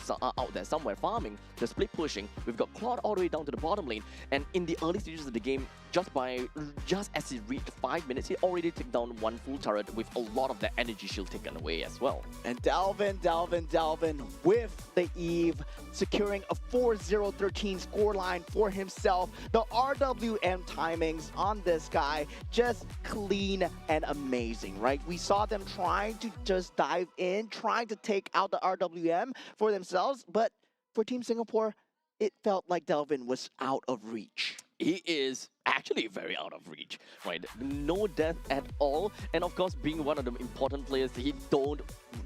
there somewhere farming, they're split pushing. We've got Claude all the way down to the bottom lane, and in the early stages of the game, just as he reached 5 minutes, he already took down one full turret with a lot of that energy shield taken away as well. And Dalvin with the Eve, securing a 4-0-13 scoreline for himself. The RWM timings on this guy, just clean and amazing, right? We saw them trying to just dive in, trying to take out the RWM for themselves, but for Team Singapore, it felt like Delvin was out of reach. He is actually very out of reach, right? No death at all, and of course, being one of the important players, he don't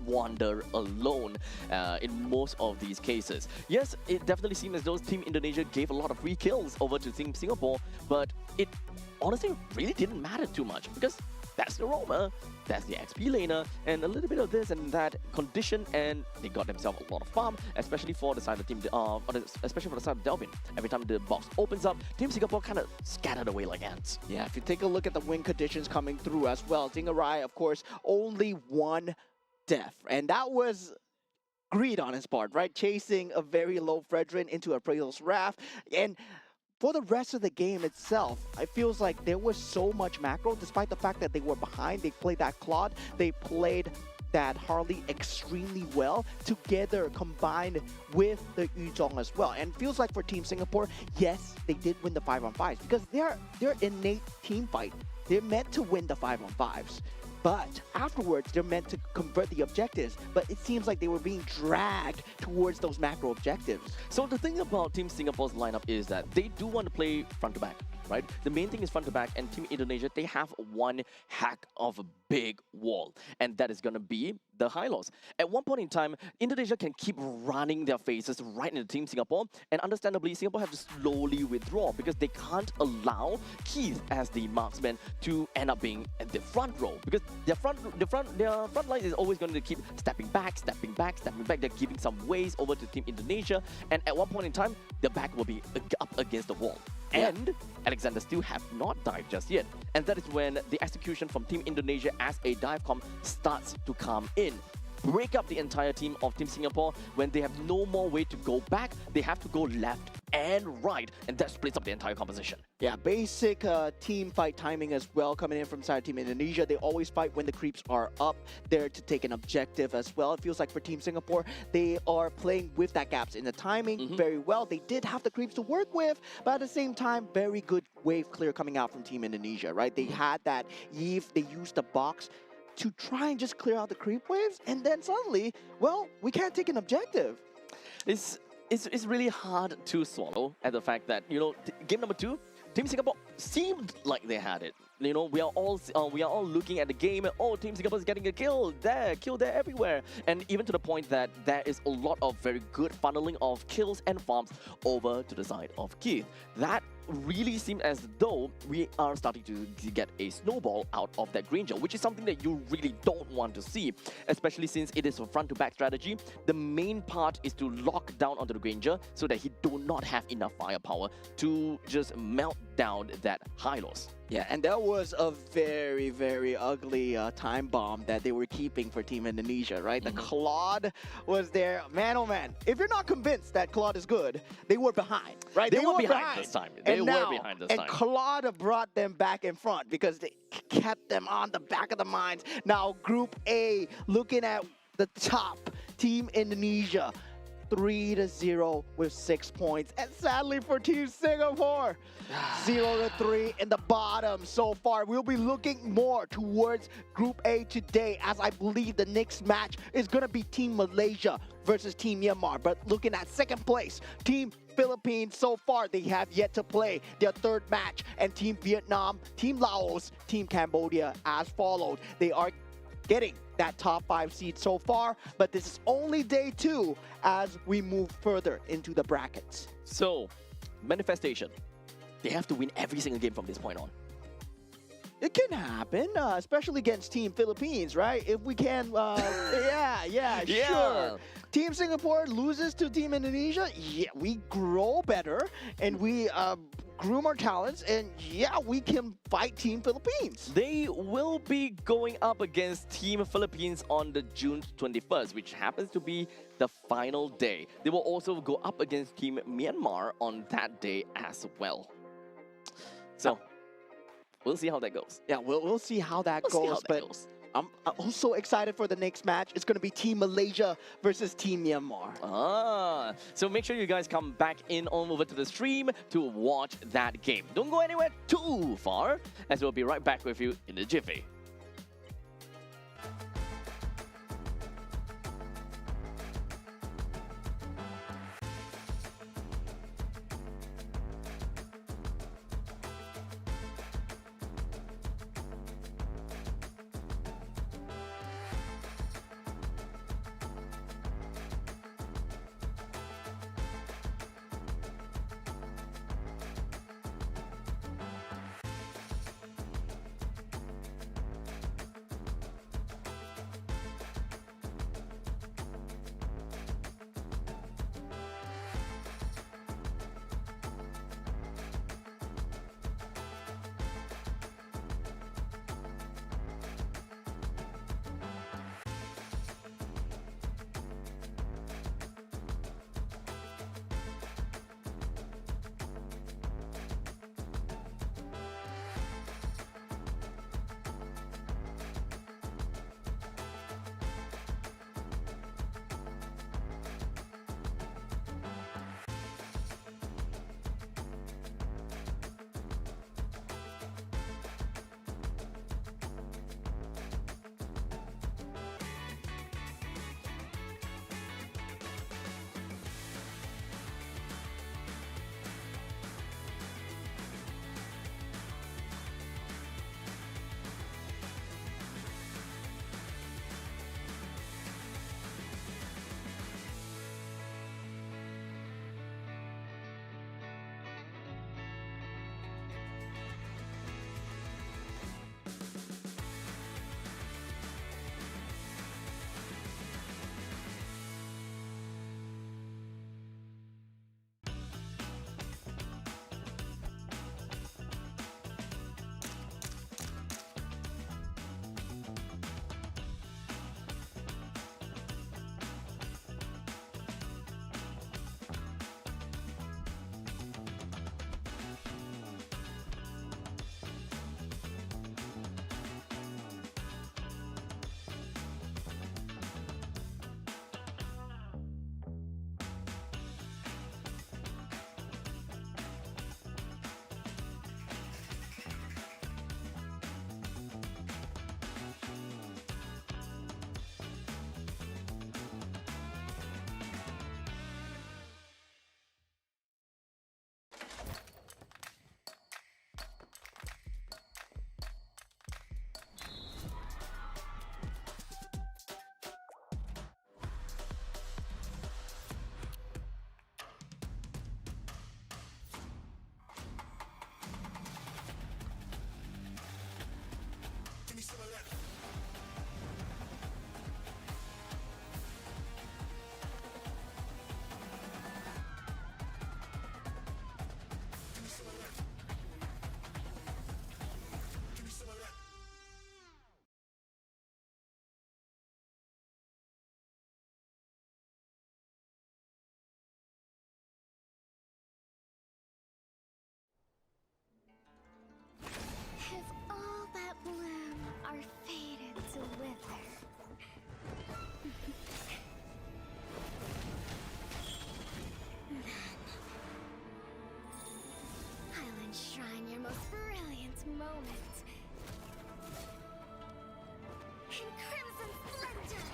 wander alone in most of these cases. Yes, it definitely seems as though Team Indonesia gave a lot of free kills over to Team Singapore, but it honestly really didn't matter too much because that's the roamer, that's the XP laner, and a little bit of this and that condition, and they got themselves a lot of farm, especially for the side of Team, especially for the side of Delvin. Every time the box opens up, Team Singapore kind of scattered away like ants. Yeah, if you take a look at the win conditions coming through as well, Zingarai, of course, only one death, and that was greed on his part, right? Chasing a very low Fredrin into Appraisal's Wrath, and for the rest of the game itself, it feels like there was so much macro, despite the fact that they were behind. They played that Claude, they played that Harley extremely well, together combined with the Yuzhong as well. And feels like for Team Singapore, yes, they did win the 5-on-5s because they're innate team fight. They're meant to win the 5-on-5s. But afterwards, they're meant to convert the objectives. But it seems like they were being dragged towards those macro objectives. So the thing about Team Singapore's lineup is that they do want to play front to back, right? The main thing is front to back, and Team Indonesia, they have one hack of a big wall, and that is going to be the Hylos. At one point in time, Indonesia can keep running their faces right into Team Singapore, and understandably, Singapore have to slowly withdraw because they can't allow Keith as the marksman to end up being at the front row because their front line is always going to keep stepping back. They're giving some ways over to Team Indonesia, and at one point in time, the back will be up against the wall. And Alexander still have not died just yet. And that is when the execution from Team Indonesia as a dive comp starts to come in. Break up the entire team of Team Singapore. When they have no more way to go back, they have to go left and right, and that splits up the entire composition. Yeah, basic team fight timing as well coming in from side Team Indonesia. They always fight when the creeps are up there to take an objective as well. It feels like for Team Singapore, they are playing with that gaps in the timing very well. They did have the creeps to work with, but at the same time, very good wave clear coming out from Team Indonesia, right? They had that Eve, they used the box to try and just clear out the creep waves, and then suddenly, well, we can't take an objective. It's really hard to swallow at the fact that, you know, game number 2, Team Singapore seemed like they had it. You know, we are all looking at the game. Oh, Team Singapore is getting a kill there, everywhere, and even to the point that there is a lot of very good funneling of kills and farms over to the side of Keith. That really seemed as though we are starting to get a snowball out of that Granger, which is something that you really don't want to see, especially since it is a front-to-back strategy. The main part is to lock down onto the Granger so that he do not have enough firepower to just melt down that Hylos. Yeah, and that was a very, very ugly time bomb that they were keeping for Team Indonesia, right? The Claude was there. Man, oh man, if you're not convinced that Claude is good, they were behind, right? They were behind this time. They were behind this time. And Claude brought them back in front because they kept them on the back of the mines. Now, Group A, looking at the top, Team Indonesia, 3-0 with 6 points. And sadly for Team Singapore, 0-3 in the bottom so far. We'll be looking more towards Group A today, as I believe the next match is going to be Team Malaysia versus Team Myanmar. But looking at second place, Team Philippines, so far they have yet to play their third match. And Team Vietnam, Team Laos, Team Cambodia as followed. They are getting that top 5 seed so far, but this is only day 2 as we move further into the brackets. So, manifestation. They have to win every single game from this point on. It can happen, especially against Team Philippines, right? If we can, yeah, sure. Team Singapore loses to Team Indonesia, yeah, we grow better and we groom our talents, and yeah, we can fight Team Philippines. They will be going up against Team Philippines on the June 21st, which happens to be the final day. They will also go up against Team Myanmar on that day as well. So, we'll see how that goes. Yeah, we'll see how that We'll see goes, how that but goes. I'm also excited for the next match. It's going to be Team Malaysia versus Team Myanmar. So make sure you guys come back in on over to the stream to watch that game. Don't go anywhere too far, as we'll be right back with you in a jiffy. If all that bloom are faded to wither, then I'll enshrine your most brilliant moment in crimson splendor.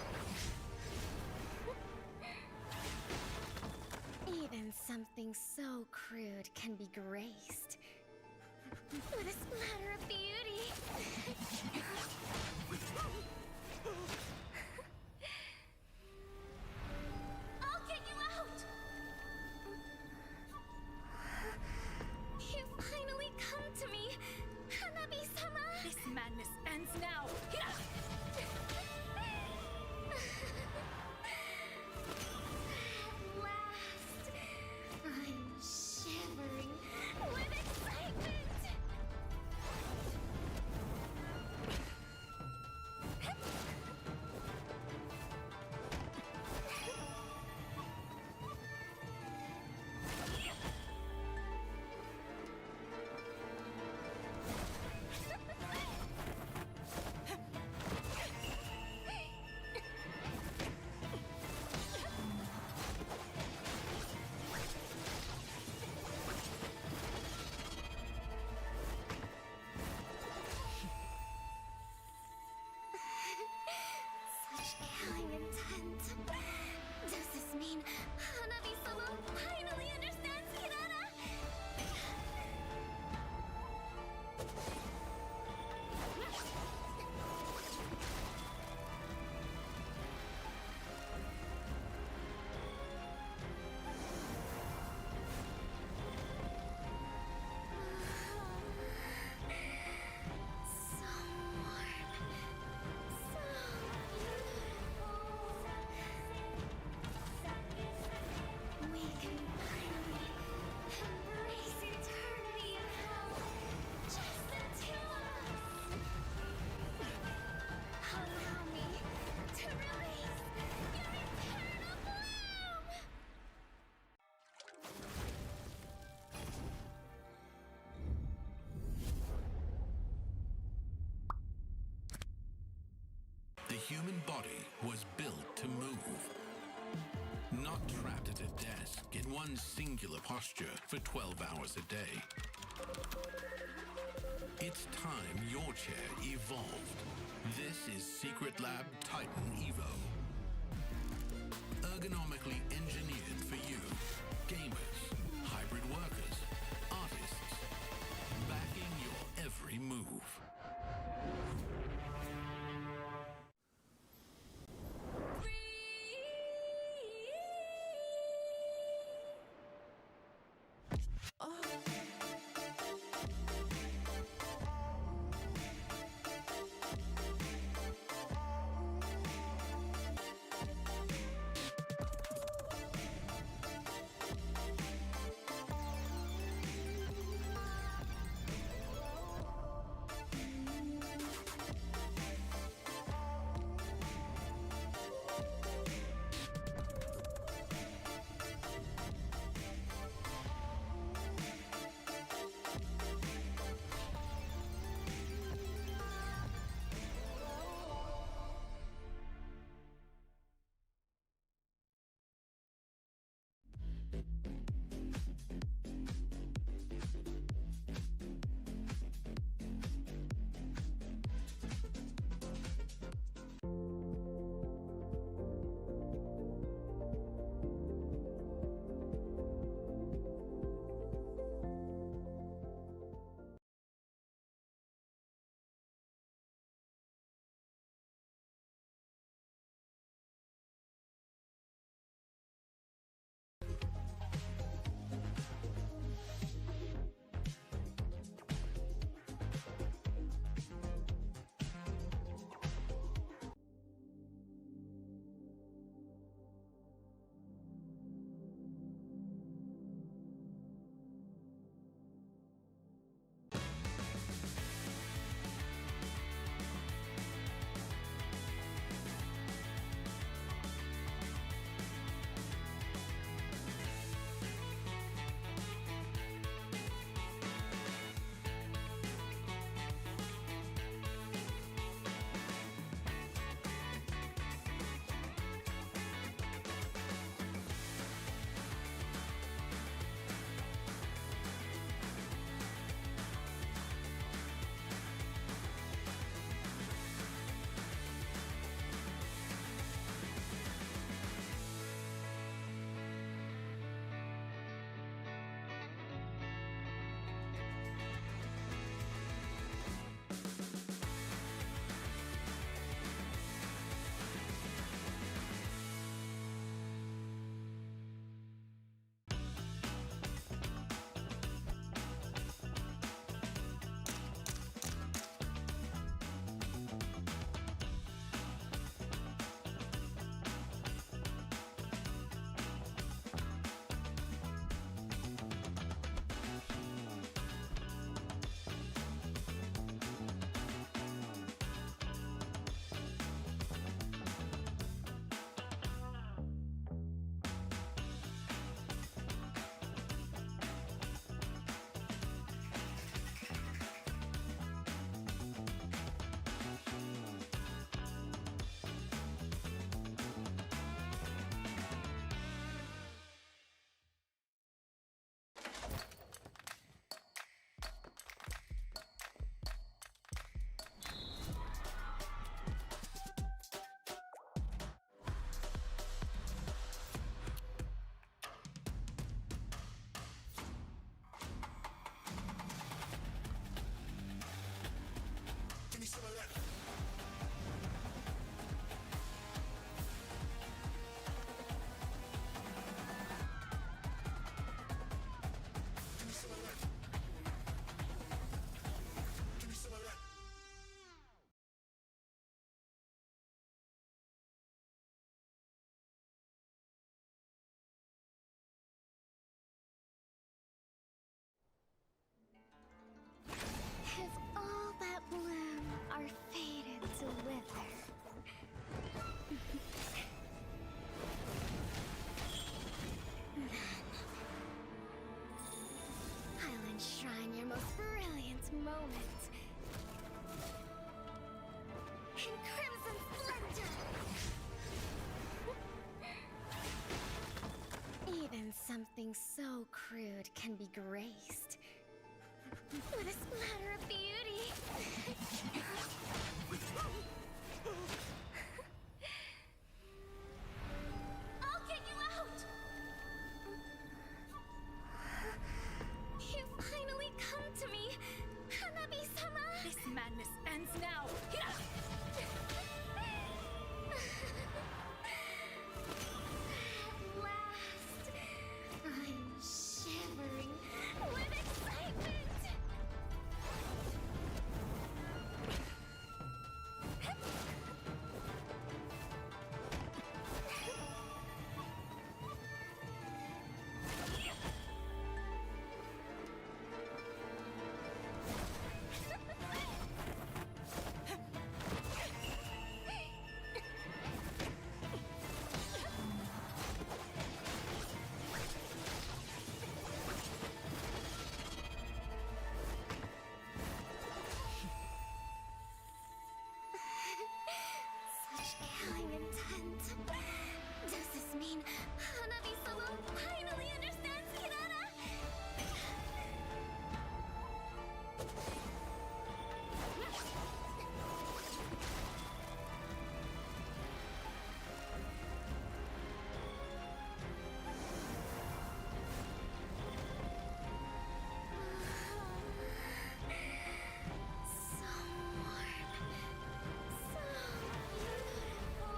Even something so crude can be graced with a splatter of beauty. Does this mean Hanabi-sama finally understands Kirara? So warm. So beautiful. We can finally embrace eternity in hell. Just the two of us. Allow me to release your eternal bloom. The human body was built to move. Not trapped at a desk in one singular posture for 12 hours a day. It's time your chair evolved. This is Secret Lab Titan Evo. Ergonomically engineered for you, gamers, hybrid workers, artists, backing your every move. so crude can be graced with a splatter of beauty. I'll get you out! You finally come to me, Hanabi-sama! This madness ends now! At last, I'm shivering with excitement! Such killing intent. Does this mean Hanabi-sama finally understands Kirara? So warm. So beautiful.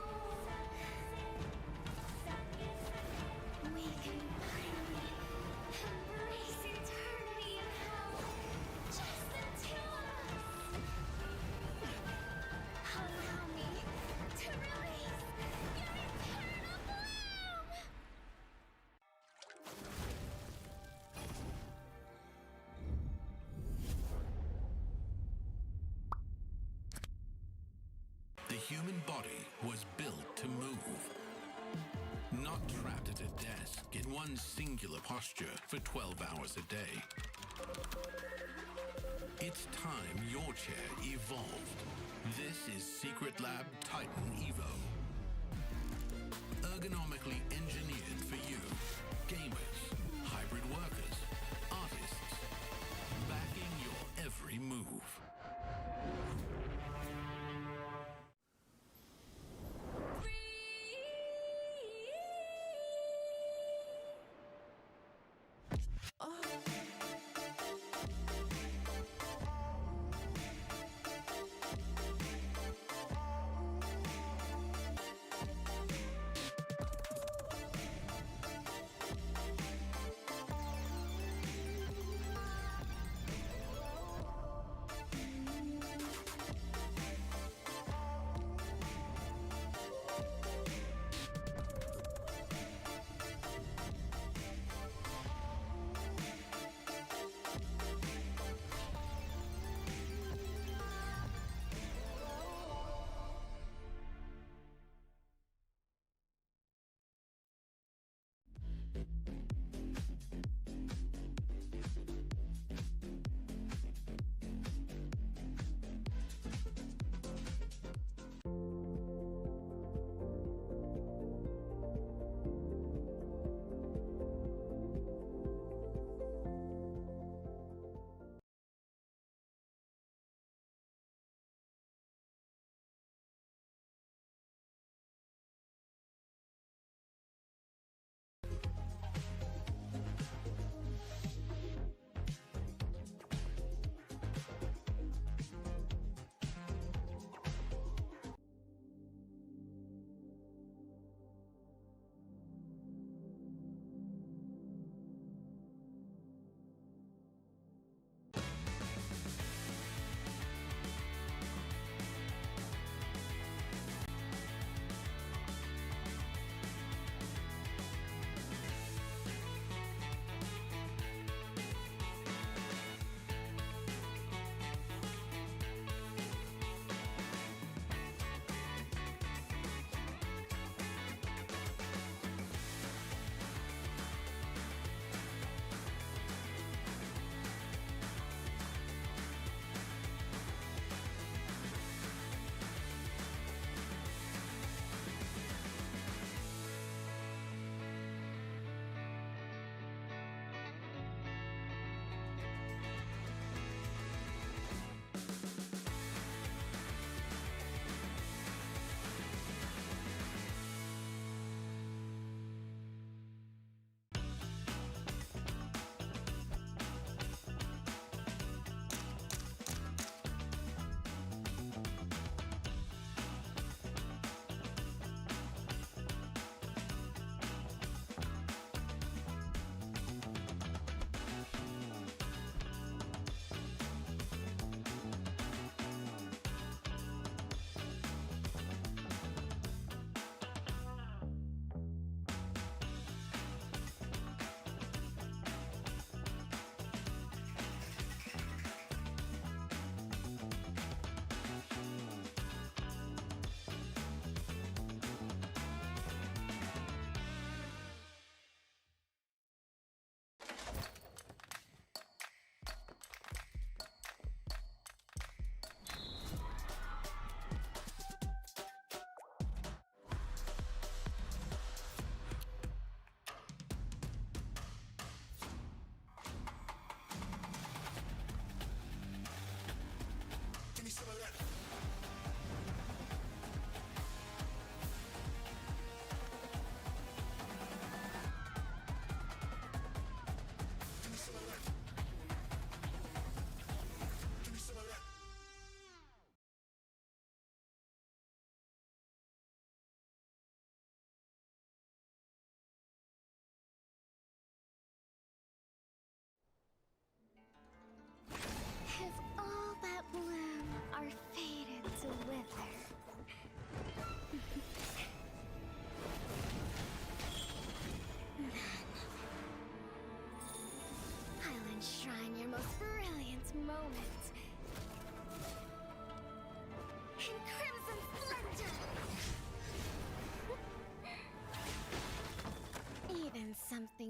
We can finally embrace eternity in hell. Just the two of us. Allow me to release your eternal bloom. The human body was built to move. Not trapped at a desk in one singular posture for 12 hours a day. It's time your chair evolved. This is Secret Lab Titan Evo. Ergonomically engineered for you, gamers, hybrid workers, artists, backing your every move.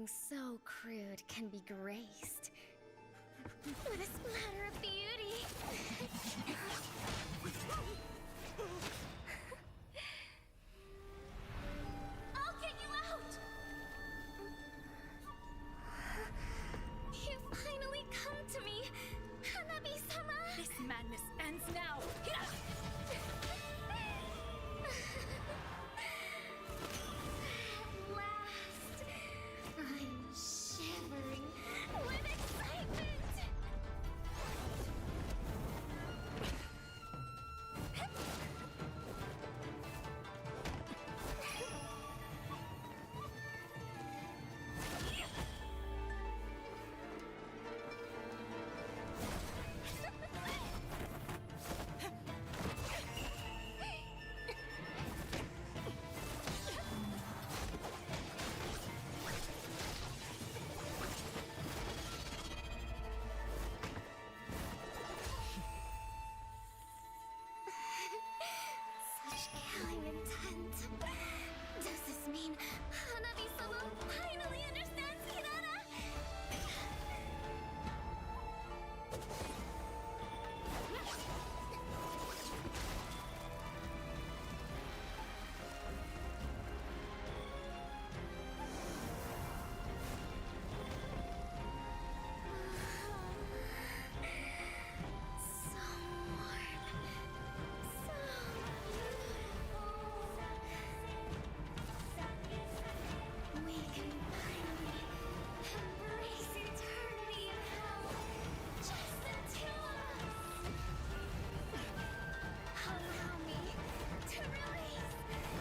Something so crude can be graced with a splatter of beauty. I'll get you out! You finally come to me, Hanabi-sama! This madness ends now. At last, I'm shivering with excitement! Such killing intent. Does this mean Hanabi-sama finally understands Hinata? So warm. So beautiful. We can finally embrace eternity in hell. Just the two of us. Allow me to release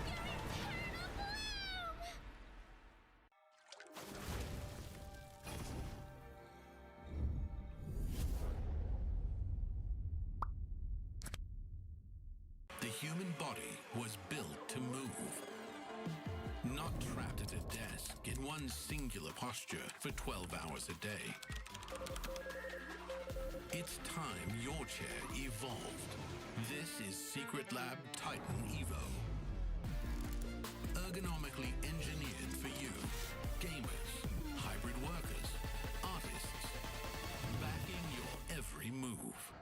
your eternal bloom. The human body was built to move. Not trapped at a desk in one singular posture for 12 hours a day. It's time your chair evolved. This is Secret Lab Titan Evo. Ergonomically engineered for you, gamers, hybrid workers, artists, backing your every move.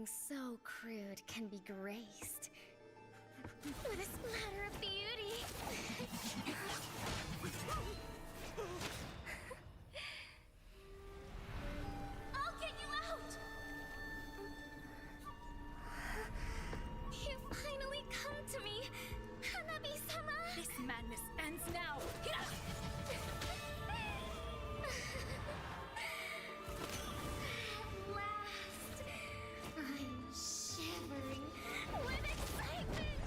Something so crude can be graced with a splatter of beauty. I'll get you out! You finally come to me, Hanabi-sama! This madness ends now. At last, I'm shivering with excitement!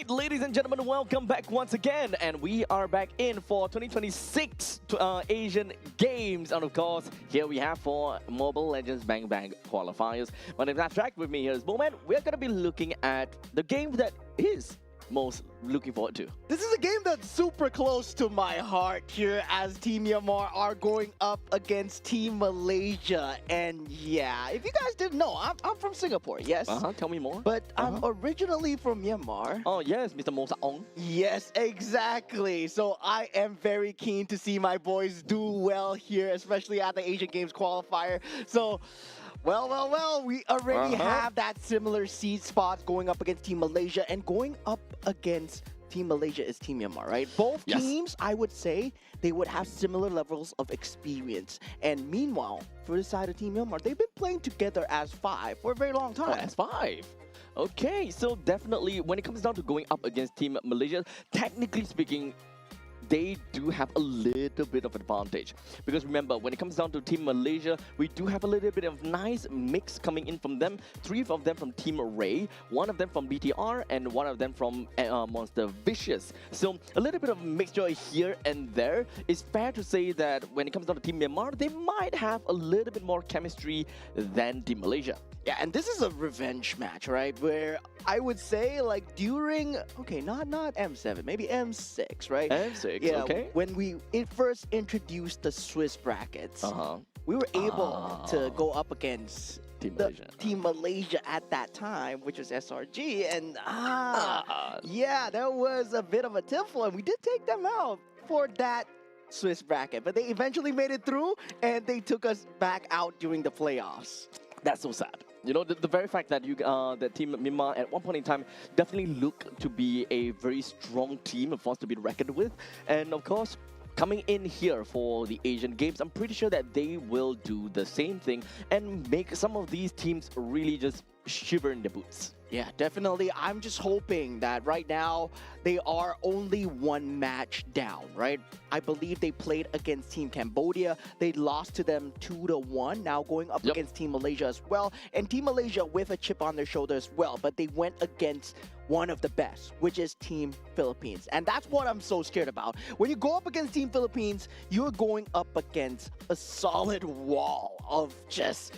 right, ladies and gentlemen, welcome back once again. And we are back in for 2026 Asian Games. And of course, here we have for Mobile Legends Bang Bang Qualifiers. My name is Abstract. With me here is Bowman. We're going to be looking at the game that is most looking forward to. This is a game that's super close to my heart here as Team Myanmar are going up against Team Malaysia. And yeah, if you guys didn't know, I'm from Singapore, yes? Tell me more. But I'm originally from Myanmar. Oh, yes, Mr. Mosa Ong. Yes, exactly. So I am very keen to see my boys do well here, especially at the Asian Games qualifier. So, well, we already have that similar seed spots going up against Team Malaysia, and going up against Team Malaysia is Team Myanmar, right? Both teams, I would say, they would have similar levels of experience. And meanwhile, for the side of Team Myanmar, they've been playing together as five for a very long time. As five. Okay, so definitely when it comes down to going up against Team Malaysia, technically speaking, they do have a little bit of advantage. Because remember, when it comes down to Team Malaysia, we do have a little bit of nice mix coming in from them. 3 of them from Team Ray, 1 of them from BTR, and 1 of them from Monster Vicious. So a little bit of mixture here and there. It's fair to say that when it comes down to Team Myanmar, they might have a little bit more chemistry than Team Malaysia. Yeah, and this is a revenge match, right? Where I would say, like, during, okay, not M7, maybe M6, right? M6, yeah, okay. When we first introduced the Swiss brackets, we were able to go up against Team Malaysia at that time, which was SRG, and yeah, that was a bit of a tiffle, and we did take them out for that Swiss bracket, but they eventually made it through, and they took us back out during the playoffs. That's so sad. You know, the very fact that that Team Myanmar at one point in time definitely looked to be a very strong team, a force to be reckoned with. And of course, coming in here for the Asian Games, I'm pretty sure that they will do the same thing and make some of these teams really just shiver in their boots. Yeah, definitely. I'm just hoping that right now they are only 1 match down, right? I believe they played against Team Cambodia. They lost to them 2-1, now going up against Team Malaysia as well. And Team Malaysia with a chip on their shoulder as well, but they went against one of the best, which is Team Philippines. And that's what I'm so scared about. When you go up against Team Philippines, you're going up against a solid wall of just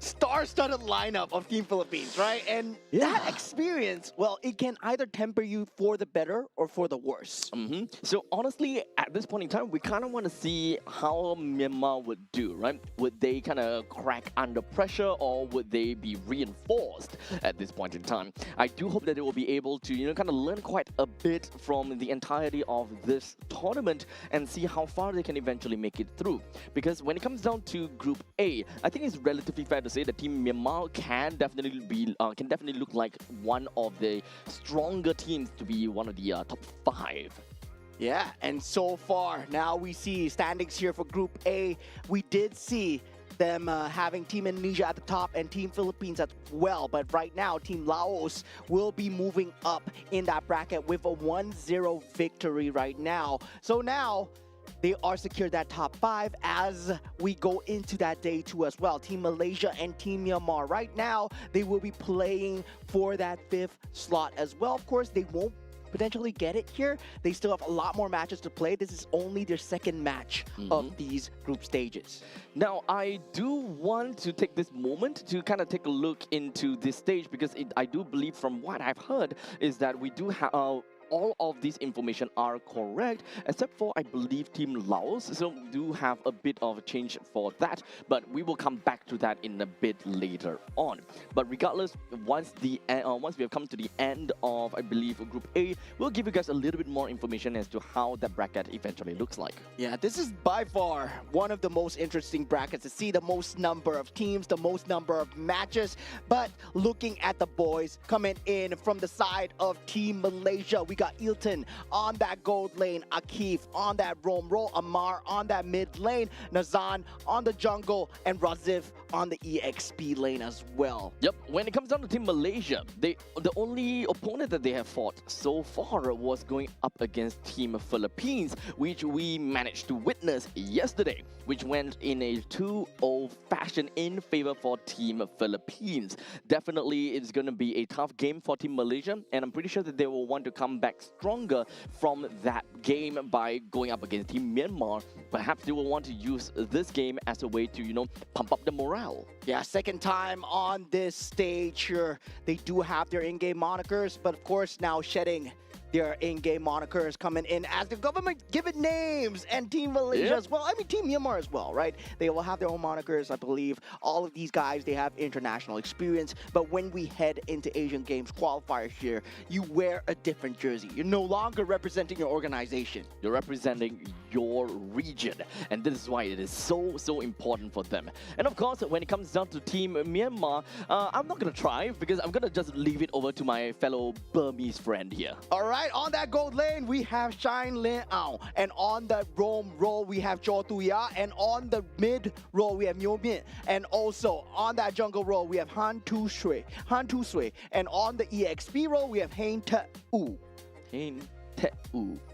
star-studded lineup of Team Philippines, right? And that experience, well, it can either temper you for the better or for the worse. So honestly, at this point in time, we kind of want to see how Myanmar would do, right? Would they kind of crack under pressure, or would they be reinforced at this point in time? I do hope that they will be able to, you know, kind of learn quite a bit from the entirety of this tournament and see how far they can eventually make it through. Because when it comes down to Group A, I think it's relatively fair to say that Team Myanmar can definitely look like one of the stronger teams to be one of the top 5. Yeah, and so far, now we see standings here for Group A. We did see them having Team Indonesia at the top and Team Philippines as well. But right now, Team Laos will be moving up in that bracket with a 1-0 victory right now. So now, they are secured that top 5 as we go into that day 2 as well. Team Malaysia and Team Myanmar. Right now, they will be playing for that 5th slot as well. Of course, they won't potentially get it here. They still have a lot more matches to play. This is only their 2nd match of these group stages. Now, I do want to take this moment to kind of take a look into this stage, because I do believe from what I've heard is that we do have all of this information are correct, except for, I believe, Team Laos. So we do have a bit of a change for that, but we will come back to that in a bit later on. But regardless, once we have come to the end of, I believe, Group A, we'll give you guys a little bit more information as to how that bracket eventually looks like. Yeah, this is by far one of the most interesting brackets to see, the most number of teams, the most number of matches. But looking at the boys coming in from the side of Team Malaysia, we got Ilton on that gold lane, Akif on that roam roll, Amar on that mid lane, Nazan on the jungle, and Razif on the EXP lane as well. Yep, when it comes down to Team Malaysia, the only opponent that they have fought so far was going up against Team Philippines, which we managed to witness yesterday, which went in a 2-0 fashion in favor for Team Philippines. Definitely, it's going to be a tough game for Team Malaysia, and I'm pretty sure that they will want to come back stronger from that game by going up against Team Myanmar. Perhaps they will want to use this game as a way to, pump up the morale. Yeah, second time on this stage here. They do have their in-game monikers, but of course now shedding their in-game monikers coming in as the government given names, and Team Malaysia as well. I mean, Team Myanmar as well, right? They will have their own monikers, I believe. All of these guys, they have international experience, but when we head into Asian Games qualifiers here, you wear a different jersey. You're no longer representing your organization. You're representing your region, and this is why it is so important for them. And of course, when it comes down to Team Myanmar, I'm not gonna try because I'm gonna just leave it over to my fellow Burmese friend here. All right, on that gold lane, we have Shine Lin Ao, and on the roam role, we have Cho Tu Ya, and on the mid role, we have Myo Min, and also on that jungle role, we have Han Tu Sui, and on the EXP role, we have Hein Te U.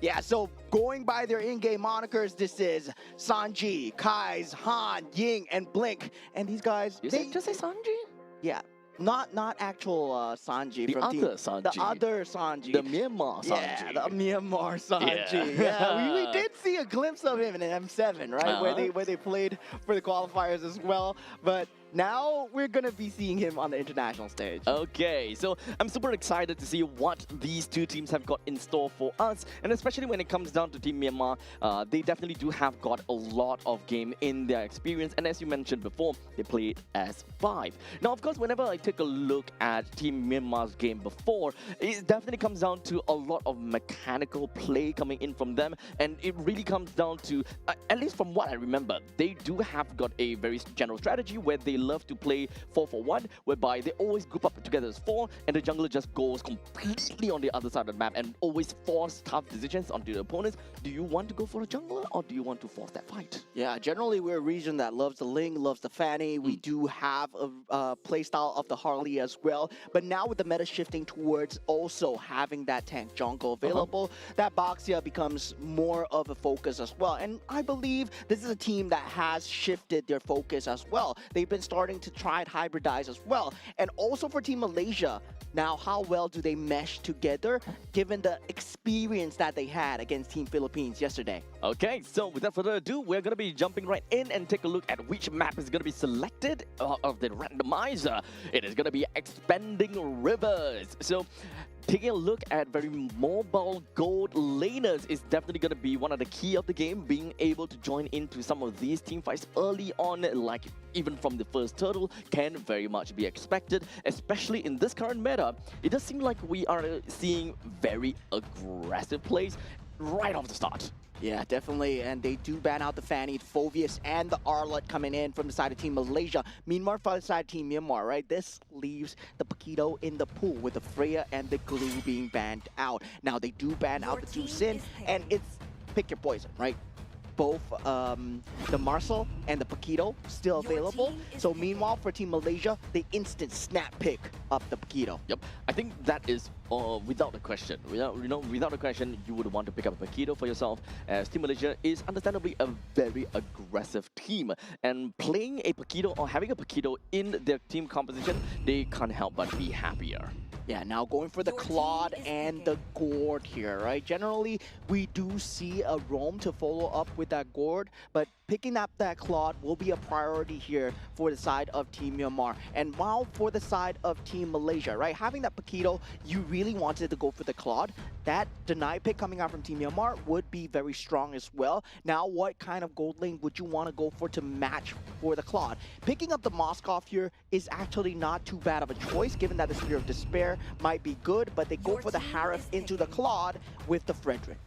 Yeah, so going by their in-game monikers, this is Sanji, Kai's, Han, Ying, and Blink, and these guys. Just say Sanji? Yeah. Not actual Sanji. The from other Sanji. The other Sanji. The Myanmar Sanji. Yeah, the Myanmar Sanji. Yeah, we did see a glimpse of him in an M7, right? Where they played for the qualifiers as well. But now we're going to be seeing him on the international stage. Okay, so I'm super excited to see what these two teams have got in store for us. And especially when it comes down to Team Myanmar, they definitely do have got a lot of game in their experience. And as you mentioned before, they played as 5. Now, of course, whenever I take a look at Team Myanmar's game before, it definitely comes down to a lot of mechanical play coming in from them. And it really comes down to, at least from what I remember, they do have got a very general strategy where they love to play 4-4-1, whereby they always group up together as 4, and the jungler just goes completely on the other side of the map and always force tough decisions onto the opponents. Do you want to go for a jungler, or do you want to force that fight? Yeah, generally we're a region that loves the Ling, loves the Fanny. We do have a playstyle of the Harley as well, but now with the meta shifting towards also having that tank jungle available, that Boxia becomes more of a focus as well. And I believe this is a team that has shifted their focus as well. They've been starting to try and hybridize as well. And also for Team Malaysia, now how well do they mesh together given the experience that they had against Team Philippines yesterday? Okay, so without further ado, we're going to be jumping right in and take a look at which map is going to be selected of the randomizer. It is going to be Expanding Rivers. So taking a look at very mobile gold laners is definitely going to be one of the key of the game, being able to join into some of these team fights early on, like even from the first turtle, can very much be expected, especially in this current meta. It does seem like we are seeing very aggressive plays right off the start. Yeah, definitely, and they do ban out the Fanny, Phoveus, and the Arlet coming in from the side of Team Malaysia. Meanwhile, for the side of Team Myanmar, right, this leaves the Paquito in the pool with the Freya and the Glue being banned out. Now, they do ban out the Ju Sin, and it's pick your poison, right? Both the Marcel and the Paquito still available. So meanwhile, for Team Malaysia, they instant snap pick up the Paquito. Yep, I think that is without a question. Without a question, you would want to pick up a Paquito for yourself, as Team Malaysia is understandably a very aggressive team. And playing a Paquito or having a Paquito in their team composition, they can't help but be happier. Yeah, now going for the Claude and the Gourd here, right? Generally, we do see a roam to follow up with that Gourd, but picking up that Claude will be a priority here for the side of Team Myanmar. And while for the side of Team Malaysia, right, having that Paquito, you really wanted to go for the Claude. That deny pick coming out from Team Myanmar would be very strong as well. Now, what kind of gold lane would you want to go for to match for the Claude? Picking up the Moskov here is actually not too bad of a choice, given that the Spear of Despair might be good, but they go for the Harif into the Claude with the Frederick.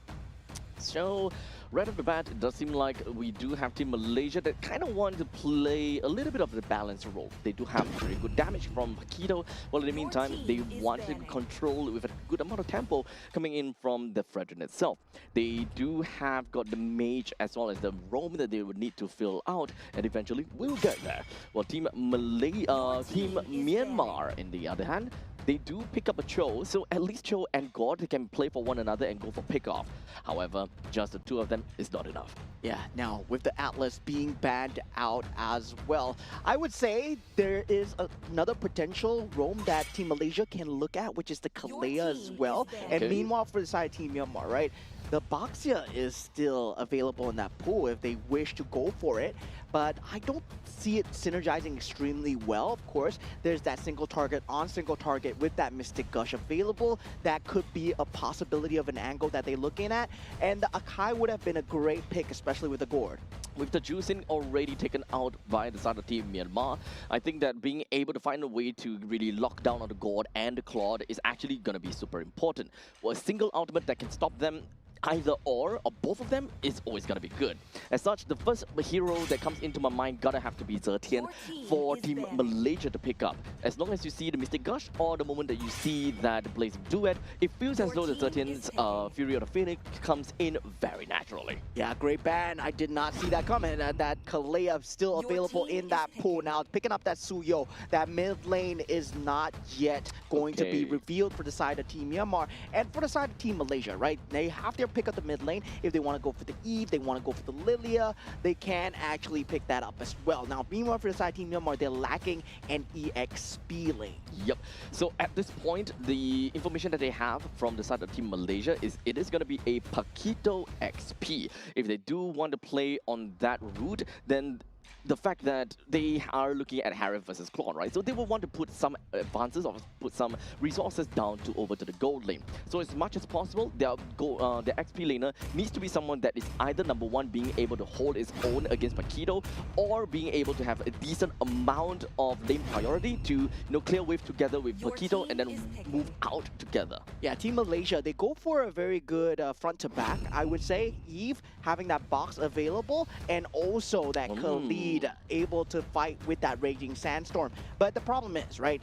So, right off the bat, it does seem like we do have Team Malaysia that kind of want to play a little bit of the balanced role. They do have very good damage from Paquito, while in the meantime, they team is want to banning. control with a good amount of tempo coming in from the Fredrin itself. They do have got the mage as well as the roam that they would need to fill out, and eventually we'll get there. While Team Team Myanmar, in the other hand, they do pick up a Cho, so at least Cho and God can play for one another and go for pickoff. However, just the two of them is not enough. Yeah, now with the Atlas being banned out as well, I would say there is another potential roam that Team Malaysia can look at, which is the Kalea as team is well. banned. And Okay. meanwhile, for the side of Team Myanmar, right? The Boxia is still available in that pool if they wish to go for it, but I don't see it synergizing extremely well. Of course, there's that single target on single target with that Mystic Gush available. That could be a possibility of an angle that they're looking at, and the Akai would have been a great pick, especially with the Gourd. With the juicing already taken out by the side of Team Myanmar, I think that being able to find a way to really lock down on the God and the Claude is actually going to be super important. Well, a single ultimate that can stop them either or both of them is always gonna be good. As such, the first hero that comes into my mind gotta have to be Zetian Your team for is Team banned. Malaysia to pick up. As long as you see the Mystic Gush or the moment that you see that Blazing Duet, it feels as Your though the team is Zetian's picking. Fury of the Phoenix comes in very naturally. Yeah, great ban. I did not see that coming. That Kalea still Your available team in is that pool. picking. Now, picking up that Suyo, that mid lane is not yet going to be Okay. revealed for the side of Team Myanmar. And for the side of Team Malaysia, right? They have their pick up the mid lane. If they want to go for the Eve, they want to go for the Lilia, they can actually pick that up as well. Now, meanwhile, for the side of Team Myanmar, they're lacking an EXP lane. Yep. So at this point, the information that they have from the side of Team Malaysia is it is going to be a Paquito XP. If they do want to play on that route, then the fact that they are looking at Harith versus Claude, right? So they will want to put some advances or put some resources down to over to the gold lane. So as much as possible, their XP laner needs to be someone that is either number one being able to hold its own against Paquito, or being able to have a decent amount of lane priority to clear wave together with Your Paquito and team then is picking. move out together. Yeah, Team Malaysia, they go for a very good front to back, I would say. Eve having that box available, and also that Khalid able to fight with that Raging Sandstorm. But the problem is, right,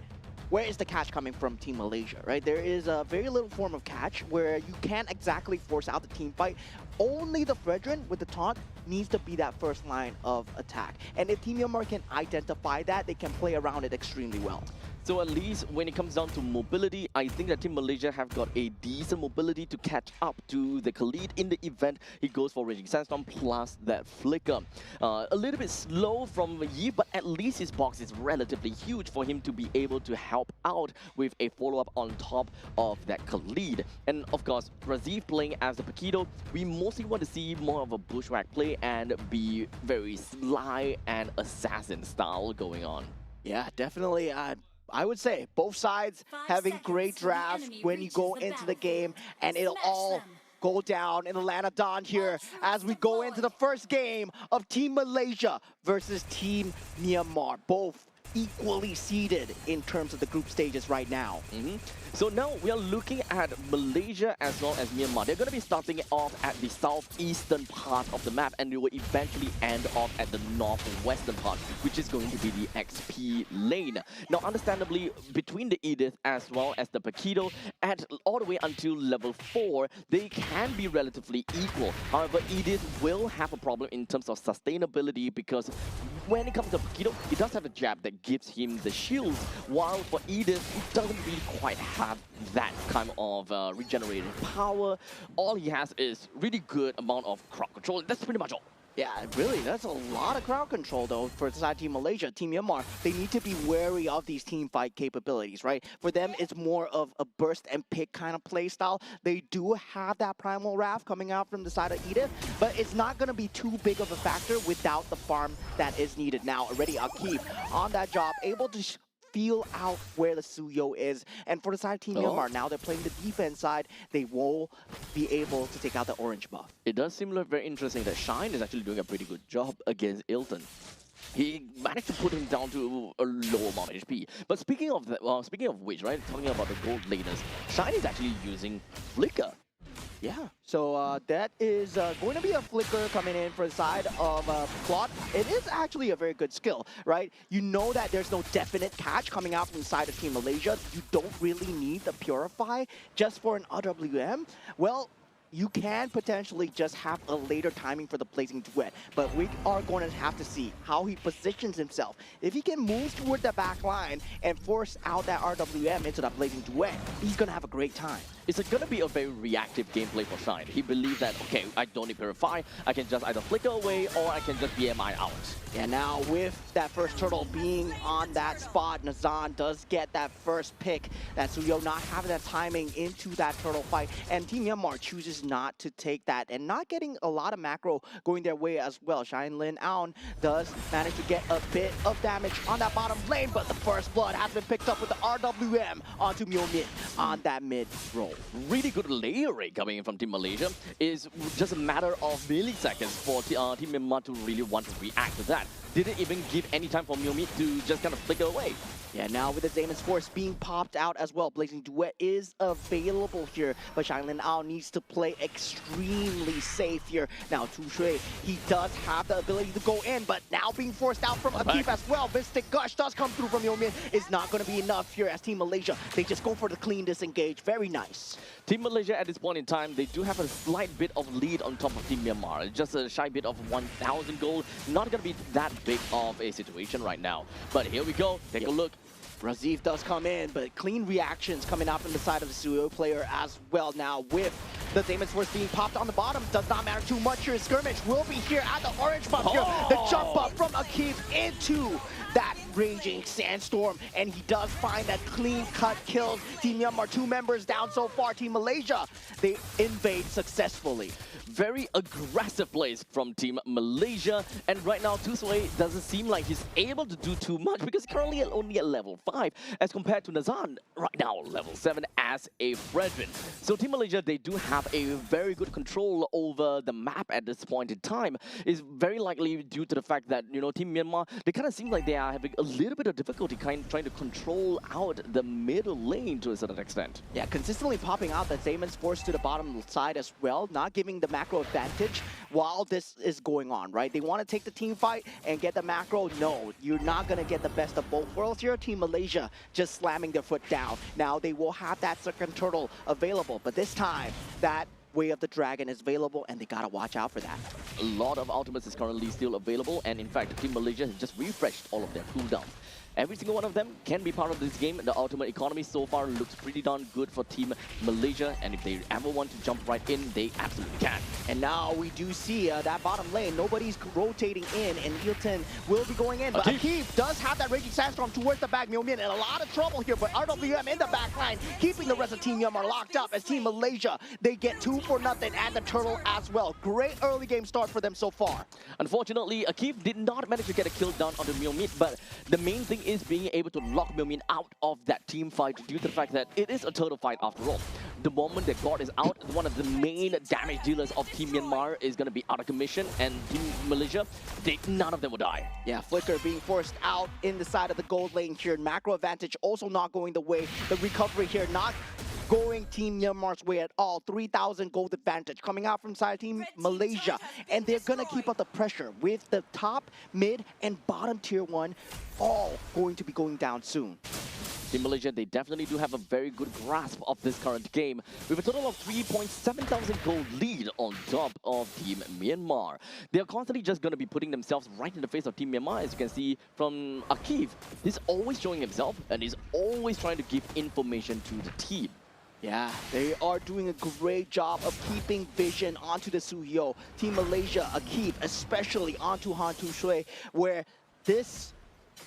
where is the catch coming from Team Malaysia, right? There is a very little form of catch where you can't exactly force out the team fight. Only the Fredrin with the taunt needs to be that first line of attack. And if Team Myanmar can identify that, they can play around it extremely well. So at least when it comes down to mobility, I think that Team Malaysia have got a decent mobility to catch up to the Khalid in the event he goes for Raging Sandstorm plus that Flicker. A little bit slow from Yi, but at least his box is relatively huge for him to be able to help out with a follow-up on top of that Khalid. And of course, Razif playing as the Paquito, we mostly want to see more of a bushwhack play and be very sly and assassin style going on. Yeah, definitely. I would say both sides 5 having seconds great till the drafts enemy when you reaches go the into the game, battlefield. and it'll Smash all them. go down in the land of Dawn here as we go into the first game of Team Malaysia versus Team Myanmar. Both equally seeded in terms of the group stages right now. So now we are looking at Malaysia as well as Myanmar. They're going to be starting off at the southeastern part of the map, and they will eventually end off at the northwestern part, which is going to be the XP lane. Now, understandably, between the Edith as well as the Paquito, at all the way until level 4, they can be relatively equal. However, Edith will have a problem in terms of sustainability, because when it comes to Paquito, he does have a jab that gives him the shields, while for Edith, he doesn't really quite have that kind of regenerating power. All he has is really good amount of crowd control. That's pretty much all. Yeah, really, that's a lot of crowd control, though, for the side Team Malaysia. Team Myanmar, they need to be wary of these team fight capabilities, right? For them, it's more of a burst and pick kind of play style. They do have that Primal Wrath coming out from the side of Edith, but it's not going to be too big of a factor without the farm that is needed. Now, already Akif on that job, able to feel out where the Suyo is. And for the side of Team Myanmar, now they're playing the defense side, they will be able to take out the orange buff. It does seem like very interesting that Shine is actually doing a pretty good job against Ilton. He managed to put him down to a low amount of HP. But speaking of which, right, talking about the gold laners, Shine is actually using Flicker. Yeah, so that is going to be a flicker coming in for the side of Claude. It is actually a very good skill, right? You know that there's no definite catch coming out from the side of Team Malaysia. You don't really need the Purify just for an RWM. Well, you can potentially just have a later timing for the Blazing Duet, but we are going to have to see how he positions himself. If he can move toward the back line and force out that RWM into that Blazing Duet, he's going to have a great time. It's going to be a very reactive gameplay for Shine. He believes that, okay, I don't need Purify, I can just either flicker away or I can just BMI out. And now with that first turtle being on that spot, Nazan does get that first pick. That Suyo not having that timing into that turtle fight. And Team Myanmar chooses not to take that and not getting a lot of macro going their way as well. Shine Lin Aon does manage to get a bit of damage on that bottom lane, but the first blood has been picked up with the RWM onto Myo Min on that mid roll. Really good layering coming in from Team Malaysia. Is just a matter of milliseconds for Team Myanmar to really want to react to that. Didn't even give any time for Myo Min to just kind of flicker away. Yeah, now with the Damon's Force being popped out as well, Blazing Duet is available here, but Shaolin Ao needs to play extremely safe here. Now, Tu Shui, he does have the ability to go in, but now being forced out from Akif as well. Mystic Gush does come through from Yomin. It's not going to be enough here as Team Malaysia. They just go for the clean disengage. Very nice. Team Malaysia at this point in time, they do have a slight bit of lead on top of Team Myanmar. Just a shy bit of 1,000 gold. Not going to be that big of a situation right now. But here we go. Take a look. Razif does come in, but clean reactions coming out from the side of the Suyo player as well. Now with the Damon's Force being popped on the bottom, does not matter too much here. Skirmish will be here at the orange buff here. The jump up from Akif into that raging sandstorm, and he does find that clean cut kills. Team Myanmar, 2 members down so far. Team Malaysia, they invade successfully. Very aggressive plays from Team Malaysia, and right now Tusue doesn't seem like he's able to do too much because currently only at level 5 as compared to Nazan right now level 7 as a Fredrin. So Team Malaysia, they do have a very good control over the map at this point in time. It's very likely due to the fact that, you know, Team Myanmar, they kind of seem like they are having a little bit of difficulty trying to control out the middle lane to a certain extent. Yeah, consistently popping out the Damon's Force to the bottom side as well, not giving the macro advantage while this is going on, right? They want to take the team fight and get the macro. No, you're not going to get the best of both worlds here. Team Malaysia just slamming their foot down. Now they will have that second turtle available, but this time that Way of the Dragon is available, and they gotta watch out for that. A lot of ultimates is currently still available, and in fact, Team Malaysia has just refreshed all of their cooldowns. Every single one of them can be part of this game. The ultimate economy so far looks pretty darn good for Team Malaysia, and if they ever want to jump right in, they absolutely can. And now we do see that bottom lane. Nobody's rotating in, and Hilton will be going in. But Akif does have that Raging Sandstorm towards the back. Myo Min in a lot of trouble here, but RWM in the back line, keeping the rest of Team Myanmar locked up as Team Malaysia. They get 2 for nothing and the turtle as well. Great early game start for them so far. Unfortunately, Akif did not manage to get a kill down on the Myo Min, but the main thing is being able to lock Myo Min out of that team fight due to the fact that it is a turtle fight after all. The moment that God is out, one of the main damage dealers of Team Myanmar is going to be out of commission, and Team Malaysia, none of them will die. Yeah, Flicker being forced out in the side of the gold lane here. Macro advantage also not going the way. The recovery here not going Team Myanmar's way at all. 3,000 gold advantage coming out from side Team Malaysia. And they're going to keep up the pressure with the top, mid, and bottom tier 1 all going to be going down soon. Team Malaysia, they definitely do have a very good grasp of this current game, with a total of 3,700 gold lead on top of Team Myanmar. They're constantly just going to be putting themselves right in the face of Team Myanmar, as you can see from Akif. He's always showing himself, and he's always trying to give information to the team. Yeah, they are doing a great job of keeping vision onto the Suyo. Team Malaysia, Akif, especially onto Han Tu Shui, where this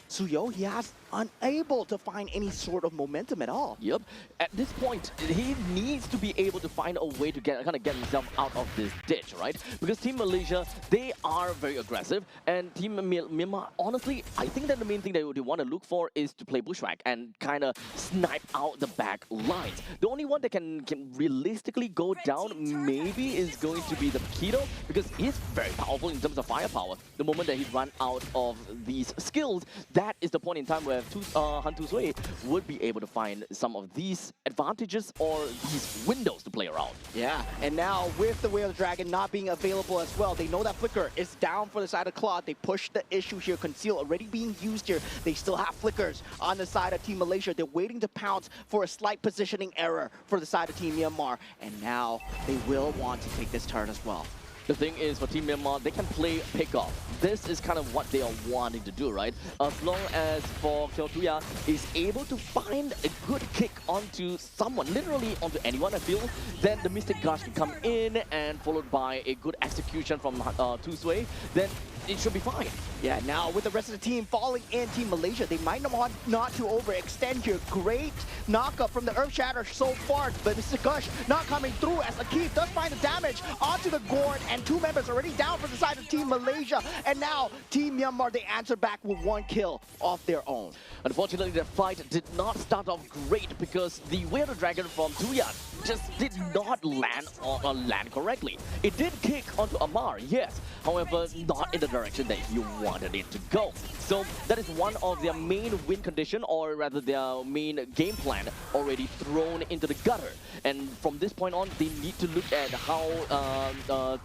Suyo, he has unable to find any sort of momentum at all. Yep. At this point, he needs to be able to find a way to get himself out of this ditch, right? Because Team Malaysia, they are very aggressive, and Team Myanmar, honestly, I think that the main thing that they want to look for is to play Bushwhack and kind of snipe out the back lines. The only one that can realistically go down maybe is going to be the Keto, because he's very powerful in terms of firepower. The moment that he runs out of these skills, that is the point in time where Han Tu-Sui would be able to find some of these advantages or these windows to play around. Yeah, and now with the Way of the Dragon not being available as well, they know that Flicker is down for the side of Claude. They push the issue here. Conceal already being used here. They still have Flickers on the side of Team Malaysia. They're waiting to pounce for a slight positioning error for the side of Team Myanmar. And now they will want to take this turn as well. The thing is, for Team Myanmar, they can play pick-off. This is kind of what they are wanting to do, right? As long as for Kyotuya is able to find a good kick onto someone, literally onto anyone, I feel, then the Mystic Gush can come in and followed by a good execution from Tu-Sui, then it should be fine. Yeah, now with the rest of the team falling in Team Malaysia, they might not want not to overextend here. Great knockup from the Earth Shatter so far, but Mr. Gush not coming through as Akif does find the damage onto the Gord, and two members already down for the side of Team Malaysia. And now Team Myanmar, they answer back with one kill of their own. Unfortunately, the fight did not start off great because the Way of the Dragon from Tuyat just did not land correctly. It did kick onto Amar, yes, however, not in the direction that you wanted it to go. So that is one of their main win condition, or rather their main game plan already thrown into the gutter. And from this point on, they need to look at how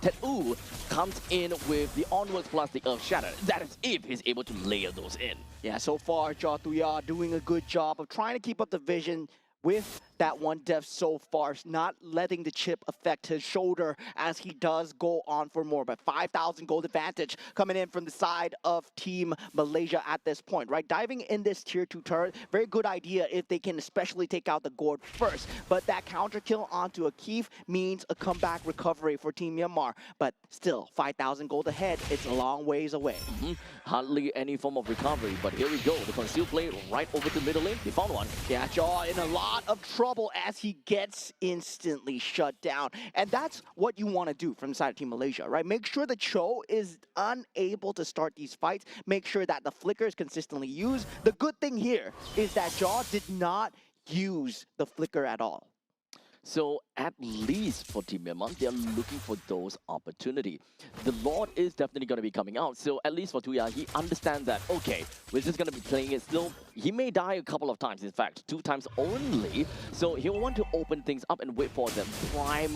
Tet-U comes in with the onwards plus the Earth Shatter. That is if he's able to layer those in. Yeah, so far, Jatuya doing a good job of trying to keep up the vision with that one death so far, not letting the chip affect his shoulder as he does go on for more. But 5,000 gold advantage coming in from the side of Team Malaysia at this point, right? Diving in this tier 2 turret, very good idea if they can especially take out the Gord first. But that counter kill onto Akif means a comeback recovery for Team Myanmar. But still, 5,000 gold ahead, it's a long ways away. Hardly any form of recovery, but here we go. The conceal play right over to middle lane. They found one. Yeah, Jaw in a lot of trouble as he gets instantly shut down. And that's what you want to do from the side of Team Malaysia, right? Make sure the Cho is unable to start these fights. Make sure that the flicker is consistently used. The good thing here is that Jaw did not use the flicker at all. So at least for Team Myanmar, they are looking for those opportunities. The Lord is definitely going to be coming out. So at least for Tuya, he understands that, okay, we're just going to be playing it still. He may die a couple of times, in fact, 2 times only. So he'll want to open things up and wait for the prime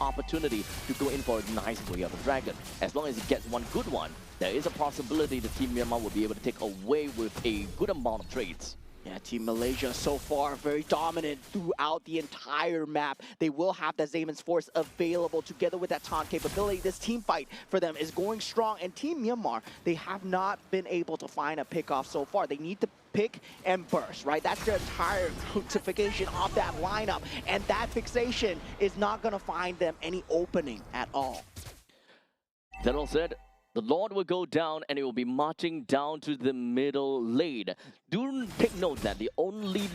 opportunity to go in for a nice Way of the Dragon. As long as he gets one good one, there is a possibility the Team Myanmar will be able to take away with a good amount of trades. Yeah, Team Malaysia so far very dominant throughout the entire map. They will have that Zaman's Force available together with that taunt capability. This team fight for them is going strong. And Team Myanmar, they have not been able to find a pick-off so far. They need to pick and burst, right? That's their entire crucifixion of that lineup. And that fixation is not going to find them any opening at all. That all said, the Lord will go down and it will be marching down to the middle lane. Do take note that the only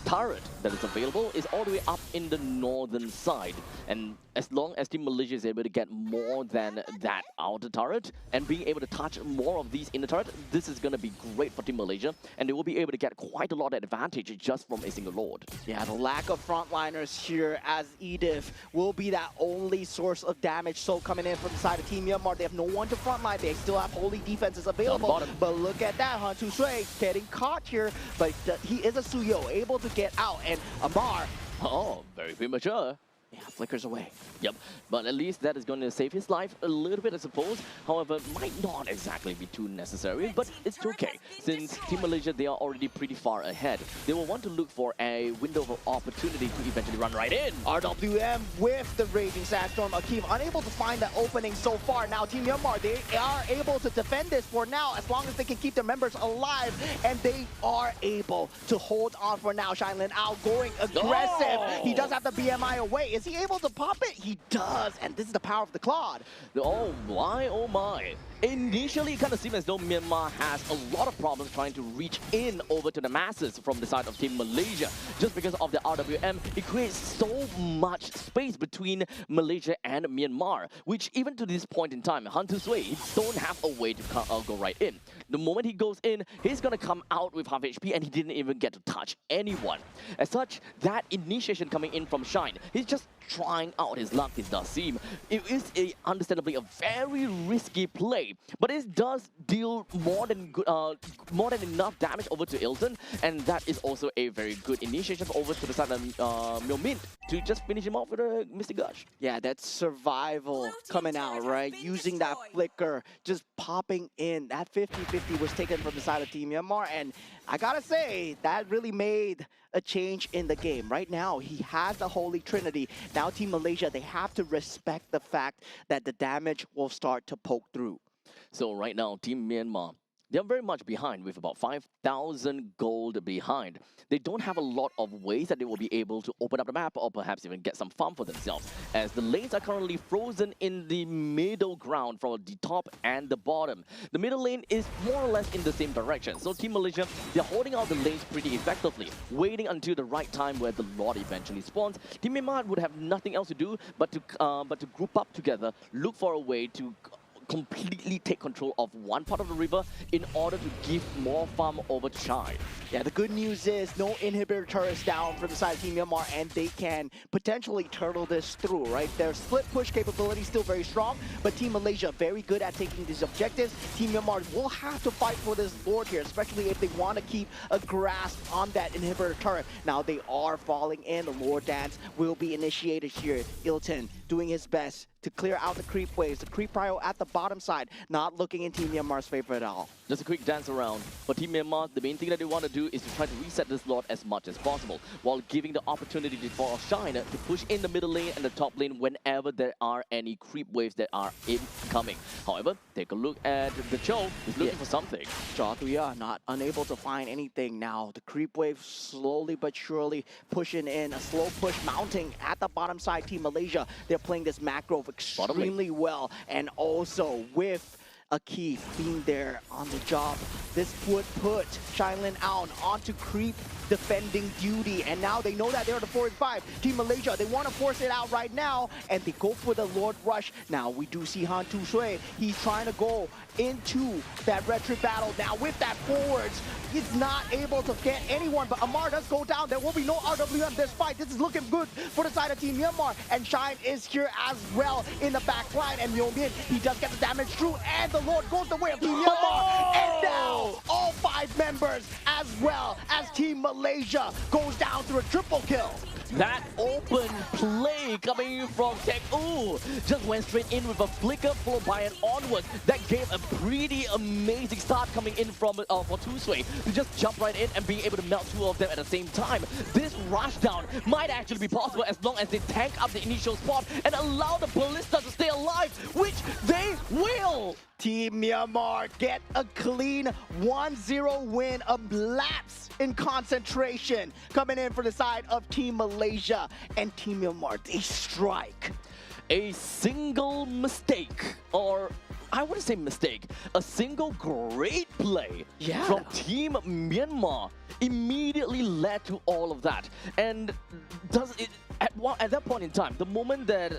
turret that is available is all the way up in the northern side. And as long as Team Malaysia is able to get more than that outer turret and being able to touch more of these inner turret, this is going to be great for Team Malaysia, and they will be able to get quite a lot of advantage just from a single Lord. Yeah, the lack of frontliners here as Edith will be that only source of damage. So coming in from the side of Team Myanmar, they have no one to frontline. They still have holy defenses available. But look at that, Han Tu-Sui getting caught here, but he is a Suyo, able to get out, and Amar, oh, very premature. yeah, flickers away. Yep, but at least that is going to save his life a little bit, I suppose. However, might not exactly be too necessary, but it's okay. Since Team Malaysia, they are already pretty far ahead. They will want to look for a window of opportunity to eventually run right in. RWM with the Raging Sandstorm. Akeem unable to find that opening so far. Now Team Myanmar, they are able to defend this for now as long as they can keep their members alive, and they are able to hold on for now. Shinlin out going aggressive. Oh! He does have the BMI away. Is he able to pop it? He does, and this is the power of the Claude. Oh my, oh my. Initially, it kind of seemed as though Myanmar has a lot of problems trying to reach in over to the masses from the side of Team Malaysia. Just because of the RWM, it creates so much space between Malaysia and Myanmar, which even to this point in time, Han Tu-Sui don't have a way to go right in. The moment he goes in, he's going to come out with half HP, and he didn't even get to touch anyone. As such, that initiation coming in from Shine, he's just trying out his luck, it does seem. It is understandably a very risky play, but it does deal more than enough damage over to Ilton, and that is also a very good initiation over to the side of Milmint to just finish him off with a Mystic Gush. Yeah, that's survival coming out, right? Using that flicker, just popping in. That 50-50 was taken from the side of Team Myanmar, and I gotta say, that really made a change in the game. Right now, he has the Holy Trinity. Now Team Malaysia, they have to respect the fact that the damage will start to poke through. So right now, Team Myanmar, they're very much behind with about 5,000 gold behind. They don't have a lot of ways that they will be able to open up the map or perhaps even get some farm for themselves, as the lanes are currently frozen in the middle ground from the top and the bottom. The middle lane is more or less in the same direction. So Team Malaysia, they're holding out the lanes pretty effectively, waiting until the right time where the Lord eventually spawns. Team Myanmar would have nothing else to do but to group up together, look for a way to completely take control of one part of the river in order to give more farm over to Shine. Yeah, the good news is no inhibitor turrets down from the side of Team Myanmar, and they can potentially turtle this through, right? Their split push capability is still very strong, but Team Malaysia very good at taking these objectives. Team Myanmar will have to fight for this Lord here, especially if they want to keep a grasp on that inhibitor turret. Now they are falling in. The Lord dance will be initiated here. Ilton doing his best to clear out the creep waves. The creep prio at the bottom side, not looking in Team Myanmar's favor at all. Just a quick dance around. For Team Myanmar, the main thing that they want to do is to try to reset this Lord as much as possible, while giving the opportunity for Shine to push in the middle lane and the top lane whenever there are any creep waves that are incoming. However, take a look at the Cho. He's looking for something. Jatuya not unable to find anything now. The creep wave slowly but surely pushing in. A slow push mounting at the bottom side. Team Malaysia, they're playing this macro extremely well, and also with a key being there on the job. This would put Shailin Aun onto creep defending duty, and now they know that they're the 4 and 5. Team Malaysia, they want to force it out right now, and they go for the Lord Rush. Now we do see Han Tu Shui. He's trying to go into that retreat battle. Now with that forwards, he's not able to get anyone, but Amar does go down. There will be no RWM this fight. This is looking good for the side of Team Myanmar, and Shine is here as well in the back line, and Myo Min, he does get the damage through, and the Lord goes the way of Team Myanmar, and now all 5 members as well as Team Malaysia goes down through a triple kill. That open play coming from Tech Ooh just went straight in with a flicker followed by an onwards. That gave a pretty amazing start coming in from for Tusui to just jump right in and being able to melt 2 of them at the same time. This rush down might actually be possible as long as they tank up the initial spot and allow the Ballista to stay alive, which they will. Team Myanmar get a clean 1-0 win, a lapse in concentration coming in for the side of Team Malaysia, and Team Myanmar, they strike. A single mistake, or I wouldn't say mistake, a single great play from Team Myanmar immediately led to all of that. And does it at that point in time, the moment that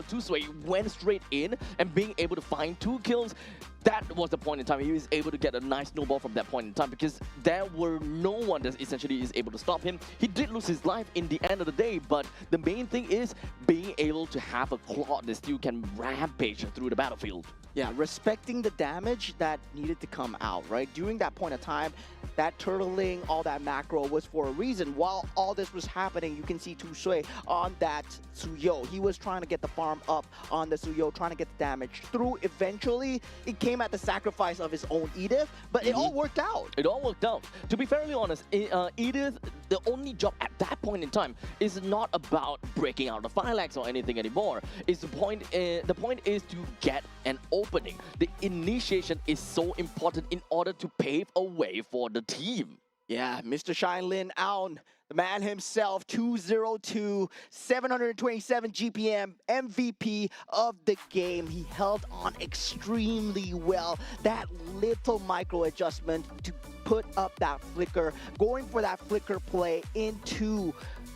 Tusui went straight in and being able to find 2 kills, that was the point in time he was able to get a nice snowball from that point in time, because there were no one that essentially is able to stop him. He did lose his life in the end of the day, but the main thing is being able to have a claw that still can rampage through the battlefield. Yeah, respecting the damage that needed to come out, right? During that point of time, that turtling, all that macro was for a reason. While all this was happening, you can see Tusui on that Suyo. He was trying to get the farm up on the Suyo, trying to get the damage through. Eventually, it came at the sacrifice of his own Edith, but it all worked out. It all worked out. To be fairly honest, Edith, the only job at that point in time is not about breaking out the phalanx or anything anymore. The point is to get an opening. The initiation is so important in order to pave a way for the team. Yeah, Mr. Shailin Aun, the man himself, 202, 727 GPM, MVP of the game. He held on extremely well. That little micro adjustment to put up that flicker, going for that flicker play into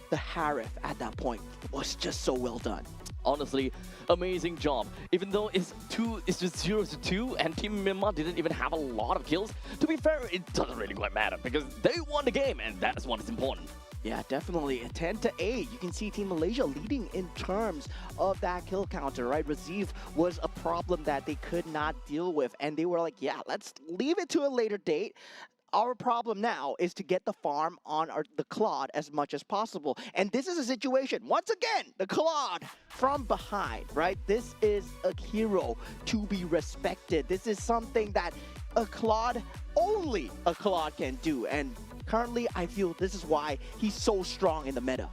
the Harith at that point was just so well done. Honestly, amazing job. Even though it's just 0-2 and Team Myanmar didn't even have a lot of kills, to be fair, it doesn't really quite matter because they won the game and that's what is important. Yeah, definitely. 10-8. You can see Team Malaysia leading in terms of that kill counter, right? Razif was a problem that they could not deal with, and they were like, yeah, let's leave it to a later date. Our problem now is to get the farm on the Claude as much as possible. And this is a situation, once again, the Claude from behind, right? This is a hero to be respected. This is something that only a Claude can do. And currently, I feel this is why he's so strong in the meta.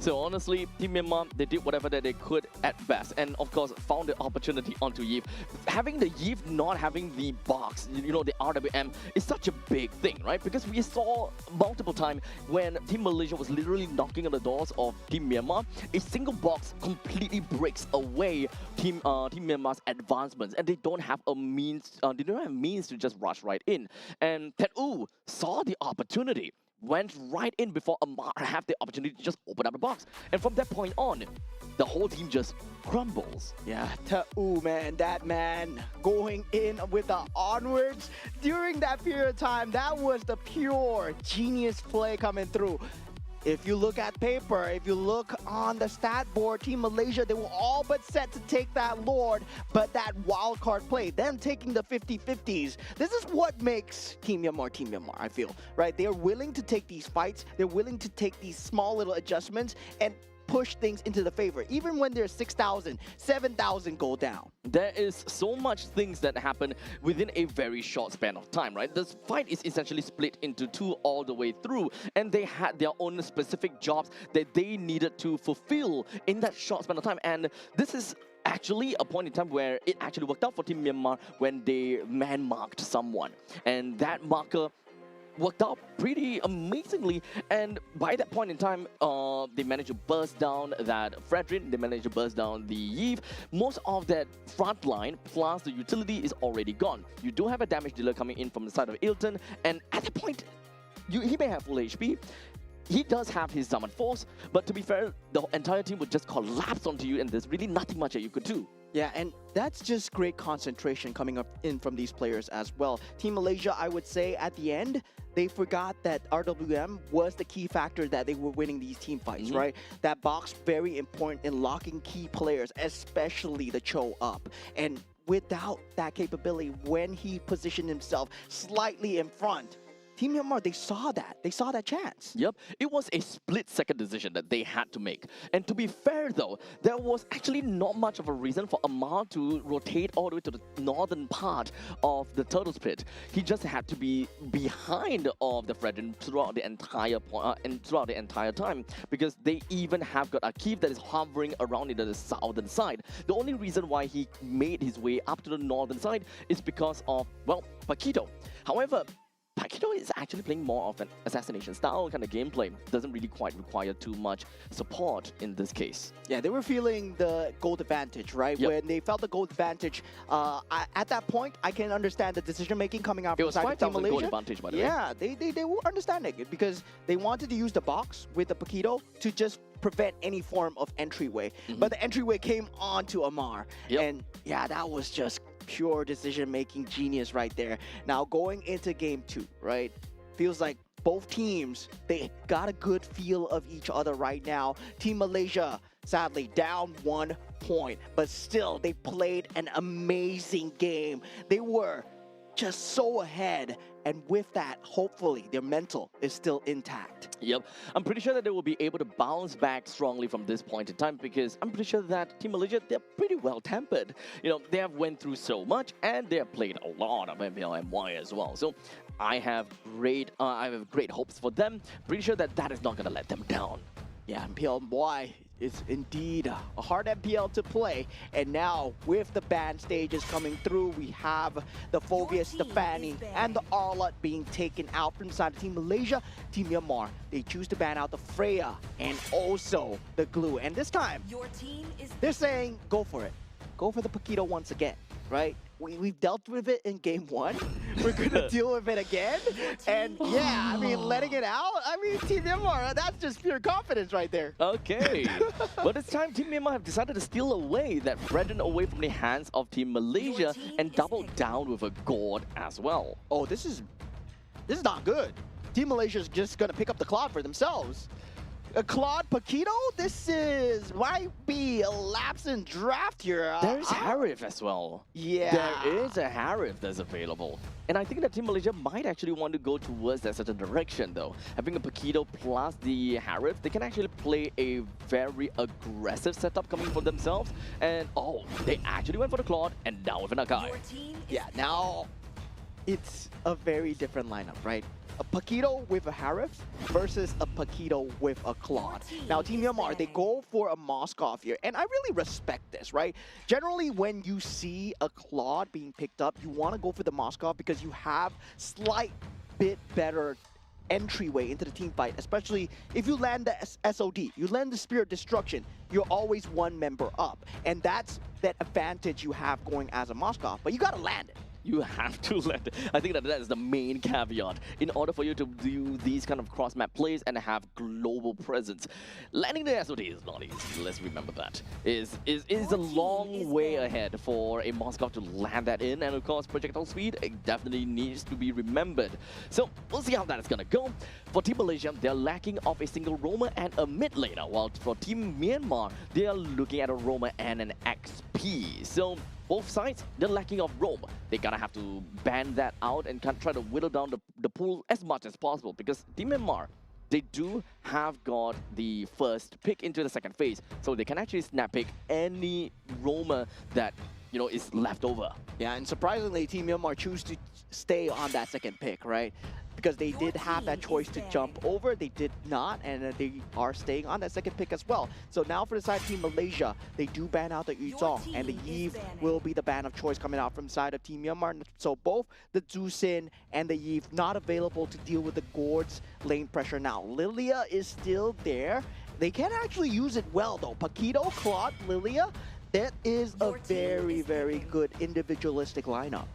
So honestly, Team Myanmar, they did whatever that they could at best, and of course found the opportunity onto Yves. Having the Yves not having the box, the RWM, is such a big thing, right? Because we saw multiple times when Team Malaysia was literally knocking on the doors of Team Myanmar, a single box completely breaks away Team Myanmar's advancements, and they don't have a means, to just rush right in. And Tet-U saw the opportunity, went right in before Amar had the opportunity to just open up the box. And from that point on, the whole team just crumbles. Yeah, Tet-U, man, that man going in with the onwards during that period of time, that was the pure genius play coming through. If you look at paper, if you look on the stat board, Team Malaysia, they were all but set to take that Lord, but that wild card play, them taking the 50-50s, this is what makes Team Myanmar, I feel, right? They're willing to take these fights, they're willing to take these small little adjustments and push things into the favor, even when there's 6,000, 7,000 go down. There is so much things that happen within a very short span of time, right? This fight is essentially split into two all the way through, and they had their own specific jobs that they needed to fulfill in that short span of time. And this is actually a point in time where it actually worked out for Team Myanmar when they man-marked someone. And that marker worked out pretty amazingly, and by that point in time, they managed to burst down that Fredrin, they managed to burst down the Yves. Most of that front line plus the utility is already gone. You do have a damage dealer coming in from the side of Ilton, and at that point, he may have full HP. He does have his Summon Force, but to be fair, the entire team would just collapse onto you, and there's really nothing much that you could do. Yeah, and that's just great concentration coming up in from these players as well. Team Malaysia, I would say, at the end, they forgot that RWM was the key factor that they were winning these team fights, right? That box, very important in locking key players, especially the Cho up. And without that capability, when he positioned himself slightly in front, Team Myanmar, they saw that chance. Yep, it was a split-second decision that they had to make. And to be fair though, there was actually not much of a reason for Amar to rotate all the way to the northern part of the Turtle's Pit. He just had to be behind of the Fredrin throughout the entire time, because they even have got a Keith that is hovering around in the southern side. The only reason why he made his way up to the northern side is because of, well, Paquito. However, Paquito is actually playing more of an assassination style kind of gameplay. Doesn't really quite require too much support in this case. Yeah, they were feeling the gold advantage, right? Yep. When they felt the gold advantage, at that point, I can understand the decision-making coming out It from was side of Team 5,000 gold Malaysia. advantage, by the way. Yeah, they were understanding it because they wanted to use the box with the Paquito to just prevent any form of entryway. But the entryway came onto Amar. Yep. And yeah, that was just pure decision-making genius right there. Now going into game 2, right? Feels like both teams, they got a good feel of each other right now. Team Malaysia, sadly, down 1 point, but still they played an amazing game. They were just so ahead, and with that, hopefully their mental is still intact. Yep, I'm pretty sure that they will be able to bounce back strongly from this point in time, because I'm pretty sure that Team Malaysia, they're pretty well tempered. You know, they have went through so much, and they have played a lot of MLBB as well. So I have great hopes for them. Pretty sure that that is not gonna let them down. Yeah, MLBB is indeed a hard MPL to play. And now, with the ban stages coming through, we have the Phobius, the Fanny, and the Arlott being taken out from side of Team Malaysia. Team Myanmar, they choose to ban out the Freya and also the Glue. And this time, Your team is they're saying, go for it. Go for the Paquito once again, right? We've dealt with it in game 1. We're gonna deal with it again. And yeah, I mean, letting it out, I mean, Team Myanmar, that's just pure confidence right there. Okay, but this time Team Myanmar have decided to steal away that Fredrin away from the hands of Team Malaysia and double down with a Gourd as well. Oh, this is not good. Team Malaysia is just gonna pick up the cloud for themselves. Claude Paquito, might be a lapse in draft here. There's Harif as well. Yeah. There is a Harif that's available. And I think that Team Malaysia might actually want to go towards that certain direction though. Having a Paquito plus the Harif, they can actually play a very aggressive setup coming for themselves. And oh, they actually went for the Claude and now with an Akai. Your team is Yeah, now it's a very different lineup, right? A Paquito with a Harif versus a Paquito with a Claude. Now, Team Myanmar, they go for a Moskov here, and I really respect this, right? Generally, when you see a Claude being picked up, you want to go for the Moskov because you have slight bit better entryway into the team fight, especially if you land the SOD, you land the Spirit Destruction, you're always one member up. And that's that advantage you have going as a Moskov, but you gotta land it. You have to let. I think that is the main caveat in order for you to do these kind of cross-map plays and have global presence. Landing the SOD is not easy. Let's remember that. Is a long way ahead for a Moskov to land that in, and of course projectile speed it definitely needs to be remembered. So we'll see how that is gonna go. For Team Malaysia, they're lacking of a single roamer and a mid laner, while for Team Myanmar, they are looking at a roamer and an XP. So both sides, they're lacking of roam. They're gonna have to ban that out and try to whittle down the pool as much as possible because Team Myanmar, they do have got the first pick into the second phase, so they can actually snap pick any roamer that is left over. Yeah, and surprisingly, Team Myanmar choose to stay on that second pick, right? Because they did have that choice to jump over, they did not, and they are staying on that second pick as well. So now for the side of Team Malaysia, they do ban out the Yuzong, and the Eve will be the ban of choice coming out from the side of Team Myanmar. So both the Zusin and the Eve not available to deal with the Gord's lane pressure now. Lilia is still there. They can actually use it well though. Paquito, Claude, Lilia, that is a very, very good individualistic lineup.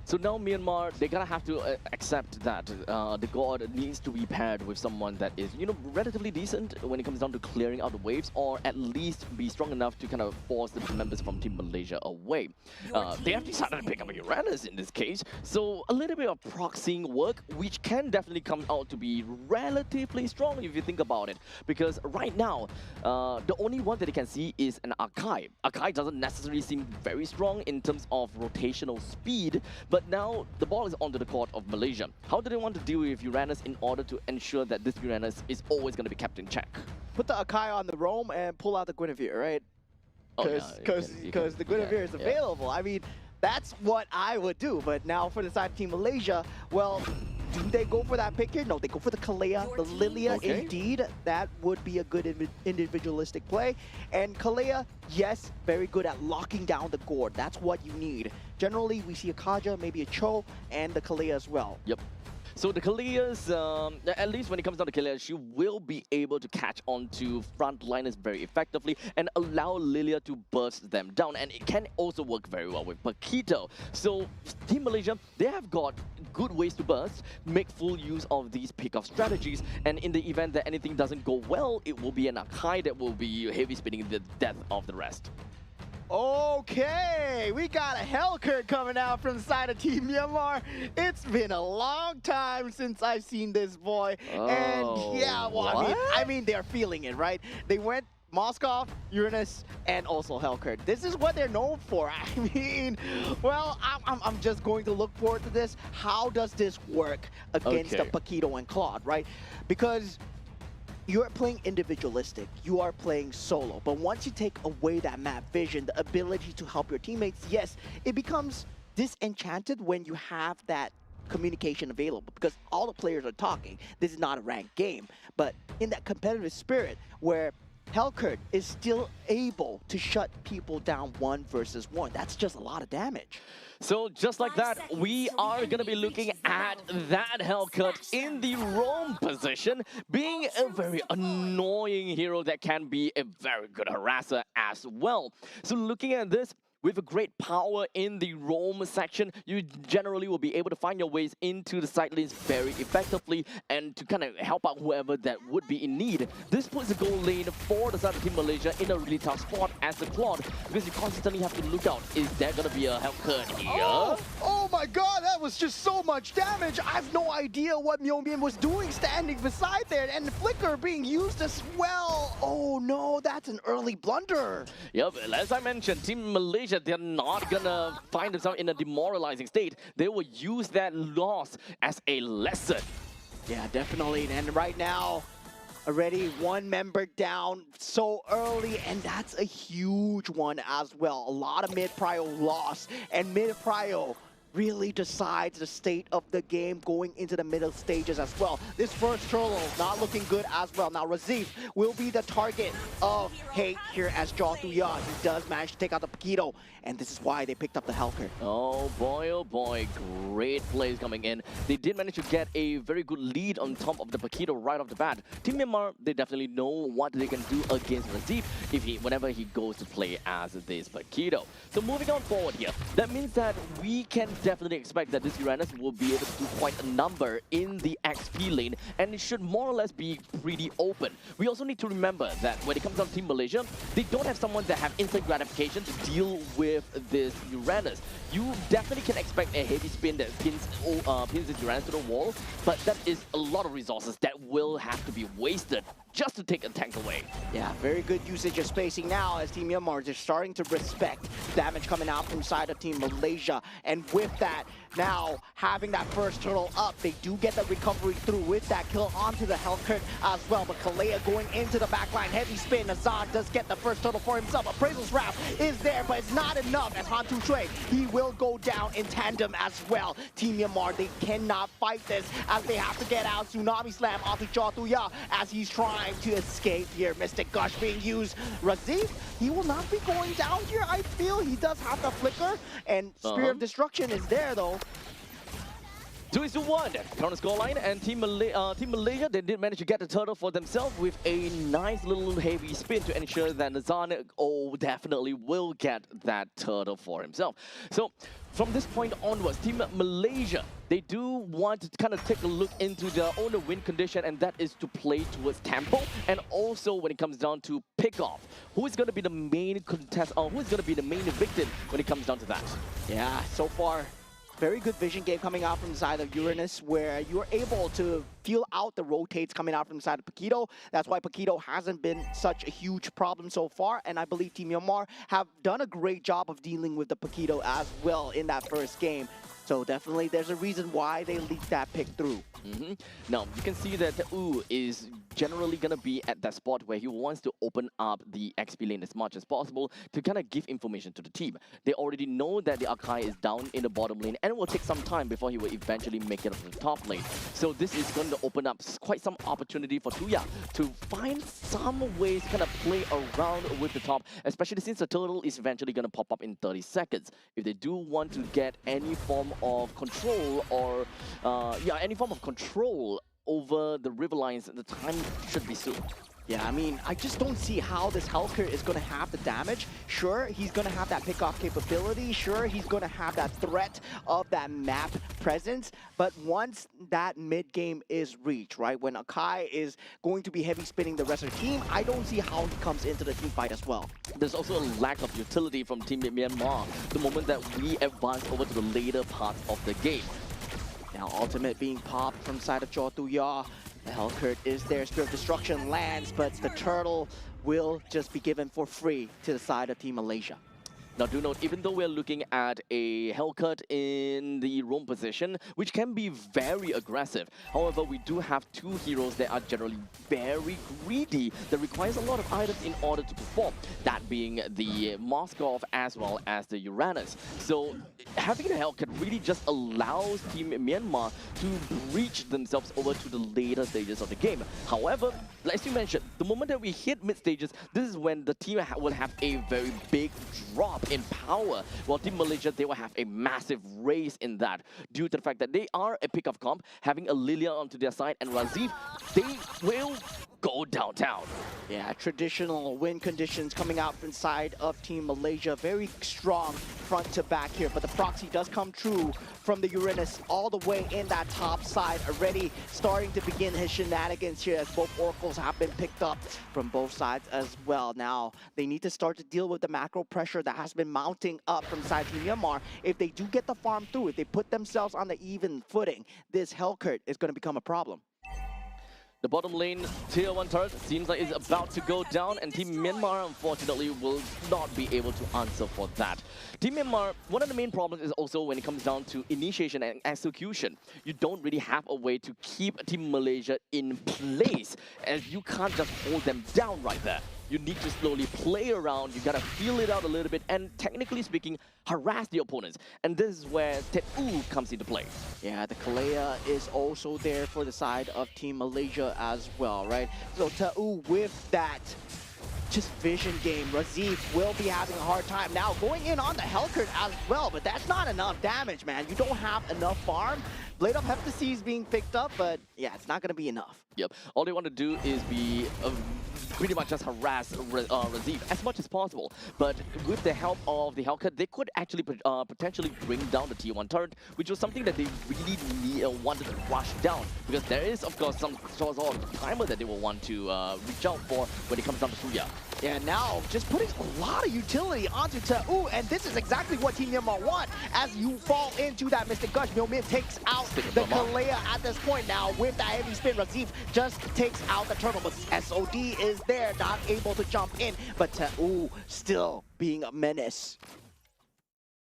So now Myanmar, they're gonna have to accept that the god needs to be paired with someone that is, relatively decent when it comes down to clearing out the waves, or at least be strong enough to kind of force the members from Team Malaysia away. They have decided to pick up Uranus in this case, so a little bit of proxying work, which can definitely come out to be relatively strong if you think about it. Because right now, the only one that they can see is an Akai. Akai doesn't necessarily seem very strong in terms of rotational speed, but now the ball is onto the court of Malaysia. How do they want to deal with Uranus in order to ensure that this Uranus is always going to be kept in check? Put the Akai on the roam and pull out the Guinevere, right? Because the Guinevere is available. Yeah. I mean, that's what I would do. But now for the side of Team Malaysia, well, do they go for that pick here? No, they go for the Kalea, the Lilia. Okay. Indeed, that would be a good individualistic play. And Kalea, yes, very good at locking down the Gord. That's what you need. Generally, we see a Kaja, maybe a Cho, and the Kalea as well. Yep. So the Kalea's, at least when it comes down to Kalea, she will be able to catch on to frontliners very effectively and allow Lilia to burst them down. And it can also work very well with Paquito. So Team Malaysia, they have got good ways to burst, make full use of these pick-off strategies. And in the event that anything doesn't go well, it will be an Akai that will be heavy spinning the death of the rest. Okay, we got a Hellcurt coming out from the side of Team Myanmar. It's been a long time since I've seen this boy. And yeah, well, I mean, they're feeling it, right? They went Moskov, Uranus, and also Hellcurt. This is what they're known for. I mean, well, I'm just going to look forward to this. How does this work against the Paquito and Claude, right? Because you're playing individualistic, you are playing solo, but once you take away that map vision, the ability to help your teammates, yes, it becomes disenchanted when you have that communication available because all the players are talking. This is not a ranked game, but in that competitive spirit where Hellcurt is still able to shut people down 1 versus 1, that's just a lot of damage. So just like that, we are going to be looking at that Hellcurt in the roam position, being a very annoying hero that can be a very good harasser as well. So looking at this, With a great power in the roam section, you generally will be able to find your ways into the side lanes very effectively and to kind of help out whoever that would be in need. This puts the goal lane for the side of Team Malaysia in a really tough spot as the Claude, because you constantly have to look out. Is there going to be a health cut here? Oh my god, that was just so much damage. I have no idea what Myeonbin was doing standing beside there, and the flicker being used as well. Oh no, that's an early blunder. Yep, as I mentioned, Team Malaysia, they're not gonna find themselves in a demoralizing state. They will use that loss as a lesson. Yeah, definitely. And right now, already one member down so early, and that's a huge one as well. A lot of mid-prio loss, and mid-prio really decides the state of the game going into the middle stages as well. This first turtle not looking good as well. Now Razif will be the target of hate here as Jaw Tuya. He does manage to take out the Paquito, and this is why they picked up the Helker. Oh boy, great plays coming in. They did manage to get a very good lead on top of the Paquito right off the bat. Team Myanmar, they definitely know what they can do against Razif whenever he goes to play as this Paquito. So moving on forward here, that means that we can definitely expect that this Uranus will be able to do quite a number in the XP lane, and it should more or less be pretty open. We also need to remember that when it comes down to Team Malaysia, they don't have someone that have instant gratification to deal with this Uranus. You definitely can expect a heavy spin that pins this Uranus to the wall, but that is a lot of resources that will have to be wasted just to take a tank away. Yeah, very good usage of spacing now as Team Myanmar is starting to respect damage coming out from side of Team Malaysia. And with that, now having that first turtle up, they do get the recovery through with that kill onto the Hellkirk as well. But Kalea going into the backline, heavy spin. Azad does get the first turtle for himself. Appraisal's Wrath is there, but it's not enough. And Han Tu Shui, he will go down in tandem as well. Team Myanmar, they cannot fight this as they have to get out. Tsunami Slam onto Jaw Tuya as he's trying to escape here. Mystic Gush being used. Razif, he will not be going down here, I feel. He does have the flicker, and Spear of Destruction is there though. 2-1 current scoreline, and Team Malaysia, they did manage to get the turtle for themselves with a nice little heavy spin to ensure that Nazan definitely will get that turtle for himself. So from this point onwards, Team Malaysia, they do want to kind of take a look into their own win condition, and that is to play towards tempo, and also when it comes down to pick off, who is going to be the main contest, or who is going to be the main victim when it comes down to that. Yeah, so far very good vision game coming out from the side of Uranus, where you're able to feel out the rotates coming out from the side of Paquito. That's why Paquito hasn't been such a huge problem so far, and I believe Team Myanmar have done a great job of dealing with the Paquito as well in that first game. So definitely there's a reason why they leaked that pick through. Now, you can see that Wu is generally going to be at that spot where he wants to open up the XP lane as much as possible to kind of give information to the team. They already know that the Akai is down in the bottom lane, and it will take some time before he will eventually make it up to the top lane. So this is going to open up quite some opportunity for Tuya to find some ways to kind of play around with the top, especially since the turtle is eventually going to pop up in 30 seconds. If they do want to get any form of control or any form of control over the river lines, the time should be soon. Yeah, I mean, I just don't see how this Helker is going to have the damage. Sure, he's going to have that pick-off capability. Sure, he's going to have that threat of that map presence. But once that mid-game is reached, right, when Akai is going to be heavy spinning the rest of the team, I don't see how he comes into the team fight as well. There's also a lack of utility from Team Myanmar the moment that we advance over to the later parts of the game. Now, ultimate being popped from side of Jaw Tuya. The Hellkurt is there, Spirit of Destruction lands, but the turtle will just be given for free to the side of Team Malaysia. Now do note, even though we're looking at a Hellcut in the roam position, which can be very aggressive, however, we do have two heroes that are generally very greedy, that requires a lot of items in order to perform, that being the Moskov as well as the Uranus. So having a Hellcut really just allows Team Myanmar to breach themselves over to the later stages of the game. However, as you mentioned, the moment that we hit mid stages, this is when the team will have a very big drop in power, while Team Malaysia, they will have a massive raise in that due to the fact that they are a pick-off comp, having a Lilia onto their side, and Razif, they will go downtown. Yeah, traditional win conditions coming out inside of Team Malaysia. Very strong front to back here, but the proxy does come true from the Uranus all the way in that top side, already starting to begin his shenanigans here as both oracles have been picked up from both sides as well. Now, they need to start to deal with the macro pressure that has been mounting up from side Team Myanmar. If they do get the farm through, if they put themselves on the even footing, this Hellcurt is going to become a problem. The bottom lane tier 1 turret seems like it's about to go down, and Team Myanmar unfortunately will not be able to answer for that. Team Myanmar, one of the main problems is also when it comes down to initiation and execution. You don't really have a way to keep Team Malaysia in place, as you can't just hold them down right there. You need to slowly play around, you gotta feel it out a little bit, and technically speaking, harass the opponents. And this is where Tet-U comes into play. Yeah, the Kalea is also there for the side of Team Malaysia as well, right? So Tet-U with that just vision game, Razif will be having a hard time. Now going in on the Hellcurt as well, but that's not enough damage, man. You don't have enough farm. Blade of Heptacy is being picked up, but yeah, it's not gonna be enough. Yep, all they want to do is be pretty much just harass Razif as much as possible. But with the help of the Hellcurt, they could actually potentially bring down the T1 turret, which was something that they really wanted to rush down. Because there is, of course, some sort of timer that they will want to reach out for when it comes down to Suya. Yeah, now just putting a lot of utility onto Tet-U, and this is exactly what Team Myanmar want. As you fall into that Mystic Gush, Myomin takes out the Kalea at this point. Now with that heavy spin, Razif just takes out the turtle, but SOD is there, not able to jump in, but Tet-U still being a menace.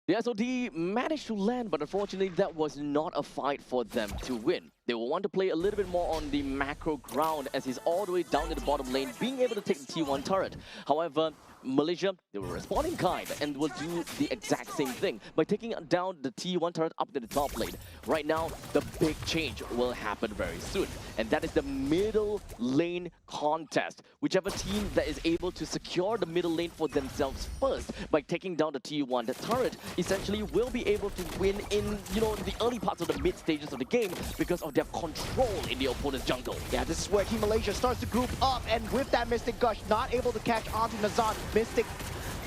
The SOD managed to land, but unfortunately that was not a fight for them to win. They will want to play a little bit more on the macro ground as he's all the way down to the bottom lane, being able to take the T1 turret. However, Malaysia, they were responding kind and will do the exact same thing by taking down the T1 turret up to the top lane. Right now, the big change will happen very soon, and that is the middle lane contest. Whichever team that is able to secure the middle lane for themselves first by taking down the T1 turret essentially will be able to win in, the early parts of the mid stages of the game because of their control in the opponent's jungle. Yeah, this is where Team Malaysia starts to group up, and with that Mystic Gush, not able to catch onto Nazan. Mystic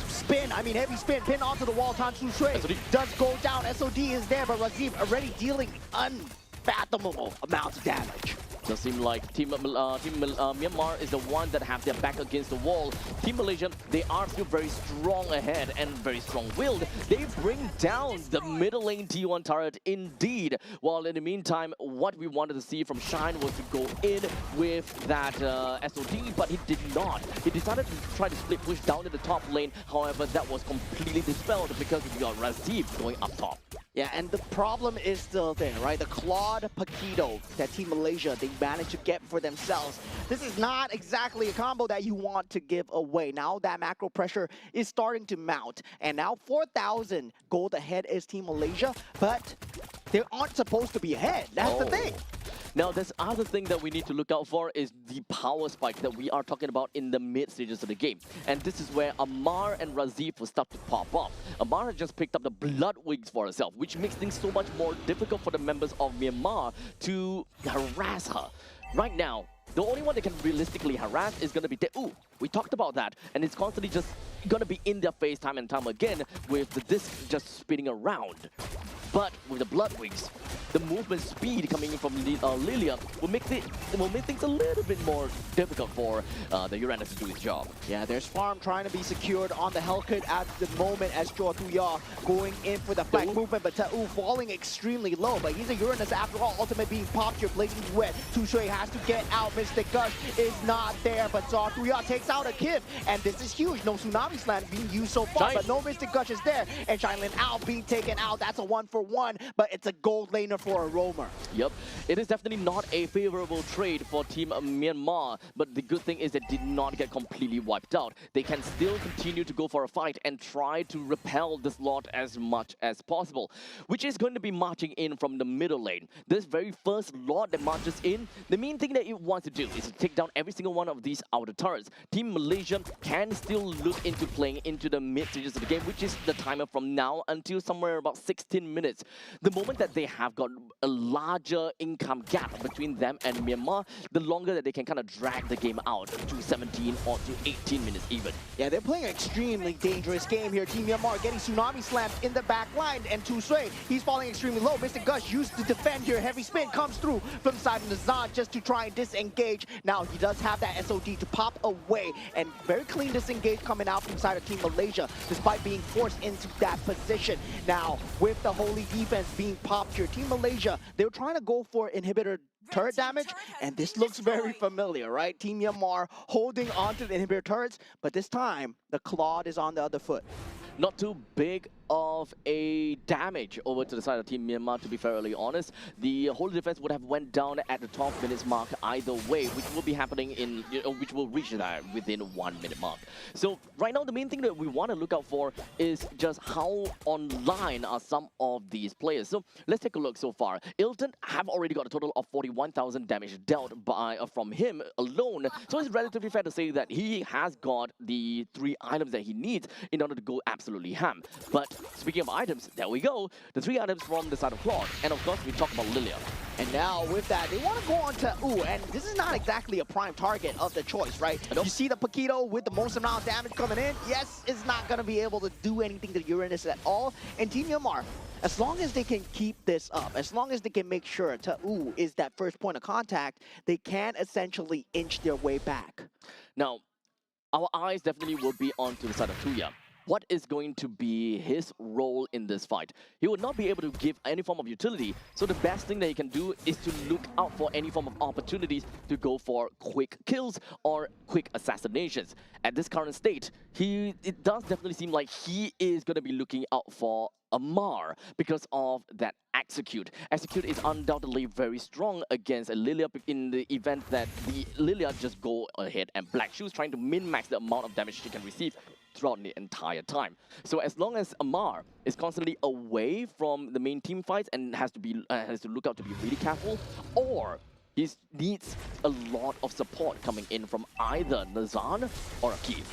spin, heavy spin, pin onto the wall. Tan Su Shui does go down. SOD is there, but Razif already dealing unfathomable amounts of damage. Does seem like Team Myanmar is the one that have their back against the wall. Team Malaysia, they are still very strong ahead and very strong-willed. They bring down the middle lane T1 turret indeed. While in the meantime, what we wanted to see from Shine was to go in with that SOD, but he did not. He decided to try to split push down to the top lane. However, that was completely dispelled because we got Razif going up top. Yeah, and the problem is still there, right? The Claude Paquito that Team Malaysia, they managed to get for themselves. This is not exactly a combo that you want to give away. Now that macro pressure is starting to mount, and now 4,000 gold ahead is Team Malaysia, but they aren't supposed to be ahead. That's the thing. Now, this other thing that we need to look out for is the power spike that we are talking about in the mid stages of the game. And this is where Amar and Razif will start to pop off. Amar has just picked up the Blood Wings for herself, which makes things so much more difficult for the members of Myanmar to harass her. Right now, the only one that can realistically harass is going to be Tet-U. We talked about that, and it's constantly just going to be in their face time and time again with the disc just spinning around. But with the Blood Wings, the movement speed coming in from Lilia will make things a little bit more difficult for the Uranus to do his job. Yeah, there's farm trying to be secured on the Hellcurt at the moment as Chua Tuya going in for the flank movement, but Tet-U falling extremely low. But he's a Uranus after all, ultimate being popped here, blazing wet. Tu Shui has to get out, Mystic Gush is not there, but Chua Tuya takes out a Kif, and this is huge. No Tsunami Slam being used so far, but no Mystic Gush is there, and Shailin out being taken out. That's a 1-for-1, but it's a gold laner for a roamer. Yep, it is definitely not a favorable trade for Team Myanmar, but the good thing is they did not get completely wiped out. They can still continue to go for a fight and try to repel this lot as much as possible, which is going to be marching in from the middle lane. This very first lot that marches in, the main thing that it wants to do is to take down every single one of these outer turrets. Team Malaysia can still look into into playing into the mid stages of the game, which is the timer from now until somewhere about 16 minutes. The moment that they have got a larger income gap between them and Myanmar, the longer that they can kind of drag the game out to 17 or to 18 minutes even. Yeah, they're playing an extremely dangerous game here. Team Myanmar getting tsunami slammed in the back line, and Tu Sui, he's falling extremely low. Mr. Gush used to defend here. Heavy spin comes through from the side of Nazan just to try and disengage. Now he does have that SOD to pop away, and very clean disengage coming out from side of Team Malaysia, despite being forced into that position. Now, with the holy defense being popped here, Team Malaysia, they were trying to go for inhibitor turret damage, and this looks very familiar, right? Team Myanmar holding on to the inhibitor turrets, but this time, the Claude is on the other foot. Not too big of a damage over to the side of Team Myanmar, to be fairly honest. The whole defense would have went down at the 12 minutes mark either way, which will be happening in, which will reach that within 1 minute mark. So right now, the main thing that we want to look out for is just how online are some of these players. So let's take a look so far. Ilton have already got a total of 41,000 damage dealt by from him alone. So it's relatively fair to say that he has got the 3 items that he needs in order to go absolutely ham. But speaking of items, there we go. The 3 items from the side of Claude. And of course, we talk about Lilia. And now with that, they want to go on to Ooh, and this is not exactly a prime target of the choice, right? Nope. You see the Paquito with the most amount of damage coming in. Yes, it's not going to be able to do anything to Uranus at all. And Team Myanmar, as long as they can keep this up, as long as they can make sure Ta'u is that first point of contact, they can essentially inch their way back. Now, our eyes definitely will be on to the side of Tuya. What is going to be his role in this fight? He will not be able to give any form of utility, so the best thing that he can do is to look out for any form of opportunities to go for quick kills or quick assassinations. At this current state, it does definitely seem like he is going to be looking out for Amar because of that Execute. Execute is undoubtedly very strong against a Lilia in the event that the Lilia just go ahead and Black Shoes trying to min-max the amount of damage she can receive throughout the entire time. So as long as Amar is constantly away from the main team fights and has to look out to be really careful, or he needs a lot of support coming in from either Nazan or Akif.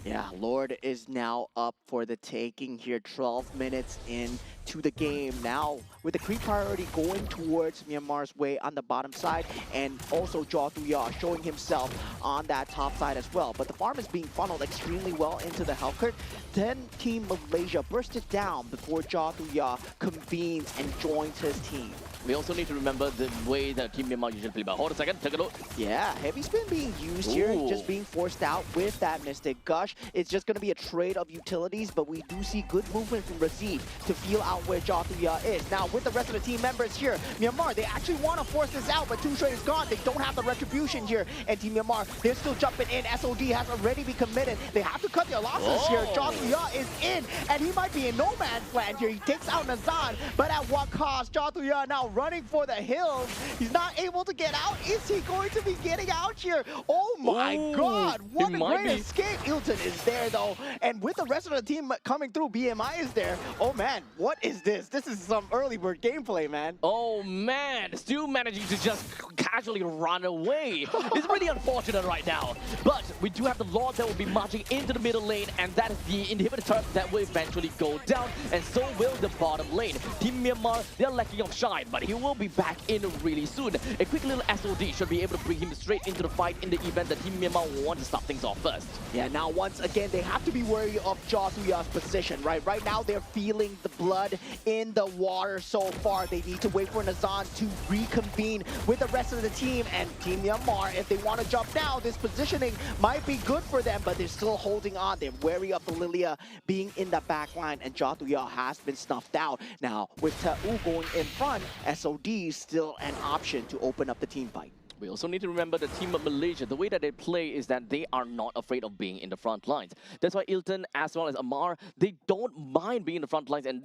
Yeah, Lord is now up for the taking here, 12 minutes into the game. Now, with the creep priority going towards Myanmar's way on the bottom side, and also Jaw Thuya showing himself on that top side as well. But the farm is being funneled extremely well into the health cart. Then Team Malaysia bursted down before Jaw Thuya convenes and joins his team. We also need to remember the way that Team Myanmar usually play. But hold a second, take a look. Yeah, heavy spin being used here, just being forced out with that Mystic Gush. It's just going to be a trade of utilities, but we do see good movement from Razid to feel out where Jaw Thuya is. Now, with the rest of the team members here, Myanmar, they actually want to force this out, but Tu Sui is gone. They don't have the retribution here. And Team Myanmar, they're still jumping in. SOD has already been committed. They have to cut their losses here. Jaw Thuya is in, and he might be in no man's land here. He takes out Nazan, but at what cost? Jaw Thuya now running for the hills. He's not able to get out. Is he going to be getting out here? Oh my God, what a great escape. Ilton is there though, and with the rest of the team coming through, BMI is there. Oh man, what is this? This is some early bird gameplay, man. Oh man, still managing to just casually run away. It's really unfortunate right now. But we do have the Lord that will be marching into the middle lane, and that is the inhibitor turret that will eventually go down, and so will the bottom lane. Team Myanmar, they're lacking of shine, but he will be back in really soon. A quick little SOD should be able to bring him straight into the fight in the event that Team Myanmar will want to start things off first. Yeah, now once again, they have to be wary of Jaw Thuya's position, right? Right now, they're feeling the blood in the water so far. They need to wait for Nazan to reconvene with the rest of the team, and Team Myanmar, if they want to jump now, this positioning might be good for them, but they're still holding on. They're wary of the Lilia being in the back line, and Jaw Thuya has been snuffed out. Now, with Ta'u going in front, SOD is still an option to open up the team fight. We also need to remember the team of Malaysia. The way that they play is that they are not afraid of being in the front lines. That's why Ilton as well as Amar, they don't mind being in the front lines and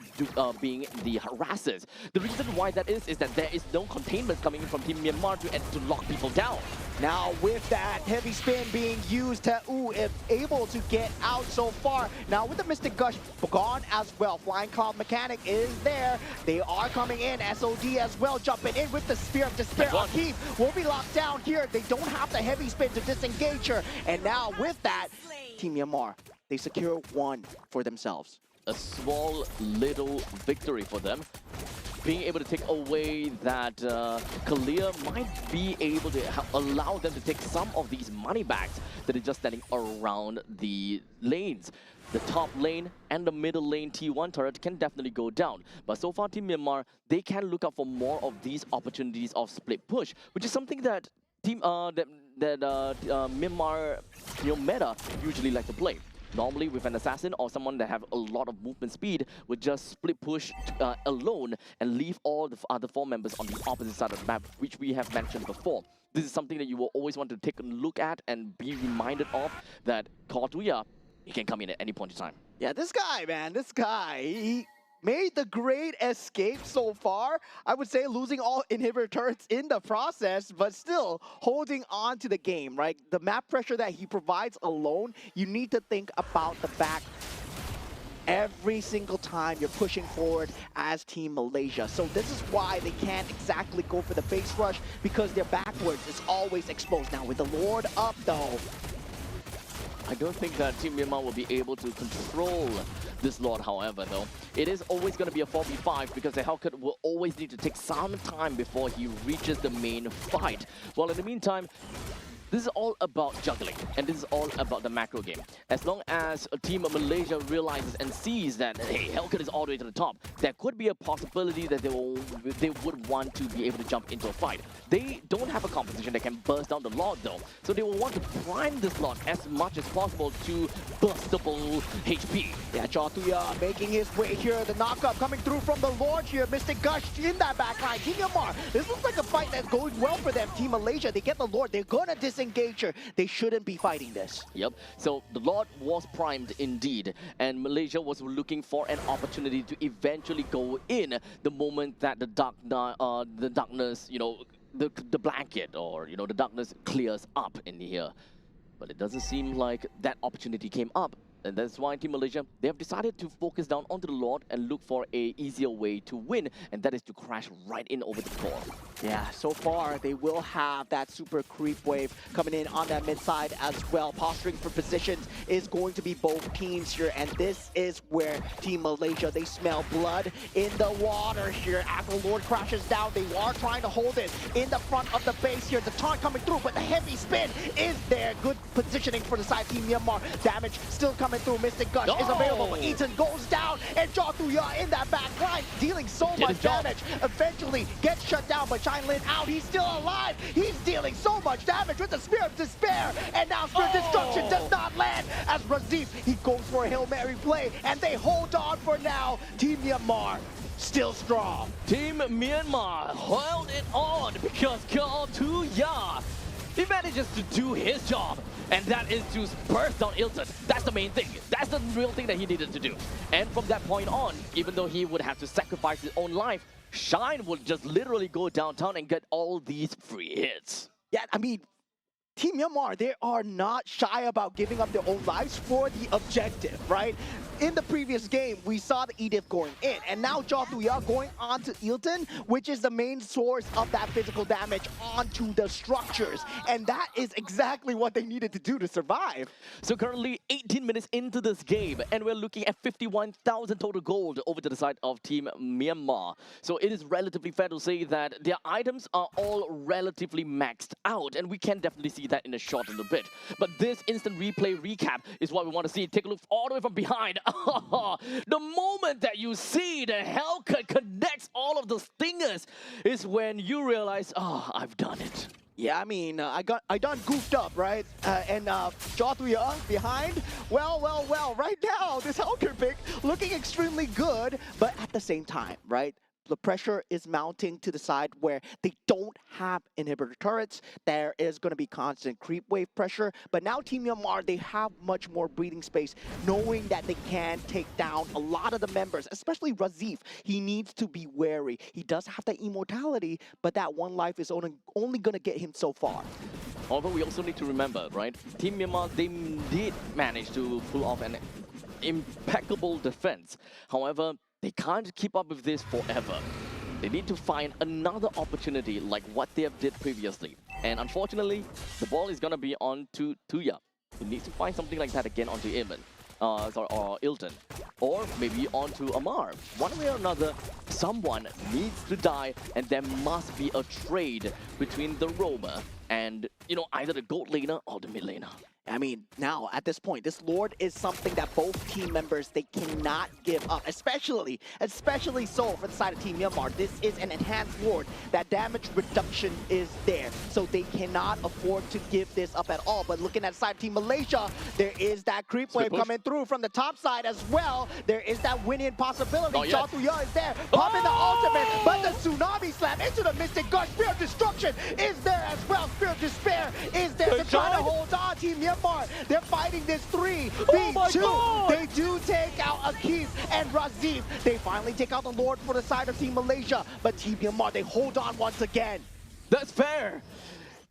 being the harassers. The reason why that is that there is no containment coming in from Team Myanmar to lock people down. Now with that heavy spin being used, Ta'u is able to get out so far. Now with the Mystic Gush gone as well, Flying Cloud Mechanic is there. They are coming in, SOD as well, jumping in with the Spear of Despair. Akif will be locked down here. They don't have the heavy spin to disengage her. And now with that, Team Myanmar they secure one for themselves. A small little victory for them. Being able to take away that Kalia might be able to allow them to take some of these money bags that are just standing around the lanes. The top lane and the middle lane T1 turret can definitely go down. But so far, Team Myanmar, they can look out for more of these opportunities of split push, which is something that Myanmar meta usually like to play. Normally with an assassin or someone that have a lot of movement speed would just split push alone and leave all the other 4 members on the opposite side of the map, which we have mentioned before. This is something that you will always want to take a look at and be reminded of, that Nagoya, he can come in at any point in time. Yeah, this guy, man, this guy, he made the great escape so far. I would say losing all inhibitor turrets in the process, but still holding on to the game, right? The map pressure that he provides alone, you need to think about the back every single time you're pushing forward as Team Malaysia. So this is why they can't exactly go for the base rush, because their backwards is always exposed. Now with the Lord up though, I don't think that Team Myanmar will be able to control this Lord, however, though. It is always going to be a 4v5 because the Hellcat will always need to take some time before he reaches the main fight. Well, in the meantime, this is all about juggling, and this is all about the macro game. As long as Team Malaysia realizes and sees that, hey, Hellcat is all the way to the top, there could be a possibility that they would want to be able to jump into a fight. They don't have a composition that can burst down the Lord, though, so they will want to prime this Lord as much as possible to burstable HP. yeah, Jotuya making his way here. The knockup coming through from the Lord here. Mystic Gush in that backline. Team Myanmar, this looks like a fight that's going well for them. Team Malaysia, they get the Lord. They're gonna disengage her. They shouldn't be fighting this. Yep, so the Lord was primed indeed, and Malaysia was looking for an opportunity to eventually go in the moment that the darkness, the blanket, or the darkness clears up in here. But it doesn't seem like that opportunity came up. And that's why Team Malaysia, they have decided to focus down onto the Lord and look for a easier way to win, and that is to crash right in over the core. Yeah, so far they will have that super creep wave coming in on that mid side as well. Posturing for positions is going to be both teams here, and this is where Team Malaysia, they smell blood in the water here. After Lord crashes down, they are trying to hold it in the front of the base here. The taunt coming through, but the heavy spin is there. Good positioning for the side Team Myanmar. Damage still coming through. Mystic Gush is available, but Eaton goes down, and Jotuya in that back line, dealing so much damage. Eventually gets shut down, but Shine Lin out. He's still alive. He's dealing so much damage with the Spear of Despair, and now Spirit Destruction does not land as Razif, he goes for a Hail Mary play, and they hold on for now. Team Myanmar still strong. Team Myanmar held it on because Jotuya, he manages to do his job, and that is to burst down Ilton. That's the main thing. That's the real thing that he needed to do. And from that point on, even though he would have to sacrifice his own life, Shine would just literally go downtown and get all these free hits. Yeah, I mean, Team Myanmar, they are not shy about giving up their own lives for the objective, right? In the previous game, we saw the Edith going in, and now Jotuya going onto Ilton, which is the main source of that physical damage onto the structures. And that is exactly what they needed to do to survive. So currently 18 minutes into this game, and we're looking at 51,000 total gold over to the side of Team Myanmar. So it is relatively fair to say that their items are all relatively maxed out, and we can definitely see that in a short little bit. But this instant replay recap is what we want to see. Take a look all the way from behind. The moment that you see the Hellcat connects all of the stingers is when you realize, oh, I've done it. Yeah, I mean, I done goofed up, right? And Jotuya behind. Well, right now, this Hellcat pick looking extremely good, but at the same time, right? The pressure is mounting to the side where they don't have inhibitor turrets. There is going to be constant creep wave pressure. But now Team Myanmar, they have much more breathing space, knowing that they can take down a lot of the members, especially Razif. He needs to be wary. He does have that immortality, but that one life is only going to get him so far. Although we also need to remember, right? Team Myanmar, they did manage to pull off an impeccable defense. However, they can't keep up with this forever. They need to find another opportunity like what they have did previously. And unfortunately, the ball is going to be on to Tuya. He needs to find something like that again onto Iman. or Ilton, or maybe onto Amar. One way or another, someone needs to die, and there must be a trade between the roamer and, you know, either the gold laner or the mid laner. I mean, now at this point, this Lord is something that both team members, they cannot give up, especially so for the side of Team Myanmar. This is an enhanced Lord. That damage reduction is there, so they cannot afford to give this up at all. But looking at the side of Team Malaysia, there is that creep wave coming through from the top side as well. There is that win-in possibility. Jatuya is there, popping the ultimate, but the tsunami slam into the Mystic Gush. Spear of Destruction is there as well. Spear of Despair is there. They're trying to hold on, Team Myanmar. They're fighting this 3v2. They do take out Akif and Razif. They finally take out the Lord for the side of Team Malaysia. But Team Myanmar, they hold on once again. That's fair.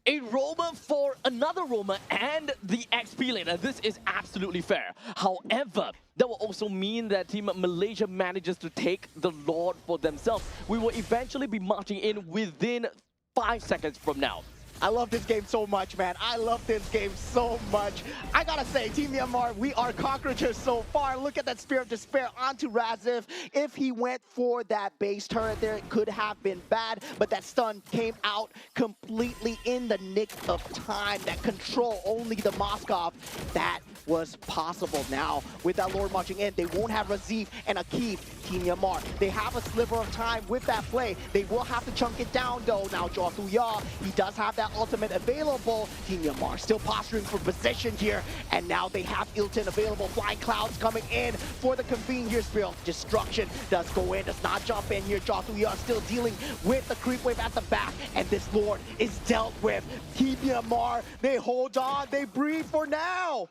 A roamer for another roamer and the XP laner. This is absolutely fair. However, that will also mean that Team Malaysia manages to take the Lord for themselves. We will eventually be marching in within 5 seconds from now. I love this game so much, man. I love this game so much. I gotta say, Team Myanmar, we are cockroaches so far. Look at that Spear of Despair onto Razif. If he went for that base turret there, it could have been bad, but that stun came out completely in the nick of time. That control, only the Moskov, that was possible. Now, with that Lord marching in, they won't have Razif and Akif. Team Myanmar, they have a sliver of time with that play. They will have to chunk it down, though. Now, Jatuya, he does have that ultimate available. Team Myanmar still posturing for position here, and now they have Ilton available. Flying Clouds coming in for the convene here. Spear of Destruction does go in, does not jump in here. Jatuya still dealing with the creep wave at the back, and this Lord is dealt with. Team Myanmar, they hold on, they breathe for now.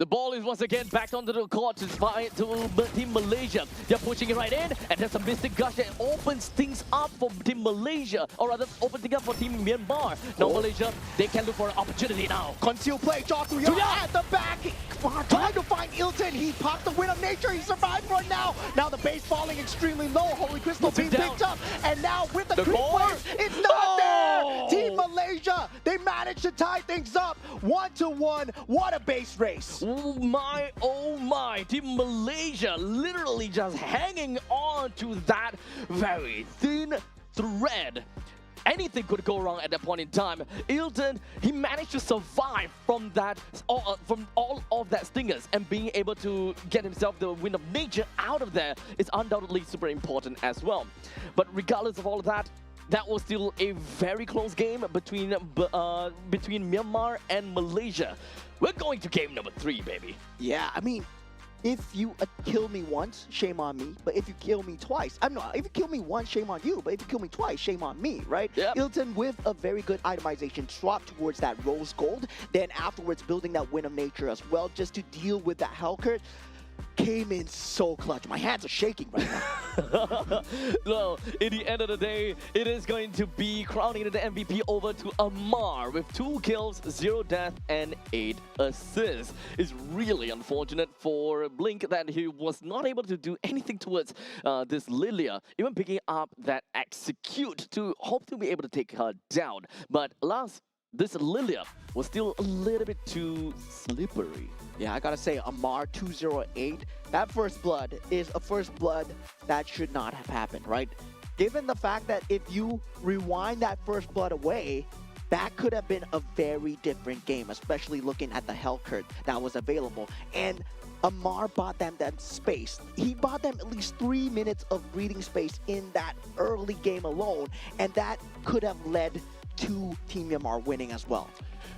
The ball is once again back onto the court to Team Malaysia. They're pushing it right in, and there's a Mystic Gush that opens things up for Team Malaysia, or rather, opens things up for Team Myanmar. Now Malaysia, they can look for an opportunity now. Conceal play, Jatuya at the back, trying to find Ilton. He popped the Wind of Nature, he survived for it now. Now the base falling extremely low, Holy Crystal being picked up, and now with the creep wave, it's not there! Team Malaysia, they managed to tie things up 1-1. What a base race. Oh my, Team Malaysia literally just hanging on to that very thin thread. Anything could go wrong at that point in time. Ilton, he managed to survive from that, from all of that stingers, and being able to get himself the Wind of Nature out of there is undoubtedly super important as well. But regardless of all of that, that was still a very close game between Myanmar and Malaysia. We're going to game number 3, baby. Yeah, I mean, if you kill me once, shame on me. But if you kill me twice, if you kill me once, shame on you. But if you kill me twice, shame on me, right? Yep. Ilton with a very good itemization swap towards that rose gold. Then afterwards, building that Wind of Nature as well, just to deal with that Hellcurt. Came in so clutch. My hands are shaking right now. Well, in the end of the day, it is going to be crowning the MVP over to Amar with 2 kills, 0 death, and 8 assists. It's really unfortunate for Blink that he was not able to do anything towards this Lilia, even picking up that execute to hope to be able to take her down. But alas, this Lilia was still a little bit too slippery. Yeah, I gotta say, Amar 208, that first blood is a first blood that should not have happened, right? Given the fact that if you rewind that first blood away, that could have been a very different game, especially looking at the Hellcurt that was available. And Amar bought them that space. He bought them at least 3 minutes of breathing space in that early game alone, and that could have led to Team Myanmar winning as well.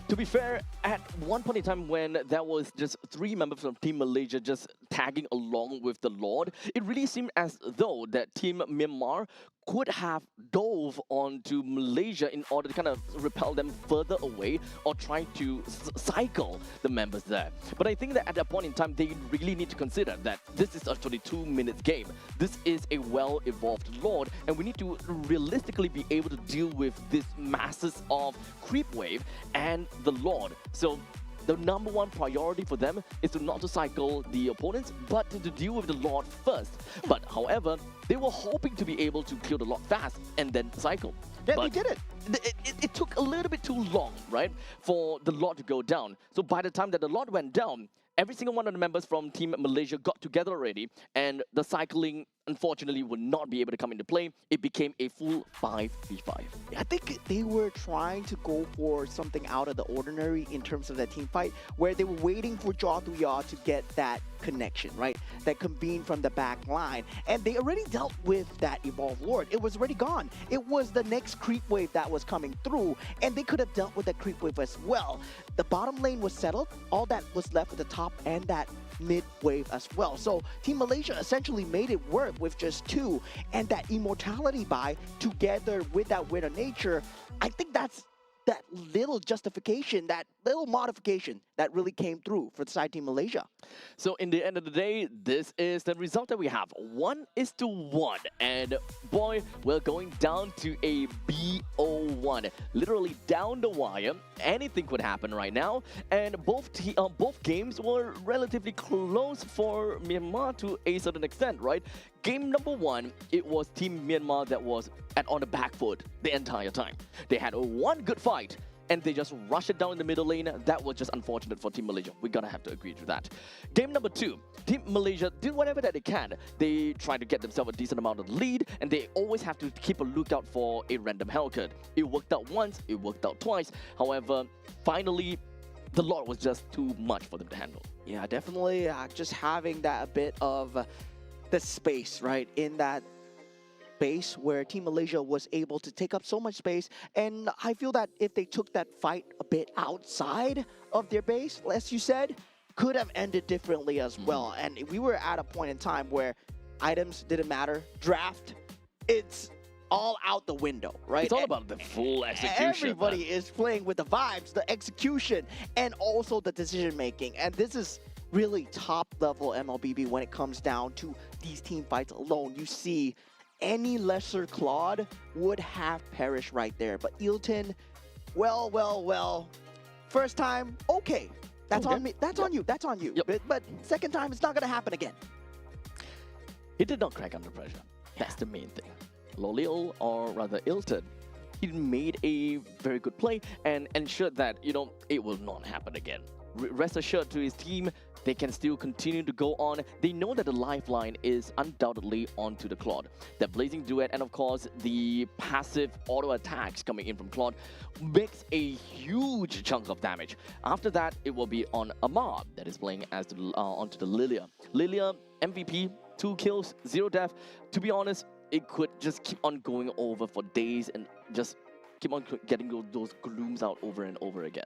To be fair, at one point in time when there was just 3 members from Team Malaysia just tagging along with the Lord, it really seemed as though that Team Myanmar could have dove onto Malaysia in order to kind of repel them further away or try to cycle the members there. But I think that at that point in time, they really need to consider that this is a 22-minute game. This is a well-evolved Lord, and we need to realistically be able to deal with this masses of creep wave and the Lord. So the #1 priority for them is to not to cycle the opponents, but to deal with the Lord first. But however, they were hoping to be able to kill the Lord fast and then cycle. Yeah, but they did it. It took a little bit too long, right, for the Lord to go down. So by the time that the Lord went down, every single one of the members from Team Malaysia got together already, and the cycling unfortunately would not be able to come into play. It became a full 5v5. I think they were trying to go for something out of the ordinary in terms of that team fight, where they were waiting for Jaw to get that connection, right? That convene from the back line. And they already dealt with that Evolved Lord. It was already gone. It was the next creep wave that was coming through, and they could have dealt with that creep wave as well. The bottom lane was settled. All that was left with the top and that mid wave as well. So Team Malaysia essentially made it work with just 2, and that immortality buy together with that Winter Nature, I think that's that little justification, that little modification that really came through for the side Team Malaysia. So in the end of the day, this is the result that we have. 1:1. And boy, we're going down to a BO1. Literally down the wire. Anything could happen right now. And both games were relatively close for Myanmar to a certain extent, right? Game number 1, it was Team Myanmar that was on the back foot the entire time. They had one good fight, and they just rushed it down in the middle lane. That was just unfortunate for Team Malaysia. We're gonna have to agree to that. Game number 2, Team Malaysia did whatever that they can. They tried to get themselves a decent amount of lead, and they always have to keep a lookout for a random Hellcat. It worked out once, it worked out twice. However, finally, the Lord was just too much for them to handle. Yeah, definitely just having that a bit of the space, right, in that base where Team Malaysia was able to take up so much space. And I feel that if they took that fight a bit outside of their base, as you said, could have ended differently as well. And we were at a point in time where items didn't matter. Draft, it's all out the window, right? It's all about the full execution. Everybody is playing with the vibes, the execution, and also the decision making. And this is really top level MLBB when it comes down to these team fights alone. You see any lesser Claude would have perished right there. But Ilton, well, first time, okay. That's on me. That's on you. That's on you. Yep. But second time, it's not going to happen again. He did not crack under pressure. That's the main thing. Lolil, or rather Ilton, he made a very good play and ensured that, it will not happen again. Rest assured to his team, they can still continue to go on. They know that the lifeline is undoubtedly onto the Claude. That Blazing Duet and of course the passive auto attacks coming in from Claude makes a huge chunk of damage. After that, it will be on Amar that is playing as onto the Lilia. Lilia, MVP, 2 kills, 0 death. To be honest, it could just keep on going over for days and just keep on getting those glooms out over and over again.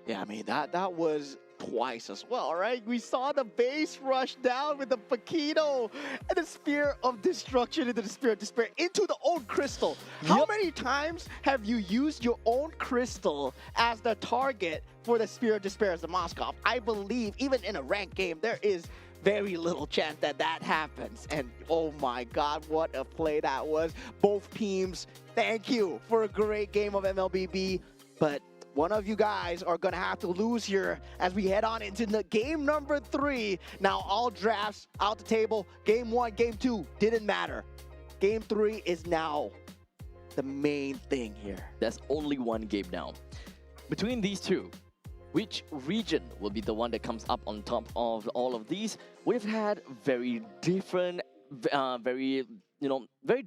Yeah, I mean, that was twice as well, right? We saw the base rush down with the Paquito and the Spear of Destruction into the Spear of Despair into the own crystal. How many times have you used your own crystal as the target for the Spear of Despair as the Moskov? I believe even in a ranked game, there is very little chance that happens. And oh my God, what a play that was. Both teams, thank you for a great game of MLBB. But one of you guys are going to have to lose here as we head on into the game number 3. Now, all drafts out the table. Game 1, Game 2 didn't matter. Game 3 is now the main thing here. There's only one game now. Between these two, which region will be the one that comes up on top of all of these? We've had very different, very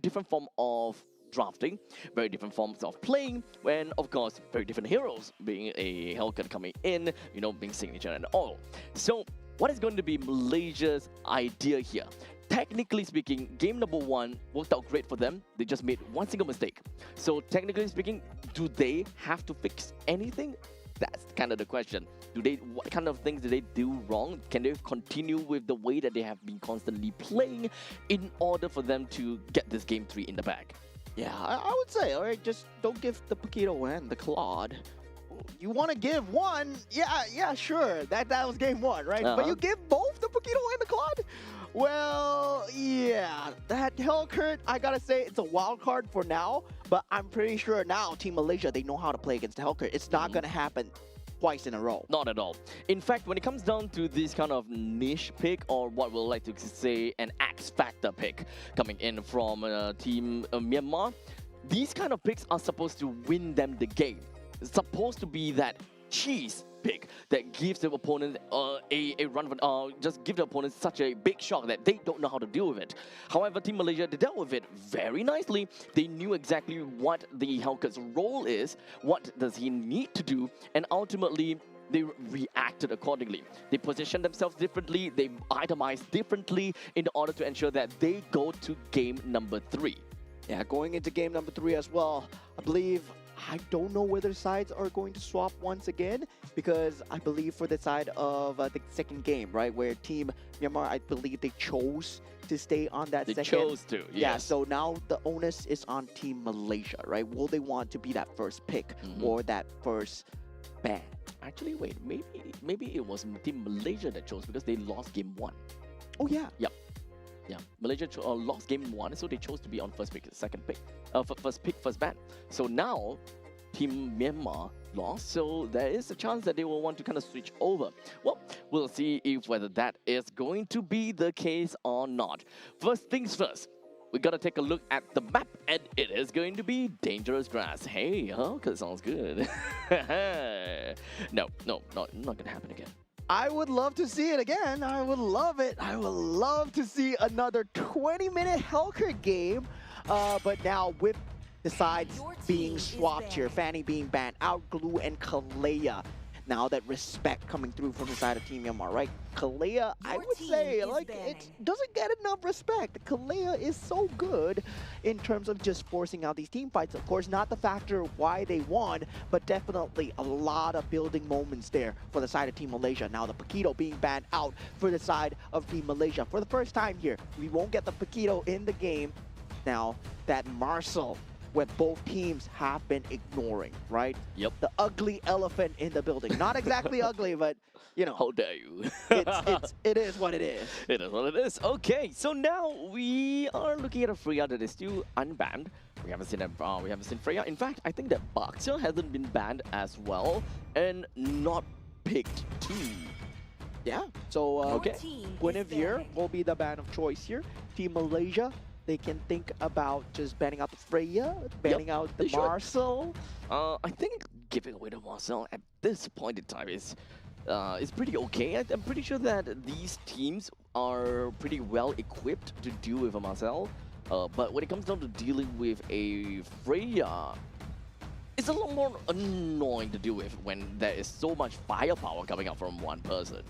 different form of drafting, very different forms of playing, and of course, very different heroes, being a Hellcat coming in, being signature and all. So, what is going to be Malaysia's idea here? Technically speaking, game number 1 worked out great for them. They just made one single mistake. So, technically speaking, do they have to fix anything? That's kind of the question. What kind of things did they do wrong? Can they continue with the way that they have been constantly playing in order for them to get this game 3 in the bag? Yeah, I would say, all right, just don't give the Paquito and the Claude. You want to give one? Yeah, sure. That was game 1, right? But you give both the Paquito and the Claude? Well, yeah. That Hellcat, I gotta say, it's a wild card for now. But I'm pretty sure now, Team Malaysia, they know how to play against the Hellcat. It's not gonna happen twice in a row. Not at all. In fact, when it comes down to this kind of niche pick, or what we'll like to say an X Factor pick coming in from Team Myanmar, these kind of picks are supposed to win them the game. It's supposed to be that cheese pick that gives the opponent a run, just give the opponent such a big shock that they don't know how to deal with it. However, Team Malaysia, they dealt with it very nicely. They knew exactly what the Hellcat's role is, what does he need to do, and ultimately, they reacted accordingly. They positioned themselves differently, they itemized differently in order to ensure that they go to game number 3. Yeah, going into game number 3 as well, I don't know whether sides are going to swap once again, because I believe for the side of the second game, right, where Team Myanmar, I believe they chose to stay on that They second. chose to, Yeah, yes. so now the onus is on Team Malaysia, right? Will they want to be that first pick or that first ban? Actually, wait, maybe it was Team Malaysia that chose because they lost game 1. Oh, yeah. Yeah, Malaysia lost game 1, so they chose to be on first pick, second pick, first pick, first ban. So now, Team Myanmar lost, so there is a chance that they will want to kind of switch over. Well, we'll see if whether that is going to be the case or not. First things first, we gotta take a look at the map, and it is going to be dangerous grass. Hey, okay, sounds good. No, not gonna happen again. I would love to see it again. I would love it. I would love to see another 20-minute Hellcat game. But now with the sides Your team being is swapped here, banned. Fanny being banned out, Glue and Kalea. Now that respect coming through from the side of Team Myanmar, right? Kalea, I Your would team say, is like, banning. it doesn't get enough respect. Kalea is so good in terms of just forcing out these team fights. Of course, not the factor why they won, but definitely a lot of building moments there for the side of Team Malaysia. Now the Paquito being banned out for the side of Team Malaysia. For the first time here, we won't get the Paquito in the game. Now that Marcel, what both teams have been ignoring, right? Yep. The ugly elephant in the building. Not exactly ugly, but, you know, How dare you? it is what it is. It is what it is. Okay, so now we are looking at a Freya that is still unbanned. We haven't seen Freya. In fact, I think that Boxer hasn't been banned as well and not picked too. Yeah, so Okay. team is Guinevere banning. will be the ban of choice here. Team Malaysia, they can think about just banning out the Freya, banning out the they should. Marcel. I think giving away to Marcel at this point in time is pretty okay. I'm pretty sure that these teams are pretty well equipped to deal with a Marcel. But when it comes down to dealing with a Freya, it's a lot more annoying to deal with when there is so much firepower coming out from one person.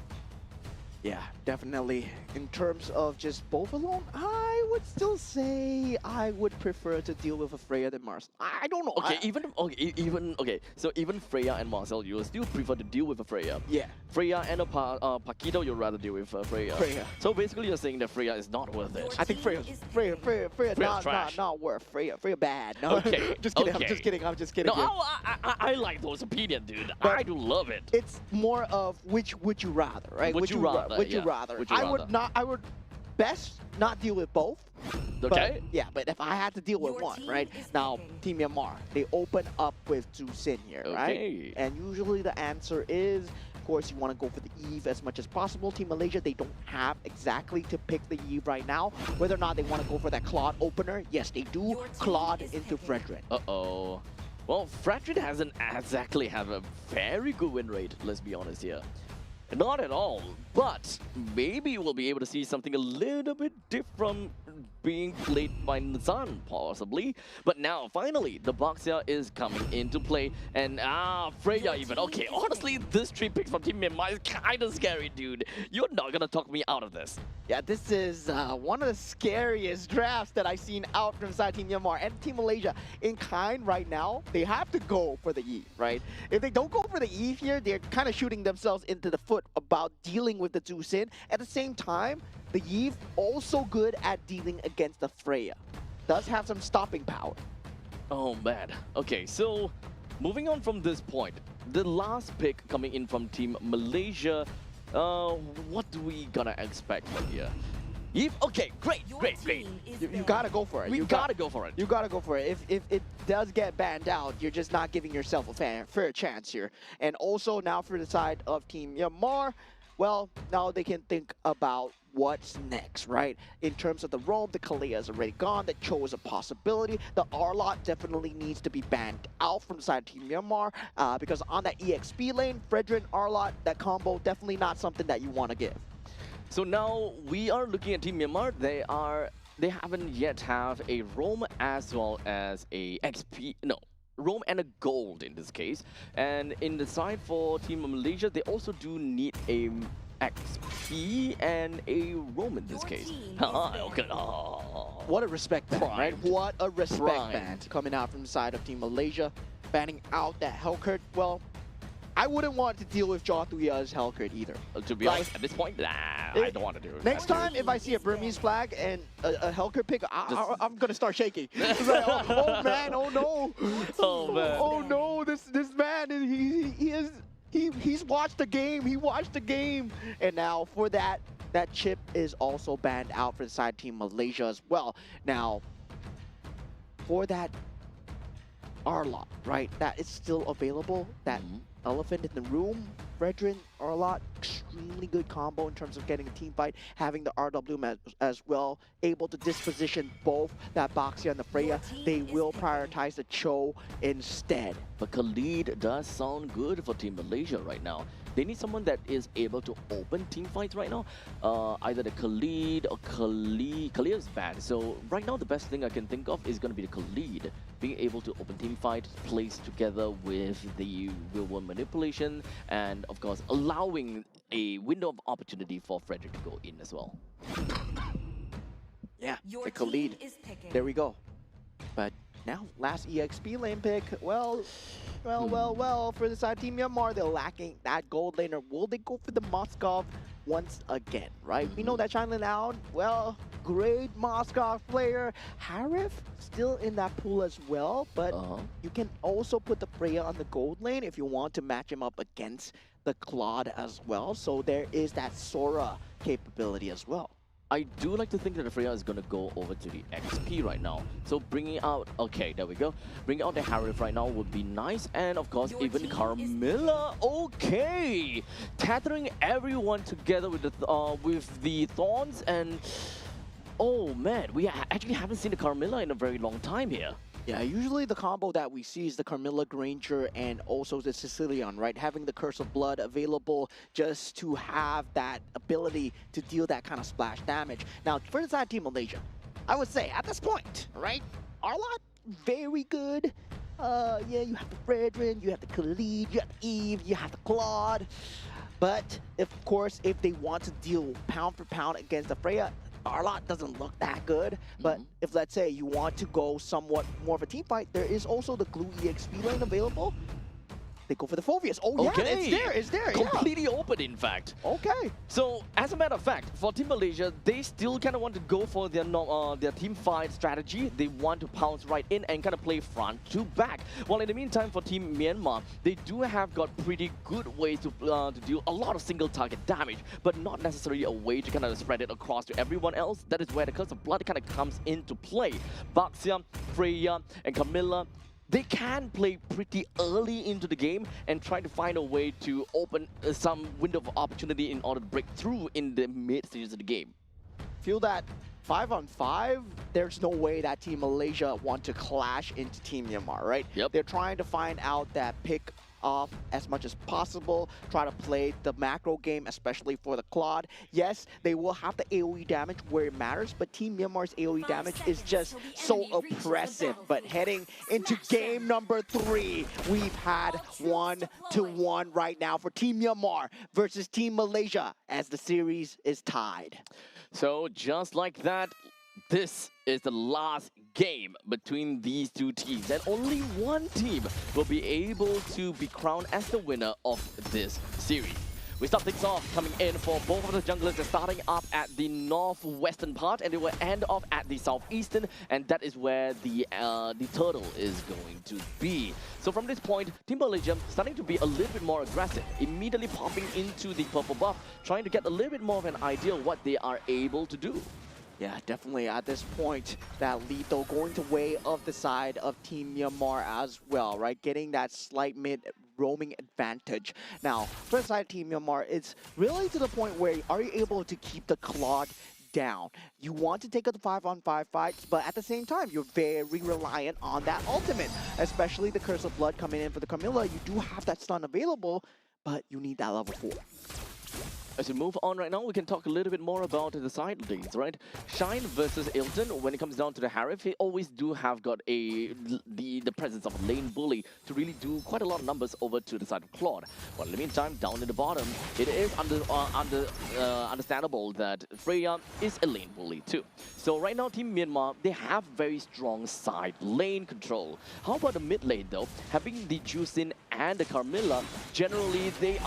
Yeah, definitely. In terms of just both alone, I would still say I would prefer to deal with a Freya than Marcel. I don't know. Okay, so even Freya and Marcel, you will still prefer to deal with a Freya. Yeah. Freya and a Paquito, you'd rather deal with Freya. Freya. So basically, you're saying that Freya is not worth it. I think Team Freya, is Freya's trash. not worth Freya. Freya bad. No, Okay, just kidding. okay. I'm just kidding. No, here. I like those opinions, dude. But I do love it. It's more of which would you rather, right? Would you rather, Would you yeah. rather? Would you I would rather? not. I would best not deal with both. Okay. But, yeah, but if I had to deal with Your one, team right? is Now, picking. Team Myanmar, they open up with Zhu Xin here, Okay. right? And usually the answer is, of course, you want to go for the Eve as much as possible. Team Malaysia, they don't have exactly to pick the Eve right now. Whether or not they want to go for that Claude opener, yes, they do. Your team Claude is into picking. Frederick. Uh-oh. Well, Frederick hasn't exactly have a very good win rate, let's be honest here. Not at all, but maybe we'll be able to see something a little bit different being played by Nazan, possibly. But now, finally, the Boxer is coming into play, and Freya Your even. team Okay, is honestly, this 3 picks from Team Myanmar is kind of scary, dude. You're not gonna talk me out of this. Yeah, this is one of the scariest drafts that I've seen out from side Team Myanmar and Team Malaysia. In kind right now, they have to go for the Eve, right? If they don't go for the Eve here, they're kind of shooting themselves into the foot about dealing with the Zhu Xin. At the same time, the Eve also good at dealing against the Freya. Does have some stopping power. Oh man. Okay, so moving on from this point, the last pick coming in from Team Malaysia, what do we gonna expect from here? Okay, great. Your Great. team is You banned. gotta go for it. We You gotta go for it. You gotta go for it. If it does get banned out, you're just not giving yourself a fair chance here. And also now for the side of Team Myanmar, well, now they can think about what's next, right? In terms of the roam, the Kalia is already gone. The Cho is a possibility. The Arlot definitely needs to be banned out from the side of Team Myanmar because on that EXP lane, Fredrin, Arlot, that combo, definitely not something that you want to give. So now we are looking at Team Myanmar. They haven't yet have a roam as well as a XP. No, roam and a gold in this case. And in the side for Team Malaysia, they also do need a XP and a roam in this Your case. team is Okay. banned. Oh. What a respect ban, right? Primed. What a respect Primed. ban coming out from the side of Team Malaysia. Banning out that Hellcurt. Well, I wouldn't want to deal with Jothuya's Hellcurt either. To be Like, honest, at this point, I don't want to do it. Next time, if I see a Burmese flag and a Hellcurt pick, I'm gonna start shaking. It's like, oh man, oh no, Oh, man. oh no, this man, he's watched the game. He watched the game, and now for that chip is also banned out for the side team Malaysia as well. Now, for that Arlot, right? That is still available. That elephant in the room, Fredrin, Arlot, extremely good combo in terms of getting a team fight, having the RW as well, able to disposition both that Baxia and the Freya. They will prioritize the Cho instead. But Khalid does sound good for Team Malaysia right now. They need someone that is able to open team fights right now. Either the Khalid or Khalid is bad. So right now the best thing I can think of is going to be the Khalid. Being able to open team fight, plays together with the real world manipulation, and of course allowing a window of opportunity for Frederick to go in as well. Yeah, Your the team Khalid. is picking. There we go. But now, last EXP lane pick. Well, for the side team Myanmar, they're lacking that gold laner. Will they go for the Moskov once again, right? We know that Shineland out. Well, great Moskov player. Harif still in that pool as well, but you can also put the Freya on the gold lane if you want to match him up against the Claude as well. So there is that Sora capability as well. I do like to think that the Freya is going to go over to the XP right now. So bringing out, okay, there we go. Bringing out the Harif right now would be nice. And of course, Your even team is Carmilla, okay. Tethering everyone together with the Thorns and, oh man, we actually haven't seen the Carmilla in a very long time here. Yeah, usually the combo that we see is the Carmilla Granger and also the Sicilian, right? Having the Curse of Blood available just to have that ability to deal that kind of splash damage. Now, for the side team Malaysia, I would say at this point, right? Arlot, very good. Yeah, you have the Fredrin, you have the Khalid, you have the Eve, you have the Claude. But, of course, if they want to deal pound for pound against the Freya, Arlot doesn't look that good, but if, let's say, you want to go somewhat more of a team fight, there is also the Glue EXP lane available. They go for the Phoveus. Oh, yeah, it's there, Completely open, in fact. Okay. So, as a matter of fact, for Team Malaysia, they still kind of want to go for their team fight strategy. They want to pounce right in and kind of play front to back. While in the meantime, for Team Myanmar, they do have got pretty good ways to deal a lot of single target damage, but not necessarily a way to kind of spread it across to everyone else. That is where the Curse of Blood kind of comes into play. Baxia, Freya, and Camilla, they can play pretty early into the game and try to find a way to open some window of opportunity in order to break through in the mid stages of the game. Feel that 5-on-5, there's no way that Team Malaysia want to clash into Team Myanmar, right? Yep. They're trying to find out that pick off as much as possible, try to play the macro game, especially for the Claude. Yes, they will have the AoE damage where it matters, but Team Myanmar's AoE damage is just so oppressive. But heading into game number 3, we've had 1-1 right now for Team Myanmar versus Team Malaysia as the series is tied. So just like that, this is the last game between these two teams, and only one team will be able to be crowned as the winner of this series. We start things off coming in for both of the junglers. They're starting up at the northwestern part, and they will end off at the southeastern, and that is where the turtle is going to be. So from this point, Team Malaysia starting to be a little bit more aggressive, immediately popping into the purple buff, trying to get a little bit more of an idea of what they are able to do. Yeah, definitely at this point, that lethal going to way of the side of Team Myanmar as well, right? Getting that slight mid roaming advantage. Now, for the side of Team Myanmar, it's really to the point where are you able to keep the Claude down? You want to take up the 5-on-5 fights, but at the same time, you're very reliant on that ultimate, especially the Curse of Blood coming in for the Camilla. You do have that stun available, but you need that level 4. As we move on right now, we can talk a little bit more about the side lanes, right? Shine versus Ilton, when it comes down to the Harif, he always do have got the presence of a lane bully to really do quite a lot of numbers over to the side of Claude. But in the meantime, down in the bottom, it is understandable that Freya is a lane bully too. So right now, Team Myanmar, they have very strong side lane control. How about the mid lane though? Having the Jusin and the Carmilla, generally they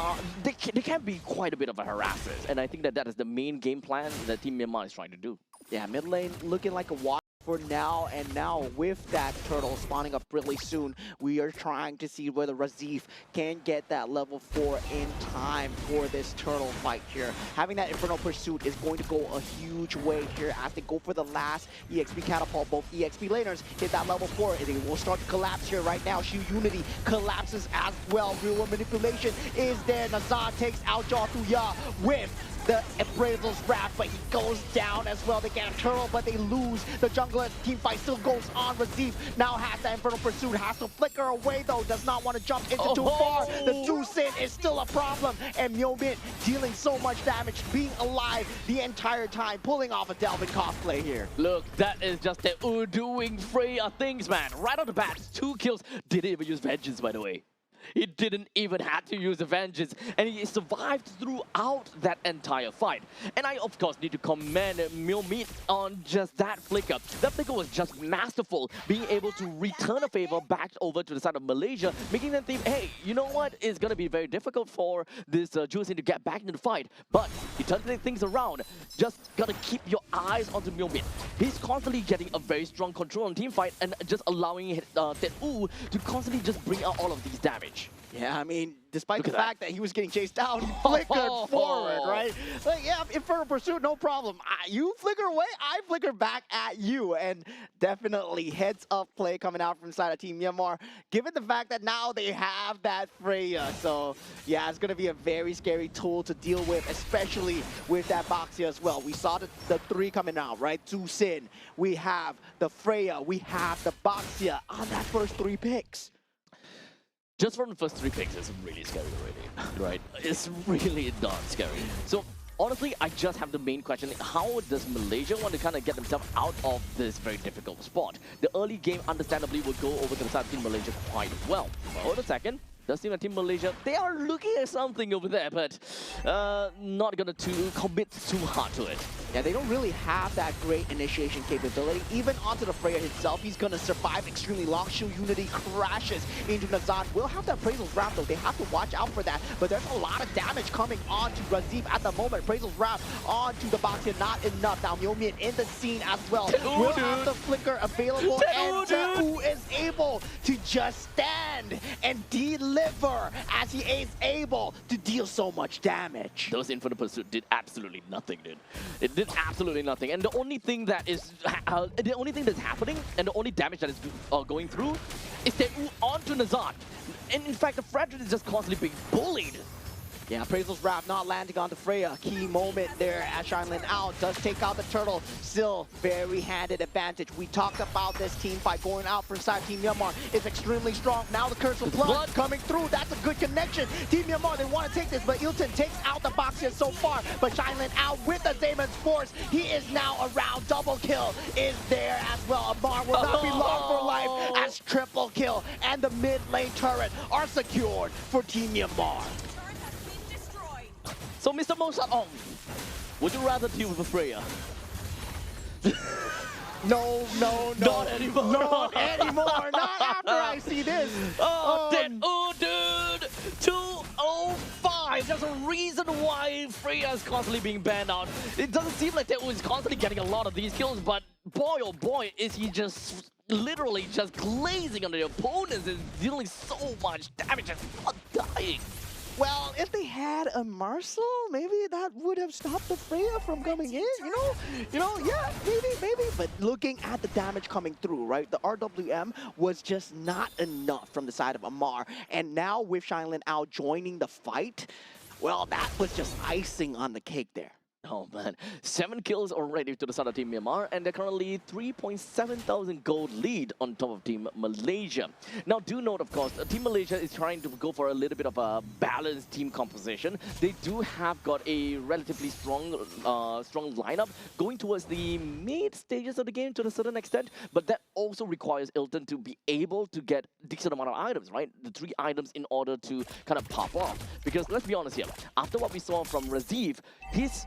can be quite a bit of a harassers, and I think that is the main game plan that Team Myanmar is trying to do. Yeah, mid lane looking like a water for now, and now with that turtle spawning up really soon, we are trying to see whether Razif can get that level 4 in time for this turtle fight here. Having that Infernal Pursuit is going to go a huge way here as they go for the last EXP catapult. Both EXP laners hit that level 4, and they will start to collapse here right now. Shu Unity collapses as well. Real world manipulation is there. Nazar takes out Jothuya with the Appraisal's Wrath, but he goes down as well. They get a turtle, but they lose. The jungler team fight still goes on. Razif now has that Infernal Pursuit, has to flicker away though, does not want to jump into too far. The Jusin is still a problem, and Myomit dealing so much damage, being alive the entire time, pulling off a Delvin cosplay here. Look, that is just the doing Freya things, man. Right off the bat, 2 kills. Didn't even use Vengeance, by the way. He didn't even have to use the Vengeance, and he survived throughout that entire fight. And I, of course, need to commend Myomit on just that flicker. That flicker was just masterful, being able to return a favor back over to the side of Malaysia, making them think, hey, you know what? It's going to be very difficult for this Jusin to get back into the fight. But he turned things around. Just got to keep your eyes onto Myomit. He's constantly getting a very strong control on team fight and just allowing Tet-U to constantly just bring out all of these damage. Yeah, I mean, despite the fact that he was getting chased down, he flickered forward, right? Like, yeah, Infernal Pursuit, no problem. You flicker away, I flicker back at you. And definitely heads up play coming out from side of Team Myanmar, given the fact that now they have that Freya. So, yeah, it's going to be a very scary tool to deal with, especially with that Boxia as well. We saw the 3 coming out, right? Jusin, we have the Freya, we have the Boxia on that first 3 picks. Just from the first 3 picks, it's really scary already, right? It's really darn scary. So honestly, I just have the main question. How does Malaysia want to kind of get themselves out of this very difficult spot? The early game, understandably, will go over to the side of Team Malaysia quite well. But hold a second. Does seem like Team Malaysia, they are looking at something over there, but not gonna commit too hard to it. Yeah, they don't really have that great initiation capability. Even onto the Freya himself, he's gonna survive extremely long. Shu Unity crashes into Nazad. Will have the Appraisal's Wrath though, they have to watch out for that. But there's a lot of damage coming onto Razif at the moment. Appraisal's Wrath onto the Boxer, not enough. Now Myomit in the scene as well. Will have the flicker available, and Tet-U is able to just stand and deliver as he is able to deal so much damage. Those Infinite Pursuit did absolutely nothing, dude. It did absolutely nothing. And the only thing that is, the only thing that's happening and the only damage that is going through is Tet-U onto Nazad. And in fact, the Frederick is just constantly being bullied. Yeah, Appraisal's Wrath not landing on the Freya. Key moment there as Shinlin out. Does take out the turtle. Still very handed advantage. We talked about this team fight going out for side Team Myanmar. It's extremely strong. Now the Curse of Blood coming through. That's a good connection. Team Myanmar, they want to take this, but Ilton takes out the Boxia so far. But Shinlin out with the Zamon's Force. He is now around. Double kill is there as well. Amar will not be long for life as triple kill. And the mid lane turret are secured for Team Myanmar. So, Mr. Mosat-ong, would you rather deal with a Freya? No. Not anymore. Not anymore. Not after I see this. Dude. 205. There's a reason why Freya is constantly being banned out. It doesn't seem like Tet-U is constantly getting a lot of these kills, but boy, oh boy, is he just literally just glazing on the opponents and dealing so much damage and not dying. Well, if they had a Marcel, maybe that would have stopped the Freya from coming in, yeah, maybe. But looking at the damage coming through, right, the RWM was just not enough from the side of Amar. And now with Xianlin Ao joining the fight, well, that was just icing on the cake there. Oh man, 7 kills already to the side of Team Myanmar, and they're currently 3.7 thousand gold lead on top of Team Malaysia. Now do note, of course, Team Malaysia is trying to go for a little bit of a balanced team composition. They do have got a relatively strong lineup going towards the mid stages of the game to a certain extent, but that also requires Ilton to be able to get decent amount of items, right? The 3 items in order to kind of pop off. Because let's be honest here, after what we saw from Raziv, his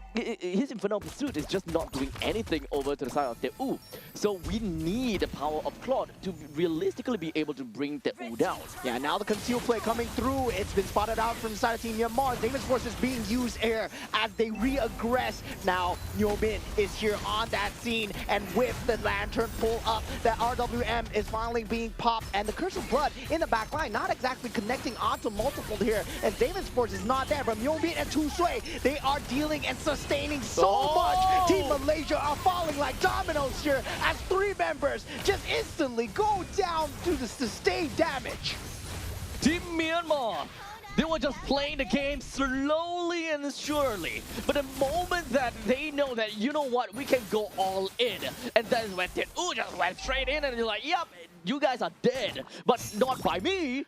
Infernal Pursuit is just not doing anything over to the side of Teu. So we need the power of Claude to realistically be able to bring Teu down. Yeah, now the conceal play coming through. It's been spotted out from the side of Team Myanmar. Damon's Force is being used here as they re-aggress. Now, Nyomin is here on that scene, and with the Lantern pull up, the RWM is finally being popped, and the Curse of Blood in the back line, not exactly connecting onto multiple here, and Damon's Force is not there, but Nyomin and Tu Sui, they are dealing and sustaining so much. Team Malaysia are falling like dominoes here as 3 members just instantly go down to the sustained damage. Team Myanmar, they were just playing the game slowly and surely. But the moment that they know that, you know what, we can go all in, and then when Teu just went straight in and you're like, yep, you guys are dead, but not by me.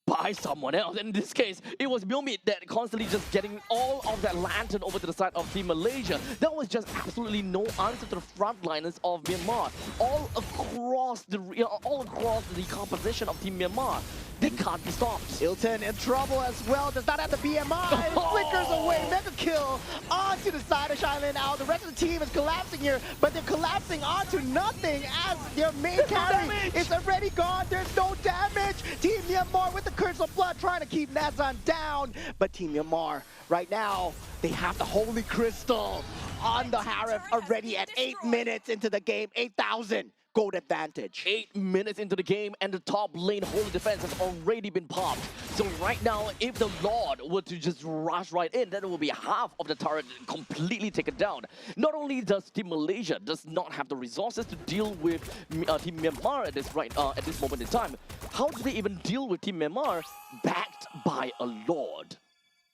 By someone else. In this case, it was Myomit that constantly just getting all of that lantern over to the side of Team Malaysia. There was just absolutely no answer to the frontliners of Myanmar. All across the composition of Team Myanmar. They can't be stopped. Ilton in trouble as well. Does not have the BMI. Flickers away. Mega kill onto the side of Xianlin Ao. The rest of the team is collapsing here, but they're collapsing onto nothing as their main carry is already gone. There's no damage. Team Myanmar with the Curse of Blood trying to keep Nazan down. But Team Myanmar, right now, they have the Holy Crystal on the Harif already at 8 minutes into the game. 8,000. Gold advantage. 8 minutes into the game and the top lane holy defense has already been popped. So right now, if the Lord were to just rush right in, then it will be half of the turret completely taken down. Not only does Team Malaysia does not have the resources to deal with Team Myanmar at this moment in time, how do they even deal with Team Myanmar backed by a Lord?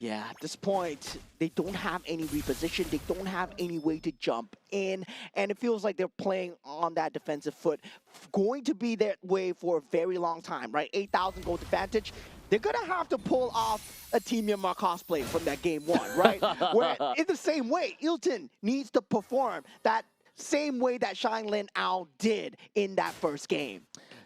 Yeah, at this point, they don't have any reposition. They don't have any way to jump in. And it feels like they're playing on that defensive foot. Going to be that way for a very long time, right? 8,000 gold advantage. They're going to have to pull off a Team Myanmar cosplay from that game 1, right? Where in the same way, Ilton needs to perform that same way that Xianlin Ao did in that first game.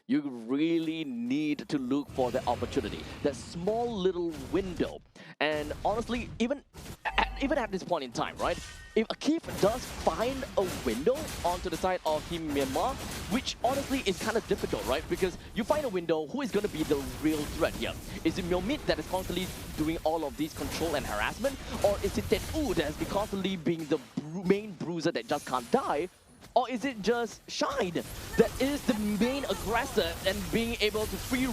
You really need to look for the opportunity, that small little window. And honestly, even at this point in time, right? If Akif does find a window onto the side of Team Myanmar, which honestly is kind of difficult, right? Because you find a window, who is going to be the real threat here? Is it Myomit that is constantly doing all of these control and harassment? Or is it Teu that has been constantly being the main bruiser that just can't die? Or is it just Shine that is the main aggressor and being able to free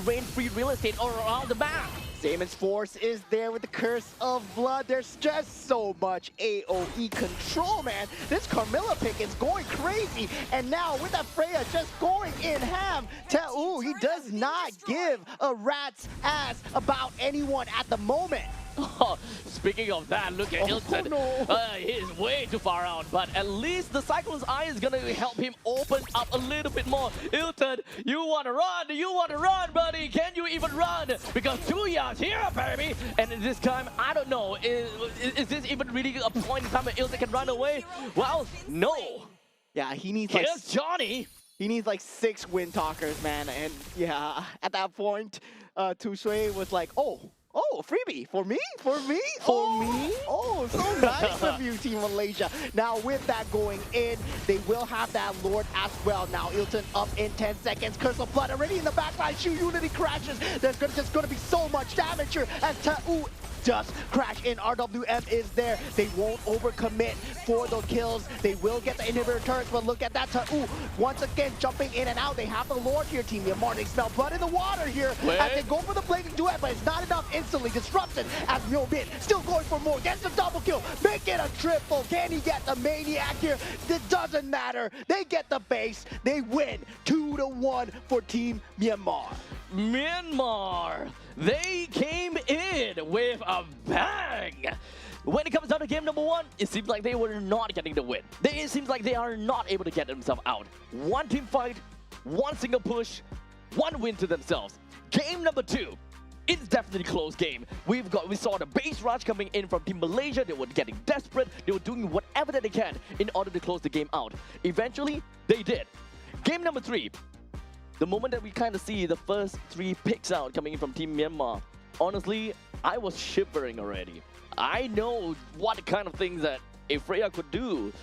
real estate all around the map? Damon's Force is there with the Curse of Blood. There's just so much AoE control, man. This Carmilla pick is going crazy. And now with that Freya just going in ham, Teu, he does not give a rat's ass about anyone at the moment. Oh, speaking of that, look at Ilton. No. He's way too far out, but at least the Cyclone's Eye is going to help him open up a little bit more. Ilton, you want to run? You want to run, buddy? Can you even run? Because Tuya's here, baby. And this time, I don't know. Is this even really a point in time where Ilton can run away? Well, no. Yeah, he needs Here's Johnny. He needs like 6 Wind Talkers, man. And yeah, at that point, Tu Sui was like, oh, a freebie for me? For me? Oh, so nice of you, Team Malaysia. Now, with that going in, they will have that Lord as well. Now, Ilton up in 10 seconds. Curse of Blood already in the backline. Shu Unity crashes. There's just going to be so much damage here as Teu just crash in. RWM is there. They won't overcommit for the kills. They will get the inhibitor turrets, but look at that. Ooh, once again, jumping in and out. They have the Lord here, Team Myanmar. They smell blood in the water here as they go for the blazing duet, but it's not enough. Instantly disrupted as Myo-Min still going for more. Gets the double kill. Make it a triple. Can he get the Maniac here? It doesn't matter. They get the base. They win 2-1 for Team Myanmar. Myanmar, they came in with a bang. When it comes down to game number 1, it seems like they were not getting the win. It seems like they are not able to get themselves out. One team fight, one single push, one win to themselves. Game number 2, it's definitely a close game. We saw the base rush coming in from Team Malaysia. They were getting desperate. They were doing whatever that they can in order to close the game out. Eventually, they did. Game number 3, the moment that we kind of see the first 3 picks out coming in from Team Myanmar, honestly, I was shivering already. I know what kind of things that a Freya could do.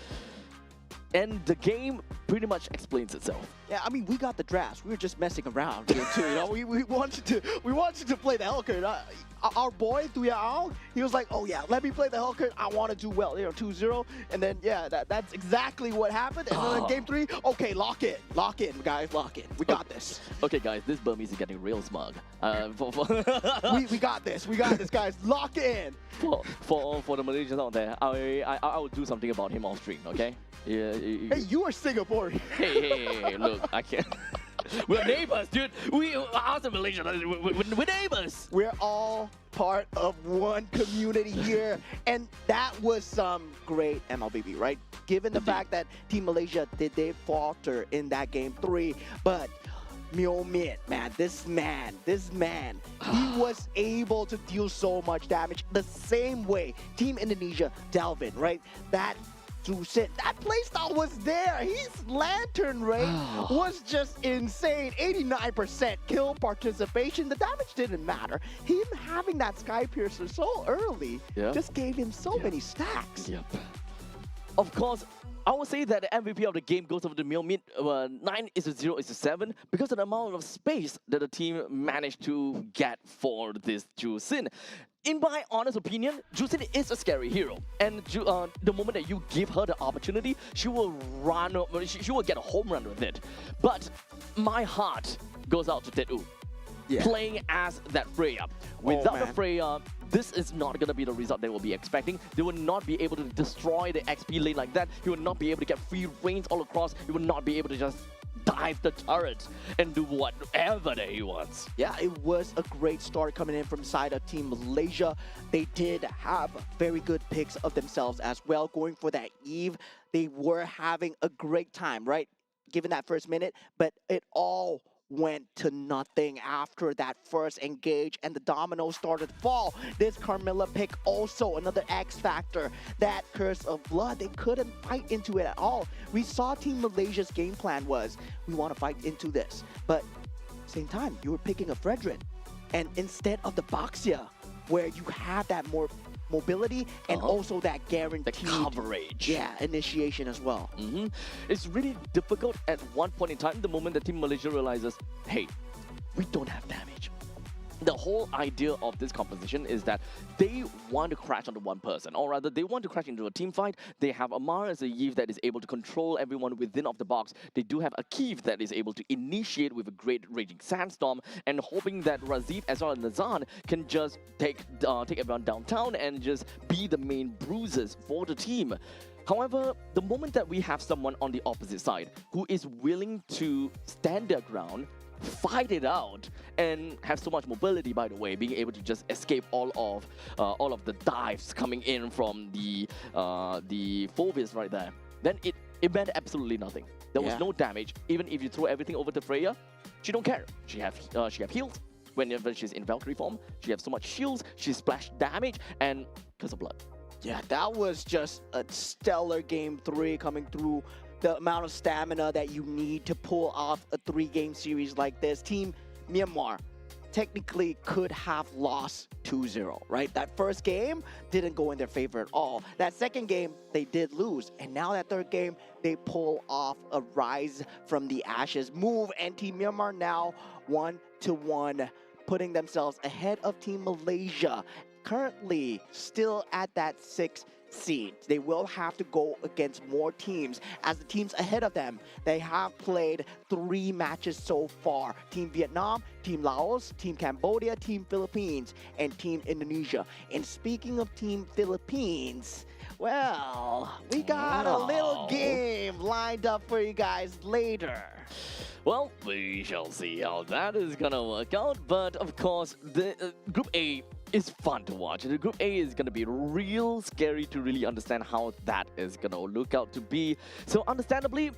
And the game pretty much explains itself. Yeah, I mean, we got the drafts. We were just messing around here too. You know, we wanted to play the Hellcurt. Our boy Tuyao, he was like, oh yeah, let me play the Hellcurt. I want to do well. You know, 2-0, and then yeah, that's exactly what happened. And then in game 3, okay, lock in, guys, lock in. We got this. Okay, guys, this Burmese is getting real smug. We got this, guys. Lock in. For the Malaysians out there, I will do something about him off stream. Okay. Yeah. Hey, you are Singaporean. Hey, look, I can't. We're neighbors, dude. We are the Malaysian. We're neighbors. We're all part of one community here, and that was some great MLBB, right? Given the fact that Team Malaysia did falter in that game 3, but Myo-Min, man, this man, he was able to deal so much damage the same way Team Indonesia, Delvin, right? That playstyle was there. His lantern rate was just insane. 89% kill participation. The damage didn't matter. Him having that Sky Piercer so early just gave him so many stacks. Yep. Of course, I would say that the MVP of the game goes over to Myo-Min. 9-0-7 because of the amount of space that the team managed to get for this Ju-Sin. In my honest opinion, Ju-Sin is a scary hero, and the moment that you give her the opportunity, she will run. She will get a home run with it. But my heart goes out to Tedu, playing as that Freya. Without the Freya, this is not going to be the result they will be expecting. They will not be able to destroy the XP lane like that. He will not be able to get free reigns all across. He will not be able to just dive the turret and do whatever that he wants. Yeah, it was a great start coming in from side of Team Malaysia. They did have very good picks of themselves as well. Going for that Eve, they were having a great time, right? Given that first minute, but it all went to nothing after that first engage, and the dominoes started to fall. This Carmilla pick also another X factor. That Curse of Blood, they couldn't fight into it at all. We saw Team Malaysia's game plan was, we want to fight into this, but same time, you were picking a Fredrin, and instead of the Baxia, where you have that more mobility and also that guaranteed coverage. Yeah, initiation as well. It's really difficult at one point in time, the moment that Team Malaysia realizes, hey, we don't have damage. The whole idea of this composition is that they want to crash onto one person, or rather they want to crash into a team fight. They have Amar as a Yve that is able to control everyone within of the box. They do have a Keith that is able to initiate with a great Raging Sandstorm, and hoping that Razif as well as Nazan can just take everyone downtown and just be the main bruisers for the team. However, the moment that we have someone on the opposite side who is willing to stand their ground, fight it out, and have so much mobility, by the way, being able to just escape all of the dives coming in from the phobias right there, then it meant absolutely nothing. There was no damage. Even if you throw everything over to Freya, she don't care. She have heals. Whenever she's in Valkyrie form, she has so much shields, she splash damage, and Curse of Blood. Yeah, that was just a stellar game 3 coming through. The amount of stamina that you need to pull off a 3-game series like this. Team Myanmar technically could have lost 2-0, right? That first game didn't go in their favor at all. That second game, they did lose. And now that third game, they pull off a rise from the ashes move. And Team Myanmar now 1-1, putting themselves ahead of Team Malaysia, currently still at that 6th seed. They will have to go against more teams, as the teams ahead of them, they have played 3 matches so far. Team Vietnam, Team Laos, Team Cambodia, Team Philippines, and Team Indonesia. And speaking of Team Philippines, well, we got a little Wow. game lined up for you guys later. Well, we shall see how that is gonna work out. But of course, the Group A is fun to watch. The Group A is gonna be real scary to really understand how that is gonna look out to be. So understandably,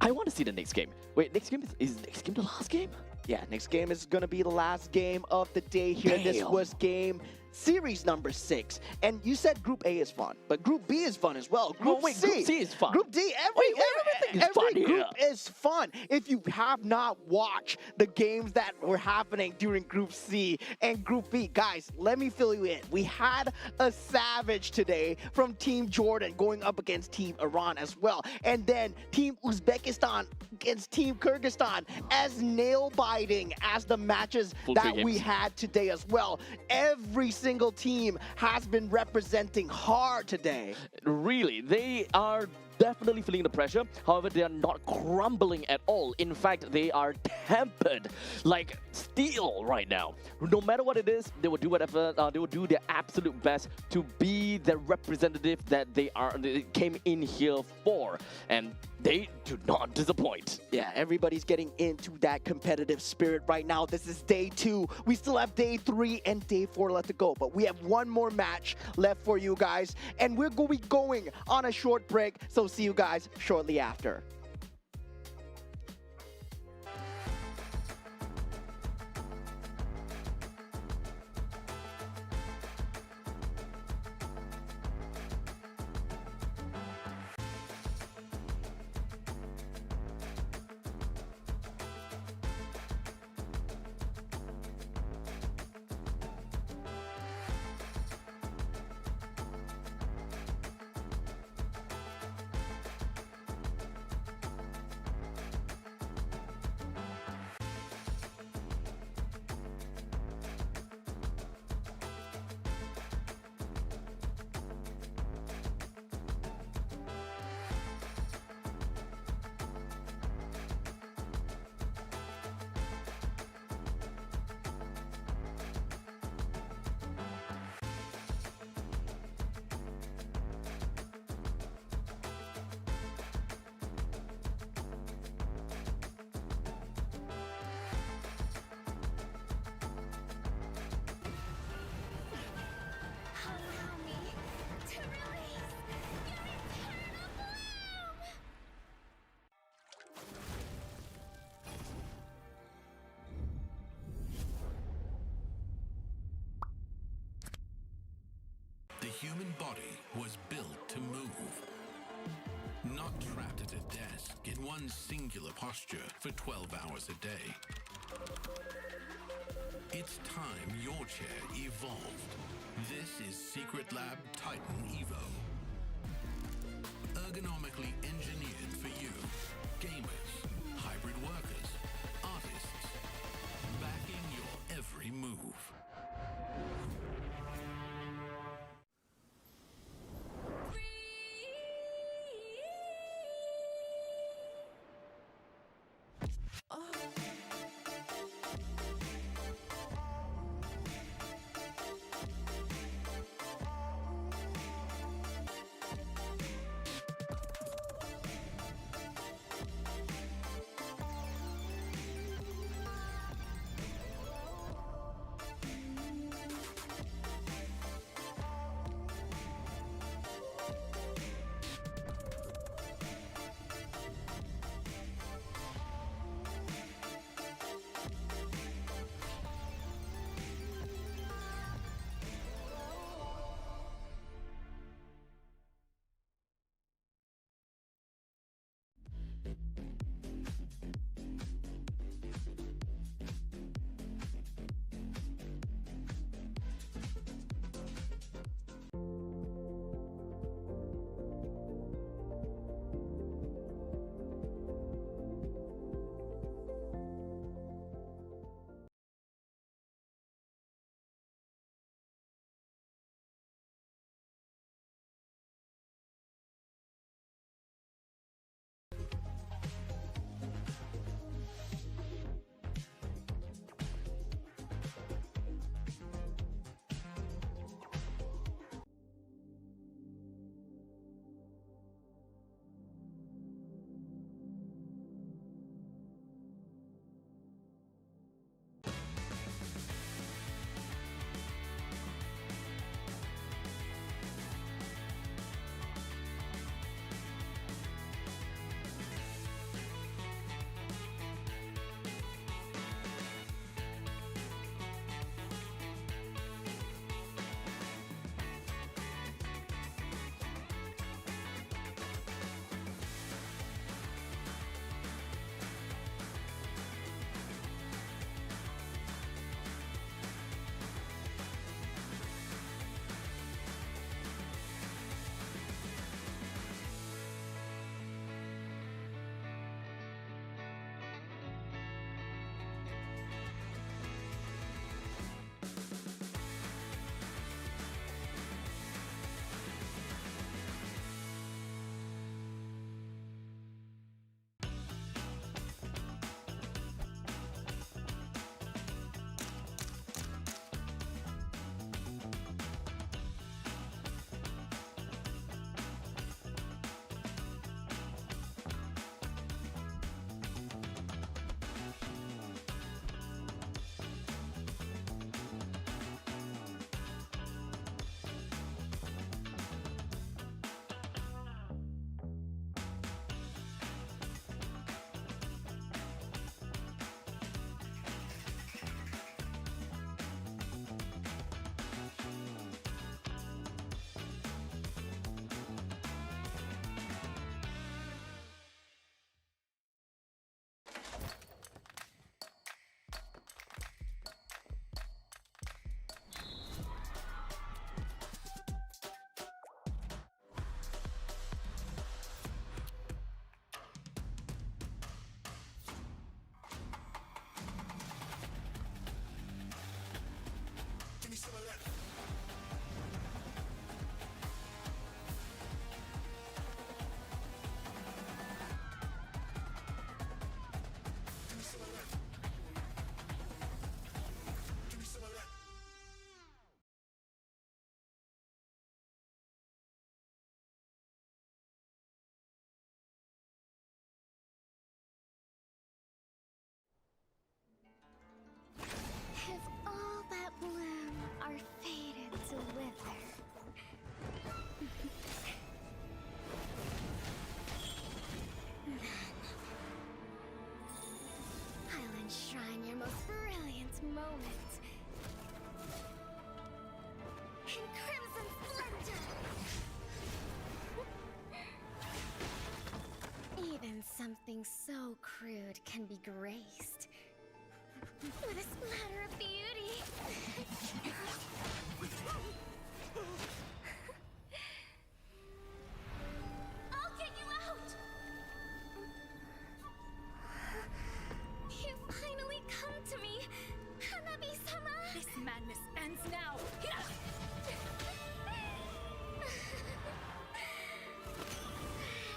I want to see the next game. Wait, next game is next game the last game? Yeah, next game is going to be the last game of the day here. This Damn. was game series number 6. And you said Group A is fun, but Group B is fun as well. Group wait, C. Group C is fun. Group D, Everything is fun here. group is fun. If you have not watched the games that were happening during Group C and Group B, guys, let me fill you in. We had a savage today from Team Jordan going up against Team Iran as well. And then Team Uzbekistan against Team Kyrgyzstan, as nail-biting as the matches Full that three we games. had today as well. Every single team has been representing hard today. Really, they are definitely feeling the pressure. However, they are not crumbling at all. In fact, they are tempered like steel right now. No matter what it is, they will do whatever. They will do their absolute best to be the representative that they came in here for, and they do not disappoint. Yeah, everybody's getting into that competitive spirit right now. This is day 2. We still have day 3 and day 4 left to go, but we have one more match left for you guys, and we're going to be going on a short break, so see you guys shortly after. Allow me to release your eternal bloom! The human body was built to move, not trapped at a desk in one singular posture for 12 hours a day. It's time your chair evolved. This is Secret Lab Titan Evo. Ergonomically engineered for you, gamers, hybrid workers, artists, backing your every move. mood can be graced with a splatter of beauty. I'll get you out! You finally come to me, Hanabi-sama! This madness ends now!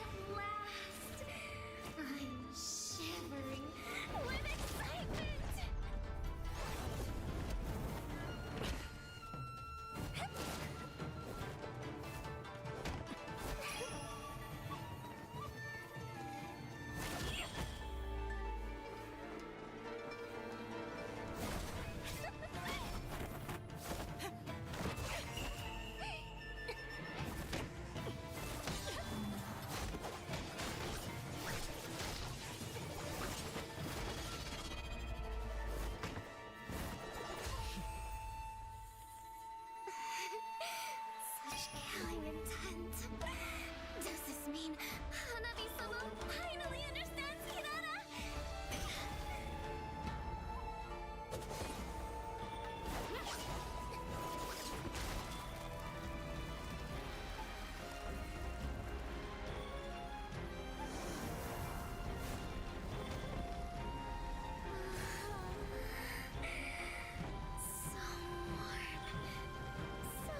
At last, I'm shivering with excitement! Such killing intent. Does this mean Hanabi-sama finally understands Hinata? So warm. So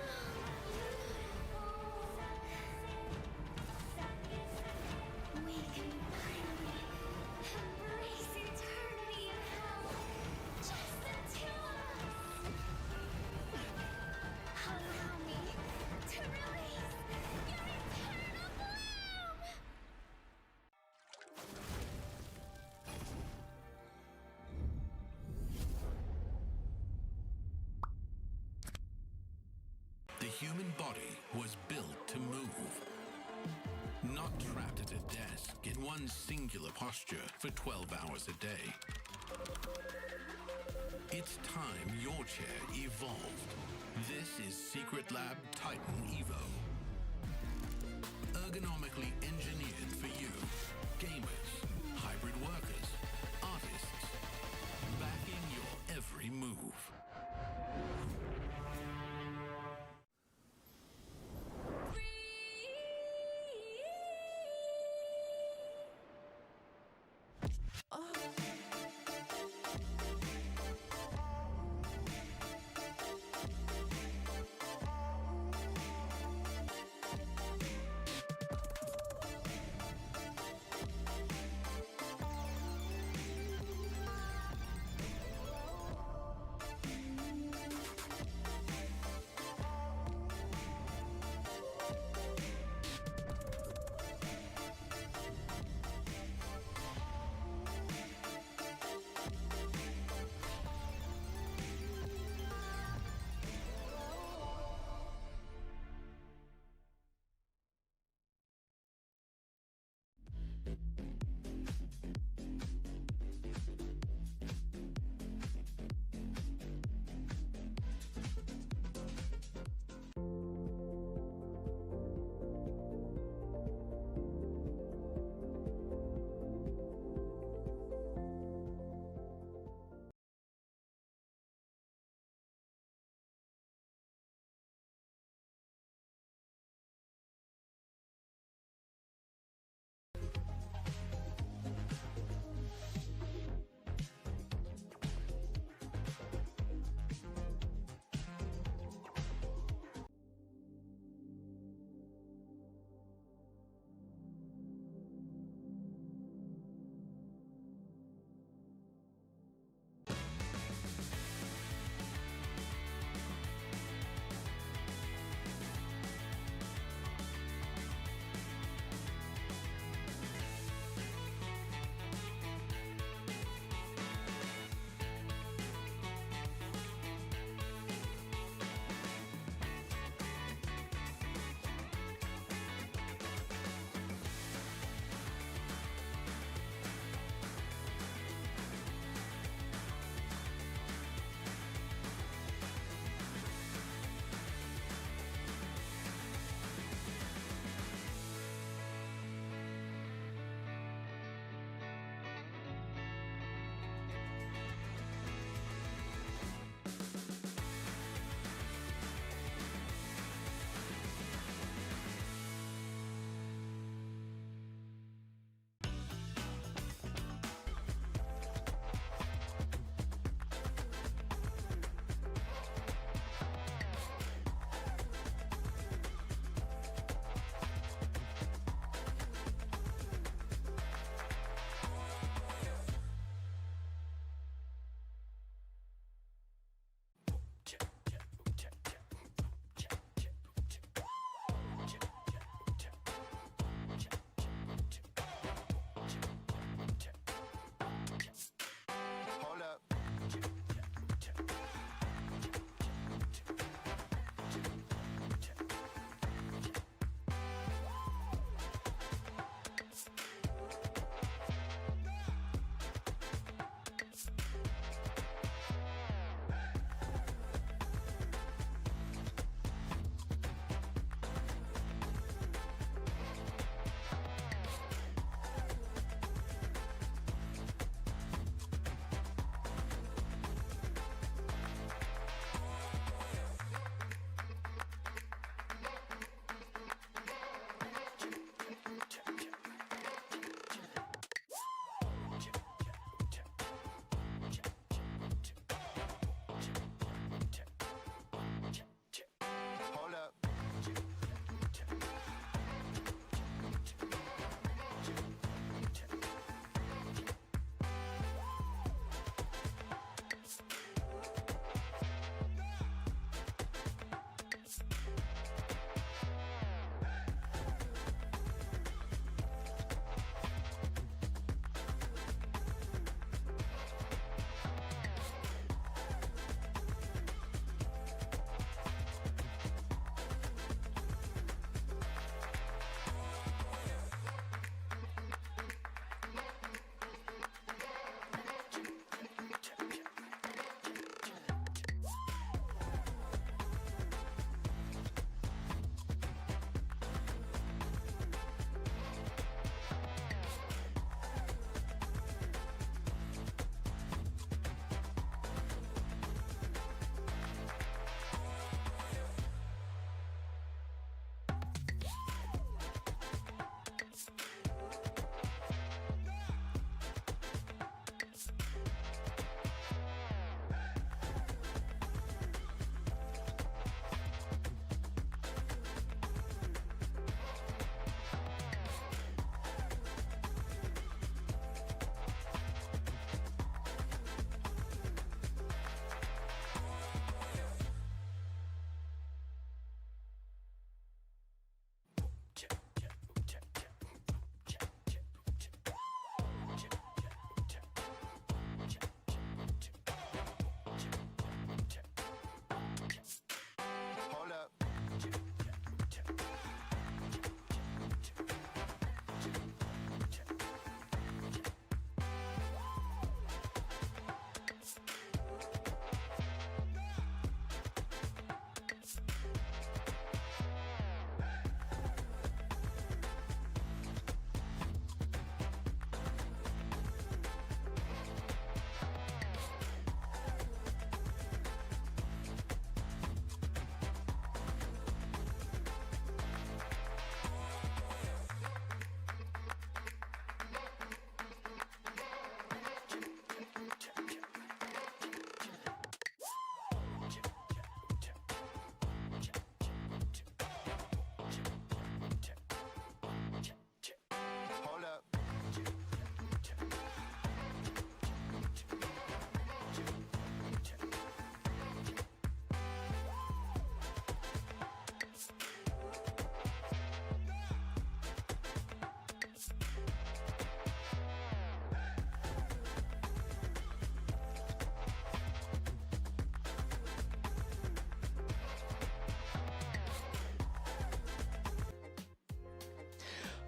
beautiful. We can finally embrace eternity in hell. Just the two of us. Allow me to release your eternal bloom. The human body was built to move. Not trapped at a desk in one singular posture for 12 hours a day. It's time your chair evolved. This is Secret Lab Titan Evo. Ergonomically engineered for you, gamers, hybrid workers, artists, backing your every move.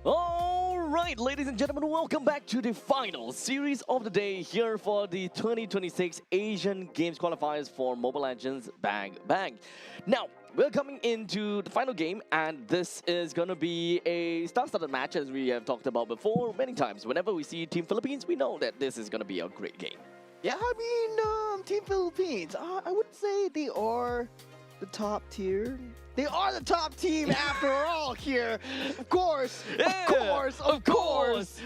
All right, ladies and gentlemen, welcome back to the final series of the day here for the 2026 Asian Games qualifiers for Mobile Legends Bang Bang. Now, we're coming into the final game, and this is going to be a star-studded match, as we have talked about before many times. Whenever we see Team Philippines, we know that this is going to be a great game. Yeah, I mean, Team Philippines, I would say they are the top tier. They are the top team after all here. Of course, of course.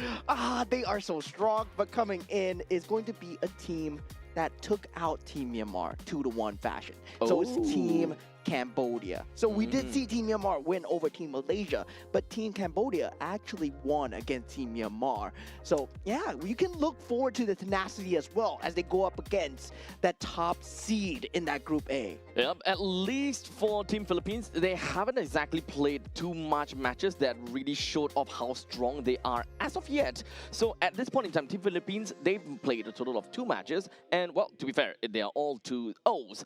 They are so strong, but coming in is going to be a team that took out Team Myanmar 2-1 fashion. So it's Team Cambodia. So we did see Team Myanmar win over Team Malaysia, but Team Cambodia actually won against Team Myanmar. So yeah, you can look forward to the tenacity as well as they go up against that top seed in that Group A. Yep, at least for Team Philippines, they haven't exactly played too much matches that really showed off how strong they are as of yet. So at this point in time, Team Philippines, they've played a total of 2 matches, and well, to be fair, they are all 2-0s.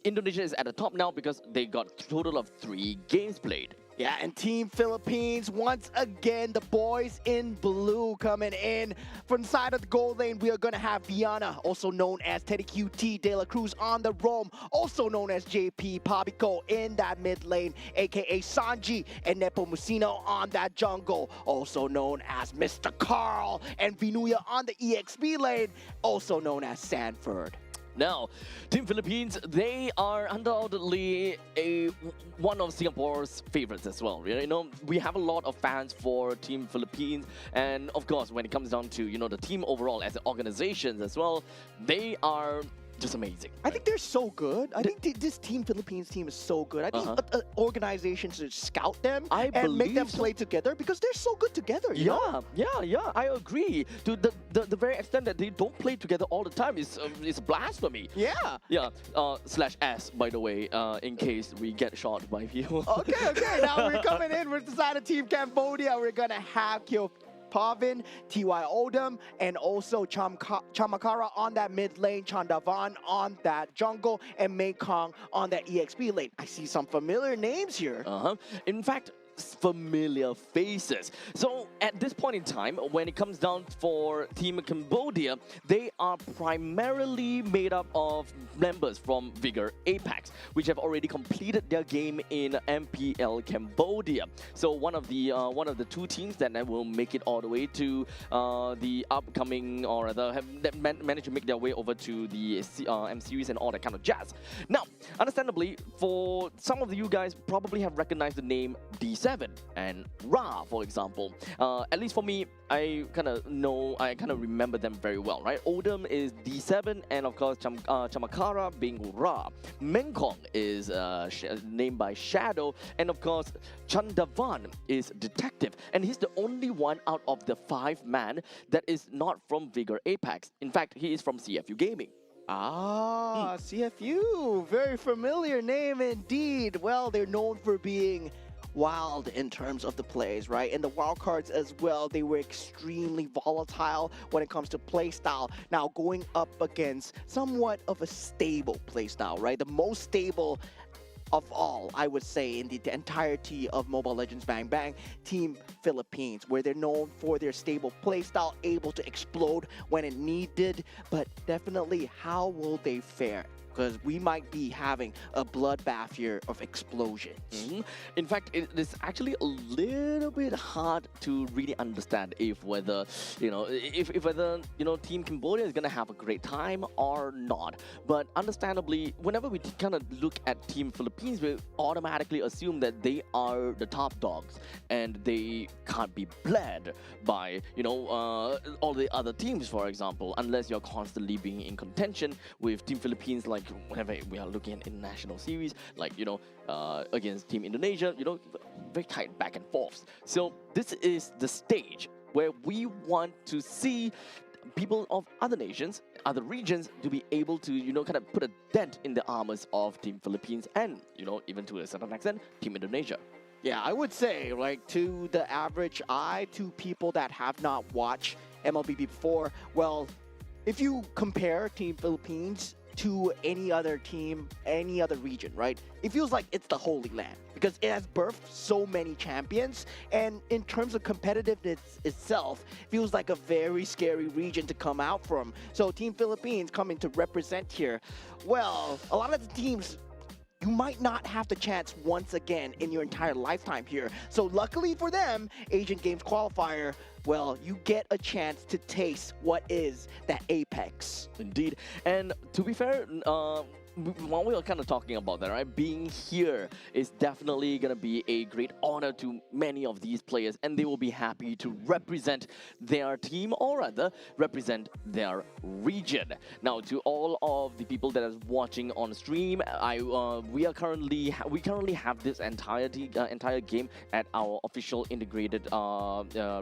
Indonesia is at the top now because they got a total of 3 games played. Yeah, and Team Philippines, once again, the boys in blue coming in. From the side of the goal lane, we are going to have Viana, also known as Teddy QT, De La Cruz on the roam, also known as JP Pabico in that mid lane, aka Sanji, and Nepomuceno on that jungle, also known as Mr. Carl, and Vinuya on the EXP lane, also known as Sanford. Now, Team Philippines, they are undoubtedly one of Singapore's favorites as well. You know, we have a lot of fans for Team Philippines, and of course, when it comes down to, you know, the team overall as an organization as well, they are just amazing. I think they're so good. I think this Team Philippines team is so good. I think organizations should scout them and make them play together because they're so good together. You know? Yeah, I agree. To the very extent that they don't play together all the time is blasphemy. Yeah. Yeah. /S, by the way, in case we get shot by people. Okay. Now we're coming in with the side of Team Cambodia. We're gonna have Kyo Pavin, T.Y. Odom, and also Chamakara on that mid lane, Chandavan on that jungle, and Mekong on that EXP lane. I see some familiar names here. In fact, familiar faces. So at this point in time, when it comes down for Team Cambodia, they are primarily made up of members from Vigor Apex, which have already completed their game in MPL Cambodia. So one of the 2 teams that will make it all the way to the upcoming, or rather have managed to make their way over to the M series and all that kind of jazz. Now, understandably, for some of you guys probably have recognized the name D7 and Ra, for example. At least for me, I kind of remember them very well, right? Odom is D7, and of course Chamakara being Ra. Mekong is named by Shadow, and of course Chandavan is Detective, and he's the only one out of the 5-man that is not from Vigor Apex. In fact, he is from CFU Gaming. CFU, very familiar name indeed. Well, they're known for being wild in terms of the plays, right? And the wild cards as well, they were extremely volatile when it comes to playstyle. Now going up against somewhat of a stable playstyle, right? The most stable of all, I would say, in the entirety of Mobile Legends Bang Bang, Team Philippines, where they're known for their stable playstyle, able to explode when it needed, but definitely how will they fare? Because we might be having a bloodbath here of explosions. In fact, it is actually a little bit hard to really understand if whether Team Cambodia is gonna have a great time or not. But understandably, whenever we kind of look at Team Philippines, we automatically assume that they are the top dogs and they can't be bled by all the other teams, for example, unless you're constantly being in contention with Team Philippines, like whenever we are looking at international series, like against Team Indonesia, very tight back and forths. So this is the stage where we want to see people of other nations, other regions, to be able to kind of put a dent in the armors of Team Philippines and even to a certain extent Team Indonesia. Yeah, I would say, like, to the average eye, to people that have not watched MLBB before, well, if you compare Team Philippines to any other team, any other region, right? It feels like it's the Holy Land because it has birthed so many champions. And in terms of competitiveness itself, it feels like a very scary region to come out from. So Team Philippines coming to represent here. Well, a lot of the teams, you might not have the chance once again in your entire lifetime here. So luckily for them, Asian Games Qualifier, well, you get a chance to taste what is that apex. Indeed. And to be fair, while we are kind of talking about that, right, being here is definitely going to be a great honor to many of these players, and they will be happy to represent their team, or rather, represent their region. Now, to all of the people that are watching on stream, we currently have this entire game at our official integrated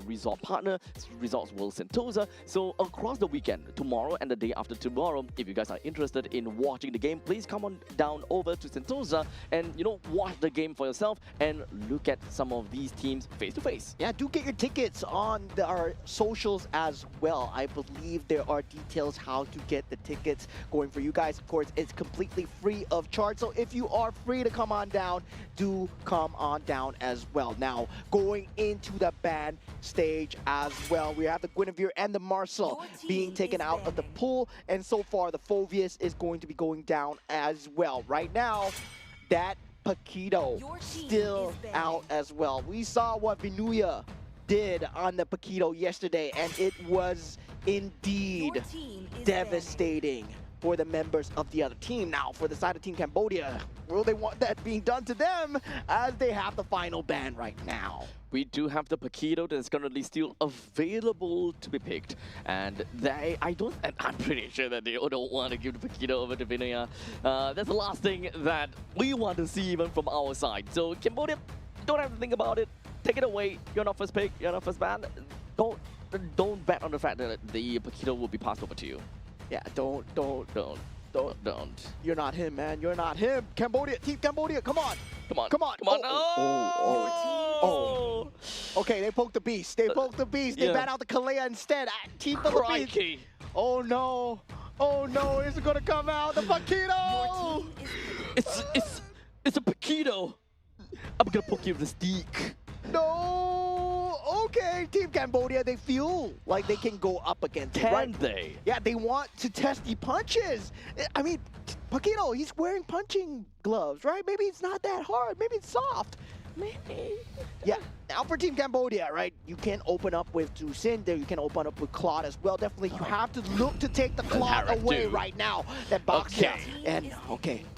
resort partner, Resorts World Sentosa. So across the weekend, tomorrow and the day after tomorrow, if you guys are interested in watching the game, please come on down over to Sentosa and, you know, watch the game for yourself and look at some of these teams face to face. Yeah, do get your tickets on our socials as well. I believe there are details how to get the tickets going for you guys. Of course, it's completely free of charge. So if you are free to come on down, do come on down as well. Now, going into the band stage as well, we have the Guinevere and the Marcel being taken out of the pool. And so far, the Phovius is going to be going down as well. Right now, that Paquito still out as well. We saw what Vinuya did on the Paquito yesterday, and it was indeed devastating for the members of the other team. Now, for the side of Team Cambodia, will they want that being done to them as they have the final ban right now? We do have the Paquito that's currently still available to be picked, and I'm pretty sure that they don't want to give the Paquito over to Vinuya. That's the last thing that we want to see even from our side. So Cambodia, don't have to think about it. Take it away. You're not first pick. You're not first ban. Don't bet on the fact that the Paquito will be passed over to you. Yeah, don't. You're not him, man. You're not him. Cambodia, Team Cambodia, come on. Come on. Come on. Come on. Oh. Okay, they poked the beast. They poked the beast. They bat out the Kalea instead. Team Philippines. Crikey. Oh no. Oh no, is it gonna come out? The Paquito! It's a Paquito. I'm gonna poke you with a stick. No! Okay, Team Cambodia, they feel like they can go up against it, right? Can they? Yeah, they want to test the punches. I mean, Paquito, he's wearing punching gloves, right? Maybe it's not that hard. Maybe it's soft. Maybe. Yeah, now for Team Cambodia, right? You can open up with Jusin there. You can open up with Claude as well. Definitely, you have to look to take the Claude away right now. That box, okay. And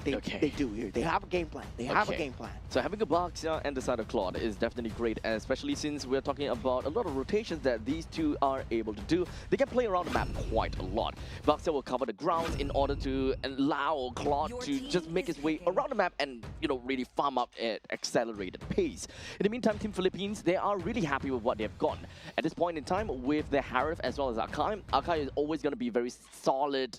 they do here. They have a game plan. They have a game plan. So having a Boxia and the side of Claude is definitely great, especially since we're talking about a lot of rotations that these two are able to do. They can play around the map quite a lot. Boxia will cover the grounds in order to allow Claude to just make his way around the map and, you know, really farm up at accelerated pace. In the meantime, Team Philippines, they are really happy with what they've gotten. At this point in time, with the Harif as well as Akai, Akai is always going to be very solid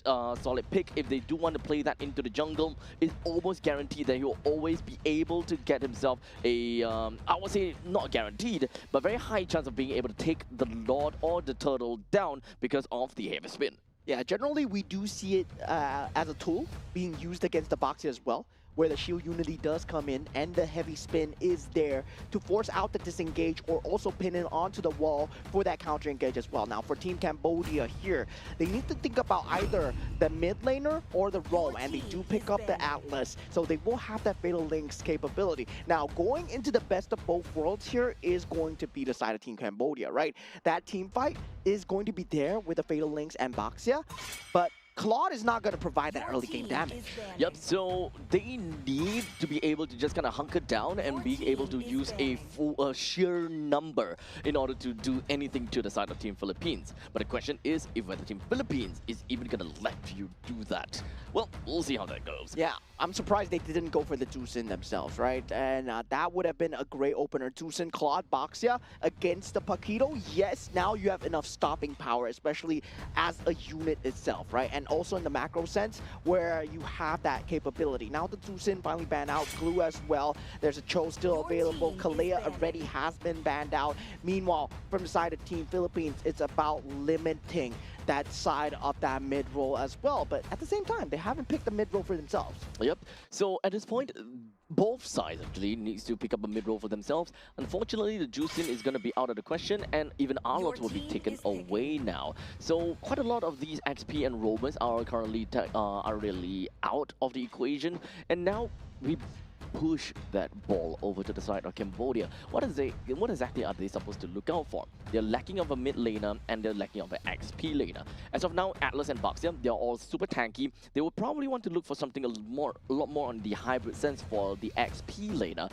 pick. If they do want to play that into the jungle, it's almost guaranteed that he'll always be able to get himself a, I would say not guaranteed, but very high chance of being able to take the Lord or the Turtle down because of the heavy spin. Yeah, generally we do see it as a tool being used against the Boxer as well, where the shield unity does come in and the heavy spin is there to force out the disengage or also pin it onto the wall for that counter engage as well. Now for Team Cambodia here, they need to think about either the mid laner or the roam, and they do pick up the Atlas, so they will have that Fatal Links capability. Now going into the best of both worlds here is going to be the side of Team Cambodia, right? That team fight is going to be there with the Fatal Links and Boxia, but Claude is not going to provide that early game damage. Yep, so they need to be able to just kind of hunker down and be able to use a full sheer number in order to do anything to the side of Team Philippines. But the question is if whether Team Philippines is even going to let you do that. Well, we'll see how that goes. Yeah, I'm surprised they didn't go for the Jusin themselves, right? And that would have been a great opener. Jusin, Claude, Boxia against the Paquito. Yes, now you have enough stopping power, especially as a unit itself, right? And also in the macro sense, where you have that capability. Now the Jusin finally banned out, Glue as well. There's a Cho still available. Kalea already has been banned out. Meanwhile, from the side of Team Philippines, it's about limiting that side of that mid role as well. But at the same time, they haven't picked the mid role for themselves. Yep. So at this point, both sides actually needs to pick up a mid role for themselves. Unfortunately, the Juicin is going to be out of the question, and even Arlott will be team taken is picking. away now. So quite a lot of these XP and roamers are currently are really out of the equation, and now we push that ball over to the side of Cambodia. What exactly are they supposed to look out for? They're lacking of a mid laner and they're lacking of an XP laner. As of now, Atlas and Baxia, they're all super tanky. They will probably want to look for something a lot more on the hybrid sense for the XP laner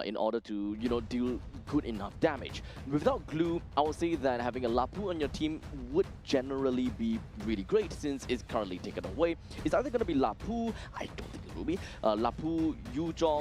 in order to, you know, deal good enough damage. Without glue, I would say that having a Lapu on your team would generally be really great since it's currently taken away. It's either going to be Lapu, I don't think it will be, Lapu, Yuzhong,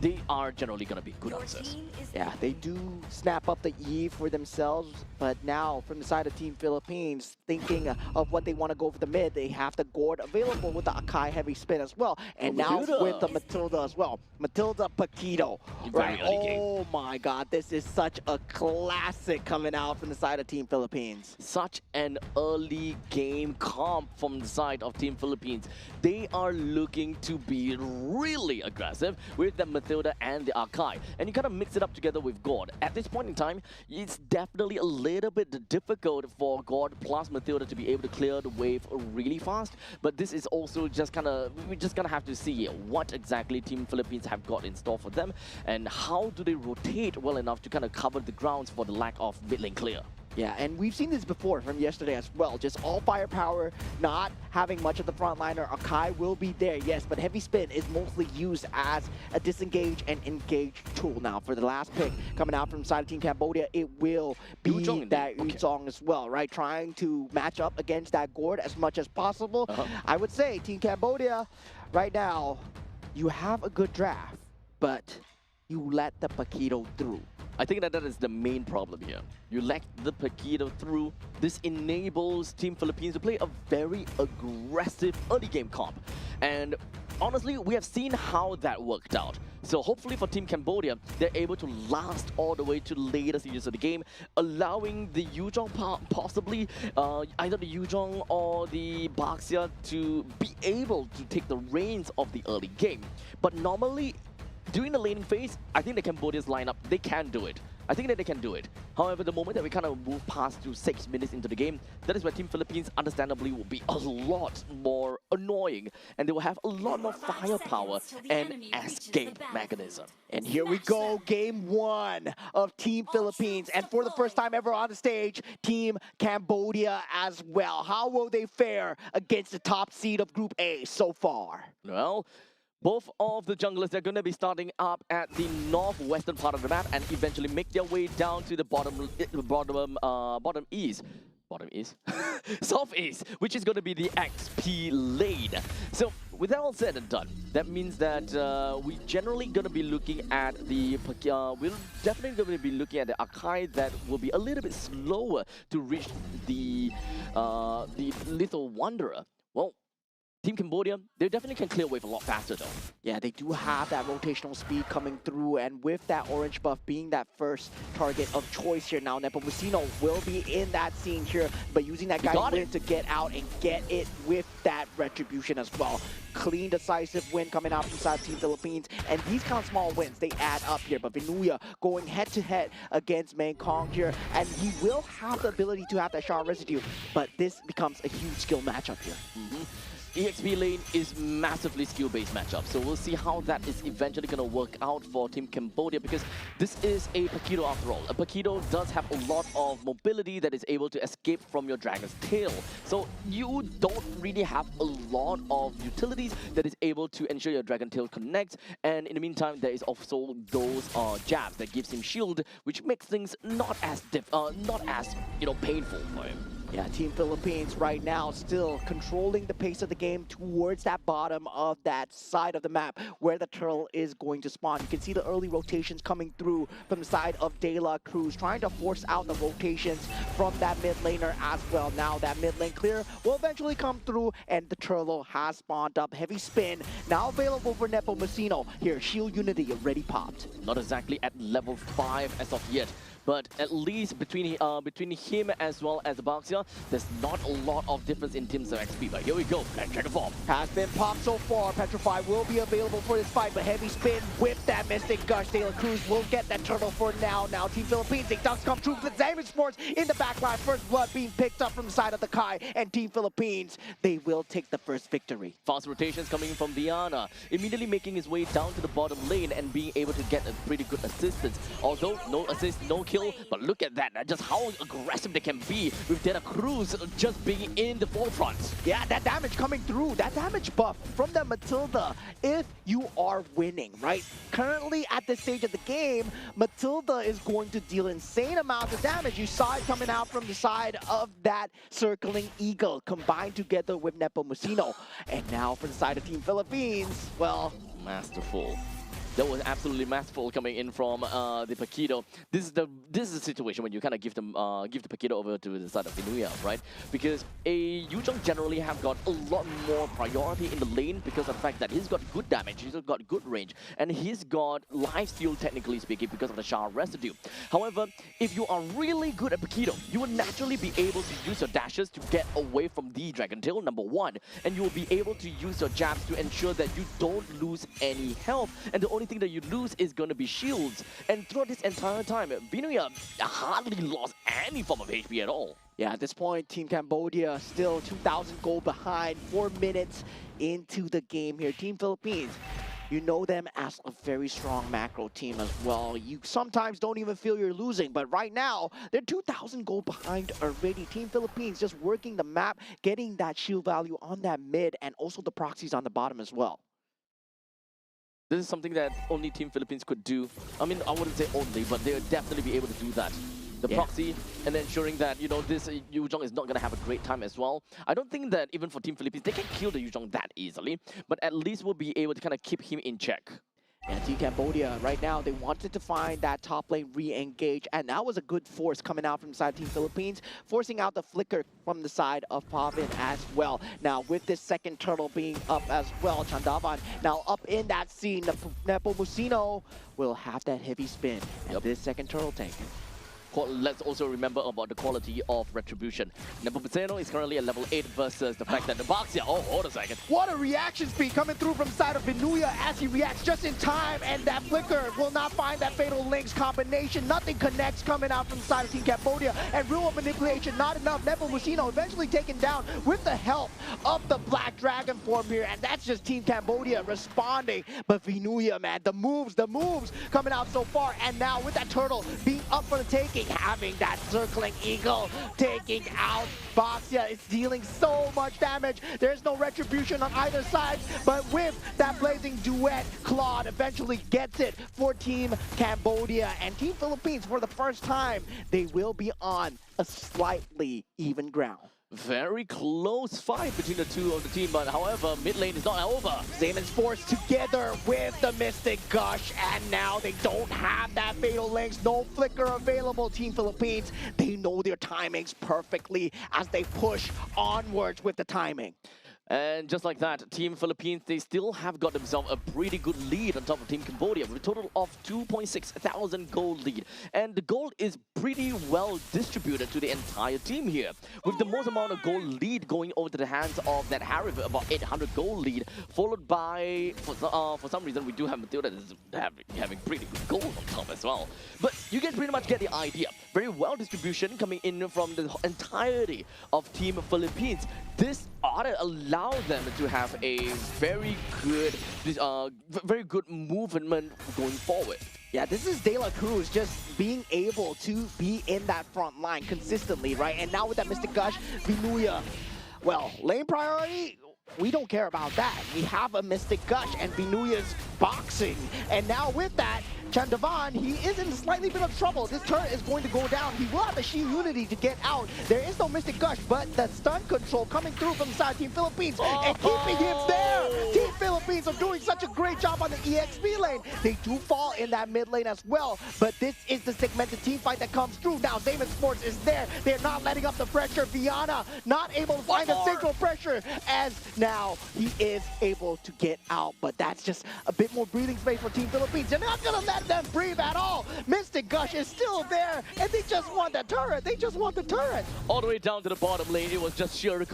they are generally going to be good Your answers. team is Yeah, they do snap up the Eve for themselves, but now from the side of Team Philippines, thinking of what they want to go for the mid, they have the Gord available with the Akai heavy spin as well, and now Matilda. with the Matilda as well. Matilda Paquito, Very right? early game. Oh my God, this is such a classic coming out from the side of Team Philippines. Such an early game comp from the side of Team Philippines. They are looking to be really aggressive with the Matilda and the Akai. And you kind of mix it up together with God. At this point in time, it's definitely a little bit difficult for God plus Matilda to be able to clear the wave really fast. But this is also just kind of, we're just going to have to see what exactly Team Philippines have got in store for them and how do they rotate well enough to kind of cover the grounds for the lack of mid lane clear. Yeah, and we've seen this before from yesterday as well. Just all firepower, not having much of the frontliner. Akai will be there, yes, but heavy spin is mostly used as a disengage and engage tool. Now, for the last pick coming out from side of Team Cambodia, it will be Yuzhong that indeed. Okay. Yuzhong as well, right? Trying to match up against that Gord as much as possible. I would say Team Cambodia, right now, you have a good draft, but you let the Paquito through. I think that is the main problem here. You lack the Paquito through. This enables Team Philippines to play a very aggressive early game comp. And honestly, we have seen how that worked out. So hopefully for Team Cambodia, they're able to last all the way to later stages of the game, allowing the Yuzhong possibly, either the Yuzhong or the Baxia to be able to take the reins of the early game. But normally, during the laning phase, I think the Cambodians lineup, they can do it. I think that they can do it. However, the moment that we kind of move past to 6 minutes into the game, that is where Team Philippines understandably will be a lot more annoying and they will have a lot more firepower and escape mechanism. And here we go, game one of Team Philippines. And for the first time ever on the stage, Team Cambodia as well. How will they fare against the top seed of Group A so far? Well, both of the junglers, they're going to be starting up at the northwestern part of the map and eventually make their way down to the bottom east. Bottom east? Southeast, which is going to be the XP lane. So, with that all said and done, that means that we generally going to be looking at the we're definitely going to be looking at the Akai that will be a little bit slower to reach the Little Wanderer. Well, Team Cambodia, they definitely can clear wave a lot faster though. Yeah, they do have that rotational speed coming through, and with that orange buff being that first target of choice here now, Nepomuceno will be in that scene here, but using that guiding win to get out and get it with that retribution as well. Clean, decisive win coming out from side Team Philippines, and these kind of small wins, they add up here, but Vinuya going head-to-head against Mengkong here, and he will have the ability to have that shot residue, but this becomes a huge skill matchup here. EXP lane is massively skill-based matchup, so we'll see how that is eventually going to work out for Team Cambodia because this is a Paquito after all. A Paquito does have a lot of mobility that is able to escape from your Dragon's Tail. So you don't really have a lot of utilities that is able to ensure your Dragon Tail connects, and in the meantime there is also those jabs that gives him shield, which makes things not as painful for him. Yeah, Team Philippines right now still controlling the pace of the game towards that bottom of that side of the map where the turtle is going to spawn. You can see the early rotations coming through from the side of De La Cruz, trying to force out the rotations from that mid laner as well. Now that mid lane clear will eventually come through, and the turtle has spawned up. Heavy spin now available for Nepomuceno. Here, Shield Unity already popped. Not exactly at level 5 as of yet. but at least between him as well as the Baxia, there's not a lot of difference in terms of XP. But here we go, and check the form. Has been popped so far. Petrify will be available for this fight, but heavy spin with that Mystic Gush. De La Cruz will get that turtle for now. Now Team Philippines, they ducks come true with Esports in the backline. First blood being picked up from the side of the Kai, and Team Philippines, they will take the first victory. Fast rotations coming from Diana, immediately making his way down to the bottom lane and being able to get a pretty good assistance. Although no assist, no kill, but look at that, just how aggressive they can be with De La Cruz just being in the forefront. Yeah, that damage coming through, that damage buff from the Matilda, if you are winning, right? Currently at this stage of the game, Matilda is going to deal insane amounts of damage. You saw it coming out from the side of that circling eagle, combined together with Nepomuceno. And now for the side of Team Philippines, well, Masterful. That was absolutely masterful coming in from the Paquito. This is the situation when you kind of give the Paquito over to the side of Inuya, right? Because a Yuzhong generally have got a lot more priority in the lane because of the fact that he's got good damage, he's got good range, and he's got lifesteal technically speaking because of the Shard residue. However, if you are really good at Paquito, you will naturally be able to use your dashes to get away from the Dragon Tail, number one, and you will be able to use your jabs to ensure that you don't lose any health, and the only thing that you lose is going to be shields. And throughout this entire time, Vinuya hardly lost any form of HP at all. yeah, at this point, Team Cambodia still 2,000 gold behind, 4 minutes into the game here. Team Philippines, you know them as a very strong macro team as well. You sometimes don't even feel you're losing, but right now, they're 2,000 gold behind already. Team Philippines just working the map, getting that shield value on that mid, and also the proxies on the bottom as well. This is something that only Team Philippines could do. I mean, I wouldn't say only, but they'll definitely be able to do that. The proxy, and ensuring that, you know, this Yuzhong is not going to have a great time as well. I don't think that even for Team Philippines, they can kill the Yuzhong that easily, but at least we'll be able to kind of keep him in check. And Team Cambodia, right now, they wanted to find that top lane re-engage, and that was a good force coming out from the side of Team Philippines, forcing out the flicker from the side of Pavin as well. Now, with this second turtle being up as well, Chandavan now up in that scene, Nepomuceno will have that heavy spin, and this second turtle tank. Let's also remember about the quality of Retribution. Nepomuceno is currently at level 8 versus the fact that the Baxia, oh, hold a second. What a reaction speed coming through from the side of Vinuya as he reacts just in time, and that flicker will not find that fatal links combination. Nothing connects coming out from the side of Team Cambodia, and real manipulation not enough. Nepomuceno eventually taken down with the help of the Black Dragon form here, and that's just Team Cambodia responding. But Vinuya, man, the moves coming out so far, and now with that turtle being up for the taking, having that circling eagle taking out Baxia. It's dealing so much damage. There's no retribution on either side, but with that blazing duet, Claude eventually gets it for Team Cambodia. And Team Philippines, for the first time, they will be on a slightly even ground. Very close fight between the two of the team, but however, mid lane is not over. Esports together with the Mystic Gush, and now they don't have that fatal links, no flicker available. Team Philippines, they know their timings perfectly as they push onwards with the timing. And just like that, Team Philippines, they still have got themselves a pretty good lead on top of Team Cambodia with a total of 2.6 thousand gold lead. And the gold is pretty well distributed to the entire team here, with the most amount of gold lead going over to the hands of that Harry, about 800 gold lead, followed by, for some reason, we do have Matilda having pretty good gold on top as well. But you can pretty much get the idea. Very well distribution coming in from the entirety of Team Philippines. This ought to allow them to have a very good movement going forward. Yeah, this is De La Cruz just being able to be in that front line consistently, right? And now with that Mystic Gush, Vinuya, well, lane priority, we don't care about that. We have a Mystic Gush and Vinuya's boxing. And now with that, Chandavan, he is in a slightly bit of trouble. This turret is going to go down. He will have the Shield Unity to get out. There is no Mystic Gush, but the stun control coming through from the side of Team Philippines and keeping him there. Team Philippines are doing such a great job on the EXP lane. They do fall in that mid lane as well, but this is the segmented team fight that comes through. Now, Esports is there. They're not letting up the pressure. Viana not able to find a single pressure, as now he is able to get out, but that's just a bit more breathing space for Team Philippines. They're not going to let let them breathe at all. Mystic Gush is still there, and they just want the turret. They just want the turret. All the way down to the bottom lane, it was just sheer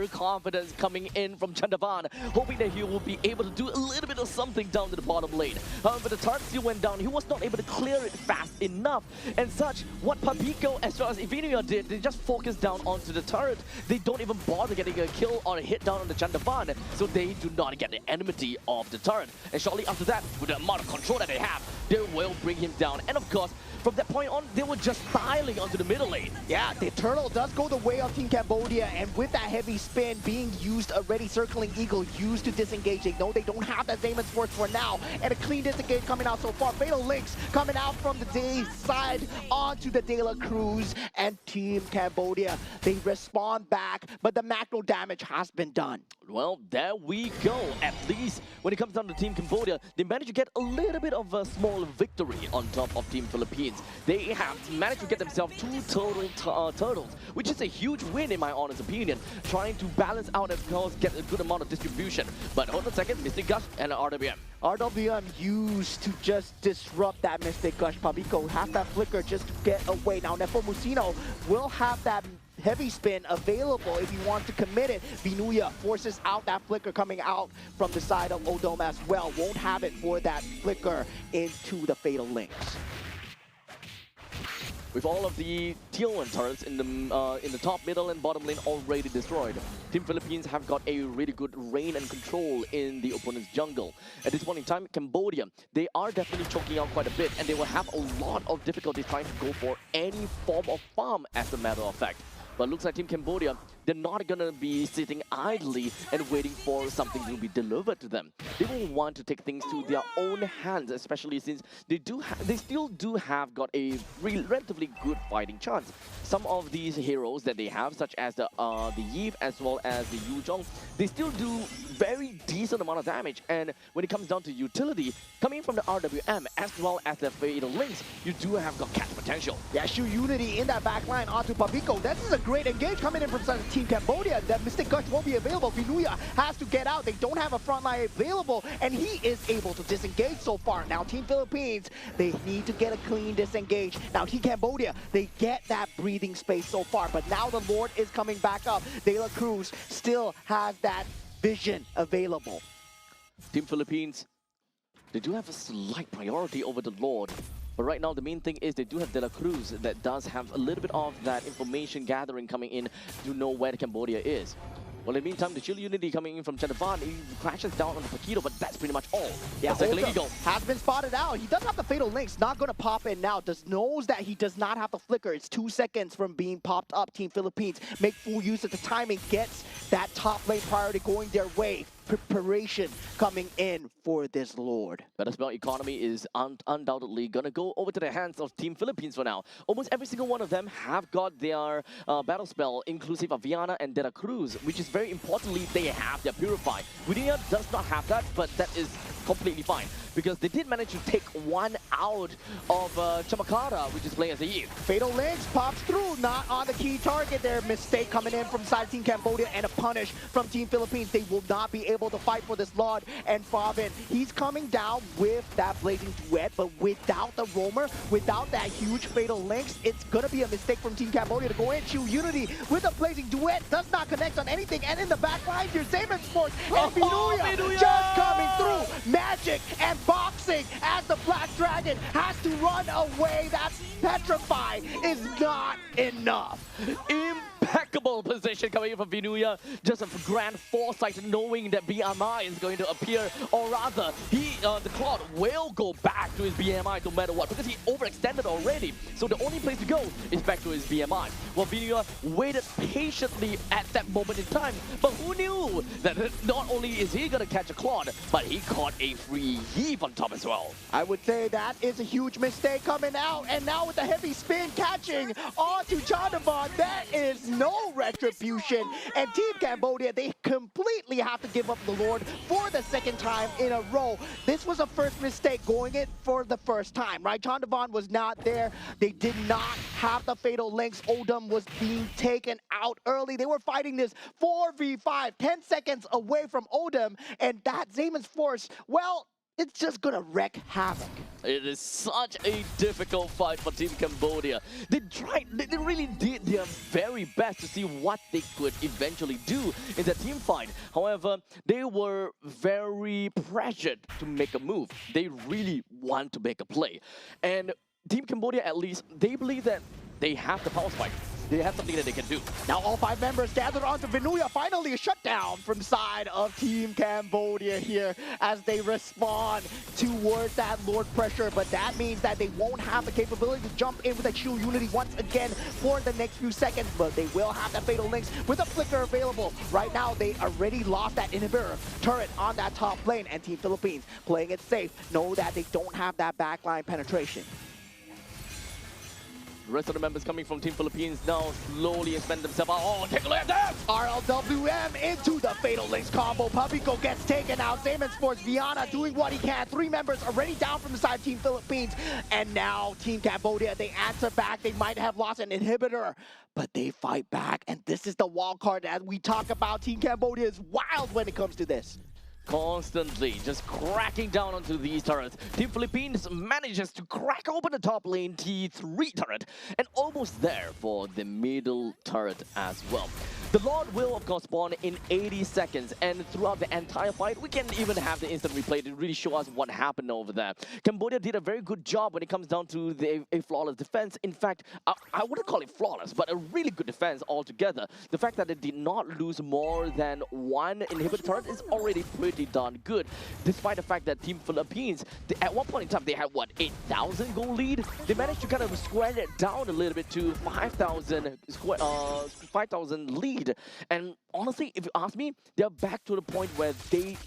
confidence coming in from Chandavan, hoping that he will be able to do a little bit of something down to the bottom lane. However, the turret still went down. He was not able to clear it fast enough. And such, what Papico as well as Ivinia did, they just focused down onto the turret. They don't even bother getting a kill or a hit down on the Chandavan, so they do not get the enmity of the turret. And shortly after that, with the amount of control that they have, they will bring him down. And of course, from that point on, they were just styling onto the middle lane. Yeah, the turtle does go the way of Team Cambodia, and with that heavy spin being used already, Circling Eagle used to disengage. They know they don't have that Zamon's Force for now, and a clean disengage coming out so far. Fatal Links coming out from the Day side onto the De La Cruz, and Team Cambodia, they respond back, but the macro damage has been done. Well, there we go. At least when it comes down to Team Cambodia, they managed to get a little bit of a small victory on top of Team Philippines. They have managed to get themselves 2 total turtles, which is a huge win in my honest opinion, trying to balance out as well as get a good amount of distribution. But hold on a second, Mystic Gush and RWM. RWM used to just disrupt that Mystic Gush. Pabico has that flicker just to get away. Now Nepomuceno will have that heavy spin available if he wants to commit it. Vinuya forces out that flicker coming out from the side of Odom as well. Won't have it for that flicker into the Fatal Links. With all of the tier 1 turrets in the top, middle, and bottom lane already destroyed, Team Philippines have got a really good reign and control in the opponent's jungle. At this point in time, Cambodia, they are definitely choking out quite a bit, and they will have a lot of difficulty trying to go for any form of farm as a matter of fact. But looks like Team Cambodia, they're not gonna be sitting idly and waiting for something to be delivered to them. They will want to take things to their own hands, especially since they still do have got a relatively good fighting chance. Some of these heroes that they have, such as the Yves as well as the Yu Zhong, they still do very decent amount of damage. And when it comes down to utility, coming from the RWM as well as the Fatal Links, you do have got catch potential. Yeah, Shu Unity in that back line onto Pabico. This is a great engage coming in from Team Cambodia. That Mystic Gush won't be available. Vinuya has to get out. They don't have a front line available, and he is able to disengage so far. Now Team Philippines, they need to get a clean disengage. Now Team Cambodia, they get that breathing space so far, but now the Lord is coming back up. De La Cruz still has that vision available. Team Philippines, they do have a slight priority over the Lord. But right now, the main thing is they do have De La Cruz that does have a little bit of that information gathering coming in to know where Cambodia is. Well, in the meantime, the Chill Unity coming in from Chandavan, he crashes down on the Paquito, but that's pretty much all. Yeah, Circling Eagle has been spotted out. He does have the Fatal Links, not going to pop in now. Just knows that he does not have the flicker. It's 2 seconds from being popped up. Team Philippines make full use of the timing, gets that top lane priority going their way. Preparation coming in for this Lord. Better Spell economy is undoubtedly going to go over to the hands of Team Philippines for now. Almost every single one of them have got their Battle Spell, inclusive of Viana and De La Cruz, which is very importantly, they have their Purify. Widia does not have that, but that is completely fine, because they did manage to take one out of Chamakara, which is playing as a Eve. Fatal Links pops through, not on the key target there. Mistake coming in from side Team Cambodia and a punish from Team Philippines. They will not be able to fight for this Lord. And Favin, he's coming down with that Blazing Duet, but without the Roamer, without that huge Fatal Links, it's gonna be a mistake from Team Cambodia to go in. Shu Unity with a Blazing Duet does not connect on anything, and in the back line, your Zamon's Force and Vinuya just coming through. Magic and boxing as the Black Dragon has to run away. That's Petrify is not enough. Impeccable position coming in from Vinuya. Just a grand foresight knowing that BMI is going to appear, or rather, the Claude will go back to his BMI no matter what, because he overextended already. So the only place to go is back to his BMI. Well, Vinuya waited patiently at that moment in time, but who knew that not only is he going to catch a Claude, but he caught a free heave on top as well. I would say that is a huge mistake coming out, and now with the heavy spin catching onto Chandavan, that is no retribution. And Team Cambodia, they completely have to give up the Lord for the second time in a row. This was a first mistake going in for the first time, right? Chandavan was not there. They did not have the Fatal Links. Odom was being taken out early. They were fighting this 4v5, 10 seconds away from Odom, and that Zamon's Force, well, it's just gonna wreak havoc. It is such a difficult fight for Team Cambodia. They really did their very best to see what they could eventually do in the team fight. However, they were very pressured to make a move. They really want to make a play. And Team Cambodia, at least, they believe that they have the power spike. They have something that they can do. Now all 5 members gathered onto Vinuya. Finally a shutdown from the side of Team Cambodia here as they respond towards that Lord pressure. But that means that they won't have the capability to jump in with a shield unity once again for the next few seconds. But they will have that Fatal Links with a flicker available. Right now they already lost that inhibitor turret on that top lane. And Team Philippines playing it safe know that they don't have that backline penetration. The rest of the members coming from Team Philippines now slowly expand themselves out. Oh, take a look at that! RLWM into the Fatal Links combo. Papico gets taken out. Same Sports Viana doing what he can. 3 members already down from the side of Team Philippines. And now Team Cambodia, they answer back. They might have lost an inhibitor, but they fight back. And this is the wild card as we talk about. Team Cambodia is wild when it comes to this. Constantly just cracking down onto these turrets. Team Philippines manages to crack open the top lane T3 turret and almost there for the middle turret as well. The Lord will of course spawn in 80 seconds and throughout the entire fight we can even have the instant replay to really show us what happened over there. Cambodia did a very good job when it comes down to a flawless defense. In fact, I wouldn't call it flawless, but a really good defense altogether. The fact that they did not lose more than 1 inhibitor turret is already pretty darn good, despite the fact that Team Philippines, at one point in time, they had, what, 8,000 goal lead? They managed to kind of square it down a little bit to 5,000 lead. And honestly, if you ask me, they're back to the point where they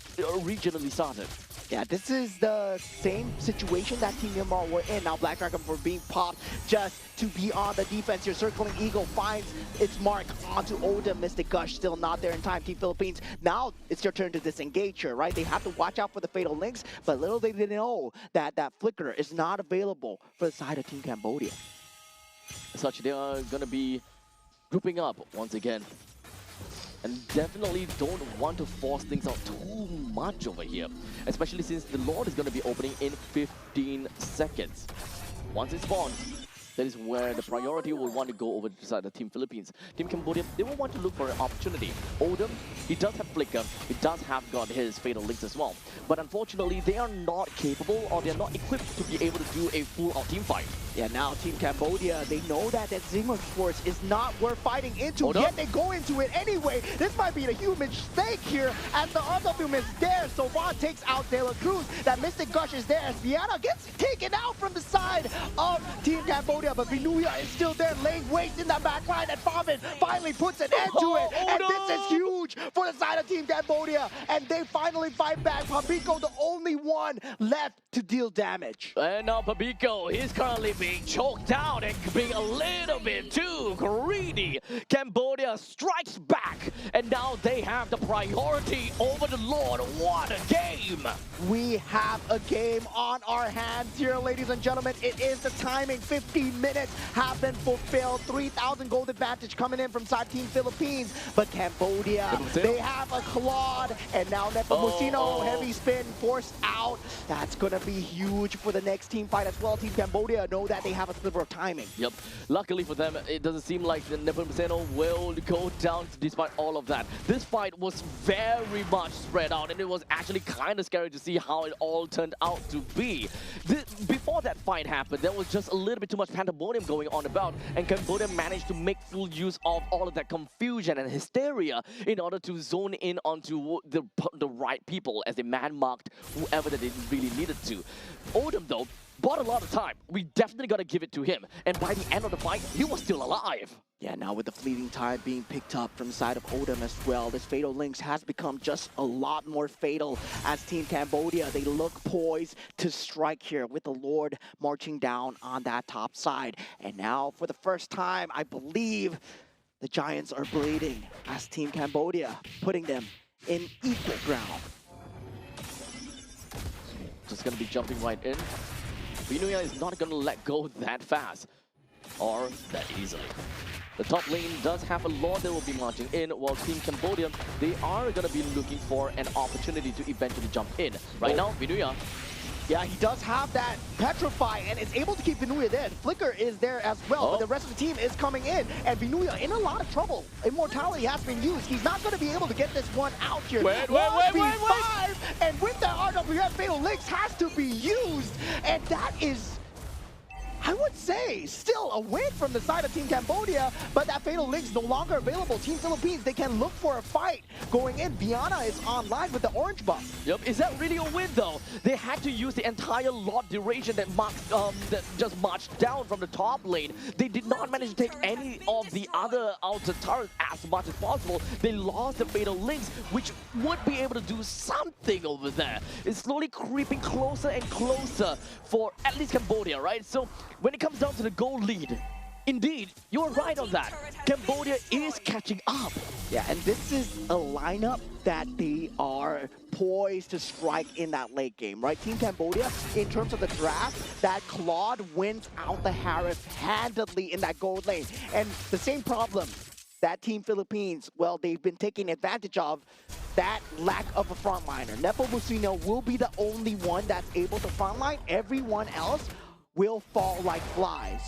originally started. Yeah, this is the same situation that Team Myanmar were in. Now Black Dragon for being popped just to be on the defense here. Circling Eagle finds its mark onto Odin. Mystic Gush still not there in time. Team Philippines, now it's your turn to disengage here, right? They have to watch out for the Fatal Links, but little they didn't know that that Flicker is not available for the side of Team Cambodia. As such, they are going to be grouping up once again. And definitely don't want to force things out too much over here. Especially since the Lord is going to be opening in 15 seconds. Once it spawns, that is where the priority will want to go over to the side of Team Philippines. Team Cambodia, they will want to look for an opportunity. Odom, he does have Flicker, he does have got his Fatal Links as well. But unfortunately, they are not capable or they are not equipped to be able to do a full-out team fight. Yeah, now Team Cambodia, they know that Zingler Sports is not worth fighting into, yet they go into it anyway. This might be the human stake here as the Underboom is there. So Vaughn takes out De La Cruz. That Mystic Gush is there as Viana gets taken out from the side of Team Cambodia. But Vinuya is still there, laying waste in that back line, and Famin finally puts an end to it. And this is huge for the side of Team Cambodia. And they finally fight back. Papico, the only one left to deal damage. And now Papico, he's currently being choked out and being a little bit too greedy. Cambodia strikes back, and now they have the priority over the Lord. What a game! We have a game on our hands here, ladies and gentlemen. It is the timing. 15 minutes have been fulfilled. 3,000 gold advantage coming in from side Team Philippines. But Cambodia, they have a Claude. And now Nepomuceno, heavy spin, forced out. That's going to be huge for the next team fight as well. Team Cambodia know that they have a sliver of timing. Yep. Luckily for them, it doesn't seem like the Nepomuceno will go down despite all of that. This fight was very much spread out, and it was actually kind of scary to see how it all turned out to be. Before that fight happened, there was just a little bit too much pandemonium going on about, and Cambodia managed to make full use of all of that confusion and hysteria in order to zone in onto the right people as they man-marked whoever that they really needed to. Odom, though, bought a lot of time. We definitely got to give it to him. And by the end of the fight, he was still alive. Yeah, now with the fleeting time being picked up from the side of Odom as well, this Fatal Links has become just a lot more fatal as Team Cambodia, they look poised to strike here with the Lord marching down on that top side. And now for the first time, I believe the Giants are bleeding as Team Cambodia, putting them in equal ground. Just going to be jumping right in. Vinuya is not going to let go that fast or that easily. The top lane does have a Lord that will be marching in, while Team Cambodia, they are going to be looking for an opportunity to eventually jump in. Right now, Vinuya. Yeah, he does have that Petrify and is able to keep Vinuya there. Flicker is there as well, but the rest of the team is coming in. And Vinuya in a lot of trouble. Immortality has been used. He's not going to be able to get this one out here. Wait. And with the RWF, Fatal Links has to be used. And that is, I would say, still a win from the side of Team Cambodia, but that Fatal Link's no longer available. Team Philippines, they can look for a fight going in. Viana is online with the orange buff. Yep, is that really a win though? They had to use the entire lot duration that just marched down from the top lane. They did not manage to take any of the other outer turrets as much as possible. They lost the Fatal Links, which would be able to do something over there. It's slowly creeping closer and closer for at least Cambodia, right? So when it comes down to the goal lead, indeed, you're right on that. Cambodia is catching up. Yeah, and this is a lineup that they are poised to strike in that late game, right? Team Cambodia, in terms of the draft, that Claude wins out the Harif handedly in that gold lane. And the same problem that Team Philippines, well, they've been taking advantage of that lack of a frontliner. Nepo Mucino will be the only one that's able to frontline. Everyone else will fall like flies.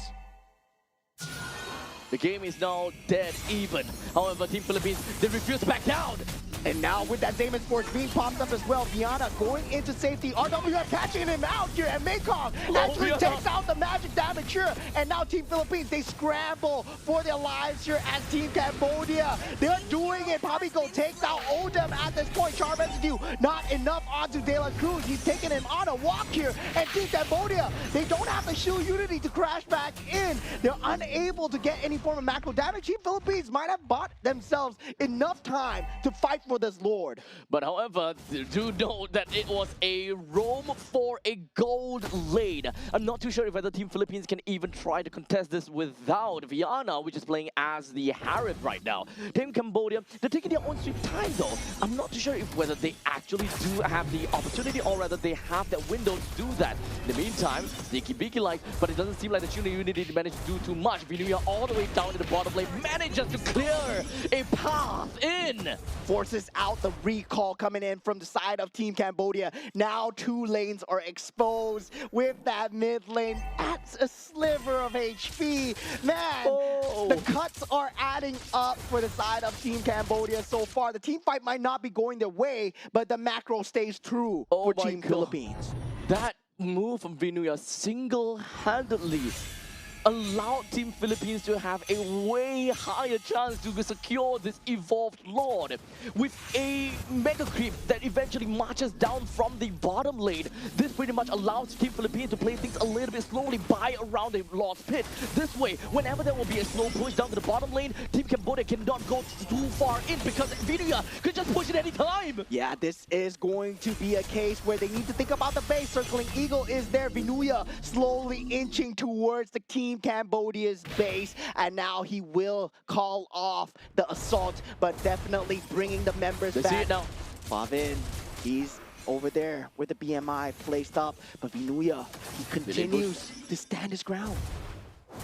The game is now dead even. However, Team Philippines, they refuse to back down. And now with that Damon Sports being popped up as well, Viana going into safety. RWF catching him out here, and Maycom actually takes out the magic damage here. And now Team Philippines, they scramble for their lives here as Team Cambodia. They're doing it. Pabico takes out Odem at this point. Sharp Residue not enough onto De La Cruz. He's taking him on a walk here. And Team Cambodia, they don't have the shield unity to crash back in. They're unable to get any form of macro damage. Team Philippines might have bought themselves enough time to fight for this Lord. But however, do know that it was a roam for a gold lane. I'm not too sure if whether Team Philippines can even try to contest this without Viana, which is playing as the Harif right now. Team Cambodia, they're taking their own sweet time though. I'm not too sure if whether they actually do have the opportunity or rather they have that window to do that. In the meantime, sneaky beaky like, but it doesn't seem like the Tuna Unity managed to do too much. Vinuya all the way down to the bottom lane manages to clear a path in. Forces out the recall coming in from the side of Team Cambodia. Now two lanes are exposed with that mid lane at a sliver of HP. Man, the cuts are adding up for the side of Team Cambodia so far. The team fight might not be going their way, but the macro stays true for Team Philippines. That move from Vinuya single-handedly allowed Team Philippines to have a way higher chance to secure this evolved Lord. With a Mega Creep that eventually marches down from the bottom lane, this pretty much allows Team Philippines to play things a little bit slowly by around the Lord's Pit. This way, whenever there will be a slow push down to the bottom lane, Team Cambodia cannot go too far in because Vinuya could just push it any time. Yeah, this is going to be a case where they need to think about the base. Circling Eagle is there. Vinuya slowly inching towards the Team Cambodia's base, and now he will call off the assault, but definitely bringing the members back. See it now. Pavin, he's over there with the BMI placed up, but Vinuya, he continues to stand his ground.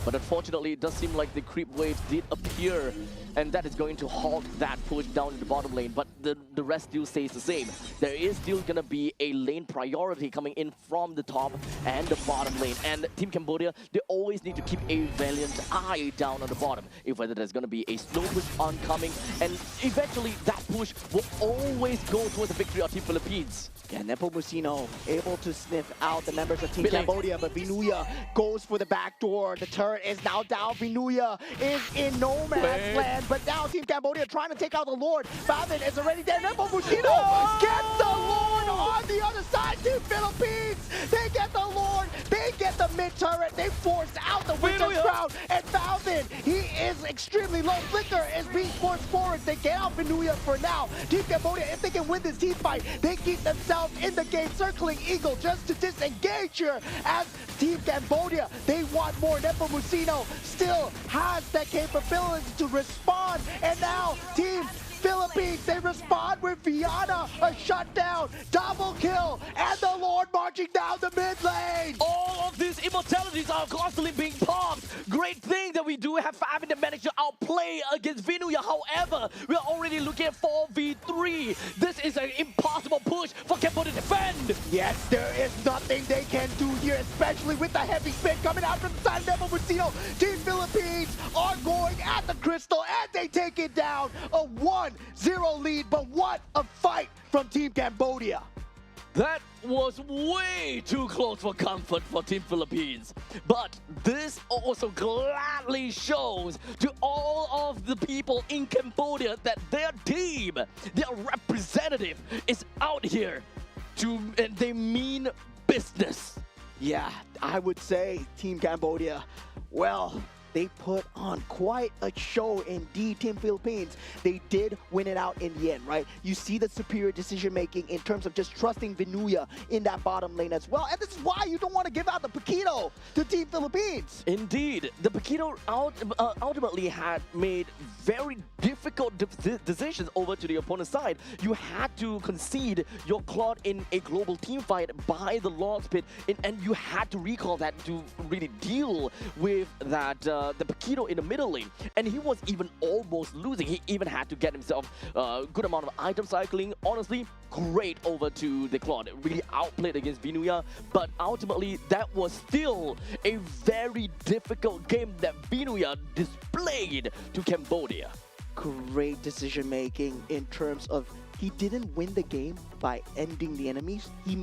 But unfortunately, it does seem like the creep wave did appear, and that is going to halt that push down in the bottom lane. But the rest still stays the same. There is still going to be a lane priority coming in from the top and the bottom lane. And Team Cambodia, they always need to keep a valiant eye down on the bottom. If whether there's going to be a slow push oncoming, and eventually that push will always go towards the victory of Team Philippines. Yeah, Nepo Mucino able to sniff out the members of Team Cambodia, but Vinuya goes for the back door. The turret is now down. Vinuya is in no man's land, but now Team Cambodia trying to take out the Lord. Babin is already there. Nepo Mucino gets the Lord on the other side. Team Philippines, they get the Lord. They get the mid turret. They force out the Witcher's Crown. And Babin, he is extremely low. Flicker is being forced forward. They get out Vinuya for now. Team Cambodia, if they can win this team fight, they keep themselves in the game. Circling Eagle just to disengage here as Team Cambodia, they want more. Nepo Mucino still has that capability to respond, and now Team Philippines, they respond with Viana, a shutdown, double kill, and the Lord marching down the mid lane. All of these immortalities are constantly being popped. Great thing that we do have Fabian that managed to outplay against Vinuya. However, we are already looking at 4v3. This is an impossible push for Kempo to defend. Yes, there is nothing they can do here, especially with the heavy spin coming out from the side of Neville Buccino. Team Philippines are going at the crystal and they take it down. A 1-0 lead, but what a fight from Team Cambodia. That was way too close for comfort for Team Philippines. But this also gladly shows to all of the people in Cambodia that their team, their representative is out here and they mean business. Yeah, I would say Team Cambodia, well, they put on quite a show indeed, Team Philippines. They did win it out in the end, right? You see the superior decision-making in terms of just trusting Vinuya in that bottom lane as well. And this is why you don't want to give out the Paquito to Team Philippines. Indeed, the Paquito ultimately had made very difficult decisions over to the opponent's side. You had to concede your Claude in a global team fight by the Lord's Pit, and you had to recall that to really deal with that the Paquito in the middle lane, and he was even almost losing. He even had to get himself a good amount of item cycling. Honestly, great over to the Claude. Really outplayed against Vinuya, but ultimately that was still a very difficult game that Vinuya displayed to Cambodia. Great decision making in terms of he didn't win the game by ending the enemies. He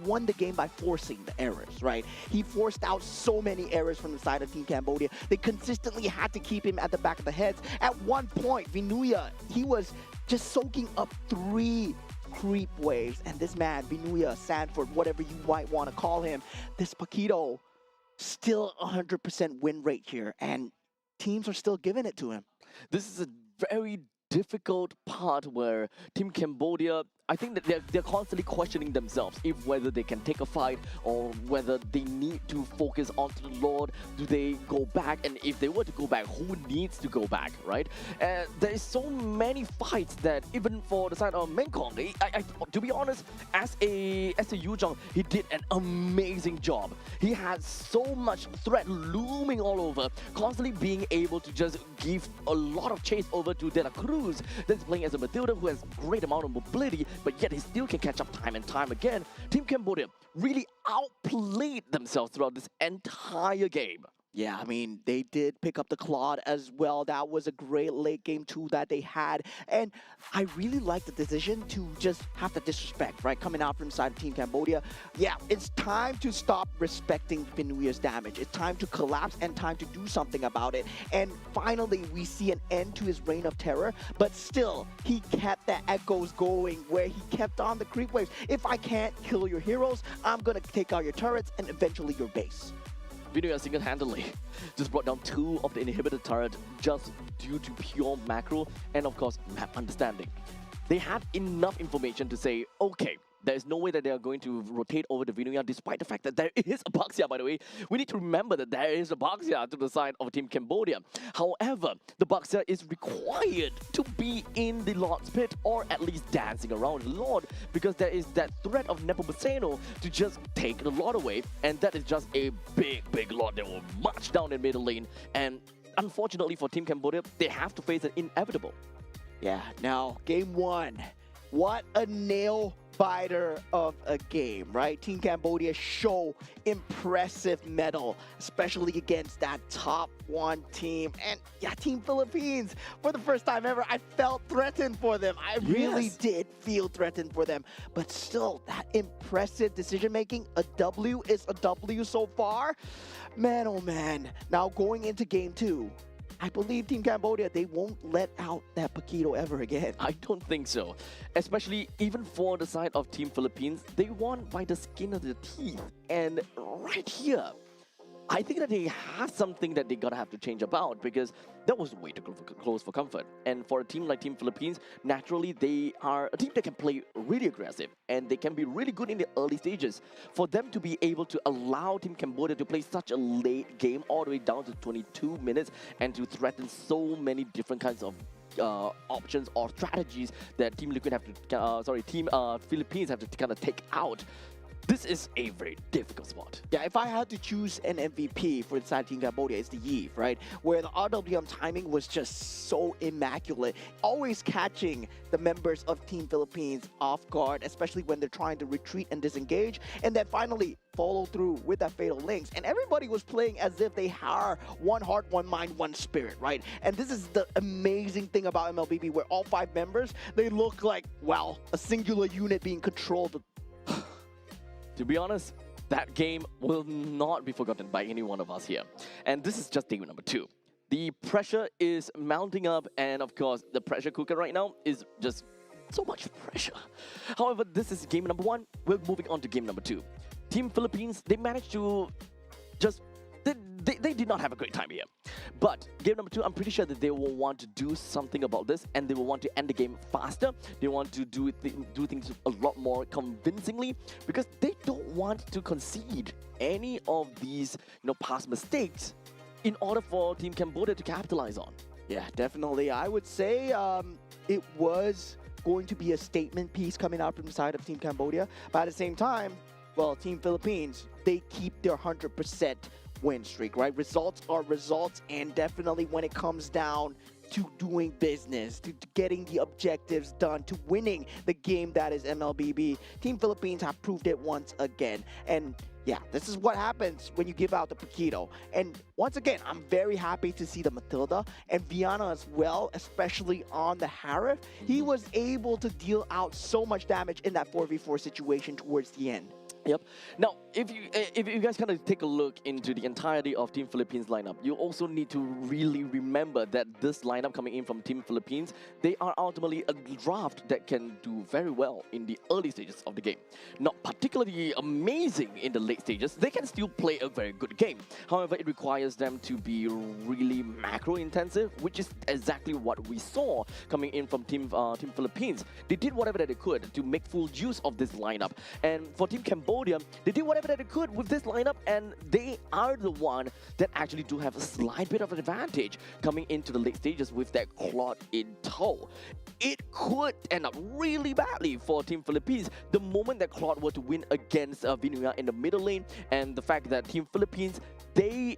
won the game by forcing the errors, right? He forced out so many errors from the side of Team Cambodia. They consistently had to keep him at the back of the heads. At one point, Vinuya, he was just soaking up 3 creep waves. And this man, Vinuya, Sanford, whatever you might want to call him, this Paquito, still 100% win rate here. And teams are still giving it to him. This is a very difficult part where Team Cambodia, I think that they're constantly questioning themselves if whether they can take a fight or whether they need to focus on the Lord. Do they go back? And if they were to go back, who needs to go back, right? There is so many fights that even for the side of Mengkong, to be honest, as a Yuzhong, he did an amazing job. He had so much threat looming all over, constantly being able to just give a lot of chase over to De La Cruz, that's playing as a Matilda who has great amount of mobility, but yet he still can catch up time and time again. Team Cambodia really outplayed themselves throughout this entire game. Yeah, I mean, they did pick up the Claude as well. That was a great late game too that they had. And I really like the decision to just have the disrespect, right? Coming out from inside of Team Cambodia. Yeah, it's time to stop respecting Vinuya's damage. It's time to collapse and time to do something about it. And finally, we see an end to his reign of terror. But still, he kept the echoes going where he kept on the creep waves. If I can't kill your heroes, I'm going to take out your turrets and eventually your base. Vinuya single-handedly just brought down 2 of the inhibitor turret just due to pure macro and of course map understanding. They had enough information to say, okay, there is no way that they are going to rotate over to Vinuya despite the fact that there is a Baxia, by the way. We need to remember that there is a Baxia to the side of Team Cambodia. However, the Baxia is required to be in the Lord's Pit or at least dancing around the Lord because there is that threat of Nepomuceno to just take the Lord away, and that is just a big Lord that will march down in middle lane. And unfortunately for Team Cambodia, they have to face an inevitable. Yeah, now game 1. What a nail biter of a game, right? Team Cambodia show impressive mettle, especially against that top 1 team. And yeah, Team Philippines, for the first time ever, I felt threatened for them. I really did feel threatened for them. But still, that impressive decision making, a W is a W so far. Man, oh man. Now going into game 2, I believe Team Cambodia, they won't let out that Paquito ever again. I don't think so. Especially even for the side of Team Philippines, they won by the skin of their teeth. And right here, I think that they have something that they're gonna have to change about because that was way too close for comfort. And for a team like Team Philippines, naturally they are a team that can play really aggressive and they can be really good in the early stages. For them to be able to allow Team Cambodia to play such a late game all the way down to 22 minutes and to threaten so many different kinds of options or strategies that Team Liquid have to, Team Philippines have to kind of take out. This is a very difficult spot. Yeah, if I had to choose an MVP for the side of Team Cambodia, it's the Yves, right? Where the RWM timing was just so immaculate, always catching the members of Team Philippines off guard, especially when they're trying to retreat and disengage, and then finally follow through with that fatal links. And everybody was playing as if they are one heart, one mind, one spirit, right? And this is the amazing thing about MLBB, where all 5 members, they look like, well, a singular unit being controlled. To be honest, that game will not be forgotten by any one of us here. And this is just game number 2. The pressure is mounting up, and of course, the pressure cooker right now is just so much pressure. However, this is game number 1. We're moving on to game number 2. Team Philippines, they managed to just... They did not have a great time here. But game number 2, I'm pretty sure that they will want to do something about this, and they will want to end the game faster. They want to do things a lot more convincingly, because they don't want to concede any of these past mistakes in order for Team Cambodia to capitalize on. Yeah, definitely. I would say it was going to be a statement piece coming out from the side of Team Cambodia. But at the same time, well, Team Philippines, they keep their 100% win streak, right? Results are results, and definitely when it comes down to doing business, to getting the objectives done, to winning the game that is MLBB, Team Philippines have proved it once again. And yeah, this is what happens when you give out the Paquito. And once again, I'm very happy to see the Matilda and Viana as well, especially on the Harif. He was able to deal out so much damage in that 4v4 situation towards the end. Yep. Now, if you guys kind of take a look into the entirety of Team Philippines lineup, you also need to really remember that this lineup coming in from Team Philippines, they are ultimately a draft that can do very well in the early stages of the game. Not particularly amazing in the late stages. They can still play a very good game. However, it requires them to be really macro intensive, which is exactly what we saw coming in from Team Philippines. They did whatever that they could to make full use of this lineup. And for Team Cambodia, they did whatever that they could with this lineup, and they are the one that actually do have a slight bit of an advantage coming into the late stages with that Claude in tow. It could end up really badly for Team Philippines the moment that Claude were to win against Vinuya in the middle lane, and the fact that Team Philippines, they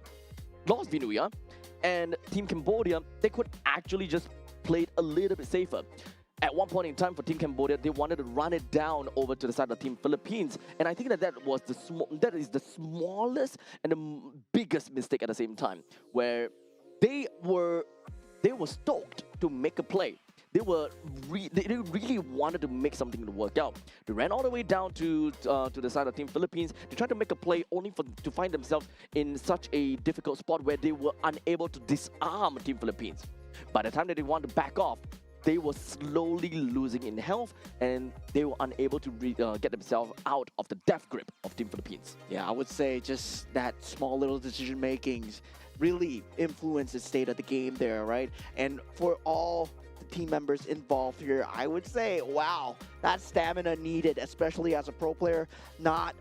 lost Vinuya, and Team Cambodia, they could actually just play it a little bit safer. At one point in time for Team Cambodia, they wanted to run it down over to the side of Team Philippines, and I think that that is the smallest and the biggest mistake at the same time, where they were stoked to make a play. They really wanted to make something to work out. They ran all the way down to the side of Team Philippines. They tried to make a play only to find themselves in such a difficult spot where they were unable to disarm Team Philippines. By the time that they wanted to back off, they were slowly losing in health, and they were unable to get themselves out of the death grip of Team Philippines. Yeah, I would say just that small little decision makings really influenced the state of the game there, right? And for all the team members involved here, I would say, wow, that stamina needed, especially as a pro player, not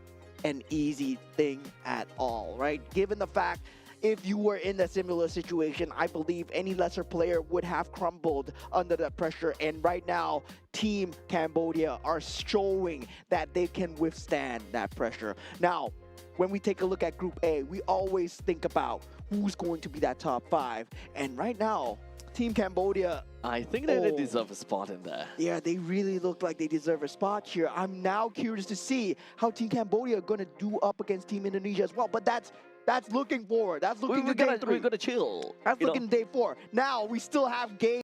an easy thing at all, right? Given the fact, if you were in a similar situation, I believe any lesser player would have crumbled under that pressure. And right now, Team Cambodia are showing that they can withstand that pressure. Now, when we take a look at Group A, we always think about who's going to be that top 5. And right now, Team Cambodia, I think that they deserve a spot in there. yeah, they really look like they deserve a spot here. I'm now curious to see how Team Cambodia are going to do up against Team Indonesia as well. But that's looking forward. That's looking to day 3. We're gonna chill. That's looking day 4. Now, we still have game